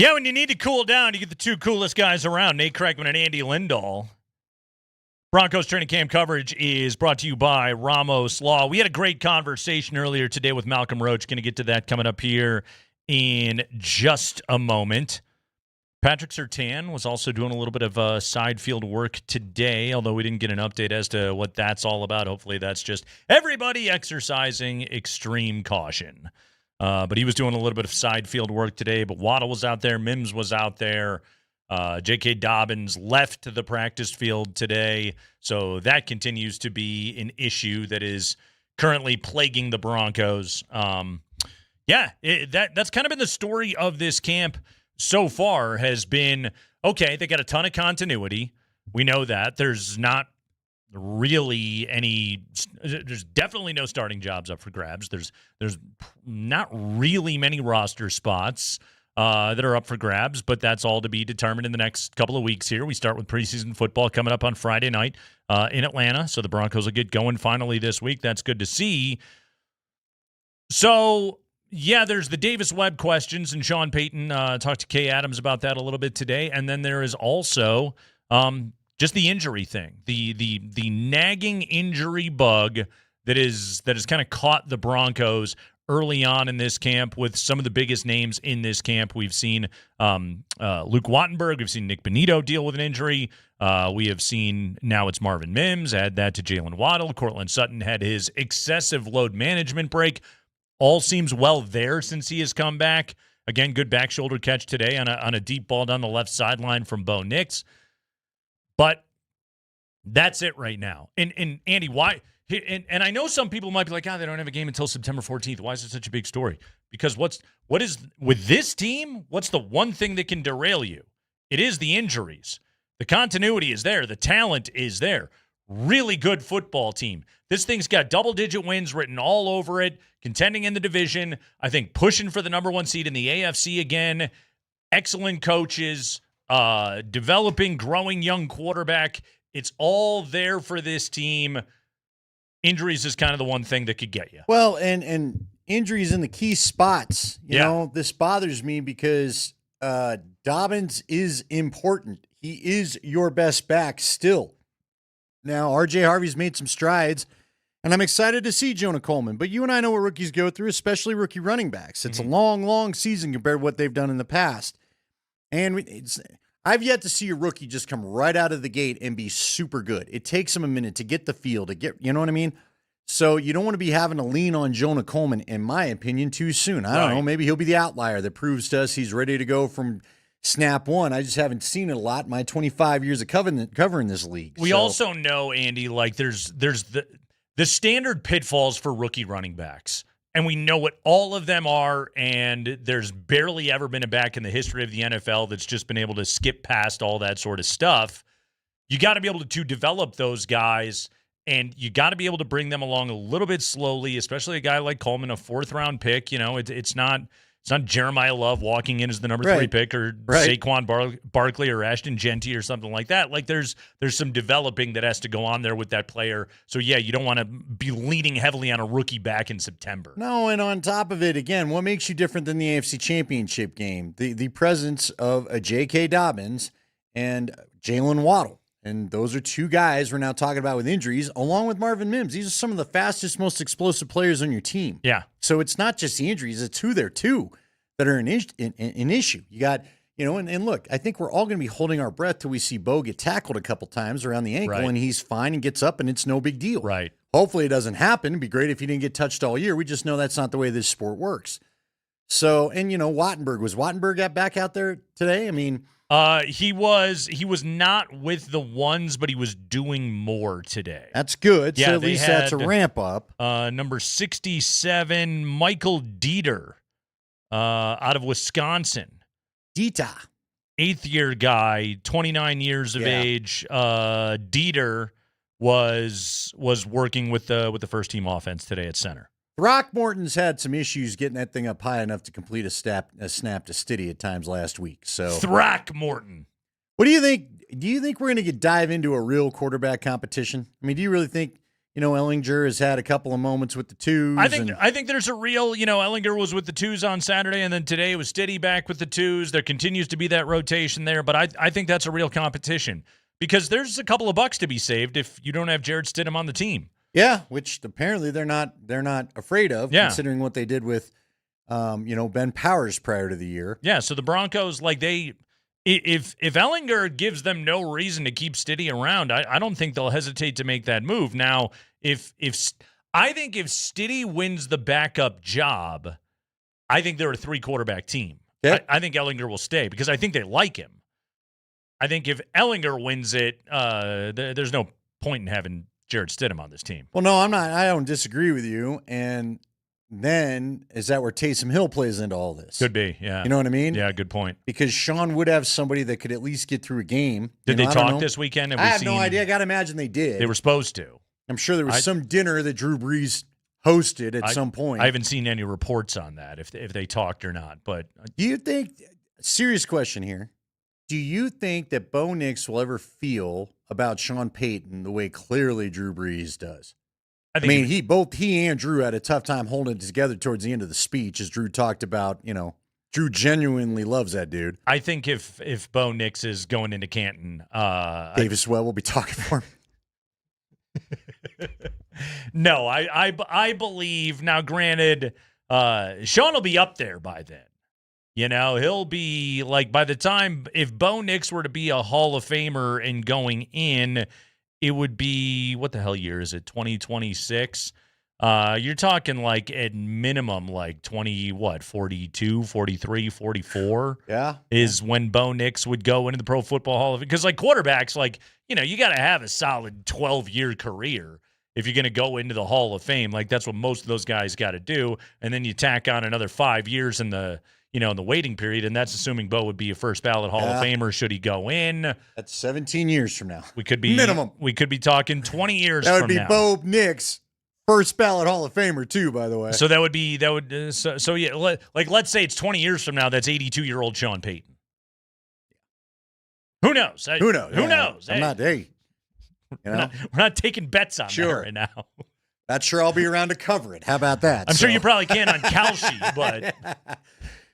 Yeah, when you need to cool down, you get the two coolest guys around, Nate Kreckman and Andy Lindahl. Broncos training camp coverage is brought to you by Ramos Law. We had a great conversation earlier today with Malcolm Roach. Going to get to that coming up here in just a moment. Patrick Surtain was also doing a little bit of side field work today, although we didn't get an update as to what that's all about. Hopefully that's just everybody exercising extreme caution. But he was doing a little bit of side field work today. But Waddle was out there. Mims was out there. J.K. Dobbins left the practice field today. So that continues to be an issue that is currently plaguing the Broncos. That's kind of been the story of this camp so far has been, okay, they got a ton of continuity. We know that. There's not really there's definitely no starting jobs up for grabs. There's not really many roster spots that are up for grabs, but that's all to be determined in the next couple of weeks here. We start with preseason football coming up on Friday night in Atlanta, so the Broncos will get going finally this week. That's good to see. So, yeah, there's the Davis Webb questions, and Sean Payton talked to Kay Adams about that a little bit today. And then there is also just the injury thing, the nagging injury bug that has kind of caught the Broncos early on in this camp with some of the biggest names in this camp. We've seen Luke Wattenberg. We've seen Nick Bonito deal with an injury. We have seen now it's Marvin Mims. Add that to Jalen Waddle. Cortland Sutton had his excessive load management break. All seems well there since he has come back. Again, good back shoulder catch today on a deep ball down the left sideline from Bo Nix. But that's it right now. And Andy, why? And I know some people might be like, they don't have a game until September 14th. Why is it such a big story? Because what is with this team? What's the one thing that can derail you? It is the injuries. The continuity is there. The talent is there. Really good football team. This thing's got double-digit wins written all over it, contending in the division, I think pushing for the number one seed in the AFC again, excellent coaches, developing, growing young quarterback. It's all there for this team. Injuries is kind of the one thing that could get you. Well, and injuries in the key spots. You know, this bothers me because Dobbins is important. He is your best back still. Now, R.J. Harvey's made some strides, and I'm excited to see Jonah Coleman. But you and I know what rookies go through, especially rookie running backs. It's a long, long season compared to what they've done in the past. And I've yet to see a rookie just come right out of the gate and be super good. It takes him a minute to get the feel, you know what I mean? So you don't want to be having to lean on Jonah Coleman, in my opinion, too soon. I don't know. Maybe he'll be the outlier that proves to us he's ready to go from snap one. I just haven't seen it a lot in my 25 years of covering this league. We also know, Andy, like there's the standard pitfalls for rookie running backs. And we know what all of them are, and there's barely ever been a back in the history of the NFL that's just been able to skip past all that sort of stuff. You got to be able to develop those guys, and you got to be able to bring them along a little bit slowly, especially a guy like Coleman, a fourth-round pick. You know, it's not Jeremiah Love walking in as the number 3 pick or Saquon Barkley or Ashton Genty or something like that. Like there's some developing that has to go on there with that player. So, yeah, you don't want to be leaning heavily on a rookie back in September. No, and on top of it, again, what makes you different than the AFC Championship game? The presence of a J.K. Dobbins and Jalen Waddle. And those are two guys we're now talking about with injuries, along with Marvin Mims. These are some of the fastest, most explosive players on your team. Yeah. So it's not just the injuries, it's who they're too that are an issue. You got, and look, I think we're all going to be holding our breath till we see Bo get tackled a couple times around the ankle, and he's fine and gets up, and it's no big deal. Right. Hopefully it doesn't happen. It'd be great if he didn't get touched all year. We just know that's not the way this sport works. So, and, Wattenberg. Was Wattenberg back out there today? I mean... He was not with the ones, but he was doing more today. That's good. Yeah, so at least that's a ramp up. Number 67, Michael Dieter, out of Wisconsin. Dieter. 8th-year guy, 29 years of age. Dieter was working with the first-team offense today at center. Throckmorton's had some issues getting that thing up high enough to complete a snap to Stiddy at times last week. So Throckmorton. What do you think? Do you think we're going to dive into a real quarterback competition? I mean, do you really think Ellinger has had a couple of moments with the twos. I think there's a real, Ellinger was with the twos on Saturday, and then today it was Stiddy back with the twos. There continues to be that rotation there, but I think that's a real competition because there's a couple of bucks to be saved if you don't have Jarrett Stidham on the team. Yeah, which apparently they're not afraid of, considering what they did with, Ben Powers prior to the year. Yeah, so the Broncos, if Ellinger gives them no reason to keep Stiddy around, I don't think they'll hesitate to make that move. Now, I think if Stiddy wins the backup job, I think they're a 3-quarterback team. Yep. I think Ellinger will stay because I think they like him. I think if Ellinger wins it, there's no point in having Jarrett Stidham on this team. Well, no, I'm not. I don't disagree with you. And then is that where Taysom Hill plays into all this? Could be, yeah. You know what I mean? Yeah, good point. Because Sean would have somebody that could at least get through a game. Did they talk this weekend? I have no idea. I got to imagine they did. They were supposed to. I'm sure there was some dinner that Drew Brees hosted at some point. I haven't seen any reports on that, if they talked or not. But do you think, serious question here, do you think that Bo Nix will ever feel about Sean Payton the way clearly Drew Brees does? I mean, he and Drew had a tough time holding it together towards the end of the speech, as Drew talked about. Drew genuinely loves that dude. I think if Bo Nix is going into Canton, Davis Webb will be talking for him. No, I believe now. Granted, Sean will be up there by then. He'll be by the time if Bo Nix were to be a Hall of Famer and going in. It would be, what the hell year is it, 2026? You're talking at minimum 42, 43, 44. Yeah. Is when Bo Nix would go into the Pro Football Hall of Fame. Because quarterbacks, you got to have a solid 12-year career if you're going to go into the Hall of Fame. That's what most of those guys got to do. And then you tack on another 5 years in the waiting period, and that's assuming Bo would be a first ballot Hall of Famer should he go in. That's 17 years from now. We could be minimum. We could be talking 20 years from now. That would be Bo Nix, first ballot Hall of Famer too, by the way. So yeah, let's say it's 20 years from now. That's 82-year-old Sean Payton. Who knows? Who knows? Who knows? I'm not. Hey, we're not taking bets on that right now. Not sure I'll be around to cover it. How about that? I'm sure you probably can on Kalshi, but.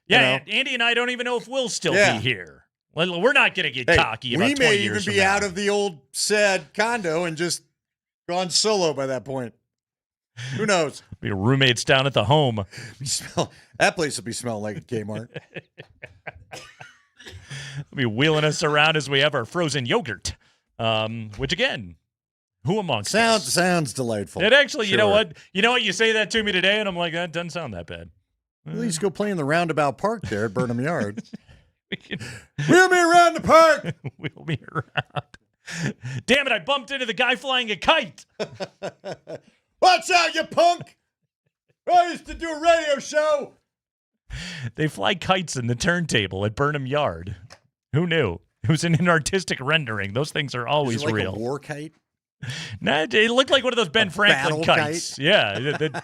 Yeah, Andy and I don't even know if we'll still be here. We're not going to get cocky about 20 years from now. We may even be out of the old sad condo and just gone solo by that point. Who knows? Be roommates down at the home. That place will be smelling like a Kmart. They'll be wheeling us around as we have our frozen yogurt, which, again, who amongst us? Sounds delightful. It actually, you know what? You say that to me today, and I'm like, that doesn't sound that bad. At least go play in the roundabout park there at Burnham Yard. Wheel me around the park. Wheel me around. Damn it, I bumped into the guy flying a kite. Watch out, you punk. I used to do a radio show. They fly kites in the turntable at Burnham Yard. Who knew? It was an artistic rendering. Those things are always real. A war kite? Nah, it looked like one of those Ben Franklin kites. Kite? Yeah.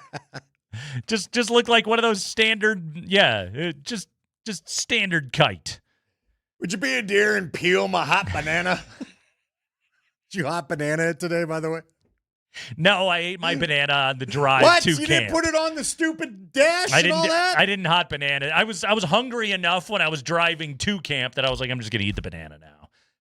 Just look like one of those standard, just standard kite. Would you be a deer and peel my hot banana? Did you hot banana it today, by the way? No, I ate my banana on the drive to camp. You didn't put it on the stupid dash and all that? I didn't hot banana. I was hungry enough when I was driving to camp that I was like, I'm just going to eat the banana now.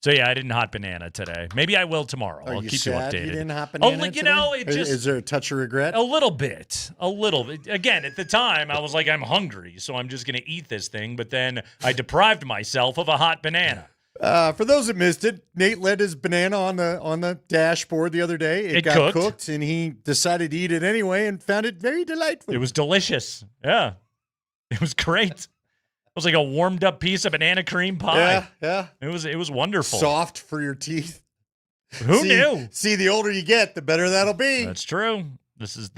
So, yeah, I didn't hot banana today. Maybe I will tomorrow. I'll keep you updated. You didn't hot banana today? Is there a touch of regret? A little bit. Again, at the time, I was like, I'm hungry, so I'm just going to eat this thing. But then I deprived myself of a hot banana. For those that missed it, Nate led his banana on the dashboard the other day. It got cooked, and he decided to eat it anyway and found it very delightful. It was delicious. Yeah. It was great. It was like a warmed up piece of banana cream pie. Yeah. It was wonderful. Soft for your teeth. Who knew? See, the older you get, the better that'll be. That's true. This is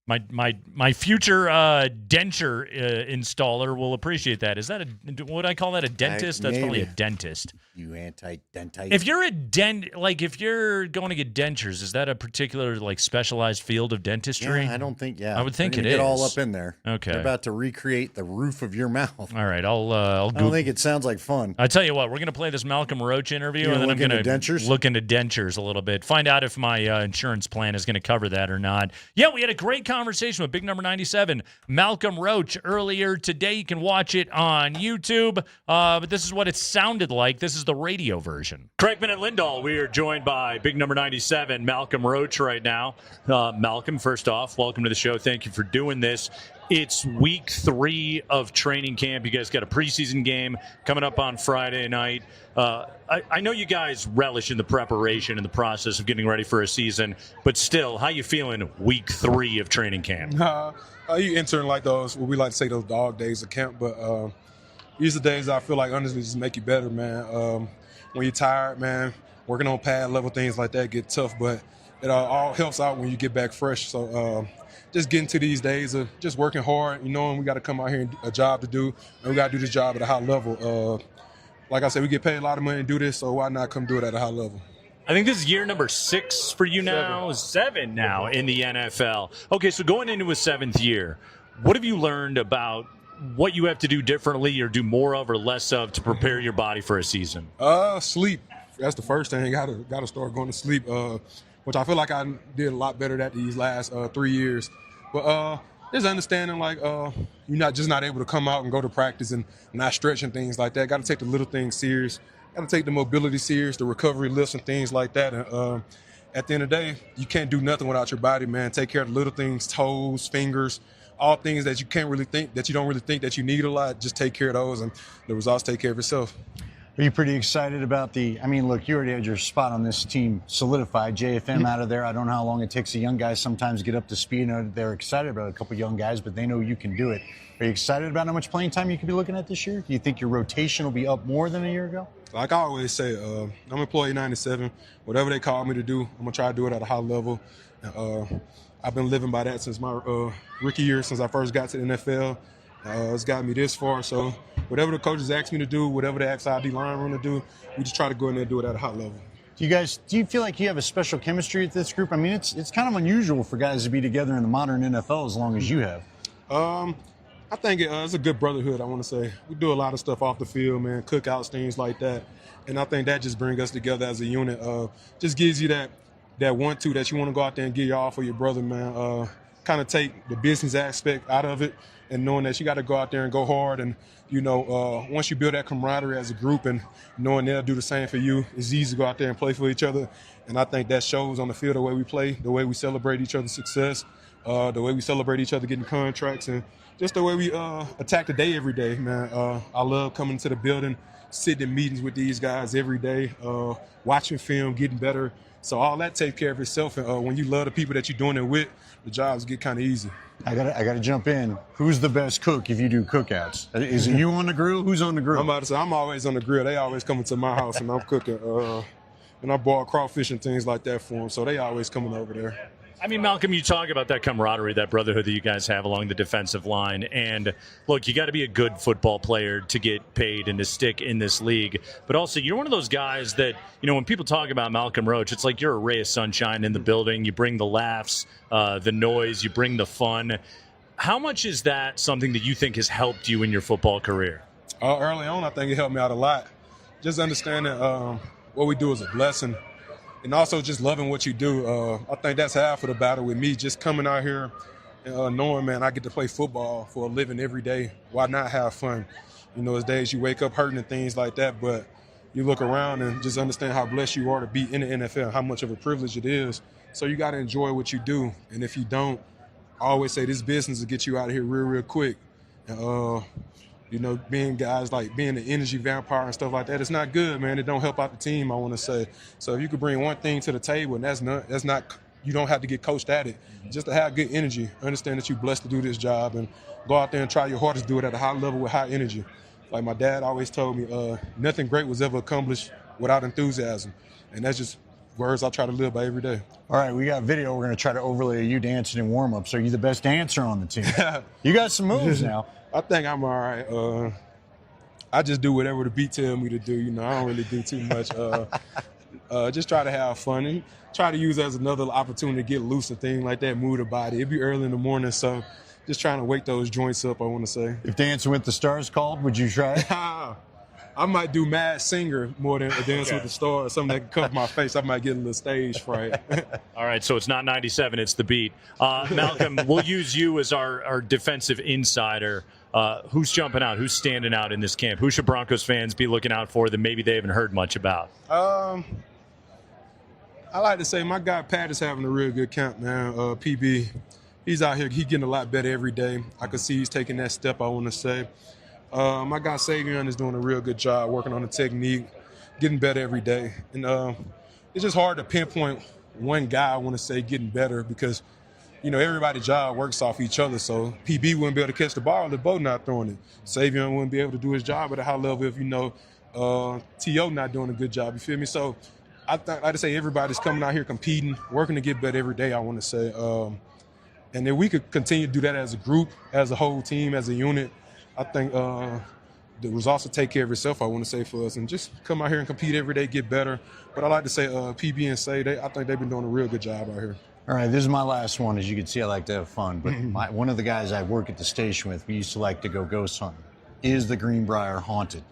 My future denture installer will appreciate that. Is that would I call that a dentist? That's probably a dentist. You anti-dentite. If you're if you're going to get dentures, is that a particular specialized field of dentistry? Yeah, I don't think. Yeah, I would think it is. Get all up in there. Okay, they're about to recreate the roof of your mouth. All right, I'll I don't think it sounds like fun. I tell you what, we're going to play this Malcolm Roach interview, and then I'm going to look into dentures a little bit, find out if my insurance plan is going to cover that or not. Yeah, we had a great conversation with big number 97, Malcolm Roach, earlier today. You can watch it on YouTube, but this is what it sounded like. This is the radio version. Kreckman and Lindahl, we are joined by big number 97, Malcolm Roach right now. Malcolm, first off, welcome to the show. Thank you for doing this. It's week 3 of training camp. You guys got a preseason game coming up on Friday night. I know you guys relish in the preparation and the process of getting ready for a season, but still, how you feeling week 3 of training camp? You entering like those, what we like to say, those dog days of camp, but these are the days I feel like honestly just make you better, man. When you're tired, man, working on pad level, things like that get tough, but it all helps out when you get back fresh. So just getting to these days of just working hard, knowing we got to come out here and a job to do, and we got to do this job at a high level. Like I said, we get paid a lot of money to do this, so why not come do it at a high level? I think this is year number 6 for you now, 7 now in the NFL. Okay, so going into a 7th year, what have you learned about what you have to do differently or do more of or less of to prepare your body for a season? Sleep. That's the first thing. Got to start going to sleep, which I feel like I did a lot better at these last 3 years. But there's understanding you're not able to come out and go to practice and not stretch and things like that. Got to take the little things serious. Got to take the mobility serious, the recovery lifts and things like that. And at the end of the day, you can't do nothing without your body, man. Take care of the little things, toes, fingers, all things that you don't really think that you need a lot. Just take care of those, and the results take care of itself. Are you pretty excited about look, you already had your spot on this team solidified. JFM out of there. I don't know how long it takes the young guys sometimes to get up to speed. They're excited about a couple young guys, but they know you can do it. Are you excited about how much playing time you could be looking at this year? Do you think your rotation will be up more than a year ago? Like I always say, I'm employee 97. Whatever they call me to do, I'm going to try to do it at a high level. I've been living by that since my rookie year, since I first got to the NFL. It's got me this far. So whatever the coaches ask me to do, whatever they ask our D-line room to do, we just try to go in there and do it at a high level. Do you feel like you have a special chemistry at this group? I mean, it's kind of unusual for guys to be together in the modern NFL as long as you have. I think it's a good brotherhood, I want to say. We do a lot of stuff off the field, man, cookouts, things like that. And I think that just brings us together as a unit. Just gives you that 1-2 that you want to go out there and give your all for your brother, man. Kind of take the business aspect out of it and knowing that you got to go out there and go hard. And, once you build that camaraderie as a group and knowing they'll do the same for you, it's easy to go out there and play for each other. And I think that shows on the field the way we play, the way we celebrate each other's success, the way we celebrate each other getting contracts, and just the way we attack the day every day, man. I love coming to the building, sitting in meetings with these guys every day, watching film, getting better. So all that takes care of itself. And when you love the people that you're doing it with, the jobs get kind of easy. I gotta jump in. Who's the best cook if you do cookouts? Is it you on the grill? Who's on the grill? I'm about to say, I'm always on the grill. They always coming to my house and I'm cooking. And I boil crawfish and things like that for them. So they always coming over there. I mean, Malcolm, you talk about that camaraderie, that brotherhood that you guys have along the defensive line. And, look, you got to be a good football player to get paid and to stick in this league. But also, you're one of those guys that, when people talk about Malcolm Roach, it's like you're a ray of sunshine in the building. You bring the laughs, the noise, you bring the fun. How much is that something that you think has helped you in your football career? Early on, I think it helped me out a lot. Just understanding what we do is a blessing. And also just loving what you do. I think that's half of the battle with me. Just coming out here knowing, man, I get to play football for a living every day. Why not have fun? There's days you wake up hurting and things like that, but you look around and just understand how blessed you are to be in the NFL, how much of a privilege it is. So you got to enjoy what you do. And if you don't, I always say this business will get you out of here real, real quick. Being guys like being an energy vampire and stuff like that, it's not good, man. It don't help out the team, I want to say. So if you could bring one thing to the table, and that's not, you don't have to get coached at it. Just to have good energy, understand that you're blessed to do this job, and go out there and try your hardest to do it at a high level with high energy. Like my dad always told me, nothing great was ever accomplished without enthusiasm. And that's just words I try to live by every day. All right, we got video. We're going to try to overlay you dancing in warm-ups. Are you the best dancer on the team? You got some moves now. I think I'm all right. I just do whatever the beat tell me to do. You know, I don't really do too much. Just try to have fun and try to use it as another opportunity to get loose and things like that, move the body. It'd be early in the morning, so just trying to wake those joints up, I want to say. If Dancing with the Stars called, would you try it? I might do Mad Singer more than Dance with the Stars, something that can cover my face. I might get a little stage fright. All right, so it's not 97, it's the beat. Malcolm, we'll use you as our defensive insider. Who's jumping out? Who's standing out in this camp? Who should Broncos fans be looking out for that maybe they haven't heard much about? I like to say my guy Pat is having a real good camp, man. PB, he's out here. He's getting a lot better every day. I can see he's taking that step, I want to say. My guy Savion is doing a real good job working on the technique, getting better every day. And it's just hard to pinpoint one guy, I want to say, getting better because, you know, everybody's job works off each other. So PB wouldn't be able to catch the ball if Bo not throwing it. Savion wouldn't be able to do his job at a high level if, you know, T.O. not doing a good job. You feel me? So I like to say everybody's coming out here competing, working to get better every day, I want to say. And if we could continue to do that as a group, as a whole team, as a unit, I think the results will take care of itself, I want to say, for us. And just come out here and compete every day, get better. But I like to say PB and Say, I think they've been doing a real good job out here. All right, this is my last one. As you can see, I like to have fun. But one of the guys I work at the station with, we used to like to go ghost hunting. Is the Greenbrier haunted?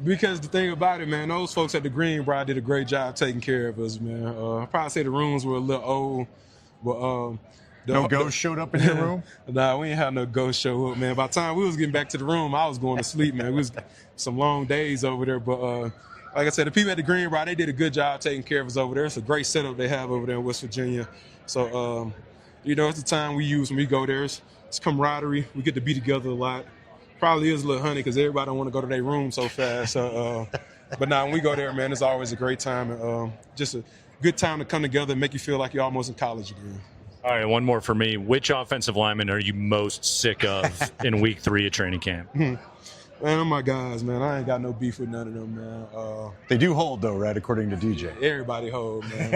Because the thing about it, man, those folks at the Greenbrier did a great job taking care of us, man. I'd probably say the rooms were a little old, but no ghost showed up in your room? Nah, we ain't had no ghost show up, man. By the time we was getting back to the room, I was going to sleep, man. It was some long days over there, but like I said, the people at the Greenbrier, they did a good job taking care of us over there. It's a great setup they have over there in West Virginia. So, you know, it's the time we use when we go there. It's camaraderie. We get to be together a lot. Probably is a little honey because everybody don't want to go to their room so fast. So, but now when we go there, man, it's always a great time. And, just a good time to come together and make you feel like you're almost in college again. All right, one more for me. Which offensive lineman are you most sick of in week 3 of training camp? Man, oh my guys, man. I ain't got no beef with none of them, man. They do hold, though, right, according to DJ? Everybody hold, man.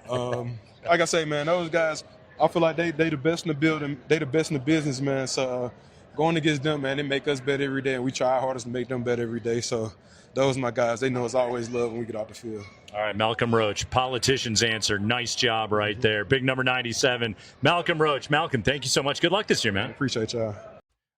But, like I say, man, those guys, I feel like they the best in the building. They the best in the business, man. So going against them, man, they make us better every day, and we try our hardest to make them better every day. So those are my guys. They know it's always love when we get off the field. All right, Malcolm Roach, politician's answer. Nice job right there. Big number 97, Malcolm Roach. Malcolm, thank you so much. Good luck this year, man. Appreciate y'all.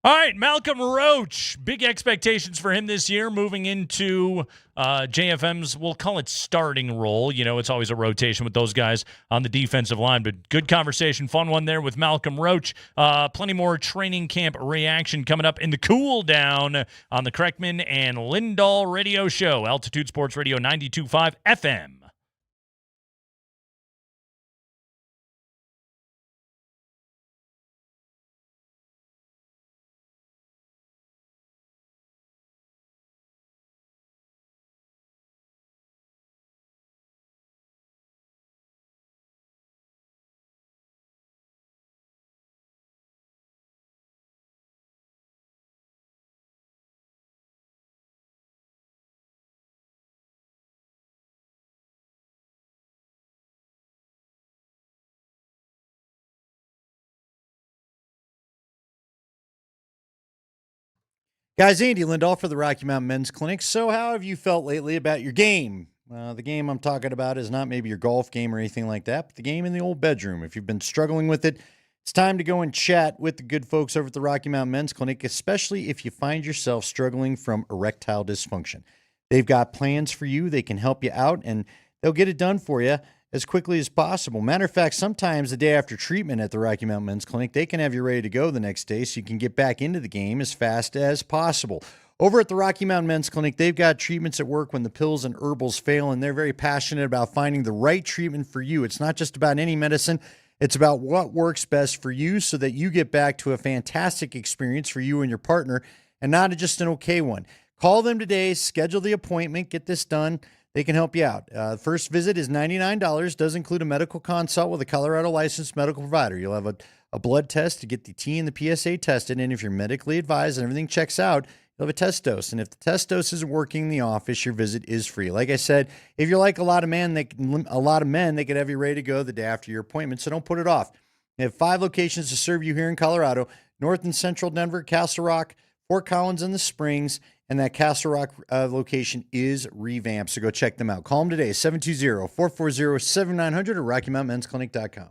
All right, Malcolm Roach. Big expectations for him this year, moving into JFM's, we'll call it starting role. You know, it's always a rotation with those guys on the defensive line, but good conversation, fun one there with Malcolm Roach. Plenty more training camp reaction coming up in the cool down on the Kreckman and Lindahl radio show, Altitude Sports Radio 92.5 FM. Guys, Andy Lindahl for the Rocky Mountain Men's Clinic. So how have you felt lately about your game? The game I'm talking about is not maybe your golf game or anything like that, but the game in the old bedroom. If you've been struggling with it, it's time to go and chat with the good folks over at the Rocky Mountain Men's Clinic, especially if you find yourself struggling from erectile dysfunction. They've got plans for you. They can help you out, and they'll get it done for you as quickly as possible. Matter of fact, sometimes the day after treatment at the Rocky Mountain Men's Clinic, they can have you ready to go the next day so you can get back into the game as fast as possible. Over at the Rocky Mountain Men's Clinic, they've got treatments that work when the pills and herbals fail, and they're very passionate about finding the right treatment for you. It's not just about any medicine. It's about what works best for you so that you get back to a fantastic experience for you and your partner and not just an okay one. Call them today, schedule the appointment, get this done. They can help you out. First visit is $99, does include a medical consult with a Colorado licensed medical provider. You'll have a blood test to get the T and the PSA tested, and if you're medically advised and everything checks out, you'll have a test dose. And if the test dose isn't working in the office, your visit is free. Like I said, if you're like a lot of men, they could have you ready to go the day after your appointment, so don't put it off. They have 5 locations to serve you here in Colorado: North and Central Denver, Castle Rock, Fort Collins, and the Springs. And that Castle Rock location is revamped, so go check them out. Call them today, 720-440-7900 or RockyMountainMen'sClinic.com.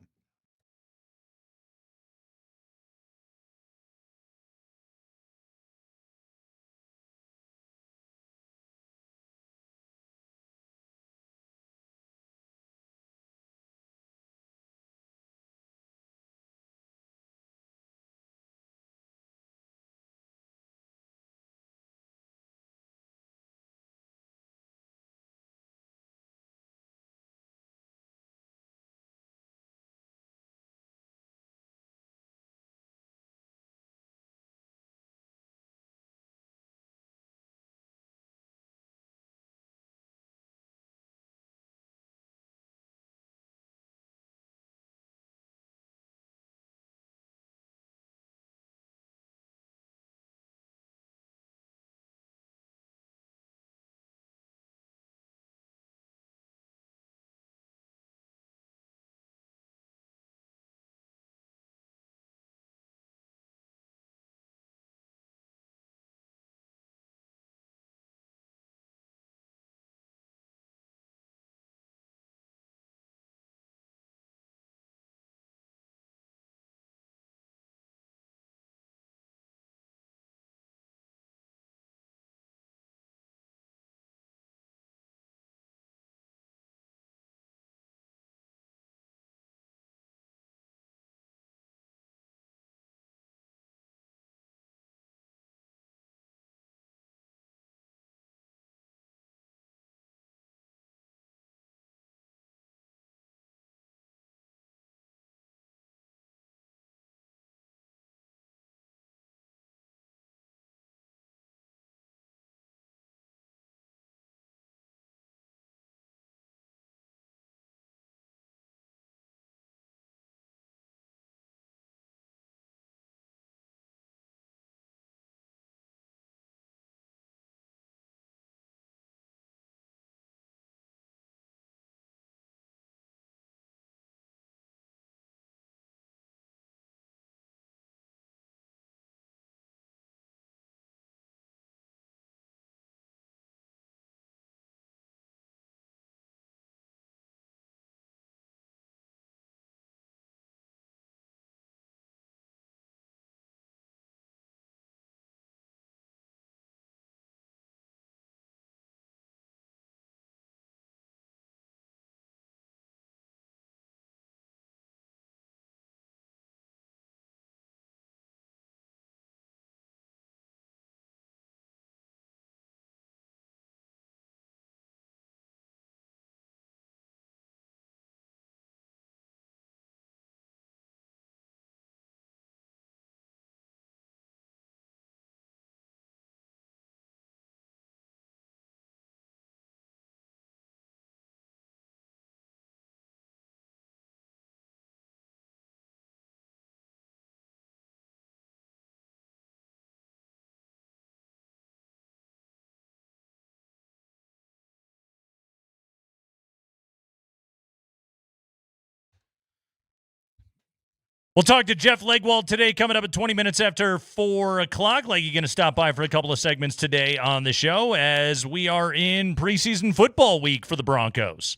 We'll talk to Jeff Legwold today, coming up at 20 minutes after 4 o'clock. Like, you're going to stop by for a couple of segments today on the show as we are in preseason football week for the Broncos.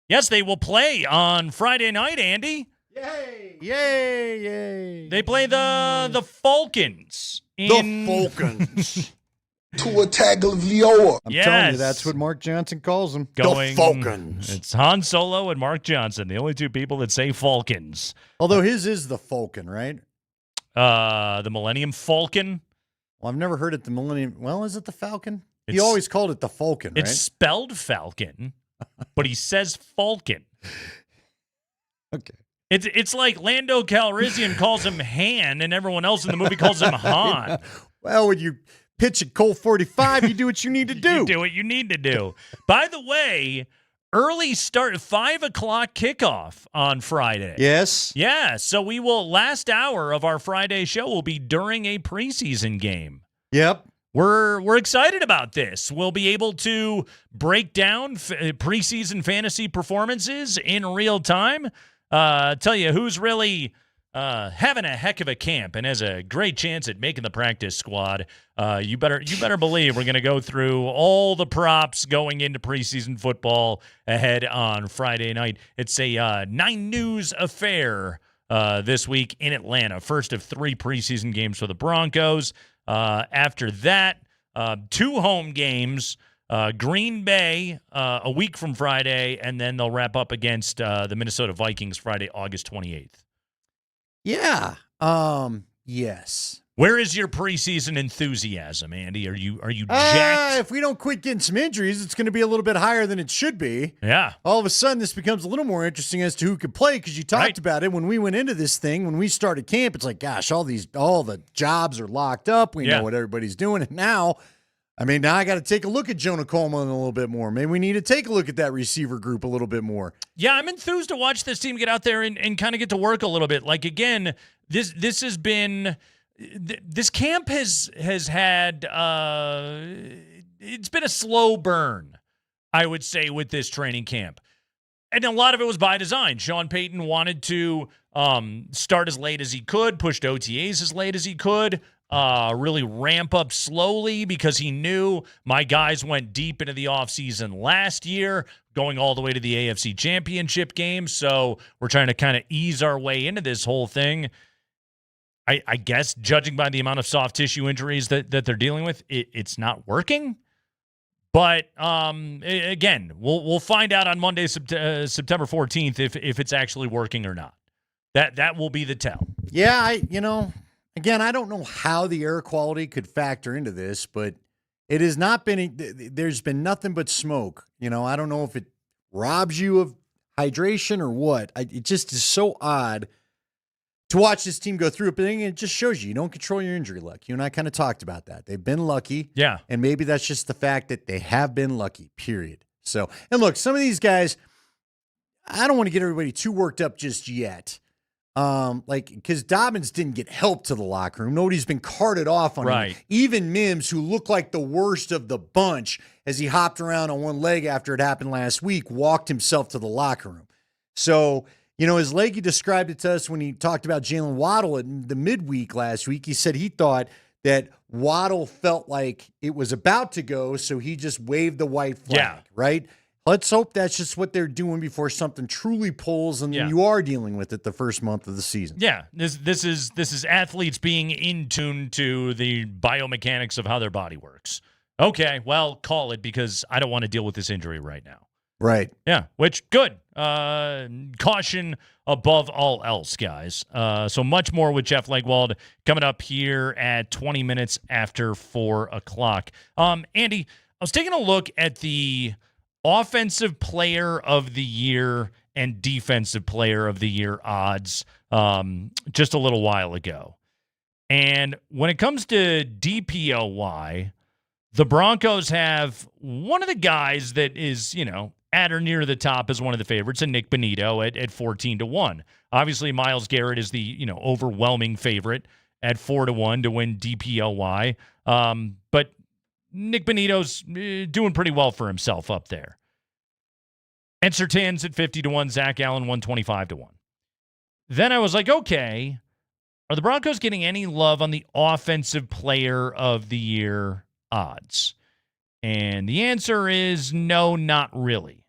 Yes, they will play on Friday night, Andy. Yay! Yay! Yay! They play the Falcons. The Falcons. To a Tagovailoa. I'm Yes. telling you, that's what Mark Johnson calls them. The Falcons. It's Han Solo and Mark Johnson, the only two people that say Falcons. Although his is the Falcon, right? The Millennium Falcon. Well, I've never heard it the Millennium. Well, is it the Falcon? He It's- always called it the Falcon, right? It's spelled Falcon, but he says Falcon. Okay. It's like Lando Calrissian calls him Han, and everyone else in the movie calls him Han. Well, when you pitch a Colt 45, you do what you need to do. You do what you need to do. By the way, early start, 5 o'clock kickoff on Friday. Yes. Yeah, so last hour of our Friday show will be during a preseason game. Yep. we're excited about this. We'll be able to break down preseason fantasy performances in real time. Tell you who's really having a heck of a camp and has a great chance at making the practice squad. You better believe we're going to go through all the props going into preseason football ahead on Friday night. It's a 9 News affair this week in Atlanta. First of 3 preseason games for the Broncos. After that, 2 home games. Green Bay a week from Friday, and then they'll wrap up against the Minnesota Vikings Friday, August 28th. Yeah. Yes. Where is your preseason enthusiasm, Andy? Are you jacked? If we don't quit getting some injuries, it's going to be a little bit higher than it should be. Yeah. All of a sudden, this becomes a little more interesting as to who could play, because you talked about it when we went into this thing. When we started camp, it's like, gosh, all the jobs are locked up. We know what everybody's doing. And now I got to take a look at Jonah Coleman a little bit more. Maybe we need to take a look at that receiver group a little bit more. Yeah, I'm enthused to watch this team get out there and kind of get to work a little bit. Like, again, this has been – this camp has had it's been a slow burn, I would say, with this training camp. And a lot of it was by design. Sean Payton wanted to start as late as he could, pushed OTAs as late as he could, really ramp up slowly because he knew my guys went deep into the offseason last year, going all the way to the AFC Championship game. So we're trying to kind of ease our way into this whole thing. I guess, judging by the amount of soft tissue injuries that they're dealing with, it's not working. But, again, we'll find out on Monday, September 14th, if it's actually working or not. That will be the tell. Yeah, again, I don't know how the air quality could factor into this, but it has not been – there's been nothing but smoke. I don't know if it robs you of hydration or what. It just is so odd to watch this team go through it, but it just shows you don't control your injury luck. You and I kind of talked about that. They've been lucky. Yeah. And maybe that's just the fact that they have been lucky, period. So, and look, some of these guys, I don't want to get everybody too worked up just yet. Because Dobbins didn't get help to the locker room. Nobody's been carted off on him. Even Mims, who looked like the worst of the bunch as he hopped around on one leg after it happened last week, walked himself to the locker room. So, as Leggy described it to us when he talked about Jalen Waddle in the midweek last week, he said he thought that Waddle felt like it was about to go, so he just waved the white flag, right? Let's hope that's just what they're doing before something truly pulls, and then you are dealing with it the first month of the season. Yeah, this is athletes being in tune to the biomechanics of how their body works. Okay, well, call it, because I don't want to deal with this injury right now. Right. Yeah, which, good. Caution above all else, guys. So much more with Jeff Legwold coming up here at 20 minutes after 4 o'clock. Andy, I was taking a look at the Offensive Player of the Year and Defensive Player of the Year odds just a little while ago. And when it comes to DPOY, the Broncos have one of the guys that is, at or near the top as one of the favorites, and Nick Bonito at 14-1. Obviously, Myles Garrett is the overwhelming favorite at 4-1 to win DPOY. But Nick Bonito's doing pretty well for himself up there. And Surtain's at 50-1, Zach Allen 125-1. Then I was like, okay, are the Broncos getting any love on the Offensive Player of the Year odds? And the answer is no, not really.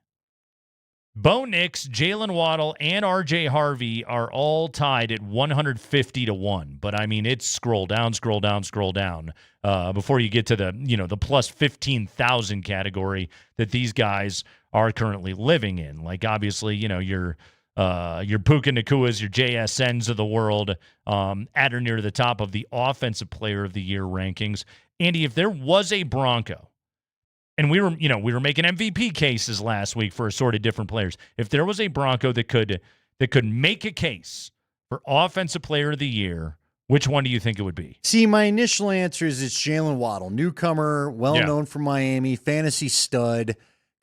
Bo Nix, Jalen Waddle, and R.J. Harvey are all tied at 150-1. But, it's scroll down before you get to the plus 15,000 category that these guys are currently living in. Like, obviously, your Puka Nakuas, your JSNs of the world at or near the top of the Offensive Player of the Year rankings. Andy, if there was a Bronco, and we were making MVP cases last week for assorted different players. If there was a Bronco that could make a case for Offensive Player of the Year, which one do you think it would be? See, my initial answer is it's Jalen Waddle, newcomer, well known from Miami, fantasy stud,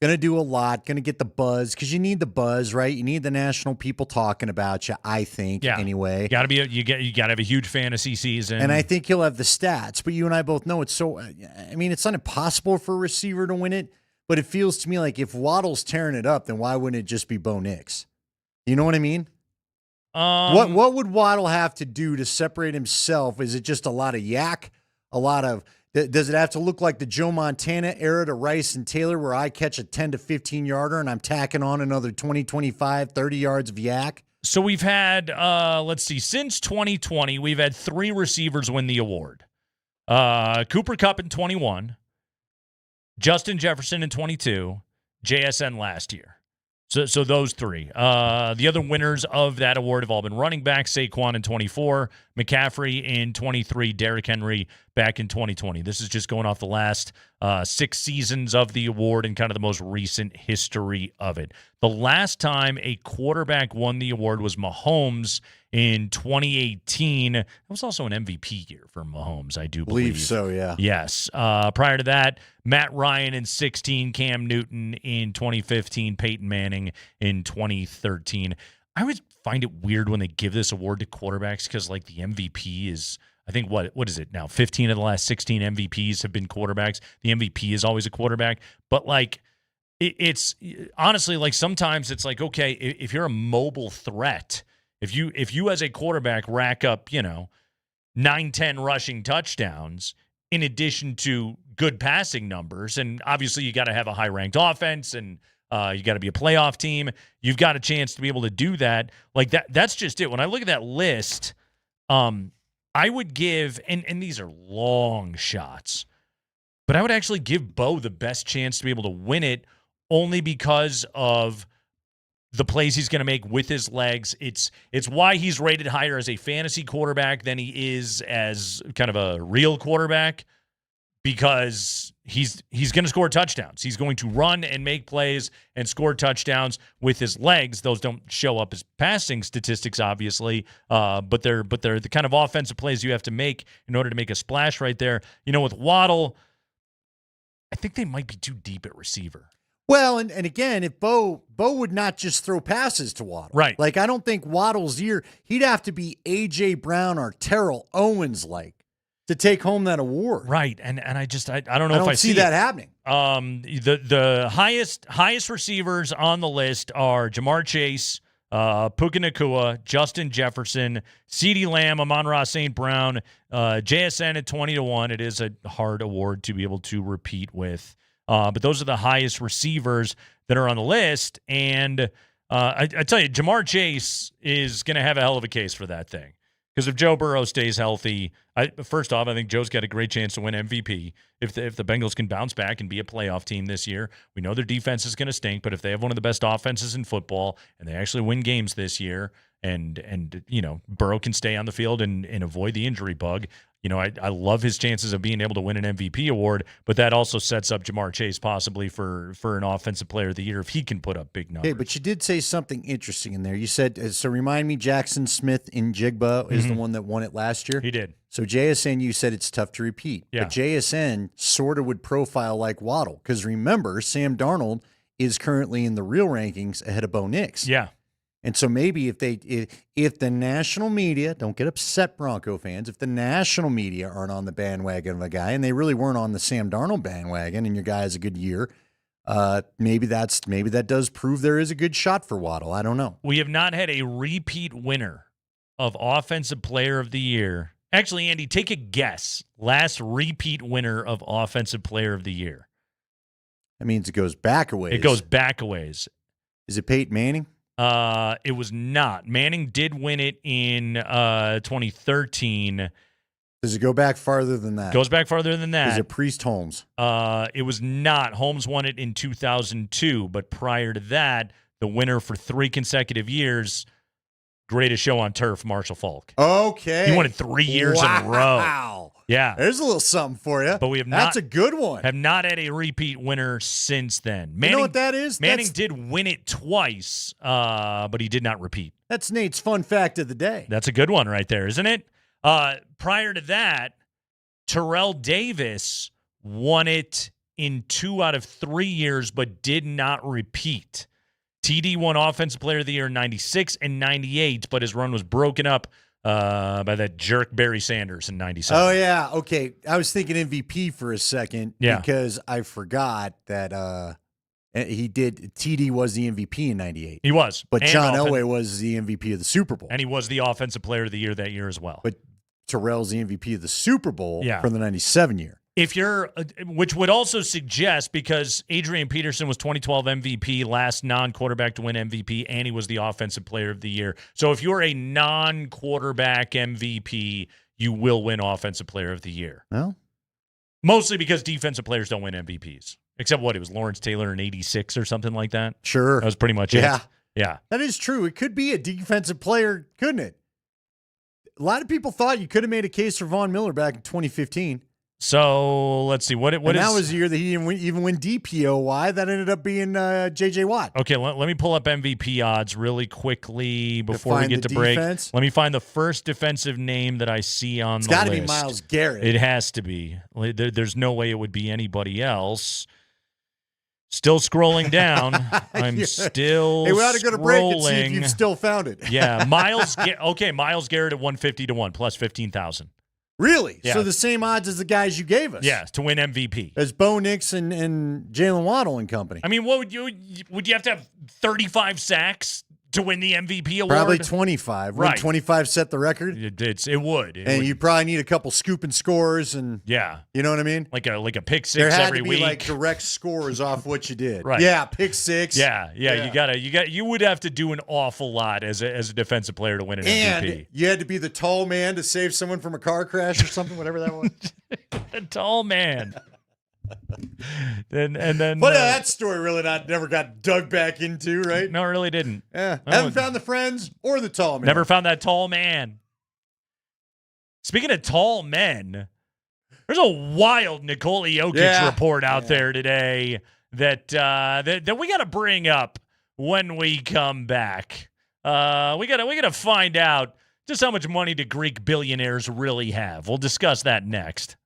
Going to do a lot. Going to get the buzz because you need the buzz, right? You need the national people talking about you, I think, anyway. You got to have a huge fantasy season. And I think he'll have the stats. But you and I both know it's it's not impossible for a receiver to win it, but it feels to me like if Waddle's tearing it up, then why wouldn't it just be Bo Nix? You know what I mean? What would Waddle have to do to separate himself? Is it just a lot of yak? A lot of does it have to look like the Joe Montana era to Rice and Taylor where I catch a 10 to 15 yarder and I'm tacking on another 20, 25, 30 yards of yak? So we've had, since 2020, we've had 3 receivers win the award. Cooper Kupp in 21, Justin Jefferson in 22, JSN last year. So those 3. The other winners of that award have all been running backs: Saquon in 24, McCaffrey in 23, Derrick Henry back in 2020. This is just going off the last 6 seasons of the award and kind of the most recent history of it. The last time a quarterback won the award was Mahomes in 2018. It was also an MVP year for Mahomes, I do believe. So, yeah. Yes. Prior to that, Matt Ryan in 16, Cam Newton in 2015, Peyton Manning in 2013. I always find it weird when they give this award to quarterbacks because, like, the MVP is, I think, what is it now? 15 of the last 16 MVPs have been quarterbacks. The MVP is always a quarterback. But, like, it's honestly, like, sometimes it's like, okay, if you're a mobile threat, if you as a quarterback rack up, 9-10 rushing touchdowns in addition to good passing numbers, and obviously you got to have a high-ranked offense and you got to be a playoff team. You've got a chance to be able to do that. Like that's just it. When I look at that list, I would give, and these are long shots, but I would actually give Bo the best chance to be able to win it only because of the plays he's going to make with his legs. It's why he's rated higher as a fantasy quarterback than he is as kind of a real quarterback, because he's going to score touchdowns. He's going to run and make plays and score touchdowns with his legs. Those don't show up as passing statistics, obviously, but they're the kind of offensive plays you have to make in order to make a splash right there. With Waddle, I think they might be too deep at receiver. Well, and again, if Bo would not just throw passes to Waddle. Right. Like, I don't think Waddle's year, he'd have to be A.J. Brown or Terrell Owens-like to take home that award. Right. And I don't know if I see that happening. The highest receivers on the list are Jamar Chase, Puka Nacua, Justin Jefferson, CeeDee Lamb, Amon-Ra St. Brown, JSN at 20-1. It is a hard award to be able to repeat with. But those are the highest receivers that are on the list. And I tell you, Jamar Chase is going to have a hell of a case for that thing. Because if Joe Burrow stays healthy, first off, I think Joe's got a great chance to win MVP. If the Bengals can bounce back and be a playoff team this year, we know their defense is going to stink, but if they have one of the best offenses in football and they actually win games this year and Burrow can stay on the field and avoid the injury bug, I love his chances of being able to win an MVP award, but that also sets up Jamar Chase possibly for an offensive player of the year if he can put up big numbers. Okay, but you did say something interesting in there. You said, so remind me, Jackson Smith in Jigba is the one that won it last year? He did. So JSN, you said it's tough to repeat. Yeah. But JSN sort of would profile like Waddle, because remember, Sam Darnold is currently in the real rankings ahead of Bo Nix. Yeah. And so maybe if the national media, don't get upset, Bronco fans, if the national media aren't on the bandwagon of a guy, and they really weren't on the Sam Darnold bandwagon, and your guy has a good year, maybe that does prove there is a good shot for Waddle. I don't know. We have not had a repeat winner of Offensive Player of the Year. Actually, Andy, take a guess. Last repeat winner of Offensive Player of the Year. That means it goes back a ways. It goes back a ways. Is it Peyton Manning? It was not. Manning did win it in 2013. Does it go back farther than that? Goes back farther than that. Is it Priest Holmes? It was not. Holmes won it in 2002, but prior to that, the winner for 3 consecutive years, greatest show on turf, Marshall Faulk. Okay. He won it 3 years in a row. Wow. Yeah. There's a little something for you. But we have That's a good one. Have not had a repeat winner since then. Manning, you know what that is? Manning did win it twice, but he did not repeat. That's Nate's fun fact of the day. That's a good one right there, isn't it? Prior to that, Terrell Davis won it in 2 out of 3 years, but did not repeat. TD won Offensive Player of the Year in 96 and 98, but his run was broken up by that jerk Barry Sanders in 97. Oh, yeah. Okay. I was thinking MVP for a second because I forgot that TD was the MVP in 98. He was. But John Elway was the MVP of the Super Bowl. And he was the Offensive Player of the Year that year as well. But Terrell's the MVP of the Super Bowl for the 97 year. If you're, which would also suggest, because Adrian Peterson was 2012 MVP, last non-quarterback to win MVP, and he was the Offensive Player of the Year. So if you're a non-quarterback MVP, you will win Offensive Player of the Year. Well, mostly because defensive players don't win MVPs. Except what? It was Lawrence Taylor in 86 or something like that? Sure. That was pretty much it. Yeah. That is true. It could be a defensive player, couldn't it? A lot of people thought you could have made a case for Von Miller back in 2015. So let's see. That was the year that he didn't even win DPOY. That ended up being J.J. Watt. Okay, let me pull up MVP odds really quickly before we get to break. Let me find the first defensive name that I see on the list. It's got to be Myles Garrett. It has to be. There's no way it would be anybody else. Still scrolling down. I'm still. Hey, we ought to go to break and see if you've still found it. Yeah, Myles Garrett at 150 to 1 plus 15,000. Really? Yeah. So the same odds as the guys you gave us? Yeah, to win MVP. As Bo Nix and Jalen Waddle and company. I mean, what would you have to have 35 sacks to win the MVP award? Probably 25. Right. Would 25 set the record? It would. You probably need a couple scoop and scores and you know what I mean? Like a pick six there had every to be week. Like direct scores off what you did. Right. Yeah, pick six. Yeah. You would have to do an awful lot as a defensive player to win an MVP. And you had to be the tall man to save someone from a car crash or something, whatever that was. A tall man. Then But that story really never got dug back into, right? No, it really didn't. Yeah. Haven't found the friends or the tall man. Never found that tall man. Speaking of tall men, there's a wild Nikola Jokic report out there today that we got to bring up when we come back. We got to find out just how much money do Greek billionaires really have. We'll discuss that next.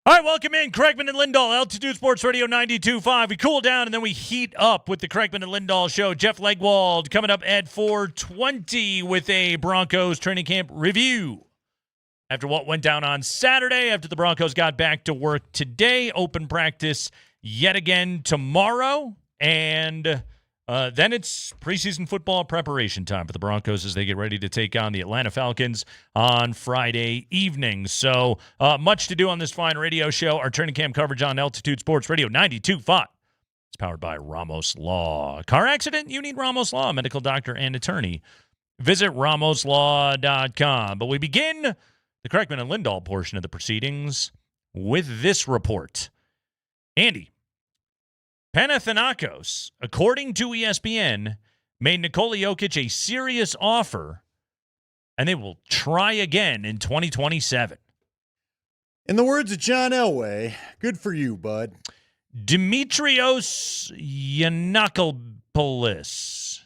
All right, welcome in, Kreckman and Lindahl, Altitude Sports Radio 92.5. We cool down, and then we heat up with the Kreckman and Lindahl Show. Jeff Legwold coming up at 4:20 with a Broncos training camp review. After what went down on Saturday, after the Broncos got back to work today, open practice yet again tomorrow, and then it's preseason football preparation time for the Broncos as they get ready to take on the Atlanta Falcons on Friday evening. So much to do on this fine radio show. Our training camp coverage on Altitude Sports Radio 92.5. It's powered by Ramos Law. Car accident? You need Ramos Law, medical doctor and attorney. Visit ramoslaw.com. But we begin the Kreckman and Lindahl portion of the proceedings with this report. Andy, Panathinaikos, according to ESPN, made Nikola Jokic a serious offer, and they will try again in 2027. In the words of John Elway, good for you, bud. Dimitrios Yiannakopoulos.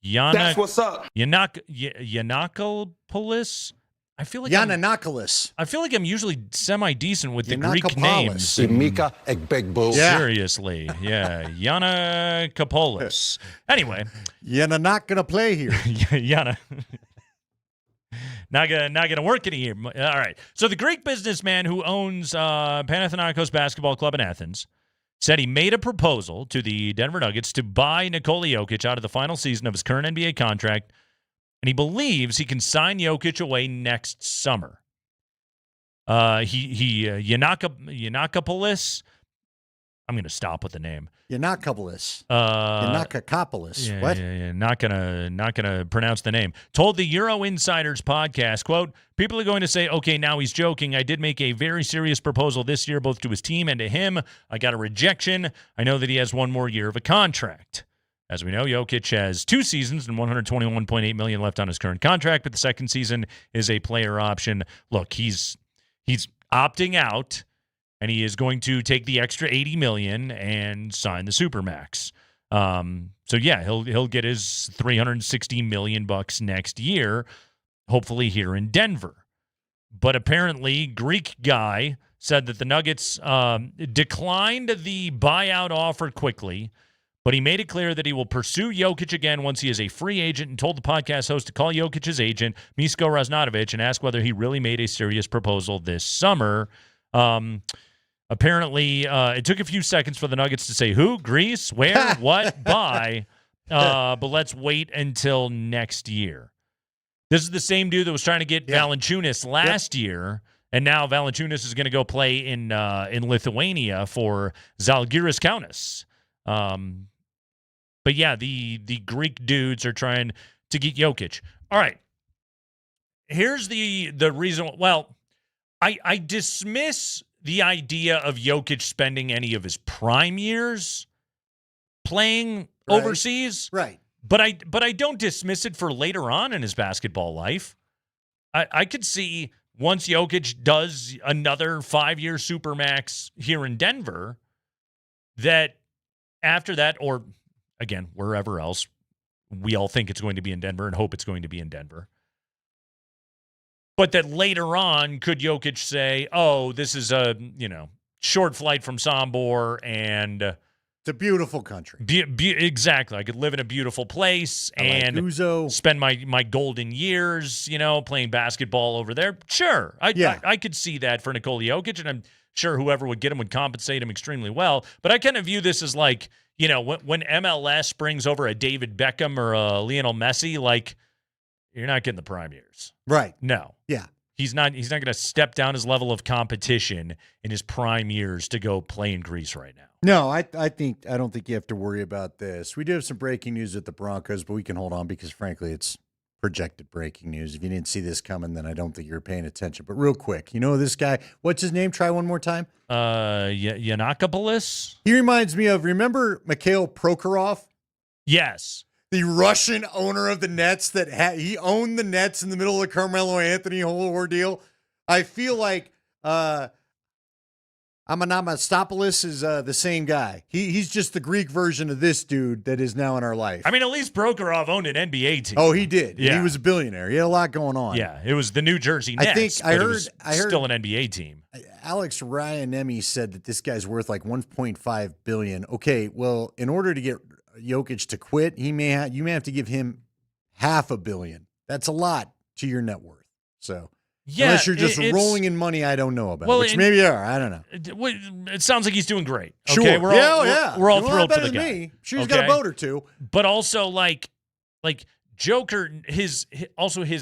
That's what's up. Yiannakopoulos? I feel like Yiannakopoulos. I feel like I'm usually semi-decent with the Greek names. Mika Ekbegbo. Seriously, yeah. Yiannakopoulos. Anyway. Yana not going to play here. Yana. Not gonna work in here. All right. So the Greek businessman who owns Panathinaikos Basketball Club in Athens said he made a proposal to the Denver Nuggets to buy Nikola Jokic out of the final season of his current NBA contract, and he believes he can sign Jokic away next summer. Yiannakopoulos. I'm going to stop with the name. Yiannakopoulos. Yiannakopoulos. Yeah, What? Yeah. Not gonna pronounce the name. Told the Euro Insiders podcast, quote, "People are going to say, okay, now he's joking. I did make a very serious proposal this year, both to his team and to him. I got a rejection. I know that he has one more year of a contract." As we know, Jokic has 2 seasons and $121.8 million left on his current contract, but the second season is a player option. Look, he's opting out, and he is going to take the extra $80 million and sign the Supermax. So yeah, he'll get his $360 million next year, hopefully here in Denver. But apparently, Greek guy said that the Nuggets declined the buyout offer quickly, but he made it clear that he will pursue Jokic again once he is a free agent, and told the podcast host to call Jokic's agent, Misko Raznadovic, and ask whether he really made a serious proposal this summer. Apparently, it took a few seconds for the Nuggets to say who, Greece, where, what, buy, but let's wait until next year. This is the same dude that was trying to get Valanciunas last year, and now Valanciunas is going to go play in Lithuania for Žalgiris Kaunas. But yeah, the Greek dudes are trying to get Jokic. All right. Here's the reason. Well, I dismiss the idea of Jokic spending any of his prime years playing overseas. Right. But I don't dismiss it for later on in his basketball life. I could see once Jokic does another 5-year Supermax here in Denver, that after that, or again, wherever else, we all think it's going to be in Denver and hope it's going to be in Denver. But that later on, could Jokic say, oh, this is a, short flight from Sombor, and it's a beautiful country. Exactly. I could live in a beautiful place and spend my golden years, playing basketball over there. Sure. I could see that for Nikola Jokic, and I'm sure whoever would get him would compensate him extremely well. But I kind of view this as like, when MLS brings over a David Beckham or a Lionel Messi, like, you're not getting the prime years. Right. No. Yeah. He's not going to step down his level of competition in his prime years to go play in Greece right now. No, I don't think you have to worry about this. We do have some breaking news at the Broncos, but we can hold on because, frankly, it's projected breaking news. If you didn't see this coming, then I don't think you're paying attention. But real quick, this guy, what's his name? Try one more time. Yiannakopoulos? He reminds me of, remember Mikhail Prokhorov? Yes. The Russian owner of the Nets he owned the Nets in the middle of the Carmelo Anthony whole ordeal. I feel like I Amanamastopoulos is the same guy. He's just the Greek version of this dude that is now in our life. I mean, at least Prokhorov owned an NBA team. Oh, he did. Yeah. He was a billionaire. He had a lot going on. Yeah, it was the New Jersey Nets. I heard still an NBA team. Alex Ryanemi said that this guy's worth like $1.5 billion. Okay, well, in order to get Jokic to quit, you may have to give him $500 million. That's a lot to your net worth. So. Yeah, unless you're just rolling in money I don't know about, which maybe you are. I don't know. It sounds like he's doing great. Sure. Okay? We're all thrilled for the guy. Me. Sure, he's got a boat or two. But also, like Joker, his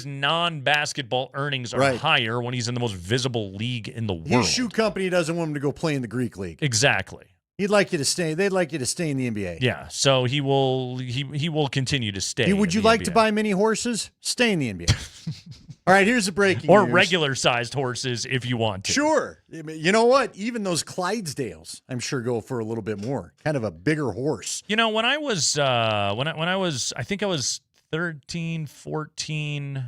non-basketball earnings are higher when he's in the most visible league in the world. His shoe company doesn't want him to go play in the Greek league. Exactly. He'd like you to stay. They'd like you to stay in the NBA. Yeah, so he will continue to stay. Would you like to buy mini horses? Stay in the NBA. All right, here's the breaking news. Or regular-sized horses if you want to. Sure. You know what? Even those Clydesdales, I'm sure, go for a little bit more. Kind of a bigger horse. You know, when I was I think I was 13, 14.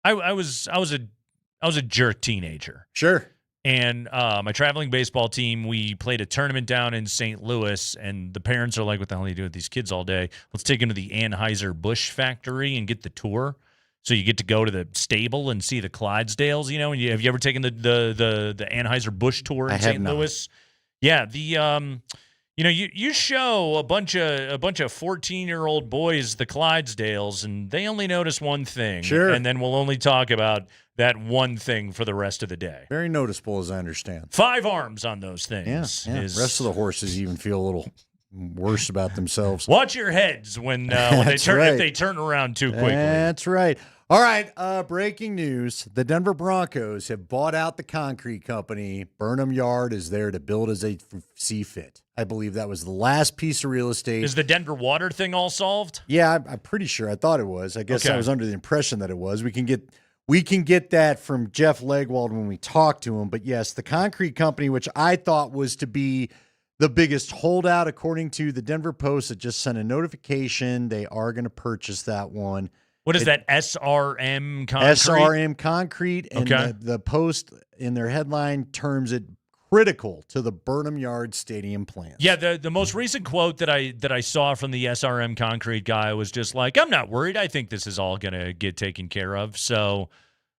I was a jerk teenager. Sure. And my traveling baseball team, we played a tournament down in St. Louis, and the parents are like, "What the hell are you doing with these kids all day? Let's take them to the Anheuser-Busch factory and get the tour." So you get to go to the stable and see the Clydesdales, you know. And have you ever taken the Anheuser-Busch tour in St. Louis? Yeah, you show a bunch of 14-year-old boys the Clydesdales, and they only notice one thing. Sure. And then we'll only talk about that one thing for the rest of the day. Very noticeable, as I understand. 5 arms on those things. Yeah. The rest of the horses even feel a little worse about themselves. Watch your heads when if they turn around too quickly. That's right. All right, breaking news. The Denver Broncos have bought out the concrete company. Burnham Yard is there to build as they see fit. I believe that was the last piece of real estate. Is the Denver water thing all solved? Yeah, I'm pretty sure. I thought it was. I guess I was under the impression that it was. We can get that from Jeff Legwald when we talk to him. But yes, the concrete company, which I thought was to be the biggest holdout, according to the Denver Post, that just sent a notification. They are going to purchase that one. What is that, SRM Concrete? SRM Concrete, and the Post in their headline terms it critical to the Burnham Yard Stadium plans. Yeah, the most recent quote that I saw from the SRM Concrete guy was just like, "I'm not worried. I think this is all going to get taken care of." So,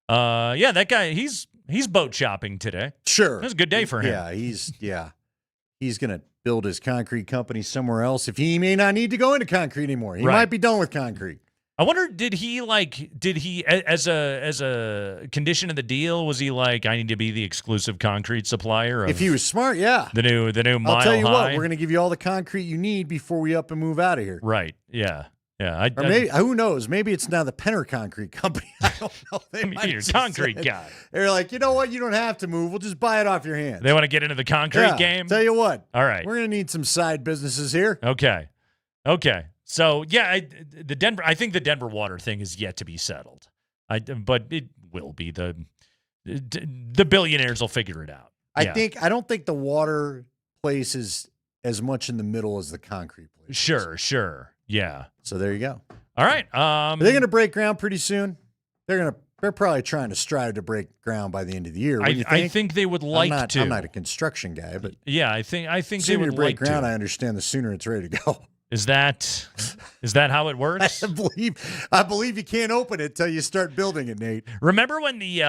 that guy, he's boat shopping today. Sure. It was a good day for him. Yeah, he's going to build his concrete company somewhere else. If he may not need to go into concrete anymore. He might be done with concrete. I wonder, did he as a condition of the deal, was he like, I need to be the exclusive concrete supplier? If he was smart, yeah. The new Mile High. I'll tell you what, we're going to give you all the concrete you need before we up and move out of here. Right. Yeah. Yeah. Or maybe, who knows? Maybe it's now the Penner Concrete Company. I don't know. They your concrete guy. They're like, you know what? You don't have to move. We'll just buy it off your hands. They want to get into the concrete game? Tell you what. All right. We're going to need some side businesses here. Okay. So, yeah, I think the Denver water thing is yet to be settled. But it will be. The billionaires will figure it out. I don't think the water place is as much in the middle as the concrete place. Sure. Yeah. So there you go. All right. Are they going to break ground pretty soon? They're probably trying to strive to break ground by the end of the year. I think they would like to. I'm not a construction guy, but yeah, I think they would break like ground. To. I understand the sooner it's ready to go. Is that how it works? I believe you can't open it till you start building it, Nate. Remember when the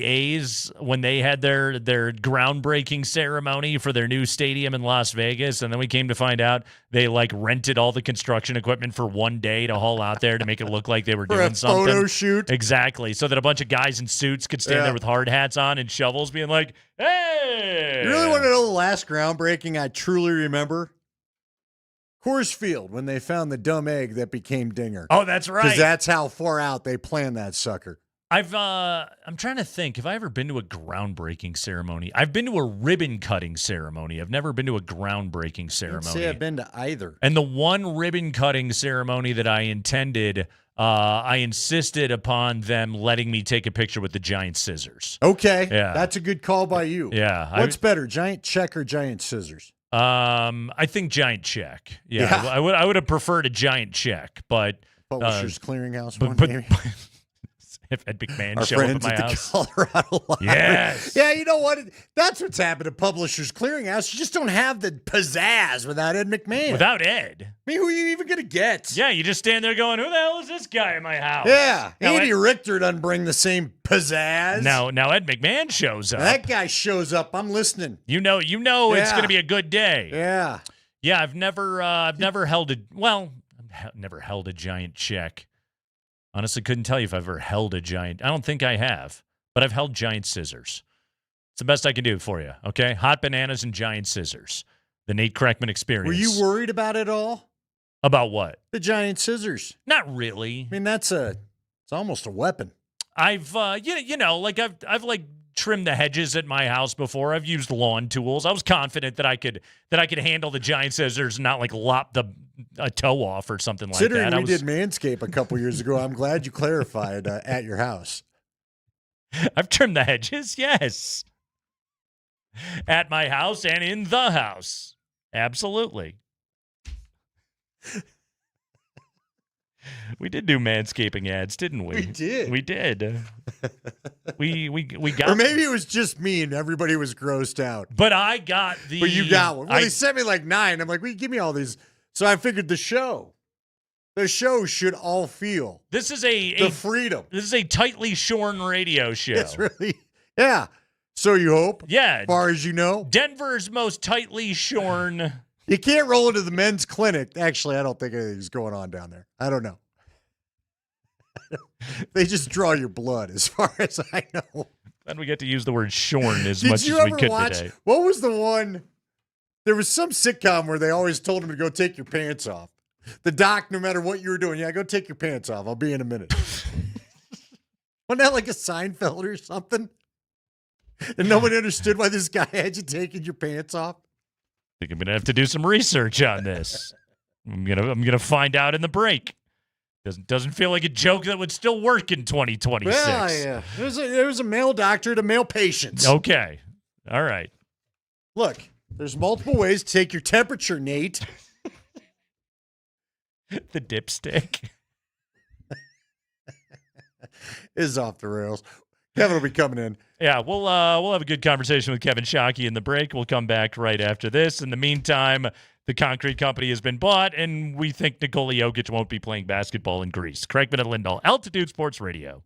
A's, when they had their groundbreaking ceremony for their new stadium in Las Vegas, and then we came to find out they rented all the construction equipment for one day to haul out there to make it look like they were doing something. Photo shoot. Exactly. So that a bunch of guys in suits could stand there with hard hats on and shovels being like, "Hey!" You really want to know the last groundbreaking I truly remember? Coors Field, when they found the dumb egg that became Dinger. Oh, that's right. Because that's how far out they planned that sucker. I'm trying to think. Have I ever been to a groundbreaking ceremony? I've been to a ribbon cutting ceremony. I've never been to a groundbreaking ceremony. I can't say I've been to either. And the one ribbon cutting ceremony that I attended, I insisted upon them letting me take a picture with the giant scissors. Okay. Yeah. That's a good call by you. Yeah. What's better, giant check or giant scissors? I think giant check. Yeah. I would have preferred a giant check, but Publishers Clearinghouse but If Ed McMahon Our show up friends at my at house. the Colorado Lottery. Yes. Yeah, you know what? That's what's happened to Publishers Clearinghouse. You just don't have the pizzazz without Ed McMahon. Without Ed. I mean, who are you even going to get? Yeah, you just stand there going, who the hell is this guy in my house? Yeah. Now, Andy Richter doesn't bring the same pizzazz. Now Ed McMahon shows up. That guy shows up. I'm listening. You know it's going to be a good day. Yeah. Yeah, I've never held a giant check. Honestly, couldn't tell you if I've ever held a giant. I don't think I have, but I've held giant scissors. It's the best I can do for you, okay? Hot bananas and giant scissors. The Nate Kreckman experience. Were you worried about it all? About what? The giant scissors. Not really. I mean, it's almost a weapon. I've I've trimmed the hedges at my house before. I've used lawn tools. I was confident that I could handle the giant scissors and not like lop a toe off or something like that. Considering we did Manscaped a couple years ago, I'm glad you clarified at your house. I've trimmed the hedges, yes. At my house and in the house. Absolutely. We did do manscaping ads, didn't we? We did. We did. We got. Or maybe it was just me and everybody was grossed out. But I got the. But you got one. Well, they sent me like 9. I'm like, well, give me all these. So I figured the show should all feel. This is the freedom. This is a tightly shorn radio show. It's really, yeah. So you hope. Yeah. As far as you know. Denver's most tightly shorn. You can't roll into the men's clinic. Actually, I don't think anything's going on down there. I don't know. They just draw your blood, as far as I know. And we get to use the word shorn as much as we could today. What was the one? There was some sitcom where they always told him to go take your pants off. The doc, no matter what you were doing, go take your pants off. I'll be in a minute. Wasn't that like a Seinfeld or something? And no one understood why this guy had you taking your pants off? I think I'm gonna have to do some research on this. I'm gonna find out in the break. Doesn't feel like a joke that would still work in 2026. Well, yeah. There was a male doctor to male patients. Okay. All right. Look, there's multiple ways to take your temperature, Nate. The dipstick is off the rails. Kevin will be coming in. Yeah, we'll have a good conversation with Kevin Shockey in the break. We'll come back right after this. In the meantime, the concrete company has been bought, and we think Nikola Jokic won't be playing basketball in Greece. Kreckman and Lindahl, Altitude Sports Radio.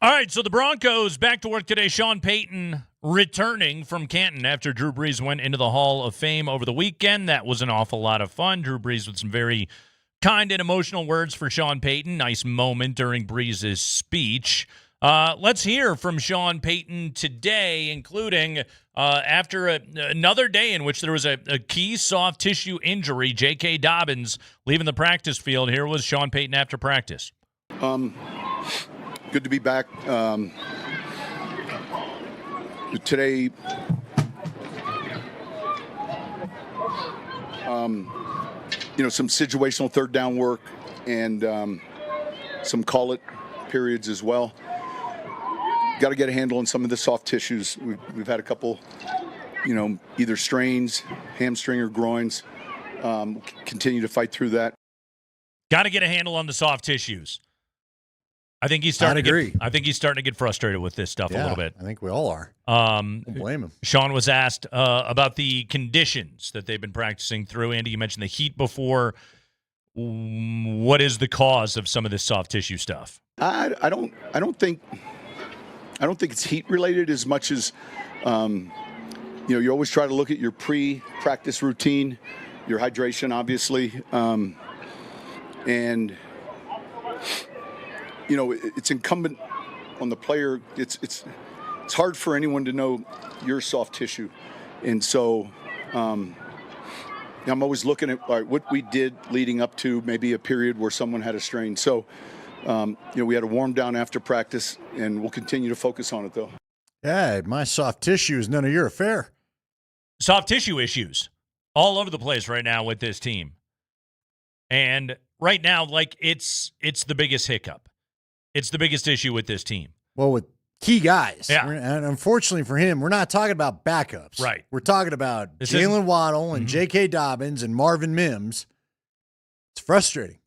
All right, so the Broncos back to work today. Sean Payton returning from Canton after Drew Brees went into the Hall of Fame over the weekend. That was an awful lot of fun. Drew Brees with some very kind and emotional words for Sean Payton. Nice moment during Brees' speech. Let's hear from Sean Payton today, including after another day in which there was a key soft tissue injury, J.K. Dobbins leaving the practice field. Here was Sean Payton after practice. Good to be back. Today, some situational third down work and some call-it periods as well. Got to get a handle on some of the soft tissues. We've had a couple, either strains, hamstring or groins. Continue to fight through that. Got to get a handle on the soft tissues. I think he's starting to get frustrated with this stuff a little bit. I think we all are. Don't blame him. Sean was asked about the conditions that they've been practicing through. Andy, you mentioned the heat before. What is the cause of some of this soft tissue stuff? I don't think it's heat related as much as you always try to look at your pre-practice routine, your hydration, obviously, and. It's incumbent on the player. It's hard for anyone to know your soft tissue, and so I'm always looking at what we did leading up to maybe a period where someone had a strain. So we had a warm down after practice, and we'll continue to focus on it though. Yeah, my soft tissue is none of your affair. Soft tissue issues all over the place right now with this team, and right now, it's the biggest hiccup. It's the biggest issue with this team. Well, with key guys. Yeah. And unfortunately for him, we're not talking about backups. Right. We're talking about Jalen Waddle and J.K. Dobbins and Marvin Mims. It's frustrating.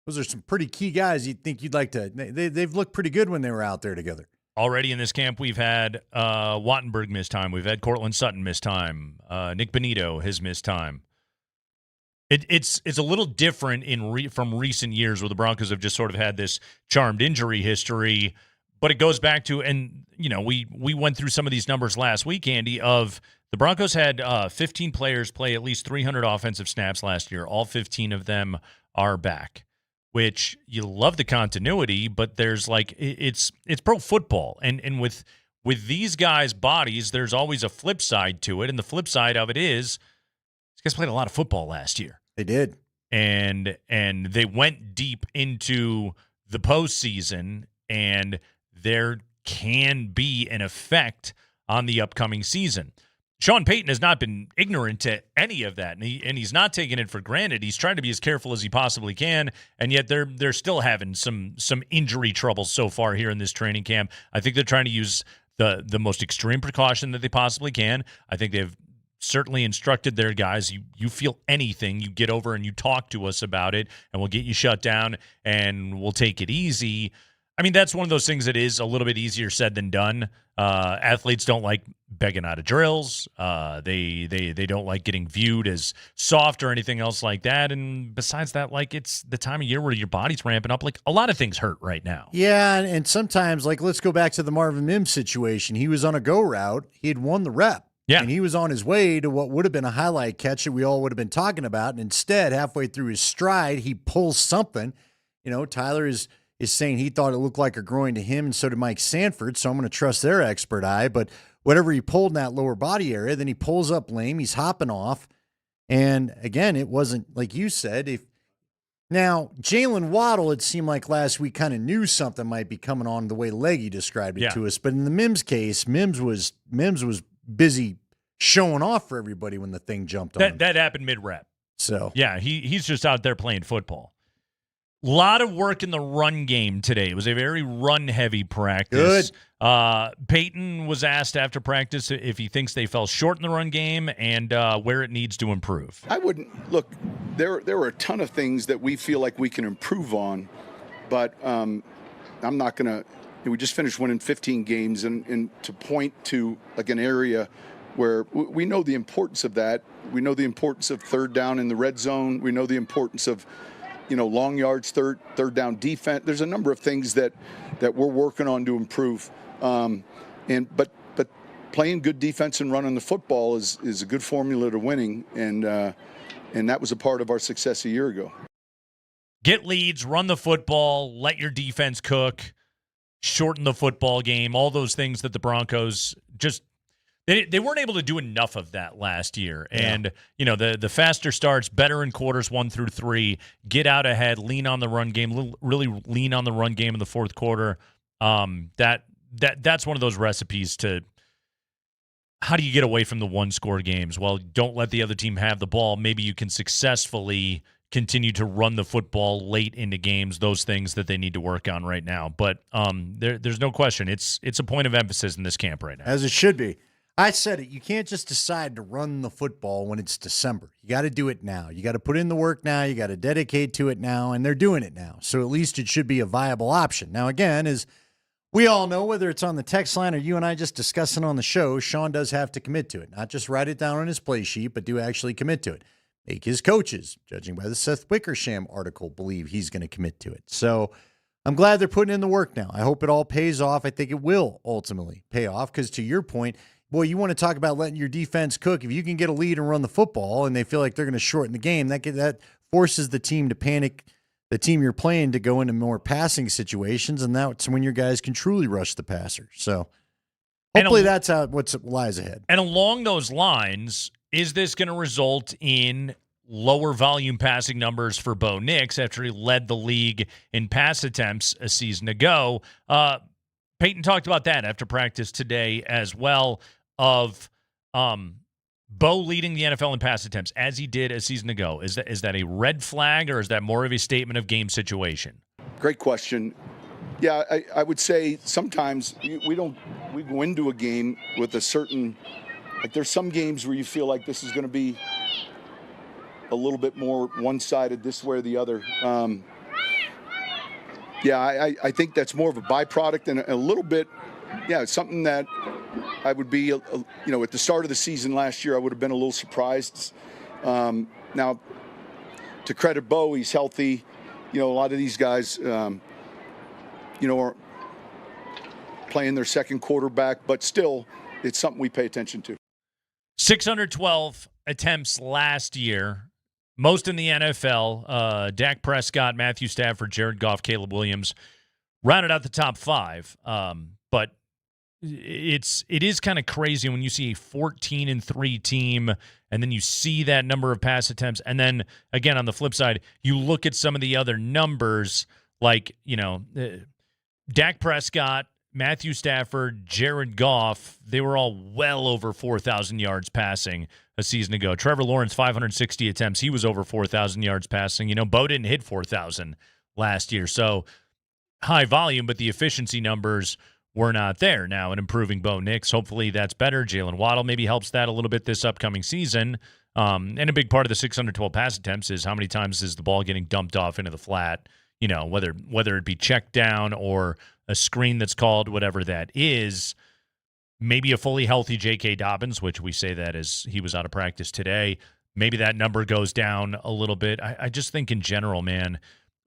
Those are some pretty key guys you'd think you'd like to – they've looked pretty good when they were out there together. Already in this camp, we've had Wattenberg miss time. We've had Cortland Sutton miss time. Nick Benito has missed time. It's a little different from recent years where the Broncos have just sort of had this charmed injury history, but it goes back to, and we went through some of these numbers last week, Andy, of the Broncos had 15 players play at least 300 offensive snaps last year. All 15 of them are back, which you love the continuity, but there's it's pro football, and with these guys' bodies, there's always a flip side to it, and the flip side of it is these guys played a lot of football last year. They did. And they went deep into the postseason, and there can be an effect on the upcoming season. Sean Payton has not been ignorant to any of that, and he's not taking it for granted. He's trying to be as careful as he possibly can, and yet they're still having some injury troubles so far here in this training camp. I think they're trying to use the most extreme precaution that they possibly can. I think they've certainly instructed their guys, you feel anything, you get over and you talk to us about it, and we'll get you shut down, and we'll take it easy. I mean, that's one of those things that is a little bit easier said than done. Athletes don't like begging out of drills. They don't like getting viewed as soft or anything else like that. And besides that, it's the time of year where your body's ramping up. A lot of things hurt right now. Yeah, and sometimes, let's go back to the Marvin Mims situation. He was on a go route. He had won the rep. Yeah. And he was on his way to what would have been a highlight catch that we all would have been talking about. And instead, halfway through his stride, he pulls something. Tyler is saying he thought it looked like a groin to him, and so did Mike Sanford. So I'm going to trust their expert eye. But whatever he pulled in that lower body area, then he pulls up lame. He's hopping off. And again, it wasn't like you said. Now, Jalen Waddle, it seemed like last week kind of knew something might be coming on the way Leggy described it to us. But in the Mims case, Mims was busy showing off for everybody when the thing jumped on him. That happened mid-rep. So yeah, he's just out there playing football. A lot of work in the run game today. It was a very run-heavy practice. Good. Payton was asked after practice if he thinks they fell short in the run game and where it needs to improve. I wouldn't look. There were a ton of things that we feel like we can improve on, but I'm not going to. We just finished winning 15 games, and to point to an area where we know the importance of that. We know the importance of third down in the red zone. We know the importance of long yards, third down defense. There's a number of things that we're working on to improve. But playing good defense and running the football is a good formula to winning, and that was a part of our success a year ago. Get leads, run the football, let your defense cook, shorten the football game, all those things that the Broncos just they weren't able to do enough of that last year. Yeah. And, the faster starts, better in quarters 1 through 3, get out ahead, lean on the run game, really lean on the run game in the fourth quarter. That's one of those recipes to how do you get away from the one-score games? Well, don't let the other team have the ball. Maybe you can successfully continue to run the football late into games, those things that they need to work on right now. But there's no question. It's a point of emphasis in this camp right now. As it should be. I said it. You can't just decide to run the football when it's December. You got to do it now. You got to put in the work now. You got to dedicate to it now, and they're doing it now. So at least it should be a viable option. Now, again, as we all know, whether it's on the text line or you and I just discussing on the show, Sean does have to commit to it. Not just write it down on his play sheet, but do actually commit to it. Make his coaches, judging by the Seth Wickersham article, believe he's going to commit to it. So I'm glad they're putting in the work now. I hope it all pays off. I think it will ultimately pay off because, to your point, boy, you want to talk about letting your defense cook. If you can get a lead and run the football and they feel like they're going to shorten the game, that forces the team to panic, the team you're playing to go into more passing situations, and that's when your guys can truly rush the passer. So hopefully that's what lies ahead. And along those lines, is this going to result in lower volume passing numbers for Bo Nix after he led the league in pass attempts a season ago? Payton talked about that after practice today as well, of Bo leading the NFL in pass attempts as he did a season ago. Is that a red flag, or is that more of a statement of game situation? Great question. Yeah, I would say sometimes we go into a game with a certain, like there's some games where you feel like this is going to be a little bit more one-sided this way or the other. I think that's more of a byproduct and a little bit, it's something that I would be, at the start of the season last year, I would have been a little surprised. Now, to credit Bo, he's healthy. A lot of these guys, are playing their second quarterback, but still, it's something we pay attention to. 612 attempts last year, most in the NFL. Dak Prescott, Matthew Stafford, Jared Goff, Caleb Williams rounded out the top 5. But it is kind of crazy when you see a 14-3 team, and then you see that number of pass attempts, and then again on the flip side, you look at some of the other numbers, like Dak Prescott, Matthew Stafford, Jared Goff, they were all well over 4,000 yards passing a season ago. Trevor Lawrence, 560 attempts. He was over 4,000 yards passing. Bo didn't hit 4,000 last year. So high volume, but the efficiency numbers were not there. Now, in improving Bo Nix, hopefully that's better. Jalen Waddle maybe helps that a little bit this upcoming season. And a big part of the 612 pass attempts is how many times is the ball getting dumped off into the flat, whether it be checked down or a screen that's called, whatever that is. Maybe a fully healthy J.K. Dobbins, which we say that as he was out of practice today. Maybe that number goes down a little bit. I just think in general, man,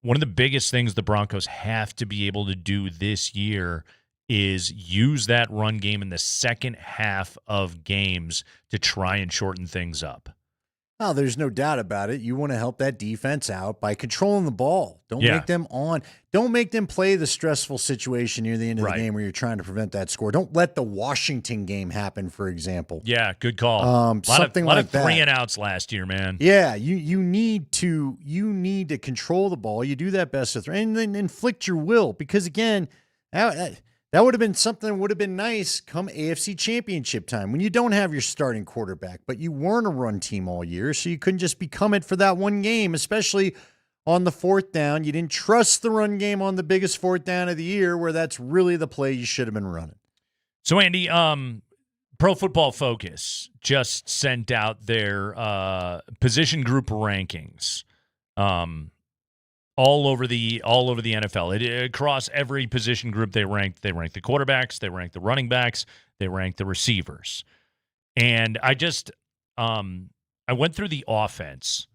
one of the biggest things the Broncos have to be able to do this year is use that run game in the second half of games to try and shorten things up. Oh, there's no doubt about it. You want to help that defense out by controlling the ball. Don't make them Don't make them play the stressful situation near the end of the game where you're trying to prevent that score. Don't let the Washington game happen, for example. Yeah, good call. Something like like that. 3-and-outs last year, man. Yeah, you need to control the ball. You do that best of 3, and then inflict your will, because again, that would have been something that would have been nice come AFC Championship time when you don't have your starting quarterback, but you weren't a run team all year, so you couldn't just become it for that one game, especially on the fourth down. You didn't trust the run game on the biggest fourth down of the year, where that's really the play you should have been running. So, Andy, Pro Football Focus just sent out their position group rankings. All over the NFL. Across every position group they ranked the quarterbacks, they ranked the running backs, they ranked the receivers. And I just I went through the offense,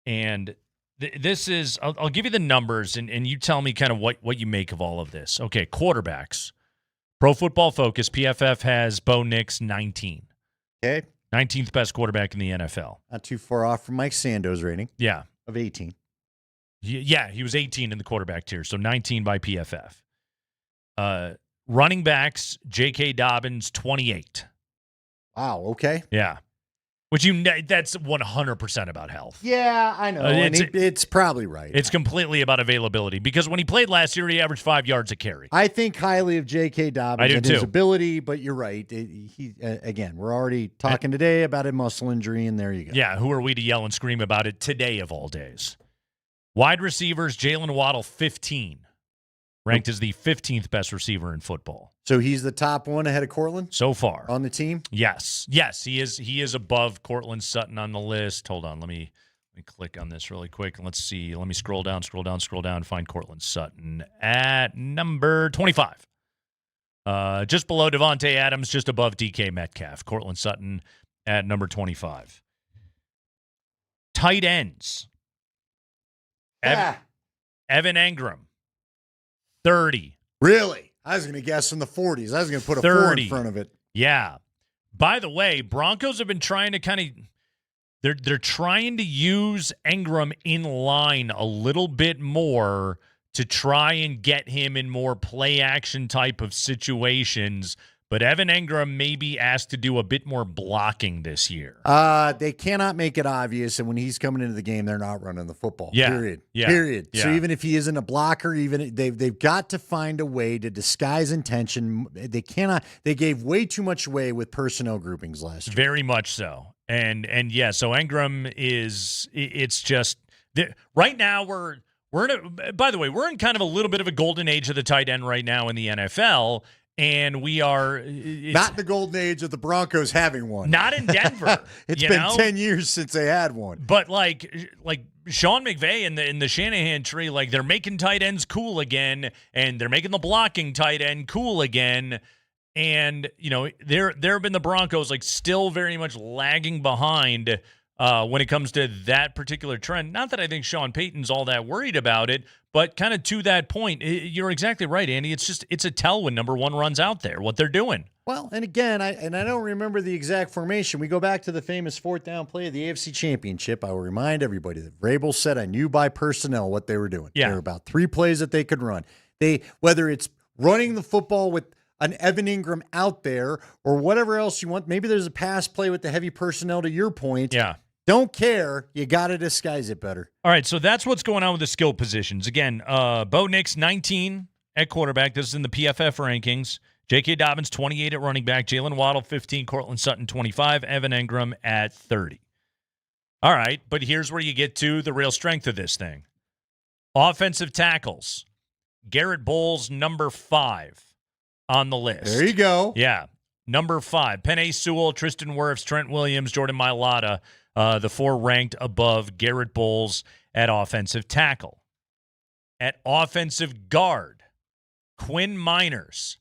and this is, I'll give you the numbers, and you tell me kind of what you make of all of this. Okay, quarterbacks. Pro Football Focus, PFF has Bo Nix 19. Okay. 19th best quarterback in the NFL. Not too far off from Mike Sando's rating. Yeah. Of 18. Yeah, he was 18 in the quarterback tier, so 19 by PFF. Running backs, J.K. Dobbins, 28. Wow, okay. Yeah. Which that's 100% about health. Yeah, I know. It's probably right. It's completely about availability because when he played last year, he averaged 5 yards a carry. I think highly of J.K. Dobbins I do and too. his ability, but you're right. Again, we're already talking today about a muscle injury, and there you go. Yeah, who are we to yell and scream about it today of all days? Wide receivers, Jalen Waddle, 15. Ranked as the 15th best receiver in football. So he's the top one ahead of Cortland? So far. On the team? Yes, he is. He is above Cortland Sutton on the list. Hold on, let me click on this really quick. Let's see. Let me scroll down, find Cortland Sutton at number 25. Just below Devontae Adams, just above DK Metcalf. Cortland Sutton at number 25. Tight ends. Evan Engram, 30. Really? I was going to guess in the 40s. I was going to put a 4 in front of it. Yeah. By the way, Broncos have been trying to kind of they're trying to use Engram in line a little bit more to try and get him in more play action type of situations. But Evan Engram may be asked to do a bit more blocking this year. They cannot make it obvious, and when he's coming into the game, they're not running the football. Yeah. Period. Yeah. Period. Yeah. So even if he isn't a blocker, even they've got to find a way to disguise intention. They cannot. They gave way too much away with personnel groupings last year. Very much so. And yeah, so Engram it's just right now we're by the way, we're in kind of a little bit of a golden age of the tight end right now in the NFL. And we are not the golden age of the Broncos having one. Not in Denver. It's been 10 years since they had one. But like Sean McVay in the Shanahan tree, like they're making tight ends cool again, and they're making the blocking tight end cool again. And there have been the Broncos like still very much lagging behind when it comes to that particular trend. Not that I think Sean Payton's all that worried about it, but kind of to that point, you're exactly right, Andy. It's a tell when number one runs out there, what they're doing. Well, and again, I don't remember the exact formation. We go back to the famous 4th down play of the AFC Championship. I will remind everybody that Vrabel said I knew by personnel what they were doing. Yeah. There were about 3 plays that they could run. Whether it's running the football with an Evan Engram out there or whatever else you want. Maybe there's a pass play with the heavy personnel to your point. Yeah. Don't care. You got to disguise it better. All right, so that's what's going on with the skill positions. Again, Bo Nix, 19 at quarterback. This is in the PFF rankings. J.K. Dobbins, 28 at running back. Jalen Waddle, 15. Cortland Sutton, 25. Evan Engram at 30. All right, but here's where you get to the real strength of this thing. Offensive tackles. Garrett Bowles, number 5 on the list. There you go. Yeah, number 5. Penei Sewell, Tristan Wirfs, Trent Williams, Jordan Mailata. The 4 ranked above Garrett Bowles at offensive tackle. At offensive guard, Quinn Miners,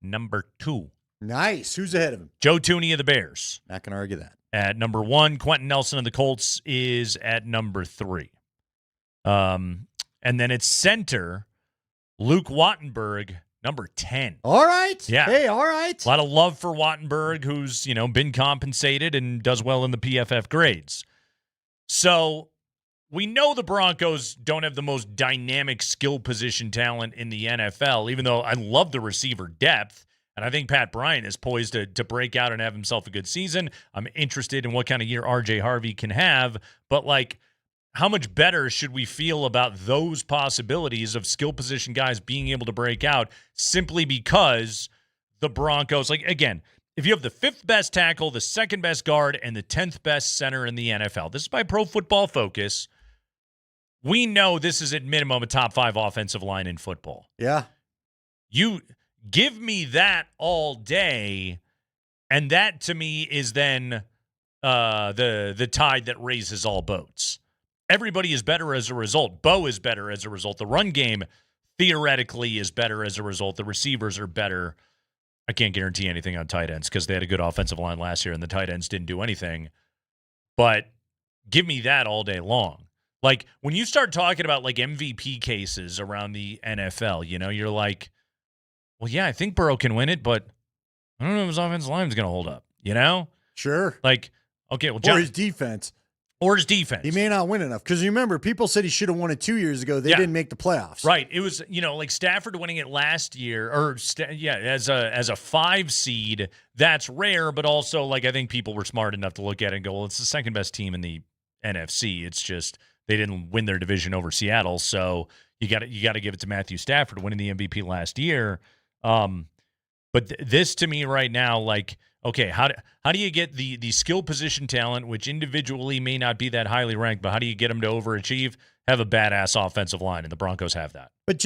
number 2. Nice. Who's ahead of him? Joe Tooney of the Bears. Not going to argue that. At number 1. Quentin Nelson of the Colts is at number 3. And then at center, Luke Wattenberg, number 10. All right. Yeah. Hey, all right. A lot of love for Wattenberg, who's, been compensated and does well in the PFF grades. So we know the Broncos don't have the most dynamic skill position talent in the NFL, even though I love the receiver depth. And I think Pat Bryant is poised to break out and have himself a good season. I'm interested in what kind of year R.J. Harvey can have. But, how much better should we feel about those possibilities of skill position guys being able to break out simply because the Broncos, again, if you have the 5th best tackle, the 2nd best guard, and the 10th best center in the NFL, this is by Pro Football Focus, we know this is at minimum a top 5 offensive line in football. Yeah. You give me that all day, and that to me is then the tide that raises all boats. Everybody is better as a result. Bo is better as a result. The run game theoretically is better as a result. The receivers are better. I can't guarantee anything on tight ends because they had a good offensive line last year and the tight ends didn't do anything. But give me that all day long. Like, when you start talking about, like, MVP cases around the NFL, you're like, well, yeah, I think Burrow can win it, but I don't know if his offensive line is going to hold up, Sure. Like, okay, well, Or his defense. He may not win enough. Because remember, people said he should have won it 2 years ago. They didn't make the playoffs. Right. It was, like Stafford winning it last year, or as a 5 seed. That's rare, but also, like, I think people were smart enough to look at it and go, well, it's the second best team in the NFC. It's just they didn't win their division over Seattle, so you got to give it to Matthew Stafford winning the MVP last year. But this to me right now, like, okay, how do you get the skill position talent, which individually may not be that highly ranked, but how do you get them to overachieve? Have a badass offensive line, and the Broncos have that. But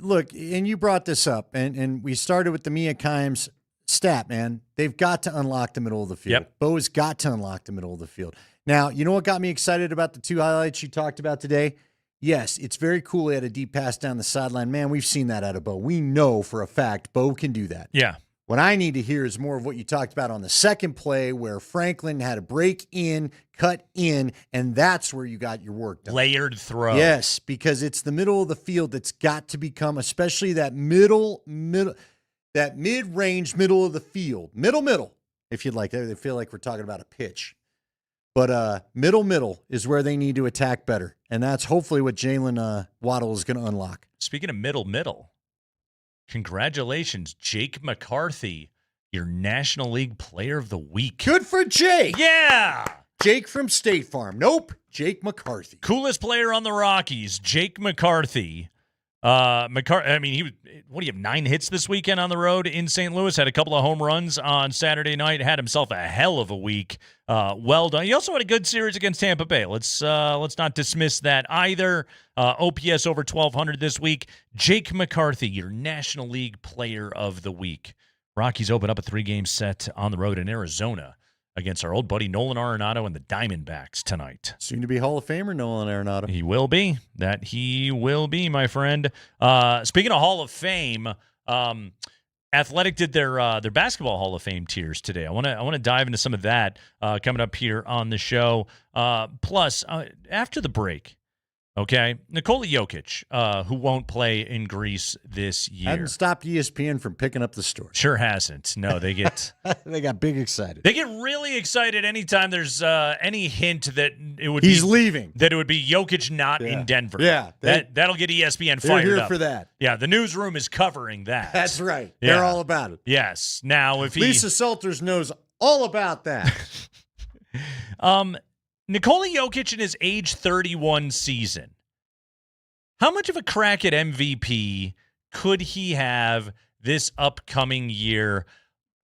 look, and you brought this up, and we started with the Mia Kimes stat, man. They've got to unlock the middle of the field. Yep. Bo's got to unlock the middle of the field. Now, you know what got me excited about the 2 highlights you talked about today? Yes, it's very cool he had a deep pass down the sideline. Man, we've seen that out of Bo. We know for a fact Bo can do that. Yeah. What I need to hear is more of what you talked about on the second play where Franklin had a break in, cut in, and that's where you got your work done. Layered throw. Yes, because it's the middle of the field that's got to become, especially that that mid-range middle of the field. Middle, if you'd like. I feel like we're talking about a pitch. But middle is where they need to attack better. And that's hopefully what Jalen Waddle is going to unlock. Speaking of middle, congratulations, Jake McCarthy, your National League Player of the Week. Good for Jake. Yeah. Jake from State Farm. Nope. Jake McCarthy. Coolest player on the Rockies, Jake McCarthy. I mean, what do you have, 9 hits this weekend on the road in St. Louis? Had a couple of home runs on Saturday night. Had himself a hell of a week. Well done. He also had a good series against Tampa Bay. Let's not dismiss that either. OPS over 1,200 this week. Jake McCarthy, your National League Player of the Week. Rockies open up a 3-game set on the road in Arizona against our old buddy Nolan Arenado and the Diamondbacks tonight. Soon to be Hall of Famer Nolan Arenado. He will be. That he will be, my friend. Speaking of Hall of Fame, Athletic did their basketball Hall of Fame tiers today. I want to dive into some of that coming up here on the show. Plus, after the break, okay, Nikola Jokic, who won't play in Greece this year. Hasn't stopped ESPN from picking up the story. Sure hasn't. No, they get they got big excited. They get really excited anytime there's any hint that it would he's leaving. That it would be Jokic not in Denver. Yeah, that'll get ESPN they're fired here up for that. Yeah, the newsroom is covering that. That's right. Yeah. They're all about it. Yes. Now, if Lisa Salters knows all about that. Nikola Jokic in his age 31 season. How much of a crack at MVP could he have this upcoming year?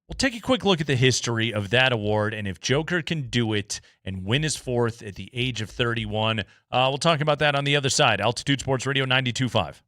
We'll take a quick look at the history of that award, and if Joker can do it and win his 4th at the age of 31, we'll talk about that on the other side. Altitude Sports Radio 92.5.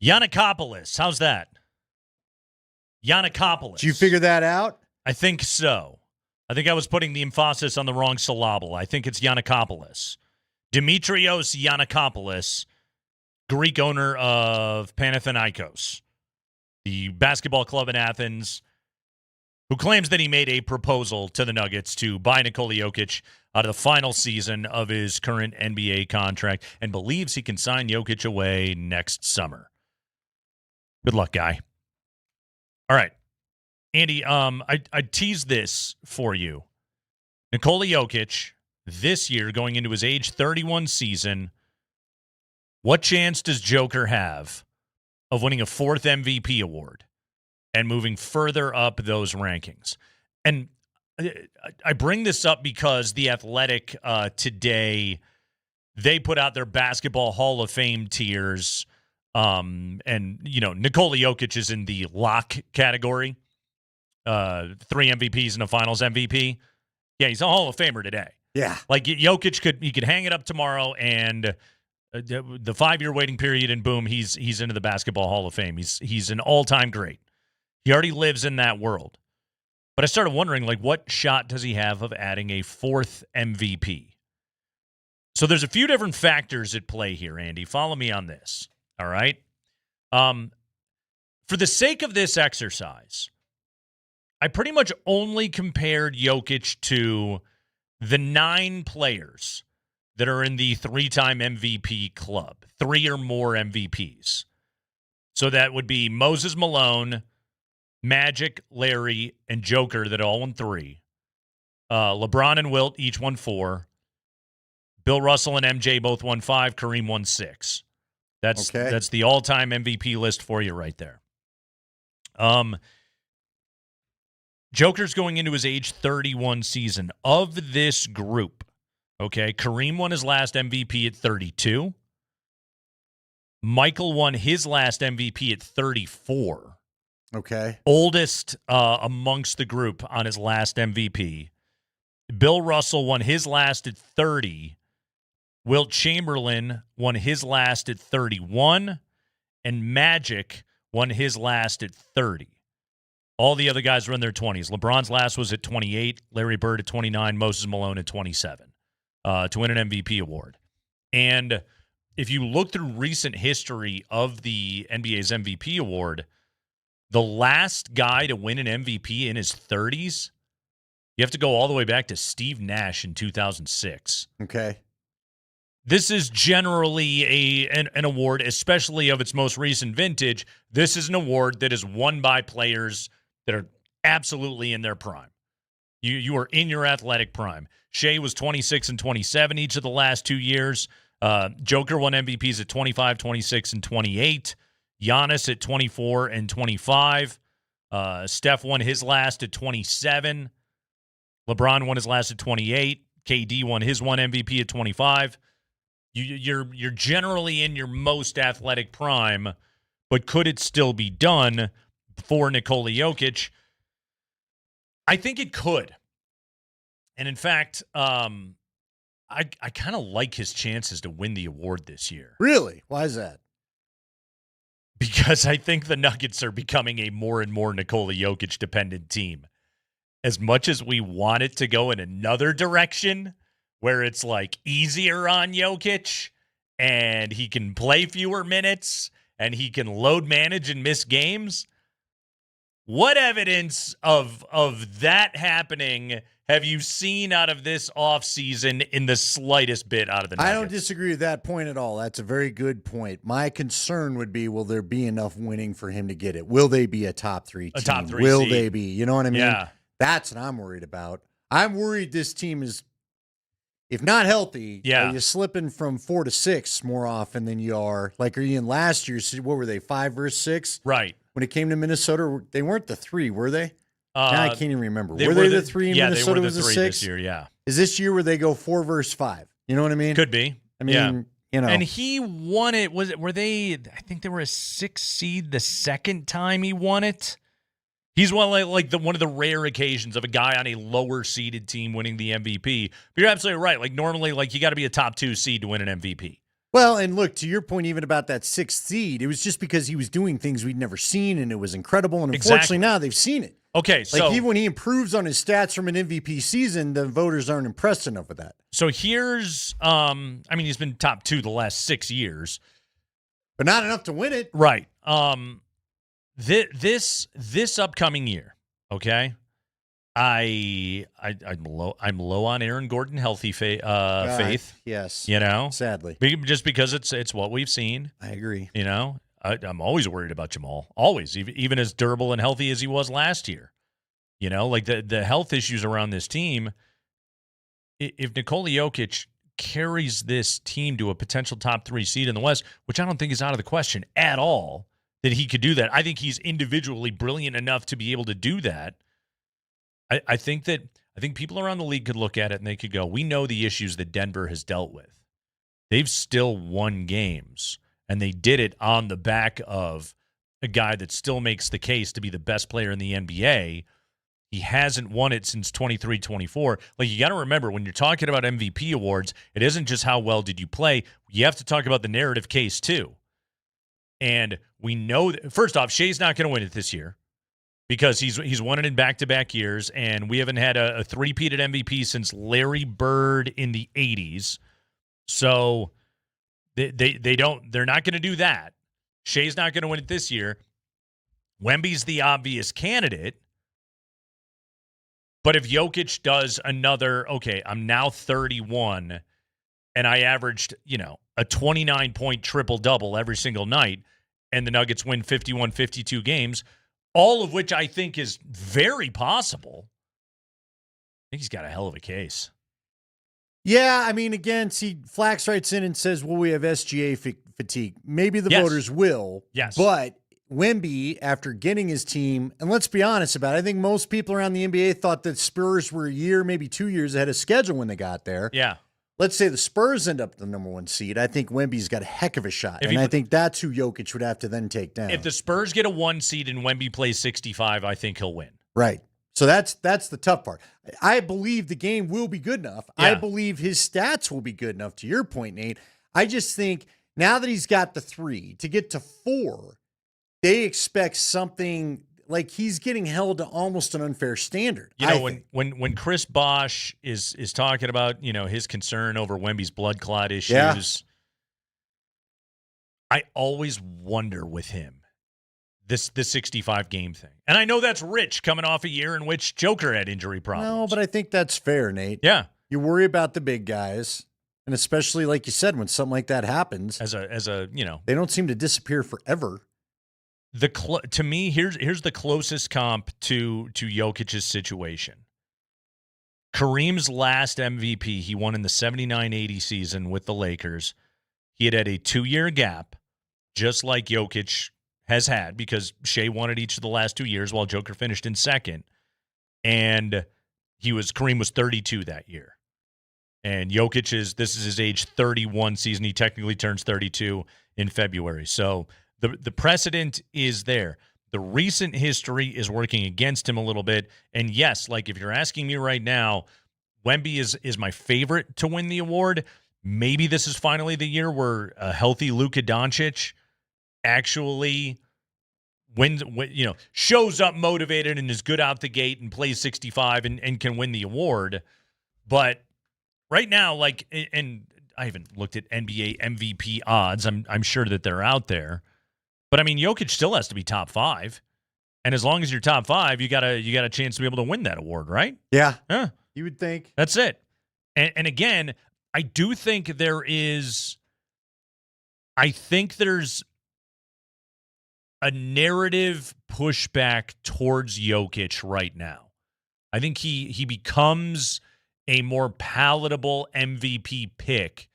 Giannakopoulos. How's that? Giannakopoulos. Did you figure that out? I think so. I think I was putting the emphasis on the wrong syllable. I think it's Giannakopoulos. Dimitrios Giannakopoulos, Greek owner of Panathinaikos, the basketball club in Athens, who claims that he made a proposal to the Nuggets to buy Nikola Jokic out of the final season of his current NBA contract and believes he can sign Jokic away next summer. Good luck, guy. All right. Andy, I teased this for you. Nikola Jokic, this year, going into his age 31 season, what chance does Joker have of winning a 4th MVP award and moving further up those rankings? And I bring this up because The Athletic today, they put out their Basketball Hall of Fame tiers. And, Nikola Jokic is in the lock category. 3 MVPs and a Finals MVP. Yeah, he's a Hall of Famer today. Yeah. Like Jokic could hang it up tomorrow, and the 5-year waiting period, and boom, he's into the Basketball Hall of Fame. He's an all-time great. He already lives in that world. But I started wondering, what shot does he have of adding a 4th MVP? So there's a few different factors at play here, Andy. Follow me on this. All right? For the sake of this exercise, I pretty much only compared Jokic to the 9 players that are in the 3-time MVP club, 3 or more MVPs. So that would be Moses Malone, Magic, Larry, and Joker that all won 3. LeBron and Wilt each won 4. Bill Russell and MJ both won 5. Kareem won 6. That's the all-time MVP list for you right there. Joker's going into his age 31 season. Of this group, Kareem won his last MVP at 32. Michael won his last MVP at 34. Okay. Oldest amongst the group on his last MVP. Bill Russell won his last at 30. Wilt Chamberlain won his last at 31. And Magic won his last at 30. All the other guys were in their 20s. LeBron's last was at 28, Larry Bird at 29, Moses Malone at 27 to win an MVP award. And if you look through recent history of the NBA's MVP award, the last guy to win an MVP in his 30s, you have to go all the way back to Steve Nash in 2006. Okay. This is generally an award, especially of its most recent vintage. This is an award that is won by players that are absolutely in their prime. You are in your athletic prime. Shea was 26 and 27 each of the last 2 years. Joker won MVPs at 25, 26, and 28. Giannis at 24 and 25. Steph won his last at 27. LeBron won his last at 28. KD won his one MVP at 25. You're generally in your most athletic prime, but could it still be done for Nikola Jokic? I think it could. And in fact, I kind of like his chances to win the award this year. Really? Why is that? Because I think the Nuggets are becoming a more and more Nikola Jokic dependent team. As much as we want it to go in another direction, where it's easier on Jokic and he can play fewer minutes and he can load manage and miss games, what evidence of that happening have you seen out of this offseason in the slightest bit out of the Nuggets? I don't disagree with that point at all. That's a very good point. My concern would be, will there be enough winning for him to get it? Will they be a top 3 team? A top 3 Will seed. they be? You know what I mean? Yeah. That's what I'm worried about. I'm worried this team is, if not healthy, are you slipping from 4 to 6 more often than you are? Are you in last year's, what were they, 5 versus 6? Right. When it came to Minnesota, they weren't the 3, were they? Now I can't even remember. They were they the 3 and Minnesota they were was the the 3 6? this year, yeah. Is this year where they go 4 versus 5? You know what I mean? Could be. I mean, And he won it. Were they, I think they were a 6 seed the second time he won it. He's one one of the rare occasions of a guy on a lower seeded team winning the MVP. But you're absolutely right. Normally, you got to be a top 2 seed to win an MVP. Well, and look, to your point, even about that 6th seed, it was just because he was doing things we'd never seen, and it was incredible. And unfortunately, now they've seen it. Okay, so like even when he improves on his stats from an MVP season, the voters aren't impressed enough with that. So here's, he's been top 2 the last 6 years, but not enough to win it. Right. This upcoming year, okay. I'm low on Aaron Gordon healthy faith. Yes, sadly, just because it's what we've seen. I agree. I'm always worried about Jamal. Always, even as durable and healthy as he was last year. Like the health issues around this team. If Nikola Jokic carries this team to a potential top 3 seed in the West, which I don't think is out of the question at all, that he could do that. I think he's individually brilliant enough to be able to do that. I think people around the league could look at it and they could go, we know the issues that Denver has dealt with. They've still won games, and they did it on the back of a guy that still makes the case to be the best player in the NBA. He hasn't won it since 23-24. Like, you got to remember, when you're talking about MVP awards, it isn't just how well did you play. You have to talk about the narrative case, too. And we know that, first off, Shea's not going to win it this year, because he's won it in back-to-back years, and we haven't had a three-peated MVP since Larry Bird in the 80s. So they're not going to do that. Shea's not going to win it this year. Wemby's the obvious candidate. But if Jokic does another, okay, I'm now 31, and I averaged, a 29-point triple-double every single night, and the Nuggets win 51-52 games, all of which I think is very possible, I think he's got a hell of a case. Yeah, again, Flax writes in and says, well, we have SGA fatigue. Maybe the voters will. Yes. But Wemby, after getting his team, and let's be honest about it, I think most people around the NBA thought that Spurs were a year, maybe 2 years ahead of schedule when they got there. Yeah. Let's say the Spurs end up the number 1 seed. I think Wemby's got a heck of a shot. I think that's who Jokic would have to then take down. If the Spurs get a 1 seed and Wemby plays 65, I think he'll win. Right. So that's the tough part. I believe the game will be good enough. Yeah. I believe his stats will be good enough, to your point, Nate. I just think now that he's got the 3, to get to 4, they expect something like he's getting held to almost an unfair standard. When Chris Bosh is talking about, his concern over Wemby's blood clot issues, I always wonder with him, the 65 game thing. And I know that's rich coming off a year in which Joker had injury problems. No, but I think that's fair, Nate. Yeah. You worry about the big guys, and especially like you said, when something like that happens, they don't seem to disappear forever. To me, here's the closest comp to Jokic's situation. Kareem's last MVP, he won in the 79-80 season with the Lakers. He had a 2-year gap, just like Jokic has had, because Shea won it each of the last 2 years while Joker finished in second. And Kareem was 32 that year. And Jokic this is his age 31 season. He technically turns 32 in February. So the precedent is there. The recent history is working against him a little bit. And yes, like if you're asking me right now, Wemby is my favorite to win the award. Maybe this is finally the year where a healthy Luka Doncic actually shows up motivated and is good out the gate and plays 65 and can win the award. But right now, and I haven't looked at NBA MVP odds. I'm sure that they're out there. But Jokic still has to be top 5. And as long as you're top 5, you got a chance to be able to win that award, right? Yeah. Yeah. You would think. That's it. And again, I do think there's a narrative pushback towards Jokic right now. I think he becomes a more palatable MVP pick.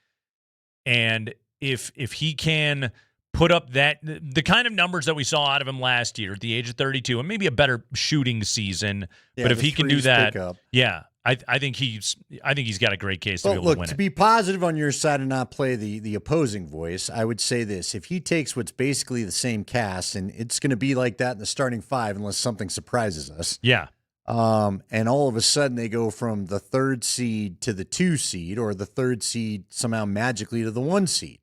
And if he can put up the kind of numbers that we saw out of him last year at the age of 32, and maybe a better shooting season, but if he can do that, I think he's got a great case to be able to win it. To be positive on your side and not play the opposing voice, I would say this. If he takes what's basically the same cast, and it's going to be like that in the starting 5 unless something surprises us. Yeah. And all of a sudden they go from the 3rd seed to the 2 seed, or the 3rd seed somehow magically to the 1 seed.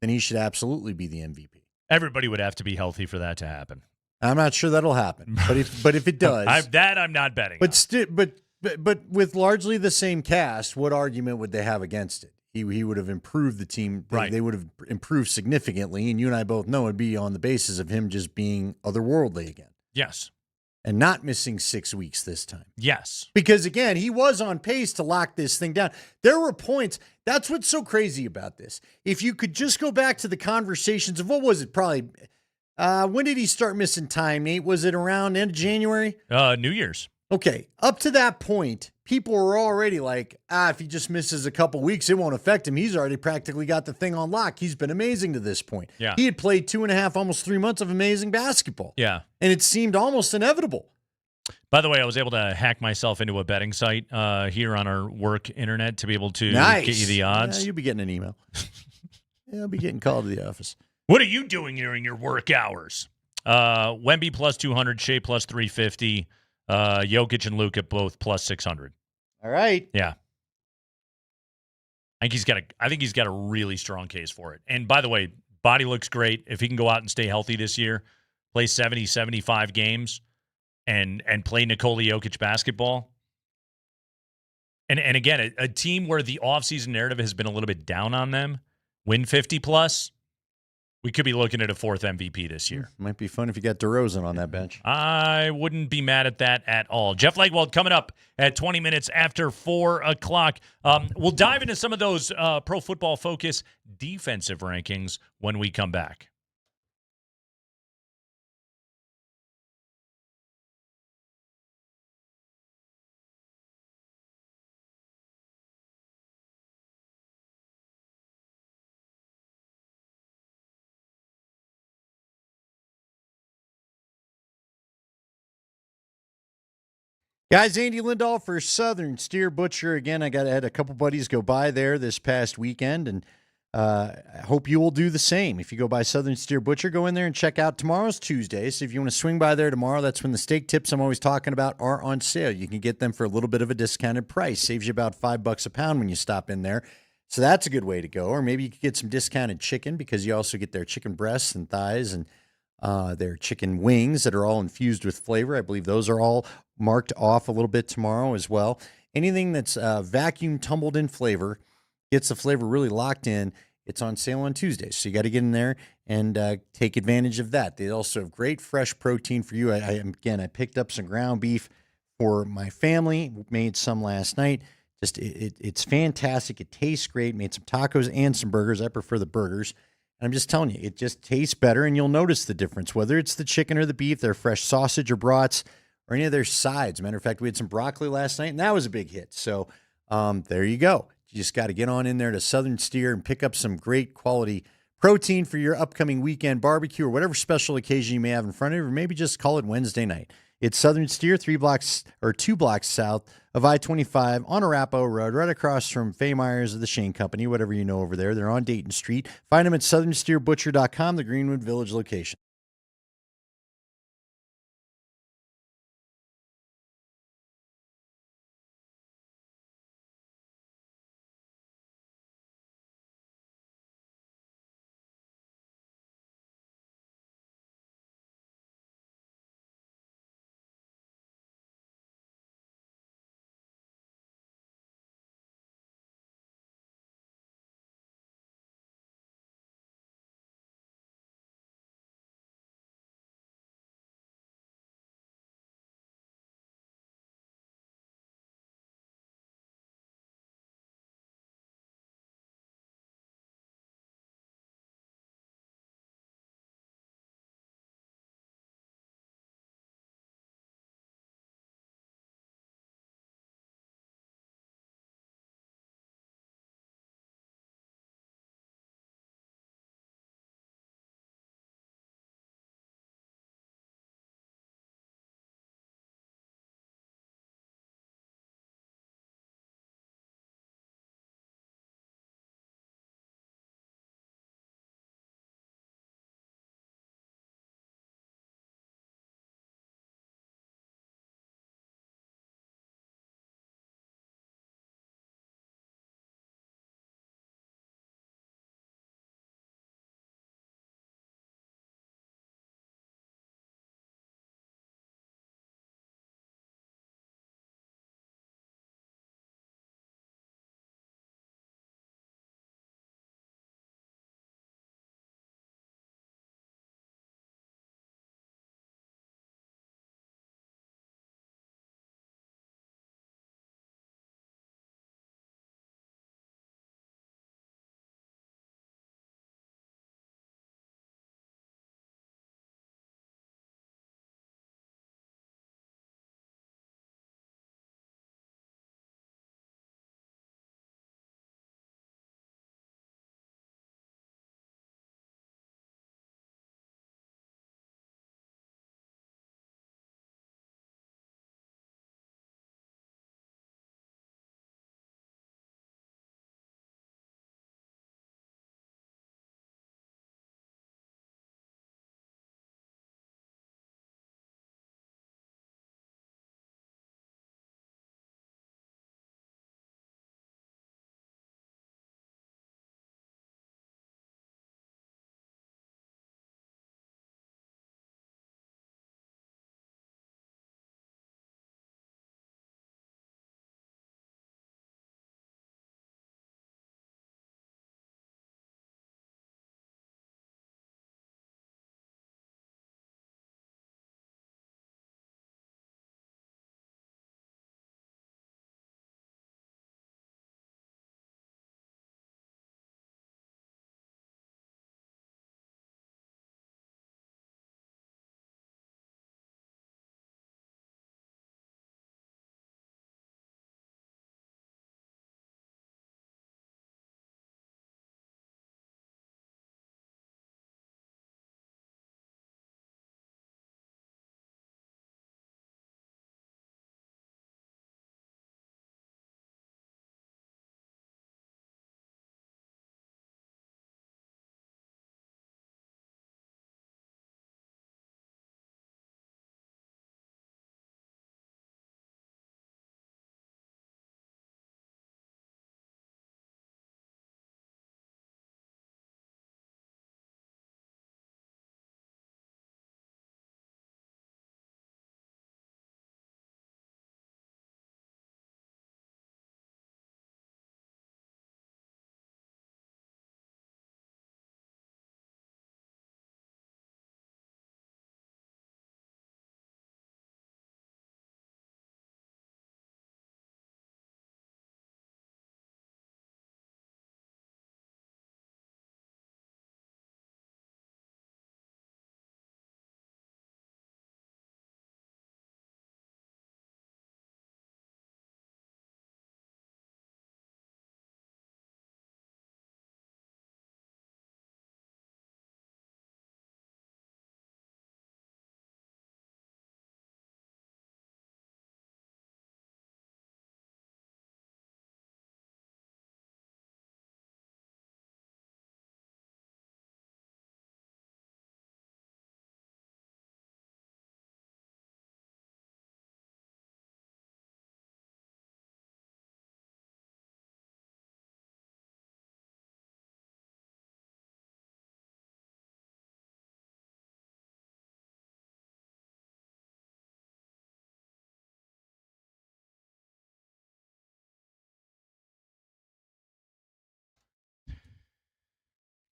then he should absolutely be the MVP. Everybody would have to be healthy for that to happen. I'm not sure that'll happen, but if it does, I'm not betting. But with largely the same cast, what argument would they have against it? He would have improved the team. Right. They would have improved significantly, and you and I both know it'd be on the basis of him just being otherworldly again. Yes. And not missing 6 weeks this time. Yes. Because, again, he was on pace to lock this thing down. There were points. That's what's so crazy about this. If you could just go back to the conversations of, what was it, probably, when did he start missing time, Nate? Was it around end of January? New Year's. Okay. Up to that point, people were already like, if he just misses a couple weeks, it won't affect him. He's already practically got the thing on lock. He's been amazing to this point. Yeah. He had played 2.5, almost 3 months of amazing basketball. Yeah. And it seemed almost inevitable. By the way, I was able to hack myself into a betting site here on our work internet to be able to Nice. get you the odds. Yeah, you'll be getting an email. Yeah, I'll be getting called to the office. What are you doing during your work hours? Wemby plus 200, Shea plus 350, Jokic and Luka both plus 600. All right. Yeah. I think he's got a really strong case for it. And by the way, body looks great. If he can go out and stay healthy this year, play 70, 75 games, and play Nikola Jokic basketball. And again, a team where the offseason narrative has been a little bit down on them, win 50 plus, we could be looking at a 4th MVP this year. Might be fun if you got DeRozan on that bench. I wouldn't be mad at that at all. Jeff Legwold coming up at 20 minutes after 4 o'clock. We'll dive into some of those Pro Football Focus defensive rankings when we come back. Guys, Andy Lindahl for Southern Steer Butcher. Again, I had a couple buddies go by there this past weekend, and I hope you will do the same. If you go by Southern Steer Butcher, go in there and check out tomorrow's Tuesday. So if you want to swing by there tomorrow, that's when the steak tips I'm always talking about are on sale. You can get them for a little bit of a discounted price. Saves you about $5 a pound when you stop in there. So that's a good way to go. Or maybe you could get some discounted chicken because you also get their chicken breasts and thighs and their chicken wings that are all infused with flavor. I believe those are all marked off a little bit tomorrow as well. Anything that's vacuum tumbled in flavor, gets the flavor really locked in, it's on sale on Tuesdays. So you got to get in there and take advantage of that. They also have great fresh protein for you. I picked up some ground beef for my family, made some last night. Just it's fantastic. It tastes great. Made some tacos and some burgers. I prefer the burgers. And I'm just telling you, it just tastes better, and you'll notice the difference, whether it's the chicken or the beef, their fresh sausage or brats, or any of their sides. Matter of fact, we had some broccoli last night, and that was a big hit. So there you go. You just got to get on in there to Southern Steer and pick up some great quality protein for your upcoming weekend barbecue or whatever special occasion you may have in front of you, or maybe just call it Wednesday night. It's Southern Steer, 2 blocks south of I-25 on Arapahoe Road, right across from Fay Myers of the Shane Company, whatever you know over there. They're on Dayton Street. Find them at southernsteerbutcher.com, the Greenwood Village location.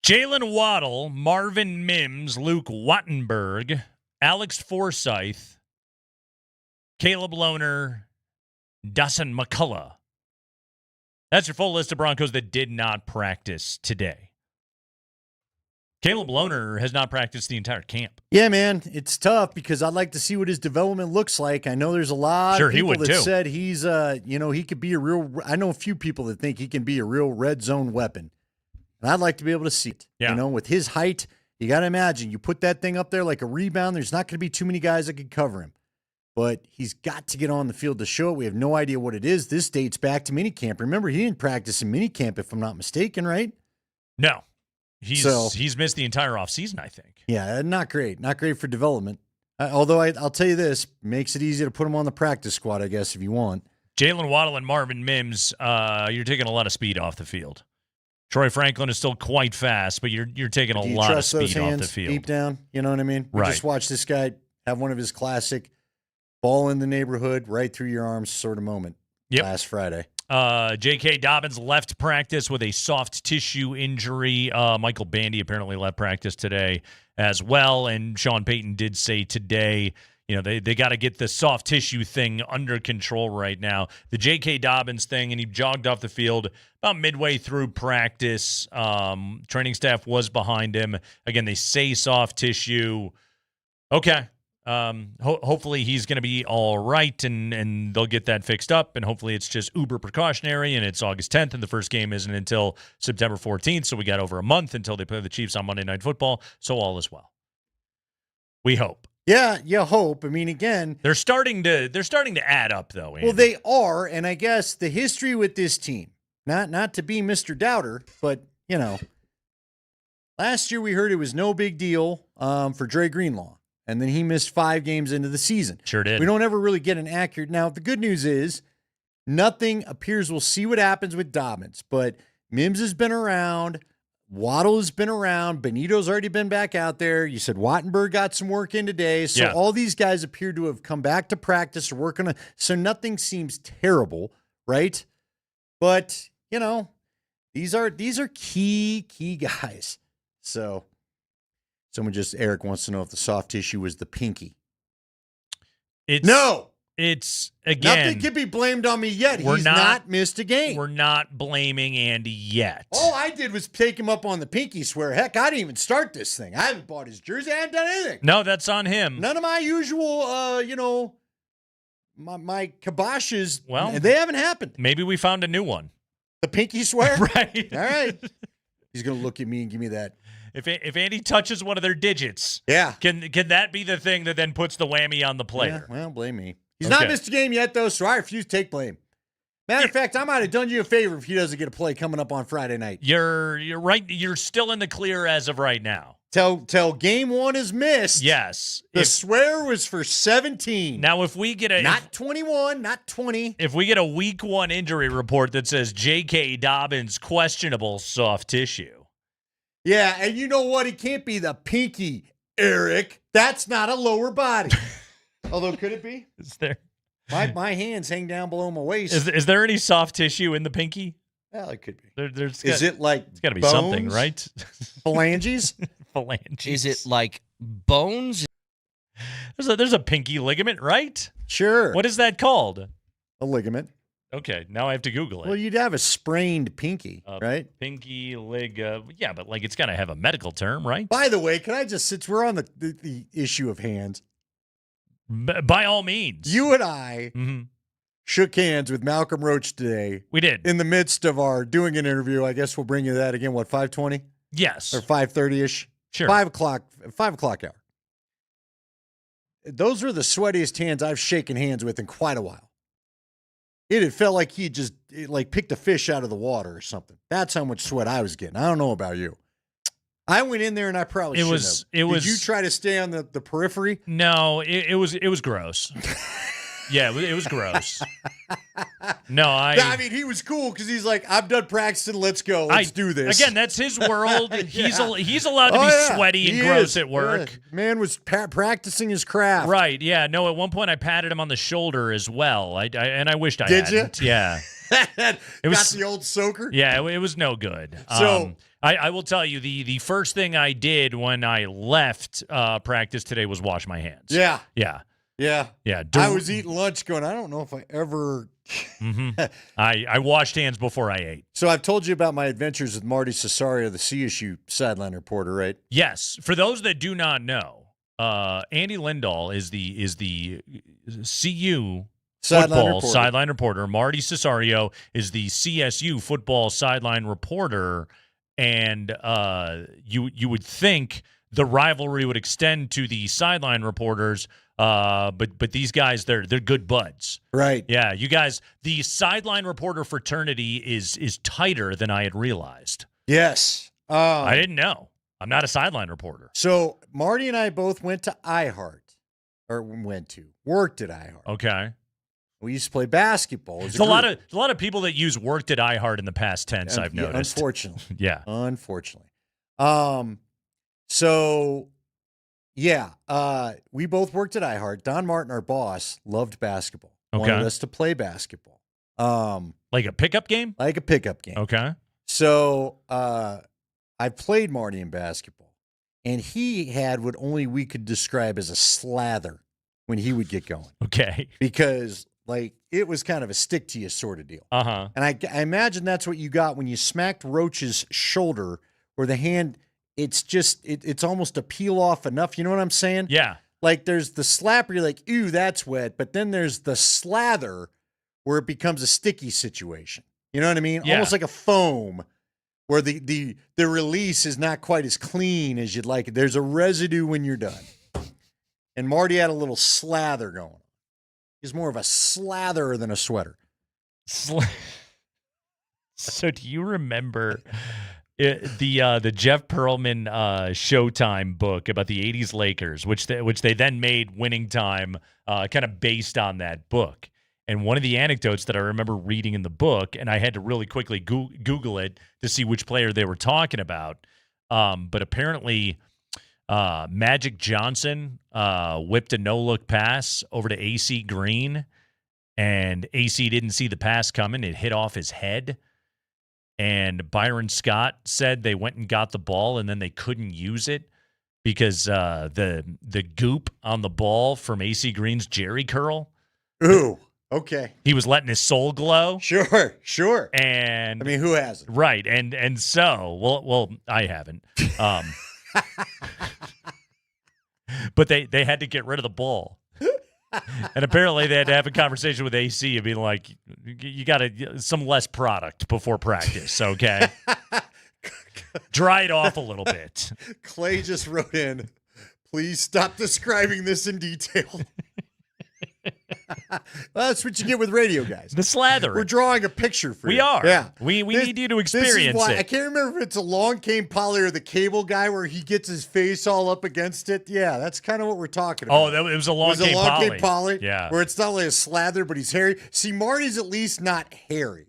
Jalen Waddle, Marvin Mims, Luke Wattenberg, Alex Forsyth, Caleb Lohner, Dawson McCullough. That's your full list of Broncos that did not practice today. Caleb Lohner has not practiced the entire camp. Yeah, man, it's tough because I'd like to see what his development looks like. I know there's a lot of people that said he's, he could be a real. I know a few people that think he can be a real red zone weapon, and I'd like to be able to see it. Yeah. With his height, you got to imagine you put that thing up there like a rebound. There's not going to be too many guys that can cover him, but he's got to get on the field to show it. We have no idea what it is. This dates back to minicamp. Remember, he didn't practice in minicamp, if I'm not mistaken, right? No. He's missed the entire offseason, I think. Yeah, not great. Not great for development. Although I'll tell you this, makes it easy to put him on the practice squad, I guess, if you want. Jalen Waddle and Marvin Mims, you're taking a lot of speed off the field. Troy Franklin is still quite fast, but you're taking a lot of speed off the field. Deep down, you know what I mean? Right. We just watched this guy have one of his classic ball in the neighborhood, right through your arms sort of moment last Friday. J.K. Dobbins left practice with a soft tissue injury. Michael Bandy apparently left practice today as well. And Sean Payton did say today, they got to get the soft tissue thing under control right now. The J.K. Dobbins thing, and he jogged off the field about midway through practice. Training staff was behind him. Again, they say soft tissue. Okay. Hopefully he's going to be all right, and they'll get that fixed up, and hopefully it's just uber precautionary, and it's August 10th, and the first game isn't until September 14th, so we got over a month until they play the Chiefs on Monday Night Football, so all is well. We hope. Yeah, you hope. I mean, again, they're starting to add up, though, Andy. Well, they are, and I guess the history with this team, not to be Mr. Doubter, but, last year we heard it was no big deal for Dre Greenlaw. And then he missed 5 games into the season. Sure did. We don't ever really get an accurate. Now, the good news is nothing appears. We'll see what happens with Dobbins. But Mims has been around. Waddle has been around. Benito's already been back out there. You said Wattenberg got some work in today. So all these guys appear to have come back to practice or work on so nothing seems terrible, right? But, these are key guys. So Eric wants to know if the soft tissue was the pinky. It's again. Nothing can be blamed on me yet. He's not missed a game. We're not blaming Andy yet. All I did was take him up on the pinky swear. Heck, I didn't even start this thing. I haven't bought his jersey. I haven't done anything. No, that's on him. None of my usual, my kiboshes. Well, they haven't happened. Maybe we found a new one. The pinky swear? Right. All right. He's going to look at me and give me that. If Andy touches one of their digits, can that be the thing that then puts the whammy on the player? Yeah, well, blame me. He's not missed a game yet, though, so I refuse to take blame. Matter of fact, I might have done you a favor if he doesn't get a play coming up on Friday night. You're right. You're still in the clear as of right now. Till game 1 is missed. Yes. The swear was for 17. Now, if we get not 21, not 20. If we get a week 1 injury report that says J.K. Dobbins questionable soft tissue. Yeah, and you know what? It can't be the pinky, Eric. That's not a lower body. Although, could it be? Is there? My hands hang down below my waist. Is there any soft tissue in the pinky? Well, it could be. Is it like it's got to be bones? something, right? Phalanges? Phalanges. Is it like bones? There's a pinky ligament, right? Sure. What is that called? A ligament. Okay, now I have to Google it. Well, you'd have a sprained pinky, right? Pinky yeah, but it's got to have a medical term, right? By the way, can I just, since we're on the issue of hands. By all means. You and I shook hands with Malcolm Roach today. We did. In the midst of our doing an interview. I guess we'll bring you that again, 5:20? Yes. Or 5:30-ish? Sure. 5 o'clock hour. Those were the sweatiest hands I've shaken hands with in quite a while. It had felt like he just picked a fish out of the water or something. That's how much sweat I was getting. I don't know about you. I went in there and I probably shouldn't have. Did you try to stay on the periphery? No, it was gross. Yeah, it was gross. No, I mean, he was cool because he's like, I'm done practicing. Let's go. Let's do this. Again, that's his world. He's allowed to be sweaty and gross at work. Yeah. Man was practicing his craft. Right. Yeah. No, at one point I patted him on the shoulder as well. I wished I Did hadn't. You? Yeah. It was the old soaker? Yeah, it was no good. So I will tell you, the first thing I did when I left practice today was wash my hands. Yeah. Yeah. Yeah. Yeah. I was eating lunch going, I don't know if I ever. I washed hands before I ate. So I've told you about my adventures with Marty Cesario, the CSU sideline reporter, right? Yes. For those that do not know, Andy Lindahl is the CU football sideline reporter. Marty Cesario is the CSU football sideline reporter. And you would think the rivalry would extend to the sideline reporters, but these guys they're good buds, right? Yeah, you guys, the sideline reporter fraternity is tighter than I had realized. Yes, I didn't know. I'm not a sideline reporter. So Marty and I both went to worked at iHeart. Okay. We used to play basketball. There's a lot of people that use worked at iHeart in the past tense, I've noticed. Unfortunately. Yeah. Unfortunately. So, yeah, we both worked at iHeart. Don Martin, our boss, loved basketball. Okay. Wanted us to play basketball. Like a pickup game? Like a pickup game. Okay. So, I played Marty in basketball, and he had what only we could describe as a slather when he would get going. Okay. Because it was kind of a stick to you sort of deal. Uh-huh. And I imagine that's what you got when you smacked Roach's shoulder, where the hand, it's almost a peel off enough. You know what I'm saying? Yeah. Like there's the slapper, you're like, ew, that's wet. But then there's the slather where it becomes a sticky situation. You know what I mean? Yeah. Almost like a foam where the release is not quite as clean as you'd like it. There's a residue when you're done. And Marty had a little slather going. He's more of a slather than a sweater. So do you remember the Jeff Pearlman Showtime book about the 80s Lakers, which they then made Winning Time kind of based on that book? And one of the anecdotes that I remember reading in the book, and I had to really quickly Google it to see which player they were talking about, but apparently Magic Johnson whipped a no-look pass over to AC Green, and AC didn't see the pass coming. It hit off his head. And Byron Scott said they went and got the ball, and then they couldn't use it because the goop on the ball from AC Green's Jerry curl. Ooh, okay. He was letting his soul glow. Sure. And I mean, who hasn't? Right. And so, well, I haven't. But they had to get rid of the ball. And apparently they had to have a conversation with AC and be like, you got some less product before practice, okay? Dry it off a little bit. Clay just wrote in, please stop describing this in detail. Well, that's what you get with radio guys. The slather. We're drawing a picture for you. We are. Yeah. We need you to experience it. I can't remember if it's Along Came Polly or the cable guy where he gets his face all up against it. Yeah, that's kind of what we're talking about. Oh, it was Along Came Polly. Yeah. Where it's not like a slather, but he's hairy. See, Marty's at least not hairy.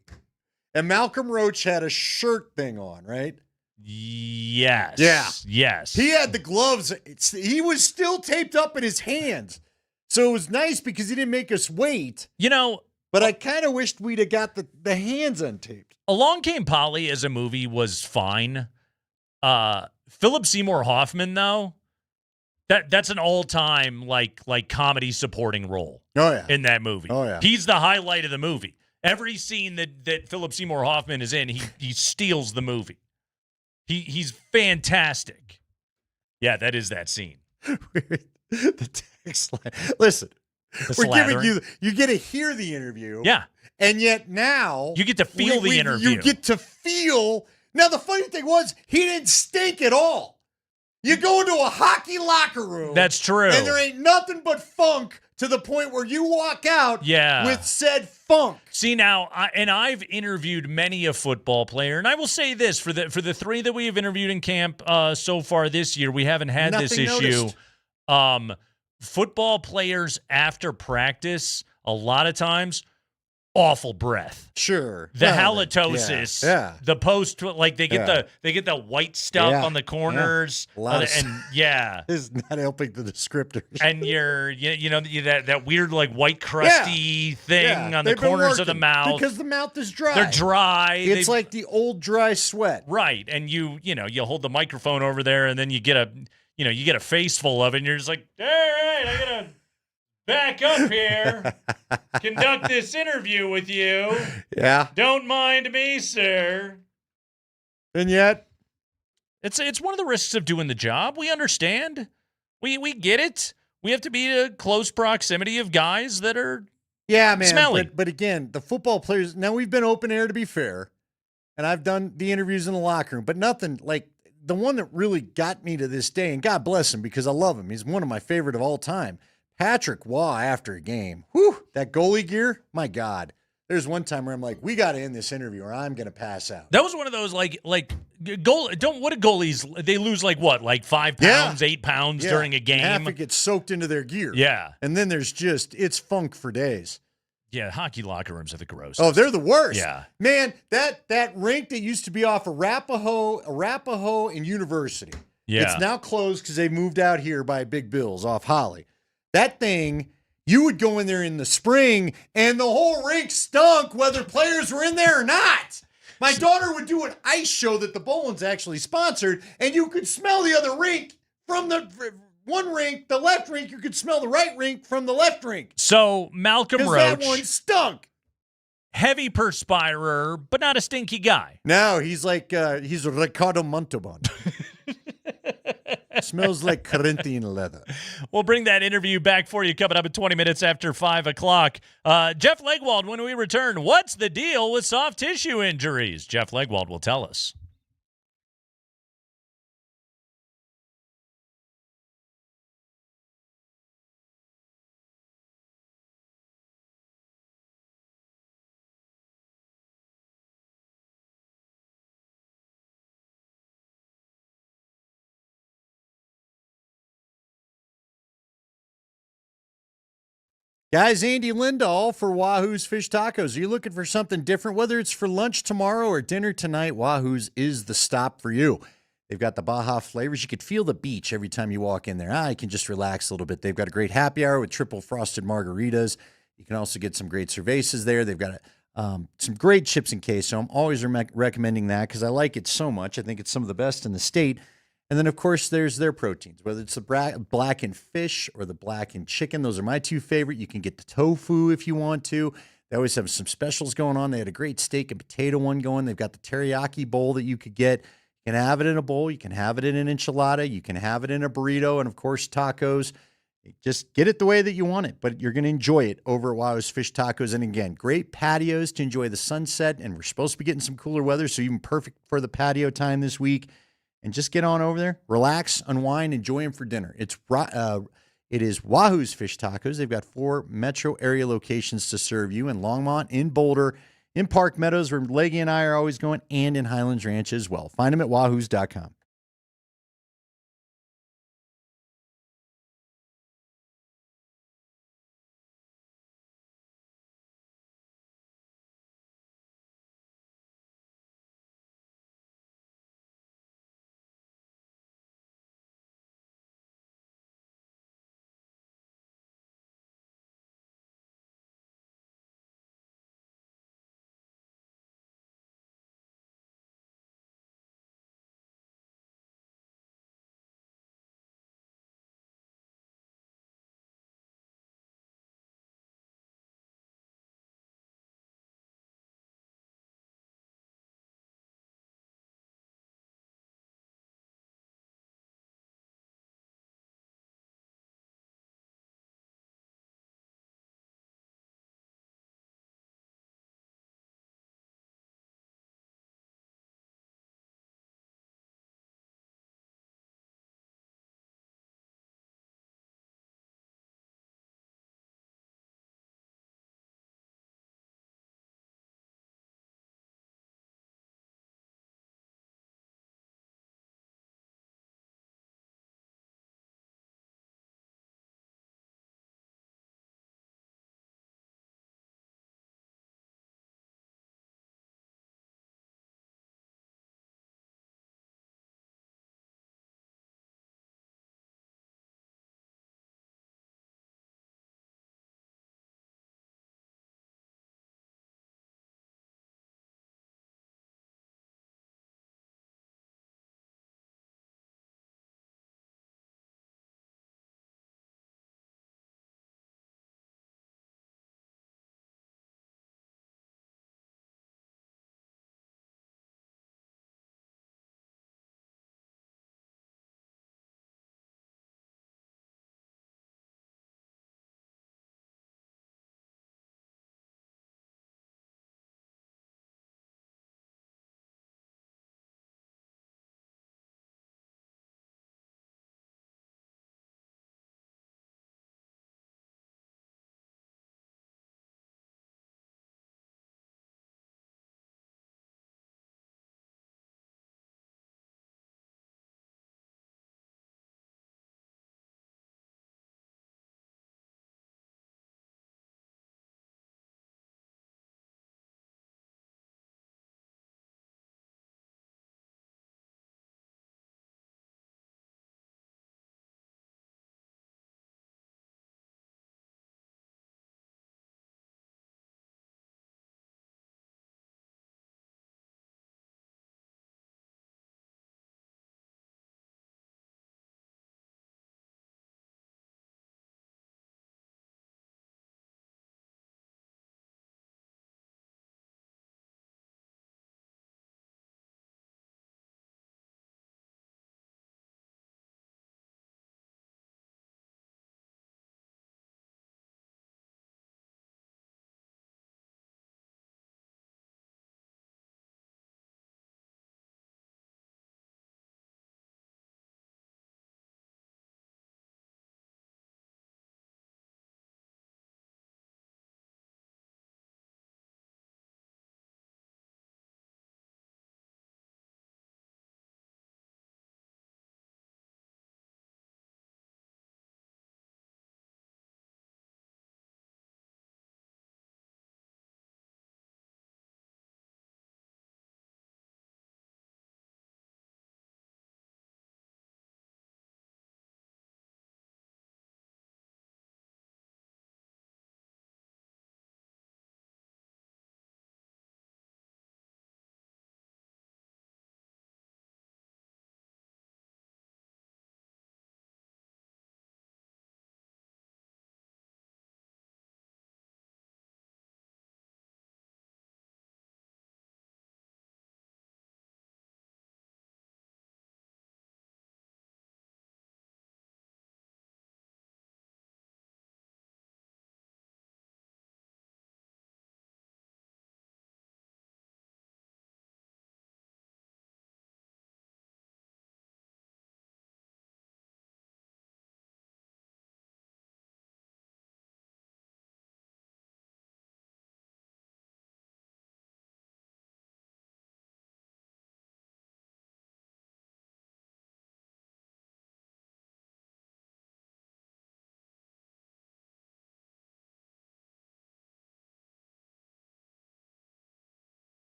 And Malcolm Roach had a shirt thing on, right? Yes. Yeah. Yes. He had the gloves. He was still taped up in his hands. So it was nice because he didn't make us wait. You know, but I kind of wished we'd have got the hands untaped. Along Came Polly as a movie was fine. Philip Seymour Hoffman, though, that's an all-time like comedy supporting role. Oh yeah, in that movie. Oh yeah, he's the highlight of the movie. Every scene that Philip Seymour Hoffman is in, he steals the movie. He's fantastic. Yeah, that is that scene. The text line. Listen, we're giving you get to hear the interview. Yeah. And yet now you get to feel the interview. You get to feel. Now the funny thing was he didn't stink at all. You go into a hockey locker room. That's true. And there ain't nothing but funk to the point where you walk out with said funk. See now, I've interviewed many a football player, and I will say this, for the three that we have interviewed in camp so far this year, we haven't had this issue. Football players after practice, a lot of times, awful breath. Sure. The halitosis. Yeah. The post, like they get the white stuff on the corners. A lot of and is not helping the descriptors. And that weird like white crusty thing on the corners of the mouth because the mouth is dry. They're dry. It's like the old dry sweat. Right. And you hold the microphone over there and then you get a face full of it and you're just like, all right, I gotta back up here, conduct this interview with you. Yeah. Don't mind me, sir. And yet, it's one of the risks of doing the job. We understand. We get it. We have to be in close proximity of guys that are smelly. But again, the football players, now we've been open air to be fair, and I've done the interviews in the locker room, but nothing like the one that really got me to this day, and God bless him because I love him. He's one of my favorite of all time. Patrick Waugh after a game. Whew, that goalie gear, my God. There's one time where I'm like, we got to end this interview or I'm going to pass out. That was one of those what do goalies, they lose like 5 pounds, 8 pounds during a game. Half it gets soaked into their gear. Yeah. And then there's it's funk for days. Yeah, hockey locker rooms are the grossest. Oh, they're the worst. Yeah. Man, that rink that used to be off Arapahoe and University. Yeah. It's now closed because they moved out here by Big Bill's off Holly. That thing, you would go in there in the spring and the whole rink stunk whether players were in there or not. My daughter would do an ice show that the Bowlins actually sponsored, and you could smell the other rink from the one rink, the left rink. You could smell the right rink from the left rink. So Malcolm Roach. That one stunk. Heavy perspirer, but not a stinky guy. No, he's like, he's Ricardo Montalban. Smells like Corinthian leather. We'll bring that interview back for you coming up at 20 minutes after 5 o'clock. Jeff Legwald, when we return, what's the deal with soft tissue injuries? Jeff Legwald will tell us. Guys, Andy Lindahl for Wahoo's Fish Tacos. Are you looking for something different? Whether it's for lunch tomorrow or dinner tonight, Wahoo's is the stop for you. They've got the Baja flavors. You could feel the beach every time you walk in there. You can just relax a little bit. They've got a great happy hour with triple frosted margaritas. You can also get some great cervezas there. They've got some great chips and queso. I'm always recommending that because I like it so much. I think it's some of the best in the state. And then, of course, there's their proteins, whether it's the blackened fish or the blackened chicken. Those are my two favorite. You can get the tofu if you want to. They always have some specials going on. They had a great steak and potato one going. They've got the teriyaki bowl that you could get. You can have it in a bowl. You can have it in an enchilada. You can have it in a burrito. And, of course, tacos. Just get it the way that you want it, but you're going to enjoy it over at Wahoo's Fish Tacos. And, again, great patios to enjoy the sunset. And we're supposed to be getting some cooler weather, so even perfect for the patio time this week. And just get on over there, relax, unwind, enjoy them for dinner. It is Wahoo's Fish Tacos. They've got 4 metro area locations to serve you in Longmont, in Boulder, in Park Meadows, where Leggy and I are always going, and in Highlands Ranch as well. Find them at wahoos.com.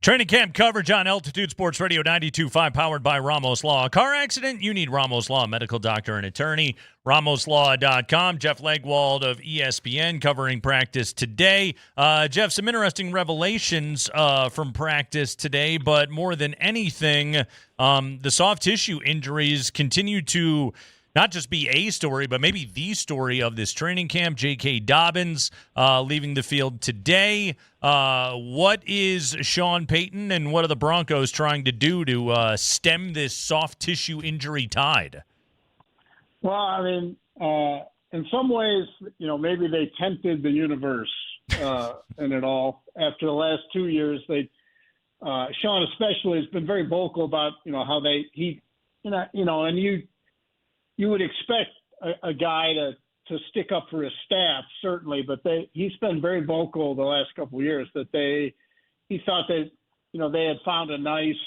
Training camp coverage on Altitude Sports Radio 92.5, powered by Ramos Law. A car accident? You need Ramos Law, a medical doctor and attorney. RamosLaw.com. Jeff Legwald of ESPN covering practice today. Jeff, some interesting revelations from practice today, but more than anything, the soft tissue injuries continue to not just be a story, but maybe the story of this training camp. J.K. Dobbins leaving the field today. What is Sean Payton and what are the Broncos trying to do to stem this soft tissue injury tide? Well, I mean, in some ways, maybe they tempted the universe in it all. After the last 2 years, Sean especially has been very vocal about, how and you would expect a guy to stick up for his staff, certainly, but he's been very vocal the last couple of years that he thought that, they had found a nice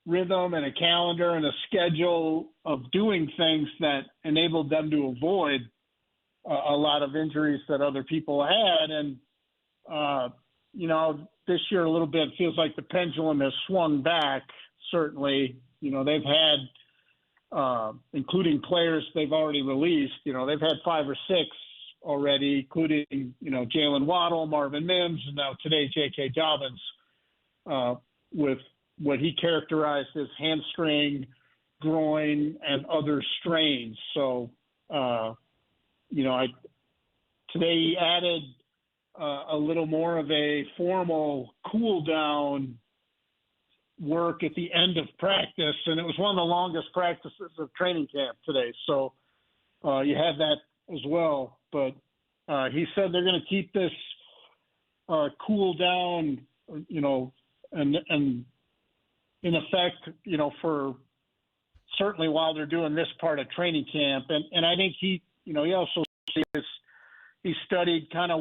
rhythm and a calendar and a schedule of doing things that enabled them to avoid a lot of injuries that other people had. And, this year a little bit feels like the pendulum has swung back, certainly. They've had, including players they've already released. They've had 5 or 6 already, including, Jalen Waddle, Marvin Mims, and now today J.K. Dobbins with what he characterized as hamstring, groin, and other strains. So, today he added a little more of a formal cool down work at the end of practice, and it was one of the longest practices of training camp today. So you have that as well. But he said they're going to keep this cool down, and in effect, for certainly while they're doing this part of training camp. And I think he also he studied kind of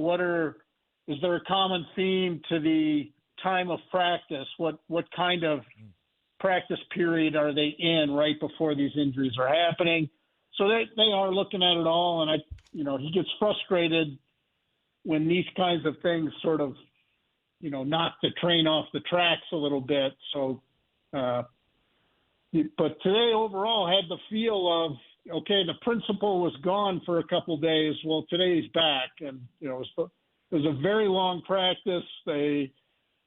is there a common theme to the time of practice? What kind of practice period are they in right before these injuries are happening? So they are looking at it all, and he gets frustrated when these kinds of things sort of knock the train off the tracks a little bit. So, but today overall had the feel of, okay, the principal was gone for a couple of days. Well, today he's back, and it was a very long practice. They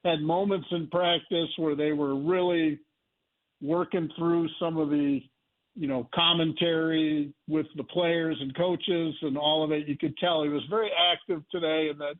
had moments in practice where they were really working through some of the, commentary with the players and coaches and all of it. You could tell he was very active today, and that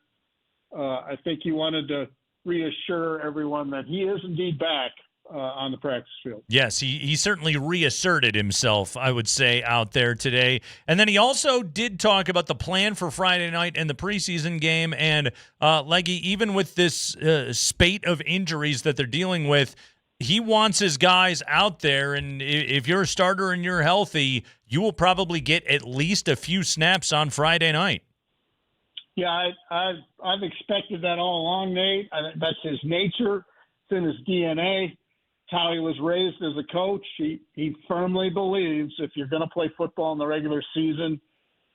I think he wanted to reassure everyone that he is indeed back on the practice field. Yes, he certainly reasserted himself, I would say, out there today. And then he also did talk about the plan for Friday night and the preseason game. And, Leggy, even with this spate of injuries that they're dealing with, he wants his guys out there. And if you're a starter and you're healthy, you will probably get at least a few snaps on Friday night. Yeah, I've expected that all along, Nate. That's his nature. It's in his DNA. How he was raised as a coach. He firmly believes if you're going to play football in the regular season,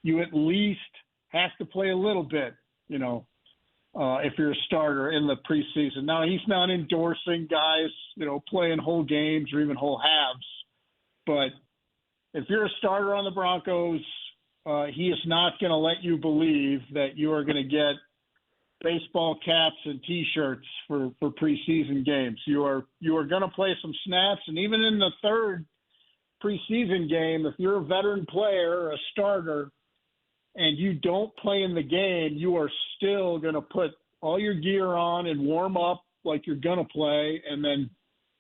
you at least have to play a little bit, if you're a starter in the preseason. Now, he's not endorsing guys, playing whole games or even whole halves. But if you're a starter on the Broncos, he is not going to let you believe that you are going to get baseball caps and T-shirts for preseason games. You are going to play some snaps, and even in the third preseason game, if you're a veteran player, a starter, and you don't play in the game, you are still going to put all your gear on and warm up like you're going to play, and then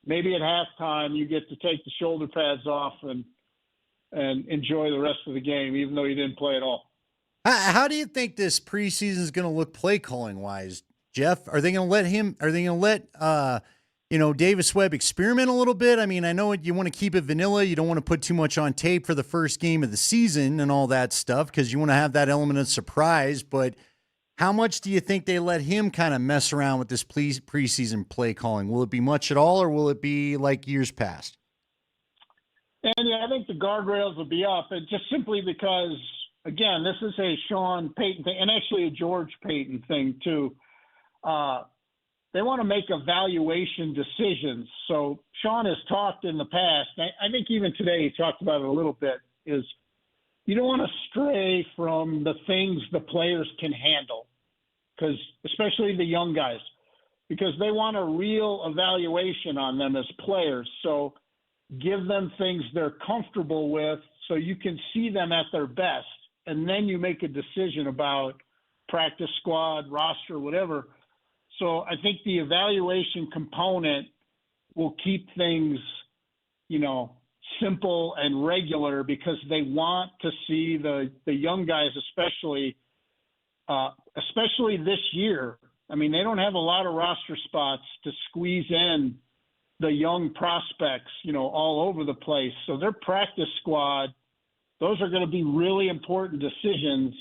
maybe at halftime you get to take the shoulder pads off and enjoy the rest of the game, even though you didn't play at all. How do you think this preseason is going to look play calling wise, Jeff? Are they going to let him? Are they going to let Davis Webb experiment a little bit? I mean, I know you want to keep it vanilla. You don't want to put too much on tape for the first game of the season and all that stuff because you want to have that element of surprise. But how much do you think they let him kind of mess around with this preseason play calling? Will it be much at all, or will it be like years past? And I think the guardrails will be up, and just simply because. Again, this is a Sean Payton thing, and actually a George Payton thing, too. they want to make evaluation decisions. So Sean has talked in the past, I think even today he talked about it a little bit, is you don't want to stray from the things the players can handle, because especially the young guys, because they want a real evaluation on them as players. So give them things they're comfortable with so you can see them at their best, and then you make a decision about practice squad, roster, whatever. So I think the evaluation component will keep things, simple and regular, because they want to see the young guys, especially this year. I mean, they don't have a lot of roster spots to squeeze in the young prospects, all over the place. So their practice squad, those are going to be really important decisions,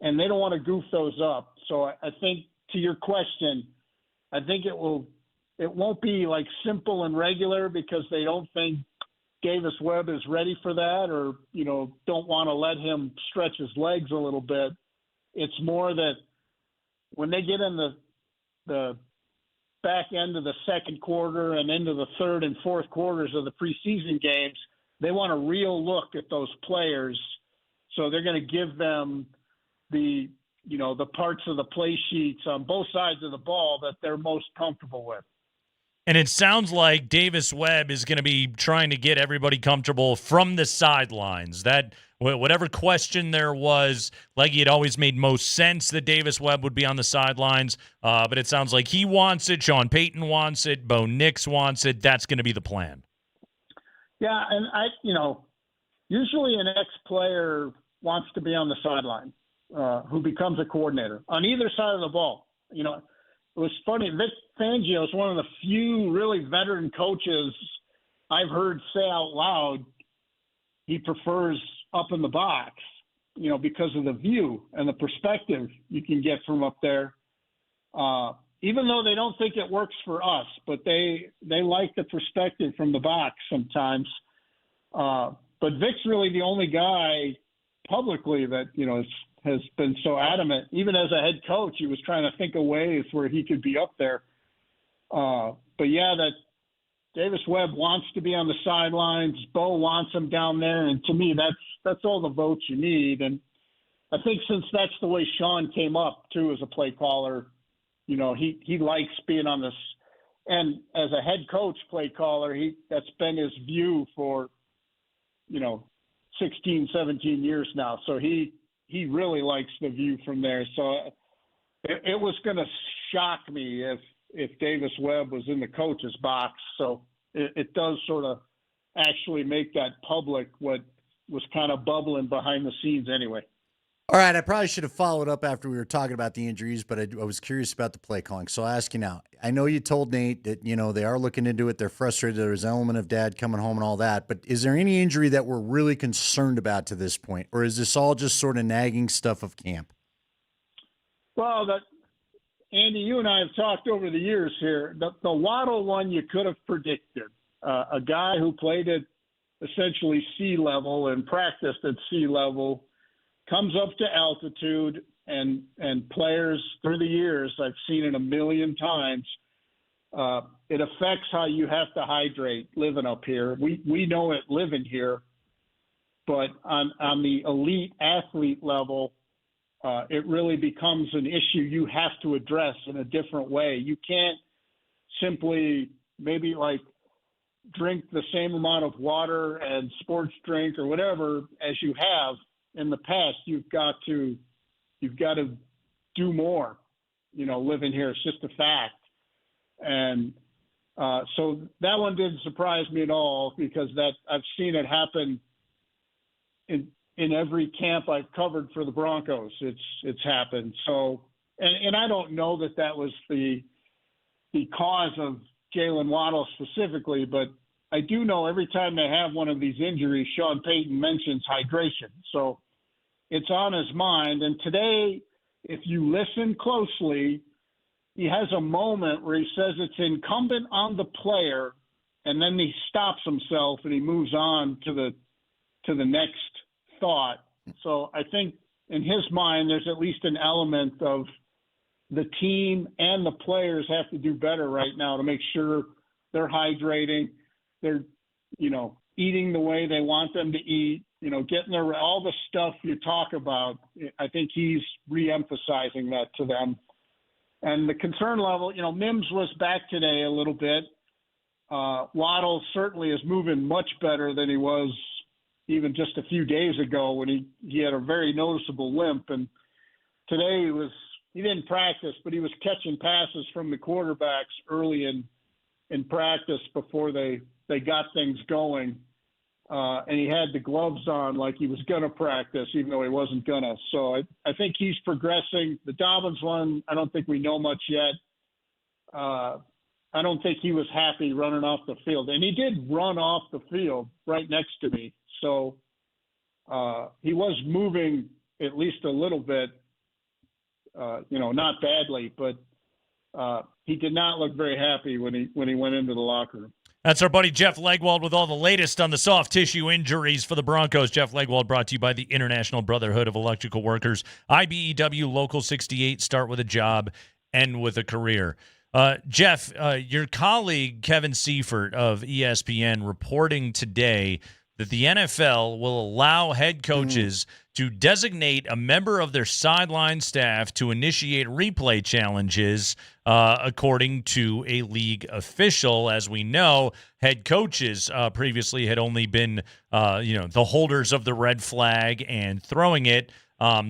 and they don't want to goof those up. So I think, to your question, I think it won't be like simple and regular, because they don't think Davis Webb is ready for that, or, don't want to let him stretch his legs a little bit. It's more that when they get in the back end of the second quarter and into the third and fourth quarters of the preseason games, they want a real look at those players. So they're going to give them the parts of the play sheets on both sides of the ball that they're most comfortable with. And it sounds like Davis Webb is going to be trying to get everybody comfortable from the sidelines. That whatever question there was, Leggy had always made most sense that Davis Webb would be on the sidelines, but it sounds like he wants it, Sean Payton wants it, Bo Nix wants it. That's going to be the plan. Yeah, and usually an ex-player wants to be on the sideline, who becomes a coordinator on either side of the ball. It was funny. Vic Fangio is one of the few really veteran coaches I've heard say out loud he prefers up in the box, because of the view and the perspective you can get from up there. Even though they don't think it works for us, but they like the perspective from the box sometimes. But Vic's really the only guy publicly that, has been so adamant. Even as a head coach, he was trying to think of ways where he could be up there. But yeah, that Davis Webb wants to be on the sidelines. Bo wants him down there. And to me, that's all the votes you need. And I think since that's the way Sean came up too, as a play caller, he likes being on this. And as a head coach play caller, that's been his view for, 16, 17 years now. So he really likes the view from there. So it was going to shock me if Davis Webb was in the coach's box. So it does sort of actually make that public, what was kind of bubbling behind the scenes anyway. All right, I probably should have followed up after we were talking about the injuries, but I was curious about the play calling. So I'll ask you now. I know you told Nate that, they are looking into it. They're frustrated. There's an element of dad coming home and all that. But is there any injury that we're really concerned about to this point? Or is this all just sort of nagging stuff of camp? Well, Andy, you and I have talked over the years here. The Waddle one you could have predicted. A guy who played at essentially sea level and practiced at sea level comes up to altitude, and players through the years, I've seen it a million times, it affects how you have to hydrate living up here. We know it living here, but on the elite athlete level, it really becomes an issue you have to address in a different way. You can't simply maybe drink the same amount of water and sports drink or whatever as you have in the past. You've got to do more, living here. It's just a fact. And so that one didn't surprise me at all, because I've seen it happen in every camp I've covered for the Broncos. It's happened. So, and I don't know that was the cause of Jalen Waddle specifically, but I do know every time they have one of these injuries, Sean Payton mentions hydration. So it's on his mind. And today, if you listen closely, he has a moment where he says it's incumbent on the player, and then he stops himself and he moves on to the next thought. So I think in his mind, there's at least an element of, the team and the players have to do better right now to make sure they're hydrating, they're, eating the way they want them to eat, getting all the stuff you talk about. I think he's re-emphasizing that to them. And the concern level, Mims was back today a little bit. Waddle certainly is moving much better than he was even just a few days ago when he had a very noticeable limp. And today he didn't practice, but he was catching passes from the quarterbacks early in practice before they got things going. And he had the gloves on like he was going to practice, even though he wasn't going to. So I think he's progressing. The Dobbins one, I don't think we know much yet. I don't think he was happy running off the field. And he did run off the field right next to me. So he was moving at least a little bit, not badly, but he did not look very happy when he went into the locker room. That's our buddy Jeff Legwold with all the latest on the soft tissue injuries for the Broncos. Jeff Legwold brought to you by the International Brotherhood of Electrical Workers. IBEW Local 68, start with a job, end with a career. Jeff, your colleague Kevin Seifert of ESPN reporting today that the NFL will allow head coaches to designate a member of their sideline staff to initiate replay challenges, according to a league official. As we know, head coaches previously had only been, the holders of the red flag and throwing it.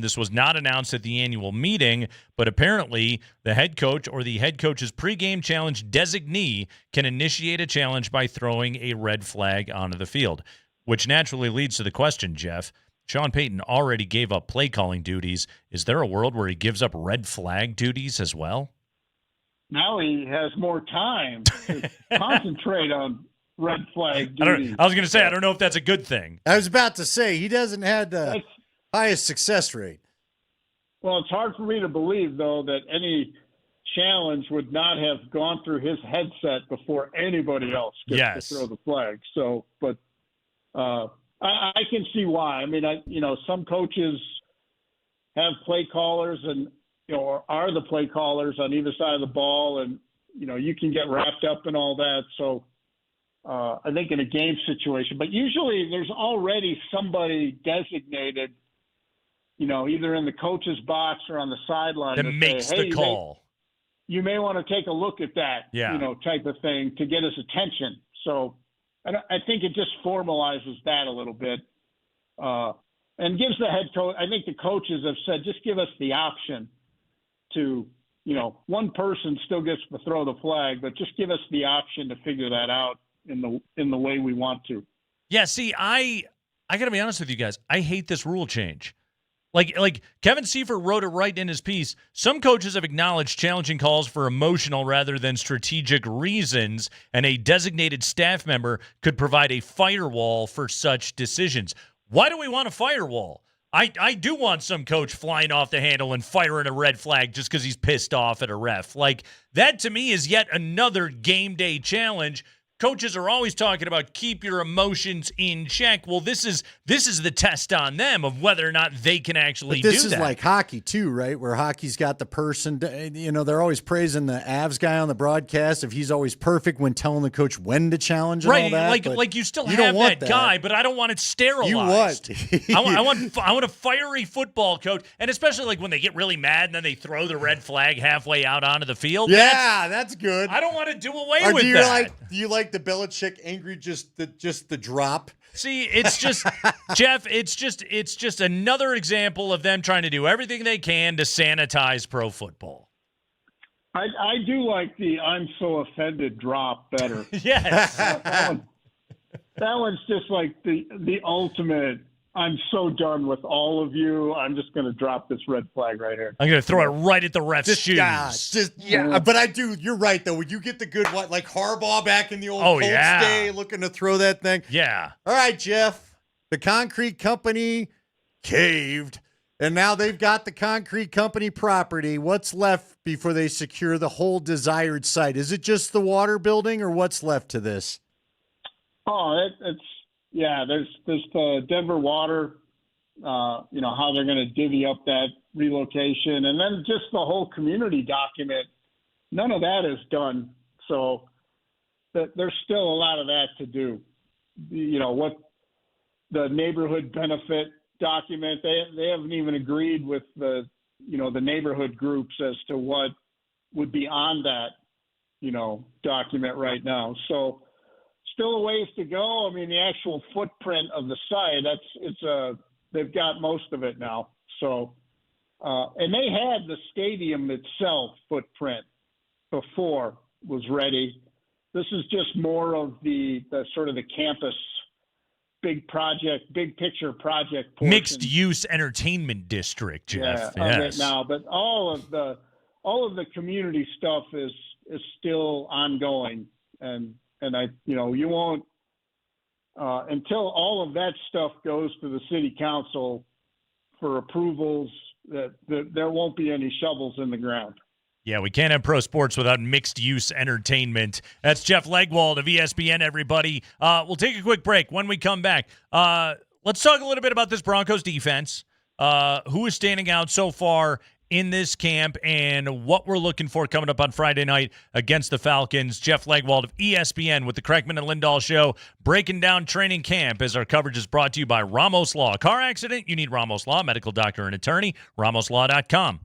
This was not announced at the annual meeting, but apparently the head coach or the head coach's pregame challenge designee can initiate a challenge by throwing a red flag onto the field, which naturally leads to the question, Jeff. Sean Payton already gave up play calling duties. Is there a world where he gives up red flag duties as well? Now he has more time to concentrate on red flag duties. I was going to say, I don't know if that's a good thing. I was about to say, he doesn't have the highest success rate. Well, it's hard for me to believe, though, that any challenge would not have gone through his headset before anybody else gets to throw the flag. So, but I can see why. I mean, some coaches have play callers and, or are the play callers on either side of the ball, and, you can get wrapped up in all that. So I think in a game situation, but usually there's already somebody designated, either in the coach's box or on the sideline that makes the call. You may want to take a look at that, type of thing to get his attention. So I think it just formalizes that a little bit and gives the head coach – I think the coaches have said just give us the option to, one person still gets to throw the flag, but just give us the option to figure that out in the way we want to. Yeah, see, I got to be honest with you guys. I hate this rule change. Like Kevin Seifert wrote it right in his piece. Some coaches have acknowledged challenging calls for emotional rather than strategic reasons, and a designated staff member could provide a firewall for such decisions. Why do we want a firewall? I do want some coach flying off the handle and firing a red flag just because he's pissed off at a ref. Like, that to me is yet another game day challenge. Coaches are always talking about keep your emotions in check. Well, this is the test on them of whether or not they can actually do that. This is like hockey too, right? Where hockey's got the person, they're always praising the Avs guy on the broadcast if he's always perfect when telling the coach when to challenge and all that. Like you still have that guy, but I don't want it sterilized. You what? I want a fiery football coach, and especially like when they get really mad and then they throw the red flag halfway out onto the field. Yeah, that's good. I don't want to do away with that. Do you like the Belichick angry just the drop? See, it's just Jeff, it's just another example of them trying to do everything they can to sanitize pro football. I do like the I'm so offended drop better. Yes. That one's just like the ultimate I'm so done with all of you. I'm just going to drop this red flag right here. I'm going to throw it right at the ref's shoes. But I do. You're right, though. When you get the good one, like Harbaugh back in the old Colts day, looking to throw that thing. Yeah. All right, Jeff. The concrete company caved, and now they've got the concrete company property. What's left before they secure the whole desired site? Is it just the water building, or what's left to this? Oh, there's the Denver Water, how they're going to divvy up that relocation, and then just the whole community document. None of that is done, so there's still a lot of that to do. What the neighborhood benefit document, they haven't even agreed with the neighborhood groups as to what would be on that document right now. So still a ways to go. I mean, the actual footprint of the site, they've got most of it now. So and they had the stadium itself footprint before was ready. This is just more of the sort of the campus big picture project portion. Mixed use entertainment district, Jeff. Yeah, yes. of it now, but all of the community stuff is still ongoing, and you won't until all of that stuff goes to the city council for approvals, that there won't be any shovels in the ground. Yeah, we can't have pro sports without mixed-use entertainment. That's Jeff Legwold of ESPN, everybody. We'll take a quick break. When we come back, let's talk a little bit about this Broncos defense, who is standing out so far in this camp, and what we're looking for coming up on Friday night against the Falcons. Jeff Legwold of ESPN with the Kreckman and Lindahl Show, breaking down training camp as our coverage is brought to you by Ramos Law. Car accident? You need Ramos Law, medical doctor and attorney, ramoslaw.com.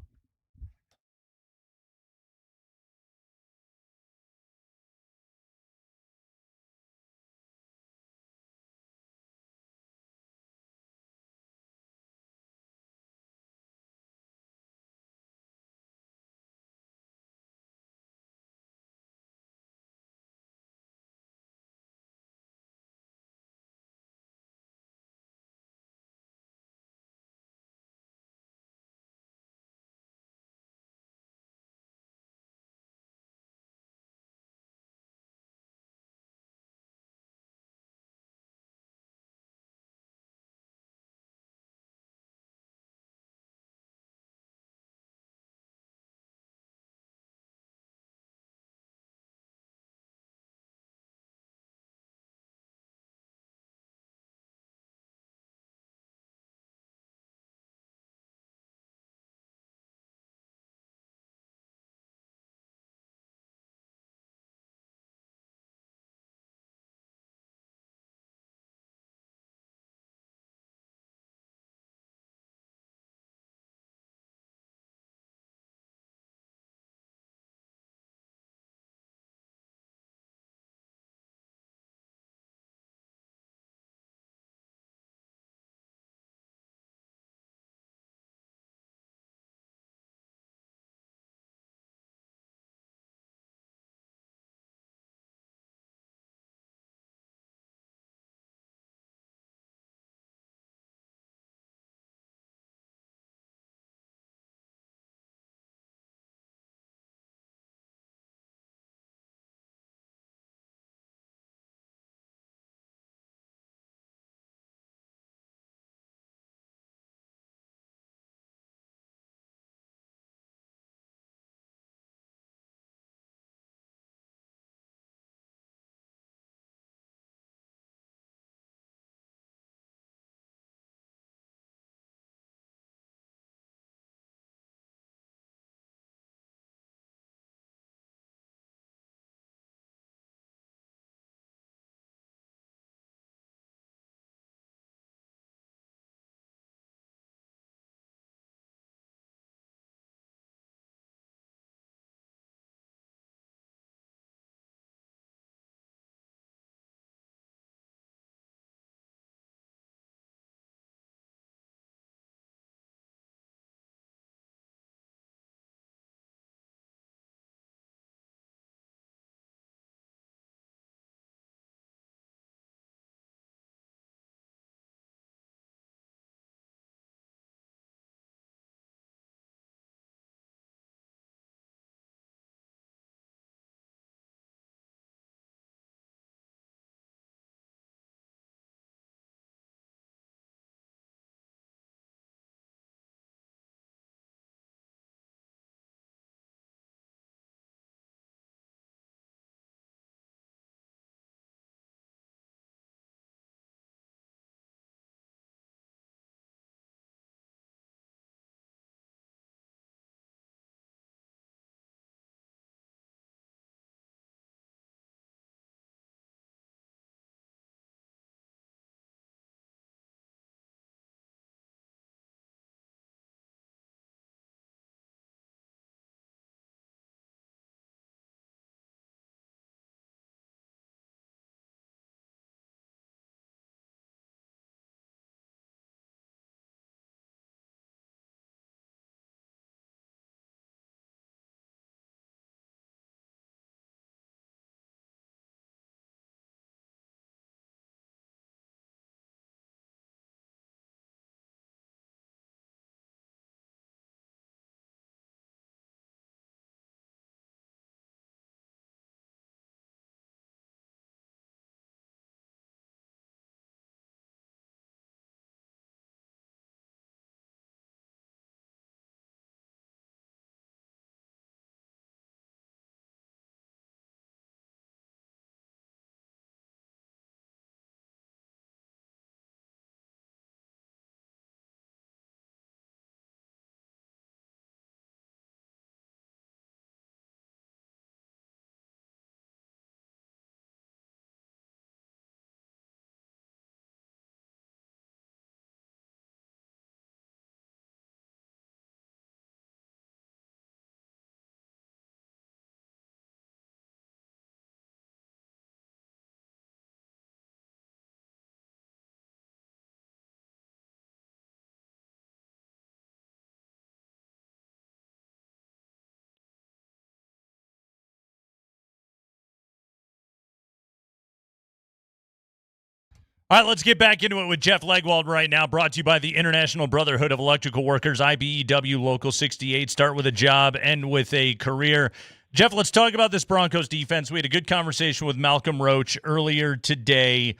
All right, let's get back into it with Jeff Legwald right now, brought to you by the International Brotherhood of Electrical Workers, IBEW Local 68. Start with a job, end with a career. Jeff, let's talk about this Broncos defense. We had a good conversation with Malcolm Roach earlier today.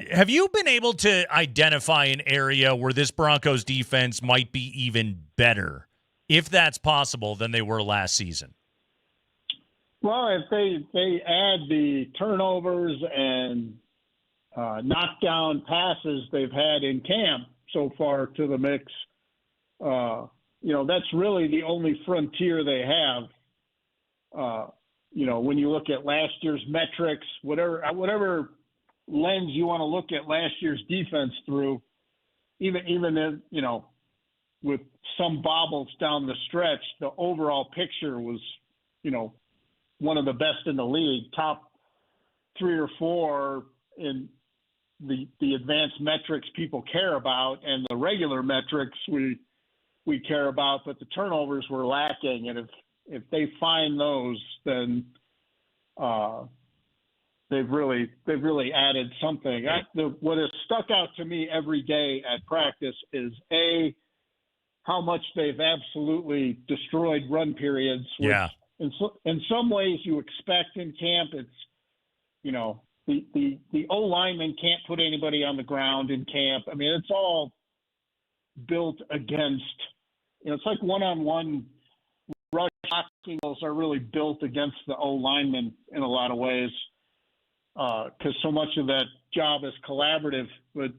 Have you been able to identify an area where this Broncos defense might be even better, if that's possible, than they were last season? Well, if they add the turnovers and knockdown passes they've had in camp so far to the mix, that's really the only frontier they have. When you look at last year's metrics, whatever lens you want to look at last year's defense through, even if, with some bobbles down the stretch, the overall picture was, one of the best in the league, top 3 or 4 in the advanced metrics people care about, and the regular metrics we care about, but the turnovers were lacking. And if they find those, then they've really added something. What has stuck out to me every day at practice is how much they've absolutely destroyed run periods. Which in some ways you expect in camp. It's the O lineman can't put anybody on the ground in camp. I mean, it's all built against. It's like one-on-one rush tackles are really built against the O lineman in a lot of ways, because so much of that job is collaborative. But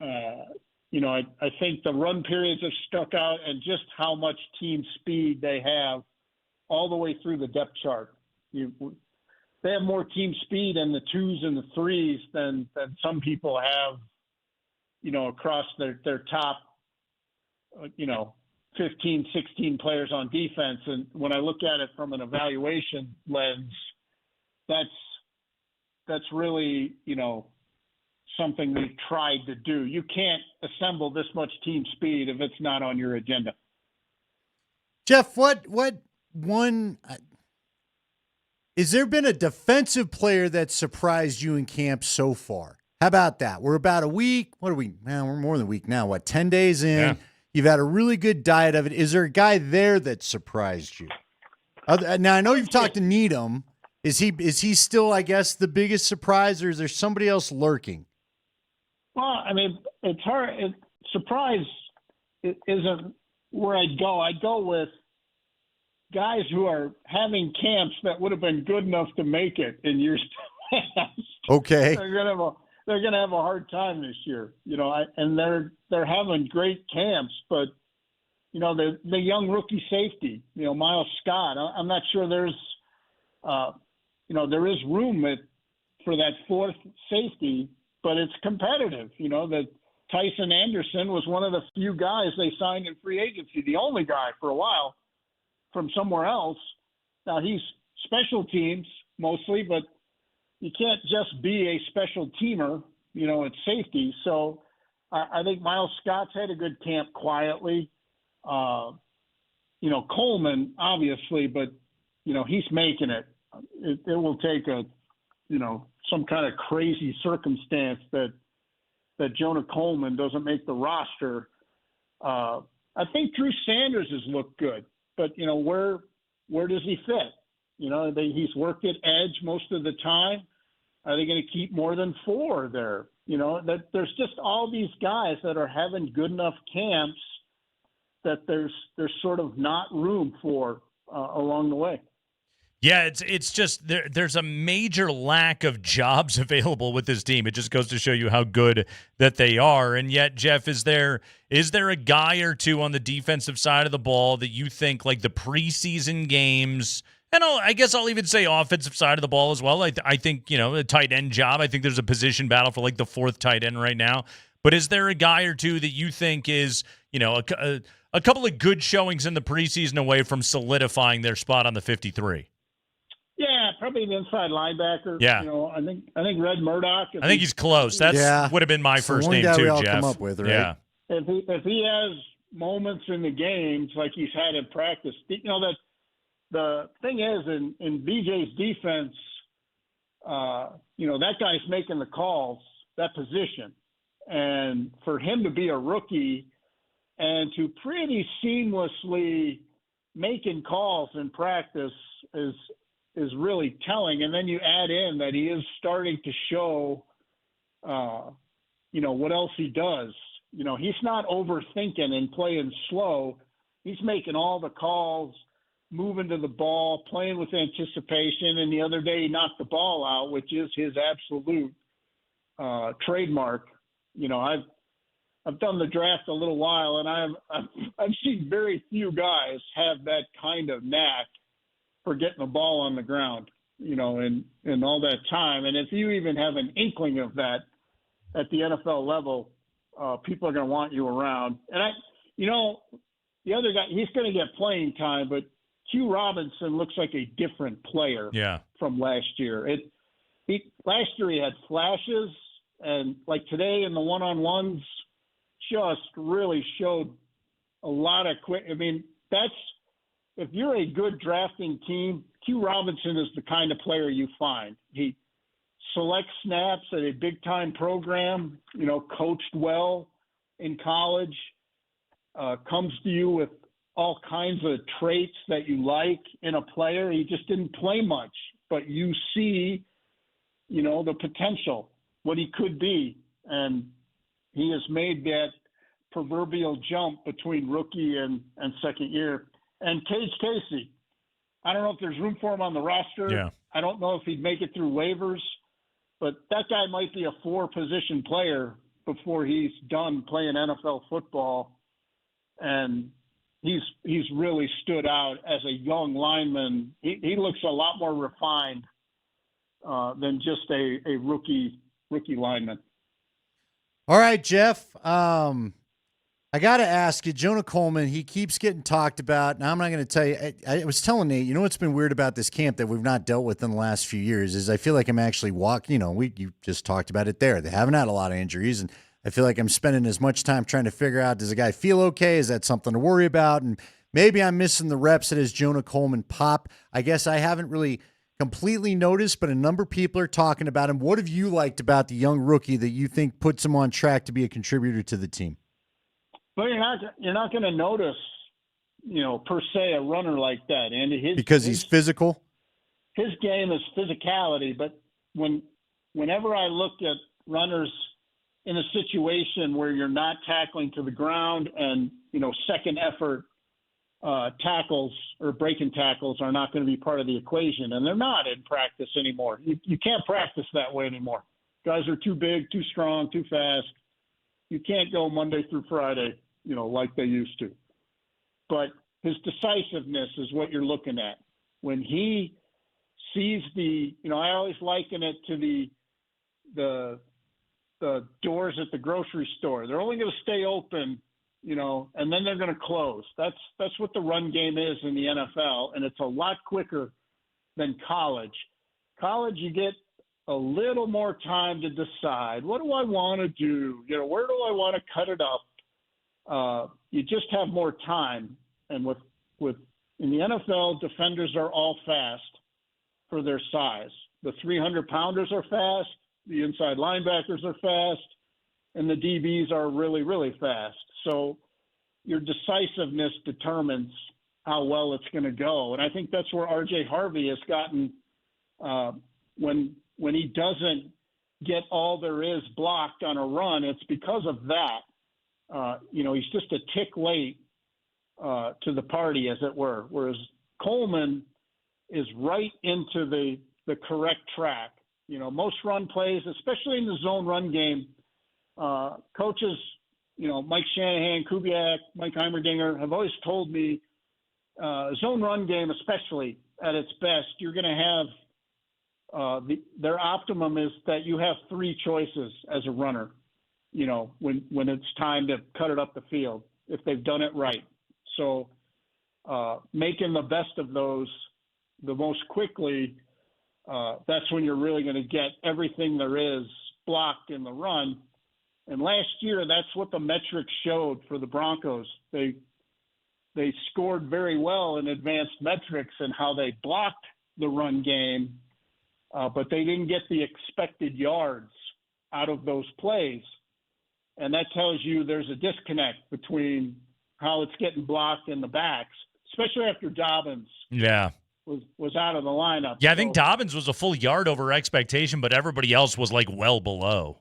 I think the run periods have stuck out, and just how much team speed they have all the way through the depth chart. They have more team speed in the 2s and the 3s than some people have, across their top, 15, 16 players on defense. And when I look at it from an evaluation lens, that's really, something we've tried to do. You can't assemble this much team speed if it's not on your agenda. Jeff, what one is there been a defensive player that surprised you in camp so far? How about that? We're about a week. What are we? Man, we're more than a week now. What, 10 days in? Yeah. You've had a really good diet of it. Is there a guy there that surprised you? Now, I know you've talked to Needham. Is he still, I guess, the biggest surprise, or is there somebody else lurking? Well, I mean, it's hard. Surprise isn't where I'd go. I'd go with guys who are having camps that would have been good enough to make it in years past. Okay. They're gonna have a hard time this year, and they're having great camps, but the young rookie safety, Miles Scott. I'm not sure there's there is room for that fourth safety, but it's competitive. That Tyson Anderson was one of the few guys they signed in free agency, the only guy for a while from somewhere else. Now he's special teams mostly, but you can't just be a special teamer, at safety. So I think Miles Scott's had a good camp quietly. Coleman, obviously, but, he's making it. It will take some kind of crazy circumstance that Jonah Coleman doesn't make the roster. I think Drew Sanders has looked good, but, where does he fit? He's worked at edge most of the time. Are they going to keep more than 4 there? That there's just all these guys that are having good enough camps that there's sort of not room for along the way. Yeah, it's just there's a major lack of jobs available with this team. It just goes to show you how good that they are. And yet, Jeff, is there a guy or two on the defensive side of the ball that you think, like the preseason games, and I guess I'll even say offensive side of the ball as well. I think, a tight end job. I think there's a position battle for like the 4th tight end right now. But is there a guy or two that you think is, a couple of good showings in the preseason away from solidifying their spot on the 53? Yeah, probably an inside linebacker. Yeah. I think Red Murdoch. I think he's close. Would have been my first name too, Jeff. Come up with, right? Yeah. If he has moments in the games like he's had in practice, that the thing is in BJ's defense, that guy's making the calls, that position. And for him to be a rookie and to pretty seamlessly making calls in practice is really telling. And then you add in that he is starting to show, what else he does. He's not overthinking and playing slow. He's making all the calls, moving to the ball, playing with anticipation. And the other day he knocked the ball out, which is his absolute trademark. I've done the draft a little while, and I've seen very few guys have that kind of knack for getting the ball on the ground, in all that time. And if you even have an inkling of that at the NFL level, people are going to want you around. And the other guy, he's going to get playing time, but Q Robinson looks like a different player from last year. Last year he had flashes, and like today in the one-on-ones, just really showed a lot of quick. I mean, if you're a good drafting team, Q Robinson is the kind of player you find. He selects snaps at a big-time program, coached well in college, comes to you with all kinds of traits that you like in a player. He just didn't play much, but you see, the potential, what he could be. And he has made that proverbial jump between rookie and second year. And Cage Casey, I don't know if there's room for him on the roster. Yeah. I don't know if he'd make it through waivers, but that guy might be a 4-position player before he's done playing NFL football. And he's really stood out as a young lineman. He looks a lot more refined than just a rookie lineman. All right, Jeff. I got to ask you, Jonah Coleman, he keeps getting talked about. Now, I'm not going to tell you. I was telling Nate, what's been weird about this camp that we've not dealt with in the last few years is I feel like I'm actually walking. You just talked about it there. They haven't had a lot of injuries, and I feel like I'm spending as much time trying to figure out, does a guy feel okay? Is that something to worry about? And maybe I'm missing the reps that his Jonah Coleman pop. I guess I haven't really completely noticed, but a number of people are talking about him. What have you liked about the young rookie that you think puts him on track to be a contributor to the team? But you're not going to notice, per se, a runner like that. And because he's physical? His game is physicality, but whenever I look at runners in a situation where you're not tackling to the ground and, second effort tackles or breaking tackles are not going to be part of the equation, and they're not in practice anymore. You can't practice that way anymore. Guys are too big, too strong, too fast. You can't go Monday through Friday, like they used to. But his decisiveness is what you're looking at. When he sees I always liken it to the doors at the grocery store. They're only going to stay open, and then they're going to close. That's what the run game is in the NFL, and it's a lot quicker than college. College, you get a little more time to decide, what do I want to do? Where do I want to cut it up? You just have more time. And with in the NFL, defenders are all fast for their size. The 300-pounders are fast. The inside linebackers are fast. And the DBs are really, really fast. So your decisiveness determines how well it's going to go. And I think that's where R.J. Harvey has gotten when he doesn't get all there is blocked on a run, it's because of that. He's just a tick late to the party, as it were, whereas Coleman is right into the correct track. Most run plays, especially in the zone run game, coaches, Mike Shanahan, Kubiak, Mike Heimerdinger have always told me zone run game, especially at its best, you're going to have their optimum is that you have 3 choices as a runner, when it's time to cut it up the field, if they've done it right. So making the best of those the most quickly, that's when you're really going to get everything there is blocked in the run. And last year, that's what the metrics showed for the Broncos. They scored very well in advanced metrics and how they blocked the run game, but they didn't get the expected yards out of those plays. And that tells you there's a disconnect between how it's getting blocked in the backs, especially after Dobbins was out of the lineup. Yeah, I think Dobbins was a full yard over expectation, but everybody else was like well below.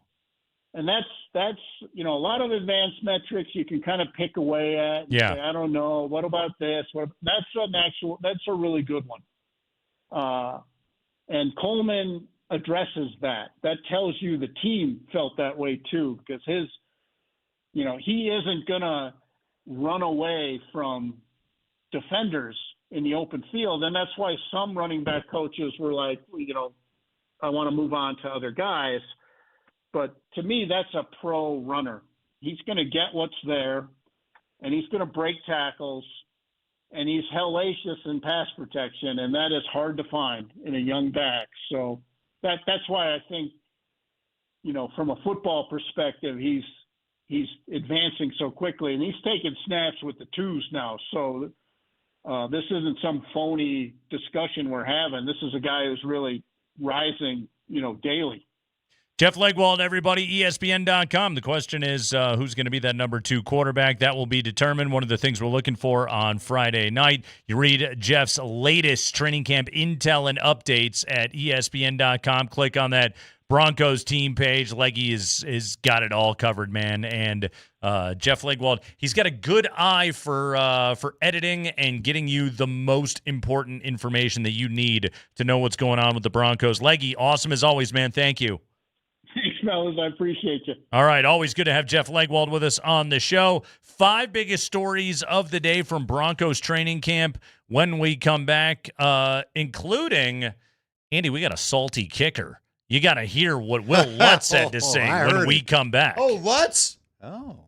And that's a lot of advanced metrics you can kind of pick away at. And say, I don't know. What about this? That's a really good one. And Coleman addresses that. That tells you the team felt that way too, because he isn't gonna run away from defenders in the open field, and that's why some running back coaches were like, I want to move on to other guys. But to me, that's a pro runner. He's going to get what's there, and he's going to break tackles, and he's hellacious in pass protection, and that is hard to find in a young back. So that's why I think, from a football perspective, he's advancing so quickly, and he's taking snaps with the twos now. So this isn't some phony discussion we're having. This is a guy who's really rising, daily. Jeff Legwold, everybody, ESPN.com. The question is, who's going to be that number 2 quarterback? That will be determined. One of the things we're looking for on Friday night. You read Jeff's latest training camp intel and updates at ESPN.com. Click on that Broncos team page. Leggy is got it all covered, man. And Jeff Legwold, he's got a good eye for editing and getting you the most important information that you need to know what's going on with the Broncos. Leggy, awesome as always, man. Thank you. Thanks, fellas. I appreciate you. All right. Always good to have Jeff Legwold with us on the show. 5 biggest stories of the day from Broncos training camp when we come back, including, Andy, we got a salty kicker. You got to hear what Will Lutz had to say when we come back. Oh, Lutz? Oh.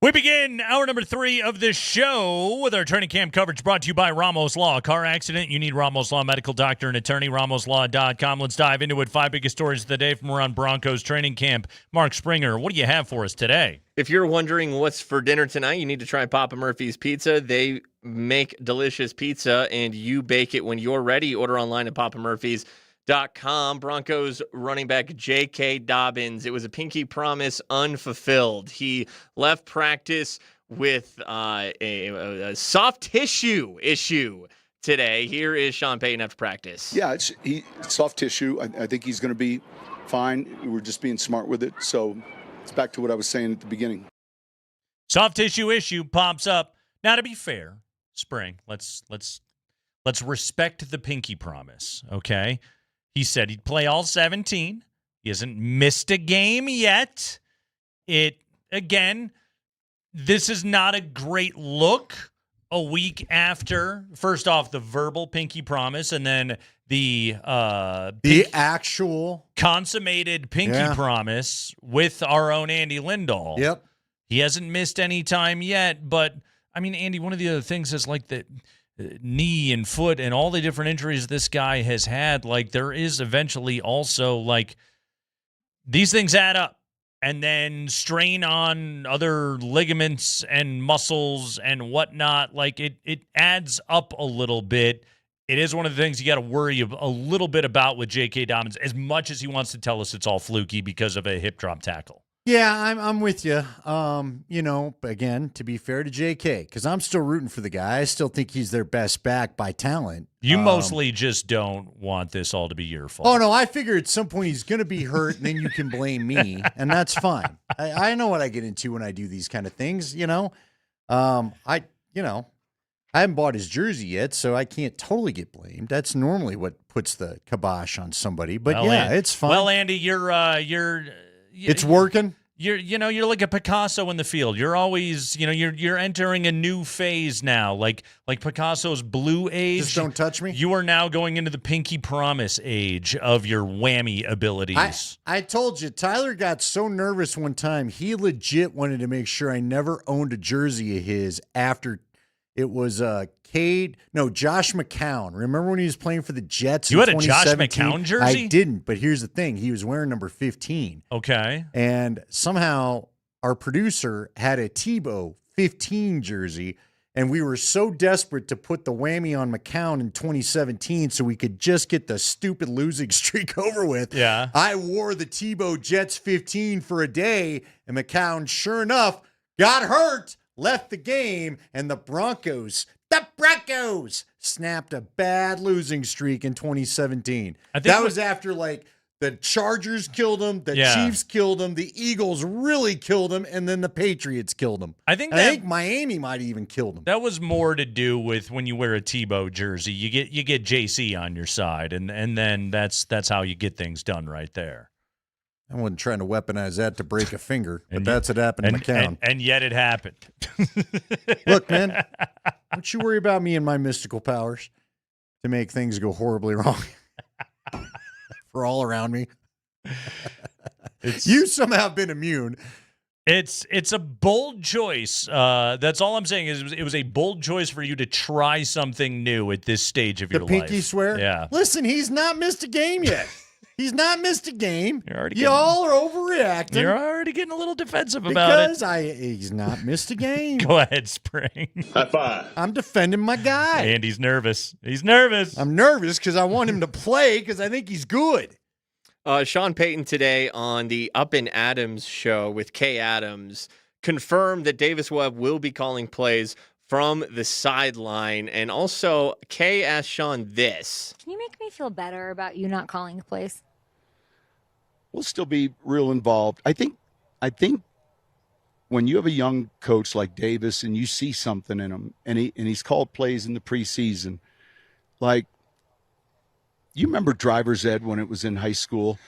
We begin hour number 3 of the show with our training camp coverage brought to you by Ramos Law. Car accident, you need Ramos Law, medical doctor and attorney, ramoslaw.com. Let's dive into it. 5 biggest stories of the day from around Broncos training camp. Mark Springer, what do you have for us today? If you're wondering what's for dinner tonight, you need to try Papa Murphy's Pizza. They make delicious pizza, and you bake it when you're ready. Order online at papamurphys.com. Broncos running back J.K. Dobbins. It was a pinky promise unfulfilled. He left practice with a soft tissue issue today. Here is Sean Payton after practice. Yeah, it's soft tissue. I think he's going to be fine. We're just being smart with it. So it's back to what I was saying at the beginning. Soft tissue issue pops up. Now, to be fair, Spring, let's respect the pinky promise, okay? He said he'd play all 17. He hasn't missed a game yet. Again, this is not a great look a week after, first off, the verbal pinky promise, and then the actual consummated pinky promise with our own Andy Lindahl. Yep. He hasn't missed any time yet, but, I mean, Andy, one of the other things is like the knee and foot and all the different injuries this guy has had, like there is eventually also like these things add up and then strain on other ligaments and muscles and whatnot. Like it adds up a little bit. It is one of the things you got to worry a little bit about with J.K. Dobbins, as much as he wants to tell us it's all fluky because of a hip drop tackle. Yeah, I'm with you. But again, to be fair to JK, because I'm still rooting for the guy. I still think he's their best back by talent. You mostly just don't want this all to be your fault. Oh, no, I figure at some point he's going to be hurt, and then you can blame me, and that's fine. I know what I get into when I do these kind of things, I haven't bought his jersey yet, so I can't totally get blamed. That's normally what puts the kibosh on somebody. But, it's fine. Well, Andy, it's working. You're like a Picasso in the field. You're always, you're entering a new phase now. Like Picasso's blue age. Just don't touch me. You are now going into the pinky promise age of your whammy abilities. I told you, Tyler got so nervous one time, he legit wanted to make sure I never owned a jersey of his after it was Josh McCown. Remember when he was playing for the Jets? You in had a Josh 2017? McCown jersey? I didn't, but here's the thing. He was wearing number 15. Okay. And somehow our producer had a Tebow 15 jersey, and we were so desperate to put the whammy on McCown in 2017 so we could just get the stupid losing streak over with. Yeah. I wore the Tebow Jets 15 for a day, and McCown, sure enough, got hurt, left the game, and the Broncos snapped a bad losing streak in 2017. That was after the Chargers killed them, the Chiefs killed them, the Eagles really killed them, and then the Patriots killed them. I think Miami might have even killed them. That was more to do with when you wear a Tebow jersey, you get JC on your side, and then that's how you get things done right there. I wasn't trying to weaponize that to break a finger, but that's what happened to McCown. And yet it happened. Look, man, don't you worry about me and my mystical powers to make things go horribly wrong for all around me. You somehow have been immune. It's a bold choice. That's all I'm saying is it was a bold choice for you to try something new at this stage of your life. The pinky swear? Yeah. Listen, he's not missed a game yet. He's not missed a game. Y'all are overreacting. You're already getting a little defensive about it. Because he's not missed a game. Go ahead, Spring. High five. I'm defending my guy. And he's nervous. He's nervous. I'm nervous because I want him to play because I think he's good. Sean Payton today on the Up and Adams show with Kay Adams confirmed that Davis Webb will be calling plays from the sideline. And also, Kay asked Sean this. Can you make me feel better about you not calling plays? We'll still be real involved. I think when you have a young coach like Davis and you see something in him, and he's called plays in the preseason, like you remember driver's ed when it was in high school,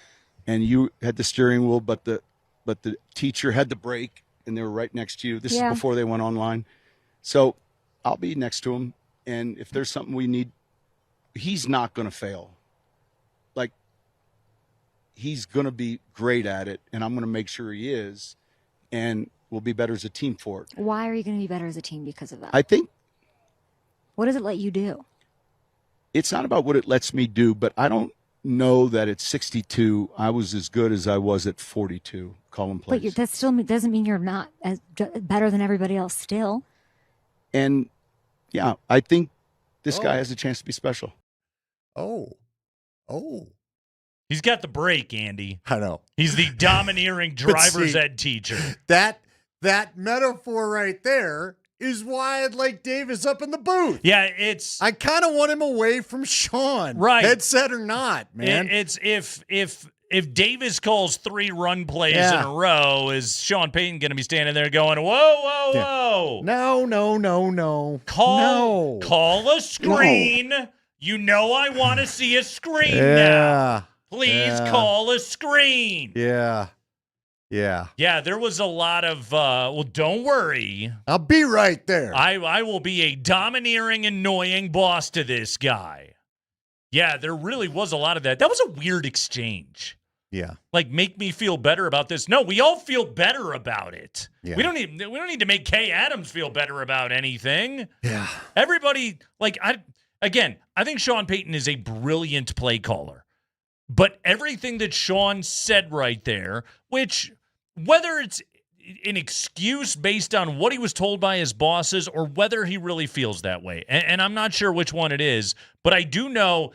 and you had the steering wheel, but the teacher had the brake, and they were right next to you. This is before they went online. So I'll be next to him, and if there's something we need, he's not going to fail. Like, he's going to be great at it, and I'm going to make sure he is, and we'll be better as a team for it. Why are you going to be better as a team because of that? I think What does it let you do? it's not about what it lets me do, but I don't know that at 62 I was as good as I was at 42 calling plays. But that still doesn't mean you're not as better than everybody else still. And yeah, I think this guy has a chance to be special. Oh. He's got the break, Andy. I know. He's the domineering driver's ed teacher. That metaphor right there is why I'd like Davis up in the booth. Yeah, I kind of want him away from Sean. Right. Headset or not, man. It's if Davis calls 3 run plays in a row, is Sean Payton going to be standing there going, whoa? No. Call a screen. No. You know I want to see a screen now. Please call a screen. Yeah. Yeah, there was a lot of, don't worry. I'll be right there. I will be a domineering, annoying boss to this guy. Yeah, there really was a lot of that. That was a weird exchange. Yeah. Like, make me feel better about this. No, we all feel better about it. Yeah. We don't need to make Kay Adams feel better about anything. Yeah. Everybody, I think Sean Payton is a brilliant play caller. But everything that Sean said right there, which whether it's an excuse based on what he was told by his bosses or whether he really feels that way, and I'm not sure which one it is, but I do know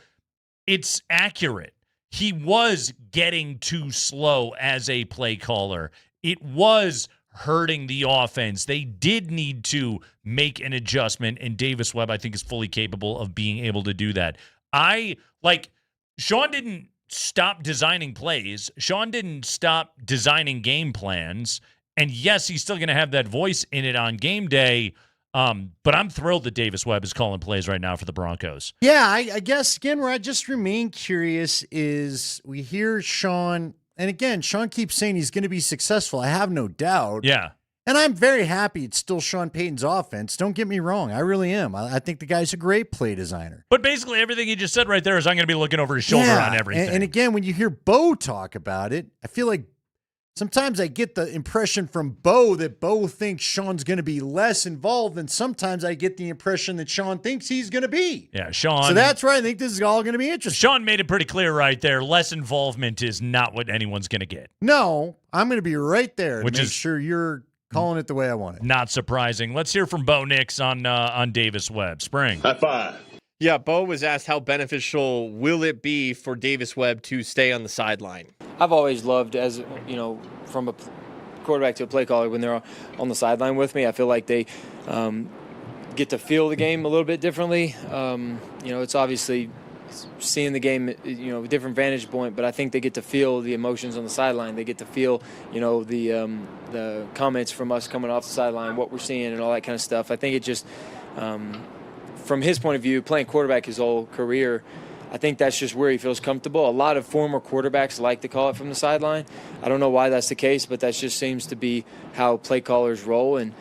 it's accurate. He was getting too slow as a play caller. It was hurting the offense. They did need to make an adjustment, and Davis Webb, I think, is fully capable of being able to do that. Sean didn't stop designing plays. Sean didn't stop designing game plans. And yes, he's still going to have that voice in it on game day. But I'm thrilled that Davis Webb is calling plays right now for the Broncos. Yeah, I guess, again, where I just remain curious is we hear Sean, and again, Sean keeps saying he's going to be successful. I have no doubt. Yeah. And I'm very happy it's still Sean Payton's offense. Don't get me wrong. I really am. I think the guy's a great play designer. But basically everything he just said right there is I'm going to be looking over his shoulder on everything. And again, when you hear Bo talk about it, I feel like sometimes I get the impression from Bo that Bo thinks Sean's going to be less involved, and sometimes I get the impression that Sean thinks he's going to be. Yeah, Sean. So that's why I think this is all going to be interesting. Sean made it pretty clear right there. Less involvement is not what anyone's going to get. No, I'm going to be right there to Which make is sure you're calling it the way I want it. Not surprising. Let's hear from Bo Nix on Davis Webb. Spring. High five. Yeah, Bo was asked how beneficial will it be for Davis Webb to stay on the sideline. I've always loved, as from a quarterback to a play caller, when they're on the sideline with me, I feel like they get to feel the game a little bit differently. It's obviously seeing the game, a different vantage point, but I think they get to feel the emotions on the sideline. They get to feel, the comments from us coming off the sideline, what we're seeing and all that kind of stuff. I think it just, from his point of view, playing quarterback his whole career, I think that's just where he feels comfortable. A lot of former quarterbacks like to call it from the sideline. I don't know why that's the case, but that just seems to be how play callers roll. And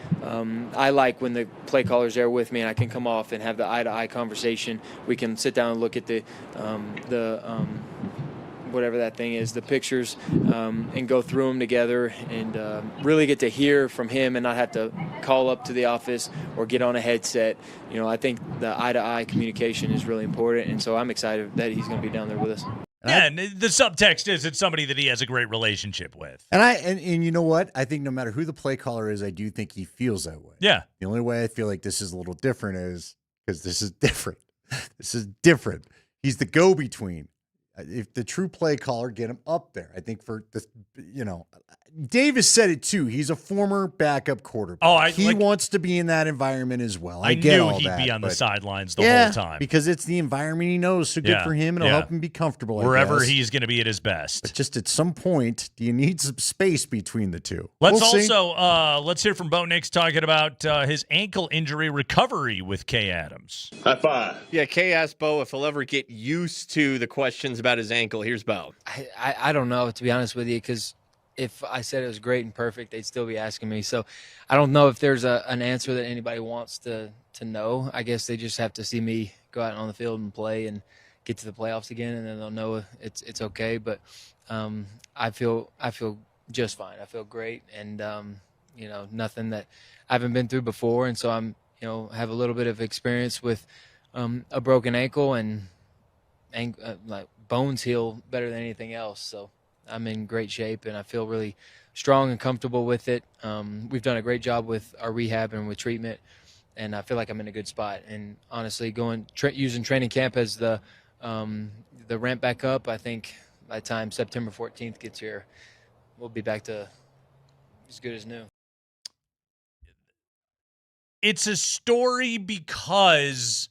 I like when the play caller's there with me and I can come off and have the eye-to-eye conversation. We can sit down and look at the whatever that thing is, the pictures, and go through them together and really get to hear from him and not have to call up to the office or get on a headset. I think the eye-to-eye communication is really important, and so I'm excited that he's going to be down there with us. Yeah, and the subtext is it's somebody that he has a great relationship with. And you know what? I think no matter who the play caller is, I do think he feels that way. Yeah. The only way I feel like this is a little different is because this is different. This is different. He's the go-between. If the true play caller, get him up there. I think for this, Davis said it too. He's a former backup quarterback. He wants to be in that environment as well. I get knew all he'd that, be on the but sidelines the whole time. Because it's the environment he knows. So good for him. It'll help him be comfortable. Wherever he's going to be at his best. But just at some point, do you need some space between the two? Let's hear from Bo Nix talking about his ankle injury recovery with Kay Adams. High five. Yeah, Kay asked Bo if he'll ever get used to the questions about his ankle. Here's Bo. I don't know, to be honest with you, because if I said it was great and perfect, they'd still be asking me. So I don't know if there's an answer that anybody wants to know. I guess they just have to see me go out on the field and play and get to the playoffs again, and then they'll know it's okay. But I feel just fine. I feel great, and nothing that I haven't been through before. And so I'm, have a little bit of experience with a broken ankle and like bones heal better than anything else. So I'm in great shape and I feel really strong and comfortable with it. We've done a great job with our rehab and with treatment, and I feel like I'm in a good spot. And honestly, using training camp as the ramp back up, I think by the time September 14th gets here, we'll be back to as good as new. It's a story because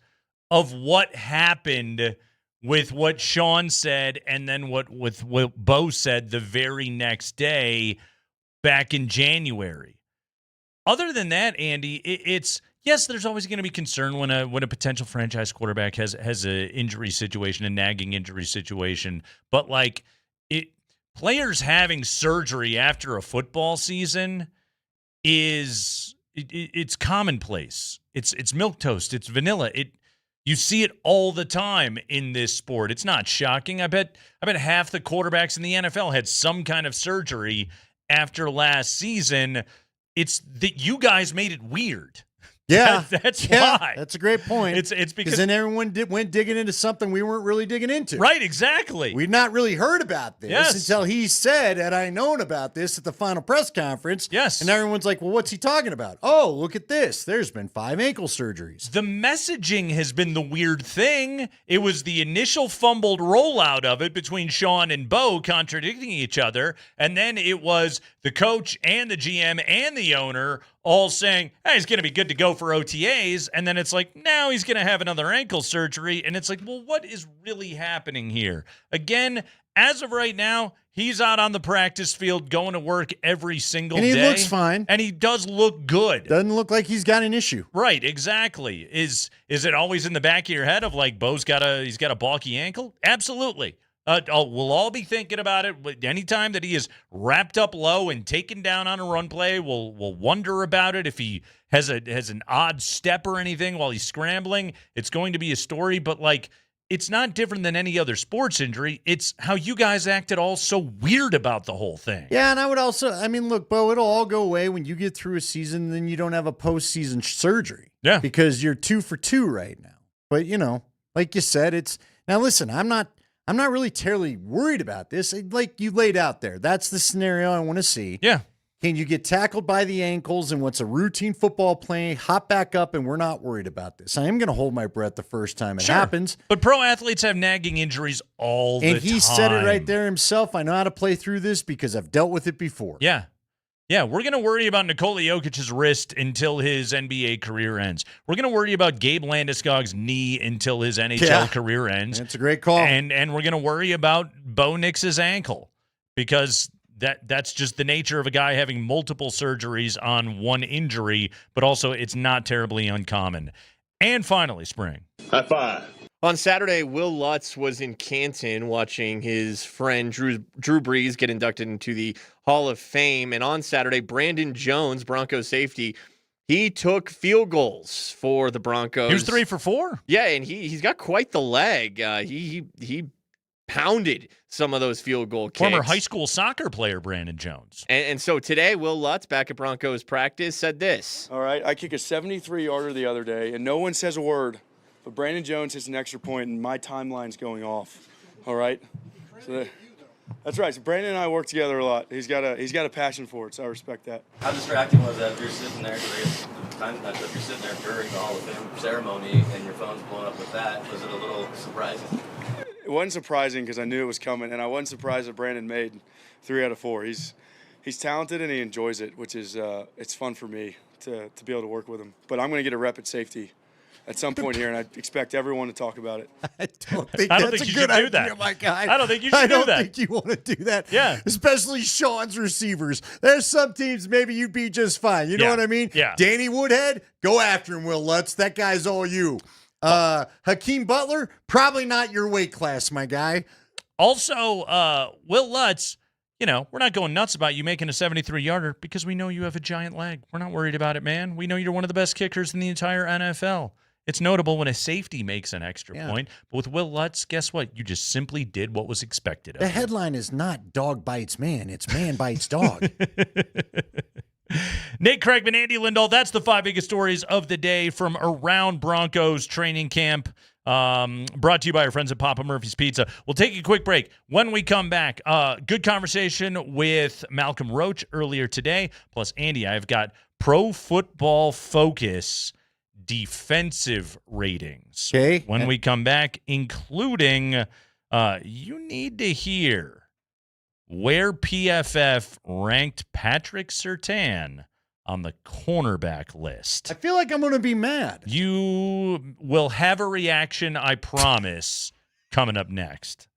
of what happened with what Sean said and then what Bo said the very next day back in January. Other than that, Andy, it's yes, there's always going to be concern when a potential franchise quarterback has an injury situation, a nagging injury situation. But players having surgery after a football season it's commonplace. It's milquetoast. It's vanilla. You see it all the time in this sport. It's not shocking. I bet half the quarterbacks in the NFL had some kind of surgery after last season. It's that you guys made it weird. Yeah, that's why. That's a great point. It's because then everyone went digging into something we weren't really digging into. Right, exactly. We'd not really heard about this until he said, had I known about this at the final press conference. Yes. And everyone's like, well, what's he talking about? Oh, look at this. There's been 5 ankle surgeries. The messaging has been the weird thing. It was the initial fumbled rollout of it between Sean and Bo contradicting each other, and then it was the coach and the GM and the owner all saying, hey, he's going to be good to go for OTAs, and then it's like, now he's going to have another ankle surgery, and it's like, well, what is really happening here? Again, as of right now, he's out on the practice field going to work every single day. And he looks fine. And he does look good. Doesn't look like he's got an issue. Right, exactly. Is it always in the back of your head of like, he's got a balky ankle? Absolutely. We'll all be thinking about it. Anytime that he is wrapped up low and taken down on a run play, we'll wonder about it. If he has an odd step or anything while he's scrambling, it's going to be a story. But it's not different than any other sports injury. It's how you guys acted all so weird about the whole thing. Yeah, and I would also, look, Bo, it'll all go away when you get through a season, then you don't have a postseason surgery. Yeah. Because you're 2 for 2 right now. But, like you said, now listen, I'm not really terribly worried about this. Like you laid out there, that's the scenario I want to see. Yeah. Can you get tackled by the ankles and what's a routine football play, hop back up, and we're not worried about this? I am going to hold my breath the first time it happens. But pro athletes have nagging injuries all the time. And he said it right there himself. I know how to play through this because I've dealt with it before. Yeah. Yeah, we're going to worry about Nikola Jokic's wrist until his NBA career ends. We're going to worry about Gabe Landeskog's knee until his NHL career ends. That's a great call. And we're going to worry about Bo Nix's ankle because that's just the nature of a guy having multiple surgeries on one injury, but also it's not terribly uncommon. And finally, Spring. High five. On Saturday, Will Lutz was in Canton watching his friend Drew Brees get inducted into the Hall of Fame. And on Saturday, Brandon Jones, Broncos safety, he took field goals for the Broncos. He was 3 for 4. Yeah, and he's got quite the leg. He pounded some of those field goal kicks. Former high school soccer player Brandon Jones. And so today, Will Lutz, back at Broncos practice, said this. All right, I kicked a 73-yarder the other day, and no one says a word. But Brandon Jones hits an extra point, and my timeline's going off. All right, so that's right. So Brandon and I work together a lot. He's got a passion for it, so I respect that. How distracting was that if you're sitting there? Because if you're sitting there during the Hall of Fame ceremony and your phone's blowing up with that, was it a little surprising? It wasn't surprising because I knew it was coming, and I wasn't surprised that Brandon made 3 out of 4. He's talented and he enjoys it, which is it's fun for me to be able to work with him. But I'm going to get a rep at safety at some point here, and I expect everyone to talk about it. I don't think that's a good idea, my guy. I don't think you should do that. I don't think you want to do that. Yeah. Especially Sean's receivers. There's some teams maybe you'd be just fine. You know what I mean? Yeah. Danny Woodhead, go after him, Will Lutz. That guy's all you. Hakeem Butler, probably not your weight class, my guy. Also, Will Lutz, we're not going nuts about you making a 73-yarder because we know you have a giant leg. We're not worried about it, man. We know you're one of the best kickers in the entire NFL. It's notable when a safety makes an extra point. But with Will Lutz, guess what? You just simply did what was expected of you. The headline is not dog bites man. It's man bites dog. Nate Kreckman, Andy Lindahl, that's the 5 biggest stories of the day from around Broncos training camp. Brought to you by our friends at Papa Murphy's Pizza. We'll take a quick break. When we come back, good conversation with Malcolm Roach earlier today. Plus, Andy, I've got Pro Football Focus defensive ratings. Okay. When we come back, including you need to hear where PFF ranked Patrick Surtain on the cornerback list. I feel like I'm going to be mad. You will have a reaction, I promise, coming up next.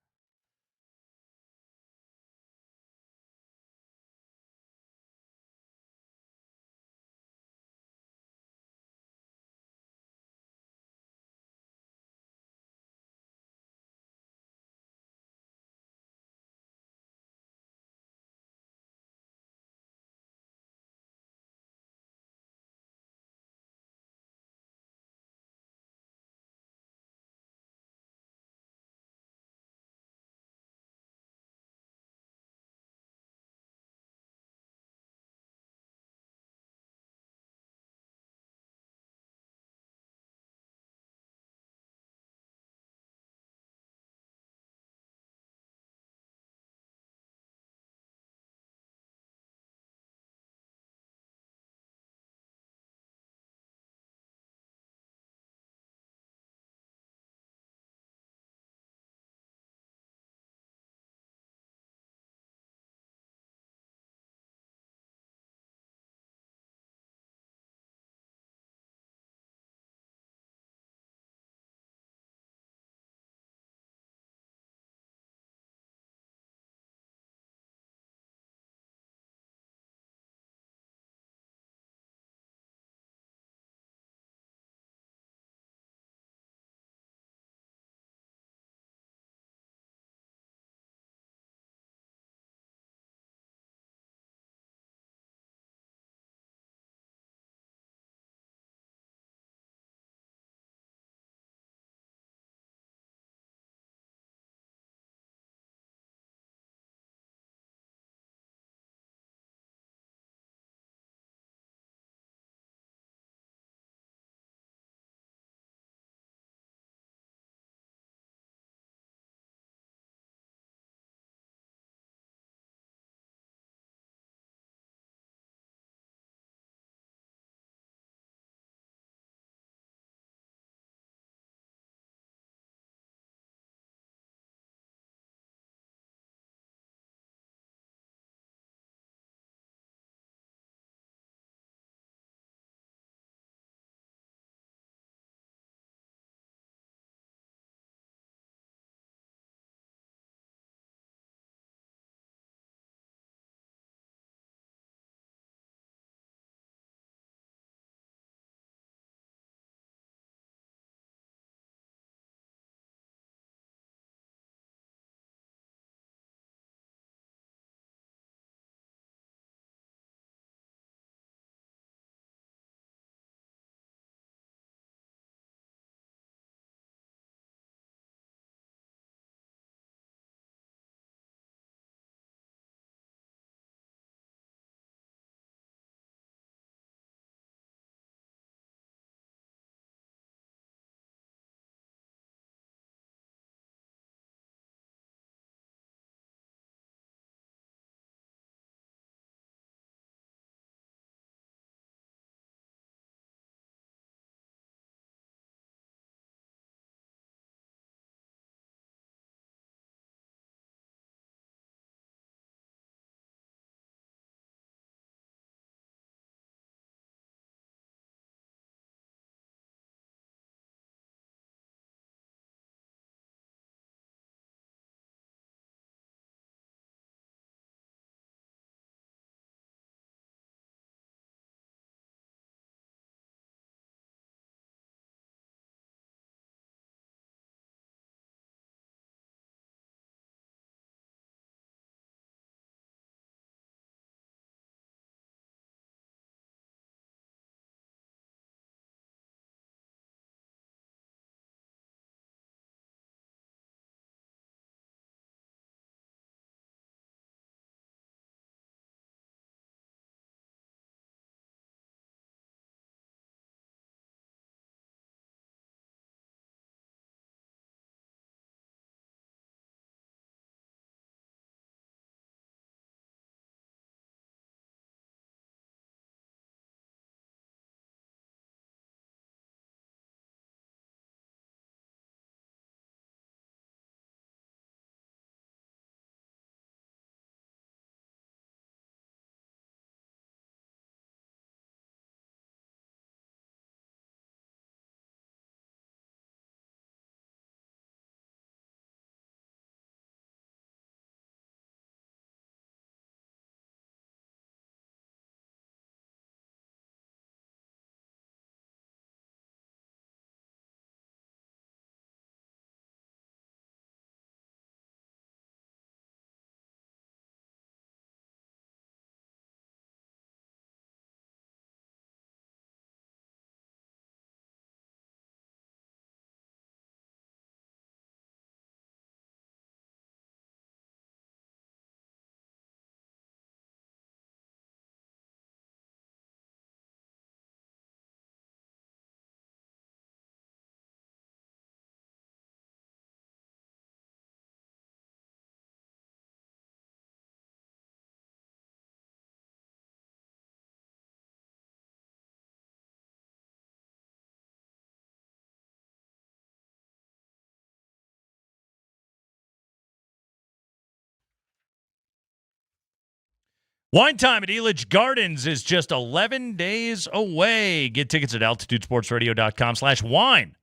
Wine Time at Elitch Gardens is just 11 days away. Get tickets at altitudesportsradio.com/wine.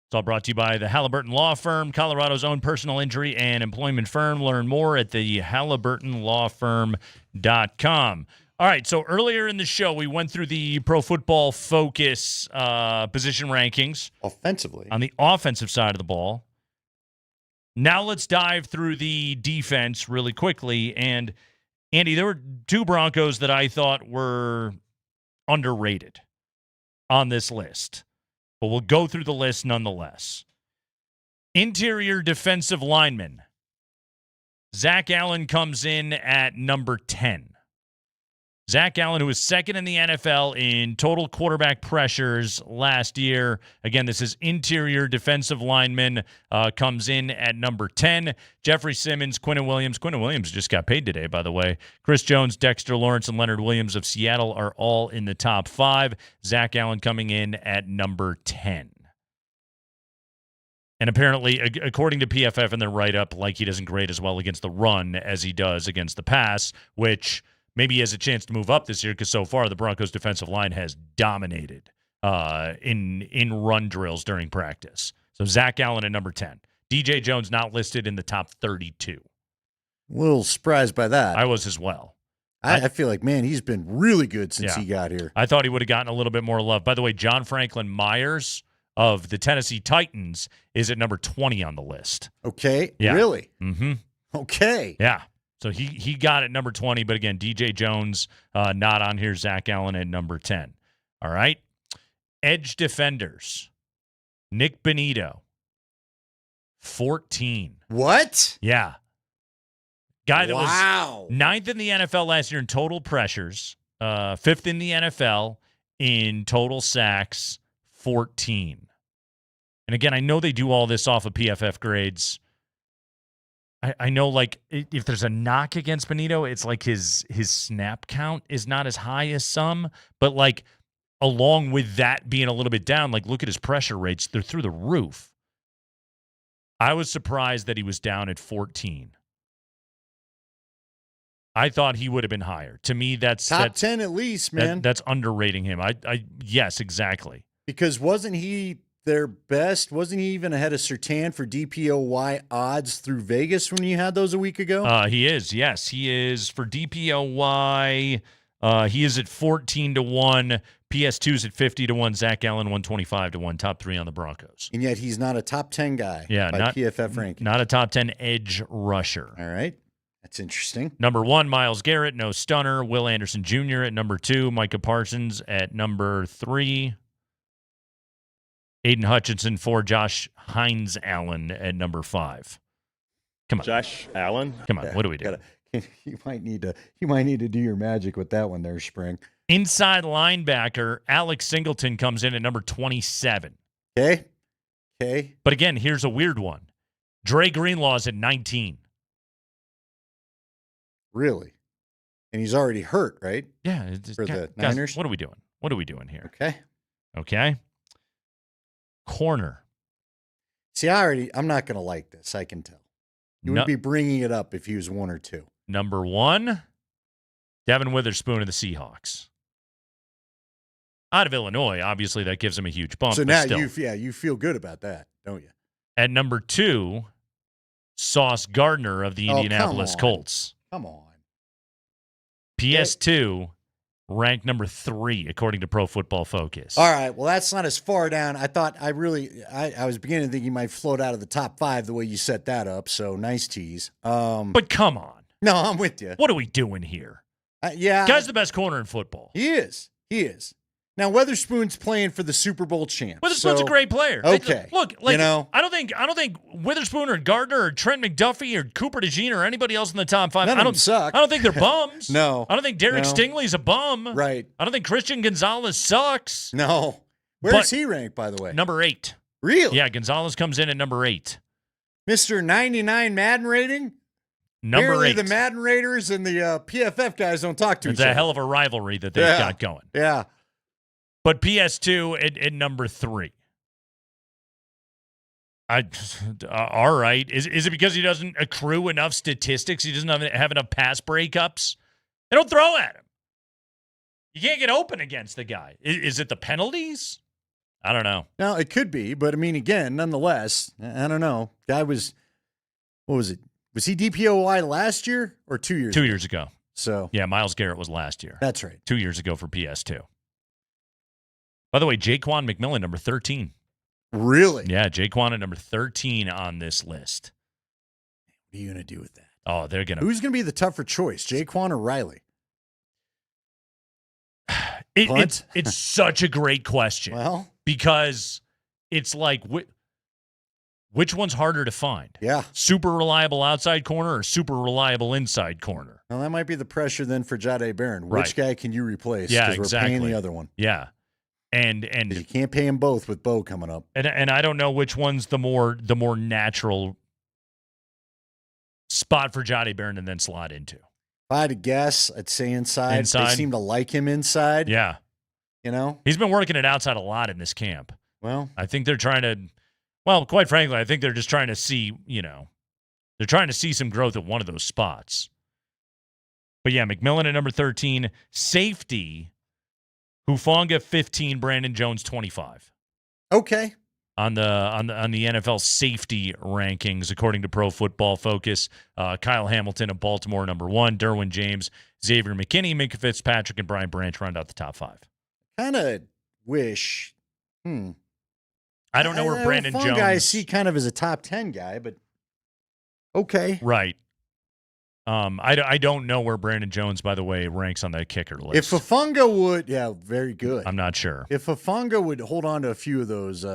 It's all brought to you by the Halliburton Law Firm, Colorado's own personal injury and employment firm. Learn more at the halliburtonlawfirm.com. All right, so earlier in the show, we went through the Pro Football Focus position rankings. Offensively. On the offensive side of the ball. Now let's dive through the defense really quickly. And, Andy, there were two Broncos that I thought were underrated on this list. But we'll go through the list nonetheless. Interior defensive lineman. Zach Allen comes in at number 10. Zach Allen, who was second in the NFL in total quarterback pressures last year. Again, this is interior defensive lineman, comes in at number 10. Jeffrey Simmons, Quinnen Williams. Quinnen Williams just got paid today, by the way. Chris Jones, Dexter Lawrence, and Leonard Williams of Seattle are all in the top 5. Zach Allen coming in at number 10. And apparently, according to PFF in their write-up, like he doesn't grade as well against the run as he does against the pass, which maybe he has a chance to move up this year because so far the Broncos' defensive line has dominated in run drills during practice. So Zach Allen at number 10. DJ Jones not listed in the top 32. A little surprised by that. I was as well. I feel like, man, he's been really good since he got here. I thought he would have gotten a little bit more love. By the way, John Franklin Myers of the Tennessee Titans is at number 20 on the list. Okay. Yeah. Really? Mm-hmm. Okay. Yeah. So he got at number 20, but again, DJ Jones not on here. Zach Allen at number 10. All right. Edge defenders. Nick Benito, 14. What? Yeah. Guy that was 9th in the NFL last year in total pressures, 5th in the NFL in total sacks, 14. And again, I know they do all this off of PFF grades. I know, like, if there's a knock against Benito, it's like his snap count is not as high as some. But, like, along with that being a little bit down, like, look at his pressure rates. They're through the roof. I was surprised that he was down at 14. I thought he would have been higher. To me, that's top 10 at least, man. That's underrating him. Yes, exactly. Because wasn't he their best? Wasn't he even ahead of Surtain for DPOY odds through Vegas when you had those a week ago? He is. Yes, he is for DPOY. He is at 14-1. PS2's at 50-1. Zach Allen 125-1. Top 3 on the Broncos. And yet he's not a top 10 guy. Yeah, by not PFF ranking. Not a top 10 edge rusher. All right. That's interesting. Number 1, Myles Garrett, no stunner. Will Anderson Jr. at number 2. Micah Parsons at number 3. Aiden Hutchinson 4. Josh Hines Allen at number 5. Come on, Josh Allen. Come on, what do we do? You might need to do your magic with that one there, Spring. Inside linebacker Alex Singleton comes in at number 27. Okay. But again, here's a weird one. Dre Greenlaw's at 19. Really? And he's already hurt, right? Yeah. For the Niners. What are we doing? What are we doing here? Okay. Corner. See, I'm not going to like this. I can tell. You would be bringing it up if he was 1 or 2. Number 1, Devin Witherspoon of the Seahawks. Out of Illinois, obviously that gives him a huge bump. So now you feel good about that, don't you? At number 2, Sauce Gardner of the Indianapolis Colts. Come on. PS2 ranked number 3 according to Pro Football Focus. All right, well that's not as far down. I thought I was beginning to think he might float out of the top 5 the way you set that up. So nice tease. But come on. No, I'm with you. What are we doing here? Yeah, guy's the best corner in football. He is. Now Witherspoon's playing for the Super Bowl champ. Witherspoon's a great player. Okay, look, like, I don't think Witherspoon or Gardner or Trent McDuffie or Cooper DeJean or anybody else in the top 5. None of them suck. I don't think they're bums. No, I don't think Derek Stingley's a bum. Right. I don't think Christian Gonzalez sucks. No. Where's he ranked, by the way? Number 8. Really? Yeah, Gonzalez comes in at number 8. Mr. 99 Madden rating. Number Apparently 8. The Madden Raiders and the PFF guys don't talk to each It's other. a hell of a rivalry that they've got going. Yeah. But PS2 at number 3. All right. Is it because he doesn't accrue enough statistics? He doesn't have enough pass breakups They don't throw at him. You can't get open against the guy. Is it the penalties? I don't know. No, it could be, but I mean, again, nonetheless, I don't know. Guy was, what was it? Was he DPOY last year or 2 years ago? 2 years ago. So yeah, Myles Garrett was last year. That's right. 2 years ago for PS2. By the way, Jaquan McMillan, number 13. Really? Yeah, Jaquan at number 13 on this list. What are you going to do with that? Oh, they're going to. Who's going to be the tougher choice, Jaquan or Riley? It's such a great question. Well, because it's like, which one's harder to find? Yeah. Super reliable outside corner or super reliable inside corner? Well, that might be the pressure then for Jahdae Barron. Which Right. guy can you replace? Yeah, 'Cause we're exactly. paying the other one. Yeah. And you can't pay them both with Bo coming up. And I don't know which one's the more natural spot for Jahdae Barron and then slot into. If I had to guess, I'd say inside. They seem to like him inside. Yeah. You know? He's been working it outside a lot in this camp. Well, I think they're trying to, well, quite frankly, I think they're just trying to see, they're trying to see some growth at one of those spots. But yeah, McMillan at number 13, safety, Hufanga 15, Brandon Jones 25. Okay. On the NFL safety rankings, according to Pro Football Focus, Kyle Hamilton of Baltimore, number 1, Derwin James, Xavier McKinney, Minka Fitzpatrick, and Brian Branch round out the top 5. Kind of wish. I don't know where Brandon Jones. Guy I see kind of as a top 10 guy, but okay. Right. I don't know where Brandon Jones, by the way, ranks on that kicker list. If Hufanga would, very good. I'm not sure. If Hufanga would hold on to a few of those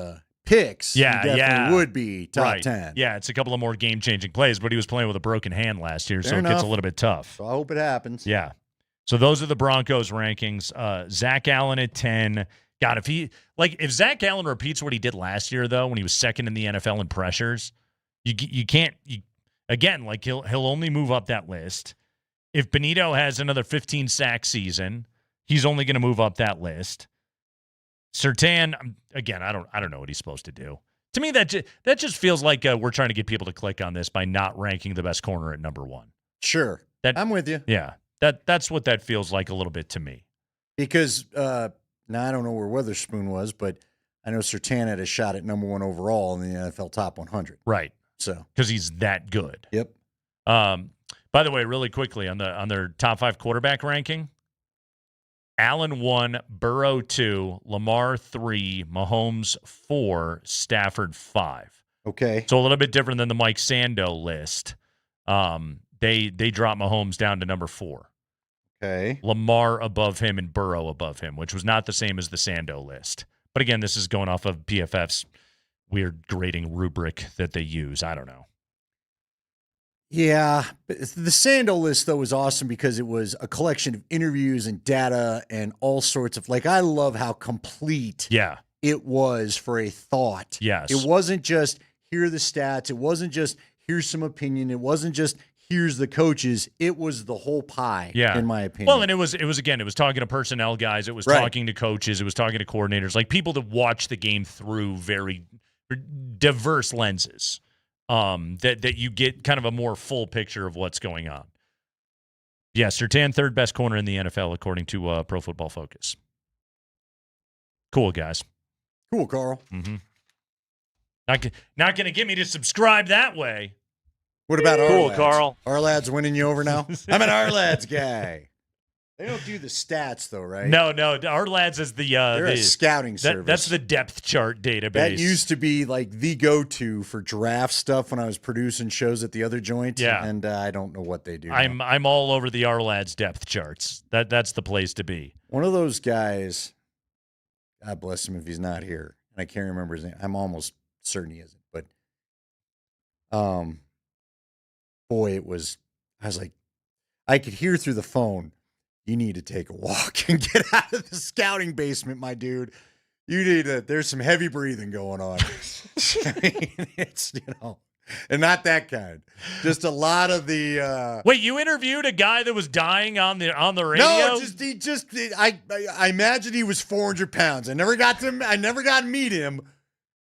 picks, he definitely would be top 10. Yeah, it's a couple of more game-changing plays, but he was playing with a broken hand last year, Fair it gets enough. a little bit tough. So I hope it happens. Yeah. So those are the Broncos rankings. Zach Allen at 10. God, if Zach Allen repeats what he did last year, though, when he was second in the NFL in pressures, you can't. Again, like he'll only move up that list. If Benito has another 15 sack season, he's only going to move up that list. Surtain, again, I don't know what he's supposed to do. To me, that just feels like we're trying to get people to click on this by not ranking the best corner at number 1. Sure, I'm with you. Yeah, that's what that feels like a little bit to me. Because now I don't know where Witherspoon was, but I know Surtain had a shot at number 1 overall in the NFL Top 100. Right. So because he's that good. Yep. By the way, really quickly on their top 5 quarterback ranking, Allen 1, Burrow 2, Lamar 3, Mahomes 4, Stafford 5. Okay. So a little bit different than the Mike Sando list. They dropped Mahomes down to number 4. Okay. Lamar above him and Burrow above him, which was not the same as the Sando list. But again, this is going off of PFF's weird grading rubric that they use. I don't know. Yeah. But the Sando list, though, was awesome because it was a collection of interviews and data and all sorts of, I love how complete it was for a thought. Yes. It wasn't just, here are the stats. It wasn't just, here's some opinion. It wasn't just, here's the coaches. It was the whole pie, in my opinion. Well, and it was talking to personnel guys. It was Right. talking to coaches. It was talking to coordinators, like people that watch the game through very diverse lenses, that you get kind of a more full picture of what's going on. Yeah, Surtain, third best corner in the NFL, according to Pro Football Focus. Cool, guys. Cool, Carl. Mm-hmm. Not going to get me to subscribe that way. What about our Cool, lads? Carl. Our lads winning you over now? I'm an our lads guy. They don't do the stats, though, right? No. Our lads is the They're a scouting service. That's the depth chart database. That used to be the go-to for draft stuff when I was producing shows at the other joint. Yeah. And I don't know what they do. I'm all over the our lads depth charts. That's the place to be. One of those guys, God bless him if he's not here, and I can't remember his name. I'm almost certain he isn't. But, boy, I was like, I could hear through the phone, you need to take a walk and get out of the scouting basement, my dude. You need there's some heavy breathing going on. I mean, it's, and not that kind. Just a lot of the. Wait, you interviewed a guy that was dying on the radio? No, I imagine he was 400 pounds. I never got to meet him,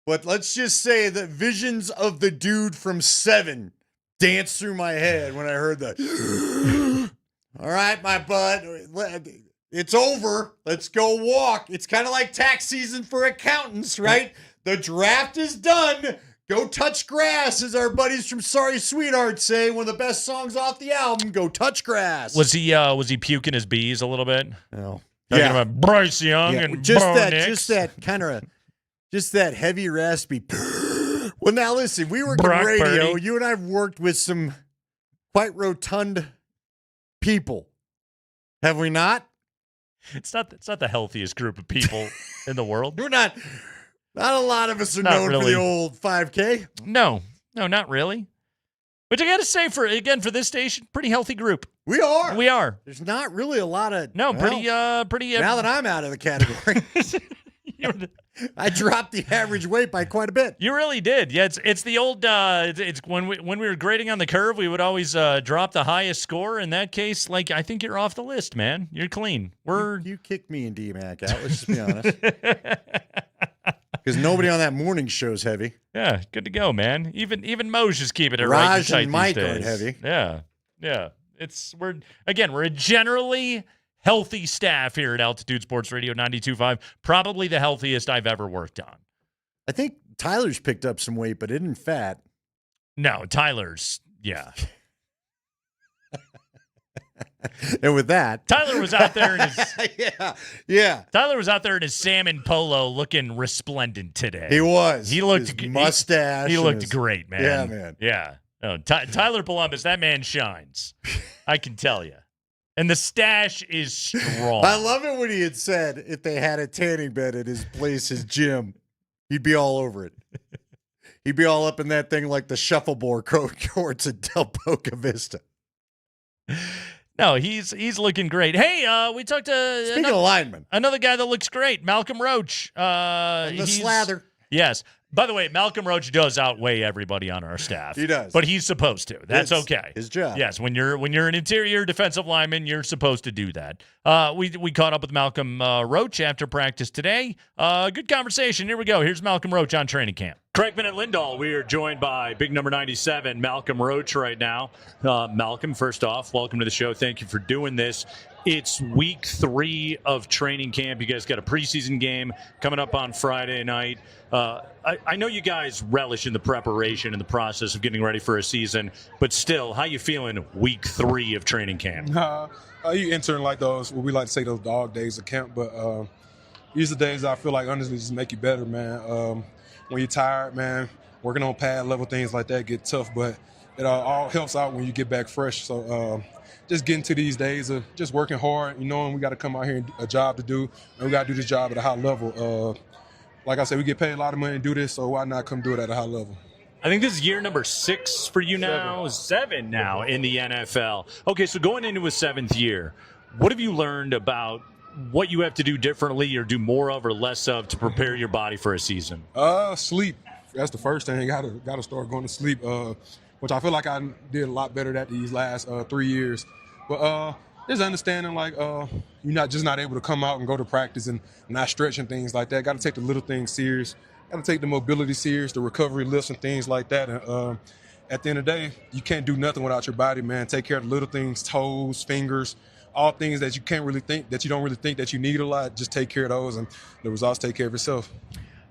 but let's just say that visions of the dude from 7 danced through my head when I heard the. All right, my bud. It's over. Let's go walk. It's kind of like tax season for accountants, right? The draft is done. Go touch grass, as our buddies from Sorry Sweetheart say. One of the best songs off the album. Go touch grass. Was he puking his bees a little bit? No. Talking about Bryce Young and just Bo that, Nix. just that heavy raspy. Well, now listen, we work in Brock radio. Purdy. You and I have worked with some quite rotund people, have we not? It's not the healthiest group of people in the world. We're not a lot of us are Not known really. for the old 5K. No, not really. Which I got to say, for this station, pretty healthy group. We are. There's not really a lot of pretty. Now that I'm out of the category, I dropped the average weight by quite a bit. You really did. Yeah, it's the old. It's when we were grading on the curve, we would always drop the highest score. In that case, I think you're off the list, man. You're clean. You kicked me and DMac out. Let's just be honest. Because nobody on that morning show's heavy. Yeah, good to go, man. Even Moser's keeping it Raj right and tight and Mike these aren't days. heavy. Yeah. We're a generally healthy staff here at Altitude Sports Radio 92.5. Probably the healthiest I've ever worked on. I think Tyler's picked up some weight, but isn't fat. No, Tyler's, yeah. And with that, Tyler was out there in his yeah. Tyler was out there in his salmon polo, looking resplendent today. He was. He looked his mustache. He and looked his- great, man. Yeah, man. Yeah. No, Tyler Polumbus, that man shines. I can tell you. And the stash is strong. I love it when he had said if they had a tanning bed at his place, his gym, he'd be all over it. He'd be all up in that thing like the shuffleboard courts at Del Boca Vista. No, he's looking great. Hey, we talked to Speaking of linemen, another guy that looks great, Malcolm Roach. the slather. Yes. By the way, Malcolm Roach does outweigh everybody on our staff. He does. But he's supposed to. That's It's okay. his job. Yes, when you're an interior defensive lineman, you're supposed to do that. We caught up with Malcolm Roach after practice today. Good conversation. Here we go. Here's Malcolm Roach on training camp. Kreckman and Lindahl, we are joined by big number 97, Malcolm Roach right now. Malcolm, first off, welcome to the show. Thank you for doing this. It's week 3 of training camp. You guys got a preseason game coming up on Friday night. I know you guys relish in the preparation and the process of getting ready for a season, but still, how you feeling week 3 of training camp? You entering like those, what we like to say, those dog days of camp, but these are the days I feel like honestly just make you better, man. When you're tired, man, working on pad level, things like that get tough, but it all helps out when you get back fresh. So just getting to these days of just working hard, knowing we got to come out here and a job to do, and we got to do this job at a high level. Like I said, we get paid a lot of money to do this, so why not come do it at a high level? I think this is year number 6 for you now, 7 now in the NFL. Okay, so going into a 7th year, what have you learned about what you have to do differently or do more of or less of to prepare your body for a season? Sleep. That's the first thing. Got to start going to sleep, which I feel like I did a lot better at these last 3 years. But just understanding you're not able to come out and go to practice and not stretch and things like that. Got to take the little things serious. Got to take the mobility serious, the recovery lifts and things like that. And at the end of the day, you can't do nothing without your body, man. Take care of the little things, toes, fingers, all things that you don't really think that you need a lot. Just take care of those, and the results take care of itself.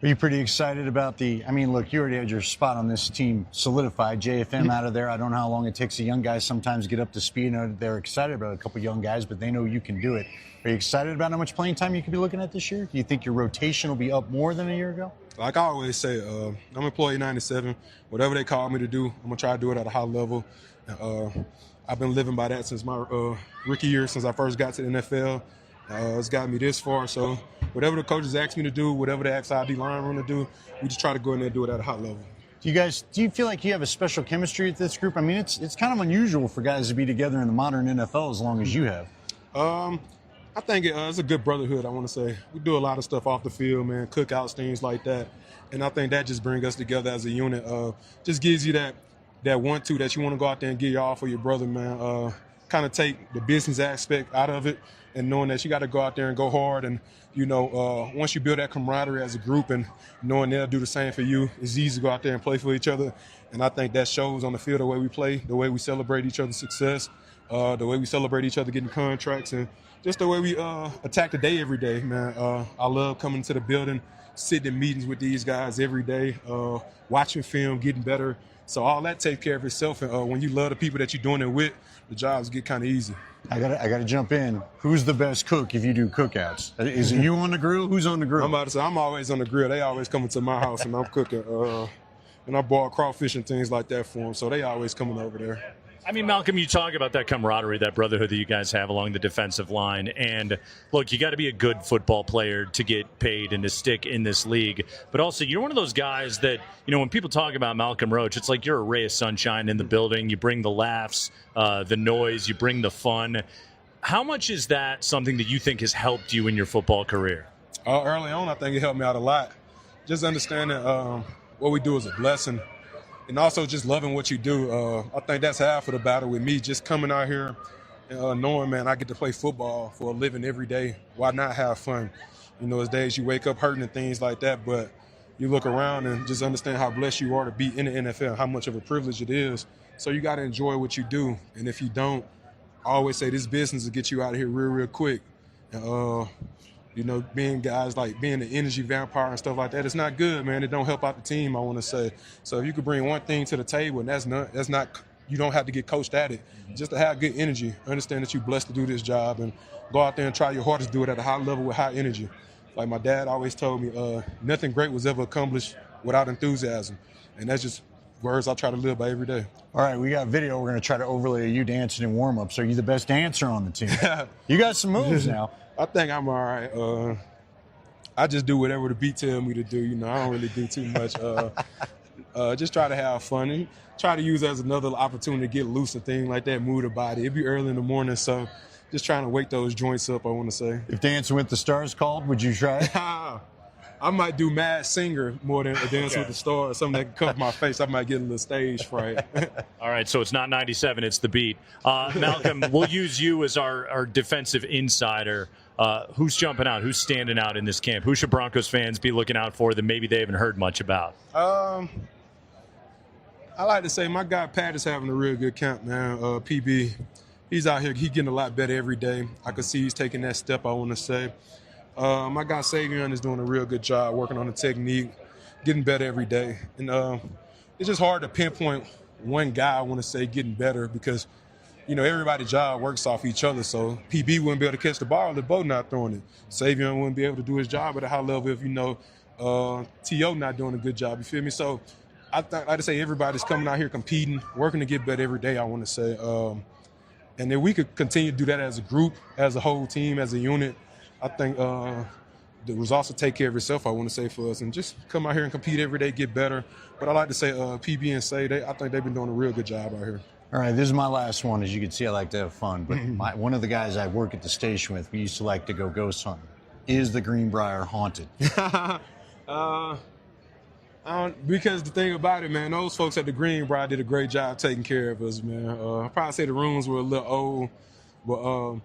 Are you pretty excited about look, you already had your spot on this team solidified. JFM out of there. I don't know how long it takes the young guys sometimes to get up to speed. They're excited about a couple young guys, but they know you can do it. Are you excited about how much playing time you could be looking at this year? Do you think your rotation will be up more than a year ago? Like I always say, I'm employee 97. Whatever they call me to do, I'm going to try to do it at a high level. I've been living by that since my rookie year, since I first got to the NFL. It's got me this far. So whatever the coaches ask me to do, whatever they ask our D-lineman to do, we just try to go in there and do it at a high level. Do you feel like you have a special chemistry with this group? I mean, it's kind of unusual for guys to be together in the modern NFL as long as you have. I think it's a good brotherhood, I want to say. We do a lot of stuff off the field, man, cookouts, things like that. And I think that just brings us together as a unit. Just gives you that 1-2 that you want to go out there and get your all for your brother, man. Kind of take the business aspect out of it and knowing that you got to go out there and go hard. And, once you build that camaraderie as a group and knowing they'll do the same for you, it's easy to go out there and play for each other. And I think that shows on the field, the way we play, the way we celebrate each other's success. the way we celebrate each other getting contracts, and just the way we attack the day every day, man. I love coming to the building, sitting in meetings with these guys every day, watching film, getting better. So all that takes care of itself. And when you love the people that you're doing it with, the jobs get kind of easy. I gotta jump in. Who's the best cook if you do cookouts? Is it you on the grill? Who's on the grill? I'm about to say, I'm always on the grill. They always coming to my house and I'm cooking. And I bought crawfish and things like that for them, so they always coming over there. I mean, Malcolm, you talk about that camaraderie, that brotherhood that you guys have along the defensive line. And look, you got to be a good football player to get paid and to stick in this league. But also, you're one of those guys that, when people talk about Malcolm Roach, it's like you're a ray of sunshine in the building. You bring the laughs, the noise, you bring the fun. How much is that something that you think has helped you in your football career? Early on, I think it helped me out a lot. Just understanding what we do is a blessing. And also just loving what you do. I think that's half of the battle with me. Just coming out here and knowing, man, I get to play football for a living every day. Why not have fun? There's days you wake up hurting and things like that, but you look around and just understand how blessed you are to be in the NFL, how much of a privilege it is. So you got to enjoy what you do. And if you don't, I always say this business will get you out of here real, real quick. Being guys like being an energy vampire and stuff like that, it's not good, man. It don't help out the team, I want to say. So if you could bring one thing to the table, and that's not, you don't have to get coached at it. Just to have good energy, understand that you're blessed to do this job, and go out there and try your hardest to do it at a high level with high energy. Like my dad always told me, nothing great was ever accomplished without enthusiasm. And that's just words I try to live by every day. All right, we got video. We're going to try to overlay you dancing in warm-ups. Are you the best dancer on the team? You got some moves now. I think I'm all right. I just do whatever the beat tell me to do. I don't really do too much. Just try to have fun and try to use it as another opportunity to get loose and things like that, move the body. It'd be early in the morning, so just trying to wake those joints up, I want to say. If Dancing with the Stars called, would you try it? I might do Mad Singer more than Dance with the Stars, something that can cover my face. I might get a little stage fright. All right, so it's not 97, it's the beat. Malcolm, we'll use you as our defensive insider. Who's jumping out? Who's standing out in this camp? Who should Broncos fans be looking out for that maybe they haven't heard much about? I like to say my guy Pat is having a real good camp, man. PB, he's out here. He's getting a lot better every day. I can see he's taking that step, I want to say. My guy Savion is doing a real good job working on the technique, getting better every day. And it's just hard to pinpoint one guy, I want to say, getting better because, everybody's job works off each other. So PB wouldn't be able to catch the ball if Bo not throwing it. Savion wouldn't be able to do his job at a high level if, T.O. not doing a good job. You feel me? So I like to say everybody's coming out here competing, working to get better every day, I want to say. And then we could continue to do that as a group, as a whole team, as a unit. I think the results will take care of itself, I want to say, for us. And just come out here and compete every day, get better. But I like to say PB and Say, I think they've been doing a real good job out here. All right, this is my last one. As you can see, I like to have fun. But one of the guys I work at the station with, we used to like to go ghost hunting. Is the Greenbrier haunted? Because the thing about it, man, those folks at the Greenbrier did a great job taking care of us, man. I'd probably say the rooms were a little old, but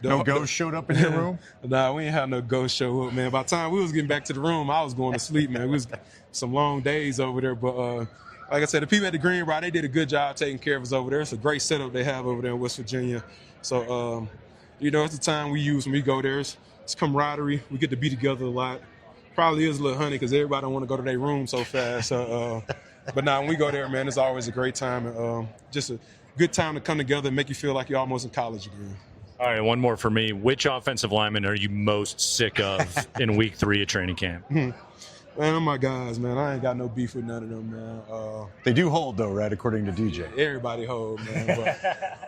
no ghost showed up in your room? Nah, we ain't had no ghost show up, man. By the time we was getting back to the room, I was going to sleep, man. It was some long days over there, but like I said, the people at the Greenbrier, they did a good job taking care of us over there. It's a great setup they have over there in West Virginia. So, it's the time we use when we go there. It's camaraderie. We get to be together a lot. Probably is a little honey because everybody don't want to go to their room so fast. So, but now when we go there, man, it's always a great time. And, just a good time to come together and make you feel like you're almost in college again. All right, one more for me. Which offensive lineman are you most sick of in week 3 of training camp? Man, oh my guys, man. I ain't got no beef with none of them, man. They do hold, though, right, according to DJ? Everybody hold, man.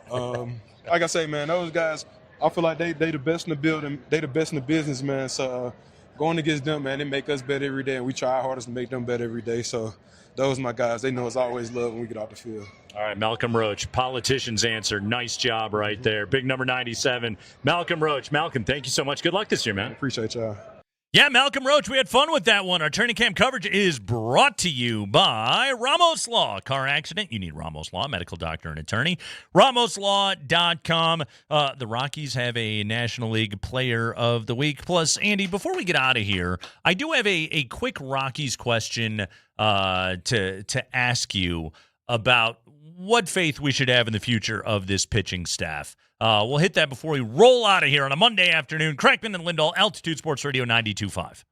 But, like I say, man, those guys, I feel like they the best in the building. They the best in the business, man. So going against them, man, they make us better every day, and we try our hardest to make them better every day. So those are my guys. They know it's always love when we get off the field. All right, Malcolm Roach, politician's answer. Nice job right there. Big number 97, Malcolm Roach. Malcolm, thank you so much. Good luck this year, man. Appreciate y'all. Yeah, Malcolm Roach, we had fun with that one. Our training camp coverage is brought to you by Ramos Law. Car accident, you need Ramos Law, medical doctor and attorney. RamosLaw.com. The Rockies have a National League Player of the Week. Plus, Andy, before we get out of here, I do have a quick Rockies question to ask you about what faith we should have in the future of this pitching staff. We'll hit that before we roll out of here on a Monday afternoon. Kreckman and Lindahl, Altitude Sports Radio 92.5.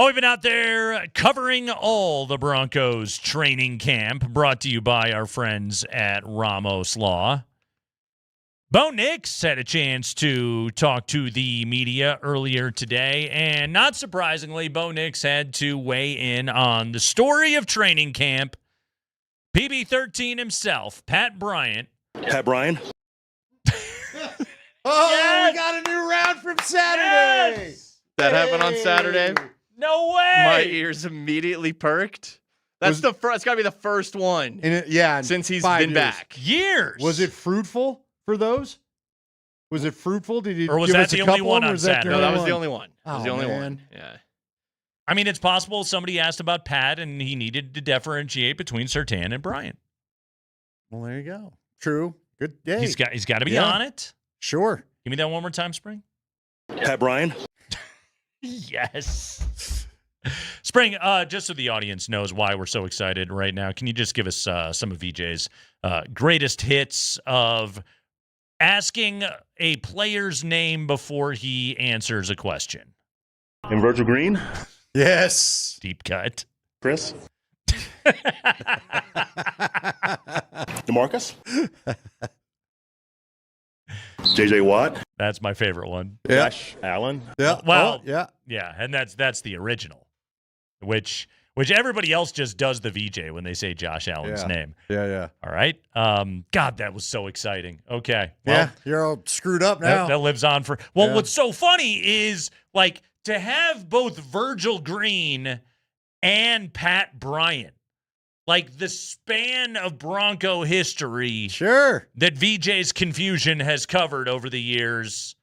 Oh, we've been out there covering all the Broncos training camp, brought to you by our friends at Ramos Law. Bo Nix had a chance to talk to the media earlier today, and not surprisingly, Bo Nix had to weigh in on the story of training camp. PB13 himself, Pat Bryant. Pat Bryant. Oh, Yes! we got a new round from Saturday. Yes! That happened on Saturday. No way! My ears immediately perked. That's the first. It's got to be the first one. Since he's been back. Years. Was it fruitful for those? Was it fruitful? Did he? Or was give that us a the only couple one or on was that Saturday? the No, that only was the one? only one. That was the only one. Yeah. I mean, it's possible somebody asked about Pat, and he needed to differentiate between Surtain and Bryant. Well, there you go. True. Good day. He's got to be on it. Sure. Give me that one more time, Spring. Pat Bryant. Yes. Spring, just so the audience knows why we're so excited right now, can you just give us some of VJ's greatest hits of asking a player's name before he answers a question? And Virgil Green. Yes. Deep cut. Chris. DeMarcus. JJ Watt. That's my favorite one. Josh Allen. Yeah. Well, yeah. Yeah, and that's the original, which everybody else just does the VJ when they say Josh Allen's name. Yeah. All right. God, that was so exciting. Okay. Well, Yeah, you're all screwed up now. that lives on for. Well, Yeah. what's so funny is like to have both Virgil Green and Pat Bryant, like the span of Bronco history. Sure. That VJ's confusion has covered over the years.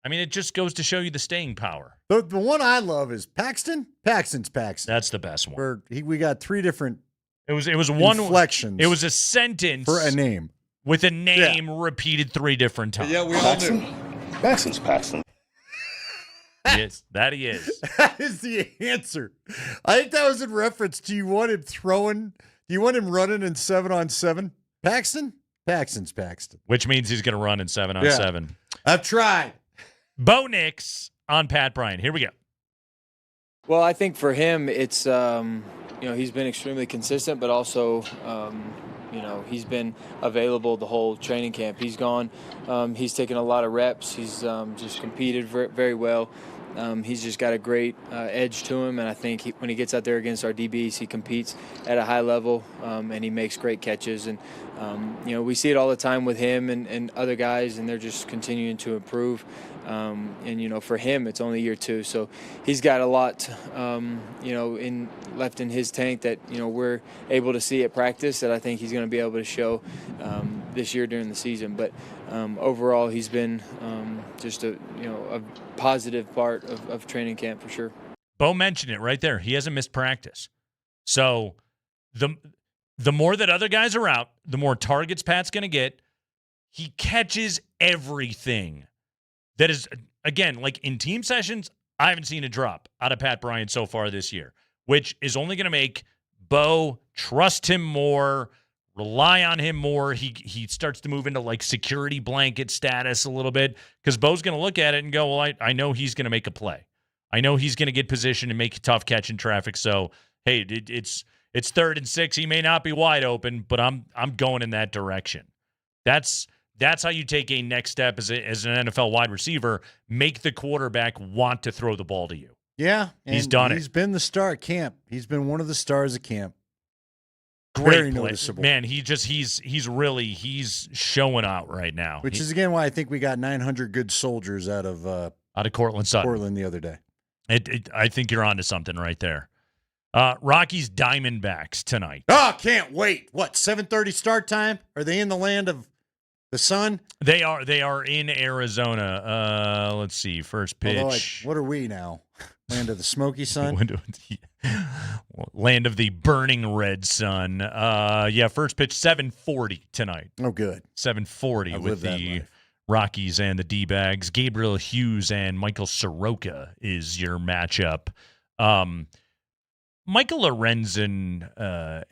I mean, it just goes to show you the staying power. The one I love is Paxton. Paxton's Paxton. That's the best one. We got three different. It was one inflections. It was a sentence for a name with a name repeated 3 different times. Yeah, we all knew. Paxton's Paxton. Yes, that he is. That is the answer. I think that was in reference to you want him throwing. Do you want him running in 7-on-7? Paxton. Paxton's Paxton. Which means he's going to run in 7-on-7. I've tried. Bo Nix on Pat Bryant. Here we go. Well, I think for him, it's he's been extremely consistent, but also he's been available the whole training camp. He's gone. He's taken a lot of reps. He's just competed very well. He's just got a great edge to him, and I think when he gets out there against our DBs, he competes at a high level, and he makes great catches. And we see it all the time with him and other guys, and they're just continuing to improve. And for him, it's only year 2, so he's got a lot, left in his tank that we're able to see at practice that I think he's going to be able to show this year during the season. But overall, he's been just a positive part of training camp for sure. Bo mentioned it right there. He hasn't missed practice, so the more that other guys are out, the more targets Pat's going to get. He catches everything. That is, again, like in team sessions, I haven't seen a drop out of Pat Bryant so far this year, which is only going to make Bo trust him more, rely on him more. He starts to move into like security blanket status a little bit because Bo's going to look at it and go, well, I know he's going to make a play. I know he's going to get positioned and make a tough catch in traffic. So, hey, it's 3rd and 6. He may not be wide open, but I'm going in that direction. That's how you take a next step as an NFL wide receiver, make the quarterback want to throw the ball to you. Yeah. He's done it. He's been the star at camp. He's been one of the stars at camp. Great Very play. noticeable. Man, he's showing out right now. Which is, again, why I think we got 900 good soldiers out of Cortland Sutton. Portland the other day. I think you're onto something right there. Rockies Diamondbacks tonight. Oh, can't wait. What, 7:30 start time? Are they in the land of the sun? They are in Arizona. Let's see. First pitch. Although, what are we now? Land of the smoky sun? Land of the burning red sun. First pitch 7:40 tonight. Oh, good. 7:40 with the Rockies and the D-Bags. Gabriel Hughes and Michael Soroka is your matchup. Michael Lorenzen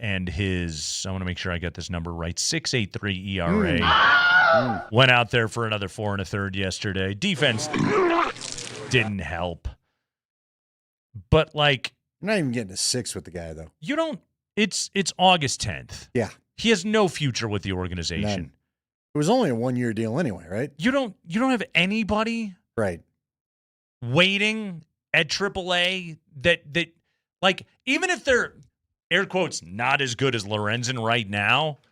and his, I want to make sure I got this number right, 6.83 ERA. Went out there for another 4 1/3 yesterday. Defense didn't help. But like, you're not even getting a 6 with the guy though. You don't. It's August 10th. Yeah, he has no future with the organization. None. It was only a 1-year deal anyway, right? You don't have anybody right waiting at AAA that like, even if they're air quotes not as good as Lorenzen right now,